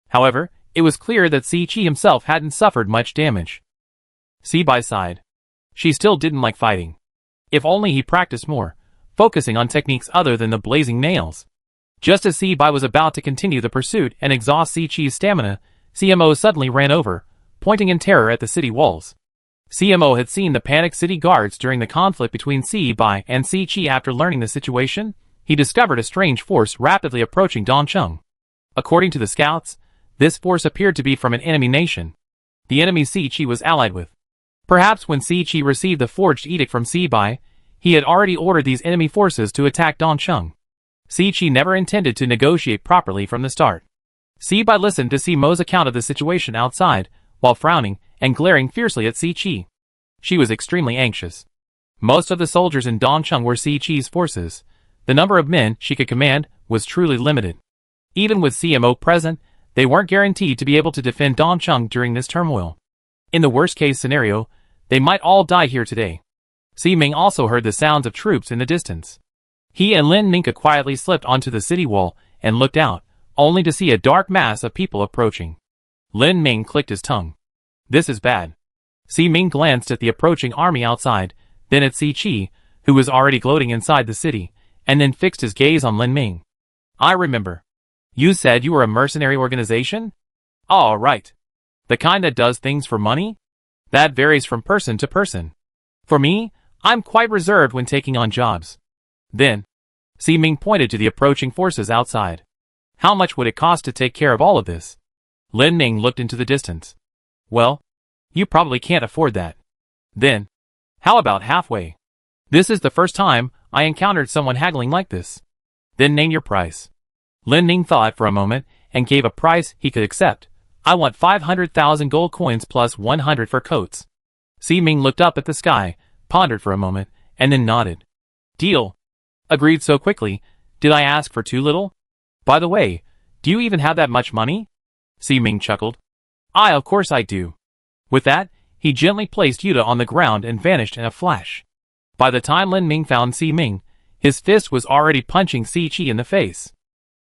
However, it was clear that Sichi himself hadn't suffered much damage. Sibai sighed. She still didn't like fighting. If only he practiced more, focusing on techniques other than the blazing nails. Just as Sibai was about to continue the pursuit and exhaust Sichi's stamina, CMO suddenly ran over, pointing in terror at the city walls. CMO had seen the panicked city guards during the conflict between Sibai and Sichi. After learning the situation, he discovered a strange force rapidly approaching Dongcheng. According to the scouts, this force appeared to be from an enemy nation. The enemy Sichi was allied with. Perhaps when Sichi received the forged edict from Sibai, he had already ordered these enemy forces to attack Dongcheng. Sichi never intended to negotiate properly from the start. Sibai listened to CMO's account of the situation outside, while frowning and glaring fiercely at Sichi. She was extremely anxious. Most of the soldiers in Dongcheng were Sichi's forces. The number of men she could command was truly limited. Even with CMO present, they weren't guaranteed to be able to defend Dongcheng during this turmoil. In the worst-case scenario, they might all die here today. Ming also heard the sounds of troops in the distance. He and Lin Minka quietly slipped onto the city wall and looked out, only to see a dark mass of people approaching. Lin Ming clicked his tongue. This is bad. Ming glanced at the approaching army outside, then at Sichi, who was already gloating inside the city, and then fixed his gaze on Lin Ming. I remember. You said you were a mercenary organization? All right. The kind that does things for money? That varies from person to person. For me, I'm quite reserved when taking on jobs. Then, Ming pointed to the approaching forces outside. How much would it cost to take care of all of this? Lin Ming looked into the distance. Well, you probably can't afford that. Then, How about halfway? This is the first time I encountered someone haggling like this. Then name your price. Lin Ning thought for a moment and gave a price he could accept. I want 500,000 gold coins plus 100 fur coats. Si Ming looked up at the sky, pondered for a moment, and then nodded. Deal. Agreed so quickly. Did I ask for too little? By the way, do you even have that much money? Si Ming chuckled. Of course I do. With that, he gently placed Yuta on the ground and vanished in a flash. By the time Lin Ming found Si Ming, his fist was already punching Si Chi in the face.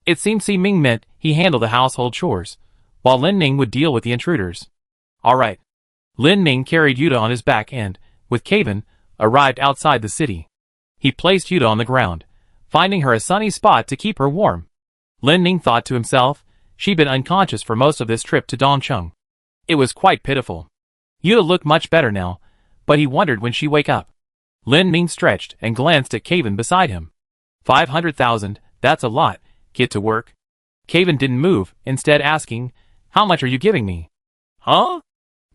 It seemed Si Ming meant he handled the household chores, while Lin Ning would deal with the intruders. Alright. Lin Ning carried Yuta on his back and, with Kaven, arrived outside the city. He placed Yuta on the ground, finding her a sunny spot to keep her warm. Lin Ning thought to himself, she'd been unconscious for most of this trip to Dongcheng. It was quite pitiful. Yuta looked much better now, but he wondered when she'd wake up. Lin Ning stretched and glanced at Kaven beside him. 500,000, that's a lot. Get to work. Kaven didn't move, instead asking, how much are you giving me? Huh?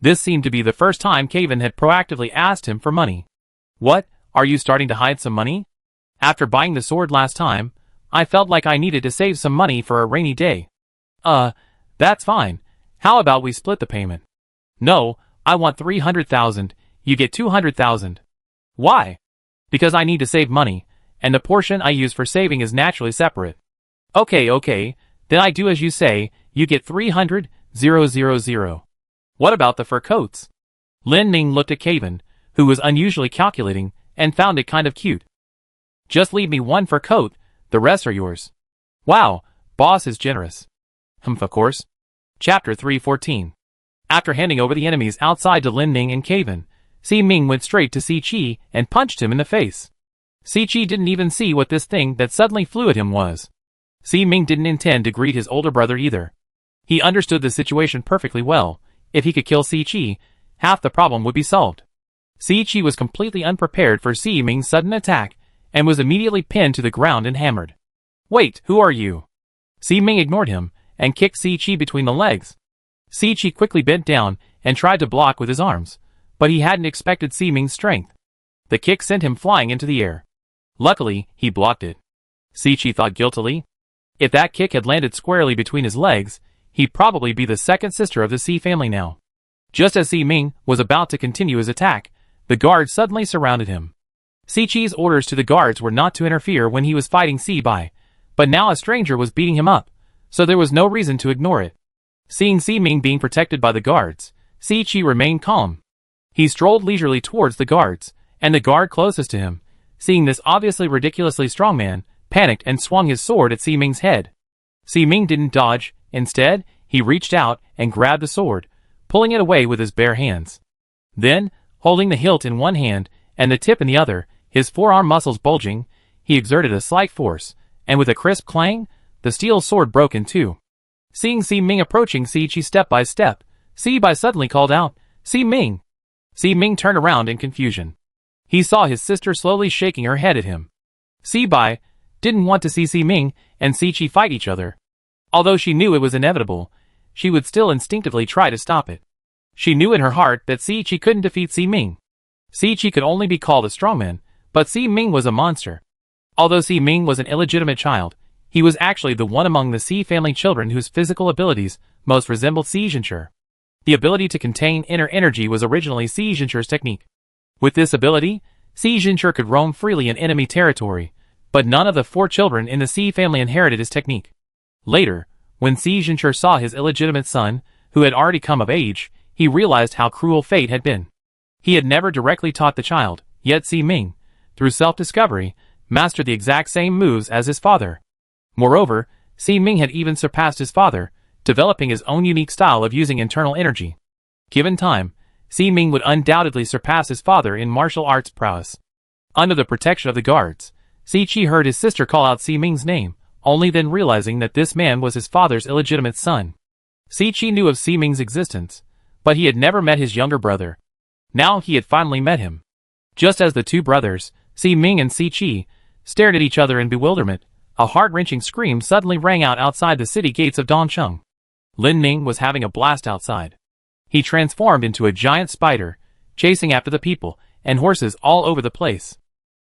This seemed to be the first time Kaven had proactively asked him for money. What, are you starting to hide some money? After buying the sword last time, I felt like I needed to save some money for a rainy day. That's fine. How about we split the payment? No, I want 300,000, you get 200,000. Why? Because I need to save money, and the portion I use for saving is naturally separate. Okay, then I do as you say, you get 300,000. What about the fur coats? Lin Ning looked at Kaven, who was unusually calculating, and found it kind of cute. Just leave me one fur coat, the rest are yours. Wow, boss is generous. Of course. Chapter 314. After handing over the enemies outside to Lin Ning and Kaven, Si Ming went straight to Si Chi and punched him in the face. Si Chi didn't even see what this thing that suddenly flew at him was. Si Ming didn't intend to greet his older brother either. He understood the situation perfectly well. If he could kill Si Chi, half the problem would be solved. Si Chi was completely unprepared for Si Ming's sudden attack and was immediately pinned to the ground and hammered. Wait, who are you? Si Ming ignored him and kicked Si Chi between the legs. Si Chi quickly bent down and tried to block with his arms, but he hadn't expected Si Ming's strength. The kick sent him flying into the air. Luckily, he blocked it. Si Chi thought guiltily. If that kick had landed squarely between his legs, he'd probably be the second sister of the Si family now. Just as Si Ming was about to continue his attack, the guards suddenly surrounded him. Si Chi's orders to the guards were not to interfere when he was fighting Si Bai, but now a stranger was beating him up, so there was no reason to ignore it. Seeing Si Ming being protected by the guards, Si Chi remained calm. He strolled leisurely towards the guards, and the guard closest to him, seeing this obviously ridiculously strong man, panicked and swung his sword at Si Ming's head. Si Ming didn't dodge. Instead, he reached out and grabbed the sword, pulling it away with his bare hands. Then, holding the hilt in one hand and the tip in the other, his forearm muscles bulging, he exerted a slight force, and with a crisp clang, the steel sword broke in two. Seeing Si Ming approaching Si Chi step by step, Si Bai suddenly called out, Si Ming! Si Ming turned around in confusion. He saw his sister slowly shaking her head at him. Si Bai didn't want to see Si Ming and Si Chi fight each other. Although she knew it was inevitable, she would still instinctively try to stop it. She knew in her heart that Si Chi couldn't defeat Si Ming. Si Chi could only be called a strongman, but Si Ming was a monster. Although Si Ming was an illegitimate child, he was actually the one among the Si family children whose physical abilities most resembled Si Zhenshi. The ability to contain inner energy was originally Si Zhenshi's technique. With this ability, Si Zhenshi could roam freely in enemy territory, but none of the 4 children in the Si family inherited his technique. Later, when Si Zhenshi saw his illegitimate son, who had already come of age, he realized how cruel fate had been. He had never directly taught the child, yet Si Ming, through self-discovery, mastered the exact same moves as his father. Moreover, Si Ming had even surpassed his father, developing his own unique style of using internal energy. Given time, Si Ming would undoubtedly surpass his father in martial arts prowess. Under the protection of the guards, Si Chi heard his sister call out Si Ming's name, only then realizing that this man was his father's illegitimate son. Si Chi knew of Si Ming's existence, but he had never met his younger brother. Now he had finally met him. Just as the 2 brothers, Si Ming and Si Chi, stared at each other in bewilderment, a heart-wrenching scream suddenly rang out outside the city gates of Dongcheng. Lin Ning was having a blast outside. He transformed into a giant spider, chasing after the people, and horses all over the place.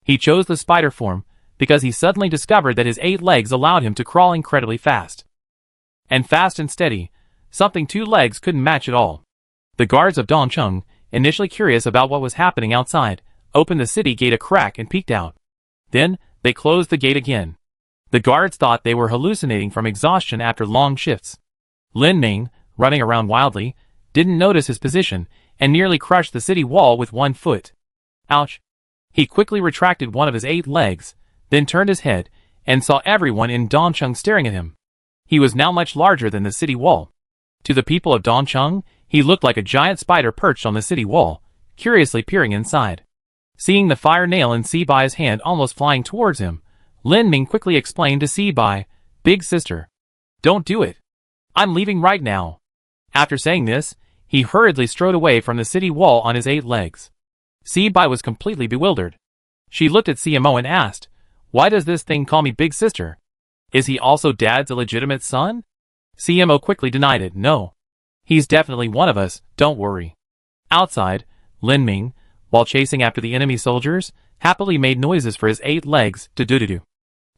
He chose the spider form because he suddenly discovered that his 8 legs allowed him to crawl incredibly fast. And fast and steady, something 2 legs couldn't match at all. The guards of Dongcheng, initially curious about what was happening outside, opened the city gate a crack and peeked out. Then, they closed the gate again. The guards thought they were hallucinating from exhaustion after long shifts. Lin Ming, running around wildly, didn't notice his position and nearly crushed the city wall with 1 foot. Ouch! He quickly retracted one of his 8 legs, then turned his head and saw everyone in Dongcheng staring at him. He was now much larger than the city wall. To the people of Dongcheng, he looked like a giant spider perched on the city wall, curiously peering inside. Seeing the fire nail in Si Bai's hand almost flying towards him, Lin Ming quickly explained to Si Bai, "Big sister, don't do it. I'm leaving right now." After saying this, he hurriedly strode away from the city wall on his 8 legs. Si Bai was completely bewildered. She looked at CMO and asked, "Why does this thing call me big sister? Is he also Dad's illegitimate son?" CMO quickly denied it. "No. He's definitely one of us, don't worry." Outside, Lin Ming, while chasing after the enemy soldiers, happily made noises for his 8 legs to do-do-do.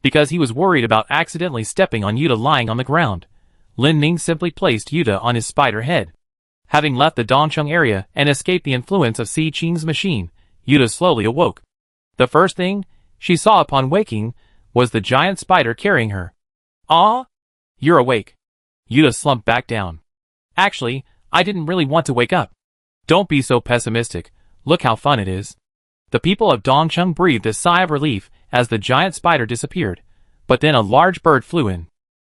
Because he was worried about accidentally stepping on Yuta lying on the ground, Lin Ming simply placed Yuta on his spider head. Having left the Dongcheng area and escaped the influence of Si Qing's machine, Yuta slowly awoke. The first thing she saw upon waking was the giant spider carrying her. "Ah? You're awake." Yuta slumped back down. "Actually, I didn't really want to wake up." "Don't be so pessimistic. Look how fun it is." The people of Dongcheng breathed a sigh of relief as the giant spider disappeared, but then a large bird flew in.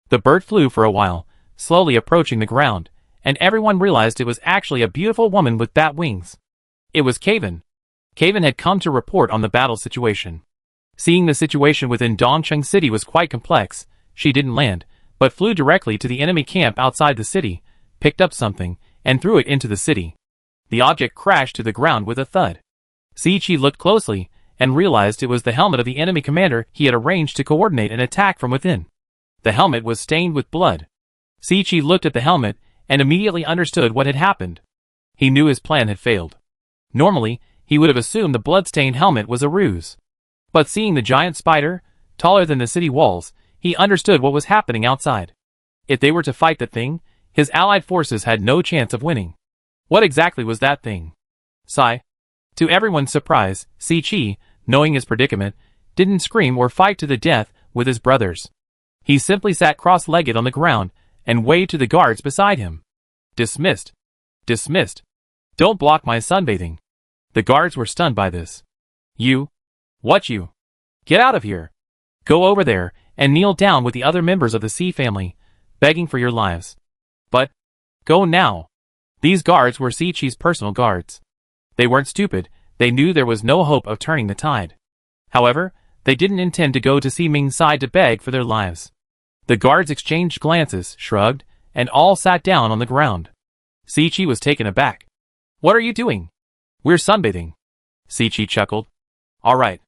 The bird flew for a while, slowly approaching the ground, and everyone realized it was actually a beautiful woman with bat wings. It was Kaven. Kaven had come to report on the battle situation. Seeing the situation within Dongcheng City was quite complex, she didn't land, but flew directly to the enemy camp outside the city, picked up something, and threw it into the city. The object crashed to the ground with a thud. Si Qi looked closely, and realized it was the helmet of the enemy commander he had arranged to coordinate an attack from within. The helmet was stained with blood. Si Qi looked at the helmet, and immediately understood what had happened. He knew his plan had failed. Normally, he would have assumed the blood-stained helmet was a ruse. But seeing the giant spider, taller than the city walls, he understood what was happening outside. If they were to fight the thing, his allied forces had no chance of winning. What exactly was that thing? Sigh. To everyone's surprise, Si Qi, knowing his predicament, didn't scream or fight to the death with his brothers. He simply sat cross-legged on the ground and waved to the guards beside him. "Dismissed. Dismissed. Don't block my sunbathing." The guards were stunned by this. "You? What you? Get out of here. Go over there and kneel down with the other members of the Si family, begging for your lives. But, go now." These guards were Si Qi's personal guards. They weren't stupid, they knew there was no hope of turning the tide. However, they didn't intend to go to Si Ming's side to beg for their lives. The guards exchanged glances, shrugged, and all sat down on the ground. Si Qi was taken aback. "What are you doing?" "We're sunbathing." Si Qi chuckled. "All right."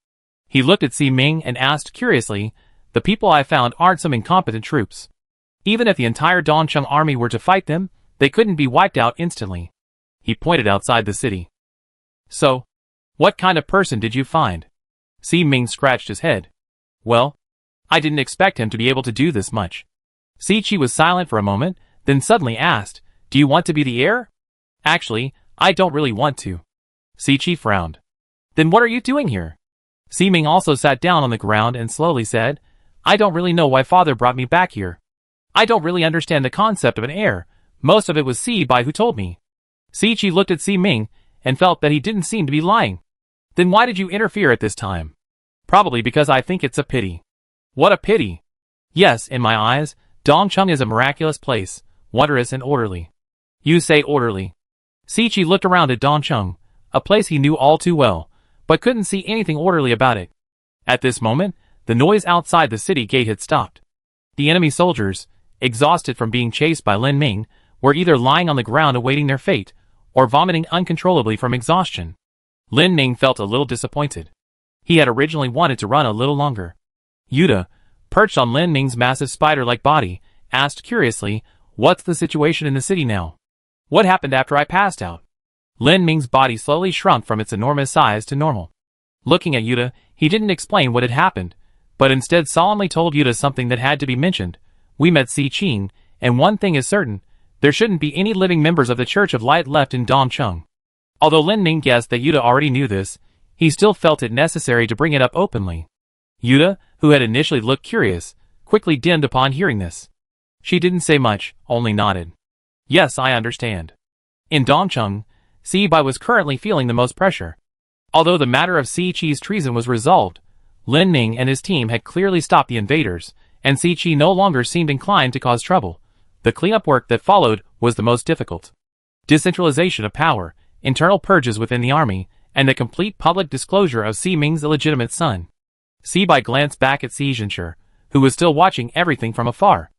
He looked at Si Ming and asked curiously, "The people I found aren't some incompetent troops. Even if the entire Dongcheng army were to fight them, they couldn't be wiped out instantly." He pointed outside the city. "So, what kind of person did you find?" Si Ming scratched his head. "Well, I didn't expect him to be able to do this much." Si Qi was silent for a moment, then suddenly asked, "Do you want to be the heir?" "Actually, I don't really want to." Si Qi frowned. "Then what are you doing here?" Si Ming also sat down on the ground and slowly said, "I don't really know why father brought me back here. I don't really understand the concept of an heir. Most of it was Si Bai who told me." Si Qi looked at Si Ming and felt that he didn't seem to be lying. "Then why did you interfere at this time?" "Probably because I think it's a pity." "What a pity." "Yes, in my eyes, Dongcheng is a miraculous place, wondrous and orderly." "You say orderly." Si Qi looked around at Dongcheng, a place he knew all too well, but couldn't see anything orderly about it. At this moment, the noise outside the city gate had stopped. The enemy soldiers, exhausted from being chased by Lin Ming, were either lying on the ground awaiting their fate, or vomiting uncontrollably from exhaustion. Lin Ming felt a little disappointed. He had originally wanted to run a little longer. Yuta, perched on Lin Ming's massive spider-like body, asked curiously, "What's the situation in the city now? What happened after I passed out?" Lin Ming's body slowly shrunk from its enormous size to normal. Looking at Yuta, he didn't explain what had happened, but instead solemnly told Yuta something that had to be mentioned. We met Si Qing, and one thing is certain, there shouldn't be any living members of the Church of Light left in Dongcheng. Although Lin Ming guessed that Yuta already knew this, he still felt it necessary to bring it up openly. Yuta, who had initially looked curious, quickly dimmed upon hearing this. She didn't say much, only nodded. Yes, I understand. In Dongcheng, Si Bai was currently feeling the most pressure. Although the matter of Si Qi's treason was resolved, Lin Ming and his team had clearly stopped the invaders, and Si Qi no longer seemed inclined to cause trouble. The cleanup work that followed was the most difficult. Decentralization of power, internal purges within the army, and the complete public disclosure of Si Ming's illegitimate son. Si Bai glanced back at Si Zhenshi, who was still watching everything from afar.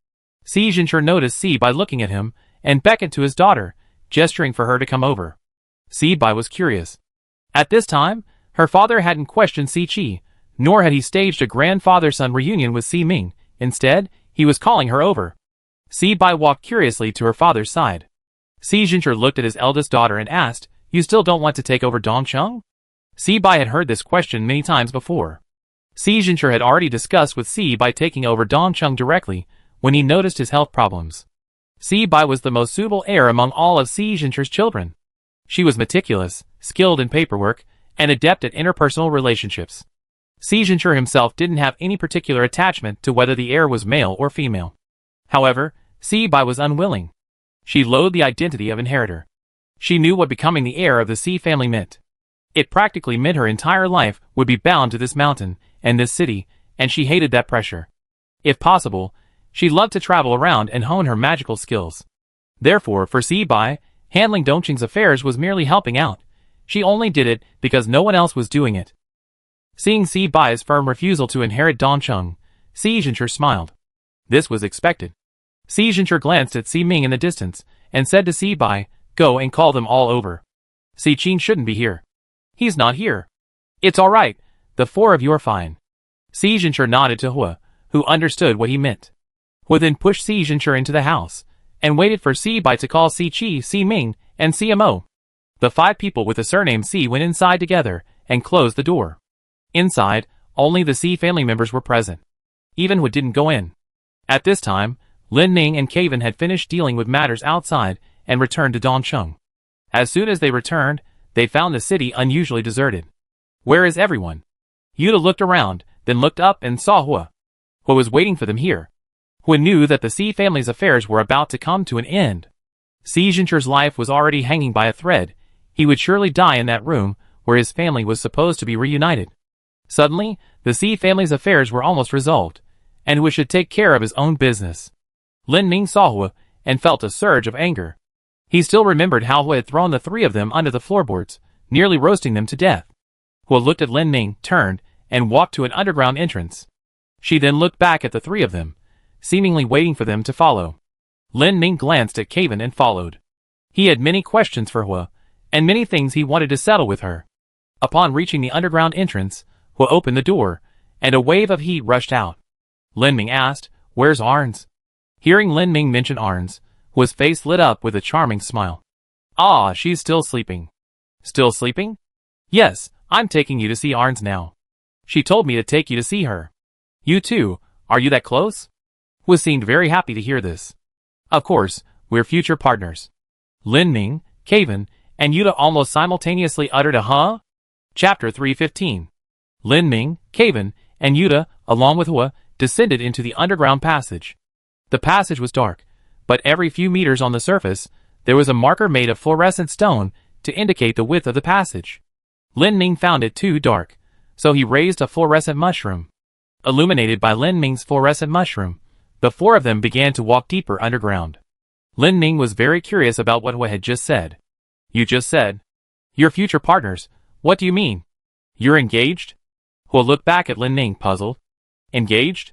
Si Zhenshi noticed Si Bai looking at him, and beckoned to his daughter, gesturing for her to come over. Si Bai was curious. At this time, her father hadn't questioned Si Qi, nor had he staged a grandfather-son reunion with Si Ming. Instead, he was calling her over. Si Bai walked curiously to her father's side. Si Zhenshi looked at his eldest daughter and asked, "You still don't want to take over Dongcheng?" Si Bai had heard this question many times before. Si Zhenshi had already discussed with Si Bai taking over Dongcheng directly when he noticed his health problems. Si Bai was the most suitable heir among all of Si Zhenshi's children. She was meticulous, skilled in paperwork, and adept at interpersonal relationships. Si Zhenshi himself didn't have any particular attachment to whether the heir was male or female. However, Si Bai was unwilling. She loathed the identity of inheritor. She knew what becoming the heir of the Si family meant. It practically meant her entire life would be bound to this mountain and this city, and she hated that pressure. If possible, she loved to travel around and hone her magical skills. Therefore, for Si Bai, handling Dongcheng's affairs was merely helping out. She only did it because no one else was doing it. Seeing Si Bai's firm refusal to inherit Dongcheng, Si Zhenshi smiled. This was expected. Si Zhenshi glanced at Si Ming in the distance, and said to Si Bai, "Go and call them all over. Si Qing shouldn't be here." "He's not here." "It's all right, the four of you are fine." Si Zhenshi nodded to Hua, who understood what he meant. Hua then pushed Si Zhenshi into the house, and waited for Si Bai to call Si Qi, Si Ming, and CMO. The 5 people with the surname Si went inside together, and closed the door. Inside, only the Si family members were present. Even Hua didn't go in. At this time, Lin Ming and Kevin had finished dealing with matters outside, and returned to Dongcheng. As soon as they returned, they found the city unusually deserted. "Where is everyone?" Yuta looked around, then looked up and saw Hua. Hua was waiting for them here. Hua knew that the Si family's affairs were about to come to an end. Si Zhenshi's life was already hanging by a thread. He would surely die in that room, where his family was supposed to be reunited. Suddenly, the Si family's affairs were almost resolved, and Hua should take care of his own business. Lin Ming saw Hua, and felt a surge of anger. He still remembered how Hua had thrown the 3 of them under the floorboards, nearly roasting them to death. Hua looked at Lin Ming, turned, and walked to an underground entrance. She then looked back at the 3 of them, seemingly waiting for them to follow. Lin Ming glanced at Kevin and followed. He had many questions for Hua, and many things he wanted to settle with her. Upon reaching the underground entrance, Hua opened the door, and a wave of heat rushed out. Lin Ming asked, "Where's Arns?" Hearing Lin Ming mention Arns, Hua's face lit up with a charming smile. "Ah, she's still sleeping." "Still sleeping?" "Yes, I'm taking you to see Arns now. She told me to take you to see her." "You too, are you that close?" Hua seemed very happy to hear this. "Of course, we're future partners." Lin Ming, Kevin, and Yuta almost simultaneously uttered a "huh?" Chapter 315. Lin Ming, Kevin, and Yuta, along with Hua, descended into the underground passage. The passage was dark, but every few meters on the surface, there was a marker made of fluorescent stone to indicate the width of the passage. Lin Ming found it too dark, so he raised a fluorescent mushroom. Illuminated by Lin Ming's fluorescent mushroom, the 4 of them began to walk deeper underground. Lin Ming was very curious about what Hua had just said. "You just said, you're future partners. What do you mean? You're engaged?" Hua looked back at Lin Ming, puzzled. "Engaged?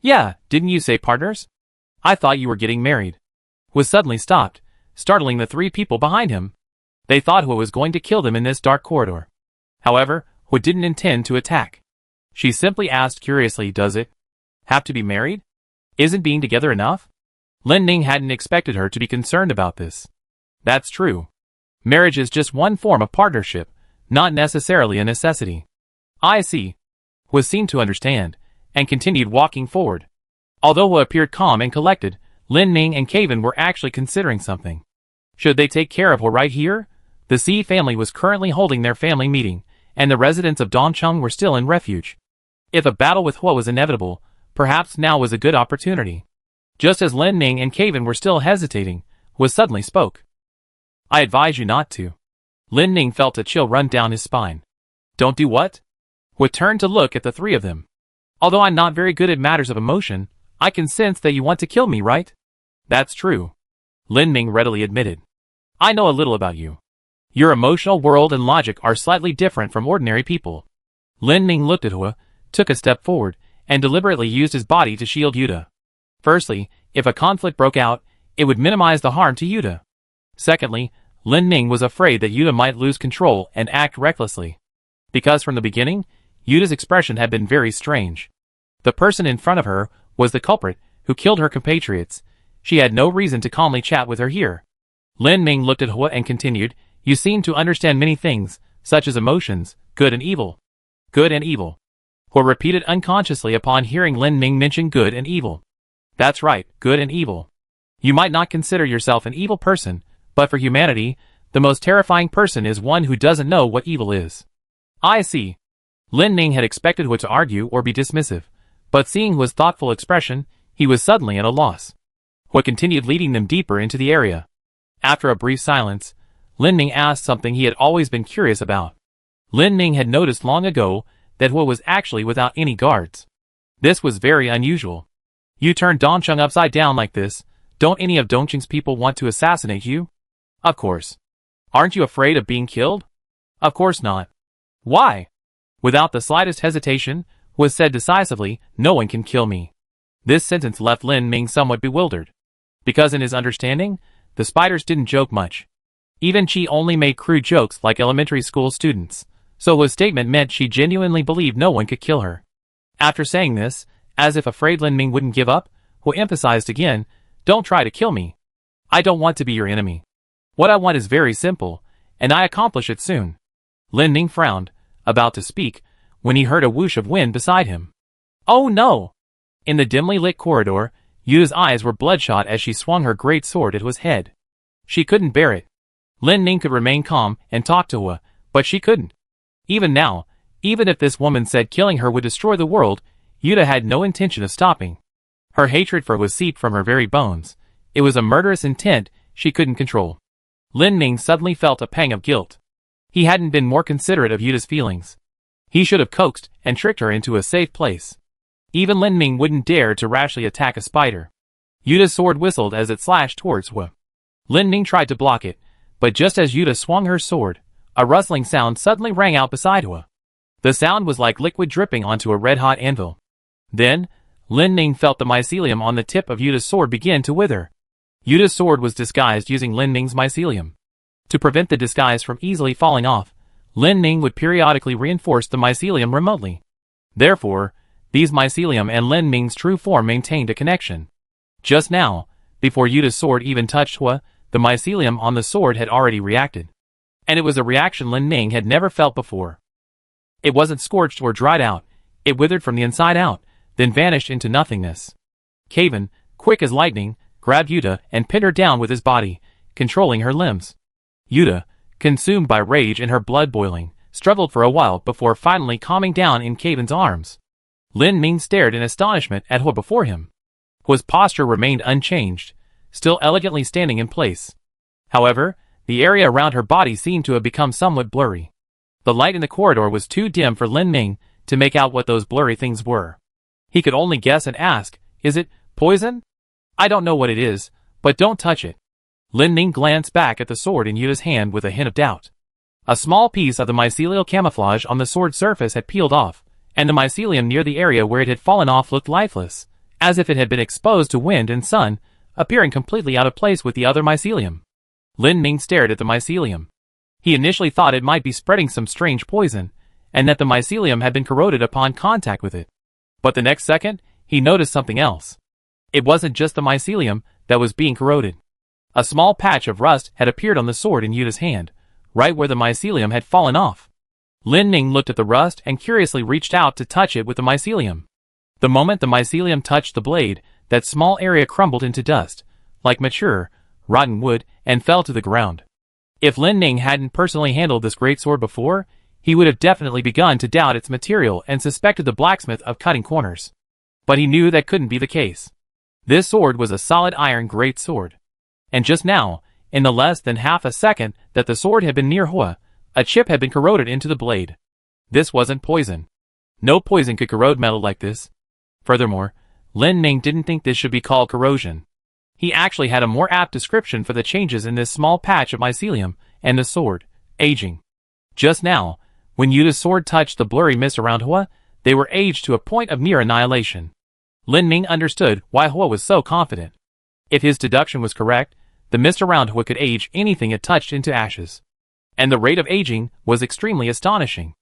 Yeah, didn't you say partners? I thought you were getting married." Hua suddenly stopped, startling the 3 people behind him. They thought Hua was going to kill them in this dark corridor. However, Hua didn't intend to attack. She simply asked curiously, "Does it have to be married? Isn't being together enough?" Lin Ming hadn't expected her to be concerned about this. "That's true. Marriage is just one form of partnership, not necessarily a necessity. I see. Hua seemed to understand, and continued walking forward. Although Hua appeared calm and collected, Lin Ming and Caven were actually considering something. Should they take care of Hua right here? The C family was currently holding their family meeting, and the residents of Dongcheng were still in refuge. If a battle with Hua was inevitable, perhaps now was a good opportunity. Just as Lin Ming and Caven were still hesitating, Hua suddenly spoke. I advise you not to. Lin Ming felt a chill run down his spine. Don't do what? Hua turned to look at the three of them. Although I'm not very good at matters of emotion, I can sense that you want to kill me, right? That's true. Lin Ming readily admitted. I know a little about you. Your emotional world and logic are slightly different from ordinary people. Lin Ming looked at Hua, took a step forward, and deliberately used his body to shield Yuta. Firstly, if a conflict broke out, it would minimize the harm to Yuta. Secondly, Lin Ming was afraid that Yuta might lose control and act recklessly. Because from the beginning, Yuta's expression had been very strange. The person in front of her was the culprit who killed her compatriots. She had no reason to calmly chat with her here. Lin Ming looked at Hua and continued, You seem to understand many things, such as emotions, good and evil. Good and evil. Hua repeated unconsciously upon hearing Lin Ming mention good and evil. That's right, good and evil. You might not consider yourself an evil person, but for humanity, the most terrifying person is one who doesn't know what evil is. I see. Lin Ming had expected Hua to argue or be dismissive, but seeing Hua's thoughtful expression, he was suddenly at a loss. Hua continued leading them deeper into the area. After a brief silence, Lin Ming asked something he had always been curious about. Lin Ming had noticed long ago that Hua was actually without any guards. This was very unusual. You turned Dongcheng upside down like this, don't any of Dongcheng's people want to assassinate you? Of course. Aren't you afraid of being killed? Of course not. Why? Without the slightest hesitation, Hua said decisively, No one can kill me. This sentence left Lin Ming somewhat bewildered. Because in his understanding, the spiders didn't joke much. Even she only made crude jokes like elementary school students, so Hua's statement meant she genuinely believed no one could kill her. After saying this, as if afraid Lin Ming wouldn't give up, Hua emphasized again, Don't try to kill me. I don't want to be your enemy. What I want is very simple, and I accomplish it soon. Lin Ming frowned, about to speak, when he heard a whoosh of wind beside him. Oh no! In the dimly lit corridor, Yuta's eyes were bloodshot as she swung her great sword at Hua's head. She couldn't bear it. Lin Ming could remain calm and talk to Hua, but she couldn't. Even now, even if this woman said killing her would destroy the world, Yuta had no intention of stopping. Her hatred for Hua seeped from her very bones. It was a murderous intent she couldn't control. Lin Ming suddenly felt a pang of guilt. He hadn't been more considerate of Yuta's feelings. He should have coaxed and tricked her into a safe place. Even Lin Ming wouldn't dare to rashly attack a spider. Yuta's sword whistled as it slashed towards Hua. Lin Ming tried to block it, but just as Yuta swung her sword, a rustling sound suddenly rang out beside Hua. The sound was like liquid dripping onto a red-hot anvil. Then, Lin Ming felt the mycelium on the tip of Yuta's sword begin to wither. Yuta's sword was disguised using Lin Ming's mycelium. To prevent the disguise from easily falling off, Lin Ming would periodically reinforce the mycelium remotely. Therefore, these mycelium and Lin Ming's true form maintained a connection. Just now, before Yuta's sword even touched Hua, the mycelium on the sword had already reacted. And it was a reaction Lin Ming had never felt before. It wasn't scorched or dried out, it withered from the inside out, then vanished into nothingness. Caven, quick as lightning, grabbed Yuta and pinned her down with his body, controlling her limbs. Yuta, consumed by rage and her blood boiling, struggled for a while before finally calming down in Caven's arms. Lin Ming stared in astonishment at Hua before him. Hua's posture remained unchanged, still elegantly standing in place. However, the area around her body seemed to have become somewhat blurry. The light in the corridor was too dim for Lin Ming to make out what those blurry things were. He could only guess and ask, Is it poison? I don't know what it is, but don't touch it. Lin Ming glanced back at the sword in Yuta's hand with a hint of doubt. A small piece of the mycelial camouflage on the sword's surface had peeled off, and the mycelium near the area where it had fallen off looked lifeless, as if it had been exposed to wind and sun, appearing completely out of place with the other mycelium. Lin Ming stared at the mycelium. He initially thought it might be spreading some strange poison, and that the mycelium had been corroded upon contact with it. But the next second, he noticed something else. It wasn't just the mycelium that was being corroded. A small patch of rust had appeared on the sword in Yuta's hand, right where the mycelium had fallen off. Lin Ning looked at the rust and curiously reached out to touch it with the mycelium. The moment the mycelium touched the blade, that small area crumbled into dust, like mature, rotten wood, and fell to the ground. If Lin Ning hadn't personally handled this great sword before, he would have definitely begun to doubt its material and suspected the blacksmith of cutting corners. But he knew that couldn't be the case. This sword was a solid iron great sword. And just now, in the less than half a second that the sword had been near Hua, a chip had been corroded into the blade. This wasn't poison. No poison could corrode metal like this. Furthermore, Lin Ning didn't think this should be called corrosion. He actually had a more apt description for the changes in this small patch of mycelium and the sword: aging. Just now, when Yuta's sword touched the blurry mist around Hua, they were aged to a point of near annihilation. Lin Ning understood why Hua was so confident. If his deduction was correct, the mist around Hua could age anything it touched into ashes. And the rate of aging was extremely astonishing.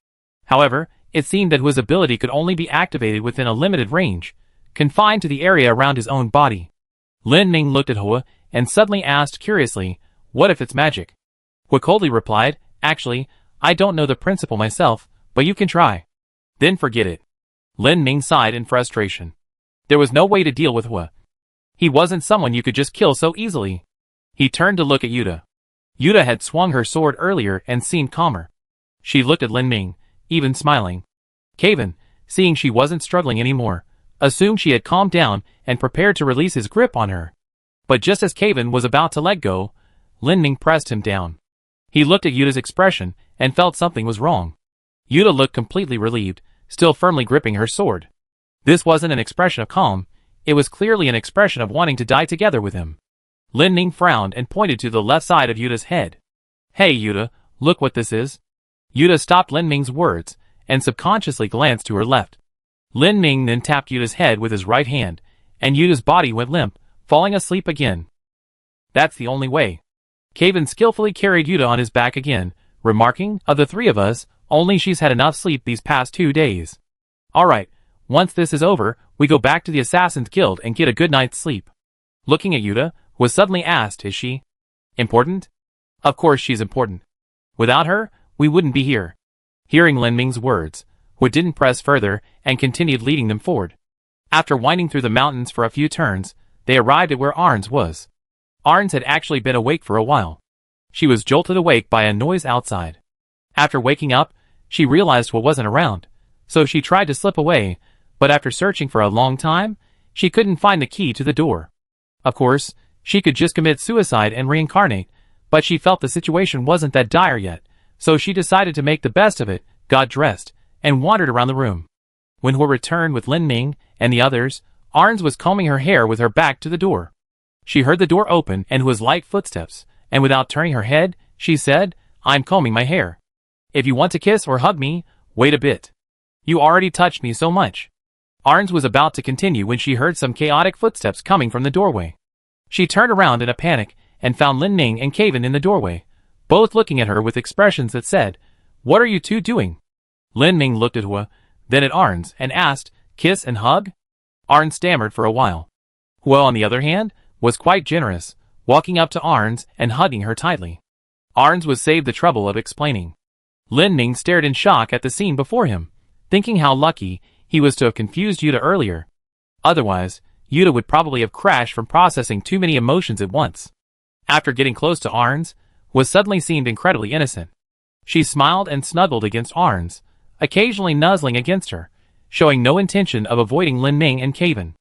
However, it seemed that Hua's ability could only be activated within a limited range, confined to the area around his own body. Lin Ning looked at Hua and suddenly asked curiously, "What if it's magic?" Hua coldly replied, "Actually, I don't know the principle myself, but you can try." "Then forget it." Lin Ning sighed in frustration. There was no way to deal with Hua. He wasn't someone you could just kill so easily. He turned to look at Yuta. Yuta had swung her sword earlier and seemed calmer. She looked at Lin Ning, even smiling. Kaven, seeing she wasn't struggling anymore, assumed she had calmed down and prepared to release his grip on her. But just as Kaven was about to let go, Lin Ning pressed him down. He looked at Yuta's expression and felt something was wrong. Yuta looked completely relieved, still firmly gripping her sword. This wasn't an expression of calm, it was clearly an expression of wanting to die together with him. Lin Ning frowned and pointed to the left side of Yuta's head. "Hey Yuta, look what this is." Yuta stopped Lin Ning's words and subconsciously glanced to her left. Lin Ning then tapped Yuta's head with his right hand, and Yuta's body went limp, falling asleep again. "That's the only way." Kaven skillfully carried Yuta on his back again, remarking, "Of the three of us, only she's had enough sleep these past 2 days. Alright, once this is over, we go back to the Assassin's Guild and get a good night's sleep." Looking at Yuta, was suddenly asked, "Is she important?" "Of course she's important. Without her, we wouldn't be here." Hearing Lin Ning's words, Hua didn't press further and continued leading them forward. After winding through the mountains for a few turns, they arrived at where Arns was. Arns had actually been awake for a while. She was jolted awake by a noise outside. After waking up, she realized Hua wasn't around, so she tried to slip away, but after searching for a long time, she couldn't find the key to the door. Of course, she could just commit suicide and reincarnate, but she felt the situation wasn't that dire yet, so she decided to make the best of it, got dressed, and wandered around the room. When Hua returned with Lin Ning and the others, Arns was combing her hair with her back to the door. She heard the door open and Hua's light footsteps, and without turning her head, she said, "I'm combing my hair. If you want to kiss or hug me, wait a bit. You already touched me so much." Arns was about to continue when she heard some chaotic footsteps coming from the doorway. She turned around in a panic and found Lin Ning and Kaven in the doorway, both looking at her with expressions that said, "What are you two doing?" Lin Ning looked at Hua, then at Arns, and asked, "Kiss and hug?" Arns stammered for a while. Hua, on the other hand, was quite generous, walking up to Arns and hugging her tightly. Arns was saved the trouble of explaining. Lin Ning stared in shock at the scene before him, thinking how lucky he was to have confused Yuta earlier. Otherwise, Yuta would probably have crashed from processing too many emotions at once. After getting close to Arns, Hua suddenly seemed incredibly innocent. She smiled and snuggled against Arns, occasionally nuzzling against her, showing no intention of avoiding Lin Ning and Kaven.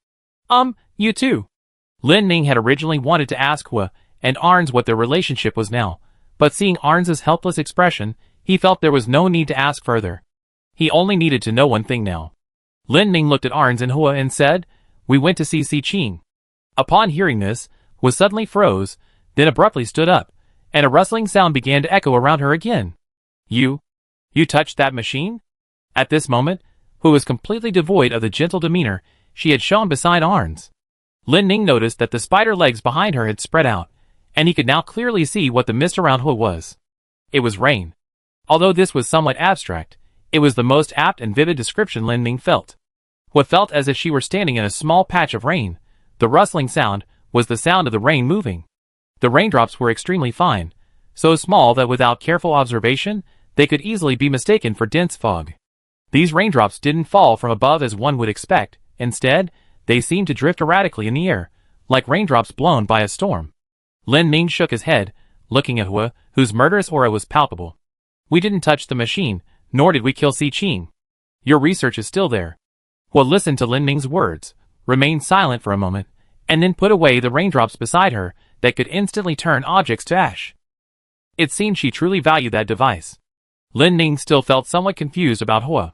You too." Lin Ning had originally wanted to ask Hua and Arns what their relationship was now, but seeing Arns' helpless expression, he felt there was no need to ask further. He only needed to know one thing now. Lin Ning looked at Arns and Hua and said, "We went to see Si Qing." Upon hearing this, Hua suddenly froze, then abruptly stood up, and a rustling sound began to echo around her again. You touched that machine?" At this moment, Hua was completely devoid of the gentle demeanor she had shown beside Arns. Lin Ning noticed that the spider legs behind her had spread out, and he could now clearly see what the mist around Hua was. It was rain. Although this was somewhat abstract, it was the most apt and vivid description Lin Ning felt. Hua felt as if she were standing in a small patch of rain. The rustling sound was the sound of the rain moving. The raindrops were extremely fine, so small that without careful observation, they could easily be mistaken for dense fog. These raindrops didn't fall from above as one would expect. Instead, they seemed to drift erratically in the air, like raindrops blown by a storm. Lin Ming shook his head, looking at Hua, whose murderous aura was palpable. We didn't touch the machine, nor did we kill Si Qing. Your research is still there. Hua listened to Lin Ming's words, remained silent for a moment, and then put away the raindrops beside her that could instantly turn objects to ash. It seemed she truly valued that device. Lin Ming still felt somewhat confused about Hua.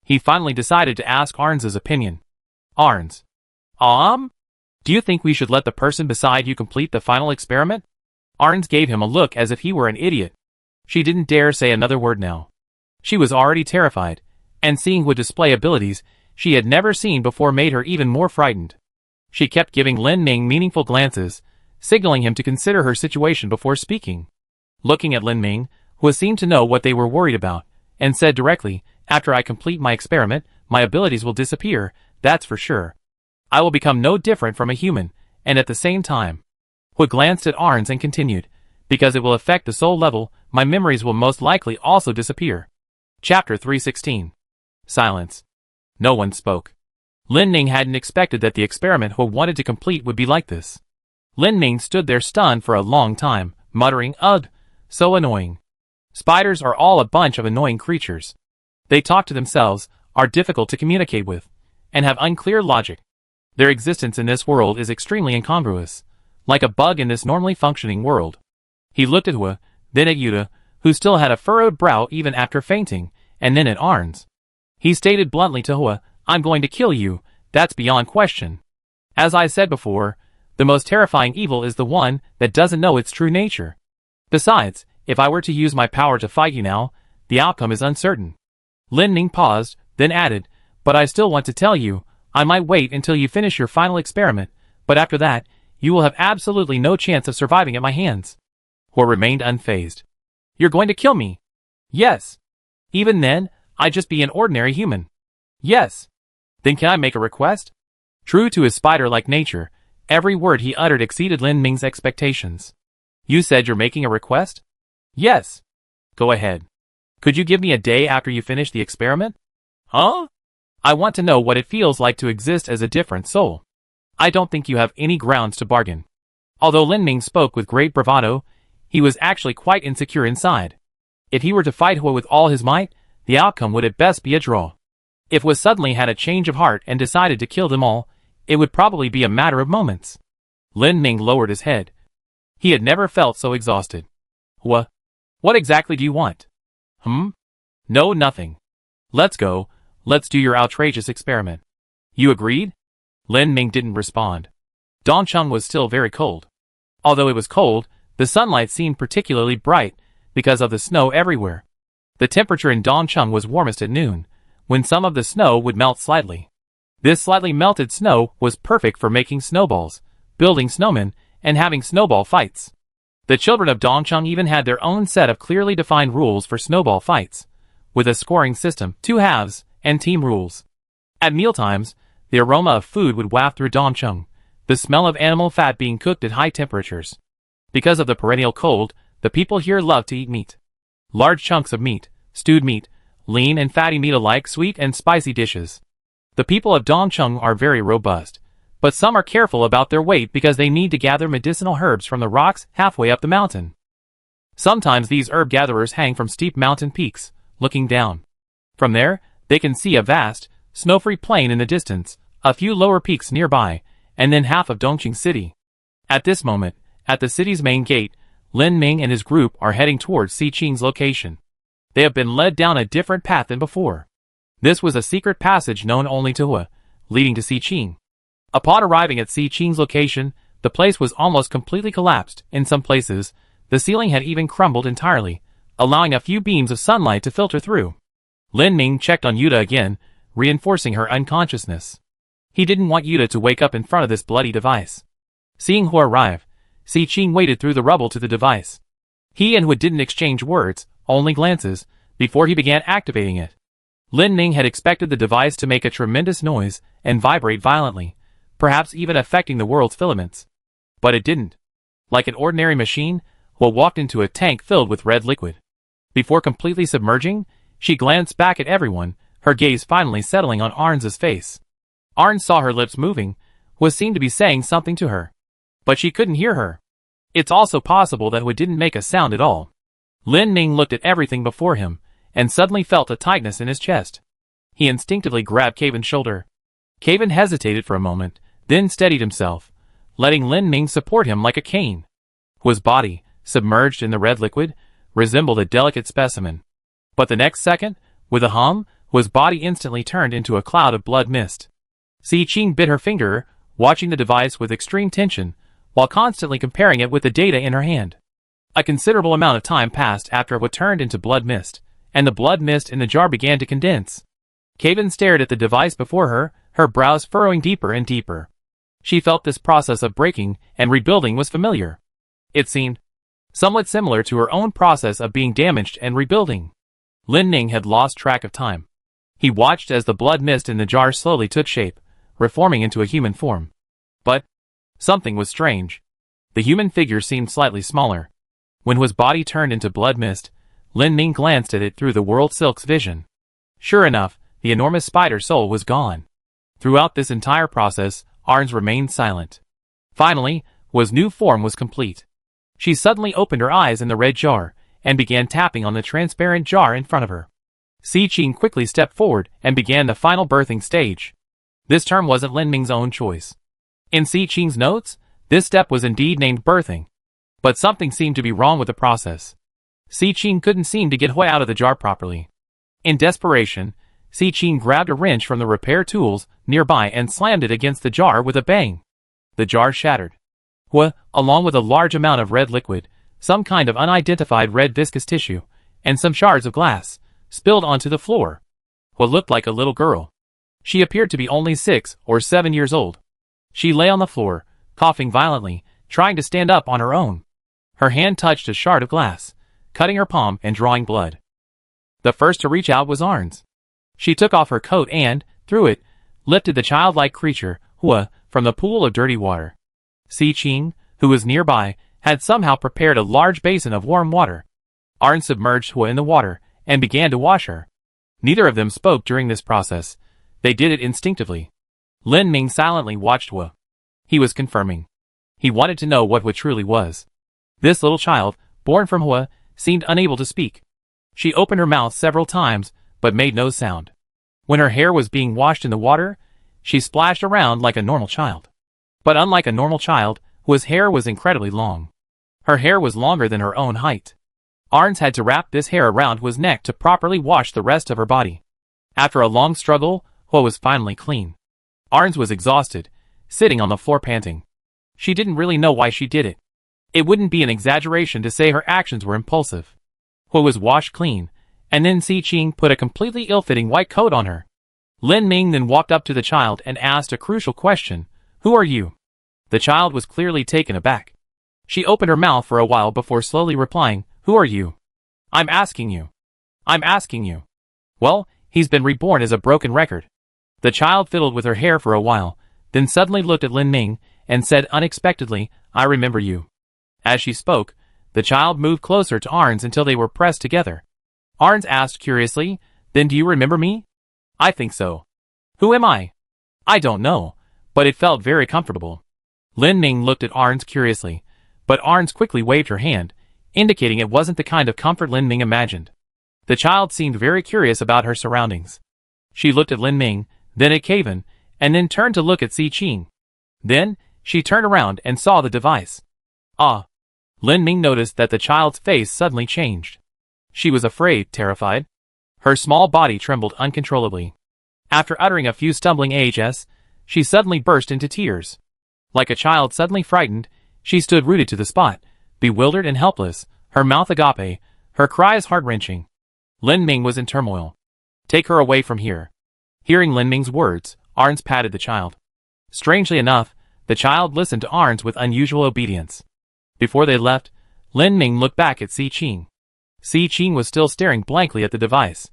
He finally decided to ask Arns's opinion. Arns. Do you think we should let the person beside you complete the final experiment? Arns gave him a look as if he were an idiot. She didn't dare say another word now. She was already terrified, and seeing Hua display abilities she had never seen before made her even more frightened. She kept giving Lin Ming meaningful glances, signaling him to consider her situation before speaking. Looking at Lin Ming, Hua seemed to know what they were worried about, and said directly, after I complete my experiment, my abilities will disappear, that's for sure. I will become no different from a human, and at the same time. Hua glanced at Arns and continued, because it will affect the soul level, my memories will most likely also disappear. Chapter 316. Silence. No one spoke. Lin Ming hadn't expected that the experiment Hua wanted to complete would be like this. Lin Ming stood there stunned for a long time, muttering, ugh, so annoying. Spiders are all a bunch of annoying creatures. They talk to themselves, are difficult to communicate with, and have unclear logic. Their existence in this world is extremely incongruous, like a bug in this normally functioning world. He looked at Hua, then at Yuta, who still had a furrowed brow even after fainting, and then at Arns. He stated bluntly to Hua, I'm going to kill you, that's beyond question. As I said before, the most terrifying evil is the one that doesn't know its true nature. Besides, if I were to use my power to fight you now, the outcome is uncertain. Lin Ming paused, then added, but I still want to tell you, I might wait until you finish your final experiment, but after that, you will have absolutely no chance of surviving at my hands. Hua remained unfazed. You're going to kill me? Yes. Even then, I'd just be an ordinary human. Yes. Then can I make a request? True to his spider-like nature, every word he uttered exceeded Lin Ming's expectations. You said you're making a request? Yes. Go ahead. Could you give me a day after you finish the experiment? Huh? I want to know what it feels like to exist as a different soul. I don't think you have any grounds to bargain. Although Lin Ming spoke with great bravado, he was actually quite insecure inside. If he were to fight Hua with all his might, the outcome would at best be a draw. If Hua suddenly had a change of heart and decided to kill them all, it would probably be a matter of moments. Lin Ming lowered his head. He had never felt so exhausted. Hua, what exactly do you want? No, nothing. Let's go, let's do your outrageous experiment. You agreed? Lin Ming didn't respond. Dongcheng was still very cold. Although it was cold, the sunlight seemed particularly bright because of the snow everywhere. The temperature in Dongcheng was warmest at noon, when some of the snow would melt slightly. This slightly melted snow was perfect for making snowballs, building snowmen, and having snowball fights. The children of Dongcheng even had their own set of clearly defined rules for snowball fights, with a scoring system, 2 halves, and team rules. At mealtimes, the aroma of food would waft through Dongcheng, the smell of animal fat being cooked at high temperatures. Because of the perennial cold, the people here loved to eat meat. Large chunks of meat, stewed meat, lean and fatty meat alike, sweet and spicy dishes. The people of Dongcheng are very robust, but some are careful about their weight because they need to gather medicinal herbs from the rocks halfway up the mountain. Sometimes these herb gatherers hang from steep mountain peaks, looking down. From there, they can see a vast, snow-free plain in the distance, a few lower peaks nearby, and then half of Dongqing City. At this moment, at the city's main gate, Lin Ming and his group are heading towards Si Qing's location. They have been led down a different path than before. This was a secret passage known only to Hua, leading to Si Qing. Upon arriving at Si Qing's location, the place was almost completely collapsed. In some places, the ceiling had even crumbled entirely, allowing a few beams of sunlight to filter through. Lin Ming checked on Yuta again, reinforcing her unconsciousness. He didn't want Yuta to wake up in front of this bloody device. Seeing Hua arrive, Si Qing waded through the rubble to the device. He and Hua didn't exchange words, only glances, before he began activating it. Lin Ming had expected the device to make a tremendous noise and vibrate violently, perhaps even affecting the world's filaments. But it didn't. Like an ordinary machine, Hua walked into a tank filled with red liquid. Before completely submerging, she glanced back at everyone, her gaze finally settling on Arns's face. Arns saw her lips moving, Hua seemed to be saying something to her. But she couldn't hear her. It's also possible that Hua didn't make a sound at all. Lin Ming looked at everything before him, and suddenly felt a tightness in his chest. He instinctively grabbed Caven's shoulder. Caven hesitated for a moment, then steadied himself, letting Lin Ming support him like a cane. Hua's body, submerged in the red liquid, resembled a delicate specimen. But the next second, with a hum, Hua's body instantly turned into a cloud of blood mist. Si Qing bit her finger, watching the device with extreme tension, while constantly comparing it with the data in her hand. A considerable amount of time passed after Hua turned into blood mist, and the blood mist in the jar began to condense. Caven stared at the device before her, her brows furrowing deeper and deeper. She felt this process of breaking and rebuilding was familiar. It seemed somewhat similar to her own process of being damaged and rebuilding. Lin Ning had lost track of time. He watched as the blood mist in the jar slowly took shape, reforming into a human form. But something was strange. The human figure seemed slightly smaller. When Hua's body turned into blood mist, Lin Ming glanced at it through the World Silk's vision. Sure enough, the enormous spider soul was gone. Throughout this entire process, Arns remained silent. Finally, Hua's new form was complete. She suddenly opened her eyes in the red jar, and began tapping on the transparent jar in front of her. Si Qing quickly stepped forward and began the final birthing stage. This term wasn't Lin Ming's own choice. In Si Qing's notes, this step was indeed named birthing. But something seemed to be wrong with the process. Si Qing couldn't seem to get Hua out of the jar properly. In desperation, Si Qing grabbed a wrench from the repair tools nearby and slammed it against the jar with a bang. The jar shattered. Hua, along with a large amount of red liquid, some kind of unidentified red viscous tissue, and some shards of glass, spilled onto the floor. Hua looked like a little girl. She appeared to be only 6 or 7 years old. She lay on the floor, coughing violently, trying to stand up on her own. Her hand touched a shard of glass, cutting her palm and drawing blood. The first to reach out was Arns. She took off her coat and, through it, lifted the childlike creature, Hua, from the pool of dirty water. Si Qing, who was nearby, had somehow prepared a large basin of warm water. Arns submerged Hua in the water and began to wash her. Neither of them spoke during this process. They did it instinctively. Lin Ming silently watched Hua. He was confirming. He wanted to know what Hua truly was. This little child, born from Hua, seemed unable to speak. She opened her mouth several times, but made no sound. When her hair was being washed in the water, she splashed around like a normal child. But unlike a normal child, Hua's hair was incredibly long. Her hair was longer than her own height. Arns had to wrap this hair around Hua's neck to properly wash the rest of her body. After a long struggle, Hua was finally clean. Arns was exhausted, sitting on the floor panting. She didn't really know why she did it. It wouldn't be an exaggeration to say her actions were impulsive. Hua was washed clean, and then Si Qing put a completely ill-fitting white coat on her. Lin Ming then walked up to the child and asked a crucial question. Who are you? The child was clearly taken aback. She opened her mouth for a while before slowly replying, Who are you? I'm asking you. I'm asking you. Well, he's been reborn as a broken record. The child fiddled with her hair for a while, then suddenly looked at Lin Ming and said unexpectedly, I remember you. As she spoke, the child moved closer to Arns until they were pressed together. Arns asked curiously, Then do you remember me? I think so. Who am I? I don't know, but it felt very comfortable. Lin Ming looked at Arns curiously, but Arns quickly waved her hand, indicating it wasn't the kind of comfort Lin Ming imagined. The child seemed very curious about her surroundings. She looked at Lin Ming, then at Caven, and then turned to look at Si Qing. Then, she turned around and saw the device. Ah! Lin Ming noticed that the child's face suddenly changed. She was afraid, terrified. Her small body trembled uncontrollably. After uttering a few stumbling ahs, she suddenly burst into tears. Like a child suddenly frightened, she stood rooted to the spot, bewildered and helpless, her mouth agape, her cries heart-wrenching. Lin Ming was in turmoil. Take her away from here. Hearing Lin Ming's words, Arns patted the child. Strangely enough, the child listened to Arns with unusual obedience. Before they left, Lin Ming looked back at Si Qing. Si Qing was still staring blankly at the device.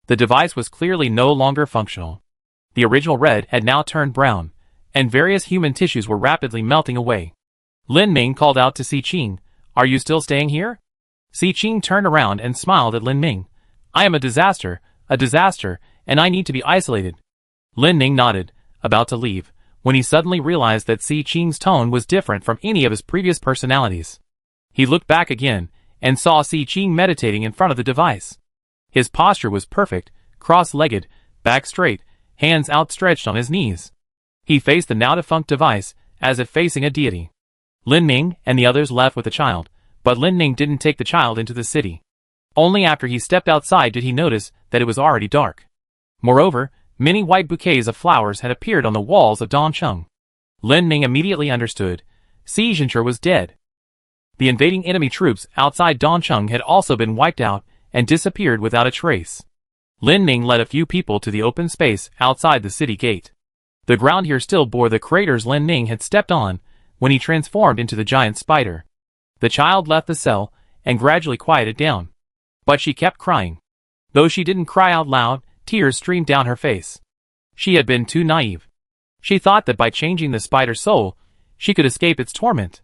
The device was clearly no longer functional. The original red had now turned brown, and various human tissues were rapidly melting away. Lin Ming called out to Si Qing, "Are you still staying here?" Si Qing turned around and smiled at Lin Ming. "I am a disaster, and I need to be isolated." Lin Ming nodded, about to leave, when he suddenly realized that Si Qing's tone was different from any of his previous personalities. He looked back again, and saw Si Qing meditating in front of the device. His posture was perfect, cross-legged, back straight, hands outstretched on his knees. He faced the now-defunct device, as if facing a deity. Lin Ming and the others left with the child, but Lin Ming didn't take the child into the city. Only after he stepped outside did he notice that it was already dark. Moreover, many white bouquets of flowers had appeared on the walls of Dongcheng. Lin Ming immediately understood. Si Zhenche was dead. The invading enemy troops outside Dongcheng had also been wiped out and disappeared without a trace. Lin Ming led a few people to the open space outside the city gate. The ground here still bore the craters Lin Ming had stepped on when he transformed into the giant spider. The child left the cell and gradually quieted down. But she kept crying. Though she didn't cry out loud, tears streamed down her face. She had been too naive. She thought that by changing the spider's soul, she could escape its torment.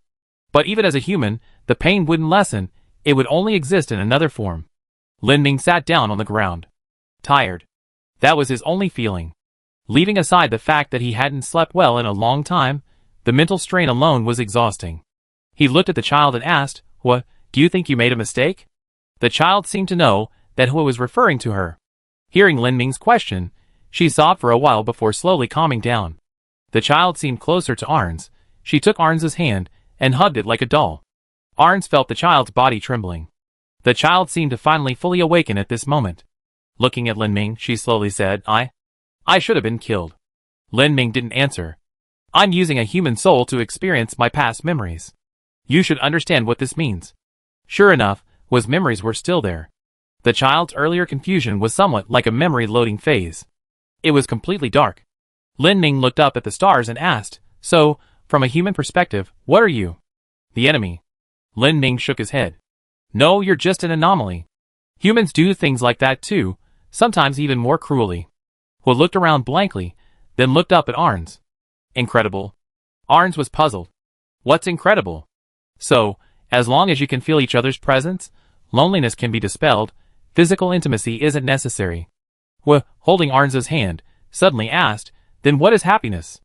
But even as a human, the pain wouldn't lessen, it would only exist in another form. Lin Ming sat down on the ground. Tired. That was his only feeling. Leaving aside the fact that he hadn't slept well in a long time, the mental strain alone was exhausting. He looked at the child and asked, "What, do you think you made a mistake?" The child seemed to know that Hua was referring to her. Hearing Lin Ming's question, she sobbed for a while before slowly calming down. The child seemed closer to Arns. She took Arns's hand and hugged it like a doll. Arns felt the child's body trembling. The child seemed to finally fully awaken at this moment. Looking at Lin Ming, she slowly said, I should have been killed." Lin Ming didn't answer. "I'm using a human soul to experience my past memories. You should understand what this means." Sure enough, Hua's memories were still there. The child's earlier confusion was somewhat like a memory loading phase. It was completely dark. Lin Ming looked up at the stars and asked, "So, from a human perspective, what are you?" "The enemy." Lin Ming shook his head. "No, you're just an anomaly. Humans do things like that too, sometimes even more cruelly." Hua looked around blankly, then looked up at Arns. "Incredible." Arns was puzzled. "What's incredible?" "So, as long as you can feel each other's presence, loneliness can be dispelled, physical intimacy isn't necessary." Hua, holding Arns's hand, suddenly asked, "Then what is happiness?"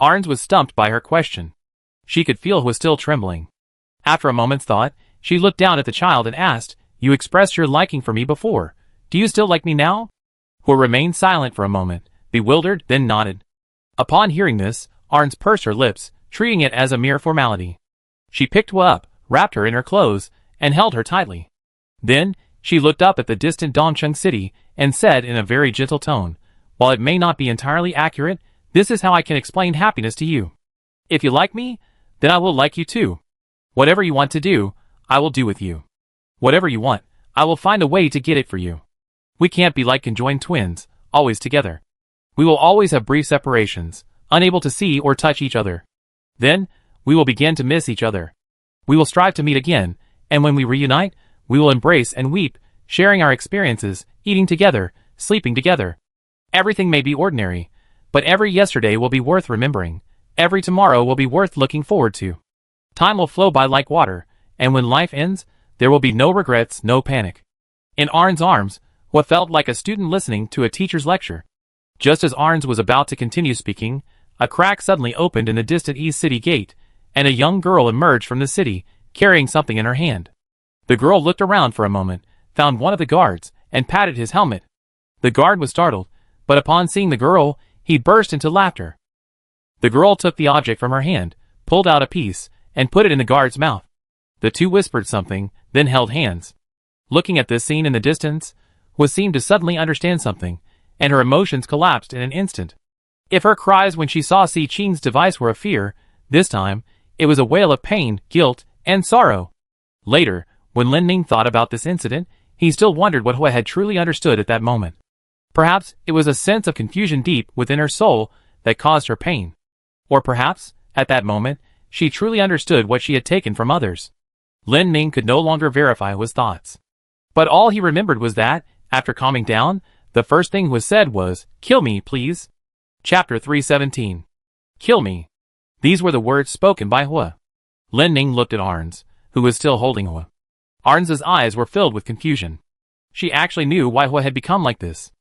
Arns was stumped by her question. She could feel Hua still trembling. After a moment's thought, she looked down at the child and asked, "You expressed your liking for me before. Do you still like me now?" Hua remained silent for a moment, bewildered, then nodded. Upon hearing this, Arns pursed her lips, treating it as a mere formality. She picked Hua up, wrapped her in her clothes, and held her tightly. Then, she looked up at the distant Dongcheng city and said in a very gentle tone, "While it may not be entirely accurate, this is how I can explain happiness to you. If you like me, then I will like you too. Whatever you want to do, I will do with you. Whatever you want, I will find a way to get it for you. We can't be like conjoined twins, always together. We will always have brief separations, unable to see or touch each other. Then, we will begin to miss each other. We will strive to meet again, and when we reunite, we will embrace and weep, sharing our experiences, eating together, sleeping together. Everything may be ordinary, but every yesterday will be worth remembering. Every tomorrow will be worth looking forward to. Time will flow by like water, and when life ends, there will be no regrets, no panic." In Arns' arms, what felt like a student listening to a teacher's lecture. Just as Arns was about to continue speaking, a crack suddenly opened in the distant East City gate, and a young girl emerged from the city, carrying something in her hand. The girl looked around for a moment, found one of the guards, and patted his helmet. The guard was startled, but upon seeing the girl, he burst into laughter. The girl took the object from her hand, pulled out a piece, and put it in the guard's mouth. The two whispered something, then held hands. Looking at this scene in the distance, Hua seemed to suddenly understand something, and her emotions collapsed in an instant. If her cries when she saw Si Qing's device were a fear, this time, it was a wail of pain, guilt, and sorrow. Later, when Lin Ming thought about this incident, he still wondered what Hua had truly understood at that moment. Perhaps it was a sense of confusion deep within her soul that caused her pain. Or perhaps, at that moment, she truly understood what she had taken from others. Lin Ming could no longer verify Hua's thoughts. But all he remembered was that, after calming down, the first thing Hua said was, "Kill me, please." Chapter 317. Kill me. These were the words spoken by Hua. Lin Ning looked at Arns, who was still holding Hua. Arns's eyes were filled with confusion. She actually knew why Hua had become like this.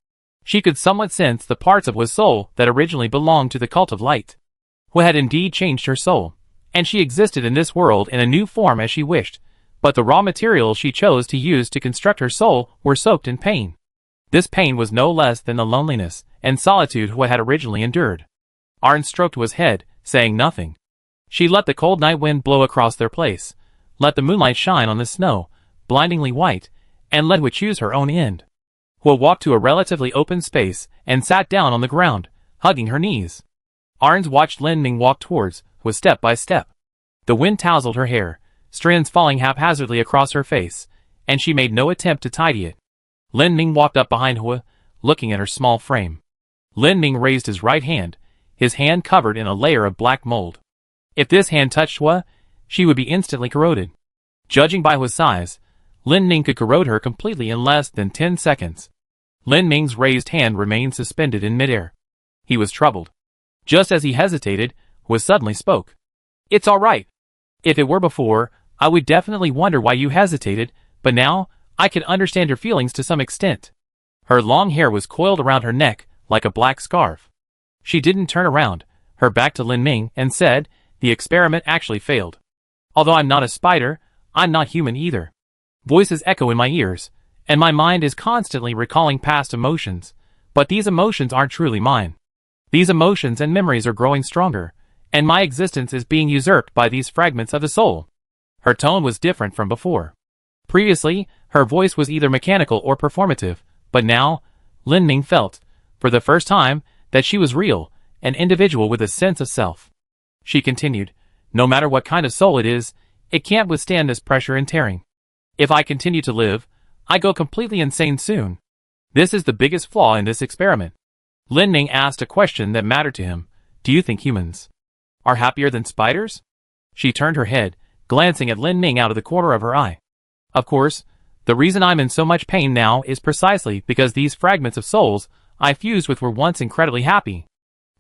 She could somewhat sense the parts of Hua's soul that originally belonged to the cult of light. Hua had indeed changed her soul, and she existed in this world in a new form as she wished, but the raw materials she chose to use to construct her soul were soaked in pain. This pain was no less than the loneliness and solitude Hua had originally endured. Arns stroked Hua's head, saying nothing. She let the cold night wind blow across their place, let the moonlight shine on the snow, blindingly white, and let Hua choose her own end. Hua walked to a relatively open space and sat down on the ground, hugging her knees. Arns watched Lin Ning walk towards Hua step by step. The wind tousled her hair, strands falling haphazardly across her face, and she made no attempt to tidy it. Lin Ning walked up behind Hua, looking at her small frame. Lin Ning raised his right hand, his hand covered in a layer of black mold. If this hand touched Hua, she would be instantly corroded. Judging by Hua's size, Lin Ning could corrode her completely in less than 10 seconds. Lin Ning's raised hand remained suspended in midair. He was troubled. Just as he hesitated, Hua suddenly spoke. "It's all right. If it were before, I would definitely wonder why you hesitated, but now, I can understand your feelings to some extent." Her long hair was coiled around her neck like a black scarf. She didn't turn around, her back to Lin Ning, and said, "The experiment actually failed. Although I'm not a spider, I'm not human either. Voices echo in my ears, and my mind is constantly recalling past emotions, but these emotions aren't truly mine. These emotions and memories are growing stronger, and my existence is being usurped by these fragments of the soul." Her tone was different from before. Previously, her voice was either mechanical or performative, but now, Lin Ning felt, for the first time, that she was real, an individual with a sense of self. She continued, "No matter what kind of soul it is, it can't withstand this pressure and tearing. If I continue to live, I go completely insane soon. This is the biggest flaw in this experiment." Lin Ning asked a question that mattered to him. "Do you think humans are happier than spiders?" She turned her head, glancing at Lin Ning out of the corner of her eye. "Of course, the reason I'm in so much pain now is precisely because these fragments of souls I fused with were once incredibly happy.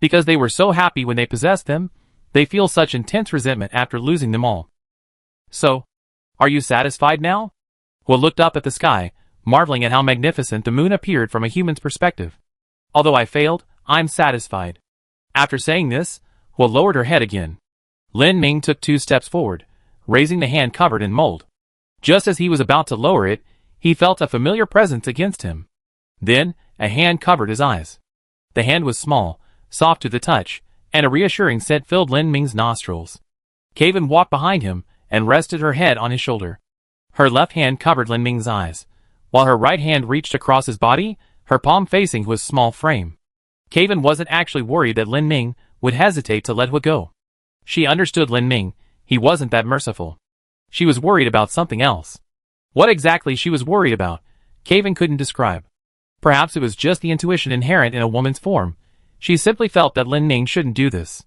Because they were so happy when they possessed them, they feel such intense resentment after losing them all. So, are you satisfied now?" Hua looked up at the sky, marveling at how magnificent the moon appeared from a human's perspective. "Although I failed, I'm satisfied." After saying this, Hua lowered her head again. Lin Ning took 2 steps forward, raising the hand covered in mold. Just as he was about to lower it, he felt a familiar presence against him. Then, a hand covered his eyes. The hand was small, soft to the touch, and a reassuring scent filled Lin Ning's nostrils. Kaven walked behind him and rested her head on his shoulder. Her left hand covered Lin Ning's eyes, while her right hand reached across his body, her palm facing Hua's small frame. Kaven wasn't actually worried that Lin Ning would hesitate to let Hua go. She understood Lin Ning, he wasn't that merciful. She was worried about something else. What exactly she was worried about, Kaven couldn't describe. Perhaps it was just the intuition inherent in a woman's form. She simply felt that Lin Ning shouldn't do this.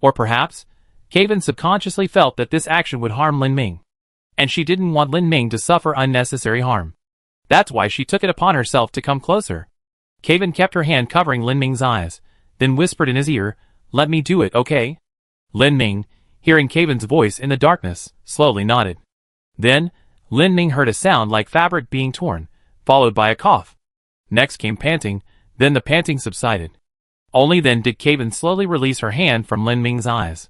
Or perhaps, Kaven subconsciously felt that this action would harm Lin Ning. And she didn't want Lin Ning to suffer unnecessary harm. That's why she took it upon herself to come closer. Kaven kept her hand covering Lin Ning's eyes, then whispered in his ear, "Let me do it, okay?" Lin Ning, hearing Kaven's voice in the darkness, slowly nodded. Then, Lin Ning heard a sound like fabric being torn, followed by a cough. Next came panting, then the panting subsided. Only then did Kaven slowly release her hand from Lin Ning's eyes.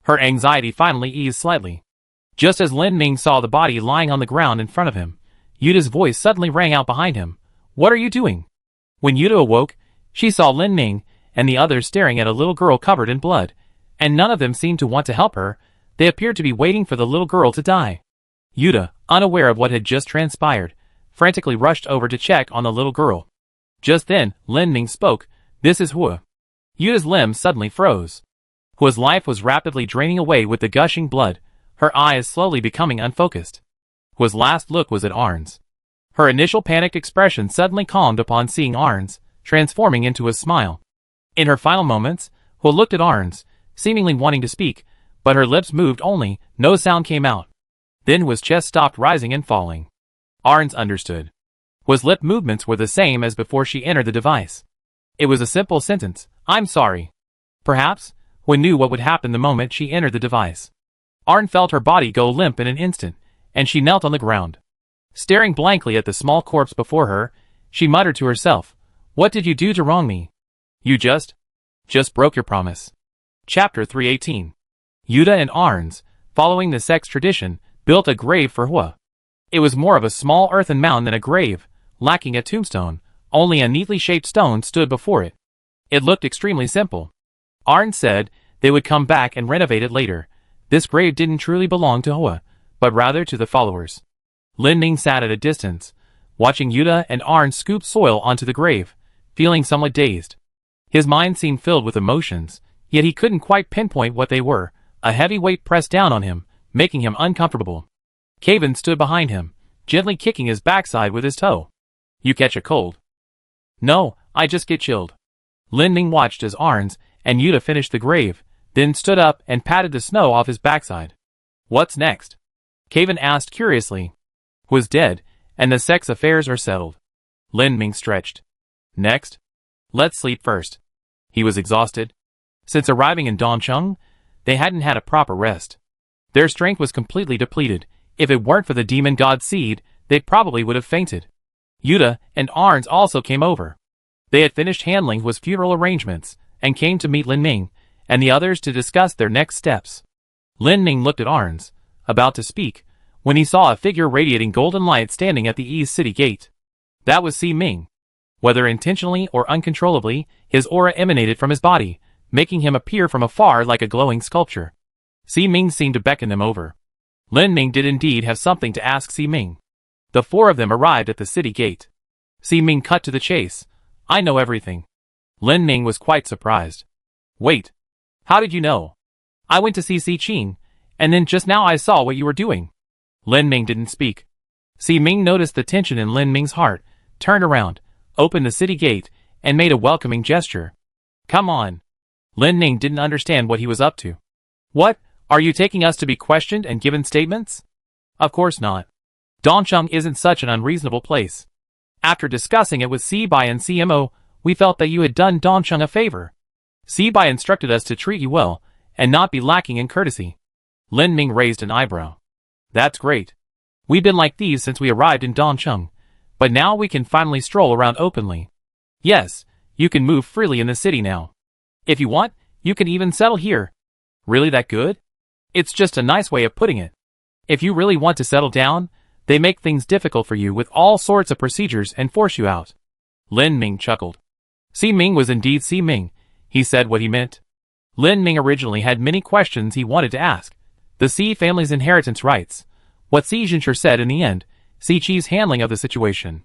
Her anxiety finally eased slightly. Just as Lin Ning saw the body lying on the ground in front of him, Yuta's voice suddenly rang out behind him. "What are you doing?" When Yuta awoke, she saw Lin Ning and the others staring at a little girl covered in blood, and none of them seemed to want to help her. They appeared to be waiting for the little girl to die. Yuta, unaware of what had just transpired, frantically rushed over to check on the little girl. Just then, Lin Ning spoke, "This is Hua." Yuta's limbs suddenly froze. Hua's life was rapidly draining away with the gushing blood, her eyes slowly becoming unfocused. Hua's last look was at Arns. Her initial panicked expression suddenly calmed upon seeing Arns, transforming into a smile. In her final moments, Hua looked at Arns, seemingly wanting to speak, but her lips moved only, no sound came out. Then Hua's chest stopped rising and falling. Arns understood. Hua's lip movements were the same as before she entered the device. It was a simple sentence, "I'm sorry." Perhaps, Hua knew what would happen the moment she entered the device. Arn felt her body go limp in an instant, and she knelt on the ground. Staring blankly at the small corpse before her, she muttered to herself, "What did you do to wrong me? You just broke your promise." Chapter 318. Yuta and Arns, following the sect's tradition, built a grave for Hua. It was more of a small earthen mound than a grave, lacking a tombstone. Only a neatly shaped stone stood before it. It looked extremely simple. Arns said they would come back and renovate it later. This grave didn't truly belong to Hua, but rather to the followers. Lin Ning sat at a distance, watching Yuta and Arns scoop soil onto the grave, feeling somewhat dazed. His mind seemed filled with emotions, yet he couldn't quite pinpoint what they were. A heavy weight pressed down on him, making him uncomfortable. Kevin stood behind him, gently kicking his backside with his toe. "You catch a cold?" "No, I just get chilled." Lin Ning watched as Arns and Yuta finished the grave, then stood up and patted the snow off his backside. "What's next?" Kevin asked curiously. "Was dead, and the sect's affairs are settled." Lin Ming stretched. "Next? Let's sleep first." He was exhausted. Since arriving in Dongcheng, they hadn't had a proper rest. Their strength was completely depleted. If it weren't for the demon god seed, they probably would have fainted. Yuta and Arns also came over. They had finished handling Hua's funeral arrangements, and came to meet Lin Ming and the others to discuss their next steps. Lin Ming looked at Arns, about to speak, when he saw a figure radiating golden light standing at the east city gate. That was Si Ming. Whether intentionally or uncontrollably, his aura emanated from his body, making him appear from afar like a glowing sculpture. Si Ming seemed to beckon them over. Lin Ming did indeed have something to ask Si Ming. The four of them arrived at the city gate. Si Ming cut to the chase. "I know everything." Lin Ming was quite surprised. "Wait. How did you know?" "I went to see Si Qing, and then just now I saw what you were doing." Lin Ming didn't speak. Si Ming noticed the tension in Lin Ming's heart, turned around, opened the city gate, and made a welcoming gesture. "Come on." Lin Ming didn't understand what he was up to. "What, are you taking us to be questioned and given statements?" "Of course not. Dongcheng isn't such an unreasonable place. After discussing it with Si Bai and CMO, we felt that you had done Dongcheng a favor. Si Bai instructed us to treat you well, and not be lacking in courtesy." Lin Ming raised an eyebrow. "That's great. We've been like these since we arrived in Dongcheng, but now we can finally stroll around openly. Yes, you can move freely in the city now. If you want, you can even settle here." "Really that good?" "It's just a nice way of putting it. If you really want to settle down, they make things difficult for you with all sorts of procedures and force you out." Lin Ming chuckled. Si Ming was indeed Si Ming. He said what he meant. Lin Ming originally had many questions he wanted to ask. The Si family's inheritance rights, what Si Jinsher said in the end, Si Qi's handling of the situation.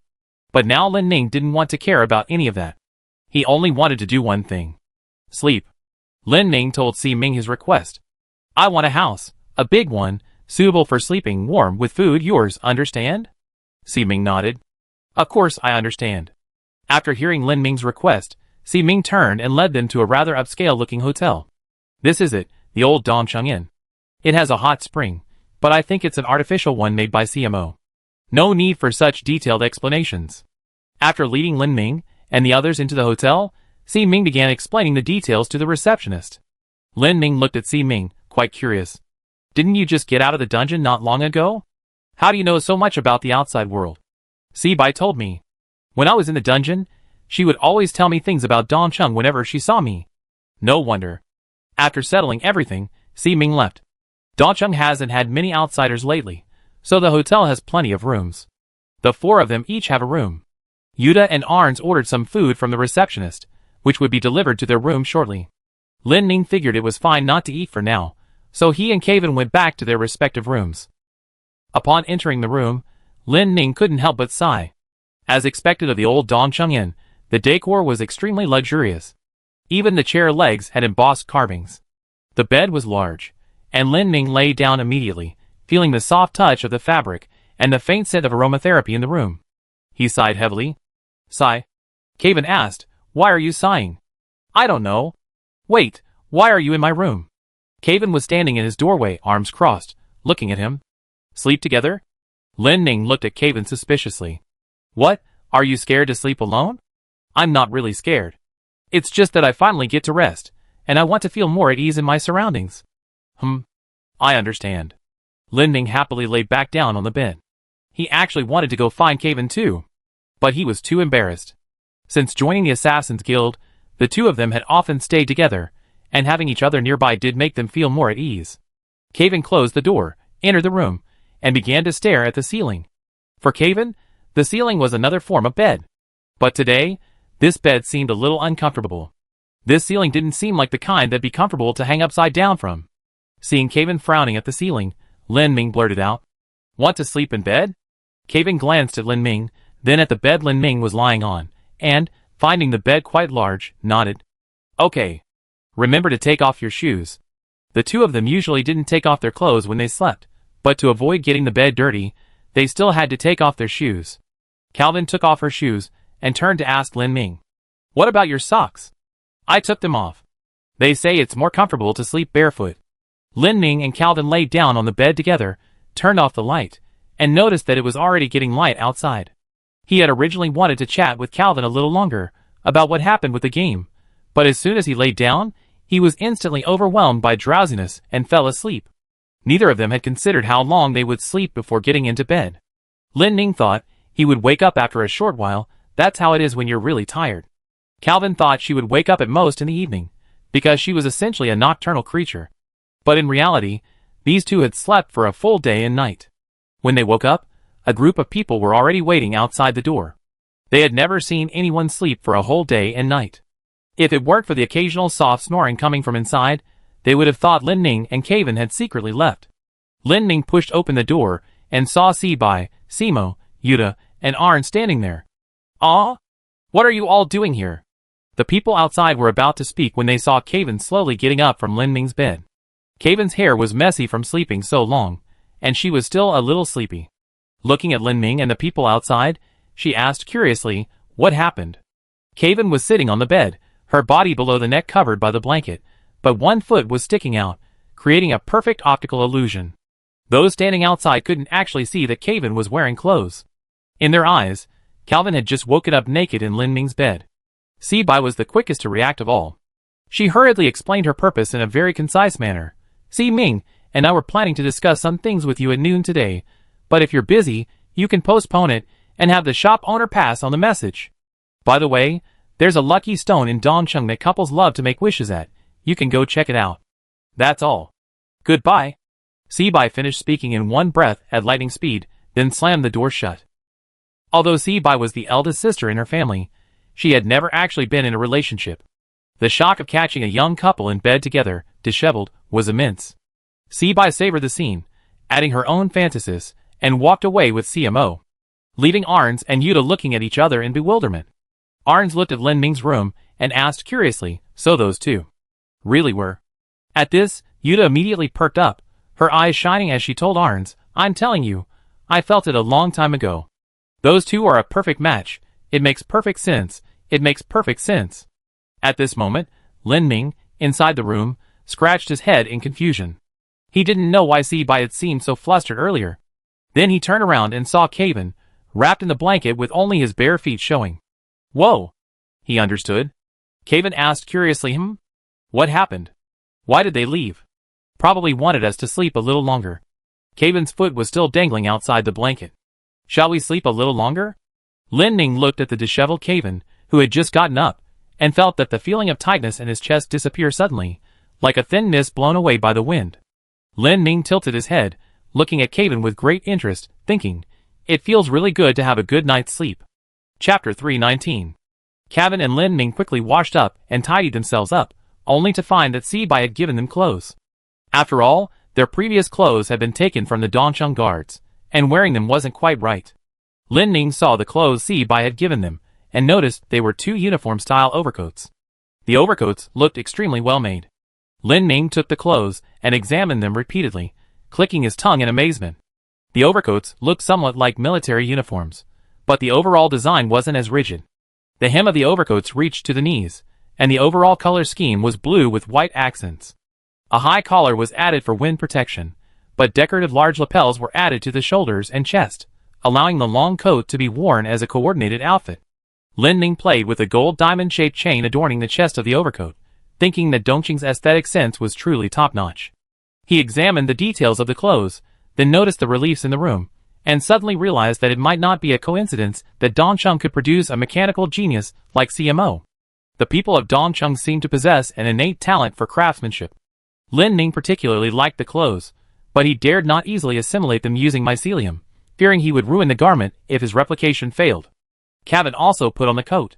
But now Lin Ming didn't want to care about any of that. He only wanted to do one thing. Sleep. Lin Ming told Si Ming his request. "I want a house, a big one, suitable for sleeping, warm, with food, yours, understand?" Si Ming nodded. "Of course I understand." After hearing Lin Ming's request, Si Ming turned and led them to a rather upscale-looking hotel. "This is it, the old Dongcheng Inn. It has a hot spring, but I think it's an artificial one made by CMO. No need for such detailed explanations." After leading Lin Ming and the others into the hotel, Si Ming began explaining the details to the receptionist. Lin Ming looked at Si Ming, quite curious. "Didn't you just get out of the dungeon not long ago? How do you know so much about the outside world?" "Si Bai told me. When I was in the dungeon, she would always tell me things about Dongcheng whenever she saw me." No wonder. After settling everything, Si Ming left. Dongcheng hasn't had many outsiders lately, so the hotel has plenty of rooms. The four of them each have a room. Yuta and Arns ordered some food from the receptionist, which would be delivered to their room shortly. Lin Ming figured it was fine not to eat for now, so he and Kevin went back to their respective rooms. Upon entering the room, Lin Ming couldn't help but sigh. As expected of the old Dongcheng Inn, the decor was extremely luxurious. Even the chair legs had embossed carvings. The bed was large, and Lin Ming lay down immediately, feeling the soft touch of the fabric and the faint scent of aromatherapy in the room. He sighed heavily. "Sigh?" Kevin asked, "Why are you sighing?" "I don't know." "Wait, why are you in my room?" Kevin was standing in his doorway, arms crossed, looking at him. "Sleep together?" Lin Ming looked at Kevin suspiciously. "What, are you scared to sleep alone?" "I'm not really scared. It's just that I finally get to rest, and I want to feel more at ease in my surroundings." I understand. Lin Ming happily lay back down on the bed. He actually wanted to go find Caven too, but he was too embarrassed. Since joining the Assassin's Guild, the two of them had often stayed together, and having each other nearby did make them feel more at ease. Caven closed the door, entered the room, and began to stare at the ceiling. For Caven, the ceiling was another form of bed. But today, this bed seemed a little uncomfortable. This ceiling didn't seem like the kind that'd be comfortable to hang upside down from. Seeing Caven frowning at the ceiling, Lin Ming blurted out, "Want to sleep in bed?" Caven glanced at Lin Ming, then at the bed Lin Ming was lying on, and, finding the bed quite large, nodded. "Okay. Remember to take off your shoes." The two of them usually didn't take off their clothes when they slept, but to avoid getting the bed dirty, they still had to take off their shoes. Calvin took off her shoes, and turned to ask Lin Ming, "What about your socks?" "I took them off. They say it's more comfortable to sleep barefoot." Lin Ming and Calvin laid down on the bed together, turned off the light, and noticed that it was already getting light outside. He had originally wanted to chat with Calvin a little longer about what happened with the game, but as soon as he laid down, he was instantly overwhelmed by drowsiness and fell asleep. Neither of them had considered how long they would sleep before getting into bed. Lin Ming thought he would wake up after a short while. That's how it is when you're really tired. Calvin thought she would wake up at most in the evening, because she was essentially a nocturnal creature. But in reality, these two had slept for a full day and night. When they woke up, a group of people were already waiting outside the door. They had never seen anyone sleep for a whole day and night. If it weren't for the occasional soft snoring coming from inside, they would have thought Lin Ming and Caven had secretly left. Lin Ming pushed open the door and saw Sibai, Simo, Yuta, and Arn standing there. "Ah? What are you all doing here?" The people outside were about to speak when they saw Caven slowly getting up from Lin Ming's bed. Caven's hair was messy from sleeping so long, and she was still a little sleepy. Looking at Lin Ming and the people outside, she asked curiously, "What happened?" Caven was sitting on the bed, her body below the neck covered by the blanket, but one foot was sticking out, creating a perfect optical illusion. Those standing outside couldn't actually see that Caven was wearing clothes. In their eyes, Calvin had just woken up naked in Lin Ming's bed. Sibai was the quickest to react of all. She hurriedly explained her purpose in a very concise manner. "Si Ming and I were planning to discuss some things with you at noon today, but if you're busy, you can postpone it and have the shop owner pass on the message. By the way, there's a lucky stone in Dongcheng that couples love to make wishes at. You can go check it out. That's all. Goodbye." Sibai finished speaking in one breath at lightning speed, then slammed the door shut. Although Sibai was the eldest sister in her family, she had never actually been in a relationship. The shock of catching a young couple in bed together, disheveled, was immense. Sibai savored the scene, adding her own fantasies, and walked away with CMO, leaving Arns and Yuta looking at each other in bewilderment. Arns looked at Lin Ming's room and asked curiously, "So those two really were?" At this, Yuta immediately perked up, her eyes shining as she told Arns, "I'm telling you, I felt it a long time ago. Those two are a perfect match. It makes perfect sense. It makes perfect sense." At this moment, Lin Ming, inside the room, scratched his head in confusion. He didn't know why Sibai had seemed so flustered earlier. Then he turned around and saw Caven, wrapped in the blanket with only his bare feet showing. "Whoa!" He understood. Caven asked curiously, "What happened? Why did they leave?" "Probably wanted us to sleep a little longer." Caven's foot was still dangling outside the blanket. "Shall we sleep a little longer?" Lin Ming looked at the disheveled Caven, who had just gotten up, and felt that the feeling of tightness in his chest disappear suddenly, like a thin mist blown away by the wind. Lin Ming tilted his head, looking at Caven with great interest, thinking, "It feels really good to have a good night's sleep." Chapter 319. Caven and Lin Ming quickly washed up and tidied themselves up, only to find that Sibai had given them clothes. After all, their previous clothes had been taken from the Dongcheng guards, and wearing them wasn't quite right. Lin Ming saw the clothes Sibai had given them, and noticed they were two uniform-style overcoats. The overcoats looked extremely well made. Lin Ming took the clothes and examined them repeatedly, clicking his tongue in amazement. The overcoats looked somewhat like military uniforms, but the overall design wasn't as rigid. The hem of the overcoats reached to the knees, and the overall color scheme was blue with white accents. A high collar was added for wind protection, but decorative large lapels were added to the shoulders and chest, allowing the long coat to be worn as a coordinated outfit. Lin Ming played with a gold diamond-shaped chain adorning the chest of the overcoat, thinking that Dongqing's aesthetic sense was truly top-notch. He examined the details of the clothes, then noticed the reliefs in the room, and suddenly realized that it might not be a coincidence that Dongcheng could produce a mechanical genius like CMO. The people of Dongcheng seemed to possess an innate talent for craftsmanship. Lin Ning particularly liked the clothes, but he dared not easily assimilate them using mycelium, fearing he would ruin the garment if his replication failed. Kevin also put on the coat.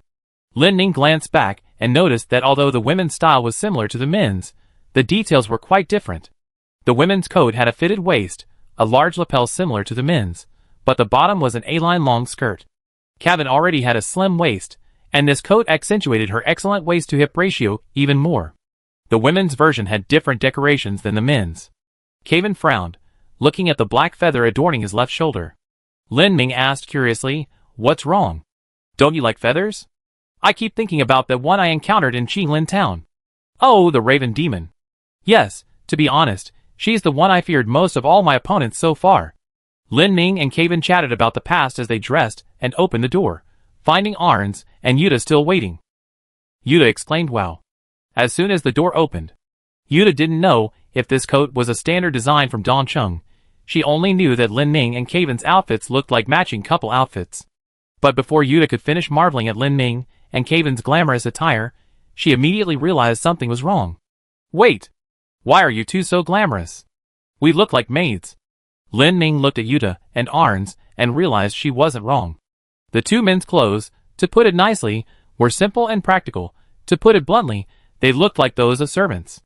Lin Ning glanced back and noticed that although the women's style was similar to the men's, the details were quite different. The women's coat had a fitted waist, a large lapel similar to the men's, but the bottom was an A-line long skirt. Kevin already had a slim waist, and this coat accentuated her excellent waist-to-hip ratio even more. The women's version had different decorations than the men's. Kevin frowned, looking at the black feather adorning his left shoulder. Lin Ming asked curiously, "What's wrong? Don't you like feathers? I keep thinking about that one I encountered in Qinglin town." "Oh, the Raven Demon. Yes, to be honest, she's the one I feared most of all my opponents so far." Lin Ming and Kevin chatted about the past as they dressed and opened the door, finding Arns and Yuta still waiting. Yuta exclaimed wow. As soon as the door opened. Yuta didn't know if this coat was a standard design from Dongcheng. She only knew that Lin Ming and Kevin's outfits looked like matching couple outfits. But before Yuta could finish marveling at Lin Ming and Kevin's glamorous attire, she immediately realized something was wrong. "Wait! Why are you two so glamorous? We look like maids." Lin Ming looked at Yuta and Arns and realized she wasn't wrong. The two men's clothes, to put it nicely, were simple and practical. To put it bluntly, they looked like those of servants.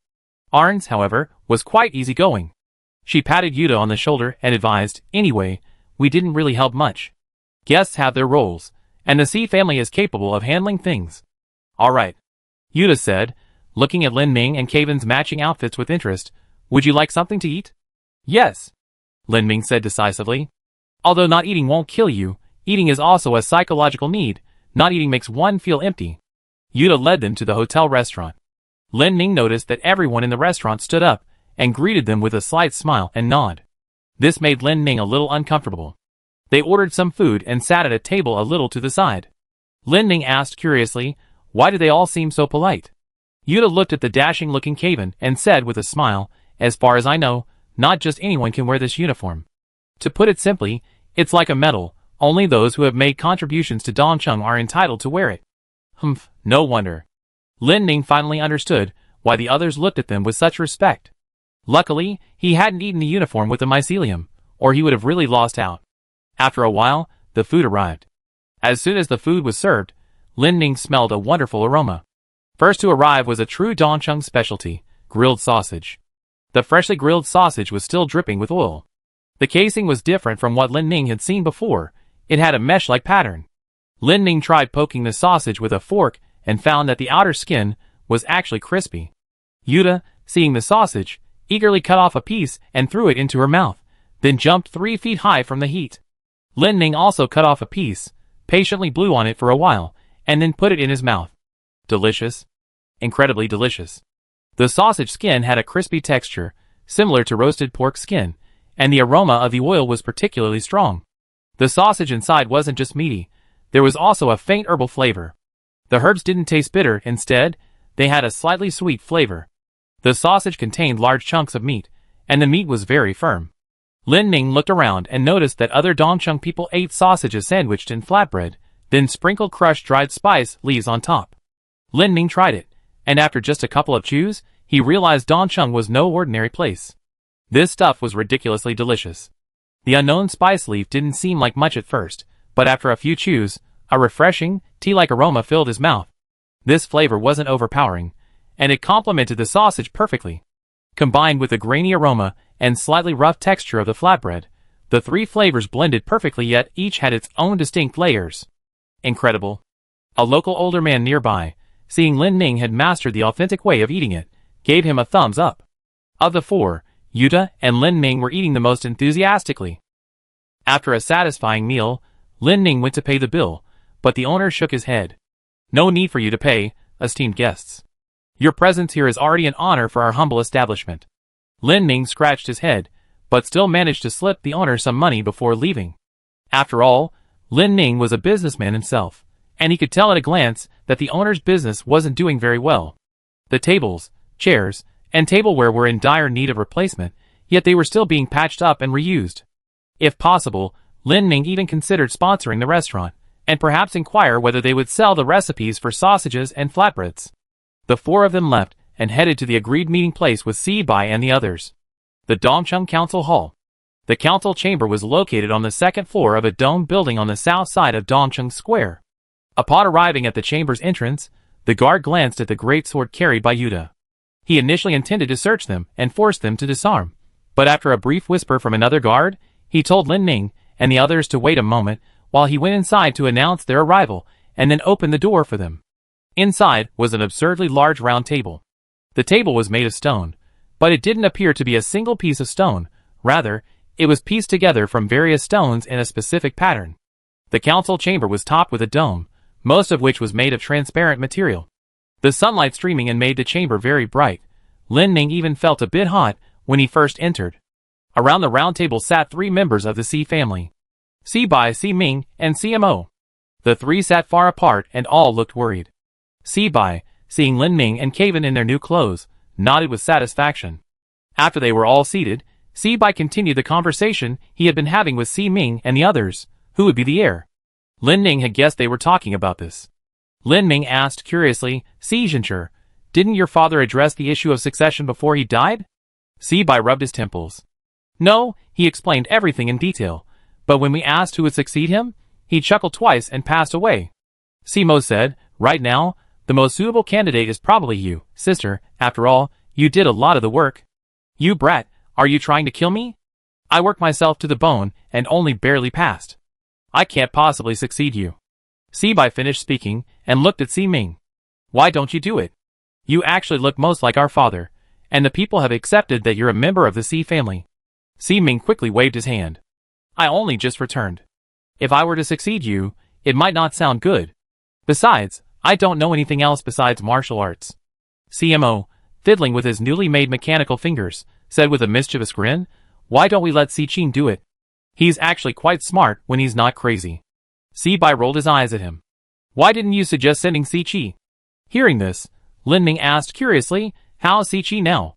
Arns, however, was quite easygoing. She patted Yuta on the shoulder and advised, "Anyway, we didn't really help much. Guests have their roles, and the C family is capable of handling things." "All right," Yuta said, looking at Lin Ming and Kevin's matching outfits with interest. "Would you like something to eat?" "Yes," Lin Ming said decisively. "Although not eating won't kill you, eating is also a psychological need. Not eating makes one feel empty." Yuta led them to the hotel restaurant. Lin Ming noticed that everyone in the restaurant stood up and greeted them with a slight smile and nod. This made Lin Ming a little uncomfortable. They ordered some food and sat at a table a little to the side. Lin Ming asked curiously, "Why do they all seem so polite?" Yuta looked at the dashing-looking Kevin and said with a smile, "As far as I know, not just anyone can wear this uniform. To put it simply, it's like a medal. Only those who have made contributions to Dongcheng are entitled to wear it." Humph, no wonder. Lin Ming finally understood why the others looked at them with such respect. Luckily, he hadn't eaten the uniform with the mycelium, or he would have really lost out. After a while, the food arrived. As soon as the food was served, Lin Ming smelled a wonderful aroma. First to arrive was a true Dongcheng specialty, grilled sausage. The freshly grilled sausage was still dripping with oil. The casing was different from what Lin Ming had seen before. It had a mesh-like pattern. Lin Ming tried poking the sausage with a fork and found that the outer skin was actually crispy. Yuta, seeing the sausage, eagerly cut off a piece and threw it into her mouth, then jumped 3 feet high from the heat. Lin Ming also cut off a piece, patiently blew on it for a while, and then put it in his mouth. Delicious. Incredibly delicious. The sausage skin had a crispy texture, similar to roasted pork skin, and the aroma of the oil was particularly strong. The sausage inside wasn't just meaty, there was also a faint herbal flavor. The herbs didn't taste bitter, instead, they had a slightly sweet flavor. The sausage contained large chunks of meat, and the meat was very firm. Lin Ming looked around and noticed that other Dongcheng people ate sausages sandwiched in flatbread, then sprinkled crushed dried spice leaves on top. Lin Ming tried it, and after just a couple of chews, he realized Dongcheng was no ordinary place. This stuff was ridiculously delicious. The unknown spice leaf didn't seem like much at first, but after a few chews, a refreshing, tea-like aroma filled his mouth. This flavor wasn't overpowering, and it complemented the sausage perfectly. Combined with the grainy aroma and slightly rough texture of the flatbread, the three flavors blended perfectly, yet each had its own distinct layers. Incredible. A local older man nearby, seeing Lin Ming had mastered the authentic way of eating it, gave him a thumbs up. Of the four, Yuta and Lin Ming were eating the most enthusiastically. After a satisfying meal, Lin Ming went to pay the bill, but the owner shook his head. "No need for you to pay, esteemed guests. Your presence here is already an honor for our humble establishment." Lin Ming scratched his head, but still managed to slip the owner some money before leaving. After all, Lin Ming was a businessman himself, and he could tell at a glance that the owner's business wasn't doing very well. The tables, chairs, and tableware were in dire need of replacement, yet they were still being patched up and reused. If possible, Lin Ming even considered sponsoring the restaurant, and perhaps inquire whether they would sell the recipes for sausages and flatbreads. The four of them left, and headed to the agreed meeting place with Si Bai and the others. The Dongcheng Council Hall. The council chamber was located on the second floor of a domed building on the south side of Dongcheng Square. Upon arriving at the chamber's entrance, the guard glanced at the great sword carried by Yuta. He initially intended to search them and force them to disarm, but after a brief whisper from another guard, he told Lin Ming and the others to wait a moment while he went inside to announce their arrival and then opened the door for them. Inside was an absurdly large round table. The table was made of stone, but it didn't appear to be a single piece of stone. Rather, it was pieced together from various stones in a specific pattern. The council chamber was topped with a dome, most of which was made of transparent material. The sunlight streaming in made the chamber very bright. Lin Ming even felt a bit hot when he first entered. Around the round table sat three members of the Si family: Si Bai, Si Ming, and CMO. The three sat far apart and all looked worried. Si Bai, seeing Lin Ming and Kevin in their new clothes, nodded with satisfaction. After they were all seated, Si Bai continued the conversation he had been having with Si Ming and the others, who would be the heir. Lin Ming had guessed they were talking about this. Lin Ming asked curiously, Si Zhenshi, didn't your father address the issue of succession before he died? Si Bai rubbed his temples. No, he explained everything in detail, but when we asked who would succeed him, he chuckled twice and passed away. Simo said, right now, the most suitable candidate is probably you, sister. After all, you did a lot of the work. You brat, are you trying to kill me? I worked myself to the bone and only barely passed. I can't possibly succeed you. Si Bai finished speaking and looked at Si Ming. Why don't you do it? You actually look most like our father, and the people have accepted that you're a member of the Si family. Si Ming quickly waved his hand. I only just returned. If I were to succeed you, it might not sound good. Besides, I don't know anything else besides martial arts. CMO, fiddling with his newly made mechanical fingers, said with a mischievous grin, why don't we let Si Qin do it? He's actually quite smart when he's not crazy. Si Bai rolled his eyes at him. Why didn't you suggest sending Si Qi? Hearing this, Lin Ming asked curiously, how's Si Qi now?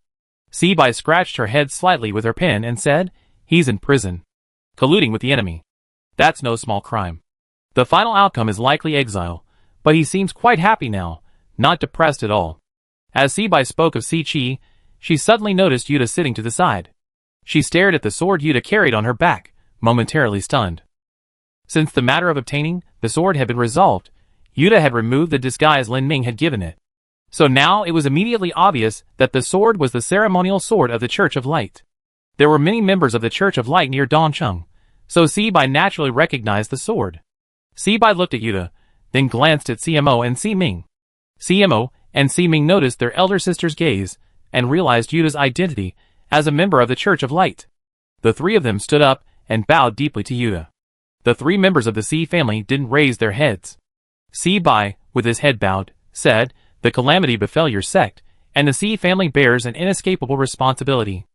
Si Bai scratched her head slightly with her pen and said, he's in prison. Colluding with the enemy. That's no small crime. The final outcome is likely exile, but he seems quite happy now, not depressed at all. As Si Bai spoke of Si Qi, she suddenly noticed Yuta sitting to the side. She stared at the sword Yuta carried on her back, momentarily stunned. Since the matter of obtaining the sword had been resolved, Yuta had removed the disguise Lin Ming had given it. So now it was immediately obvious that the sword was the ceremonial sword of the Church of Light. There were many members of the Church of Light near Dongcheng, so Si Bai naturally recognized the sword. Si Bai looked at Yuta, then glanced at CMO and Si Ming. CMO and Si Ming noticed their elder sister's gaze, and realized Yuta's identity as a member of the Church of Light. The three of them stood up and bowed deeply to Yuta. The three members of the Si family didn't raise their heads. Si Bai, with his head bowed, said, the calamity befell your sect, and the Si family bears an inescapable responsibility.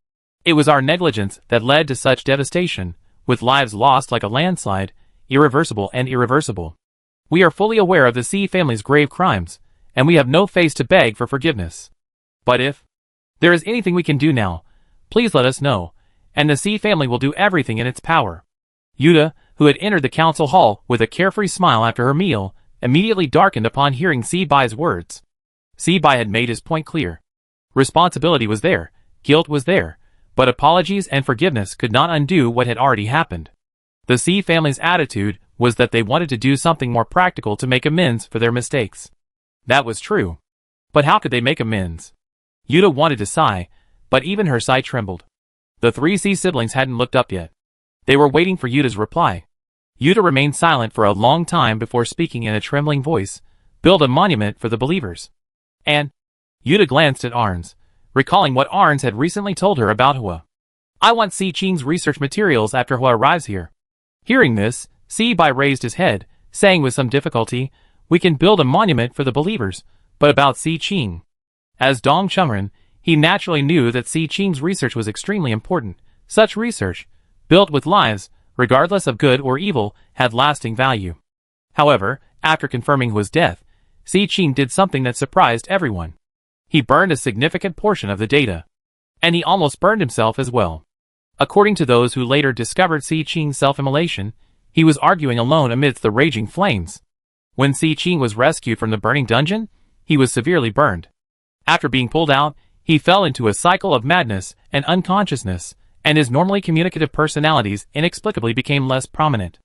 It was our negligence that led to such devastation, with lives lost like a landslide, irreversible and irreversible. We are fully aware of the Si family's grave crimes, and we have no face to beg for forgiveness. But if there is anything we can do now, please let us know, and the Si family will do everything in its power. Yuta, who had entered the council hall with a carefree smile after her meal, immediately darkened upon hearing Si Bai's words. Si Bai had made his point clear. Responsibility was there, guilt was there, but apologies and forgiveness could not undo what had already happened. The Si family's attitude was that they wanted to do something more practical to make amends for their mistakes. That was true. But how could they make amends? Yuta wanted to sigh, but even her sigh trembled. The three Si siblings hadn't looked up yet. They were waiting for Yuta's reply. Yuta remained silent for a long time before speaking in a trembling voice, build a monument for the believers. And Yuta glanced at Arns, recalling what Arns had recently told her about Hua. I want Si Qing's research materials after Hua arrives here. Hearing this, Si Bai raised his head, saying with some difficulty, we can build a monument for the believers, but about Si Qing. As Dong Chengren, he naturally knew that Si Qing's research was extremely important. Such research, built with lives, regardless of good or evil, had lasting value. However, after confirming Hua's death, Si Qing did something that surprised everyone. He burned a significant portion of the data. And he almost burned himself as well. According to those who later discovered Si Qing's self-immolation, he was arguing alone amidst the raging flames. When Si Qing was rescued from the burning dungeon, he was severely burned. After being pulled out, he fell into a cycle of madness and unconsciousness, and his normally communicative personalities inexplicably became less prominent.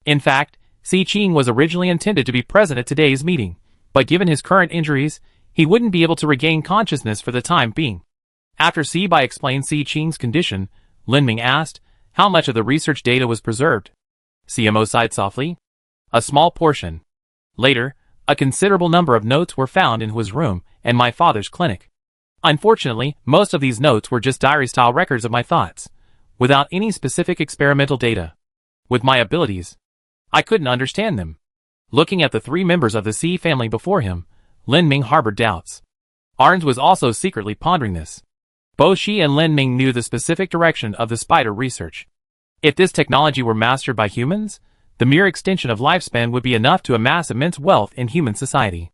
In fact, Si Qing was originally intended to be present at today's meeting, but given his current injuries, he wouldn't be able to regain consciousness for the time being. After Si Bai explained Si Qing's condition, Lin Ming asked how much of the research data was preserved. CMO sighed softly. A small portion. Later, a considerable number of notes were found in his room and my father's clinic. Unfortunately, most of these notes were just diary-style records of my thoughts, without any specific experimental data. With my abilities, I couldn't understand them. Looking at the three members of the Si family before him, Lin Ming harbored doubts. Arns was also secretly pondering this. Both she and Lin Ming knew the specific direction of the spider research. If this technology were mastered by humans, the mere extension of lifespan would be enough to amass immense wealth in human society.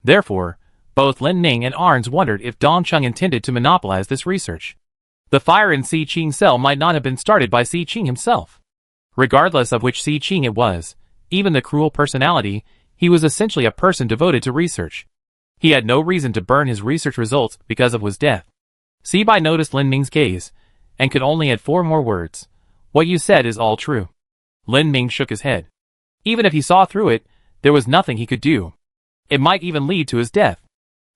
Therefore, both Lin Ming and Arns wondered if Dongcheng intended to monopolize this research. The fire in Si Qing's cell might not have been started by Si Qing himself. Regardless of which Si Qing it was, even the cruel personality, he was essentially a person devoted to research. He had no reason to burn his research results because of his death. Si Bai noticed Lin Ming's gaze, and could only add 4 more words. What you said is all true. Lin Ming shook his head. Even if he saw through it, there was nothing he could do. It might even lead to his death.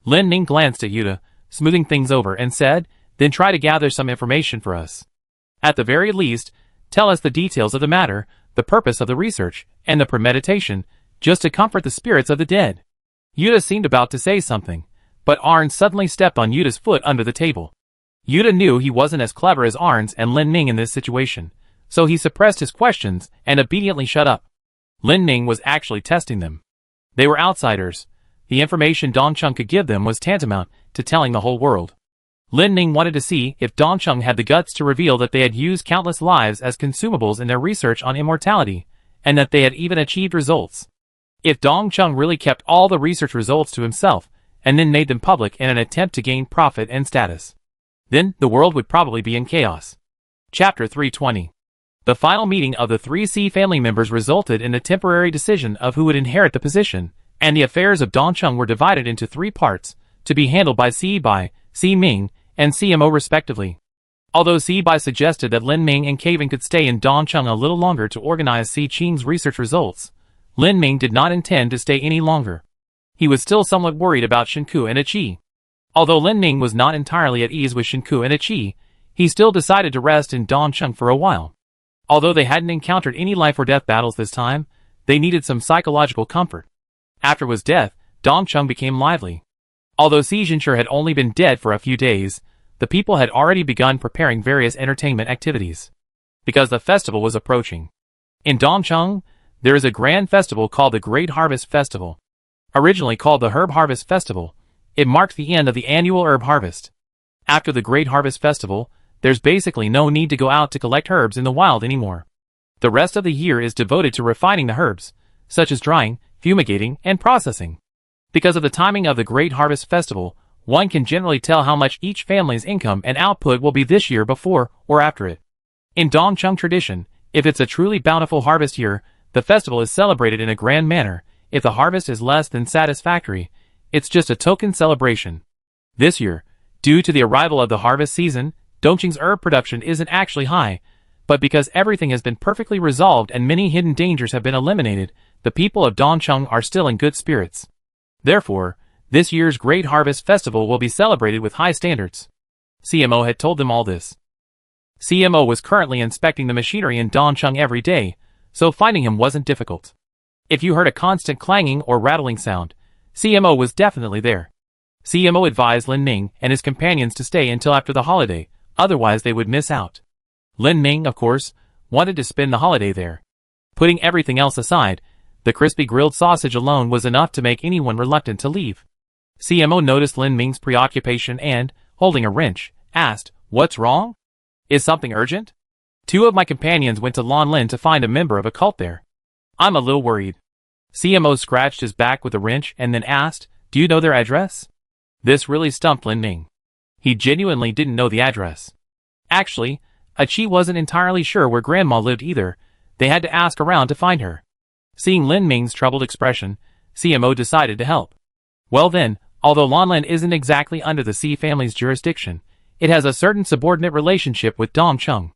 Lin Ming glanced at Yuta, smoothing things over, and said, then try to gather some information for us. At the very least, tell us the details of the matter, the purpose of the research, and the premeditation, just to comfort the spirits of the dead. Yuta seemed about to say something, but Arns suddenly stepped on Yuta's foot under the table. Yuta knew he wasn't as clever as Arns and Lin Ming in this situation, so he suppressed his questions and obediently shut up. Lin Ming was actually testing them. They were outsiders. The information Dongcheng could give them was tantamount to telling the whole world. Lin Ming wanted to see if Dongcheng had the guts to reveal that they had used countless lives as consumables in their research on immortality, and that they had even achieved results. If Dongcheng really kept all the research results to himself, and then made them public in an attempt to gain profit and status, then the world would probably be in chaos. Chapter 320. The final meeting of the 3 Si family members resulted in a temporary decision of who would inherit the position, and the affairs of Dongcheng were divided into 3 parts, to be handled by Si Bai, Si Ming, and CMO respectively. Although Si Bai suggested that Lin Ming and Kaven could stay in Dongcheng a little longer to organize Si Qing's research results, Lin Ming did not intend to stay any longer. He was still somewhat worried about Shinku and Achi. Although Lin Ming was not entirely at ease with Shinku and Achi, he still decided to rest in Dongcheng for a while. Although they hadn't encountered any life-or-death battles this time, they needed some psychological comfort. After his death, Dongcheng became lively. Although Si Jinshur had only been dead for a few days, the people had already begun preparing various entertainment activities. Because the festival was approaching. In Dongcheng, there is a grand festival called the Great Harvest Festival. Originally called the Herb Harvest Festival, it marks the end of the annual herb harvest. After the Great Harvest Festival, there's basically no need to go out to collect herbs in the wild anymore. The rest of the year is devoted to refining the herbs, such as drying, fumigating, and processing. Because of the timing of the Great Harvest Festival, one can generally tell how much each family's income and output will be this year before or after it. In Dongcheng tradition, if it's a truly bountiful harvest year, the festival is celebrated in a grand manner. If the harvest is less than satisfactory, it's just a token celebration. This year, due to the arrival of the harvest season, Dongcheng's herb production isn't actually high, but because everything has been perfectly resolved and many hidden dangers have been eliminated, the people of Dongcheng are still in good spirits. Therefore, this year's Great Harvest Festival will be celebrated with high standards. CMO had told them all this. CMO was currently inspecting the machinery in Dongcheng every day, so finding him wasn't difficult. If you heard a constant clanging or rattling sound, CMO was definitely there. CMO advised Lin Ming and his companions to stay until after the holiday, otherwise they would miss out. Lin Ming, of course, wanted to spend the holiday there. Putting everything else aside, the crispy grilled sausage alone was enough to make anyone reluctant to leave. CMO noticed Lin Ming's preoccupation and, holding a wrench, asked, "What's wrong? Is something urgent?" 2 of my companions went to Lanlin to find a member of a cult there. I'm a little worried. CMO scratched his back with a wrench and then asked, "Do you know their address?" This really stumped Lin Ming. He genuinely didn't know the address. Actually, Achi wasn't entirely sure where Grandma lived either. They had to ask around to find her. Seeing Lin Ming's troubled expression, CMO decided to help. Well then, although Lanlan isn't exactly under the C family's jurisdiction, it has a certain subordinate relationship with Dong Chung.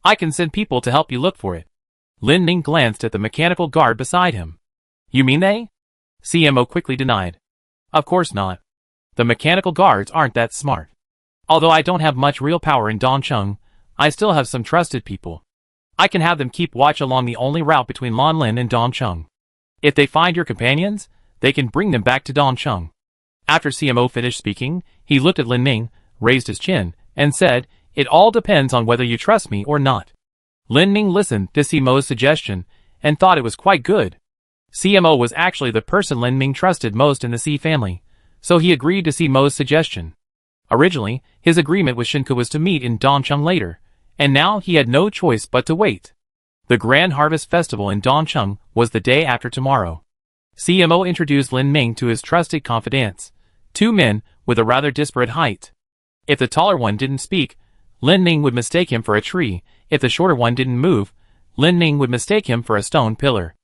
I can send people to help you look for it. Lin Ming glanced at the mechanical guard beside him. You mean they? CMO quickly denied. Of course not. The mechanical guards aren't that smart. Although I don't have much real power in Dong Chung, I still have some trusted people. I can have them keep watch along the only route between Lanlan and Dong Chung. If they find your companions, they can bring them back to Dong Chung. After CMO finished speaking, he looked at Lin Ming, raised his chin, and said, It all depends on whether you trust me or not. Lin Ming listened to CMO's suggestion and thought it was quite good. CMO was actually the person Lin Ming trusted most in the C family, so he agreed to CMO's suggestion. Originally, his agreement with Shinko was to meet in Dongcheng later, and now he had no choice but to wait. The Grand Harvest Festival in Dongcheng was the day after tomorrow. CMO introduced Lin Ming to his trusted confidants, two men with a rather disparate height. If the taller one didn't speak, Lin Ming would mistake him for a tree. If the shorter one didn't move, Lin Ming would mistake him for a stone pillar.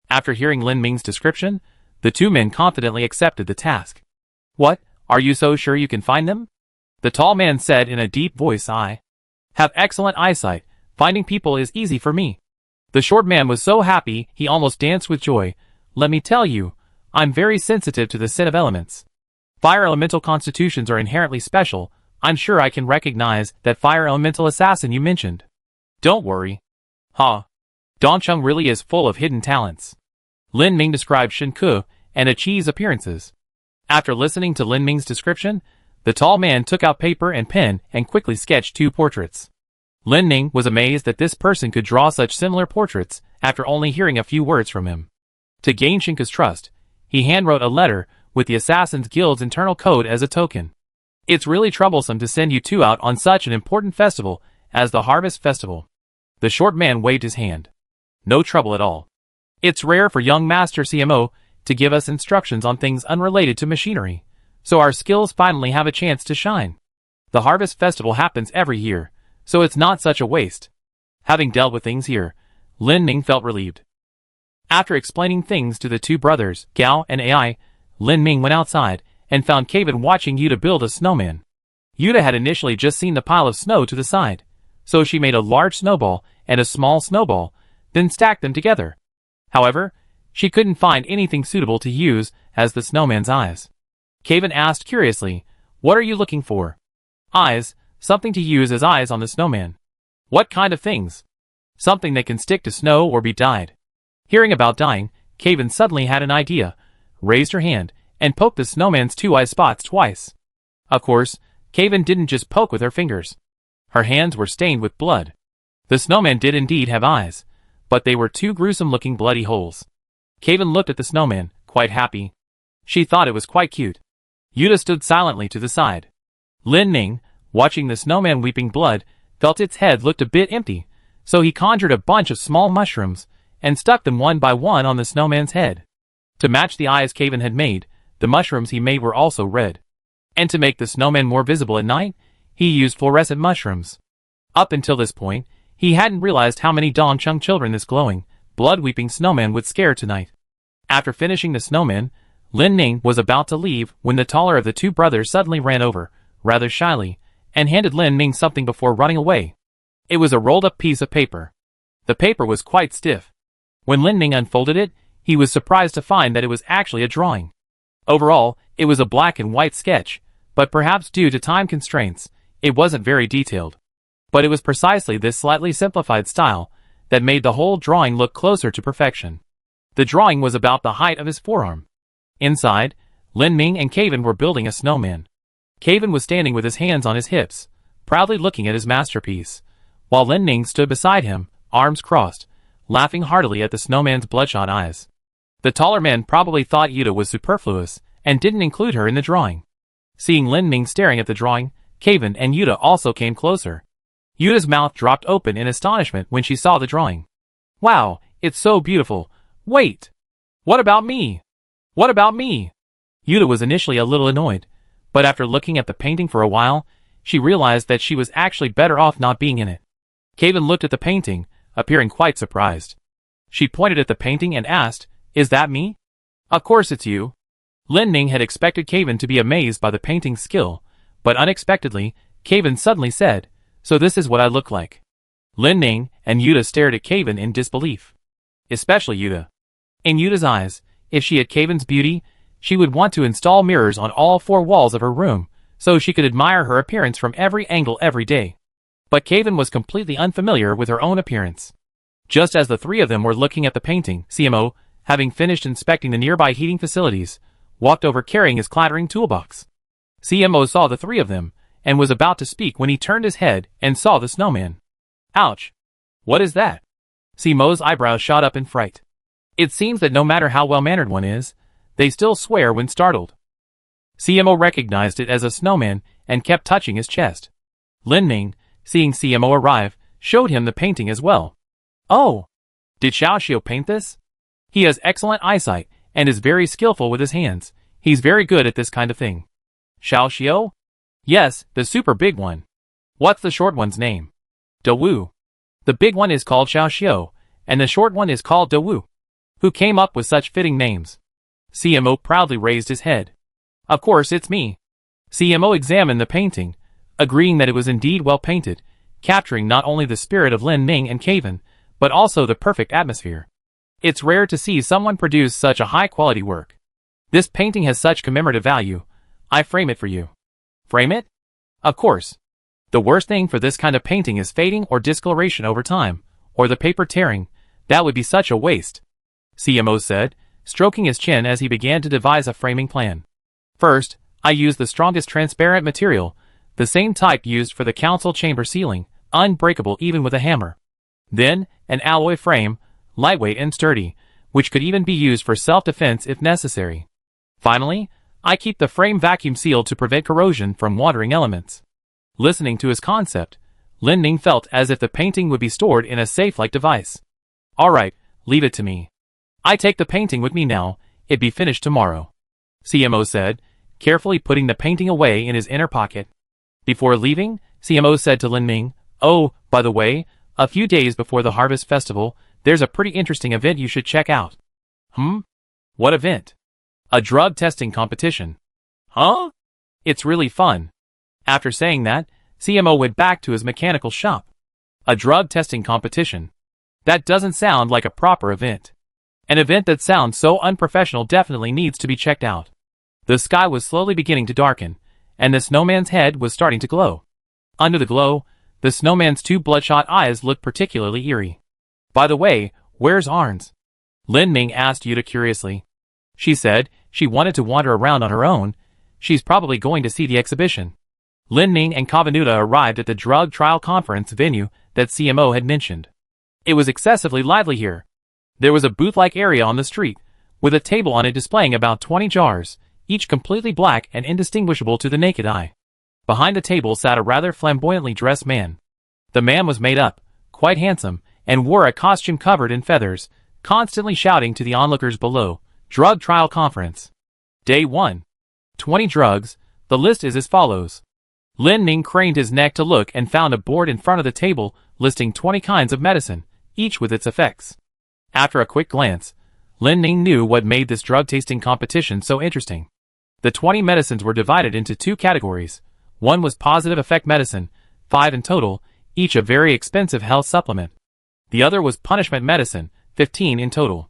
After hearing Lin Ming's description, the two men confidently accepted the task. What? Are you so sure you can find them? The tall man said in a deep voice. I have excellent eyesight. Finding people is easy for me. The short man was so happy he almost danced with joy. Let me tell you, I'm very sensitive to the scent of elements. Fire elemental constitutions are inherently special. I'm sure I can recognize that fire elemental assassin you mentioned. Don't worry. Dongcheng really is full of hidden talents. Lin Ming described Shinku and Achi's appearances. After listening to Lin Ming's description, the tall man took out paper and pen and quickly sketched two portraits. Lin Ming was amazed that this person could draw such similar portraits after only hearing a few words from him. To gain Shinku's trust, he handwrote a letter with the Assassin's Guild's internal code as a token. It's really troublesome to send you two out on such an important festival as the Harvest Festival. The short man waved his hand. No trouble at all. It's rare for young Master CMO to give us instructions on things unrelated to machinery, so our skills finally have a chance to shine. The Harvest Festival happens every year, so it's not such a waste. Having dealt with things here, Lin Ming felt relieved. After explaining things to the two brothers, Gao and AI, Lin Ming went outside and found Kevin watching Yuta build a snowman. Yuta had initially just seen the pile of snow to the side, so she made a large snowball and a small snowball, then stacked them together. However, she couldn't find anything suitable to use as the snowman's eyes. Kevin asked curiously, What are you looking for? Eyes, something to use as eyes on the snowman. What kind of things? Something that can stick to snow or be dyed. Hearing about dyeing, Kevin suddenly had an idea, raised her hand, and poked the snowman's two eye spots twice. Of course, Kevin didn't just poke with her fingers. Her hands were stained with blood. The snowman did indeed have eyes, but they were two gruesome-looking bloody holes. Kevin looked at the snowman, quite happy. She thought it was quite cute. Yuta stood silently to the side. Lin Ming, watching the snowman weeping blood, felt its head looked a bit empty, so he conjured a bunch of small mushrooms and stuck them one by one on the snowman's head. To match the eyes Kevin had made, the mushrooms he made were also red. And to make the snowman more visible at night, he used fluorescent mushrooms. Up until this point, he hadn't realized how many Dongcheng children this glowing, blood-weeping snowman would scare tonight. After finishing the snowman, Lin Ming was about to leave when the taller of the two brothers suddenly ran over, rather shyly, and handed Lin Ming something before running away. It was a rolled-up piece of paper. The paper was quite stiff. When Lin Ming unfolded it, he was surprised to find that it was actually a drawing. Overall, it was a black and white sketch, but perhaps due to time constraints, it wasn't very detailed. But it was precisely this slightly simplified style that made the whole drawing look closer to perfection. The drawing was about the height of his forearm. Inside, Lin Ming and Kevin were building a snowman. Kevin was standing with his hands on his hips, proudly looking at his masterpiece, while Lin Ming stood beside him, arms crossed, laughing heartily at the snowman's bloodshot eyes. The taller man probably thought Yuta was superfluous and didn't include her in the drawing. Seeing Lin Ming staring at the drawing, Kevin and Yuta also came closer. Yuta's mouth dropped open in astonishment when she saw the drawing. Wow, it's so beautiful. Wait! What about me? What about me? Yuta was initially a little annoyed, But after looking at the painting for a while, she realized that she was actually better off not being in it. Kevin looked at the painting, appearing quite surprised. She pointed at the painting and asked, "Is that me?" "Of course it's you." Lin Ning had expected Kevin to be amazed by the painting's skill, but unexpectedly, Kevin suddenly said, "So this is what I look like." Lin Ning and Yuta stared at Kevin in disbelief. Especially Yuta. In Yuta's eyes, if she had Kevin's beauty, she would want to install mirrors on all 4 walls of her room, so she could admire her appearance from every angle every day. But Kevin was completely unfamiliar with her own appearance. Just as the 3 of them were looking at the painting, CMO, having finished inspecting the nearby heating facilities, walked over carrying his clattering toolbox. CMO saw the 3 of them, and was about to speak when he turned his head and saw the snowman. Ouch! What is that? CMO's eyebrows shot up in fright. It seems that no matter how well-mannered one is, they still swear when startled. CMO recognized it as a snowman and kept touching his chest. Lin Ning, seeing CMO arrive, showed him the painting as well. "Oh! Did Xiaoxiu paint this? He has excellent eyesight and is very skillful with his hands. He's very good at this kind of thing." "Xiaoxiu?" "Yes, the super big one." "What's the short one's name?" "Dawu." "The big one is called Xiaoxiu, and the short one is called Dawu." "Who came up with such fitting names?" CMO proudly raised his head. "Of course it's me." CMO examined the painting, agreeing that it was indeed well painted, capturing not only the spirit of Lin Ning and Kevin, but also the perfect atmosphere. It's rare to see someone produce such a high-quality work. This painting has such commemorative value. I frame it for you. Frame it? Of course. The worst thing for this kind of painting is fading or discoloration over time, or the paper tearing. That would be such a waste. CMO said, stroking his chin as he began to devise a framing plan. First, I used the strongest transparent material, the same type used for the council chamber ceiling, unbreakable even with a hammer. Then, an alloy frame, lightweight and sturdy, which could even be used for self-defense if necessary. Finally, I keep the frame vacuum sealed to prevent corrosion from wandering elements. Listening to his concept, Lin Ning felt as if the painting would be stored in a safe-like device. "Alright, leave it to me. I take the painting with me now, it'd be finished tomorrow," CMO said, carefully putting the painting away in his inner pocket. Before leaving, CMO said to Lin Ning, "Oh, by the way, a few days before the Harvest Festival, there's a pretty interesting event you should check out." What event?" "A drug testing competition." "Huh? It's really fun." After saying that, CMO went back to his mechanical shop. A drug testing competition. That doesn't sound like a proper event. An event that sounds so unprofessional definitely needs to be checked out. The sky was slowly beginning to darken, and the snowman's head was starting to glow. Under the glow, the snowman's 2 bloodshot eyes looked particularly eerie. "By the way, where's Arns?" Lin Ning asked Yuta curiously. She said she wanted to wander around on her own. She's probably going to see the exhibition. Lin Ning and Kavanuta arrived at the drug trial conference venue that CMO had mentioned. It was excessively lively here. There was a booth-like area on the street, with a table on it displaying about 20 jars, each completely black and indistinguishable to the naked eye. Behind the table sat a rather flamboyantly dressed man. The man was made up, quite handsome, and wore a costume covered in feathers, constantly shouting to the onlookers below, "Drug Trial Conference. Day 1. 20 drugs, the list is as follows." Lin Ning craned his neck to look and found a board in front of the table listing 20 kinds of medicine, each with its effects. After a quick glance, Lin Ning knew what made this drug-tasting competition so interesting. The 20 medicines were divided into 2 categories. One was positive effect medicine, 5 in total, each a very expensive health supplement. The other was punishment medicine, 15 in total.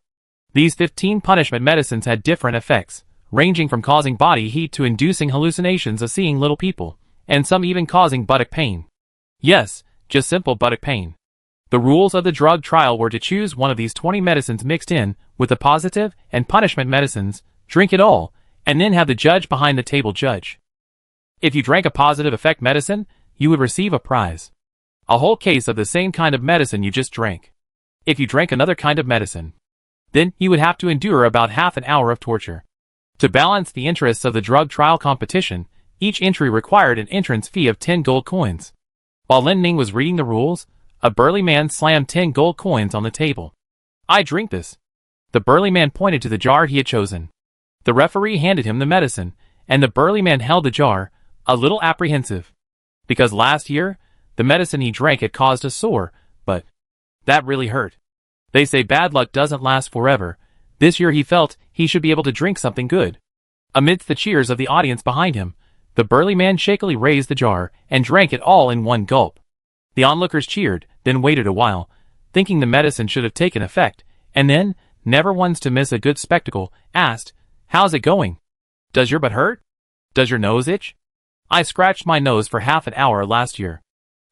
These 15 punishment medicines had different effects, ranging from causing body heat to inducing hallucinations of seeing little people, and some even causing buttock pain. Yes, just simple buttock pain. The rules of the drug trial were to choose one of these 20 medicines mixed in with the positive and punishment medicines, drink it all, and then have the judge behind the table judge. If you drank a positive effect medicine, you would receive a prize. A whole case of the same kind of medicine you just drank. If you drank another kind of medicine, then you would have to endure about half an hour of torture. To balance the interests of the drug trial competition, each entry required an entrance fee of 10 gold coins. While Lin Ning was reading the rules, a burly man slammed 10 gold coins on the table. "I drink this." The burly man pointed to the jar he had chosen. The referee handed him the medicine, and the burly man held the jar, a little apprehensive. Because last year, the medicine he drank had caused a sore, but that really hurt. They say bad luck doesn't last forever. This year he felt he should be able to drink something good. Amidst the cheers of the audience behind him, the burly man shakily raised the jar and drank it all in one gulp. The onlookers cheered, then waited a while, thinking the medicine should have taken effect, and then, never once to miss a good spectacle, asked, "How's it going? Does your butt hurt? Does your nose itch? I scratched my nose for half an hour last year."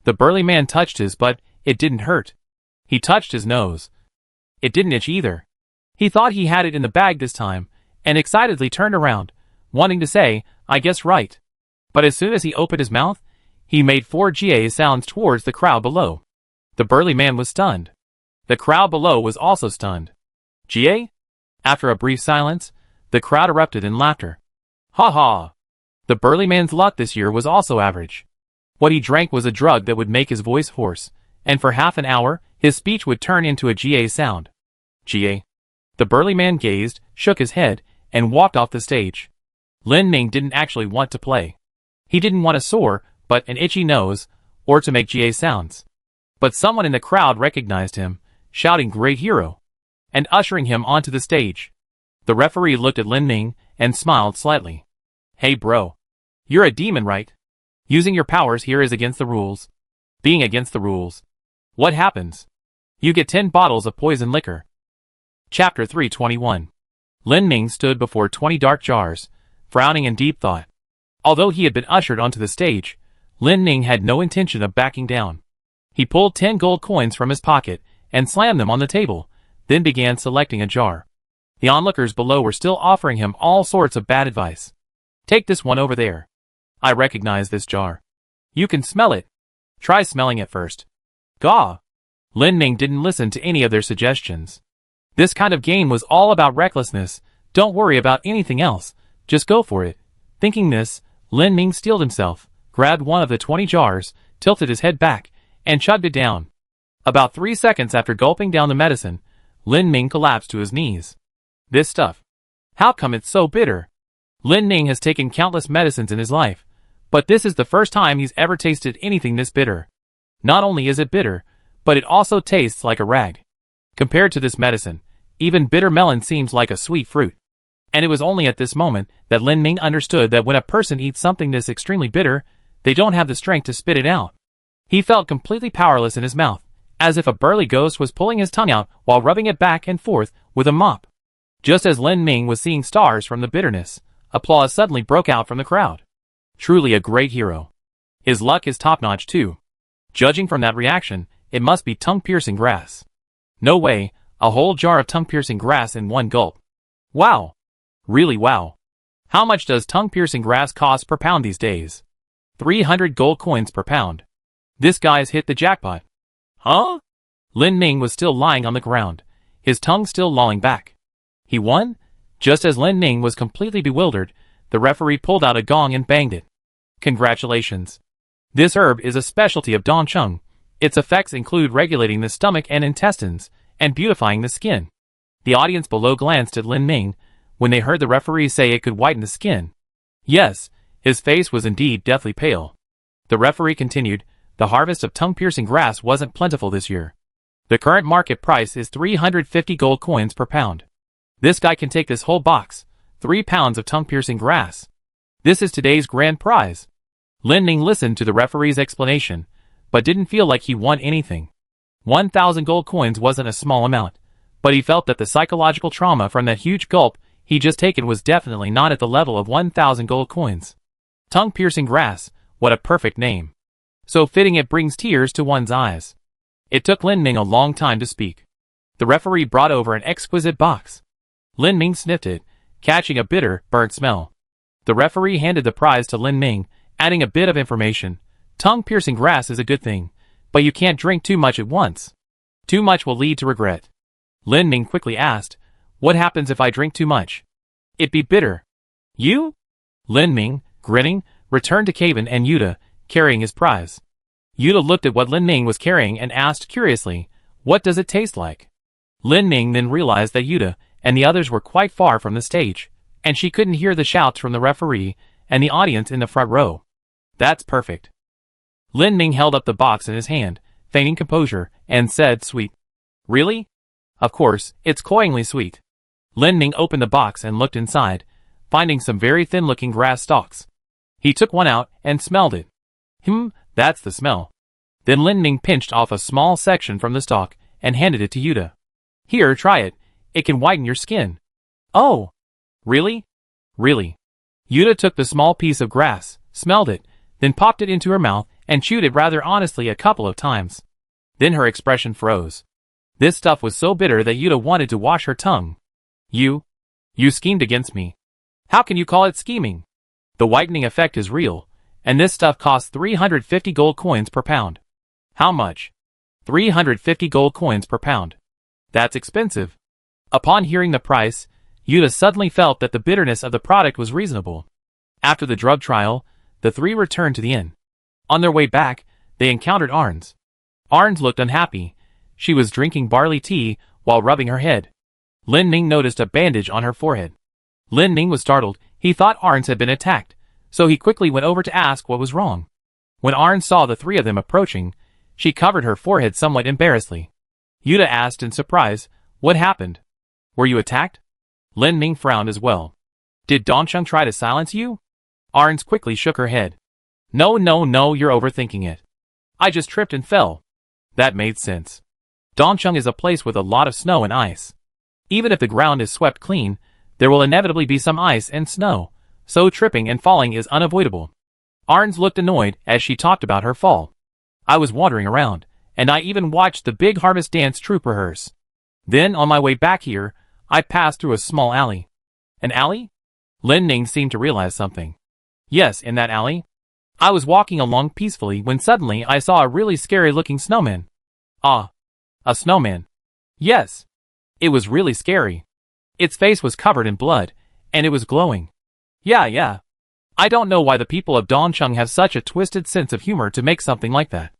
The burly man touched his butt. It didn't hurt. He touched his nose. It didn't itch either. He thought he had it in the bag this time, and excitedly turned around, wanting to say, "I guess right." But as soon as he opened his mouth, he made 4 GA sounds towards the crowd below. The burly man was stunned. The crowd below was also stunned. "GA?" After a brief silence, the crowd erupted in laughter. Ha ha! The burly man's luck this year was also average. What he drank was a drug that would make his voice hoarse, and for half an hour, his speech would turn into a GA sound. GA. The burly man gazed, shook his head, and walked off the stage. Lin Ming didn't actually want to play. He didn't want a sore, but an itchy nose, or to make GA sounds. But someone in the crowd recognized him, shouting "Great hero!" and ushering him onto the stage. The referee looked at Lin Ming and smiled slightly. "Hey bro. You're a demon, right? Using your powers here is against the rules." "Being against the rules. What happens?" "You get 10 bottles of poison liquor." Chapter 321. Lin Ming stood before 20 dark jars, frowning in deep thought. Although he had been ushered onto the stage, Lin Ming had no intention of backing down. He pulled 10 gold coins from his pocket and slammed them on the table, then began selecting a jar. The onlookers below were still offering him all sorts of bad advice. "Take this one over there. I recognize this jar. You can smell it. Try smelling it first." Gaw! Lin Ming didn't listen to any of their suggestions. This kind of game was all about recklessness. Don't worry about anything else. Just go for it. Thinking this, Lin Ming steeled himself, grabbed one of the 20 jars, tilted his head back, and chugged it down. About 3 seconds after gulping down the medicine, Lin Ming collapsed to his knees. This stuff. How come it's so bitter? Lin Ming has taken countless medicines in his life, but this is the first time he's ever tasted anything this bitter. Not only is it bitter, but it also tastes like a rag. Compared to this medicine, even bitter melon seems like a sweet fruit. And it was only at this moment that Lin Ming understood that when a person eats something this extremely bitter, they don't have the strength to spit it out. He felt completely powerless in his mouth, as if a burly ghost was pulling his tongue out while rubbing it back and forth with a mop. Just as Lin Ming was seeing stars from the bitterness, applause suddenly broke out from the crowd. Truly a great hero. His luck is top-notch too. Judging from that reaction, it must be tongue-piercing grass. No way, a whole jar of tongue-piercing grass in one gulp. Wow. Really wow. How much does tongue-piercing grass cost per pound these days? 300 gold coins per pound. This guy's hit the jackpot. Huh? Lin Ming was still lying on the ground, his tongue still lolling back. He won? Just as Lin Ming was completely bewildered, the referee pulled out a gong and banged it. Congratulations. This herb is a specialty of Dongcheng. Its effects include regulating the stomach and intestines, and beautifying the skin. The audience below glanced at Lin Ming when they heard the referee say it could whiten the skin. Yes, his face was indeed deathly pale. The referee continued, the harvest of tongue-piercing grass wasn't plentiful this year. The current market price is 350 gold coins per pound. This guy can take this whole box, 3 pounds of tongue-piercing grass. This is today's grand prize. Lin Ming listened to the referee's explanation, but didn't feel like he won anything. 1,000 gold coins wasn't a small amount, but he felt that the psychological trauma from that huge gulp he just taken was definitely not at the level of 1,000 gold coins. Tongue-piercing grass, what a perfect name. So fitting it brings tears to one's eyes. It took Lin Ming a long time to speak. The referee brought over an exquisite box. Lin Ming sniffed it, catching a bitter, burnt smell. The referee handed the prize to Lin Ming, adding a bit of information. Tongue-piercing grass is a good thing, but you can't drink too much at once. Too much will lead to regret. Lin Ming quickly asked, what happens if I drink too much? It'd be bitter. You? Lin Ming, grinning, returned to Caven and Yuta, carrying his prize. Yuta looked at what Lin Ming was carrying and asked curiously, what does it taste like? Lin Ming then realized that Yuta and the others were quite far from the stage, and she couldn't hear the shouts from the referee and the audience in the front row. That's perfect. Lin Ming held up the box in his hand, feigning composure, and said, "Sweet." "Really?" "Of course, it's cloyingly sweet." Lin Ming opened the box and looked inside, finding some very thin-looking grass stalks. He took one out and smelled it. That's the smell. Then Lin Ming pinched off a small section from the stalk and handed it to Yuta. "Here, try it. It can whiten your skin." "Oh. Really?" "Really." Yuta took the small piece of grass, smelled it, then popped it into her mouth and chewed it rather honestly a couple of times. Then her expression froze. This stuff was so bitter that Yuta wanted to wash her tongue. You schemed against me. How can you call it scheming? The whitening effect is real, and this stuff costs 350 gold coins per pound. How much? 350 gold coins per pound. That's expensive. Upon hearing the price, Yuta suddenly felt that the bitterness of the product was reasonable. After the drug trial, the three returned to the inn. On their way back, they encountered Arns. Arns looked unhappy. She was drinking barley tea while rubbing her head. Lin Ming noticed a bandage on her forehead. Lin Ming was startled. He thought Arns had been attacked, so he quickly went over to ask what was wrong. When Arns saw the three of them approaching, she covered her forehead somewhat embarrassedly. Yuta asked in surprise, "What happened? Were you attacked?" Lin Ming frowned as well. "Did Dongcheng try to silence you?" Arns quickly shook her head. No, you're overthinking it. I just tripped and fell." That made sense. Dongcheng is a place with a lot of snow and ice. Even if the ground is swept clean, there will inevitably be some ice and snow, so tripping and falling is unavoidable. Arns looked annoyed as she talked about her fall. "I was wandering around, and I even watched the big harvest dance troupe rehearse. Then, on my way back here, I passed through a small alley." "An alley?" Lin Ming seemed to realize something. "Yes, in that alley. I was walking along peacefully when suddenly I saw a really scary-looking snowman." "Ah, a snowman?" "Yes. It was really scary. Its face was covered in blood, and it was glowing." Yeah. I don't know why the people of Dongcheng have such a twisted sense of humor to make something like that.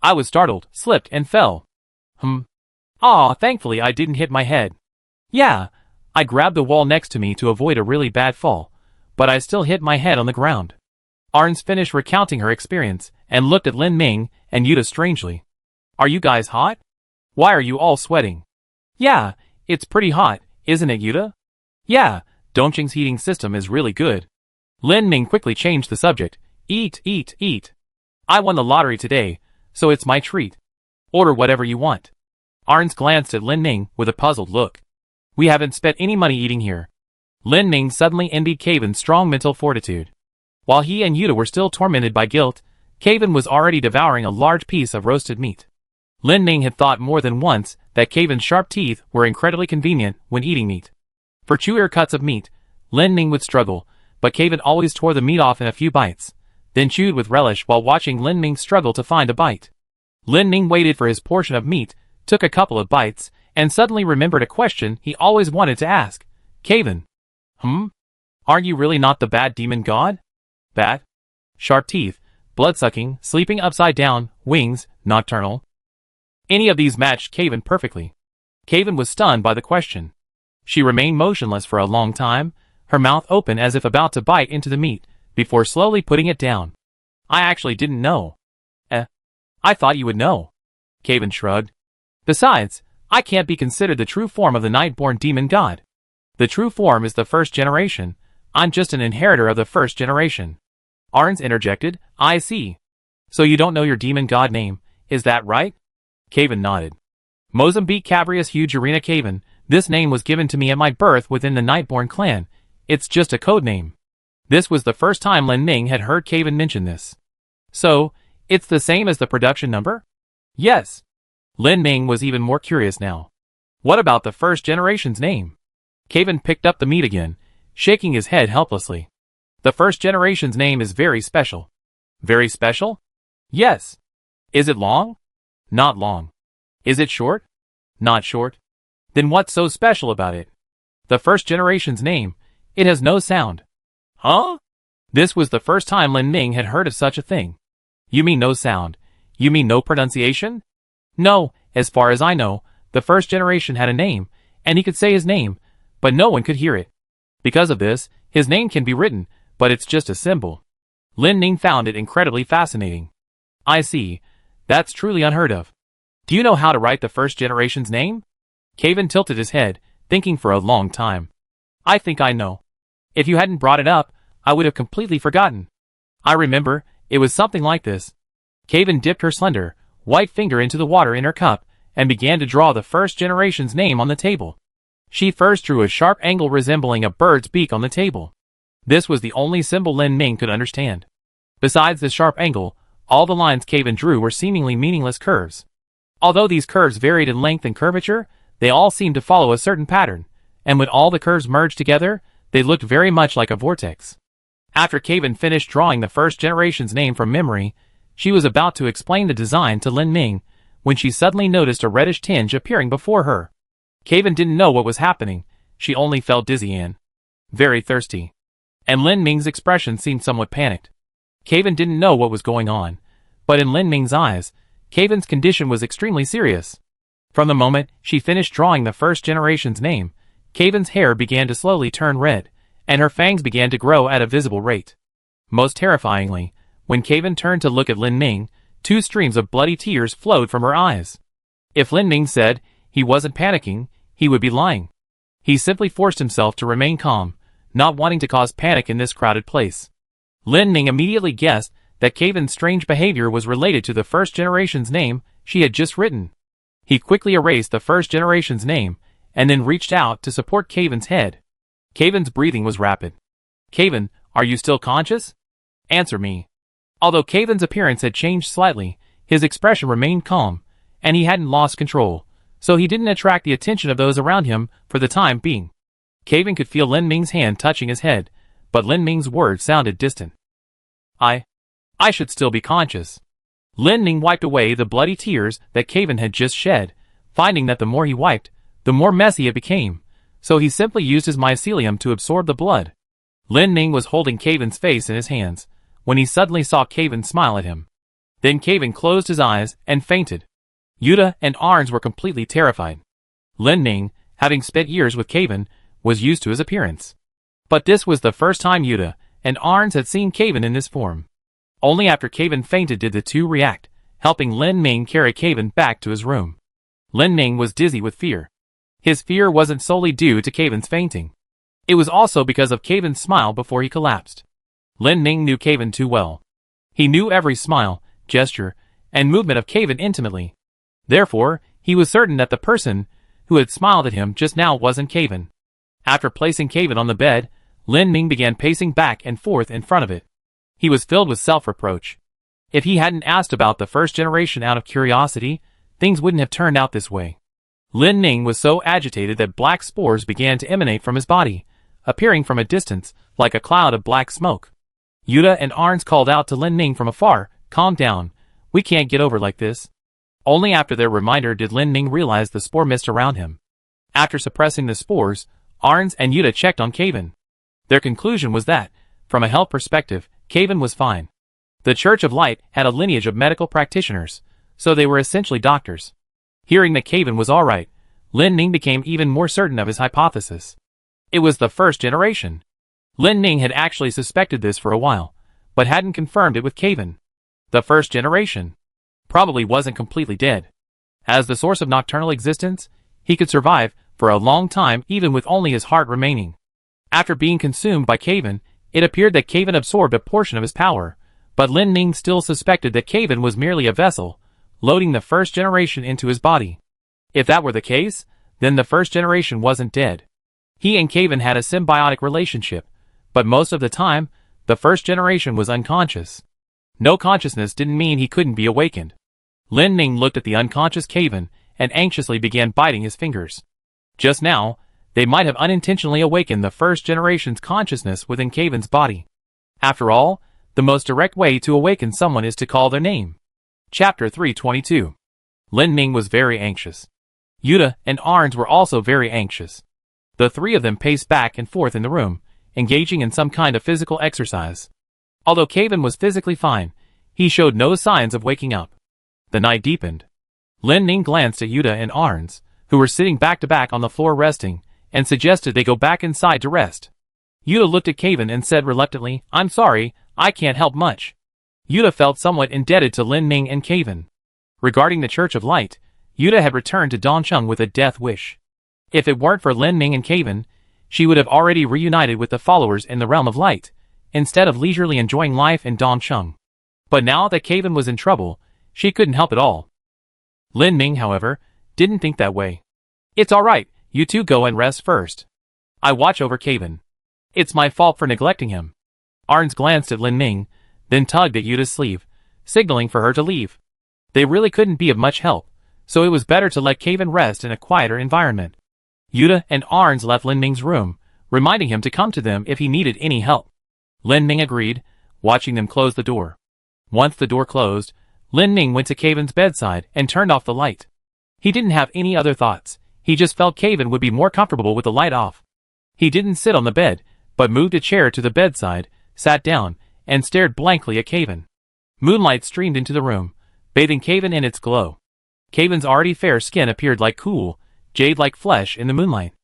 I was startled, slipped, and fell." Thankfully I didn't hit my head." "Yeah, I grabbed the wall next to me to avoid a really bad fall, but I still hit my head on the ground." Arns finished recounting her experience and looked at Lin Ming and Yuta strangely. "Are you guys hot? Why are you all sweating?" "Yeah, it's pretty hot, isn't it, Yuta?" "Yeah, Dongcheng's heating system is really good." Lin Ming quickly changed the subject. Eat. I won the lottery today, so it's my treat. Order whatever you want." Arns glanced at Lin Ming with a puzzled look. "We haven't spent any money eating here." Lin Ming suddenly envied Caven's strong mental fortitude. While he and Yuta were still tormented by guilt, Caven was already devouring a large piece of roasted meat. Lin Ming had thought more than once that Caven's sharp teeth were incredibly convenient when eating meat. For chewier cuts of meat, Lin Ming would struggle, but Caven always tore the meat off in a few bites, then chewed with relish while watching Lin Ming struggle to find a bite. Lin Ming waited for his portion of meat, took a couple of bites, and suddenly remembered a question he always wanted to ask. "Caven. Aren't you really not the bad demon god?" "Bat? Sharp teeth, blood-sucking, sleeping upside down, wings, nocturnal." Any of these matched Caven perfectly. Caven was stunned by the question. She remained motionless for a long time, her mouth open as if about to bite into the meat, before slowly putting it down. "I actually didn't know." I thought you would know." Caven shrugged. "Besides, I can't be considered the true form of the Nightborn demon god. The true form is the first generation. I'm just an inheritor of the first generation." Arns interjected. "I see. So you don't know your demon god name, is that right?" Caven nodded. "Mozambique Cabrius Hugurina Caven. This name was given to me at my birth within the Nightborn clan. It's just a code name." This was the first time Lin Ming had heard Caven mention this. "So, it's the same as the production number?" "Yes." Lin Ming was even more curious now. "What about the first generation's name?" Caven picked up the meat again, shaking his head helplessly. "The first generation's name is very special." "Very special?" "Yes." "Is it long?" "Not long." "Is it short?" "Not short." "Then what's so special about it?" "The first generation's name. It has no sound." "Huh?" This was the first time Lin Ming had heard of such a thing. "You mean no sound? You mean no pronunciation?" "No, as far as I know, the first generation had a name, and he could say his name, but no one could hear it." Because of this, his name can be written, but it's just a symbol. Lin Ning found it incredibly fascinating. I see. That's truly unheard of. Do you know how to write the first generation's name? Kevin tilted his head, thinking for a long time. I think I know. If you hadn't brought it up, I would have completely forgotten. I remember, it was something like this. Kevin dipped her slender, white finger into the water in her cup, and began to draw the first generation's name on the table. She first drew a sharp angle resembling a bird's beak on the table. This was the only symbol Lin Ning could understand. Besides the sharp angle, all the lines Kevin drew were seemingly meaningless curves. Although these curves varied in length and curvature, they all seemed to follow a certain pattern, and when all the curves merged together, they looked very much like a vortex. After Kevin finished drawing the first generation's name from memory, she was about to explain the design to Lin Ning, when she suddenly noticed a reddish tinge appearing before her. Kevin didn't know what was happening, she only felt dizzy and very thirsty. And Lin Ming's expression seemed somewhat panicked. Kevin didn't know what was going on, but in Lin Ming's eyes, Kevin's condition was extremely serious. From the moment she finished drawing the first generation's name, Kevin's hair began to slowly turn red, and her fangs began to grow at a visible rate. Most terrifyingly, when Kevin turned to look at Lin Ming, 2 streams of bloody tears flowed from her eyes. If Lin Ming said he wasn't panicking, he would be lying. He simply forced himself to remain calm, not wanting to cause panic in this crowded place. Lin Ming immediately guessed that Kevin's strange behavior was related to the first generation's name she had just written. He quickly erased the first generation's name, and then reached out to support Kevin's head. Kevin's breathing was rapid. Kevin, are you still conscious? Answer me. Although Kevin's appearance had changed slightly, his expression remained calm, and he hadn't lost control, so he didn't attract the attention of those around him for the time being. Kevin could feel Lin Ming's hand touching his head, but Lin Ming's words sounded distant. I should still be conscious. Lin Ming wiped away the bloody tears that Kevin had just shed, finding that the more he wiped, the more messy it became, so he simply used his mycelium to absorb the blood. Lin Ming was holding Kevin's face in his hands, when he suddenly saw Kevin smile at him. Then Kevin closed his eyes and fainted. Yuta and Arns were completely terrified. Lin Ming, having spent years with Kevin, was used to his appearance. But this was the first time Yuta and Arns had seen Kevin in this form. Only after Kevin fainted did the two react, helping Lin Ming carry Kevin back to his room. Lin Ming was dizzy with fear. His fear wasn't solely due to Kevin's fainting. It was also because of Kevin's smile before he collapsed. Lin Ming knew Kevin too well. He knew every smile, gesture, and movement of Kevin intimately. Therefore, he was certain that the person who had smiled at him just now wasn't Kevin. After placing Kevin on the bed, Lin Ming began pacing back and forth in front of it. He was filled with self-reproach. If he hadn't asked about the first generation out of curiosity, things wouldn't have turned out this way. Lin Ming was so agitated that black spores began to emanate from his body, appearing from a distance, like a cloud of black smoke. Yuta and Arns called out to Lin Ming from afar, "Calm down, we can't get over like this." Only after their reminder did Lin Ming realize the spore mist around him. After suppressing the spores, Arns and Yuta checked on Kevin. Their conclusion was that, from a health perspective, Kevin was fine. The Church of Light had a lineage of medical practitioners, so they were essentially doctors. Hearing that Kevin was alright, Lin Ming became even more certain of his hypothesis. It was the first generation. Lin Ming had actually suspected this for a while, but hadn't confirmed it with Kevin. The first generation probably wasn't completely dead. As the source of nocturnal existence, he could survive for a long time even with only his heart remaining. After being consumed by Kevin, it appeared that Kevin absorbed a portion of his power, but Lin Ming still suspected that Kevin was merely a vessel, loading the first generation into his body. If that were the case, then the first generation wasn't dead. He and Kevin had a symbiotic relationship, but most of the time, the first generation was unconscious. No consciousness didn't mean he couldn't be awakened. Lin Ming looked at the unconscious Kevin and anxiously began biting his fingers. Just now, they might have unintentionally awakened the first generation's consciousness within Kevin's body. After all, the most direct way to awaken someone is to call their name. Chapter 322. Lin Ming was very anxious. Yuta and Arns were also very anxious. The three of them paced back and forth in the room, engaging in some kind of physical exercise. Although Kevin was physically fine, he showed no signs of waking up. The night deepened. Lin Ming glanced at Yuta and Arns, who were sitting back to back on the floor resting, and suggested they go back inside to rest. Yuta looked at Kaven and said reluctantly, I'm sorry, I can't help much. Yuta felt somewhat indebted to Lin Ming and Kaven. Regarding the Church of Light, Yuta had returned to Dongcheng with a death wish. If it weren't for Lin Ming and Kaven, she would have already reunited with the followers in the realm of light, instead of leisurely enjoying life in Dongcheng. But now that Kaven was in trouble, she couldn't help it all. Lin Ming, however, didn't think that way. It's alright, you two go and rest first. I watch over Kaven. It's my fault for neglecting him. Arns glanced at Lin Ming, then tugged at Yuta's sleeve, signaling for her to leave. They really couldn't be of much help, so it was better to let Kaven rest in a quieter environment. Yuta and Arns left Lin Ming's room, reminding him to come to them if he needed any help. Lin Ming agreed, watching them close the door. Once the door closed, Lin Ming went to Kaven's bedside and turned off the light. He didn't have any other thoughts, he just felt Kaven would be more comfortable with the light off. He didn't sit on the bed, but moved a chair to the bedside, sat down, and stared blankly at Kaven. Moonlight streamed into the room, bathing Kaven in its glow. Kaven's already fair skin appeared like cool, jade-like flesh in the moonlight.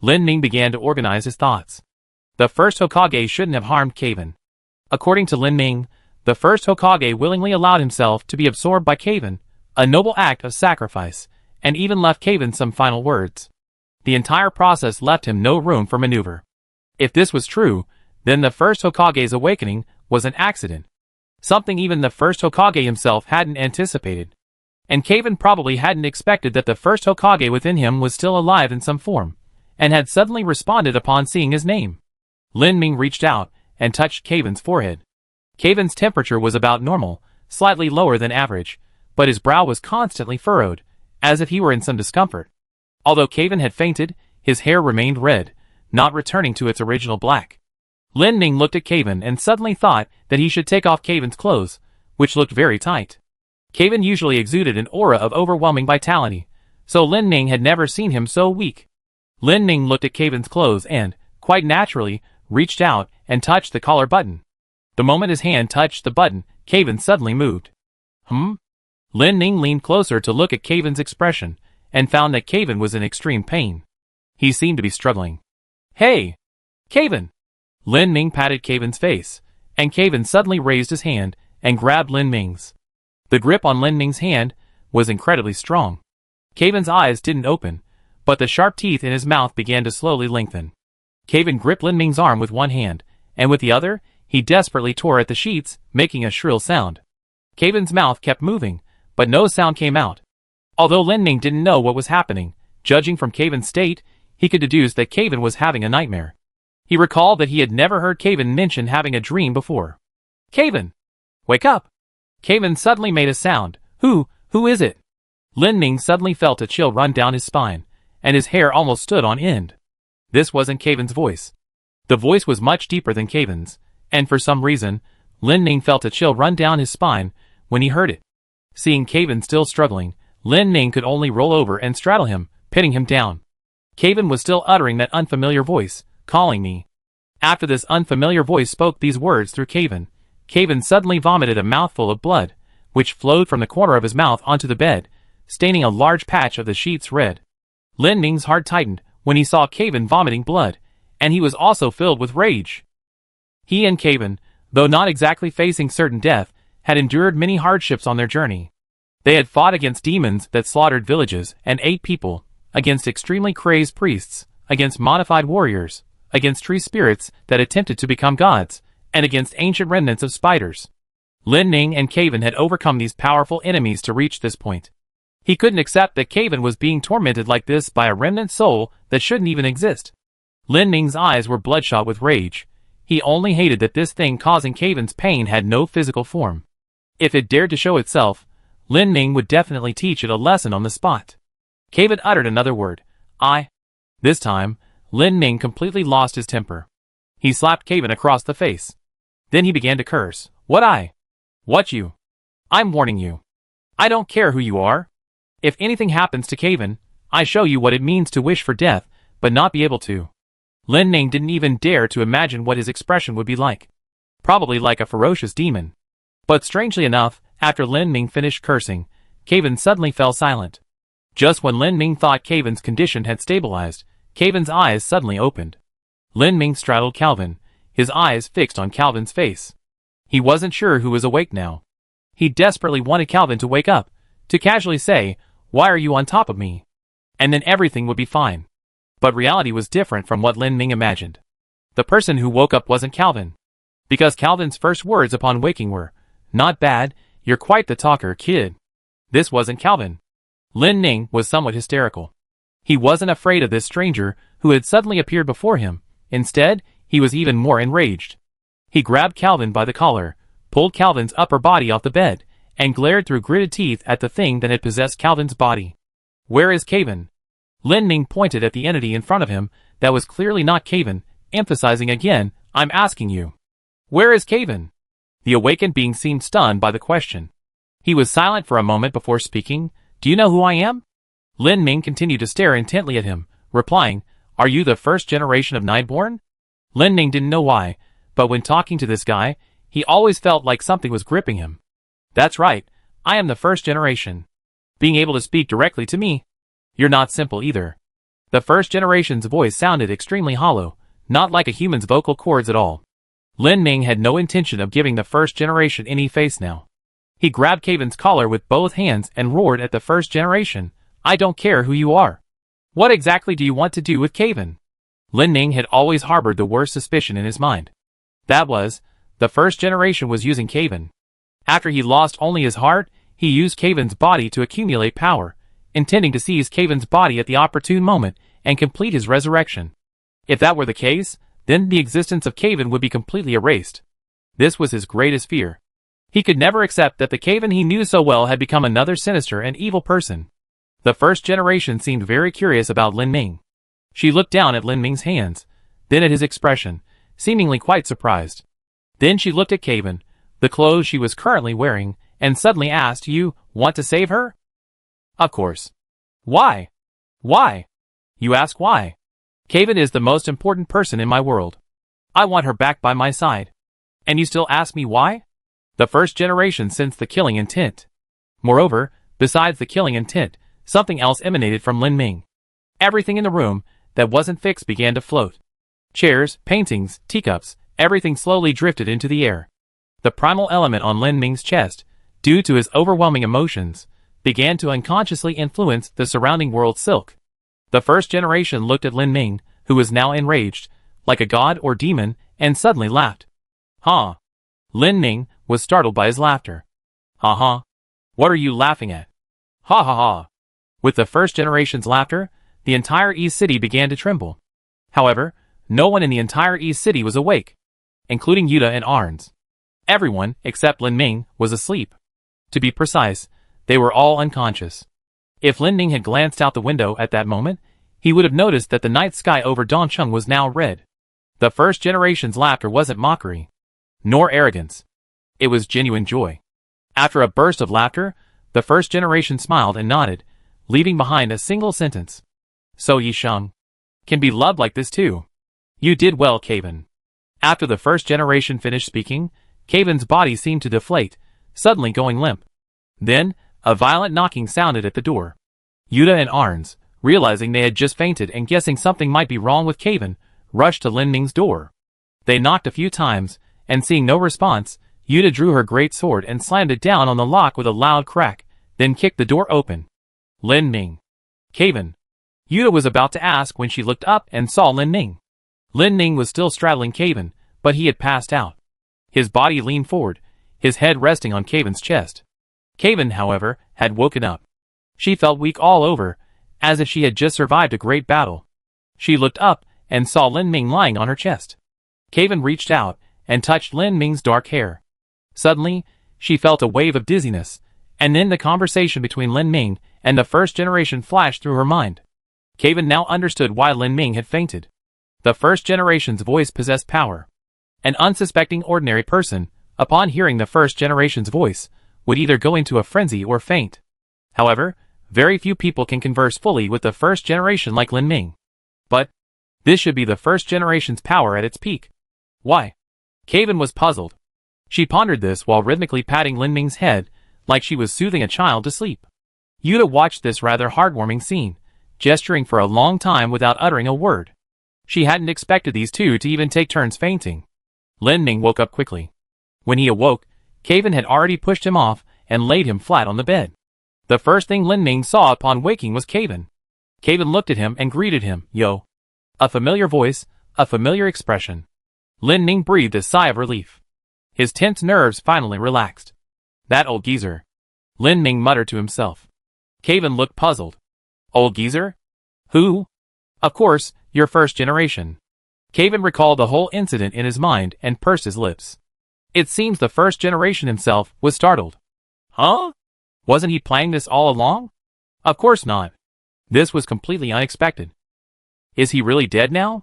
Lin Ming began to organize his thoughts. The first Hokage shouldn't have harmed Kaven. According to Lin Ming, the first Hokage willingly allowed himself to be absorbed by Kaven, a noble act of sacrifice, and even left Kaven some final words. The entire process left him no room for maneuver. If this was true, then the first Hokage's awakening was an accident. Something even the first Hokage himself hadn't anticipated. And Kaven probably hadn't expected that the first Hokage within him was still alive in some form, and had suddenly responded upon seeing his name. Lin Ming reached out and touched Kaven's forehead. Kaven's temperature was about normal, slightly lower than average, but his brow was constantly furrowed, as if he were in some discomfort. Although Kaven had fainted, his hair remained red, not returning to its original black. Lin Ming looked at Kaven and suddenly thought that he should take off Kaven's clothes, which looked very tight. Kaven usually exuded an aura of overwhelming vitality, so Lin Ming had never seen him so weak. Lin Ming looked at Kaven's clothes and, quite naturally, reached out and touched the collar button. The moment his hand touched the button, Kaven suddenly moved. Lin Ming leaned closer to look at Kaven's expression, and found that Kaven was in extreme pain. He seemed to be struggling. Hey! Kaven! Lin Ming patted Kaven's face, and Kaven suddenly raised his hand and grabbed Lin Ming's. The grip on Lin Ming's hand was incredibly strong. Kaven's eyes didn't open, but the sharp teeth in his mouth began to slowly lengthen. Kaven gripped Lin Ming's arm with one hand, and with the other, he desperately tore at the sheets, making a shrill sound. Kaven's mouth kept moving, but no sound came out. Although Lin Ming didn't know what was happening, judging from Kaven's state, he could deduce that Kaven was having a nightmare. He recalled that he had never heard Kaven mention having a dream before. Kaven! Wake up! Kaven suddenly made a sound. Who is it? Lin Ming suddenly felt a chill run down his spine, and his hair almost stood on end. This wasn't Kaven's voice. The voice was much deeper than Kaven's, and for some reason, Lin Ming felt a chill run down his spine when he heard it. Seeing Kaven still struggling, Lin Ming could only roll over and straddle him, pinning him down. Kaven was still uttering that unfamiliar voice, calling me. After this unfamiliar voice spoke these words through Kaven, Kaven suddenly vomited a mouthful of blood, which flowed from the corner of his mouth onto the bed, staining a large patch of the sheets red. Lin Ming's heart tightened when he saw Kaven vomiting blood, and he was also filled with rage. He and Kaven, though not exactly facing certain death, had endured many hardships on their journey. They had fought against demons that slaughtered villages and ate people, against extremely crazed priests, against modified warriors, against tree spirits that attempted to become gods, and against ancient remnants of spiders. Lin Ming and Kaven had overcome these powerful enemies to reach this point. He couldn't accept that Kaven was being tormented like this by a remnant soul that shouldn't even exist. Lin Ming's eyes were bloodshot with rage. He only hated that this thing causing Kaven's pain had no physical form. If it dared to show itself, Lin Ming would definitely teach it a lesson on the spot. Kaven uttered another word. This time, Lin Ming completely lost his temper. He slapped Kaven across the face. Then he began to curse. What you? I'm warning you. I don't care who you are. If anything happens to Kaven, I show you what it means to wish for death, but not be able to. Lin Ming didn't even dare to imagine what his expression would be like. Probably like a ferocious demon. But strangely enough, after Lin Ming finished cursing, Kaven suddenly fell silent. Just when Lin Ming thought Kaven's condition had stabilized, Kaven's eyes suddenly opened. Lin Ming straddled Calvin, his eyes fixed on Calvin's face. He wasn't sure who was awake now. He desperately wanted Calvin to wake up, to casually say, "Why are you on top of me?" And then everything would be fine. But reality was different from what Lin Ming imagined. The person who woke up wasn't Calvin. Because Calvin's first words upon waking were, "Not bad, you're quite the talker, kid." This wasn't Calvin. Lin Ming was somewhat hysterical. He wasn't afraid of this stranger who had suddenly appeared before him. Instead, he was even more enraged. He grabbed Calvin by the collar, pulled Calvin's upper body off the bed, and glared through gritted teeth at the thing that had possessed Calvin's body. "Where is Calvin?" Lin Ming pointed at the entity in front of him that was clearly not Calvin, emphasizing again, "I'm asking you. Where is Calvin?" The awakened being seemed stunned by the question. He was silent for a moment before speaking. "Do you know who I am?" Lin Ming continued to stare intently at him, replying, "Are you the first generation of Nightborn?" Lin Ming didn't know why, but when talking to this guy, he always felt like something was gripping him. "That's right, I am the first generation. Being able to speak directly to me. You're not simple either." The first generation's voice sounded extremely hollow, not like a human's vocal cords at all. Lin Ming had no intention of giving the first generation any face now. He grabbed Calvin's collar with both hands and roared at the first generation, "I don't care who you are. What exactly do you want to do with Calvin?" Lin Ming had always harbored the worst suspicion in his mind. That was, the first generation was using Calvin. After he lost only his heart, he used Calvin's body to accumulate power, intending to seize Calvin's body at the opportune moment and complete his resurrection. If that were the case, then the existence of Calvin would be completely erased. This was his greatest fear. He could never accept that the Calvin he knew so well had become another sinister and evil person. The first generation seemed very curious about Lin Ming. She looked down at Lin Ming's hands, then at his expression, seemingly quite surprised. Then she looked at Calvin, the clothes she was currently wearing, and suddenly asked, "You want to save her?" "Of course." "Why?" "Why?" "You ask why. Calvin is the most important person in my world. I want her back by my side. And you still ask me why?" The first generation sensed the killing intent. Moreover, besides the killing intent, something else emanated from Lin Ming. Everything in the room that wasn't fixed began to float. Chairs, paintings, teacups, everything slowly drifted into the air. The primal element on Lin Ming's chest, due to his overwhelming emotions, began to unconsciously influence the surrounding world's silk. The first generation looked at Lin Ming, who was now enraged, like a god or demon, and suddenly laughed. "Huh?" Lin Ming was startled by his laughter. "Ha-ha. What are you laughing at?" "Ha ha ha." With the first generation's laughter, the entire East City began to tremble. However, no one in the entire East City was awake, including Yuta and Arns. Everyone, except Lin Ming, was asleep. To be precise, they were all unconscious. If Lin Ming had glanced out the window at that moment, he would have noticed that the night sky over Dongcheng was now red. The first generation's laughter wasn't mockery, nor arrogance. It was genuine joy. After a burst of laughter, the first generation smiled and nodded, leaving behind a single sentence. "So Yisheng can be loved like this too. You did well, Calvin." After the first generation finished speaking, Calvin's body seemed to deflate, suddenly going limp. Then, a violent knocking sounded at the door. Yuta and Arns, realizing they had just fainted and guessing something might be wrong with Calvin, rushed to Lin Ming's door. They knocked a few times, and seeing no response, Yuta drew her great sword and slammed it down on the lock with a loud crack, then kicked the door open. "Lin Ming." "Calvin." Yuta was about to ask when she looked up and saw Lin Ming. Lin Ming was still straddling Calvin, but he had passed out. His body leaned forward, his head resting on Calvin's chest. Calvin, however, had woken up. She felt weak all over, as if she had just survived a great battle. She looked up and saw Lin Ming lying on her chest. Calvin reached out and touched Lin Ming's dark hair. Suddenly, she felt a wave of dizziness, and then the conversation between Lin Ming and the first generation flashed through her mind. Calvin now understood why Lin Ming had fainted. The first generation's voice possessed power. An unsuspecting ordinary person, upon hearing the first generation's voice, would either go into a frenzy or faint. However, very few people can converse fully with the first generation like Lin Ming. But this should be the first generation's power at its peak. Why? Calvin was puzzled. She pondered this while rhythmically patting Lin Ming's head, like she was soothing a child to sleep. Yuta watched this rather heartwarming scene, gesturing for a long time without uttering a word. She hadn't expected these two to even take turns fainting. Lin Ming woke up quickly. When he awoke, Kevin had already pushed him off and laid him flat on the bed. The first thing Lin Ming saw upon waking was Kevin. Kevin looked at him and greeted him, "Yo." A familiar voice, a familiar expression. Lin Ming breathed a sigh of relief. His tense nerves finally relaxed. That old geezer. Lin Ming muttered to himself. Kevin looked puzzled. Old geezer? Who? Of course, your first generation. Kevin recalled the whole incident in his mind and pursed his lips. It seems the first generation himself was startled. Huh? Wasn't he planning this all along? Of course not. This was completely unexpected. Is he really dead now?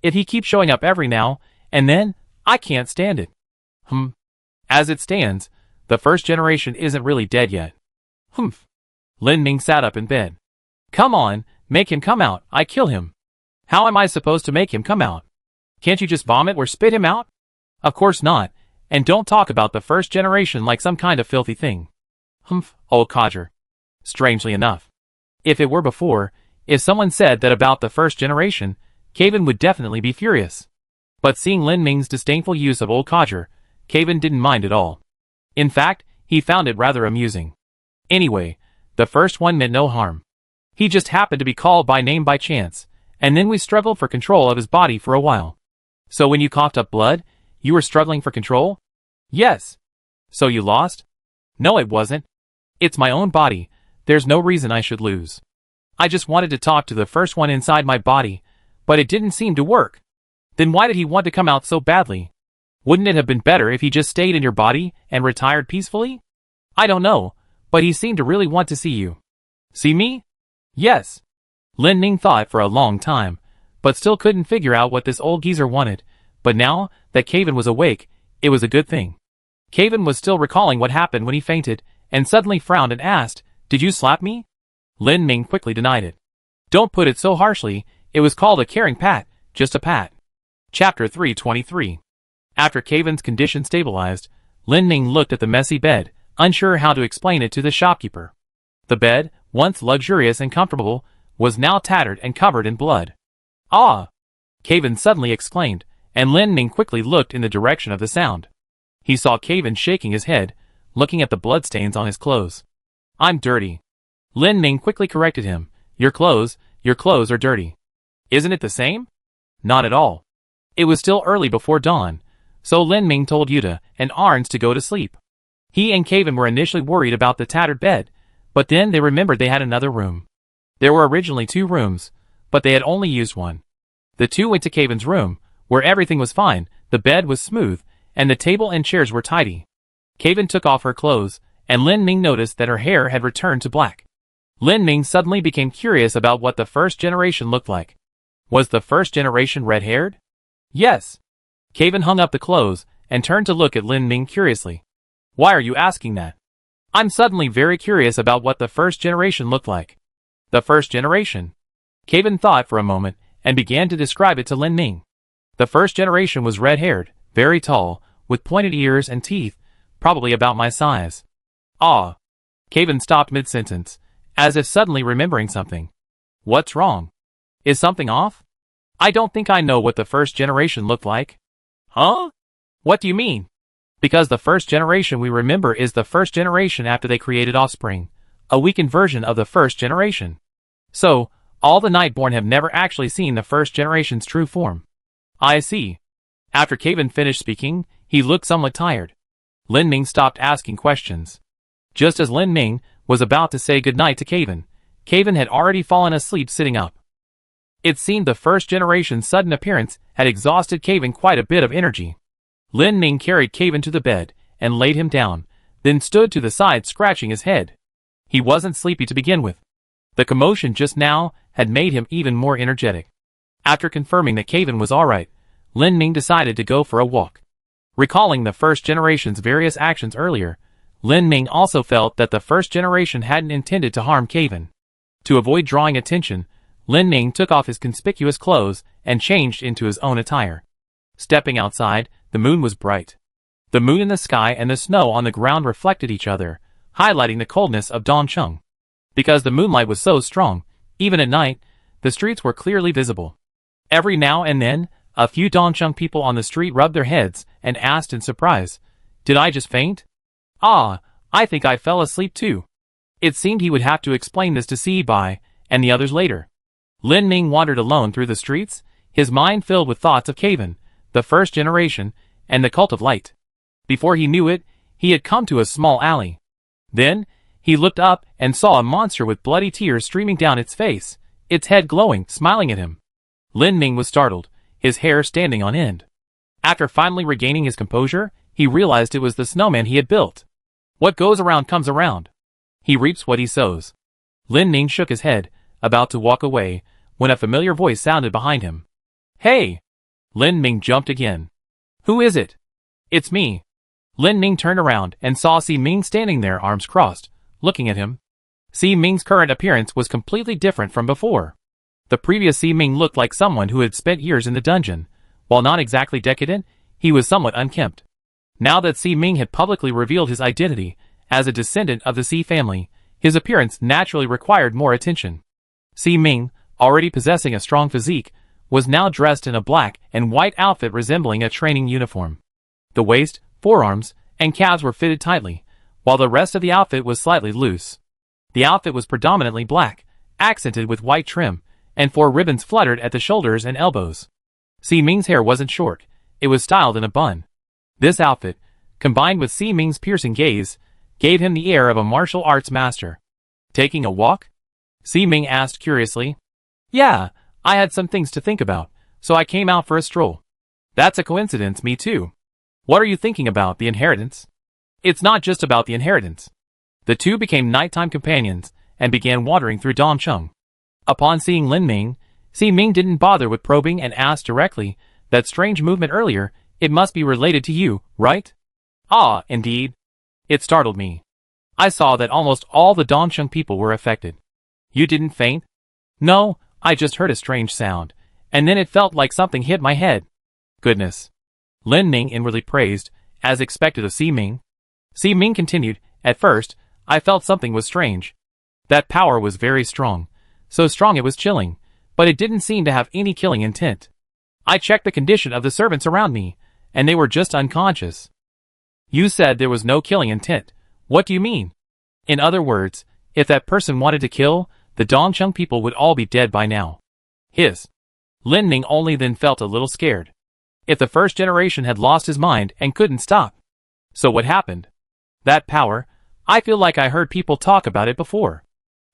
If he keeps showing up every now and then, I can't stand it. As it stands, the first generation isn't really dead yet. Humph. Lin Ming sat up in bed. Come on, make him come out, I kill him. How am I supposed to make him come out? Can't you just vomit or spit him out? Of course not, and don't talk about the first generation like some kind of filthy thing. Humph, old codger. Strangely enough. If it were before, if someone said that about the first generation, Kevin would definitely be furious. But seeing Lin Ming's disdainful use of old codger, Kevin didn't mind at all. In fact, he found it rather amusing. Anyway, the first one meant no harm. He just happened to be called by name by chance, and then we struggled for control of his body for a while. So when you coughed up blood, you were struggling for control? Yes. So you lost? No, it wasn't. It's my own body, there's no reason I should lose. I just wanted to talk to the first one inside my body, but it didn't seem to work. Then why did he want to come out so badly? Wouldn't it have been better if he just stayed in your body and retired peacefully? I don't know, but he seemed to really want to see you. See me? Yes. Lin Ming thought for a long time, but still couldn't figure out what this old geezer wanted, but now that Kevin was awake, it was a good thing. Kevin was still recalling what happened when he fainted, and suddenly frowned and asked, Did you slap me? Lin Ming quickly denied it. Don't put it so harshly, it was called a caring pat, just a pat. Chapter 323. After Kevin's condition stabilized, Lin Ming looked at the messy bed, unsure how to explain it to the shopkeeper. The bed, once luxurious and comfortable, was now tattered and covered in blood. Ah! Kevin suddenly exclaimed, and Lin Ming quickly looked in the direction of the sound. He saw Kevin shaking his head, looking at the bloodstains on his clothes. I'm dirty. Lin Ming quickly corrected him. Your clothes are dirty. Isn't it the same? Not at all. It was still early before dawn, so Lin Ming told Yuta and Arns to go to sleep. He and Kevin were initially worried about the tattered bed, but then they remembered they had another room. There were originally 2 rooms, but they had only used one. The two went to Kevin's room, where everything was fine, the bed was smooth, and the table and chairs were tidy. Kevin took off her clothes, and Lin Ming noticed that her hair had returned to black. Lin Ming suddenly became curious about what the first generation looked like. Was the first generation red-haired? Yes. Kevin hung up the clothes and turned to look at Lin Ming curiously. Why are you asking that? I'm suddenly very curious about what the first generation looked like. The first generation? Kevin thought for a moment and began to describe it to Lin Ming. The first generation was red-haired, very tall, with pointed ears and teeth, probably about my size. Ah. Kevin stopped mid-sentence, as if suddenly remembering something. What's wrong? Is something off? I don't think I know what the first generation looked like. Huh? What do you mean? Because the first generation we remember is the first generation after they created offspring, a weakened version of the first generation. So, all the Nightborn have never actually seen the first generation's true form. I see. After Kevin finished speaking, he looked somewhat tired. Lin Ming stopped asking questions. Just as Lin Ming was about to say goodnight to Kevin, Kevin had already fallen asleep sitting up. It seemed the first generation's sudden appearance had exhausted Kevin quite a bit of energy. Lin Ming carried Kevin to the bed and laid him down, then stood to the side scratching his head. He wasn't sleepy to begin with. The commotion just now had made him even more energetic. After confirming that Kevin was alright, Lin Ming decided to go for a walk. Recalling the first generation's various actions earlier, Lin Ming also felt that the first generation hadn't intended to harm Kevin. To avoid drawing attention, Lin Ming took off his conspicuous clothes and changed into his own attire. Stepping outside, the moon was bright. The moon in the sky and the snow on the ground reflected each other, highlighting the coldness of Dongcheng. Because the moonlight was so strong, even at night, the streets were clearly visible. Every now and then, a few Dongcheng people on the street rubbed their heads and asked in surprise, "Did I just faint?" "Ah, I think I fell asleep too." It seemed he would have to explain this to Si Bai and the others later. Lin Ming wandered alone through the streets, his mind filled with thoughts of Caven, the first generation, and the cult of light. Before he knew it, he had come to a small alley. Then, he looked up and saw a monster with bloody tears streaming down its face, its head glowing, smiling at him. Lin Ming was startled, his hair standing on end. After finally regaining his composure, he realized it was the snowman he had built. What goes around comes around. He reaps what he sows. Lin Ming shook his head, about to walk away, when a familiar voice sounded behind him. "Hey!" Lin Ming jumped again. "Who is it?" "It's me." Lin Ming turned around and saw Si Ming standing there, arms crossed, looking at him. Si Ming's current appearance was completely different from before. The previous Si Ming looked like someone who had spent years in the dungeon. While not exactly decadent, he was somewhat unkempt. Now that Si Ming had publicly revealed his identity as a descendant of the Si family, his appearance naturally required more attention. Si Ming, already possessing a strong physique, was now dressed in a black and white outfit resembling a training uniform. The waist, forearms, and calves were fitted tightly, while the rest of the outfit was slightly loose. The outfit was predominantly black, accented with white trim, and 4 ribbons fluttered at the shoulders and elbows. Si Ming's hair wasn't short, it was styled in a bun. This outfit, combined with Si Ming's piercing gaze, gave him the air of a martial arts master. "Taking a walk?" Si Ming asked curiously. "Yeah, I had some things to think about, so I came out for a stroll." "That's a coincidence, me too. What are you thinking about, the inheritance?" "It's not just about the inheritance." The two became nighttime companions and began wandering through Dongcheng. Upon seeing Lin Ming, Si Ming didn't bother with probing and asked directly, "That strange movement earlier, it must be related to you, right?" "Ah, indeed." It startled me. I saw that almost all the Dongcheng people were affected. "You didn't faint?" "No, I just heard a strange sound, and then it felt like something hit my head." "Goodness." Lin Ming inwardly praised, as expected of Si Ming. Si Ming continued, "At first, I felt something was strange. That power was very strong, so strong it was chilling, but it didn't seem to have any killing intent. I checked the condition of the servants around me, and they were just unconscious." "You said there was no killing intent. What do you mean?" "In other words, if that person wanted to kill, the Dongcheng people would all be dead by now." His. Lin Ming only then felt a little scared. If the first generation had lost his mind and couldn't stop. So what happened? "That power, I feel like I heard people talk about it before."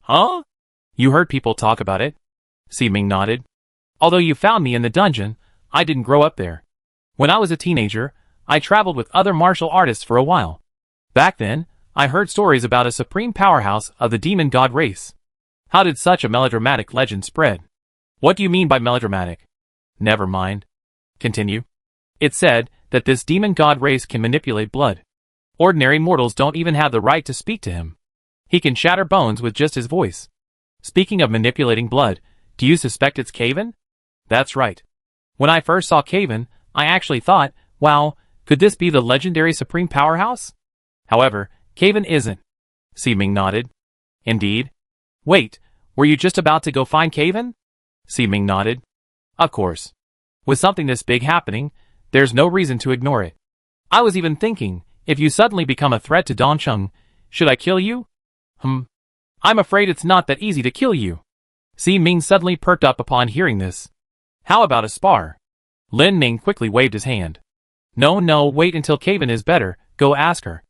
"Huh? You heard people talk about it?" Si Ming nodded. "Although you found me in the dungeon, I didn't grow up there. When I was a teenager, I traveled with other martial artists for a while. Back then, I heard stories about a supreme powerhouse of the demon god race." "How did such a melodramatic legend spread?" "What do you mean by melodramatic?" "Never mind. Continue." "It said that this demon god race can manipulate blood. Ordinary mortals don't even have the right to speak to him. He can shatter bones with just his voice." "Speaking of manipulating blood, do you suspect it's Caven?" "That's right. When I first saw Caven, I actually thought, wow, could this be the legendary supreme powerhouse? However, Caven isn't." Si Ming nodded. "Indeed? Wait, were you just about to go find Caven?" Si Ming nodded. "Of course. With something this big happening, there's no reason to ignore it. I was even thinking, if you suddenly become a threat to Dongcheng, should I kill you?" "I'm afraid it's not that easy to kill you." Si Ming suddenly perked up upon hearing this. "How about a spar?" Lin Ming quickly waved his hand. No, wait until Caven is better, go ask her.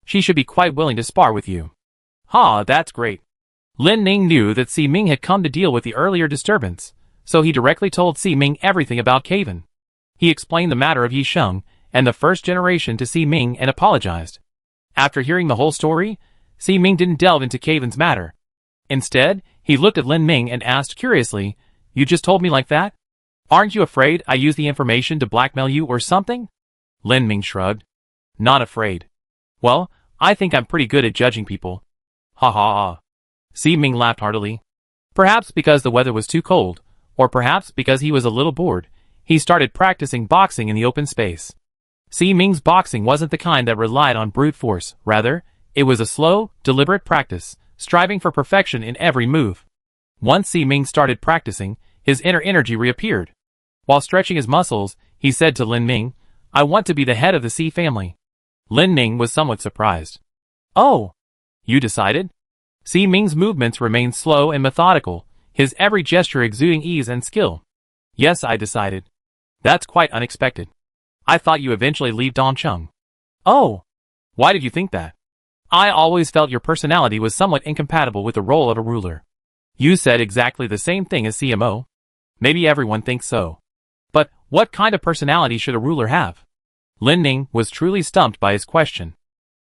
She should be quite willing to spar with you." "Ha, that's great." Lin Ming knew that Si Ming had come to deal with the earlier disturbance, so he directly told Si Ming everything about Caven. He explained the matter of Yi Sheng and the first generation to Si Ming and apologized. After hearing the whole story, Si Ming didn't delve into Caven's matter. Instead, he looked at Lin Ming and asked curiously, "You just told me like that? Aren't you afraid I use the information to blackmail you or something?" Lin Ming shrugged. "Not afraid. Well, I think I'm pretty good at judging people." "Ha ha ha." Si Ming laughed heartily. Perhaps because the weather was too cold, or perhaps because he was a little bored, he started practicing boxing in the open space. Si Ming's boxing wasn't the kind that relied on brute force, rather, it was a slow, deliberate practice, striving for perfection in every move. Once Si Ming started practicing, his inner energy reappeared. While stretching his muscles, he said to Lin Ming, "I want to be the head of the Xi family." Lin Ming was somewhat surprised. "Oh, you decided?" Xi Ming's movements remained slow and methodical, his every gesture exuding ease and skill. "Yes, I decided." "That's quite unexpected. I thought you eventually leave Dongcheng." "Oh, why did you think that?" "I always felt your personality was somewhat incompatible with the role of a ruler." "You said exactly the same thing as CMO. Maybe everyone thinks so. But what kind of personality should a ruler have?" Lin Ming was truly stumped by his question.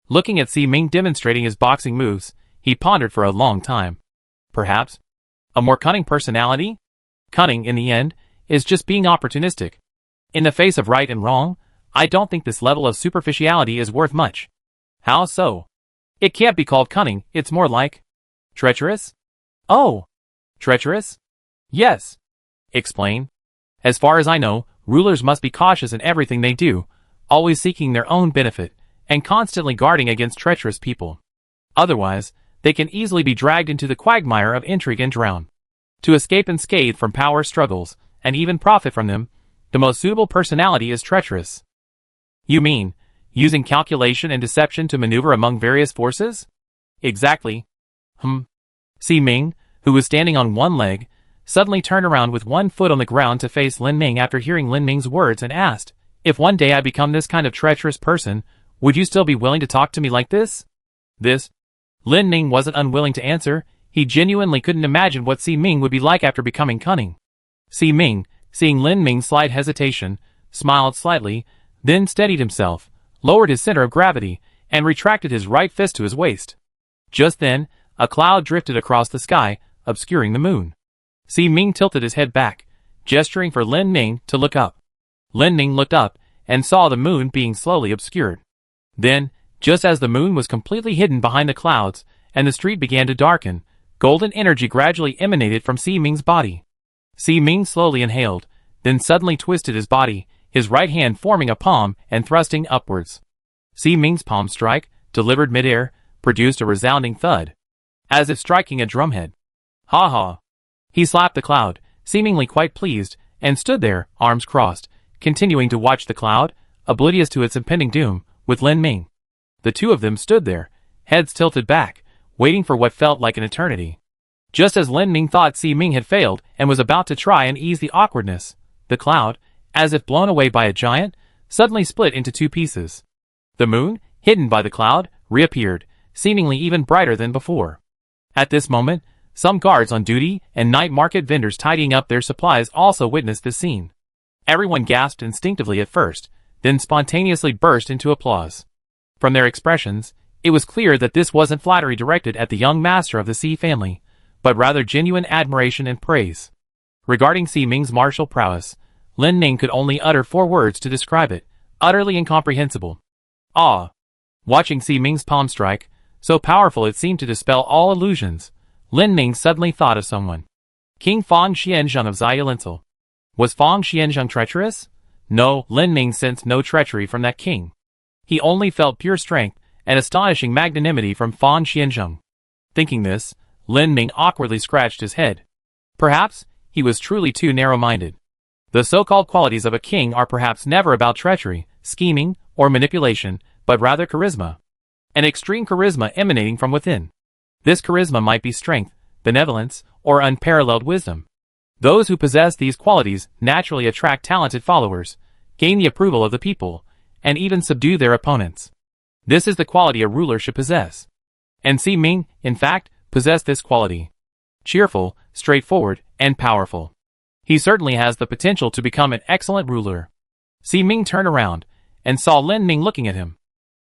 Looking at Xi Ming demonstrating his boxing moves, he pondered for a long time. Perhaps a more cunning personality? Cunning, in the end, is just being opportunistic. In the face of right and wrong, I don't think this level of superficiality is worth much. How so? It can't be called cunning, it's more like treacherous? Oh, treacherous? Yes. Explain. As far as I know, rulers must be cautious in everything they do, always seeking their own benefit, and constantly guarding against treacherous people. Otherwise, they can easily be dragged into the quagmire of intrigue and drown. To escape unscathed from power struggles, and even profit from them, the most suitable personality is treacherous. You mean, using calculation and deception to maneuver among various forces? Exactly. Xi Ming, who was standing on one leg, suddenly turned around with one foot on the ground to face Lin Ming after hearing Lin Ming's words and asked, "If one day I become this kind of treacherous person, would you still be willing to talk to me like this?" This? Lin Ming wasn't unwilling to answer. He genuinely couldn't imagine what Xi Ming would be like after becoming cunning. Xi Ming, seeing Lin Ming's slight hesitation, smiled slightly, then steadied himself, lowered his center of gravity, and retracted his right fist to his waist. Just then, a cloud drifted across the sky, obscuring the moon. Xi Ming tilted his head back, gesturing for Lin Ming to look up. Lin Ming looked up, and saw the moon being slowly obscured. Then, just as the moon was completely hidden behind the clouds, and the street began to darken, golden energy gradually emanated from Xi Ming's body. Xi Ming slowly inhaled, then suddenly twisted his body, his right hand forming a palm and thrusting upwards. Xi Ming's palm strike, delivered midair, produced a resounding thud, as if striking a drumhead. Ha ha! He slapped the cloud, seemingly quite pleased, and stood there, arms crossed, continuing to watch the cloud, oblivious to its impending doom, with Lin Ming. The two of them stood there, heads tilted back, waiting for what felt like an eternity. Just as Lin Ming thought Xi Ming had failed and was about to try and ease the awkwardness, the cloud, as if blown away by a giant, suddenly split into two pieces. The moon, hidden by the cloud, reappeared, seemingly even brighter than before. At this moment, some guards on duty and night market vendors tidying up their supplies also witnessed this scene. Everyone gasped instinctively at first, then spontaneously burst into applause. From their expressions, it was clear that this wasn't flattery directed at the young master of the Xi family, but rather genuine admiration and praise. Regarding Xi Ming's martial prowess, Lin Ming could only utter 4 words to describe it: utterly incomprehensible. Awe. Watching Xi Ming's palm strike, so powerful it seemed to dispel all illusions, Lin Ming suddenly thought of someone. King Fang Xianzheng of Xiaolincel. Was Fang Xianzheng treacherous? No, Lin Ming sensed no treachery from that king. He only felt pure strength and astonishing magnanimity from Fang Xianzheng. Thinking this, Lin Ming awkwardly scratched his head. Perhaps he was truly too narrow-minded. The so-called qualities of a king are perhaps never about treachery, scheming, or manipulation, but rather charisma. An extreme charisma emanating from within. This charisma might be strength, benevolence, or unparalleled wisdom. Those who possess these qualities naturally attract talented followers, gain the approval of the people, and even subdue their opponents. This is the quality a ruler should possess. And Xi Ming, in fact, possessed this quality. Cheerful, straightforward, and powerful. He certainly has the potential to become an excellent ruler. Xi Ming turned around, and saw Lin Ming looking at him.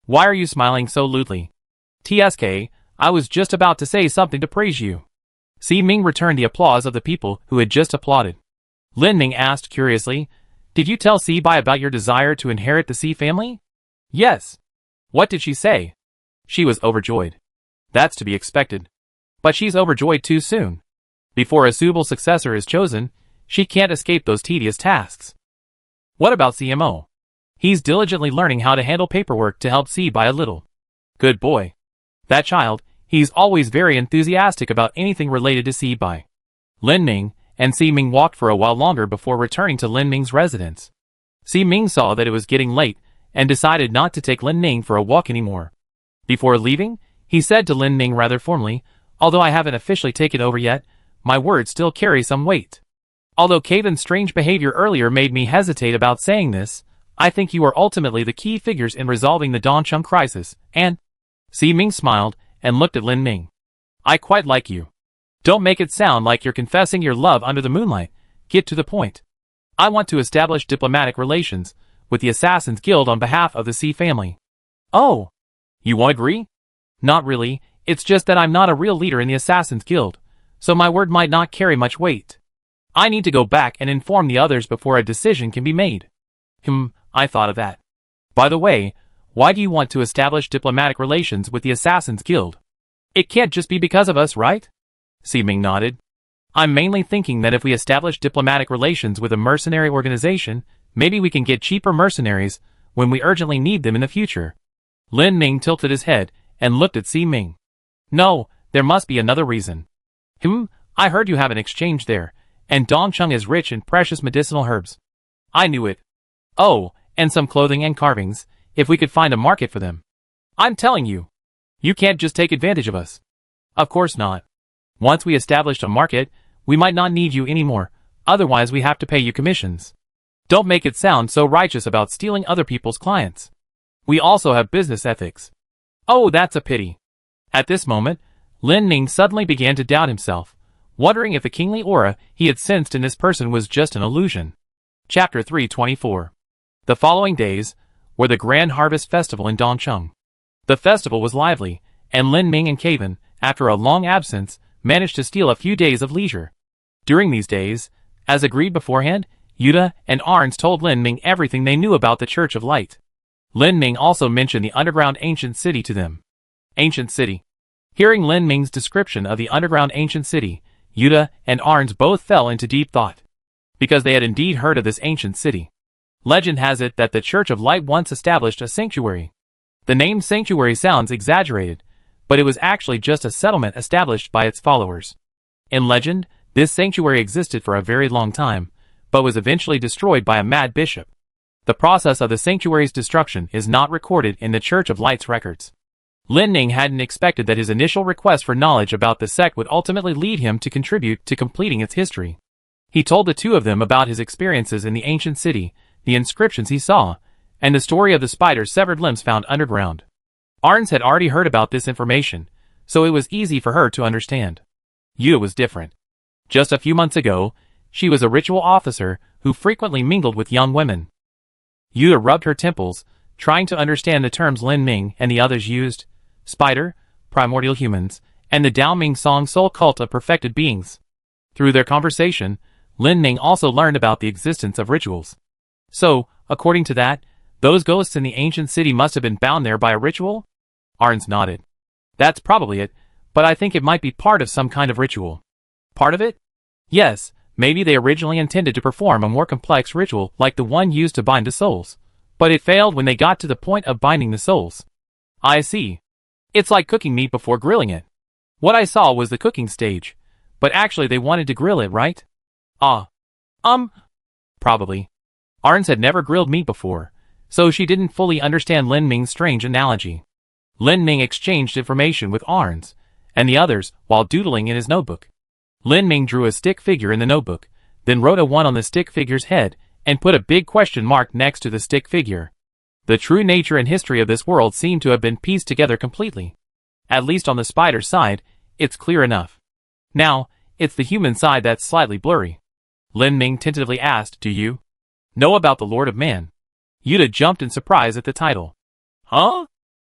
Why are you smiling so lewdly? TSK, I was just about to say something to praise you. Xi Ming returned the applause of the people who had just applauded. Lin Ming asked curiously, did you tell Xi Bai about your desire to inherit the Xi family? Yes. What did she say? She was overjoyed. That's to be expected. But she's overjoyed too soon. Before a suitable successor is chosen, she can't escape those tedious tasks. What about CMO? He's diligently learning how to handle paperwork to help Xi Bai a little. Good boy. That child, he's always very enthusiastic about anything related to Xi Bai. Lin Ming, and Si Ming walked for a while longer before returning to Lin Ming's residence. Si Ming saw that it was getting late and decided not to take Lin Ming for a walk anymore. Before leaving, he said to Lin Ming rather formally, "Although I haven't officially taken over yet, my words still carry some weight. Although Kaven's strange behavior earlier made me hesitate about saying this, I think you are ultimately the key figures in resolving the Dongcheng crisis, and..." Si Ming smiled and looked at Lin Ming. "I quite like you. Don't make it sound like you're confessing your love under the moonlight. Get to the point. I want to establish diplomatic relations with the Assassin's Guild on behalf of the Si family." "Oh, you won't agree?" "Not really, it's just that I'm not a real leader in the Assassin's Guild, so my word might not carry much weight. I need to go back and inform the others before a decision can be made." I thought of that. By the way, why do you want to establish diplomatic relations with the Assassin's Guild? It can't just be because of us, right? Si Ming nodded. "I'm mainly thinking that if we establish diplomatic relations with a mercenary organization, maybe we can get cheaper mercenaries when we urgently need them in the future." Lin Ming tilted his head and looked at Si Ming. "No, there must be another reason." I heard you have an exchange there, and Dongcheng is rich in precious medicinal herbs." "I knew it." "Oh, and some clothing and carvings, if we could find a market for them." "I'm telling you, you can't just take advantage of us." "Of course not. Once we established a market, we might not need you anymore, otherwise we have to pay you commissions. Don't make it sound so righteous about stealing other people's clients. We also have business ethics." "Oh, that's a pity." At this moment, Lin Ming suddenly began to doubt himself, wondering if the kingly aura he had sensed in this person was just an illusion. Chapter 324. The following days were the Grand Harvest Festival in Dongcheng. The festival was lively, and Lin Ming and Kaven, after a long absence, managed to steal a few days of leisure. During these days, as agreed beforehand, Yuta and Arns told Lin Ming everything they knew about the Church of Light. Lin Ming also mentioned the underground ancient city to them. Ancient city. Hearing Lin Ming's description of the underground ancient city, Yuta and Arns both fell into deep thought, because they had indeed heard of this ancient city. Legend has it that the Church of Light once established a sanctuary. The name sanctuary sounds exaggerated, but it was actually just a settlement established by its followers. In legend, this sanctuary existed for a very long time, but was eventually destroyed by a mad bishop. The process of the sanctuary's destruction is not recorded in the Church of Light's records. Lin Ming hadn't expected that his initial request for knowledge about the sect would ultimately lead him to contribute to completing its history. He told the two of them about his experiences in the ancient city, the inscriptions he saw, and the story of the spider's severed limbs found underground. Arns had already heard about this information, so it was easy for her to understand. Yuta was different. Just a few months ago, she was a ritual officer who frequently mingled with young women. Yuta rubbed her temples, trying to understand the terms Lin Ming and the others used: spider, primordial humans, and the Dao Ming Song soul cult of perfected beings. Through their conversation, Lin Ming also learned about the existence of rituals. So, according to that, those ghosts in the ancient city must have been bound there by a ritual? Arns nodded. That's probably it, but I think it might be part of some kind of ritual. Part of it? Yes, maybe they originally intended to perform a more complex ritual like the one used to bind the souls, but it failed when they got to the point of binding the souls. I see. It's like cooking meat before grilling it. What I saw was the cooking stage, but actually they wanted to grill it, right? Probably. Arns had never grilled meat before, so she didn't fully understand Lin Ming's strange analogy. Lin Ming exchanged information with Arns and the others while doodling in his notebook. Lin Ming drew a stick figure in the notebook, then wrote a 1 on the stick figure's head and put a big question mark next to the stick figure. The true nature and history of this world seemed to have been pieced together completely. At least on the spider side, it's clear enough. Now, it's the human side that's slightly blurry. Lin Ming tentatively asked, "Do you know about the Lord of Man?" Yuta jumped in surprise at the title. Huh?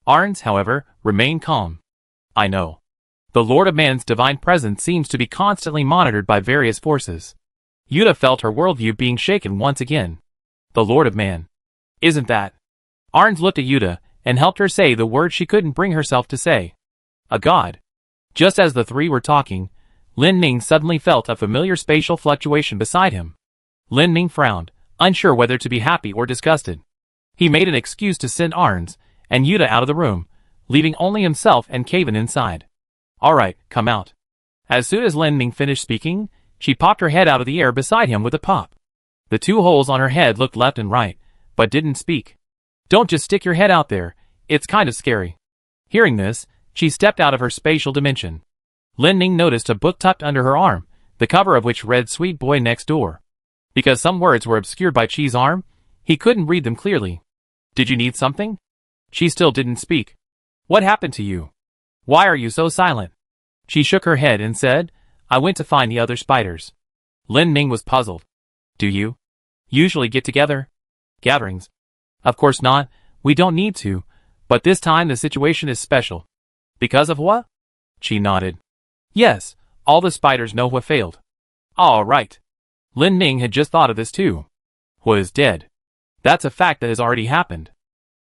Arns, however, remained calm. I know. The Lord of Man's divine presence seems to be constantly monitored by various forces. Yuta felt her worldview being shaken once again. The Lord of Man. Isn't that? Arns looked at Yuta and helped her say the word she couldn't bring herself to say. A god. Just as the three were talking, Lin Ming suddenly felt a familiar spatial fluctuation beside him. Lin Ming frowned, unsure whether to be happy or disgusted. He made an excuse to send Arns and Yuta out of the room, leaving only himself and Kaven inside. Alright, come out. As soon as Lin Ming finished speaking, She popped her head out of the air beside him with a pop. The two holes on her head looked left and right, but didn't speak. Don't just stick your head out there, it's kind of scary. Hearing this, she stepped out of her spatial dimension. Lin Ning noticed a book tucked under her arm, the cover of which read Sweet Boy Next Door. Because some words were obscured by Chi's arm, he couldn't read them clearly. Did you need something? She still didn't speak. What happened to you? Why are you so silent? She shook her head and said, I went to find the other spiders. Lin Ning was puzzled. Do you usually get together? Gatherings? Of course not, we don't need to, but this time the situation is special. Because of what? Chi nodded. Yes, all the spiders know what failed. All right. Lin Ning had just thought of this too. Hua is dead. That's a fact that has already happened.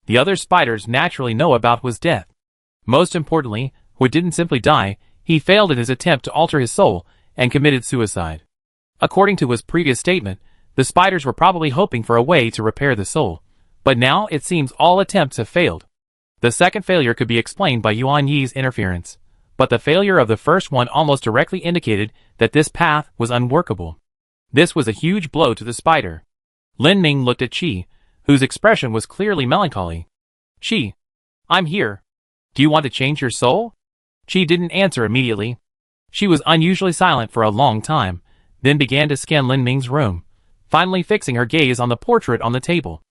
The other spiders naturally know about Hua's death. Most importantly, Hua didn't simply die, he failed in his attempt to alter his soul and committed suicide. According to Hua's previous statement, the spiders were probably hoping for a way to repair the soul, but now it seems all attempts have failed. The second failure could be explained by Yuan Yi's interference, but the failure of the first one almost directly indicated that this path was unworkable. This was a huge blow to the spider. Lin Ning looked at Chi, whose expression was clearly melancholy. Chi, I'm here. Do you want to change your soul? Chi didn't answer immediately. She was unusually silent for a long time, then began to scan Lin Ning's room, finally fixing her gaze on the portrait on the table.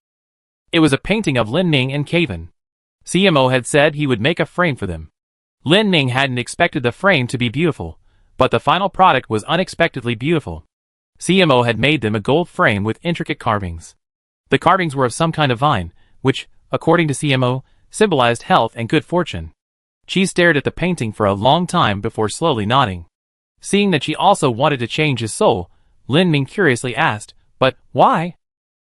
It was a painting of Lin Ning and Caven. CMO had said he would make a frame for them. Lin Ning hadn't expected the frame to be beautiful, but the final product was unexpectedly beautiful. CMO had made them a gold frame with intricate carvings. The carvings were of some kind of vine, which, according to CMO, symbolized health and good fortune. She stared at the painting for a long time before slowly nodding. Seeing that she also wanted to change his soul, Lin Ning curiously asked, but why?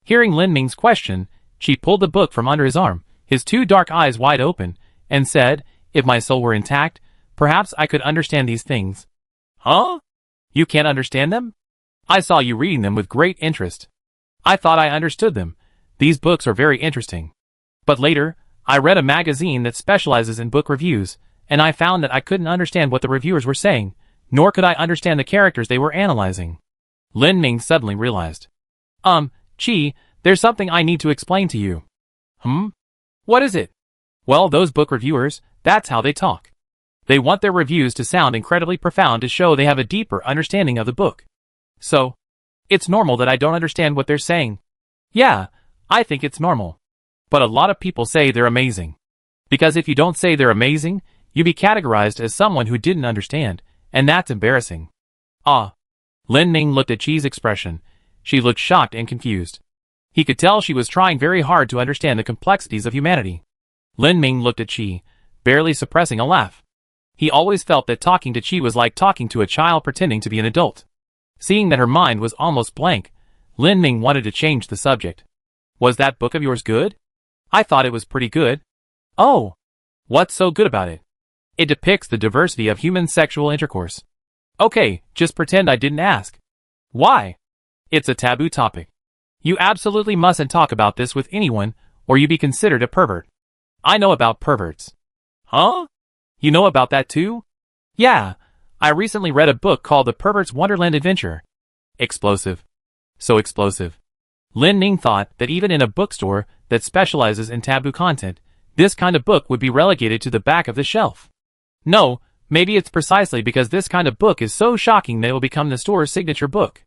Hearing Lin Ning's question, she pulled the book from under his arm, his two dark eyes wide open, and said, if my soul were intact, perhaps I could understand these things. Huh? You can't understand them? I saw you reading them with great interest. I thought I understood them. These books are very interesting. But later, I read a magazine that specializes in book reviews, and I found that I couldn't understand what the reviewers were saying, nor could I understand the characters they were analyzing. Lin Ning suddenly realized. Chi, there's something I need to explain to you. What is it? Well, those book reviewers, that's how they talk. They want their reviews to sound incredibly profound to show they have a deeper understanding of the book. So, it's normal that I don't understand what they're saying. Yeah, I think it's normal. But a lot of people say they're amazing. Because if you don't say they're amazing, you'd be categorized as someone who didn't understand, and that's embarrassing. Lin Ning looked at Chi's expression. She looked shocked and confused. He could tell she was trying very hard to understand the complexities of humanity. Lin Ning looked at Chi, barely suppressing a laugh. He always felt that talking to Chi was like talking to a child pretending to be an adult. Seeing that her mind was almost blank, Lin Ning wanted to change the subject. Was that book of yours good? I thought it was pretty good. Oh, what's so good about it? It depicts the diversity of human sexual intercourse. Okay, just pretend I didn't ask. Why? It's a taboo topic. You absolutely mustn't talk about this with anyone, or you be considered a pervert. I know about perverts. Huh? You know about that too? Yeah, I recently read a book called The Pervert's Wonderland Adventure. Explosive. So explosive. Lin Ning thought that even in a bookstore that specializes in taboo content, this kind of book would be relegated to the back of the shelf. No, maybe it's precisely because this kind of book is so shocking that it will become the store's signature book.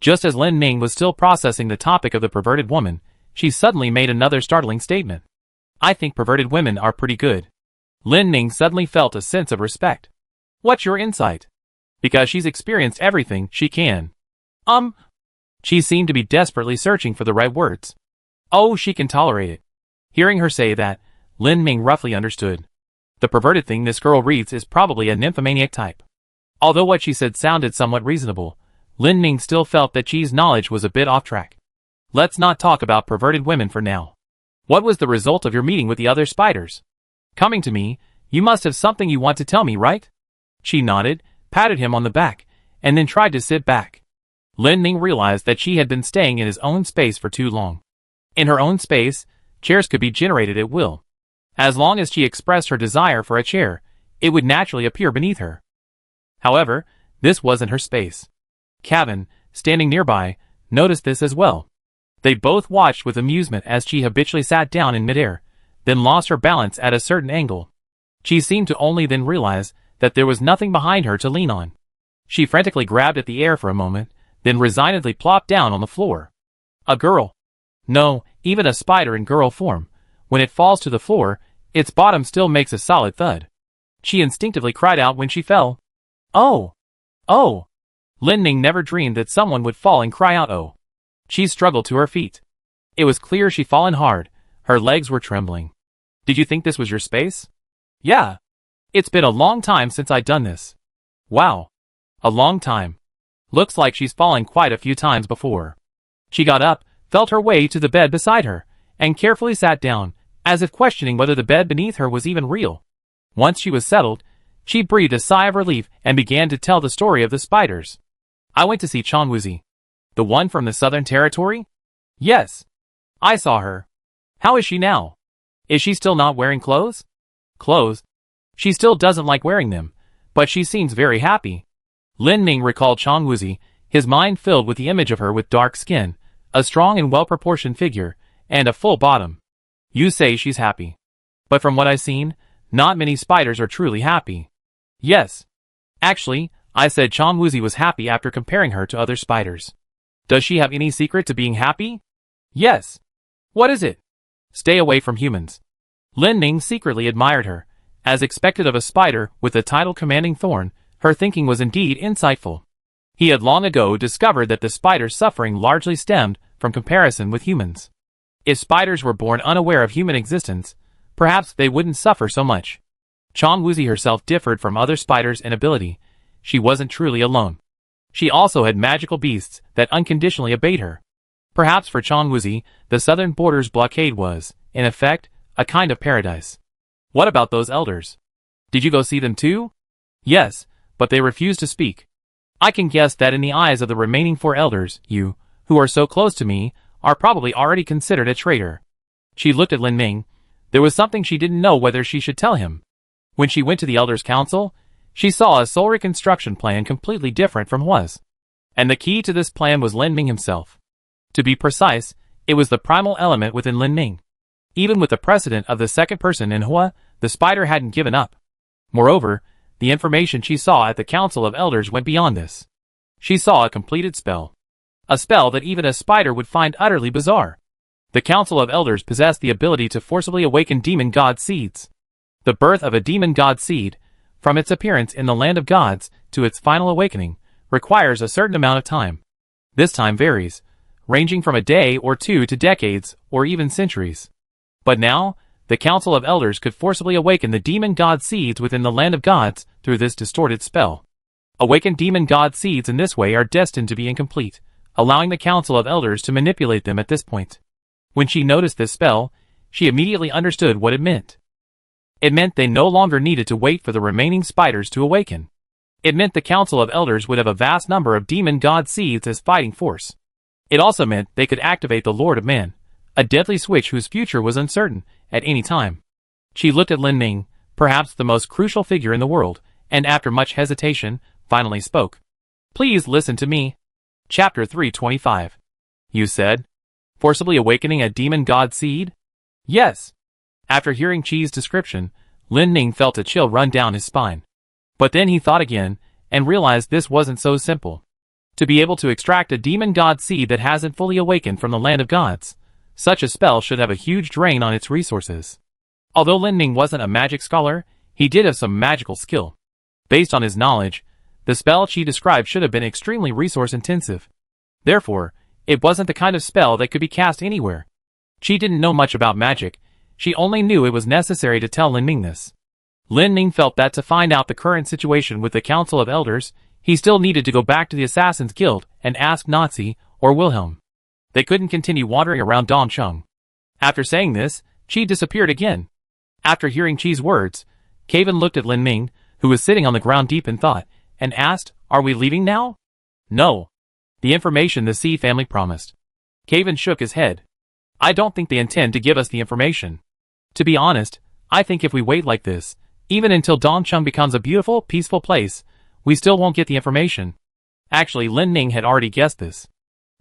Just as Lin Ning was still processing the topic of the perverted woman, she suddenly made another startling statement. I think perverted women are pretty good. Lin Ning suddenly felt a sense of respect. What's your insight? Because she's experienced everything she can. She seemed to be desperately searching for the right words. Oh, she can tolerate it. Hearing her say that, Lin Ning roughly understood. The perverted thing this girl reads is probably a nymphomaniac type. Although what she said sounded somewhat reasonable, Lin Ning still felt that Chi's knowledge was a bit off track. Let's not talk about perverted women for now. What was the result of your meeting with the other spiders? Coming to me, you must have something you want to tell me, right? She nodded, patted him on the back, and then tried to sit back. Lin Ning realized that she had been staying in his own space for too long. In her own space, chairs could be generated at will. As long as she expressed her desire for a chair, it would naturally appear beneath her. However, this wasn't her space. Kevin, standing nearby, noticed this as well. They both watched with amusement as Chi habitually sat down in midair, then lost her balance at a certain angle. Chi seemed to only then realize that there was nothing behind her to lean on. She frantically grabbed at the air for a moment, then resignedly plopped down on the floor. A girl. No, even a spider in girl form. When it falls to the floor, its bottom still makes a solid thud. She instinctively cried out when she fell. Oh! Oh! Lin Ning never dreamed that someone would fall and cry out oh. She struggled to her feet. It was clear she'd fallen hard. Her legs were trembling. Did you think this was your space? Yeah. It's been a long time since I'd done this. Wow. A long time. Looks like she's fallen quite a few times before. She got up, felt her way to the bed beside her, and carefully sat down, as if questioning whether the bed beneath her was even real. Once she was settled, she breathed a sigh of relief and began to tell the story of the spiders. I went to see Changwuzi. The one from the Southern Territory? Yes. I saw her. How is she now? Is she still not wearing clothes? Clothes? She still doesn't like wearing them, but she seems very happy. Lin Ning recalled Changwuzi, his mind filled with the image of her with dark skin, a strong and well-proportioned figure, and a full bottom. You say she's happy. But from what I've seen, not many spiders are truly happy. Yes. Actually, I said Changwuzi was happy after comparing her to other spiders. Does she have any secret to being happy? Yes. What is it? Stay away from humans. Lin Ning secretly admired her. As expected of a spider with the title commanding thorn, her thinking was indeed insightful. He had long ago discovered that the spider's suffering largely stemmed from comparison with humans. If spiders were born unaware of human existence, perhaps they wouldn't suffer so much. Changwuzi herself differed from other spiders in ability. She wasn't truly alone. She also had magical beasts that unconditionally obeyed her. Perhaps for Changwuzi, the southern border's blockade was, in effect, a kind of paradise. What about those elders? Did you go see them too? Yes, but they refused to speak. I can guess that in the eyes of the remaining 4 elders, you, who are so close to me, are probably already considered a traitor. She looked at Lin Ning. There was something she didn't know whether she should tell him. When she went to the elders' council, she saw a soul reconstruction plan completely different from his. And the key to this plan was Lin Ning himself. To be precise, it was the primal element within Lin Ning. Even with the precedent of the second person in Hua, the spider hadn't given up. Moreover, the information she saw at the Council of Elders went beyond this. She saw a completed spell. A spell that even a spider would find utterly bizarre. The Council of Elders possessed the ability to forcibly awaken demon god seeds. The birth of a demon god seed, from its appearance in the land of gods to its final awakening, requires a certain amount of time. This time varies, ranging from a day or 2 to decades or even centuries. But now, the Council of Elders could forcibly awaken the demon god seeds within the land of gods through this distorted spell. Awakened demon god seeds in this way are destined to be incomplete, allowing the Council of Elders to manipulate them at this point. When she noticed this spell, she immediately understood what it meant. It meant they no longer needed to wait for the remaining spiders to awaken. It meant the Council of Elders would have a vast number of demon god seeds as fighting force. It also meant they could activate the Lord of Man, a deadly switch whose future was uncertain at any time. She looked at Lin Ning, perhaps the most crucial figure in the world, and after much hesitation, finally spoke. Please listen to me. Chapter 325. You said? Forcibly awakening a demon god seed? Yes. After hearing Chi's description, Lin Ning felt a chill run down his spine. But then he thought again, and realized this wasn't so simple. To be able to extract a demon god seed that hasn't fully awakened from the land of gods, such a spell should have a huge drain on its resources. Although Lin Ning wasn't a magic scholar, he did have some magical skill. Based on his knowledge, the spell Chi described should have been extremely resource-intensive. Therefore, it wasn't the kind of spell that could be cast anywhere. Chi didn't know much about magic, she only knew it was necessary to tell Lin Ning this. Lin Ning felt that to find out the current situation with the Council of Elders, he still needed to go back to the Assassin's Guild and ask Nazi or Wilhelm. They couldn't continue wandering around Dongcheng. After saying this, Chi disappeared again. After hearing Chi's words, Kevin looked at Lin Ning, who was sitting on the ground deep in thought, and asked, "Are we leaving now?" "No. The information the C family promised." Kevin shook his head. "I don't think they intend to give us the information. To be honest, I think if we wait like this, even until Dongcheng becomes a beautiful, peaceful place, we still won't get the information." Actually, Lin Ming had already guessed this.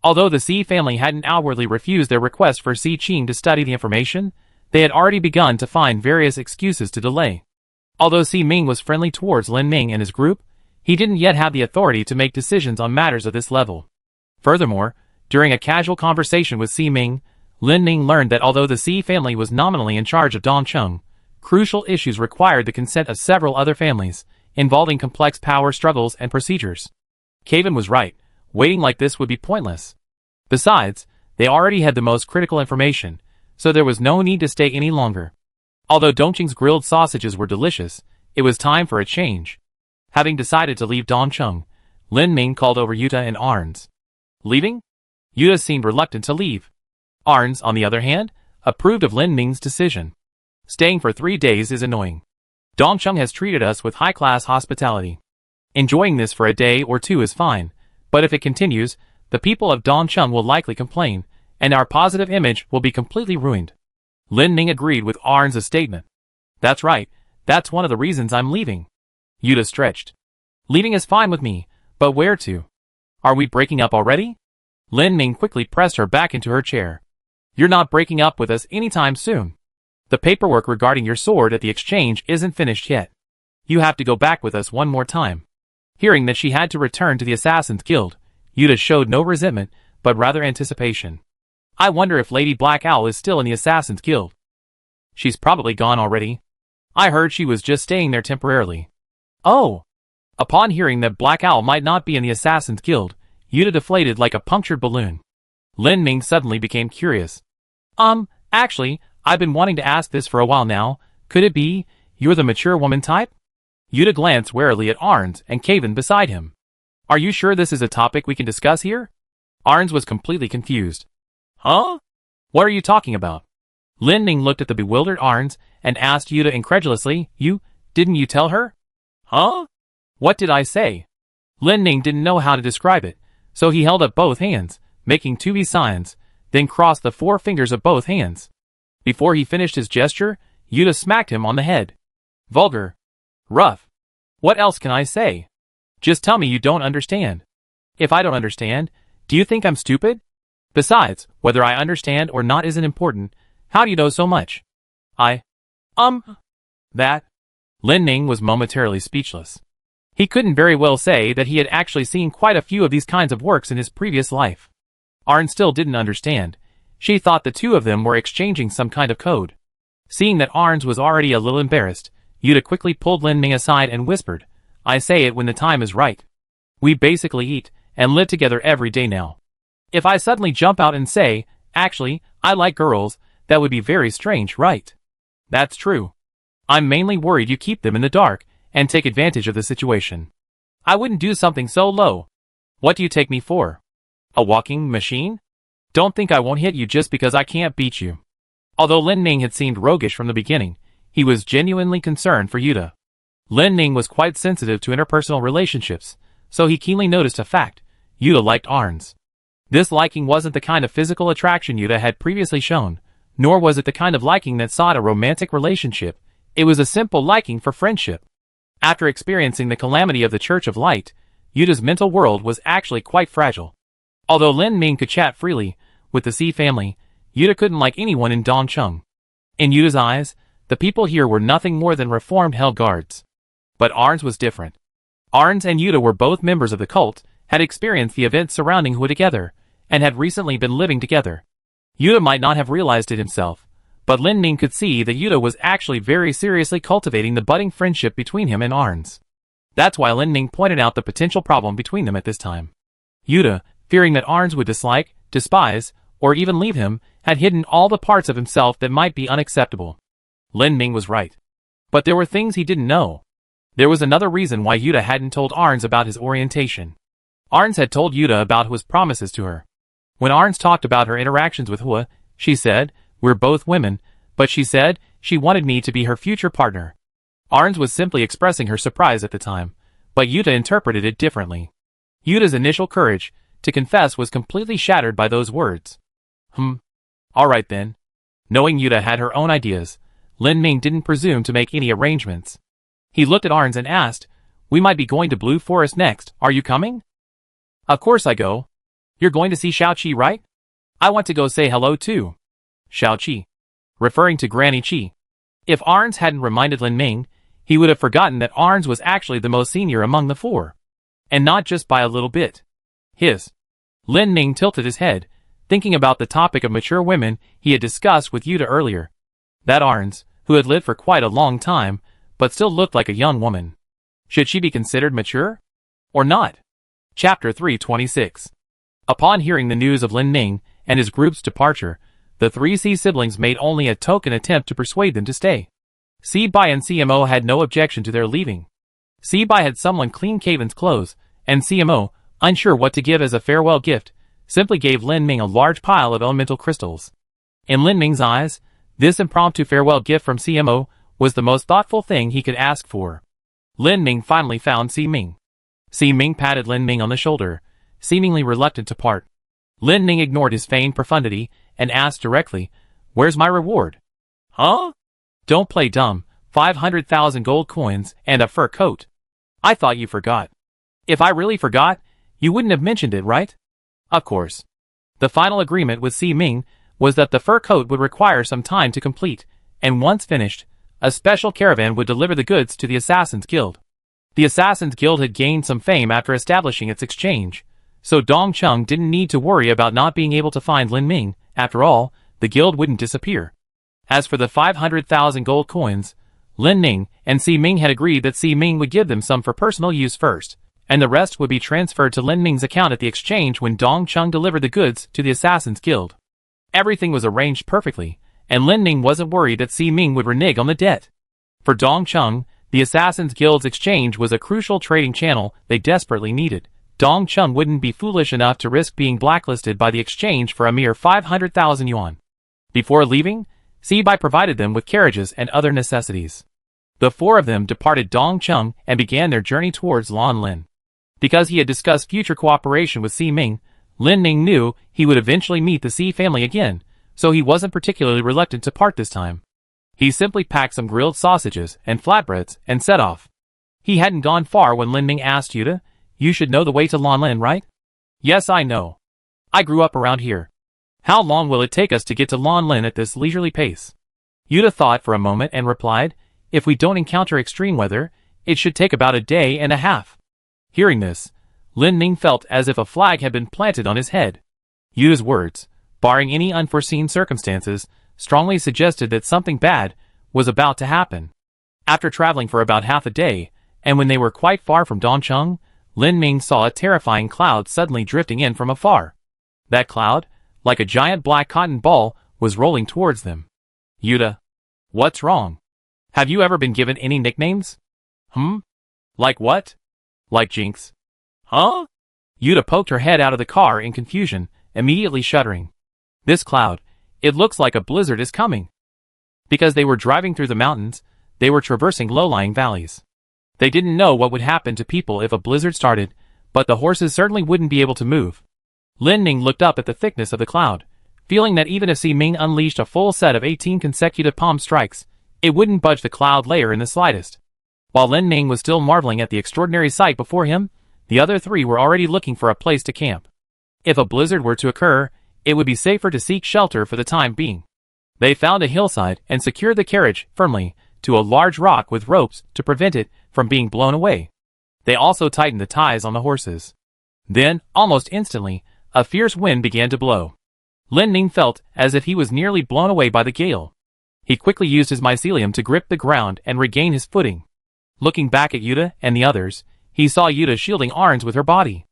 Although the Si family hadn't outwardly refused their request for Si Qing to study the information, they had already begun to find various excuses to delay. Although Si Ming was friendly towards Lin Ming and his group, he didn't yet have the authority to make decisions on matters of this level. Furthermore, during a casual conversation with Si Ming, Lin Ming learned that although the Si family was nominally in charge of Dongcheng, crucial issues required the consent of several other families, involving complex power struggles and procedures. Caven was right. Waiting like this would be pointless. Besides, they already had the most critical information, so there was no need to stay any longer. Although Dongcheng's grilled sausages were delicious, it was time for a change. Having decided to leave Dongcheng, Lin Ming called over Yuta and Arns. Leaving? Yuta seemed reluctant to leave. Arns, on the other hand, approved of Lin Ming's decision. Staying for 3 days is annoying. Dongcheng has treated us with high-class hospitality. Enjoying this for a day or two is fine, but if it continues, the people of Dongcheng will likely complain, and our positive image will be completely ruined. Lin Ming agreed with Arns' statement. That's right, that's one of the reasons I'm leaving. Yuta stretched. Leaving is fine with me, but where to? Are we breaking up already? Lin Ming quickly pressed her back into her chair. You're not breaking up with us anytime soon. The paperwork regarding your sword at the exchange isn't finished yet. You have to go back with us one more time. Hearing that she had to return to the Assassin's Guild, Yuta showed no resentment, but rather anticipation. I wonder if Lady Black Owl is still in the Assassin's Guild. She's probably gone already. I heard she was just staying there temporarily. Oh! Upon hearing that Black Owl might not be in the Assassin's Guild, Yuta deflated like a punctured balloon. Lin Ming suddenly became curious. Actually, I've been wanting to ask this for a while now. Could it be, you're the mature woman type? Yuta glanced warily at Arns and Caven beside him. Are you sure this is a topic we can discuss here? Arns was completely confused. Huh? What are you talking about? Lin Ming looked at the bewildered Arns and asked Yuta incredulously, didn't you tell her? Huh? What did I say? Lin Ming didn't know how to describe it, so he held up both hands, making 2V signs, then crossed the 4 fingers of both hands. Before he finished his gesture, Yuta smacked him on the head. Vulgar. Rough. What else can I say? Just tell me you don't understand. If I don't understand, do you think I'm stupid? Besides, whether I understand or not isn't important. How do you know so much? That. Lin Ming was momentarily speechless. He couldn't very well say that he had actually seen quite a few of these kinds of works in his previous life. Arn still didn't understand. She thought the two of them were exchanging some kind of code. Seeing that Arns was already a little embarrassed, Yuta quickly pulled Lin Ming aside and whispered, I say it when the time is right. We basically eat and live together every day now. If I suddenly jump out and say, actually, I like girls, that would be very strange, right? That's true. I'm mainly worried you keep them in the dark and take advantage of the situation. I wouldn't do something so low. What do you take me for? A walking machine? Don't think I won't hit you just because I can't beat you. Although Lin Ming had seemed roguish from the beginning, he was genuinely concerned for Yuta. Lin Ming was quite sensitive to interpersonal relationships, so he keenly noticed a fact: Yuta liked Arns. This liking wasn't the kind of physical attraction Yuta had previously shown, nor was it the kind of liking that sought a romantic relationship. It was a simple liking for friendship. After experiencing the calamity of the Church of Light, Yuta's mental world was actually quite fragile. Although Lin Ming could chat freely with the Si family, Yuta couldn't like anyone in Dongcheng. In Yuta's eyes, the people here were nothing more than reformed hell guards. But Arns was different. Arns and Yuta were both members of the cult, had experienced the events surrounding Hua together, and had recently been living together. Yuta might not have realized it himself, but Lin Ming could see that Yuta was actually very seriously cultivating the budding friendship between him and Arns. That's why Lin Ming pointed out the potential problem between them at this time. Yuta, fearing that Arns would dislike, despise, or even leave him, had hidden all the parts of himself that might be unacceptable. Lin Ming was right. But there were things he didn't know. There was another reason why Yuta hadn't told Arns about his orientation. Arns had told Yuta about Hua's promises to her. When Arns talked about her interactions with Hua, she said, we're both women, but she said she wanted me to be her future partner. Arns was simply expressing her surprise at the time, but Yuta interpreted it differently. Yuta's initial courage to confess was completely shattered by those words. Alright then. Knowing Yuta had her own ideas, Lin Ming didn't presume to make any arrangements. He looked at Arns and asked, we might be going to Blue Forest next, are you coming? Of course I go. You're going to see Xiao-Qi, right? I want to go say hello too. Xiao-Qi. Referring to Granny Qi. If Arns hadn't reminded Lin Ming, he would have forgotten that Arns was actually the most senior among the four. And not just by a little bit. Lin Ming tilted his head, thinking about the topic of mature women he had discussed with Yuta earlier. That Arns, who had lived for quite a long time, but still looked like a young woman. Should she be considered mature? Or not? Chapter 326. Upon hearing the news of Lin Ming and his group's departure, the three C siblings made only a token attempt to persuade them to stay. C-Bai and CMO had no objection to their leaving. C-Bai had someone clean Kaven's clothes, and CMO, unsure what to give as a farewell gift, simply gave Lin Ming a large pile of elemental crystals. In Lin Ming's eyes, this impromptu farewell gift from CMO was the most thoughtful thing he could ask for. Lin Ming finally found Si-Ming. Si-Ming patted Lin Ming on the shoulder, seemingly reluctant to part. Lin Ming ignored his feigned profundity and asked directly, "Where's my reward?" "Huh? Don't play dumb. 500,000 gold coins and a fur coat. I thought you forgot." "If I really forgot, you wouldn't have mentioned it, right?" "Of course." The final agreement with Si-Ming was that the fur coat would require some time to complete, and once finished, a special caravan would deliver the goods to the Assassin's Guild. The Assassin's Guild had gained some fame after establishing its exchange, so Dong Chung didn't need to worry about not being able to find Lin Ming. After all, the guild wouldn't disappear. As for the 500,000 gold coins, Lin Ming and Si-Ming had agreed that Si-Ming would give them some for personal use first, and the rest would be transferred to Lin Ming's account at the exchange when Dong Chung delivered the goods to the Assassin's Guild. Everything was arranged perfectly, and Lin Ming wasn't worried that Si-Ming would renege on the debt. For Dong Chung, the Assassin's Guild's exchange was a crucial trading channel they desperately needed. Dong Chung wouldn't be foolish enough to risk being blacklisted by the exchange for a mere 500,000 yuan. Before leaving, Si-Bai provided them with carriages and other necessities. The four of them departed Dong Chung and began their journey towards Lan Lin. Because he had discussed future cooperation with Si-Ming, Lin Ming knew he would eventually meet the Si family again, so he wasn't particularly reluctant to part this time. He simply packed some grilled sausages and flatbreads and set off. He hadn't gone far when Lin Ming asked Yuta, "You should know the way to Lan Lin, right?" "Yes, I know. I grew up around here. How long will it take us to get to Lan Lin at this leisurely pace?" Yuta thought for a moment and replied, "If we don't encounter extreme weather, it should take about a day and a half." Hearing this, Lin Ming felt as if a flag had been planted on his head. Yuta's words, barring any unforeseen circumstances, strongly suggested that something bad was about to happen. After traveling for about half a day, and when they were quite far from Dongcheng, Lin Ming saw a terrifying cloud suddenly drifting in from afar. That cloud, like a giant black cotton ball, was rolling towards them. "Yuta, what's wrong? Have you ever been given any nicknames?" Like what?" "Like Jinx." "Huh?" Yuta poked her head out of the car in confusion, immediately shuddering. "This cloud, it looks like a blizzard is coming." Because they were driving through the mountains, they were traversing low-lying valleys. They didn't know what would happen to people if a blizzard started, but the horses certainly wouldn't be able to move. Lin Ming looked up at the thickness of the cloud, feeling that even if Si-Ming unleashed a full set of 18 consecutive palm strikes, it wouldn't budge the cloud layer in the slightest. While Lin Ming was still marveling at the extraordinary sight before him, the other three were already looking for a place to camp. If a blizzard were to occur, it would be safer to seek shelter for the time being. They found a hillside and secured the carriage firmly to a large rock with ropes to prevent it from being blown away. They also tightened the ties on the horses. Then, almost instantly, a fierce wind began to blow. Lin Ming felt as if he was nearly blown away by the gale. He quickly used his mycelium to grip the ground and regain his footing. Looking back at Yuta and the others, he saw Yuta shielding Arns with her body.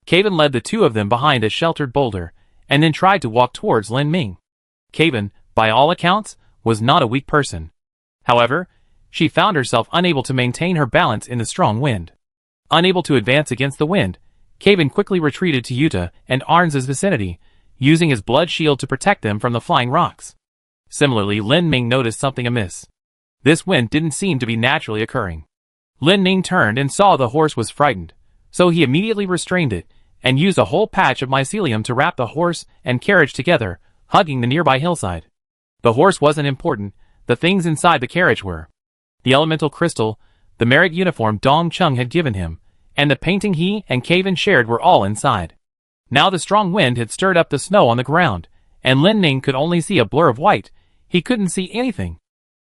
Kaven led the two of them behind a sheltered boulder, and then tried to walk towards Lin Ming. Kaven, by all accounts, was not a weak person. However, she found herself unable to maintain her balance in the strong wind. Unable to advance against the wind, Kaven quickly retreated to Yuta and Arns' vicinity, using his blood shield to protect them from the flying rocks. Similarly, Lin Ming noticed something amiss. This wind didn't seem to be naturally occurring. Lin Ming turned and saw the horse was frightened, so he immediately restrained it, and used a whole patch of mycelium to wrap the horse and carriage together, hugging the nearby hillside. The horse wasn't important, the things inside the carriage were. The elemental crystal, the merit uniform Dong Chung had given him, and the painting he and Caven shared were all inside. Now the strong wind had stirred up the snow on the ground, and Lin Ning could only see a blur of white. He couldn't see anything.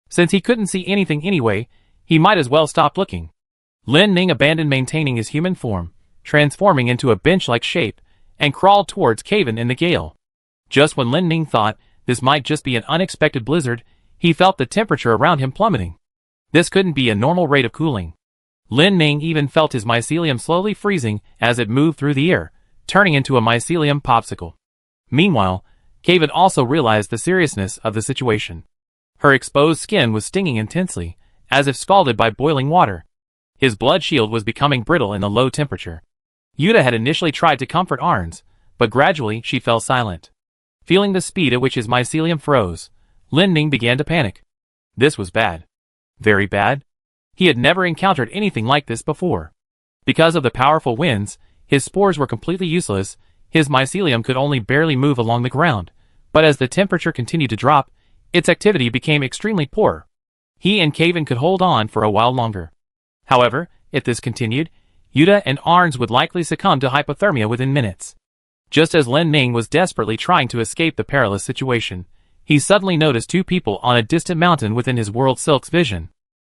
Since he couldn't see anything anyway, he might as well stop looking. Lin Ning abandoned maintaining his human form, transforming into a bench-like shape, and crawled towards Caven in the gale. Just when Lin Ning thought this might just be an unexpected blizzard, he felt the temperature around him plummeting. This couldn't be a normal rate of cooling. Lin Ning even felt his mycelium slowly freezing as it moved through the air, turning into a mycelium popsicle. Meanwhile, Caven also realized the seriousness of the situation. Her exposed skin was stinging intensely, as if scalded by boiling water. His blood shield was becoming brittle in the low temperature. Yuta had initially tried to comfort Arns, but gradually she fell silent. Feeling the speed at which his mycelium froze, Lin Ning began to panic. This was bad. Very bad. He had never encountered anything like this before. Because of the powerful winds, his spores were completely useless. His mycelium could only barely move along the ground, but as the temperature continued to drop, its activity became extremely poor. He and Caven could hold on for a while longer. However, if this continued, Yuta and Arns would likely succumb to hypothermia within minutes. Just as Lin Ning was desperately trying to escape the perilous situation, he suddenly noticed two people on a distant mountain within his World Silk's vision.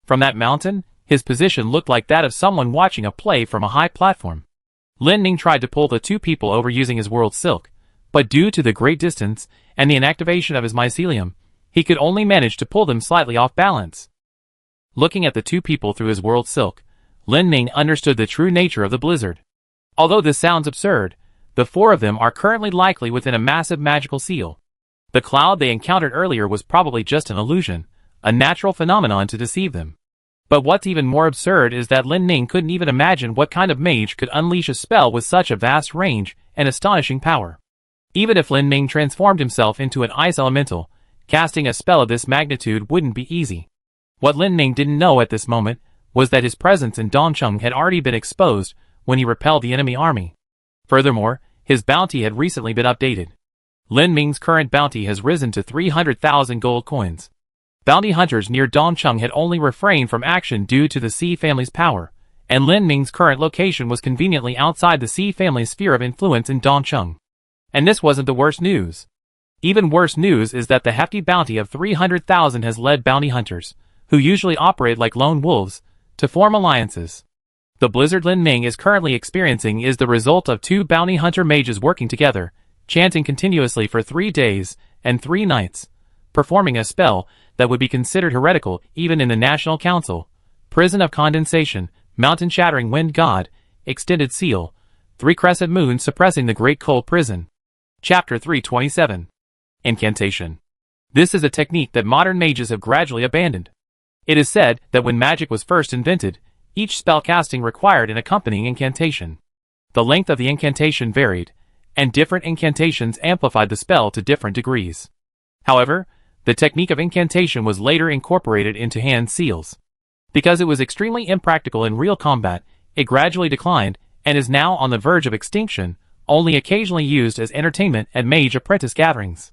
From that mountain, his position looked like that of someone watching a play from a high platform. Lin Ning tried to pull the two people over using his World Silk, but due to the great distance and the inactivation of his mycelium, he could only manage to pull them slightly off balance. Looking at the two people through his World Silk, Lin Ning understood the true nature of the blizzard. Although this sounds absurd, the four of them are currently likely within a massive magical seal. The cloud they encountered earlier was probably just an illusion, a natural phenomenon to deceive them. But what's even more absurd is that Lin Ning couldn't even imagine what kind of mage could unleash a spell with such a vast range and astonishing power. Even if Lin Ning transformed himself into an ice elemental, casting a spell of this magnitude wouldn't be easy. What Lin Ning didn't know at this moment was that his presence in Dongcheng had already been exposed when he repelled the enemy army. Furthermore, his bounty had recently been updated. Lin Ming's current bounty has risen to 300,000 gold coins. Bounty hunters near Dongcheng had only refrained from action due to the Xi family's power, and Lin Ming's current location was conveniently outside the Xi family's sphere of influence in Dongcheng. And this wasn't the worst news. Even worse news is that the hefty bounty of 300,000 has led bounty hunters, who usually operate like lone wolves, to form alliances. The blizzard Lin Ning is currently experiencing is the result of two bounty hunter mages working together, chanting continuously for 3 days and 3 nights, performing a spell that would be considered heretical even in the National Council: Prison of Condensation, Mountain Shattering Wind God, Extended Seal, 3 crescent moons suppressing the Great Cold Prison. Chapter 327. Incantation. This is a technique that modern mages have gradually abandoned. It is said that when magic was first invented, each spell casting required an accompanying incantation. The length of the incantation varied, and different incantations amplified the spell to different degrees. However, the technique of incantation was later incorporated into hand seals. Because it was extremely impractical in real combat, it gradually declined, and is now on the verge of extinction, only occasionally used as entertainment at mage apprentice gatherings.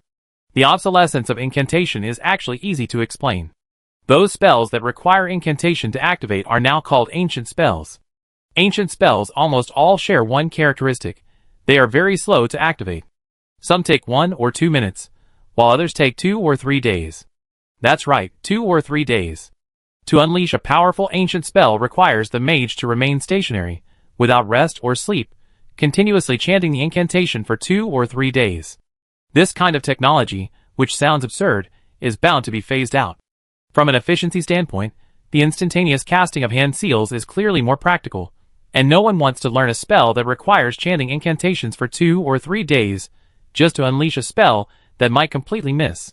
The obsolescence of incantation is actually easy to explain. Those spells that require incantation to activate are now called ancient spells. Ancient spells almost all share one characteristic: they are very slow to activate. Some take 1 or 2 minutes, while others take 2 or 3 days. That's right, 2 or 3 days. To unleash a powerful ancient spell requires the mage to remain stationary, without rest or sleep, continuously chanting the incantation for 2 or 3 days. This kind of technology, which sounds absurd, is bound to be phased out. From an efficiency standpoint, the instantaneous casting of hand seals is clearly more practical, and no one wants to learn a spell that requires chanting incantations for 2 or 3 days just to unleash a spell that might completely miss.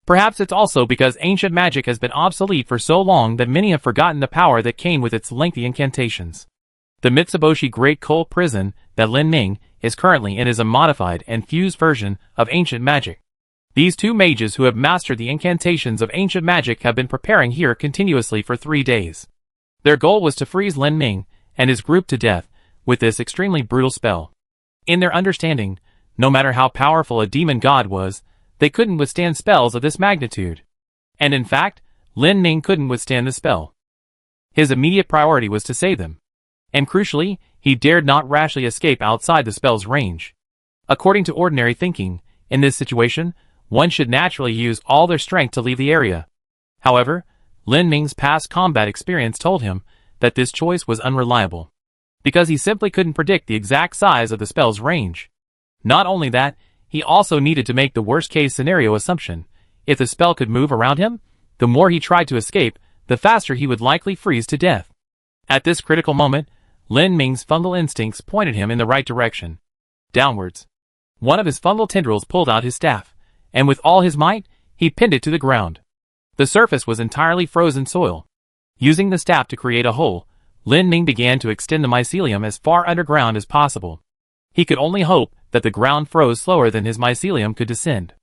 Perhaps it's also because ancient magic has been obsolete for so long that many have forgotten the power that came with its lengthy incantations. The Mitsuboshi Great Cold Prison that Lin Ning is currently in is a modified and fused version of ancient magic. These two mages who have mastered the incantations of ancient magic have been preparing here continuously for 3 days. Their goal was to freeze Lin Ning and his group to death with this extremely brutal spell. In their understanding, no matter how powerful a demon god was, they couldn't withstand spells of this magnitude. And in fact, Lin Ning couldn't withstand the spell. His immediate priority was to save them. And crucially, he dared not rashly escape outside the spell's range. According to ordinary thinking, in this situation, one should naturally use all their strength to leave the area. However, Lin Ming's past combat experience told him that this choice was unreliable, because he simply couldn't predict the exact size of the spell's range. Not only that, he also needed to make the worst-case scenario assumption. If the spell could move around him, the more he tried to escape, the faster he would likely freeze to death. At this critical moment, Lin Ming's fungal instincts pointed him in the right direction. Downwards. One of his fungal tendrils pulled out his staff, and with all his might, he pinned it to the ground. The surface was entirely frozen soil. Using the staff to create a hole, Lin Ming began to extend the mycelium as far underground as possible. He could only hope that the ground froze slower than his mycelium could descend.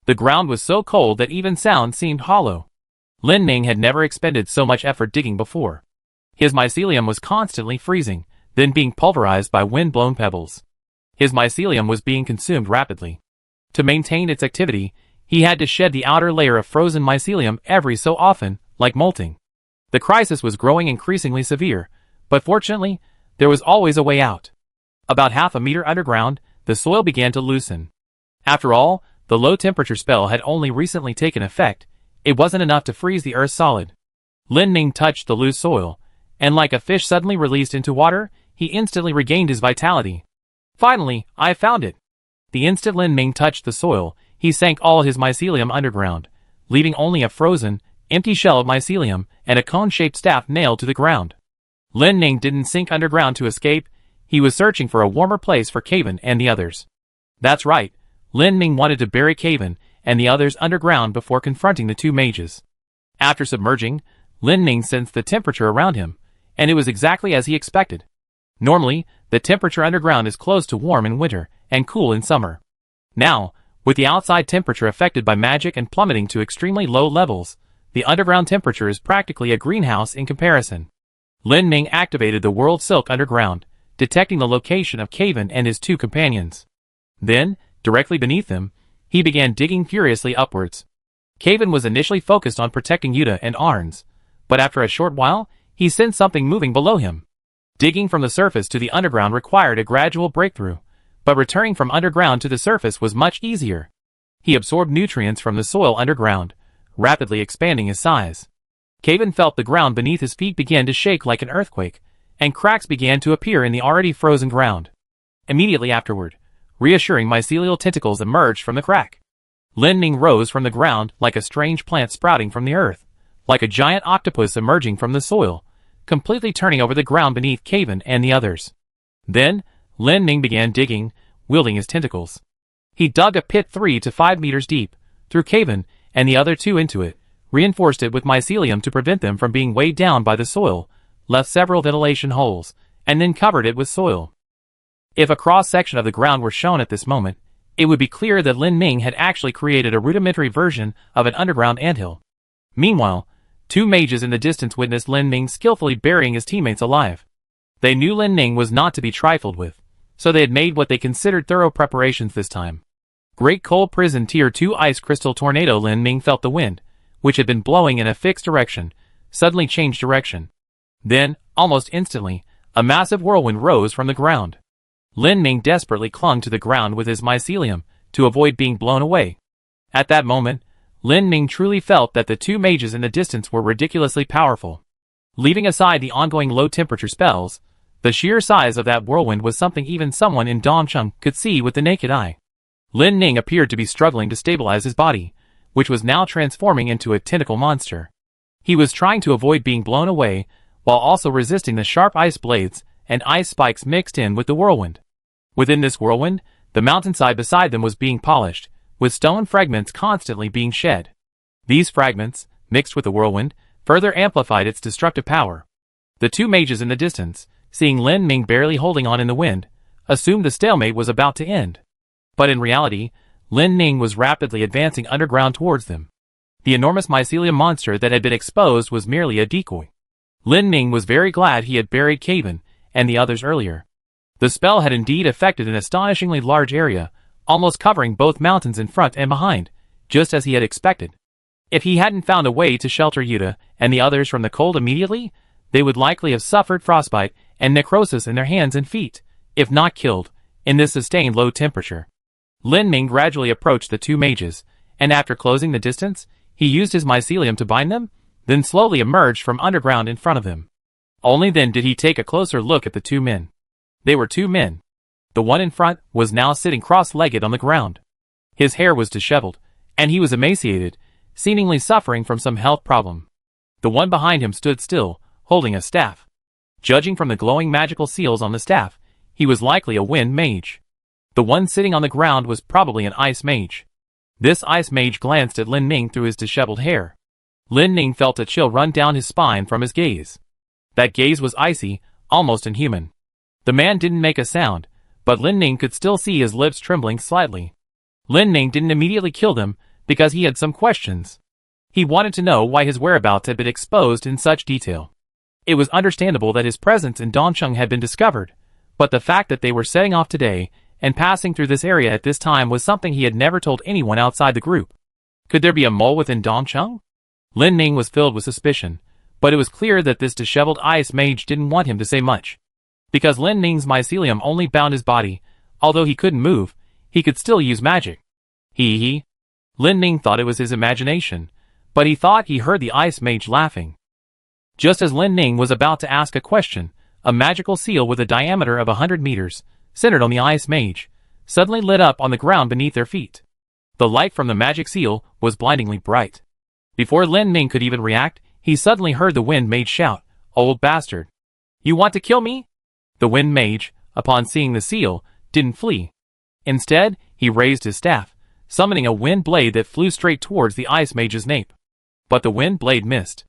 The ground was so cold that even sound seemed hollow. Lin Ming had never expended so much effort digging before. His mycelium was constantly freezing, then being pulverized by wind-blown pebbles. His mycelium was being consumed rapidly. To maintain its activity, he had to shed the outer layer of frozen mycelium every so often, like molting. The crisis was growing increasingly severe, but fortunately, there was always a way out. About half a meter underground, the soil began to loosen. After all, the low-temperature spell had only recently taken effect. It wasn't enough to freeze the earth solid. Lin Ming touched the loose soil, and like a fish suddenly released into water, he instantly regained his vitality. Finally, I found it. The instant Lin Ming touched the soil, he sank all his mycelium underground, leaving only a frozen, empty shell of mycelium and a cone-shaped staff nailed to the ground. Lin Ming didn't sink underground to escape. He was searching for a warmer place for Caven and the others. That's right, Lin Ming wanted to bury Caven and the others underground before confronting the two mages. After submerging, Lin Ming sensed the temperature around him, and it was exactly as he expected. Normally, the temperature underground is close to warm in winter and cool in summer. Now, with the outside temperature affected by magic and plummeting to extremely low levels, the underground temperature is practically a greenhouse in comparison. Lin Ming activated the World Silk underground, detecting the location of Caven and his two companions. Then, directly beneath them, he began digging furiously upwards. Caven was initially focused on protecting Yuta and Arns, but after a short while, he sensed something moving below him. Digging from the surface to the underground required a gradual breakthrough, but returning from underground to the surface was much easier. He absorbed nutrients from the soil underground, rapidly expanding his size. Caven felt the ground beneath his feet begin to shake like an earthquake, and cracks began to appear in the already frozen ground. Immediately afterward, reassuring mycelial tentacles emerged from the crack. Lin Ming rose from the ground like a strange plant sprouting from the earth, like a giant octopus emerging from the soil, completely turning over the ground beneath Caven and the others. Then, Lin Ming began digging, wielding his tentacles. He dug a pit 3 to 5 meters deep, threw Caven and the other two into it, reinforced it with mycelium to prevent them from being weighed down by the soil, left several ventilation holes, and then covered it with soil. If a cross-section of the ground were shown at this moment, it would be clear that Lin Ming had actually created a rudimentary version of an underground anthill. Meanwhile, two mages in the distance witnessed Lin Ming skillfully burying his teammates alive. They knew Lin Ming was not to be trifled with, so they had made what they considered thorough preparations this time. Great Coal Prison Tier 2 Ice Crystal Tornado. Lin Ming felt the wind, which had been blowing in a fixed direction, suddenly change direction. Then, almost instantly, a massive whirlwind rose from the ground. Lin Ming desperately clung to the ground with his mycelium to avoid being blown away. At that moment, Lin Ming truly felt that the two mages in the distance were ridiculously powerful. Leaving aside the ongoing low-temperature spells, the sheer size of that whirlwind was something even someone in Dongcheng could see with the naked eye. Lin Ming appeared to be struggling to stabilize his body, which was now transforming into a tentacle monster. He was trying to avoid being blown away, while also resisting the sharp ice blades and ice spikes mixed in with the whirlwind. Within this whirlwind, the mountainside beside them was being polished, with stone fragments constantly being shed. These fragments, mixed with the whirlwind, further amplified its destructive power. The two mages in the distance, seeing Lin Ming barely holding on in the wind, assumed the stalemate was about to end. But in reality, Lin Ming was rapidly advancing underground towards them. The enormous mycelium monster that had been exposed was merely a decoy. Lin Ming was very glad he had buried Caven and the others earlier. The spell had indeed affected an astonishingly large area, almost covering both mountains in front and behind, just as he had expected. If he hadn't found a way to shelter Yuta and the others from the cold immediately, they would likely have suffered frostbite and necrosis in their hands and feet, if not killed, in this sustained low temperature. Lin Ming gradually approached the two mages, and after closing the distance, he used his mycelium to bind them, then slowly emerged from underground in front of him. Only then did he take a closer look at the two men. They were two men. The one in front was now sitting cross-legged on the ground. His hair was disheveled, and he was emaciated, seemingly suffering from some health problem. The one behind him stood still, holding a staff. Judging from the glowing magical seals on the staff, he was likely a wind mage. The one sitting on the ground was probably an ice mage. This ice mage glanced at Lin Ming through his disheveled hair. Lin Ming felt a chill run down his spine from his gaze. That gaze was icy, almost inhuman. The man didn't make a sound, but Lin Ming could still see his lips trembling slightly. Lin Ming didn't immediately kill them, because he had some questions. He wanted to know why his whereabouts had been exposed in such detail. It was understandable that his presence in Dongcheng had been discovered, but the fact that they were setting off today and passing through this area at this time was something he had never told anyone outside the group. Could there be a mole within Dongcheng? Lin Ming was filled with suspicion, but it was clear that this disheveled ice mage didn't want him to say much. Because Lin Ming's mycelium only bound his body, although he couldn't move, he could still use magic. Lin Ming thought it was his imagination, but he thought he heard the ice mage laughing. Just as Lin Ming was about to ask a question, a magical seal with a diameter of 100 meters, centered on the ice mage, suddenly lit up on the ground beneath their feet. The light from the magic seal was blindingly bright. Before Lin Ming could even react, he suddenly heard the wind mage shout, "Old bastard! You want to kill me?" The wind mage, upon seeing the seal, didn't flee. Instead, he raised his staff, summoning a wind blade that flew straight towards the ice mage's nape. But the wind blade missed.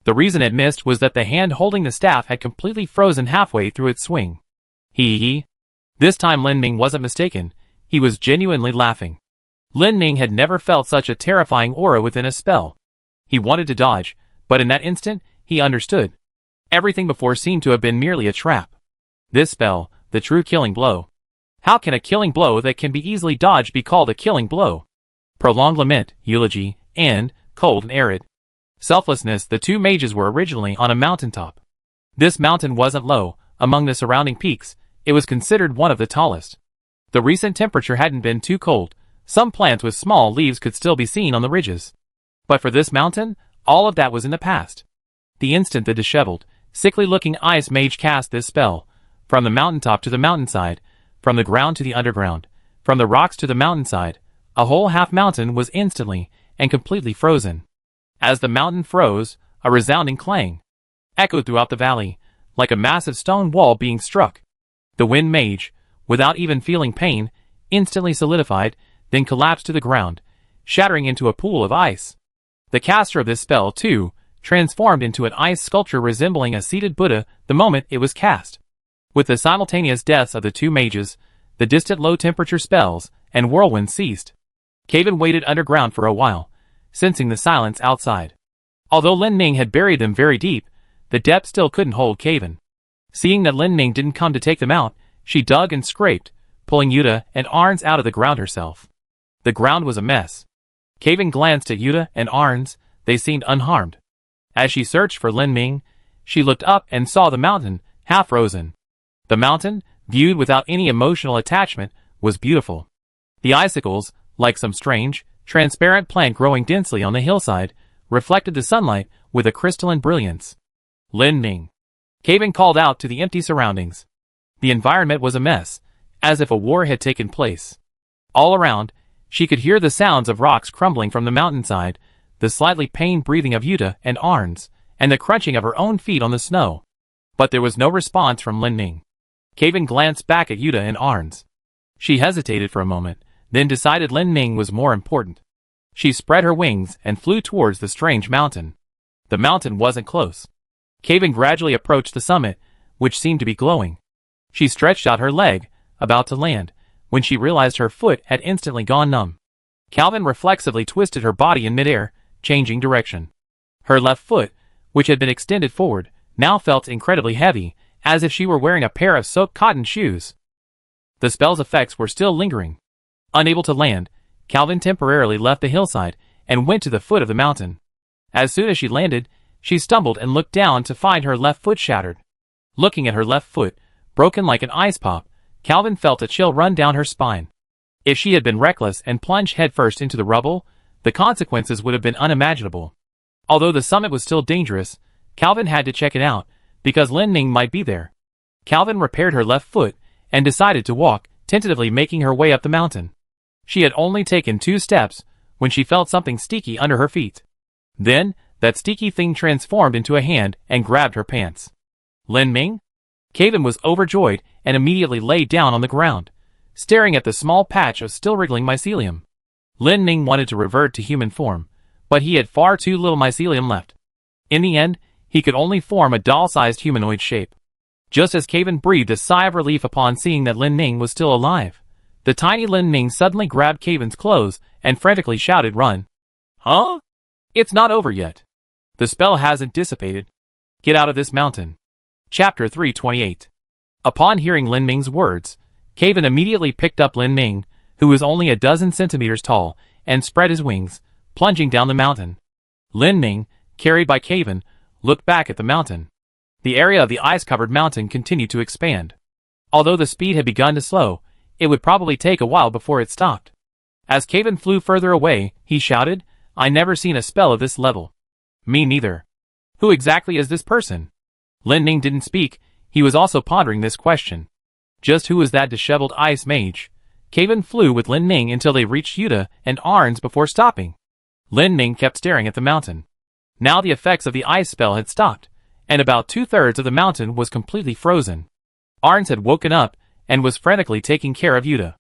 The reason it missed was that the hand holding the staff had completely frozen halfway through its swing. This time Lin Ming wasn't mistaken. He was genuinely laughing. Lin Ming had never felt such a terrifying aura within a spell. He wanted to dodge, but in that instant, he understood. Everything before seemed to have been merely a trap. This spell, the true killing blow. How can a killing blow that can be easily dodged be called a killing blow? Prolonged lament, eulogy, and, cold and arid. Selflessness. The two mages were originally on a mountaintop. This mountain wasn't low. Among the surrounding peaks, it was considered one of the tallest. The recent temperature hadn't been too cold. Some plants with small leaves could still be seen on the ridges. But for this mountain, all of that was in the past. The instant the disheveled, sickly-looking ice mage cast this spell, from the mountaintop to the mountainside, from the ground to the underground, from the rocks to the mountainside, a whole half-mountain was instantly and completely frozen. As the mountain froze, a resounding clang echoed throughout the valley, like a massive stone wall being struck. The wind mage, without even feeling pain, instantly solidified, then collapsed to the ground, shattering into a pool of ice. The caster of this spell, too, transformed into an ice sculpture resembling a seated Buddha the moment it was cast. With the simultaneous deaths of the two mages, the distant low-temperature spells and whirlwinds ceased. Caven waited underground for a while, sensing the silence outside. Although Lin Ming had buried them very deep, the depth still couldn't hold Caven. Seeing that Lin Ming didn't come to take them out, she dug and scraped, pulling Yuta and Arns out of the ground herself. The ground was a mess. Caven glanced at Yuta and Arns. They seemed unharmed. As she searched for Lin Ming, she looked up and saw the mountain, half frozen. The mountain, viewed without any emotional attachment, was beautiful. The icicles, like some strange, transparent plant growing densely on the hillside, reflected the sunlight with a crystalline brilliance. Lin Ming. Caven called out to the empty surroundings. The environment was a mess, as if a war had taken place. All around, she could hear the sounds of rocks crumbling from the mountainside, the slightly pained breathing of Yuta and Arns, and the crunching of her own feet on the snow. But there was no response from Lin Ming. Caven glanced back at Yuta and Arns. She hesitated for a moment, then decided Lin Ming was more important. She spread her wings and flew towards the strange mountain. The mountain wasn't close. Caven gradually approached the summit, which seemed to be glowing. She stretched out her leg, about to land, when she realized her foot had instantly gone numb. Calvin reflexively twisted her body in midair, changing direction. Her left foot, which had been extended forward, now felt incredibly heavy, as if she were wearing a pair of soaked cotton shoes. The spell's effects were still lingering. Unable to land, Calvin temporarily left the hillside and went to the foot of the mountain. As soon as she landed, she stumbled and looked down to find her left foot shattered. Looking at her left foot, broken like an ice pop, Calvin felt a chill run down her spine. If she had been reckless and plunged headfirst into the rubble, the consequences would have been unimaginable. Although the summit was still dangerous, Calvin had to check it out, because Lin Ning might be there. Calvin repaired her left foot, and decided to walk, tentatively making her way up the mountain. She had only taken 2 steps, when she felt something sticky under her feet. Then, that sticky thing transformed into a hand and grabbed her pants. Lin Ming? Calvin was overjoyed and immediately lay down on the ground, staring at the small patch of still wriggling mycelium. Lin Ming wanted to revert to human form, but he had far too little mycelium left. In the end, he could only form a doll-sized humanoid shape. Just as Calvin breathed a sigh of relief upon seeing that Lin Ming was still alive, the tiny Lin Ming suddenly grabbed Calvin's clothes and frantically shouted, "Run!" Huh? It's not over yet. The spell hasn't dissipated. Get out of this mountain. Chapter 328. Upon hearing Lin Ming's words, Calvin immediately picked up Lin Ming, who was only a dozen centimeters tall, and spread his wings, plunging down the mountain. Lin Ming, carried by Calvin, looked back at the mountain. The area of the ice-covered mountain continued to expand. Although the speed had begun to slow, it would probably take a while before it stopped. As Calvin flew further away, he shouted, "I never seen a spell of this level." Me neither. Who exactly is this person? Lin Ming didn't speak, he was also pondering this question. Just who was that disheveled ice mage? Calvin flew with Lin Ming until they reached Yuta and Arns before stopping. Lin Ming kept staring at the mountain. Now the effects of the ice spell had stopped, and about 2/3 of the mountain was completely frozen. Arns had woken up, and was frantically taking care of Yuta.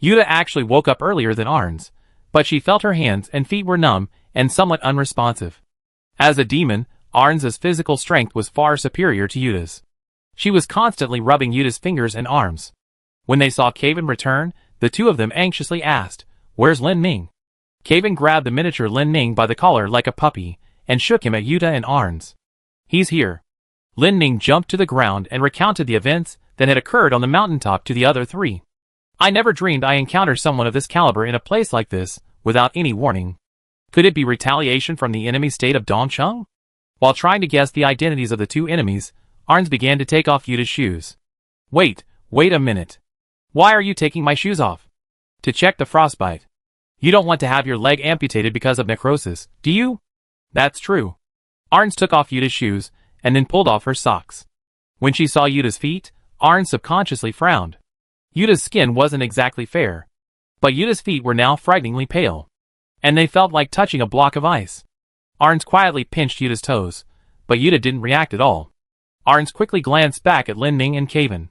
Yuta actually woke up earlier than Arns, but she felt her hands and feet were numb and somewhat unresponsive. As a demon, Arns' physical strength was far superior to Yuta's. She was constantly rubbing Yuta's fingers and arms. When they saw Calvin return, the two of them anxiously asked, "Where's Lin Ming?" Calvin grabbed the miniature Lin Ming by the collar like a puppy, and shook him at Yuta and Arns. "He's here." Lin Ming jumped to the ground and recounted the events that had occurred on the mountaintop to the other 3. "I never dreamed I encounter someone of this caliber in a place like this, without any warning. Could it be retaliation from the enemy state of Dongcheng?" While trying to guess the identities of the 2 enemies, Arns began to take off Yuta's shoes. Wait a minute. Why are you taking my shoes off?" "To check the frostbite. You don't want to have your leg amputated because of necrosis, do you?" "That's true." Arns took off Yuta's shoes, and then pulled off her socks. When she saw Yuta's feet, Arns subconsciously frowned. Yuta's skin wasn't exactly fair, but Yuta's feet were now frighteningly pale, and they felt like touching a block of ice. Arns quietly pinched Yuta's toes, but Yuta didn't react at all. Arns quickly glanced back at Lin Ming and Calvin.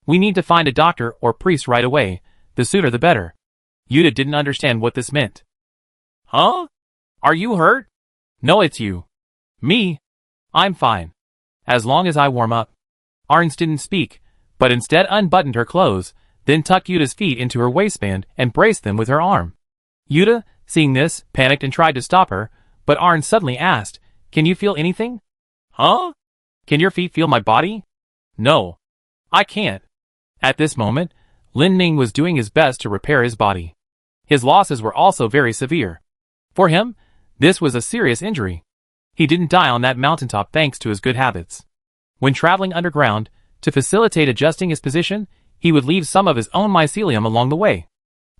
"We need to find a doctor or priest right away, the sooner the better." Yuta didn't understand what this meant. "Huh? Are you hurt?" "No, it's you." "Me? I'm fine. As long as I warm up." Arns didn't speak, but instead unbuttoned her clothes, then tucked Yuta's feet into her waistband and braced them with her arm. Yuta, seeing this, panicked and tried to stop her, but Arns suddenly asked, "Can you feel anything?" "Huh? Can your feet feel my body?" "No. I can't." At this moment, Lin Ming was doing his best to repair his body. His losses were also very severe. For him, this was a serious injury. He didn't die on that mountaintop thanks to his good habits. When traveling underground, to facilitate adjusting his position, he would leave some of his own mycelium along the way.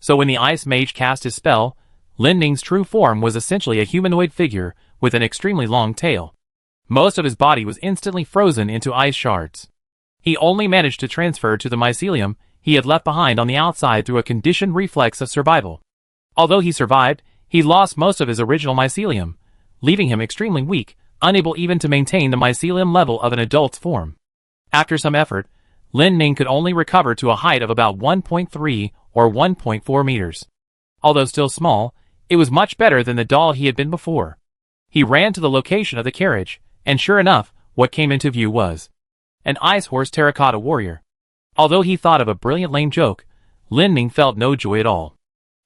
So when the ice mage cast his spell, Lin Ming's true form was essentially a humanoid figure with an extremely long tail. Most of his body was instantly frozen into ice shards. He only managed to transfer to the mycelium he had left behind on the outside through a conditioned reflex of survival. Although he survived, he lost most of his original mycelium, leaving him extremely weak, unable even to maintain the mycelium level of an adult's form. After some effort, Lin Ming could only recover to a height of about 1.3 or 1.4 meters. Although still small, it was much better than the doll he had been before. He ran to the location of the carriage, and sure enough, what came into view was an ice horse terracotta warrior. Although he thought of a brilliant lame joke, Lin Ming felt no joy at all.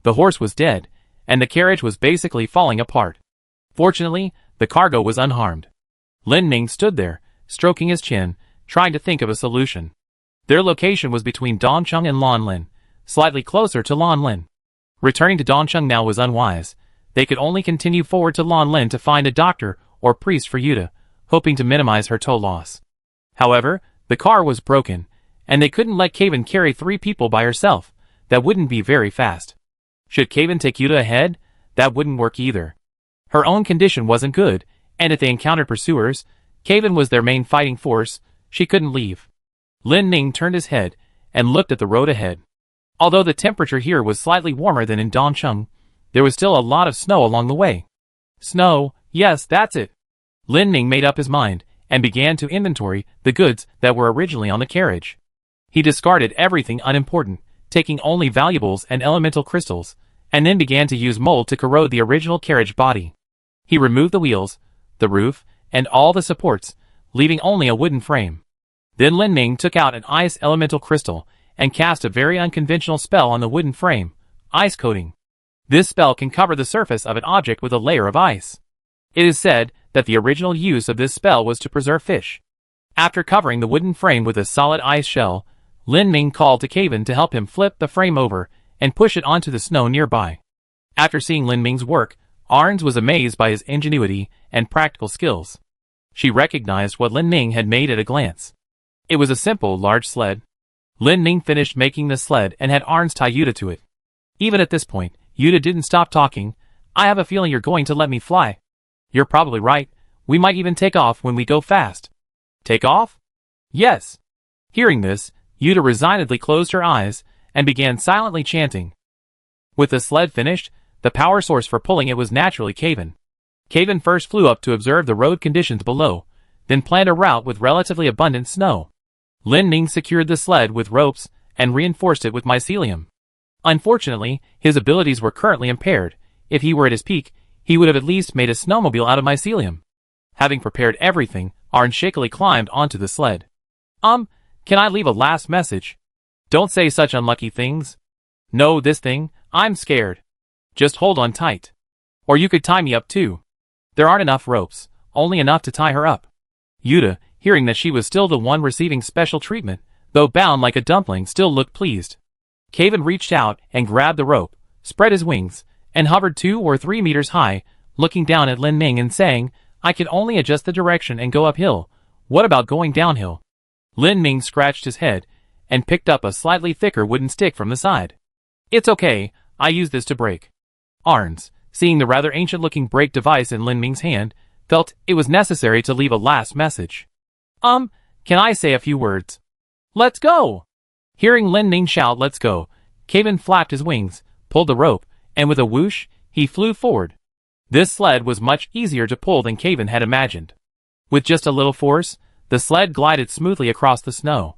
The horse was dead, and the carriage was basically falling apart. Fortunately, the cargo was unharmed. Lin Ming stood there, stroking his chin, trying to think of a solution. Their location was between Dongcheng and Lanlin, slightly closer to Lanlin. Returning to Dongcheng now was unwise. They could only continue forward to Lanlin to find a doctor or priest for Yuta, hoping to minimize her toe loss. However, The car was broken, and they couldn't let Kaven carry 3 people by herself. That wouldn't be very fast. Should Kaven take Yuta ahead? That wouldn't work either. Her own condition wasn't good, and if they encountered pursuers, Kaven was their main fighting force. She couldn't leave. Lin Ning turned his head and looked at the road ahead. Although the temperature here was slightly warmer than in Dongcheng, there was still a lot of snow along the way. Snow, yes, that's it. Lin Ning made up his mind and began to inventory the goods that were originally on the carriage. He discarded everything unimportant, taking only valuables and elemental crystals, and then began to use mold to corrode the original carriage body. He removed the wheels, the roof, and all the supports, leaving only a wooden frame. Then Lin Ning took out an ice elemental crystal and cast a very unconventional spell on the wooden frame, ice coating. This spell can cover the surface of an object with a layer of ice. It is said that the original use of this spell was to preserve fish. After covering the wooden frame with a solid ice shell, Lin Ning called to Kaven to help him flip the frame over and push it onto the snow nearby. After seeing Lin Ming's work, Arns was amazed by his ingenuity and practical skills. She recognized what Lin Ning had made at a glance. It was a simple, large sled. Lin Ning finished making the sled and had Arns tie Yuta to it. Even at this point, Yuta didn't stop talking. I have a feeling you're going to let me fly. You're probably right. We might even take off when we go fast. Take off? Yes. Hearing this, Yuta resignedly closed her eyes and began silently chanting. With the sled finished, the power source for pulling it was naturally Kaven. Kaven first flew up to observe the road conditions below, then planned a route with relatively abundant snow. Lin Ning secured the sled with ropes and reinforced it with mycelium. Unfortunately, his abilities were currently impaired. If he were at his peak, he would have at least made a snowmobile out of mycelium. Having prepared everything, Arn shakily climbed onto the sled. Can I leave a last message? Don't say such unlucky things. No, this thing, I'm scared. Just hold on tight. Or you could tie me up too. There aren't enough ropes, only enough to tie her up. Yuta, hearing that she was still the one receiving special treatment, though bound like a dumpling, still looked pleased. Kaven reached out and grabbed the rope, spread his wings, and hovered 2 or 3 meters high, looking down at Lin Ning and saying, I can only adjust the direction and go uphill. What about going downhill? Lin Ning scratched his head and picked up a slightly thicker wooden stick from the side. It's okay, I use this to brake. Arns, seeing the rather ancient-looking brake device in Lin Ming's hand, felt it was necessary to leave a last message. Can I say a few words? Let's go! Hearing Lin Ning shout, let's go, Kaven flapped his wings, pulled the rope, and with a whoosh, he flew forward. This sled was much easier to pull than Kaven had imagined. With just a little force, the sled glided smoothly across the snow.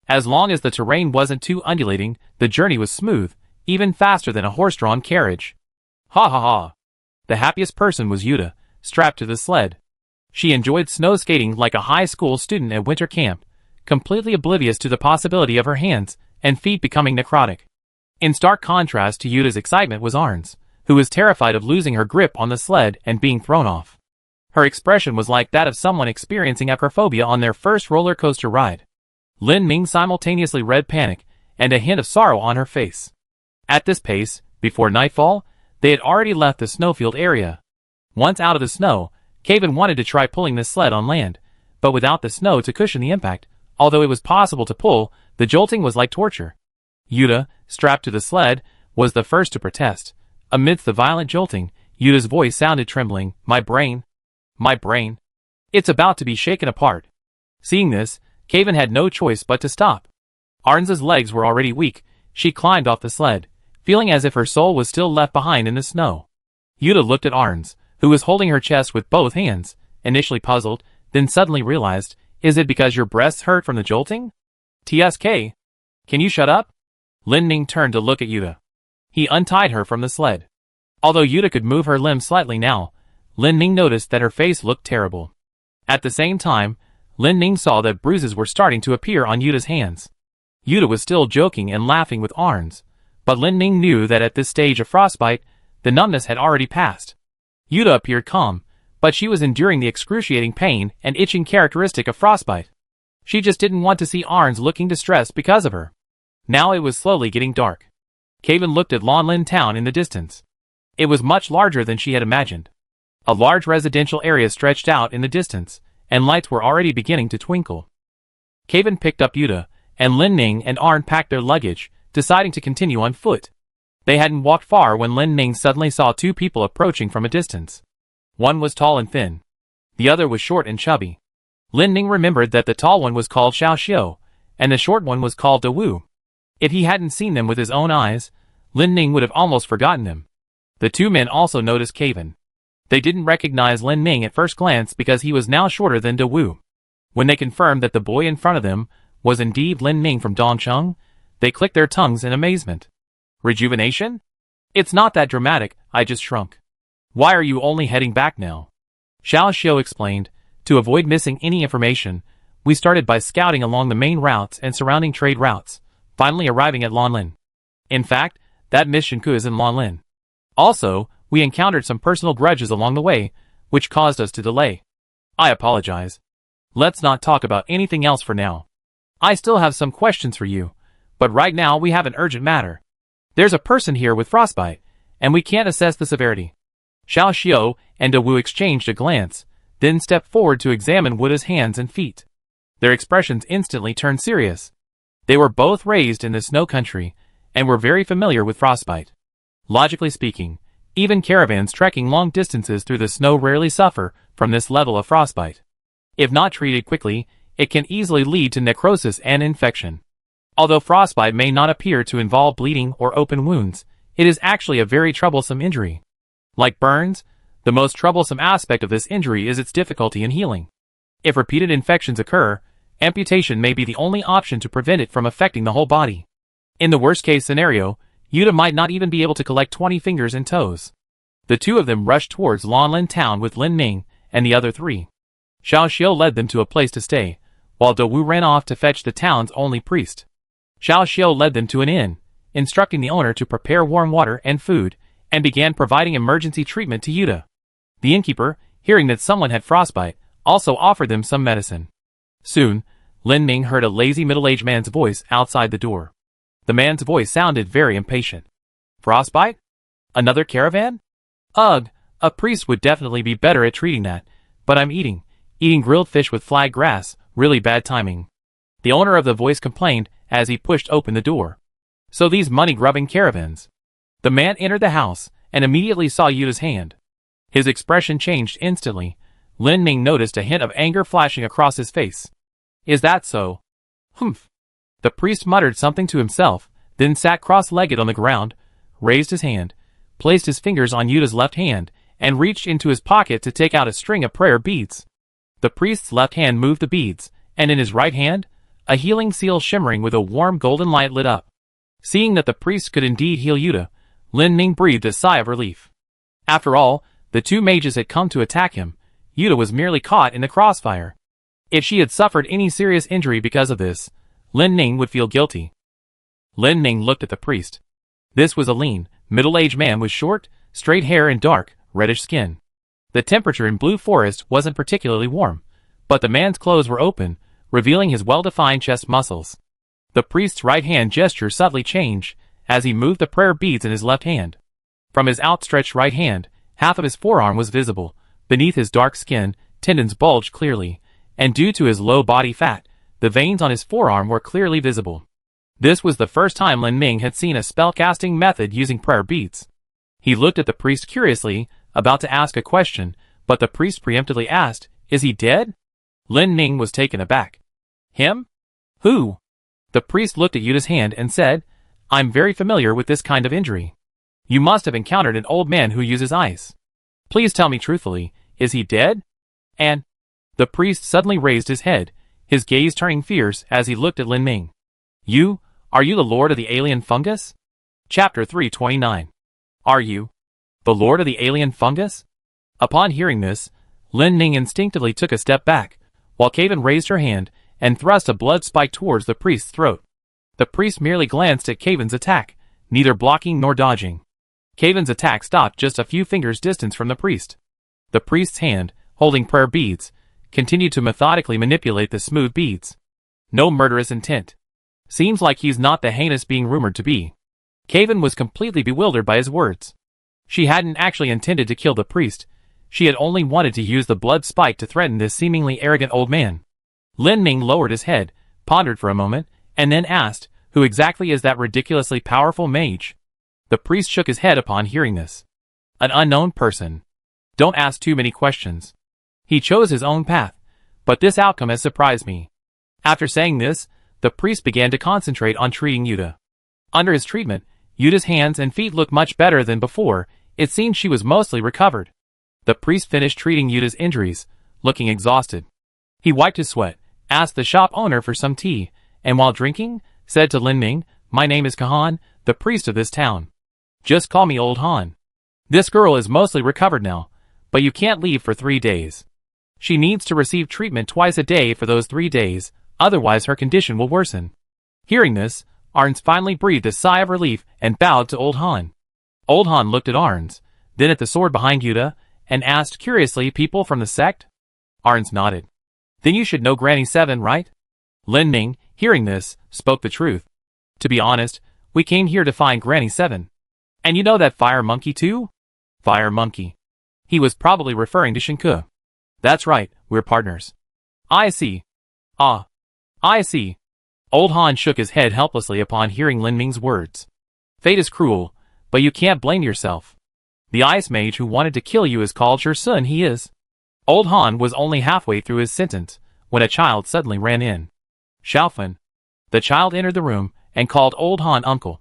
As long as the terrain wasn't too undulating, the journey was smooth, even faster than a horse-drawn carriage. Ha ha ha! The happiest person was Yuta, strapped to the sled. She enjoyed snow skating like a high school student at winter camp, completely oblivious to the possibility of her hands and feet becoming necrotic. In stark contrast to Yuta's excitement was Arns, who was terrified of losing her grip on the sled and being thrown off. Her expression was like that of someone experiencing acrophobia on their first roller coaster ride. Lin Ming simultaneously read panic and a hint of sorrow on her face. At this pace, before nightfall, they had already left the snowfield area. Once out of the snow, Kaven wanted to try pulling the sled on land, but without the snow to cushion the impact, although it was possible to pull, the jolting was like torture. Yuta, strapped to the sled, was the first to protest. Amidst the violent jolting, Yuta's voice sounded trembling, My brain. It's about to be shaken apart. Seeing this, Kaven had no choice but to stop. Arns's legs were already weak. She climbed off the sled, feeling as if her soul was still left behind in the snow. Yuta looked at Arns, who was holding her chest with both hands, initially puzzled, then suddenly realized, Is it because your breasts hurt from the jolting? TSK. Can you shut up? Lin Ning turned to look at Yuta. He untied her from the sled. Although Yuta could move her limbs slightly now, Lin Ning noticed that her face looked terrible. At the same time, Lin Ning saw that bruises were starting to appear on Yuta's hands. Yuta was still joking and laughing with Arns, but Lin Ning knew that at this stage of frostbite, the numbness had already passed. Yuta appeared calm, but she was enduring the excruciating pain and itching characteristic of frostbite. She just didn't want to see Arns looking distressed because of her. Now it was slowly getting dark. Kaven looked at Lonlin town in the distance. It was much larger than she had imagined. A large residential area stretched out in the distance, and lights were already beginning to twinkle. Kevin picked up Yuta, and Lin Ning and Arn packed their luggage, deciding to continue on foot. They hadn't walked far when Lin Ning suddenly saw two people approaching from a distance. One was tall and thin. The other was short and chubby. Lin Ning remembered that the tall one was called Xiao Xiu, and the short one was called De Wu. If he hadn't seen them with his own eyes, Lin Ning would have almost forgotten them. The two men also noticed Kevin. They didn't recognize Lin Ning at first glance because he was now shorter than De Wu. When they confirmed that the boy in front of them was indeed Lin Ning from Dongcheng, they clicked their tongues in amazement. Rejuvenation? It's not that dramatic, I just shrunk. Why are you only heading back now? Xiao Xiu explained. To avoid missing any information, we started by scouting along the main routes and surrounding trade routes, finally arriving at Lanlin. In fact, that mission is in Lanlin. Also, we encountered some personal grudges along the way, which caused us to delay. I apologize. Let's not talk about anything else for now. I still have some questions for you, but right now we have an urgent matter. There's a person here with frostbite, and we can't assess the severity. Xiao Xiu and De Wu exchanged a glance, then stepped forward to examine Wuta's hands and feet. Their expressions instantly turned serious. They were both raised in the snow country, and were very familiar with frostbite. Logically speaking, even caravans trekking long distances through the snow rarely suffer from this level of frostbite. If not treated quickly, it can easily lead to necrosis and infection. Although frostbite may not appear to involve bleeding or open wounds, it is actually a very troublesome injury. Like burns, the most troublesome aspect of this injury is its difficulty in healing. If repeated infections occur, amputation may be the only option to prevent it from affecting the whole body. In the worst-case scenario, Yuta might not even be able to collect 20 fingers and toes. The two of them rushed towards Lanlin town with Lin Ning and the other three. Xiao Xiu led them to a place to stay, while De Wu ran off to fetch the town's only priest. Xiao Xiu led them to an inn, instructing the owner to prepare warm water and food, and began providing emergency treatment to Yuta. The innkeeper, hearing that someone had frostbite, also offered them some medicine. Soon, Lin Ning heard a lazy middle-aged man's voice outside the door. The man's voice sounded very impatient. Frostbite? Another caravan? Ugh, a priest would definitely be better at treating that, but I'm eating grilled fish with flag grass, really bad timing. The owner of the voice complained as he pushed open the door. So these money-grubbing caravans. The man entered the house and immediately saw Yuta's hand. His expression changed instantly. Lin Ning noticed a hint of anger flashing across his face. Is that so? Humph. The priest muttered something to himself, then sat cross-legged on the ground, raised his hand, placed his fingers on Yuta's left hand, and reached into his pocket to take out a string of prayer beads. The priest's left hand moved the beads, and in his right hand, a healing seal shimmering with a warm golden light lit up. Seeing that the priest could indeed heal Yuta, Lin Ning breathed a sigh of relief. After all, the two mages had come to attack him. Yuta was merely caught in the crossfire. If she had suffered any serious injury because of this, Lin Ning would feel guilty. Lin Ning looked at the priest. This was a lean, middle-aged man with short, straight hair and dark, reddish skin. The temperature in Blue Forest wasn't particularly warm, but the man's clothes were open, revealing his well-defined chest muscles. The priest's right hand gesture subtly changed as he moved the prayer beads in his left hand. From his outstretched right hand, half of his forearm was visible. Beneath his dark skin, tendons bulged clearly, and due to his low body fat, the veins on his forearm were clearly visible. This was the first time Lin Ning had seen a spellcasting method using prayer beads. He looked at the priest curiously, about to ask a question, but the priest preemptively asked, "Is he dead?" Lin Ning was taken aback. Him? Who? The priest looked at Yuta's hand and said, "I'm very familiar with this kind of injury. You must have encountered an old man who uses ice. Please tell me truthfully, is he dead?" And the priest suddenly raised his head, his gaze turning fierce as he looked at Lin Ning. Are you the Lord of the Alien Fungus? Chapter 329. Are you the Lord of the Alien Fungus? Upon hearing this, Lin Ning instinctively took a step back, while Kevin raised her hand and thrust a blood spike towards the priest's throat. The priest merely glanced at Kevin's attack, neither blocking nor dodging. Kevin's attack stopped just a few fingers distance from the priest. The priest's hand, holding prayer beads, continued to methodically manipulate the smooth beads. No murderous intent. Seems like he's not the heinous being rumored to be. Kevin was completely bewildered by his words. She hadn't actually intended to kill the priest. She had only wanted to use the blood spike to threaten this seemingly arrogant old man. Lin Ning lowered his head, pondered for a moment, and then asked, "Who exactly is that ridiculously powerful mage?" The priest shook his head upon hearing this. "An unknown person. Don't ask too many questions. He chose his own path, but this outcome has surprised me." After saying this, the priest began to concentrate on treating Yuta. Under his treatment, Yuta's hands and feet looked much better than before. It seemed she was mostly recovered. The priest finished treating Yuta's injuries, looking exhausted. He wiped his sweat, asked the shop owner for some tea, and while drinking, said to Lin Ming, "My name is Kahan, the priest of this town. Just call me Old Han. This girl is mostly recovered now, but you can't leave for 3 days. She needs to receive treatment twice a day for those 3 days, otherwise her condition will worsen." Hearing this, Arns finally breathed a sigh of relief and bowed to Old Han. Old Han looked at Arns, then at the sword behind Yuta, and asked curiously, "People from the sect?" Arns nodded. "Then you should know Granny 7, right?" Lin Ming, hearing this, spoke the truth. "To be honest, we came here to find Granny 7. And you know that fire monkey too?" "Fire monkey." He was probably referring to Shinku. "That's right, we're partners." "I see. Ah. I see." Old Han shook his head helplessly upon hearing Lin Ming's words. "Fate is cruel, but you can't blame yourself. The ice mage who wanted to kill you is called Shursun, he is." Old Han was only halfway through his sentence, when a child suddenly ran in. "Xiaofan." The child entered the room, and called Old Han uncle.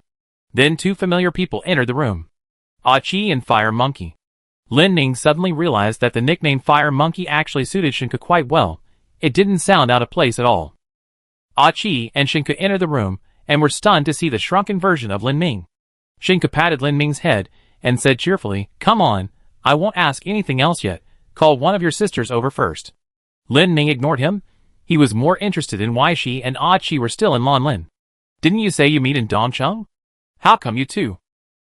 Then 2 familiar people entered the room. Ah Chi and Fire Monkey. Lin Ming suddenly realized that the nickname Fire Monkey actually suited Shinku quite well. It didn't sound out of place at all. Ah Chi and Shinku entered the room, and were stunned to see the shrunken version of Lin Ming. Shinku patted Lin Ming's head, and said cheerfully, "Come on, I won't ask anything else yet. Call one of your sisters over first." Lin Ming ignored him. He was more interested in why she and Ah Chi were still in Lanlin. "Didn't you say you meet in Dongcheng? How come you two?"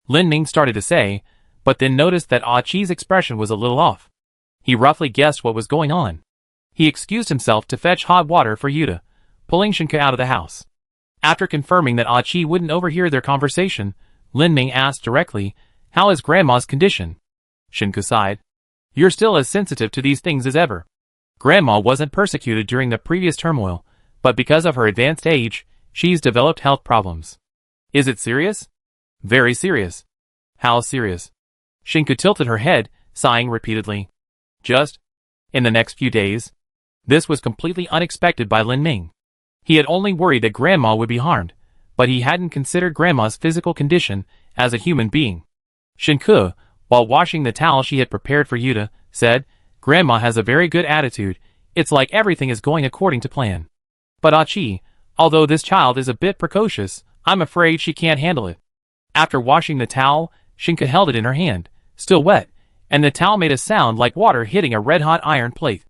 Lin Ming started to say, but then noticed that Ah Chi's expression was a little off. He roughly guessed what was going on. He excused himself to fetch hot water for Yuta, pulling Shinku out of the house. After confirming that Ah Chi wouldn't overhear their conversation, Lin Ming asked directly, "How is Grandma's condition?" Shinku sighed. "You're still as sensitive to these things as ever. Grandma wasn't persecuted during the previous turmoil, but because of her advanced age, she's developed health problems." "Is it serious?" "Very serious." "How serious?" Shinku tilted her head, sighing repeatedly. "Just in the next few days." This was completely unexpected by Lin Ming. He had only worried that Grandma would be harmed, but he hadn't considered Grandma's physical condition as a human being. Shinku, while washing the towel she had prepared for Yuta, said, "Grandma has a very good attitude. It's like everything is going according to plan. But Ah Chi, although this child is a bit precocious, I'm afraid she can't handle it." After washing the towel, Shinku held it in her hand, still wet, and the towel made a sound like water hitting a red-hot iron plate.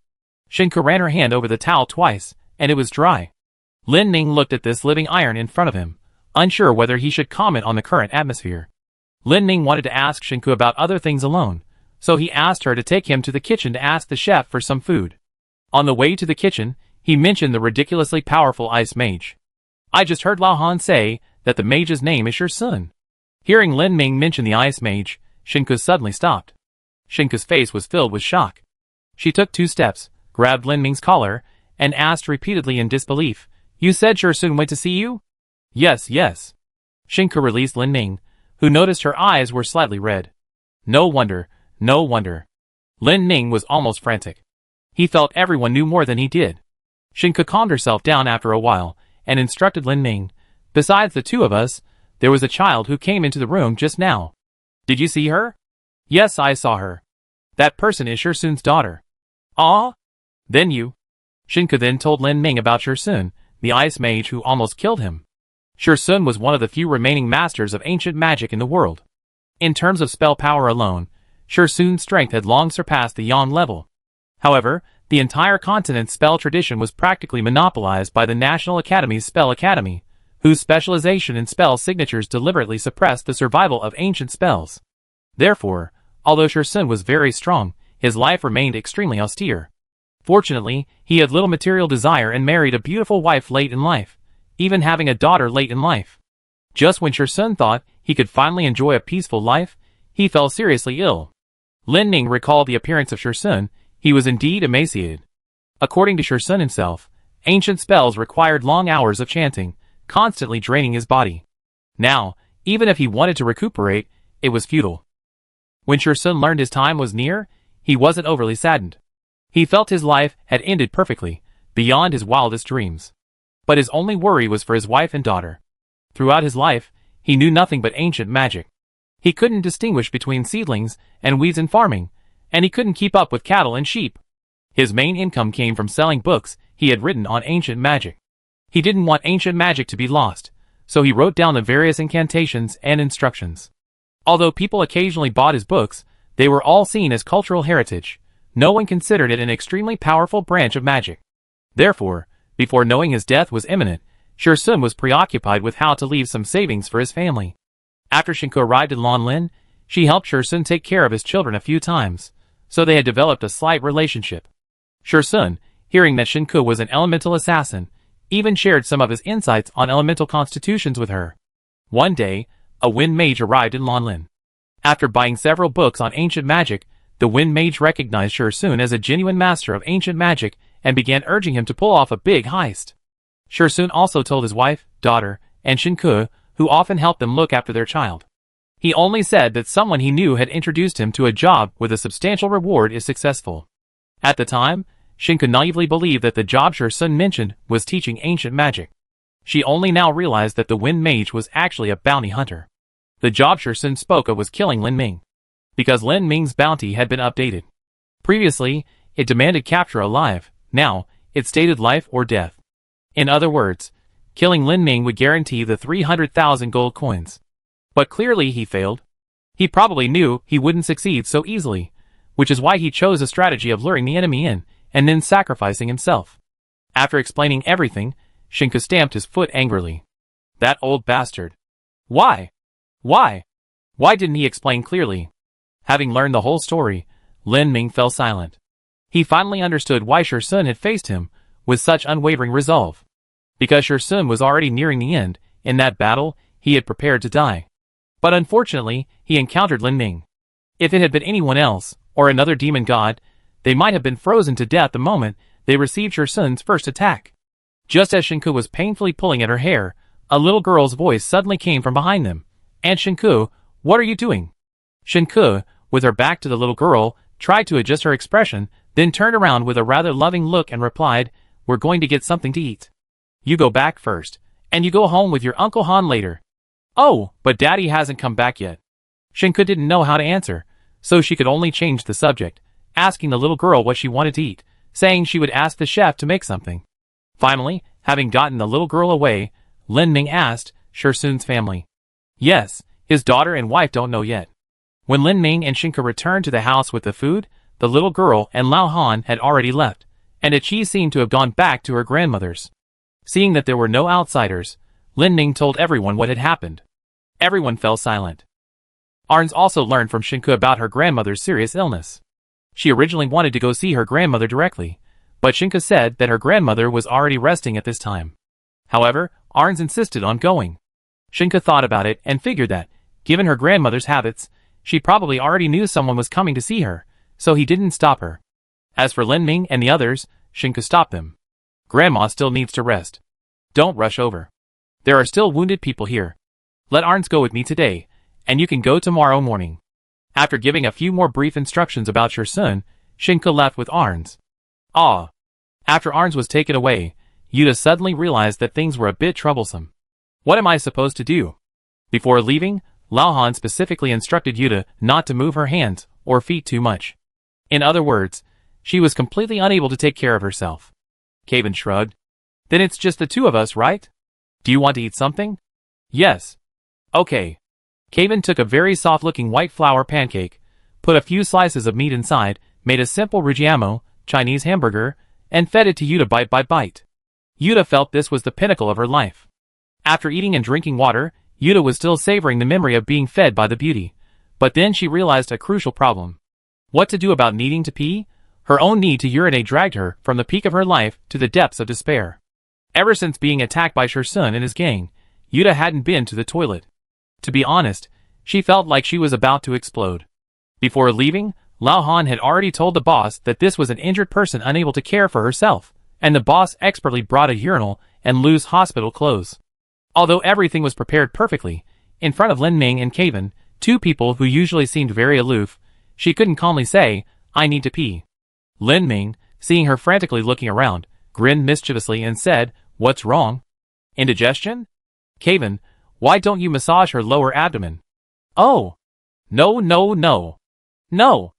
Shinku ran her hand over the towel twice, and it was dry. Lin Ming looked at this living iron in front of him, unsure whether he should comment on the current atmosphere. Lin Ming wanted to ask Shinku about other things alone, so he asked her to take him to the kitchen to ask the chef for some food. On the way to the kitchen, he mentioned the ridiculously powerful ice mage. "I just heard Lao Han say that the mage's name is Shursun." Hearing Lin Ming mention the ice mage, Shinku suddenly stopped. Shinku's face was filled with shock. She took 2 steps, grabbed Lin Ming's collar, and asked repeatedly in disbelief, "You said Shursun went to see you?" "Yes, yes." Shinku released Lin Ming, who noticed her eyes were slightly red. No wonder, no wonder. Lin Ming was almost frantic. He felt everyone knew more than he did. Shinku calmed herself down after a while, and instructed Lin Ming, "Besides the 2 of us, there was a child who came into the room just now. Did you see her?" "Yes, I saw her. That person is Shursun's daughter." "Ah? Then you..." Shinku then told Lin Ming about Shursun, the ice mage who almost killed him. Shursun was one of the few remaining masters of ancient magic in the world. In terms of spell power alone, Shursun's strength had long surpassed the Yan level. However, the entire continent's spell tradition was practically monopolized by the National Academy's Spell Academy, whose specialization in spell signatures deliberately suppressed the survival of ancient spells. Therefore, although Shursun was very strong, his life remained extremely austere. Fortunately, he had little material desire and married a beautiful wife late in life, even having a daughter late in life. Just when Shursun thought he could finally enjoy a peaceful life, he fell seriously ill. Lin Ming recalled the appearance of Shursun. He was indeed emaciated. According to Shursun himself, Ancient spells required long hours of chanting, constantly draining his body. Now, even if he wanted to recuperate, it was futile. When Shursun learned his time was near, he wasn't overly saddened. He felt his life had ended perfectly, beyond his wildest dreams. But his only worry was for his wife and daughter. Throughout his life, he knew nothing but ancient magic. He couldn't distinguish between seedlings and weeds in farming, and he couldn't keep up with cattle and sheep. His main income came from selling books he had written on ancient magic. He didn't want ancient magic to be lost, so he wrote down the various incantations and instructions. Although people occasionally bought his books, they were all seen as cultural heritage. No one considered it an extremely powerful branch of magic. Therefore, before knowing his death was imminent, Shursun was preoccupied with how to leave some savings for his family. After Shinku arrived in Lanlin, she helped Shursun take care of his children a few times, so they had developed a slight relationship. Shursun, hearing that Shinku was an elemental assassin, even shared some of his insights on elemental constitutions with her. One day, a wind mage arrived in Lanlin. After buying several books on ancient magic, the wind mage recognized Shursun as a genuine master of ancient magic and began urging him to pull off a big heist. Shursun also told his wife, daughter, and Shinku, who often helped them look after their child. He only said that someone he knew had introduced him to a job with a substantial reward if successful. At the time, Shinku naively believed that the job Shursun mentioned was teaching ancient magic. She only now realized that the wind mage was actually a bounty hunter. The job Shursun spoke of was killing Lin Ming, because Lin Ming's bounty had been updated. Previously, it demanded capture alive. Now, it stated life or death. In other words, killing Lin Ming would guarantee the 300,000 gold coins. But clearly he failed. He probably knew he wouldn't succeed so easily, which is why he chose a strategy of luring the enemy in, and then sacrificing himself. After explaining everything, Shinku stamped his foot angrily. That old bastard. Why? Why didn't he explain clearly? Having learned the whole story, Lin Ming fell silent. He finally understood why Shursun had faced him with such unwavering resolve. Because Shursun was already nearing the end, in that battle, he had prepared to die. But unfortunately, he encountered Lin Ming. If it had been anyone else, or another demon god, they might have been frozen to death the moment they received Shursun's first attack. Just as Shinku was painfully pulling at her hair, a little girl's voice suddenly came from behind them. "Aunt Shinku, what are you doing?" Shinku, with her back to the little girl, tried to adjust her expression, then turned around with a rather loving look and replied, "We're going to get something to eat. You go back first, and you go home with your Uncle Han later." "Oh, but Daddy hasn't come back yet." Shinku didn't know how to answer, so she could only change the subject, asking the little girl what she wanted to eat, saying she would ask the chef to make something. Finally, having gotten the little girl away, Lin Ming asked, "Shursun's family?" "Yes, his daughter and wife don't know yet." When Lin Ming and Shinku returned to the house with the food, the little girl and Lao Han had already left, and Achi seemed to have gone back to her grandmother's. Seeing that there were no outsiders, Lin Ming told everyone what had happened. Everyone fell silent. Arns also learned from Shinku about her grandmother's serious illness. She originally wanted to go see her grandmother directly, but Shinku said that her grandmother was already resting at this time. However, Arns insisted on going. Shinku thought about it and figured that, given her grandmother's habits, she probably already knew someone was coming to see her, so he didn't stop her. As for Lin Ming and the others, Shinku stopped them. "Grandma still needs to rest. Don't rush over. There are still wounded people here. Let Arns go with me today, and you can go tomorrow morning." After giving a few more brief instructions about Shursun, Shinku left with Arns. After Arns was taken away, Yuta suddenly realized that things were a bit troublesome. What am I supposed to do? Before leaving, Lao Han specifically instructed Yuta not to move her hands or feet too much. In other words, she was completely unable to take care of herself. Kaven shrugged. "Then it's just the two of us, right? Do you want to eat something?" "Yes." "Okay." Kaven took a very soft-looking white flour pancake, put a few slices of meat inside, made a simple Rujiamo, Chinese hamburger, and fed it to Yuta bite by bite. Yuta felt this was the pinnacle of her life. After eating and drinking water, Yuta was still savoring the memory of being fed by the beauty. But then she realized a crucial problem. What to do about needing to pee? Her own need to urinate dragged her from the peak of her life to the depths of despair. Ever since being attacked by Shursun and his gang, Yuta hadn't been to the toilet. To be honest, she felt like she was about to explode. Before leaving, Lao Han had already told the boss that this was an injured person unable to care for herself, and the boss expertly brought a urinal and loose hospital clothes. Although everything was prepared perfectly, in front of Lin Ming and Kevin, two people who usually seemed very aloof, she couldn't calmly say, "I need to pee." Lin Ming, seeing her frantically looking around, grinned mischievously and said, "What's wrong? Indigestion?" "Kevin, why don't you massage her lower abdomen?" "Oh. No, no, no. No.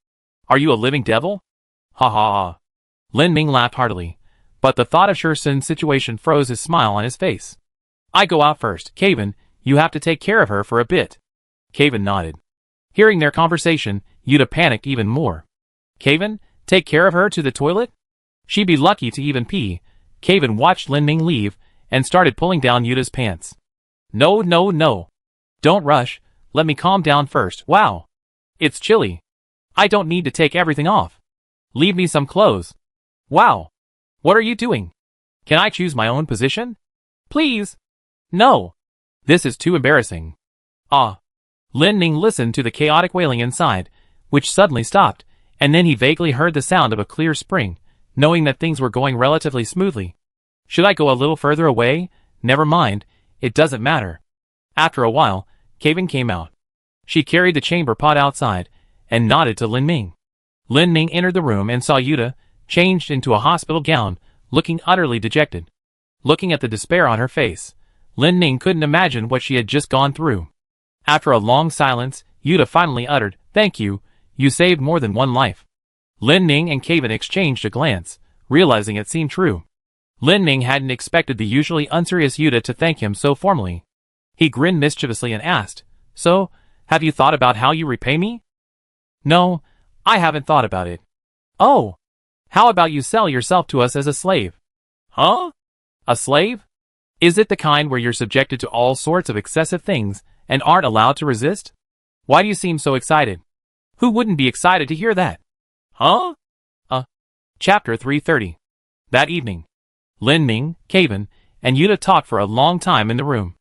Are you a living devil?" Ha ha ha. Lin Ming laughed heartily, but the thought of Shursen's situation froze his smile on his face. "I go out first. Kevin, you have to take care of her for a bit." Kevin nodded. Hearing their conversation, Yuta panicked even more. "Kevin, take care of her to the toilet?" She'd be lucky to even pee. Kevin watched Lin Ming leave and started pulling down Yuta's pants. "No, no, no. Don't rush. Let me calm down first. Wow. It's chilly. I don't need to take everything off. Leave me some clothes. Wow. What are you doing? Can I choose my own position? Please. No. This is too embarrassing." Ah. Lin Ming listened to the chaotic wailing inside, which suddenly stopped, and then he vaguely heard the sound of a clear spring, knowing that things were going relatively smoothly. "Should I go a little further away? Never mind, it doesn't matter." After a while, Kevin came out. She carried the chamber pot outside, and nodded to Lin Ming. Lin Ming entered the room and saw Yuta, changed into a hospital gown, looking utterly dejected. Looking at the despair on her face, Lin Ming couldn't imagine what she had just gone through. After a long silence, Yuta finally uttered, "Thank you, you saved more than one life." Lin Ming and Kevin exchanged a glance, realizing it seemed true. Lin Ming hadn't expected the usually unserious Yuta to thank him so formally. He grinned mischievously and asked, "So, have you thought about how you repay me?" "No, I haven't thought about it." "Oh, how about you sell yourself to us as a slave?" "Huh? A slave? Is it the kind where you're subjected to all sorts of excessive things and aren't allowed to resist? Why do you seem so excited? Who wouldn't be excited to hear that?" "Huh?" Chapter 330. That evening, Lin Ming, Kevin, and Yuta talked for a long time in the room.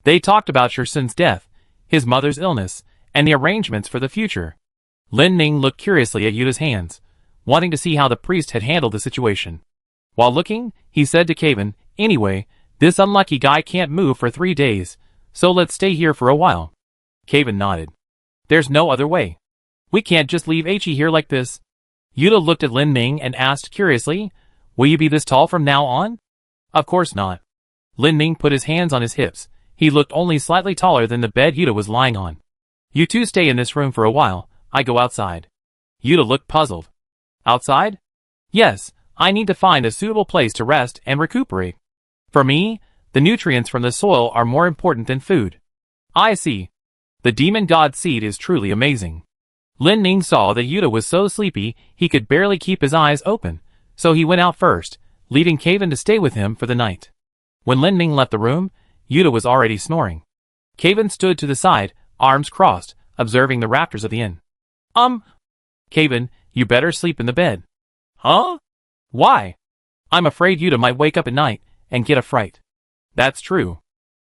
They talked about Shursen's death, his mother's illness, and the arrangements for the future. Lin Ming looked curiously at Yuta's hands, wanting to see how the priest had handled the situation. While looking, he said to Kevin, "Anyway, this unlucky guy can't move for 3 days, so let's stay here for a while." Kevin nodded. "There's no other way. We can't just leave Ichi here like this." Yuta looked at Lin Ming and asked curiously, "Will you be this tall from now on?" "Of course not." Lin Ming put his hands on his hips. He looked only slightly taller than the bed Yuta was lying on. "You two stay in this room for a while. I go outside." Yuta looked puzzled. "Outside?" "Yes, I need to find a suitable place to rest and recuperate. For me, the nutrients from the soil are more important than food." "I see. The demon god seed is truly amazing." Lin Ming saw that Yuta was so sleepy he could barely keep his eyes open, so he went out first, leaving Kevin to stay with him for the night. When Lin Ming left the room, Yuta was already snoring. Kevin stood to the side, arms crossed, observing the rafters of the inn. Kevin, you better sleep in the bed." "Huh? Why?" "I'm afraid Yuta might wake up at night and get a fright." "That's true."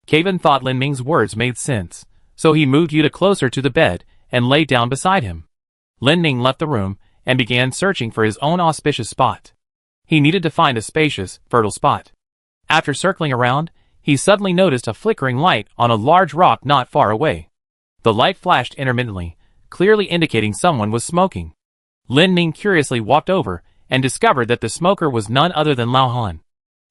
Kevin thought Lin Ming's words made sense, so he moved Yuta closer to the bed and lay down beside him. Lin Ming left the room and began searching for his own auspicious spot. He needed to find a spacious, fertile spot. After circling around, he suddenly noticed a flickering light on a large rock not far away. The light flashed intermittently, clearly indicating someone was smoking. Lin Ming curiously walked over and discovered that the smoker was none other than Lao Han.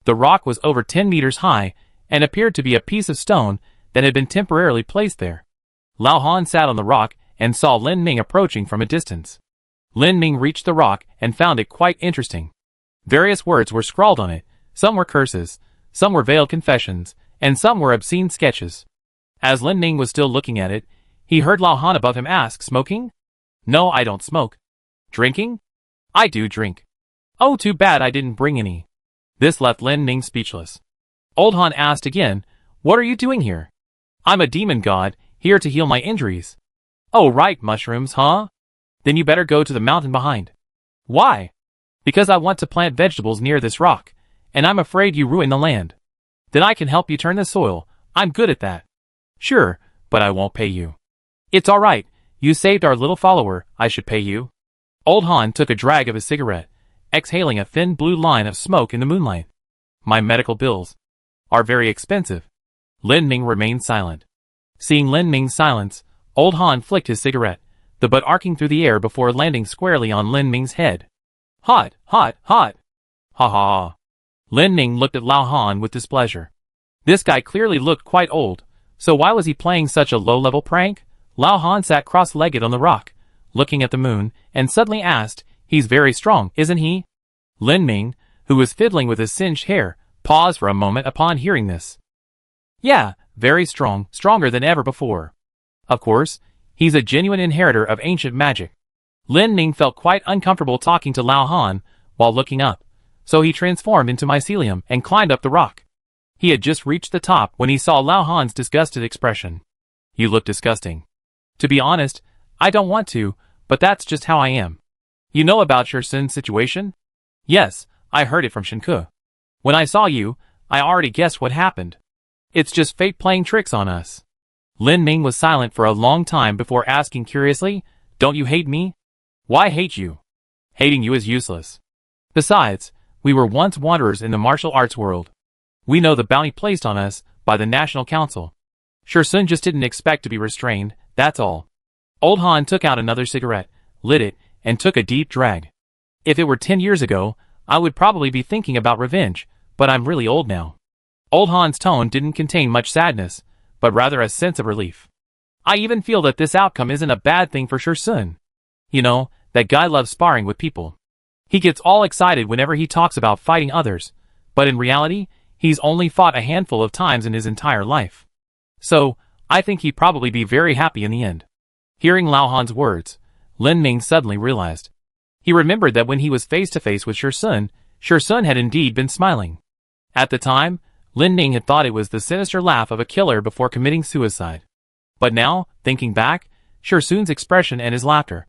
The rock was over 10 meters high and appeared to be a piece of stone that had been temporarily placed there. Lao Han sat on the rock and saw Lin Ming approaching from a distance. Lin Ming reached the rock and found it quite interesting. Various words were scrawled on it. Some were curses, some were veiled confessions, and some were obscene sketches. As Lin Ming was still looking at it, he heard Lao Han above him ask, "Smoking?" "No, I don't smoke." "Drinking?" "I do drink." "Oh, too bad I didn't bring any." This left Lin Ming speechless. Old Han asked again, "What are you doing here?" "I'm a demon god, here to heal my injuries." "Oh right, mushrooms, huh? Then you better go to the mountain behind." "Why?" "Because I want to plant vegetables near this rock, and I'm afraid you ruin the land." "Then I can help you turn the soil, I'm good at that." "Sure, but I won't pay you." "It's alright, you saved our little follower, I should pay you." Old Han took a drag of his cigarette, exhaling a thin blue line of smoke in the moonlight. My medical bills are very expensive. Lin Ming remained silent. Seeing Lin Ming's silence, Old Han flicked his cigarette, the butt arcing through the air before landing squarely on Lin Ming's head. Hot, hot, hot. Ha ha ha. Lin Ming looked at Lao Han with displeasure. This guy clearly looked quite old, so why was he playing such a low-level prank? Lao Han sat cross-legged on the rock, looking at the moon, and suddenly asked, "He's very strong, isn't he?" Lin Ming, who was fiddling with his singed hair, paused for a moment upon hearing this. "Yeah, very strong, stronger than ever before. Of course, he's a genuine inheritor of ancient magic." Lin Ming felt quite uncomfortable talking to Lao Han while looking up, so he transformed into mycelium and climbed up the rock. He had just reached the top when he saw Lao Han's disgusted expression. "You look disgusting. To be honest, I don't want to, but that's just how I am. You know about Shursun's situation?" "Yes, I heard it from Shinku. When I saw you, I already guessed what happened. It's just fate playing tricks on us." Lin Ming was silent for a long time before asking curiously, "Don't you hate me?" "Why hate you? Hating you is useless. Besides, we were once wanderers in the martial arts world. We know the bounty placed on us by the National Council. Shursun just didn't expect to be restrained, that's all." Old Han took out another cigarette, lit it, and took a deep drag. "If it were 10 years ago, I would probably be thinking about revenge, but I'm really old now." Old Han's tone didn't contain much sadness, but rather a sense of relief. "I even feel that this outcome isn't a bad thing for Shursun. You know, that guy loves sparring with people. He gets all excited whenever he talks about fighting others, but in reality, he's only fought a handful of times in his entire life. So, I think he'd probably be very happy in the end." Hearing Lao Han's words, Lin Ming suddenly realized. He remembered that when he was face to face with Shursun, Shursun had indeed been smiling. At the time, Lin Ming had thought it was the sinister laugh of a killer before committing suicide. But now, thinking back, Shursun's expression and his laughter.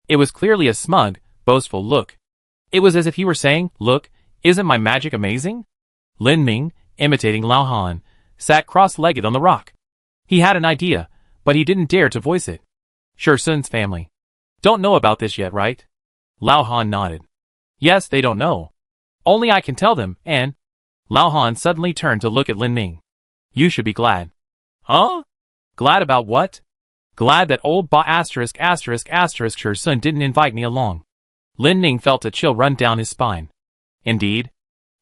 It was clearly a smug, boastful look. It was as if he were saying, "Look, isn't my magic amazing?" Lin Ming, imitating Lao Han, sat cross-legged on the rock. He had an idea, but he didn't dare to voice it. "Shursun's family don't know about this yet, right?" Lao Han nodded. "Yes, they don't know. Only I can tell them, and..." Lao Han suddenly turned to look at Lin Ming. "You should be glad." "Huh? Glad about what?" "Glad that old Shursun didn't invite me along." Lin Ming felt a chill run down his spine. Indeed.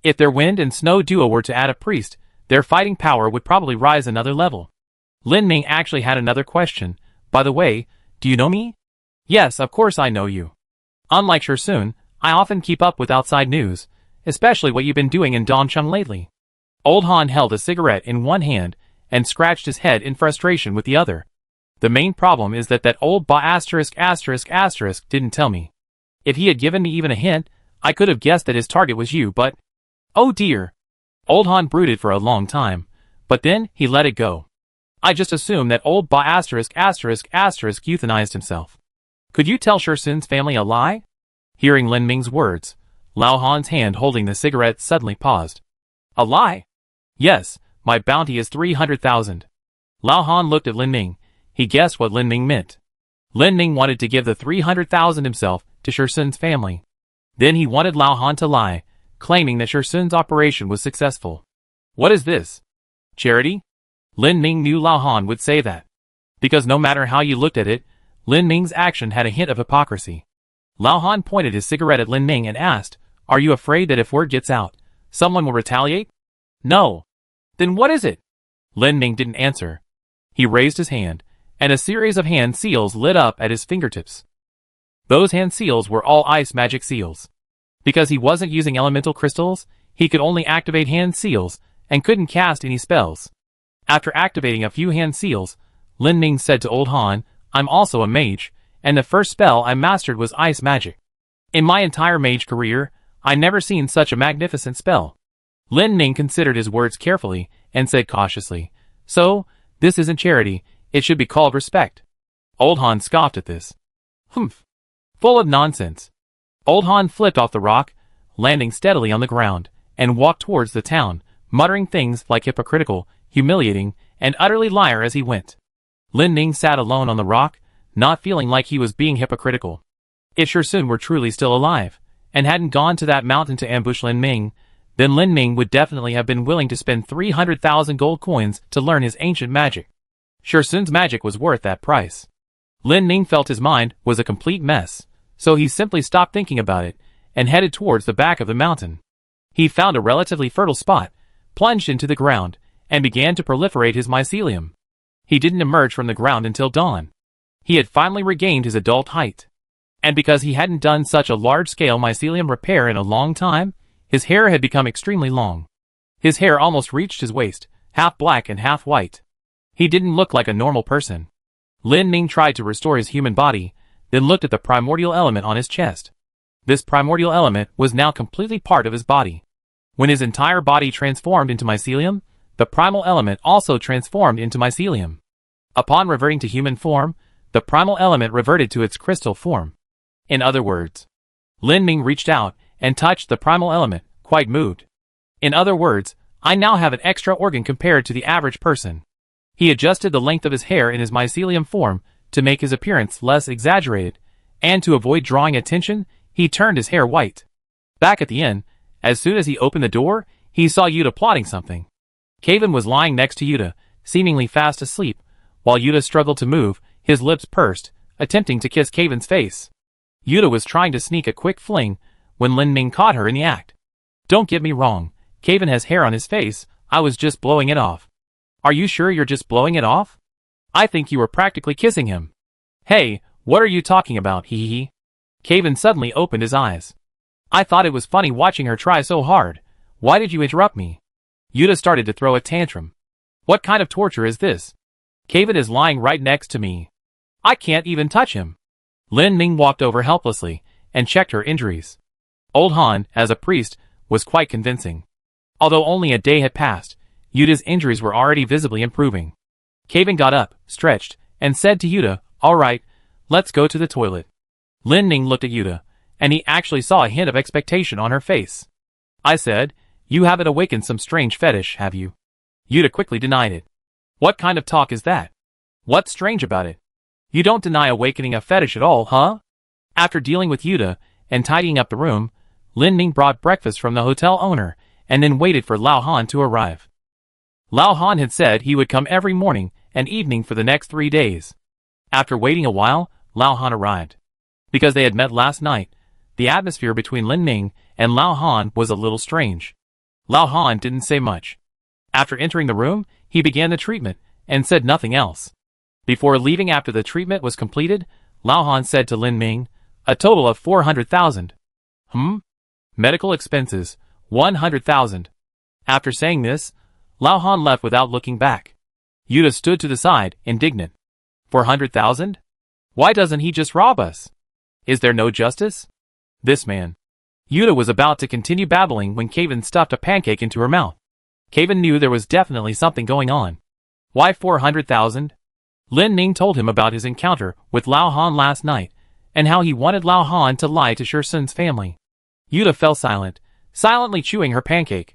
If their wind and snow duo were to add a priest, their fighting power would probably rise another level. Lin Ming actually had another question. "By the way, do you know me?" "Yes, of course I know you. Unlike Shursun, I often keep up with outside news, especially what you've been doing in Dongcheng lately." Old Han held a cigarette in one hand and scratched his head in frustration with the other. "The main problem is that old didn't tell me. If he had given me even a hint, I could have guessed that his target was you, but..." "Oh dear." Old Han brooded for a long time, but then he let it go. "I just assumed that old euthanized himself." "Could you tell Shursun's family a lie?" Hearing Lin Ming's words, Lao Han's hand holding the cigarette suddenly paused. "A lie?" "Yes, my bounty is 300,000. Lao Han looked at Lin Ming. He guessed what Lin Ming meant. Lin Ming wanted to give the 300,000 himself to Shursun's family. Then he wanted Lao Han to lie, claiming that Shursun's operation was successful. What is this? Charity? Lin Ming knew Lao Han would say that. Because no matter how you looked at it, Lin Ming's action had a hint of hypocrisy. Lao Han pointed his cigarette at Lin Ming and asked, "Are you afraid that if word gets out, someone will retaliate?" "No." "Then what is it?" Lin Ming didn't answer. He raised his hand, and a series of hand seals lit up at his fingertips. Those hand seals were all ice magic seals. Because he wasn't using elemental crystals, he could only activate hand seals, and couldn't cast any spells. After activating a few hand seals, Lin Ming said to Old Han, "I'm also a mage, and the first spell I mastered was ice magic. In my entire mage career, I never seen such a magnificent spell." Lin Ming considered his words carefully, and said cautiously, "So, this isn't charity, it should be called respect." Old Han scoffed at this. "Humph. Full of nonsense." Old Han flipped off the rock, landing steadily on the ground, and walked towards the town, muttering things like hypocritical, humiliating, and utterly liar as he went. Lin Ming sat alone on the rock, not feeling like he was being hypocritical. If Shursun were truly still alive, and hadn't gone to that mountain to ambush Lin Ming, then Lin Ming would definitely have been willing to spend 300,000 gold coins to learn his ancient magic. Sure, Sun's magic was worth that price. Lin Ming felt his mind was a complete mess, so he simply stopped thinking about it and headed towards the back of the mountain. He found a relatively fertile spot, plunged into the ground, and began to proliferate his mycelium. He didn't emerge from the ground until dawn. He had finally regained his adult height. And because he hadn't done such a large-scale mycelium repair in a long time, his hair had become extremely long. His hair almost reached his waist, half black and half white. He didn't look like a normal person. Lin Ming tried to restore his human body, then looked at the primordial element on his chest. This primordial element was now completely part of his body. When his entire body transformed into mycelium, the primal element also transformed into mycelium. Upon reverting to human form, the primal element reverted to its crystal form. In other words, Lin Ming reached out and touched the primal element, quite moved. In other words, I now have an extra organ compared to the average person. He adjusted the length of his hair in his mycelium form to make his appearance less exaggerated, and to avoid drawing attention, he turned his hair white. Back at the inn, as soon as he opened the door, he saw Yuta plotting something. Kevin was lying next to Yuta, seemingly fast asleep, while Yuta struggled to move, his lips pursed, attempting to kiss Kevin's face. Yuta was trying to sneak a quick fling when Lin Ming caught her in the act. Don't get me wrong, Kevin has hair on his face, I was just blowing it off. Are you sure you're just blowing it off? I think you were practically kissing him. Hey, what are you talking about, hee hee? Kevin suddenly opened his eyes. I thought it was funny watching her try so hard. Why did you interrupt me? Yuta started to throw a tantrum. What kind of torture is this? Kevin is lying right next to me. I can't even touch him. Lin Ming walked over helplessly and checked her injuries. Old Han, as a priest, was quite convincing. Although only a day had passed, Yuta's injuries were already visibly improving. Kevin got up, stretched, and said to Yuta, "All right, let's go to the toilet." Lin Ming looked at Yuta, and he actually saw a hint of expectation on her face. I said, "You haven't awakened some strange fetish, have you?" Yuta quickly denied it. What kind of talk is that? What's strange about it? You don't deny awakening a fetish at all, huh? After dealing with Yuta and tidying up the room, Lin Ming brought breakfast from the hotel owner and then waited for Lao Han to arrive. Lao Han had said he would come every morning and evening for the next 3 days. After waiting a while, Lao Han arrived. Because they had met last night, the atmosphere between Lin Ming and Lao Han was a little strange. Lao Han didn't say much. After entering the room, he began the treatment and said nothing else. Before leaving after the treatment was completed, Lao Han said to Lin Ming, "A total of 400,000. Medical expenses, 100,000. After saying this, Lao Han left without looking back. Yuta stood to the side, indignant. 400,000? Why doesn't he just rob us? Is there no justice? This man. Yuta was about to continue babbling when Kevin stuffed a pancake into her mouth. Kevin knew there was definitely something going on. Why 400,000? Lin Ming told him about his encounter with Lao Han last night, and how he wanted Lao Han to lie to Sun's family. Yuta fell silent, silently chewing her pancake.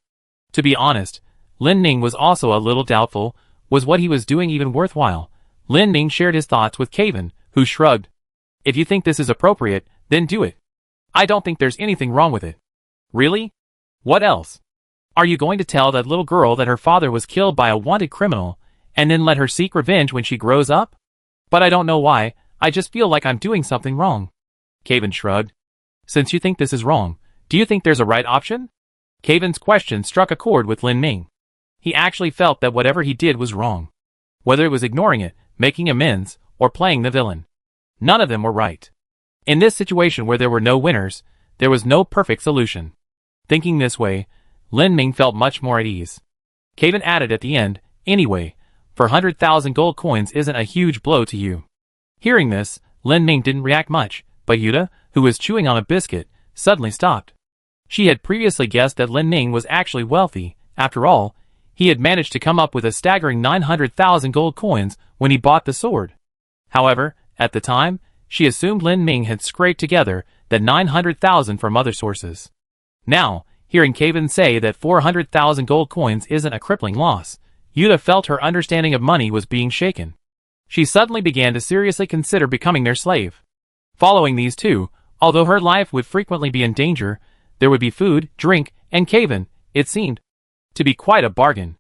To be honest, Lin Ming was also a little doubtful, was what he was doing even worthwhile. Lin Ming shared his thoughts with Kevin, who shrugged. If you think this is appropriate, then do it. I don't think there's anything wrong with it. Really? What else? Are you going to tell that little girl that her father was killed by a wanted criminal, and then let her seek revenge when she grows up? But I don't know why, I just feel like I'm doing something wrong. Kevin shrugged. Since you think this is wrong, do you think there's a right option? Kevin's question struck a chord with Lin Ming. He actually felt that whatever he did was wrong. Whether it was ignoring it, making amends, or playing the villain. None of them were right. In this situation where there were no winners, there was no perfect solution. Thinking this way, Lin Ming felt much more at ease. Kevin added at the end, "Anyway, 400,000 gold coins isn't a huge blow to you." Hearing this, Lin Ming didn't react much, but Yuta, who was chewing on a biscuit, suddenly stopped. She had previously guessed that Lin Ming was actually wealthy. After all, he had managed to come up with a staggering 900,000 gold coins when he bought the sword. However, at the time, she assumed Lin Ming had scraped together that 900,000 from other sources. Now, hearing Kevin say that 400,000 gold coins isn't a crippling loss, Yuta felt her understanding of money was being shaken. She suddenly began to seriously consider becoming their slave. Following these two, Although her life would frequently be in danger, there would be food, drink, and cave-in. It seemed to be quite a bargain.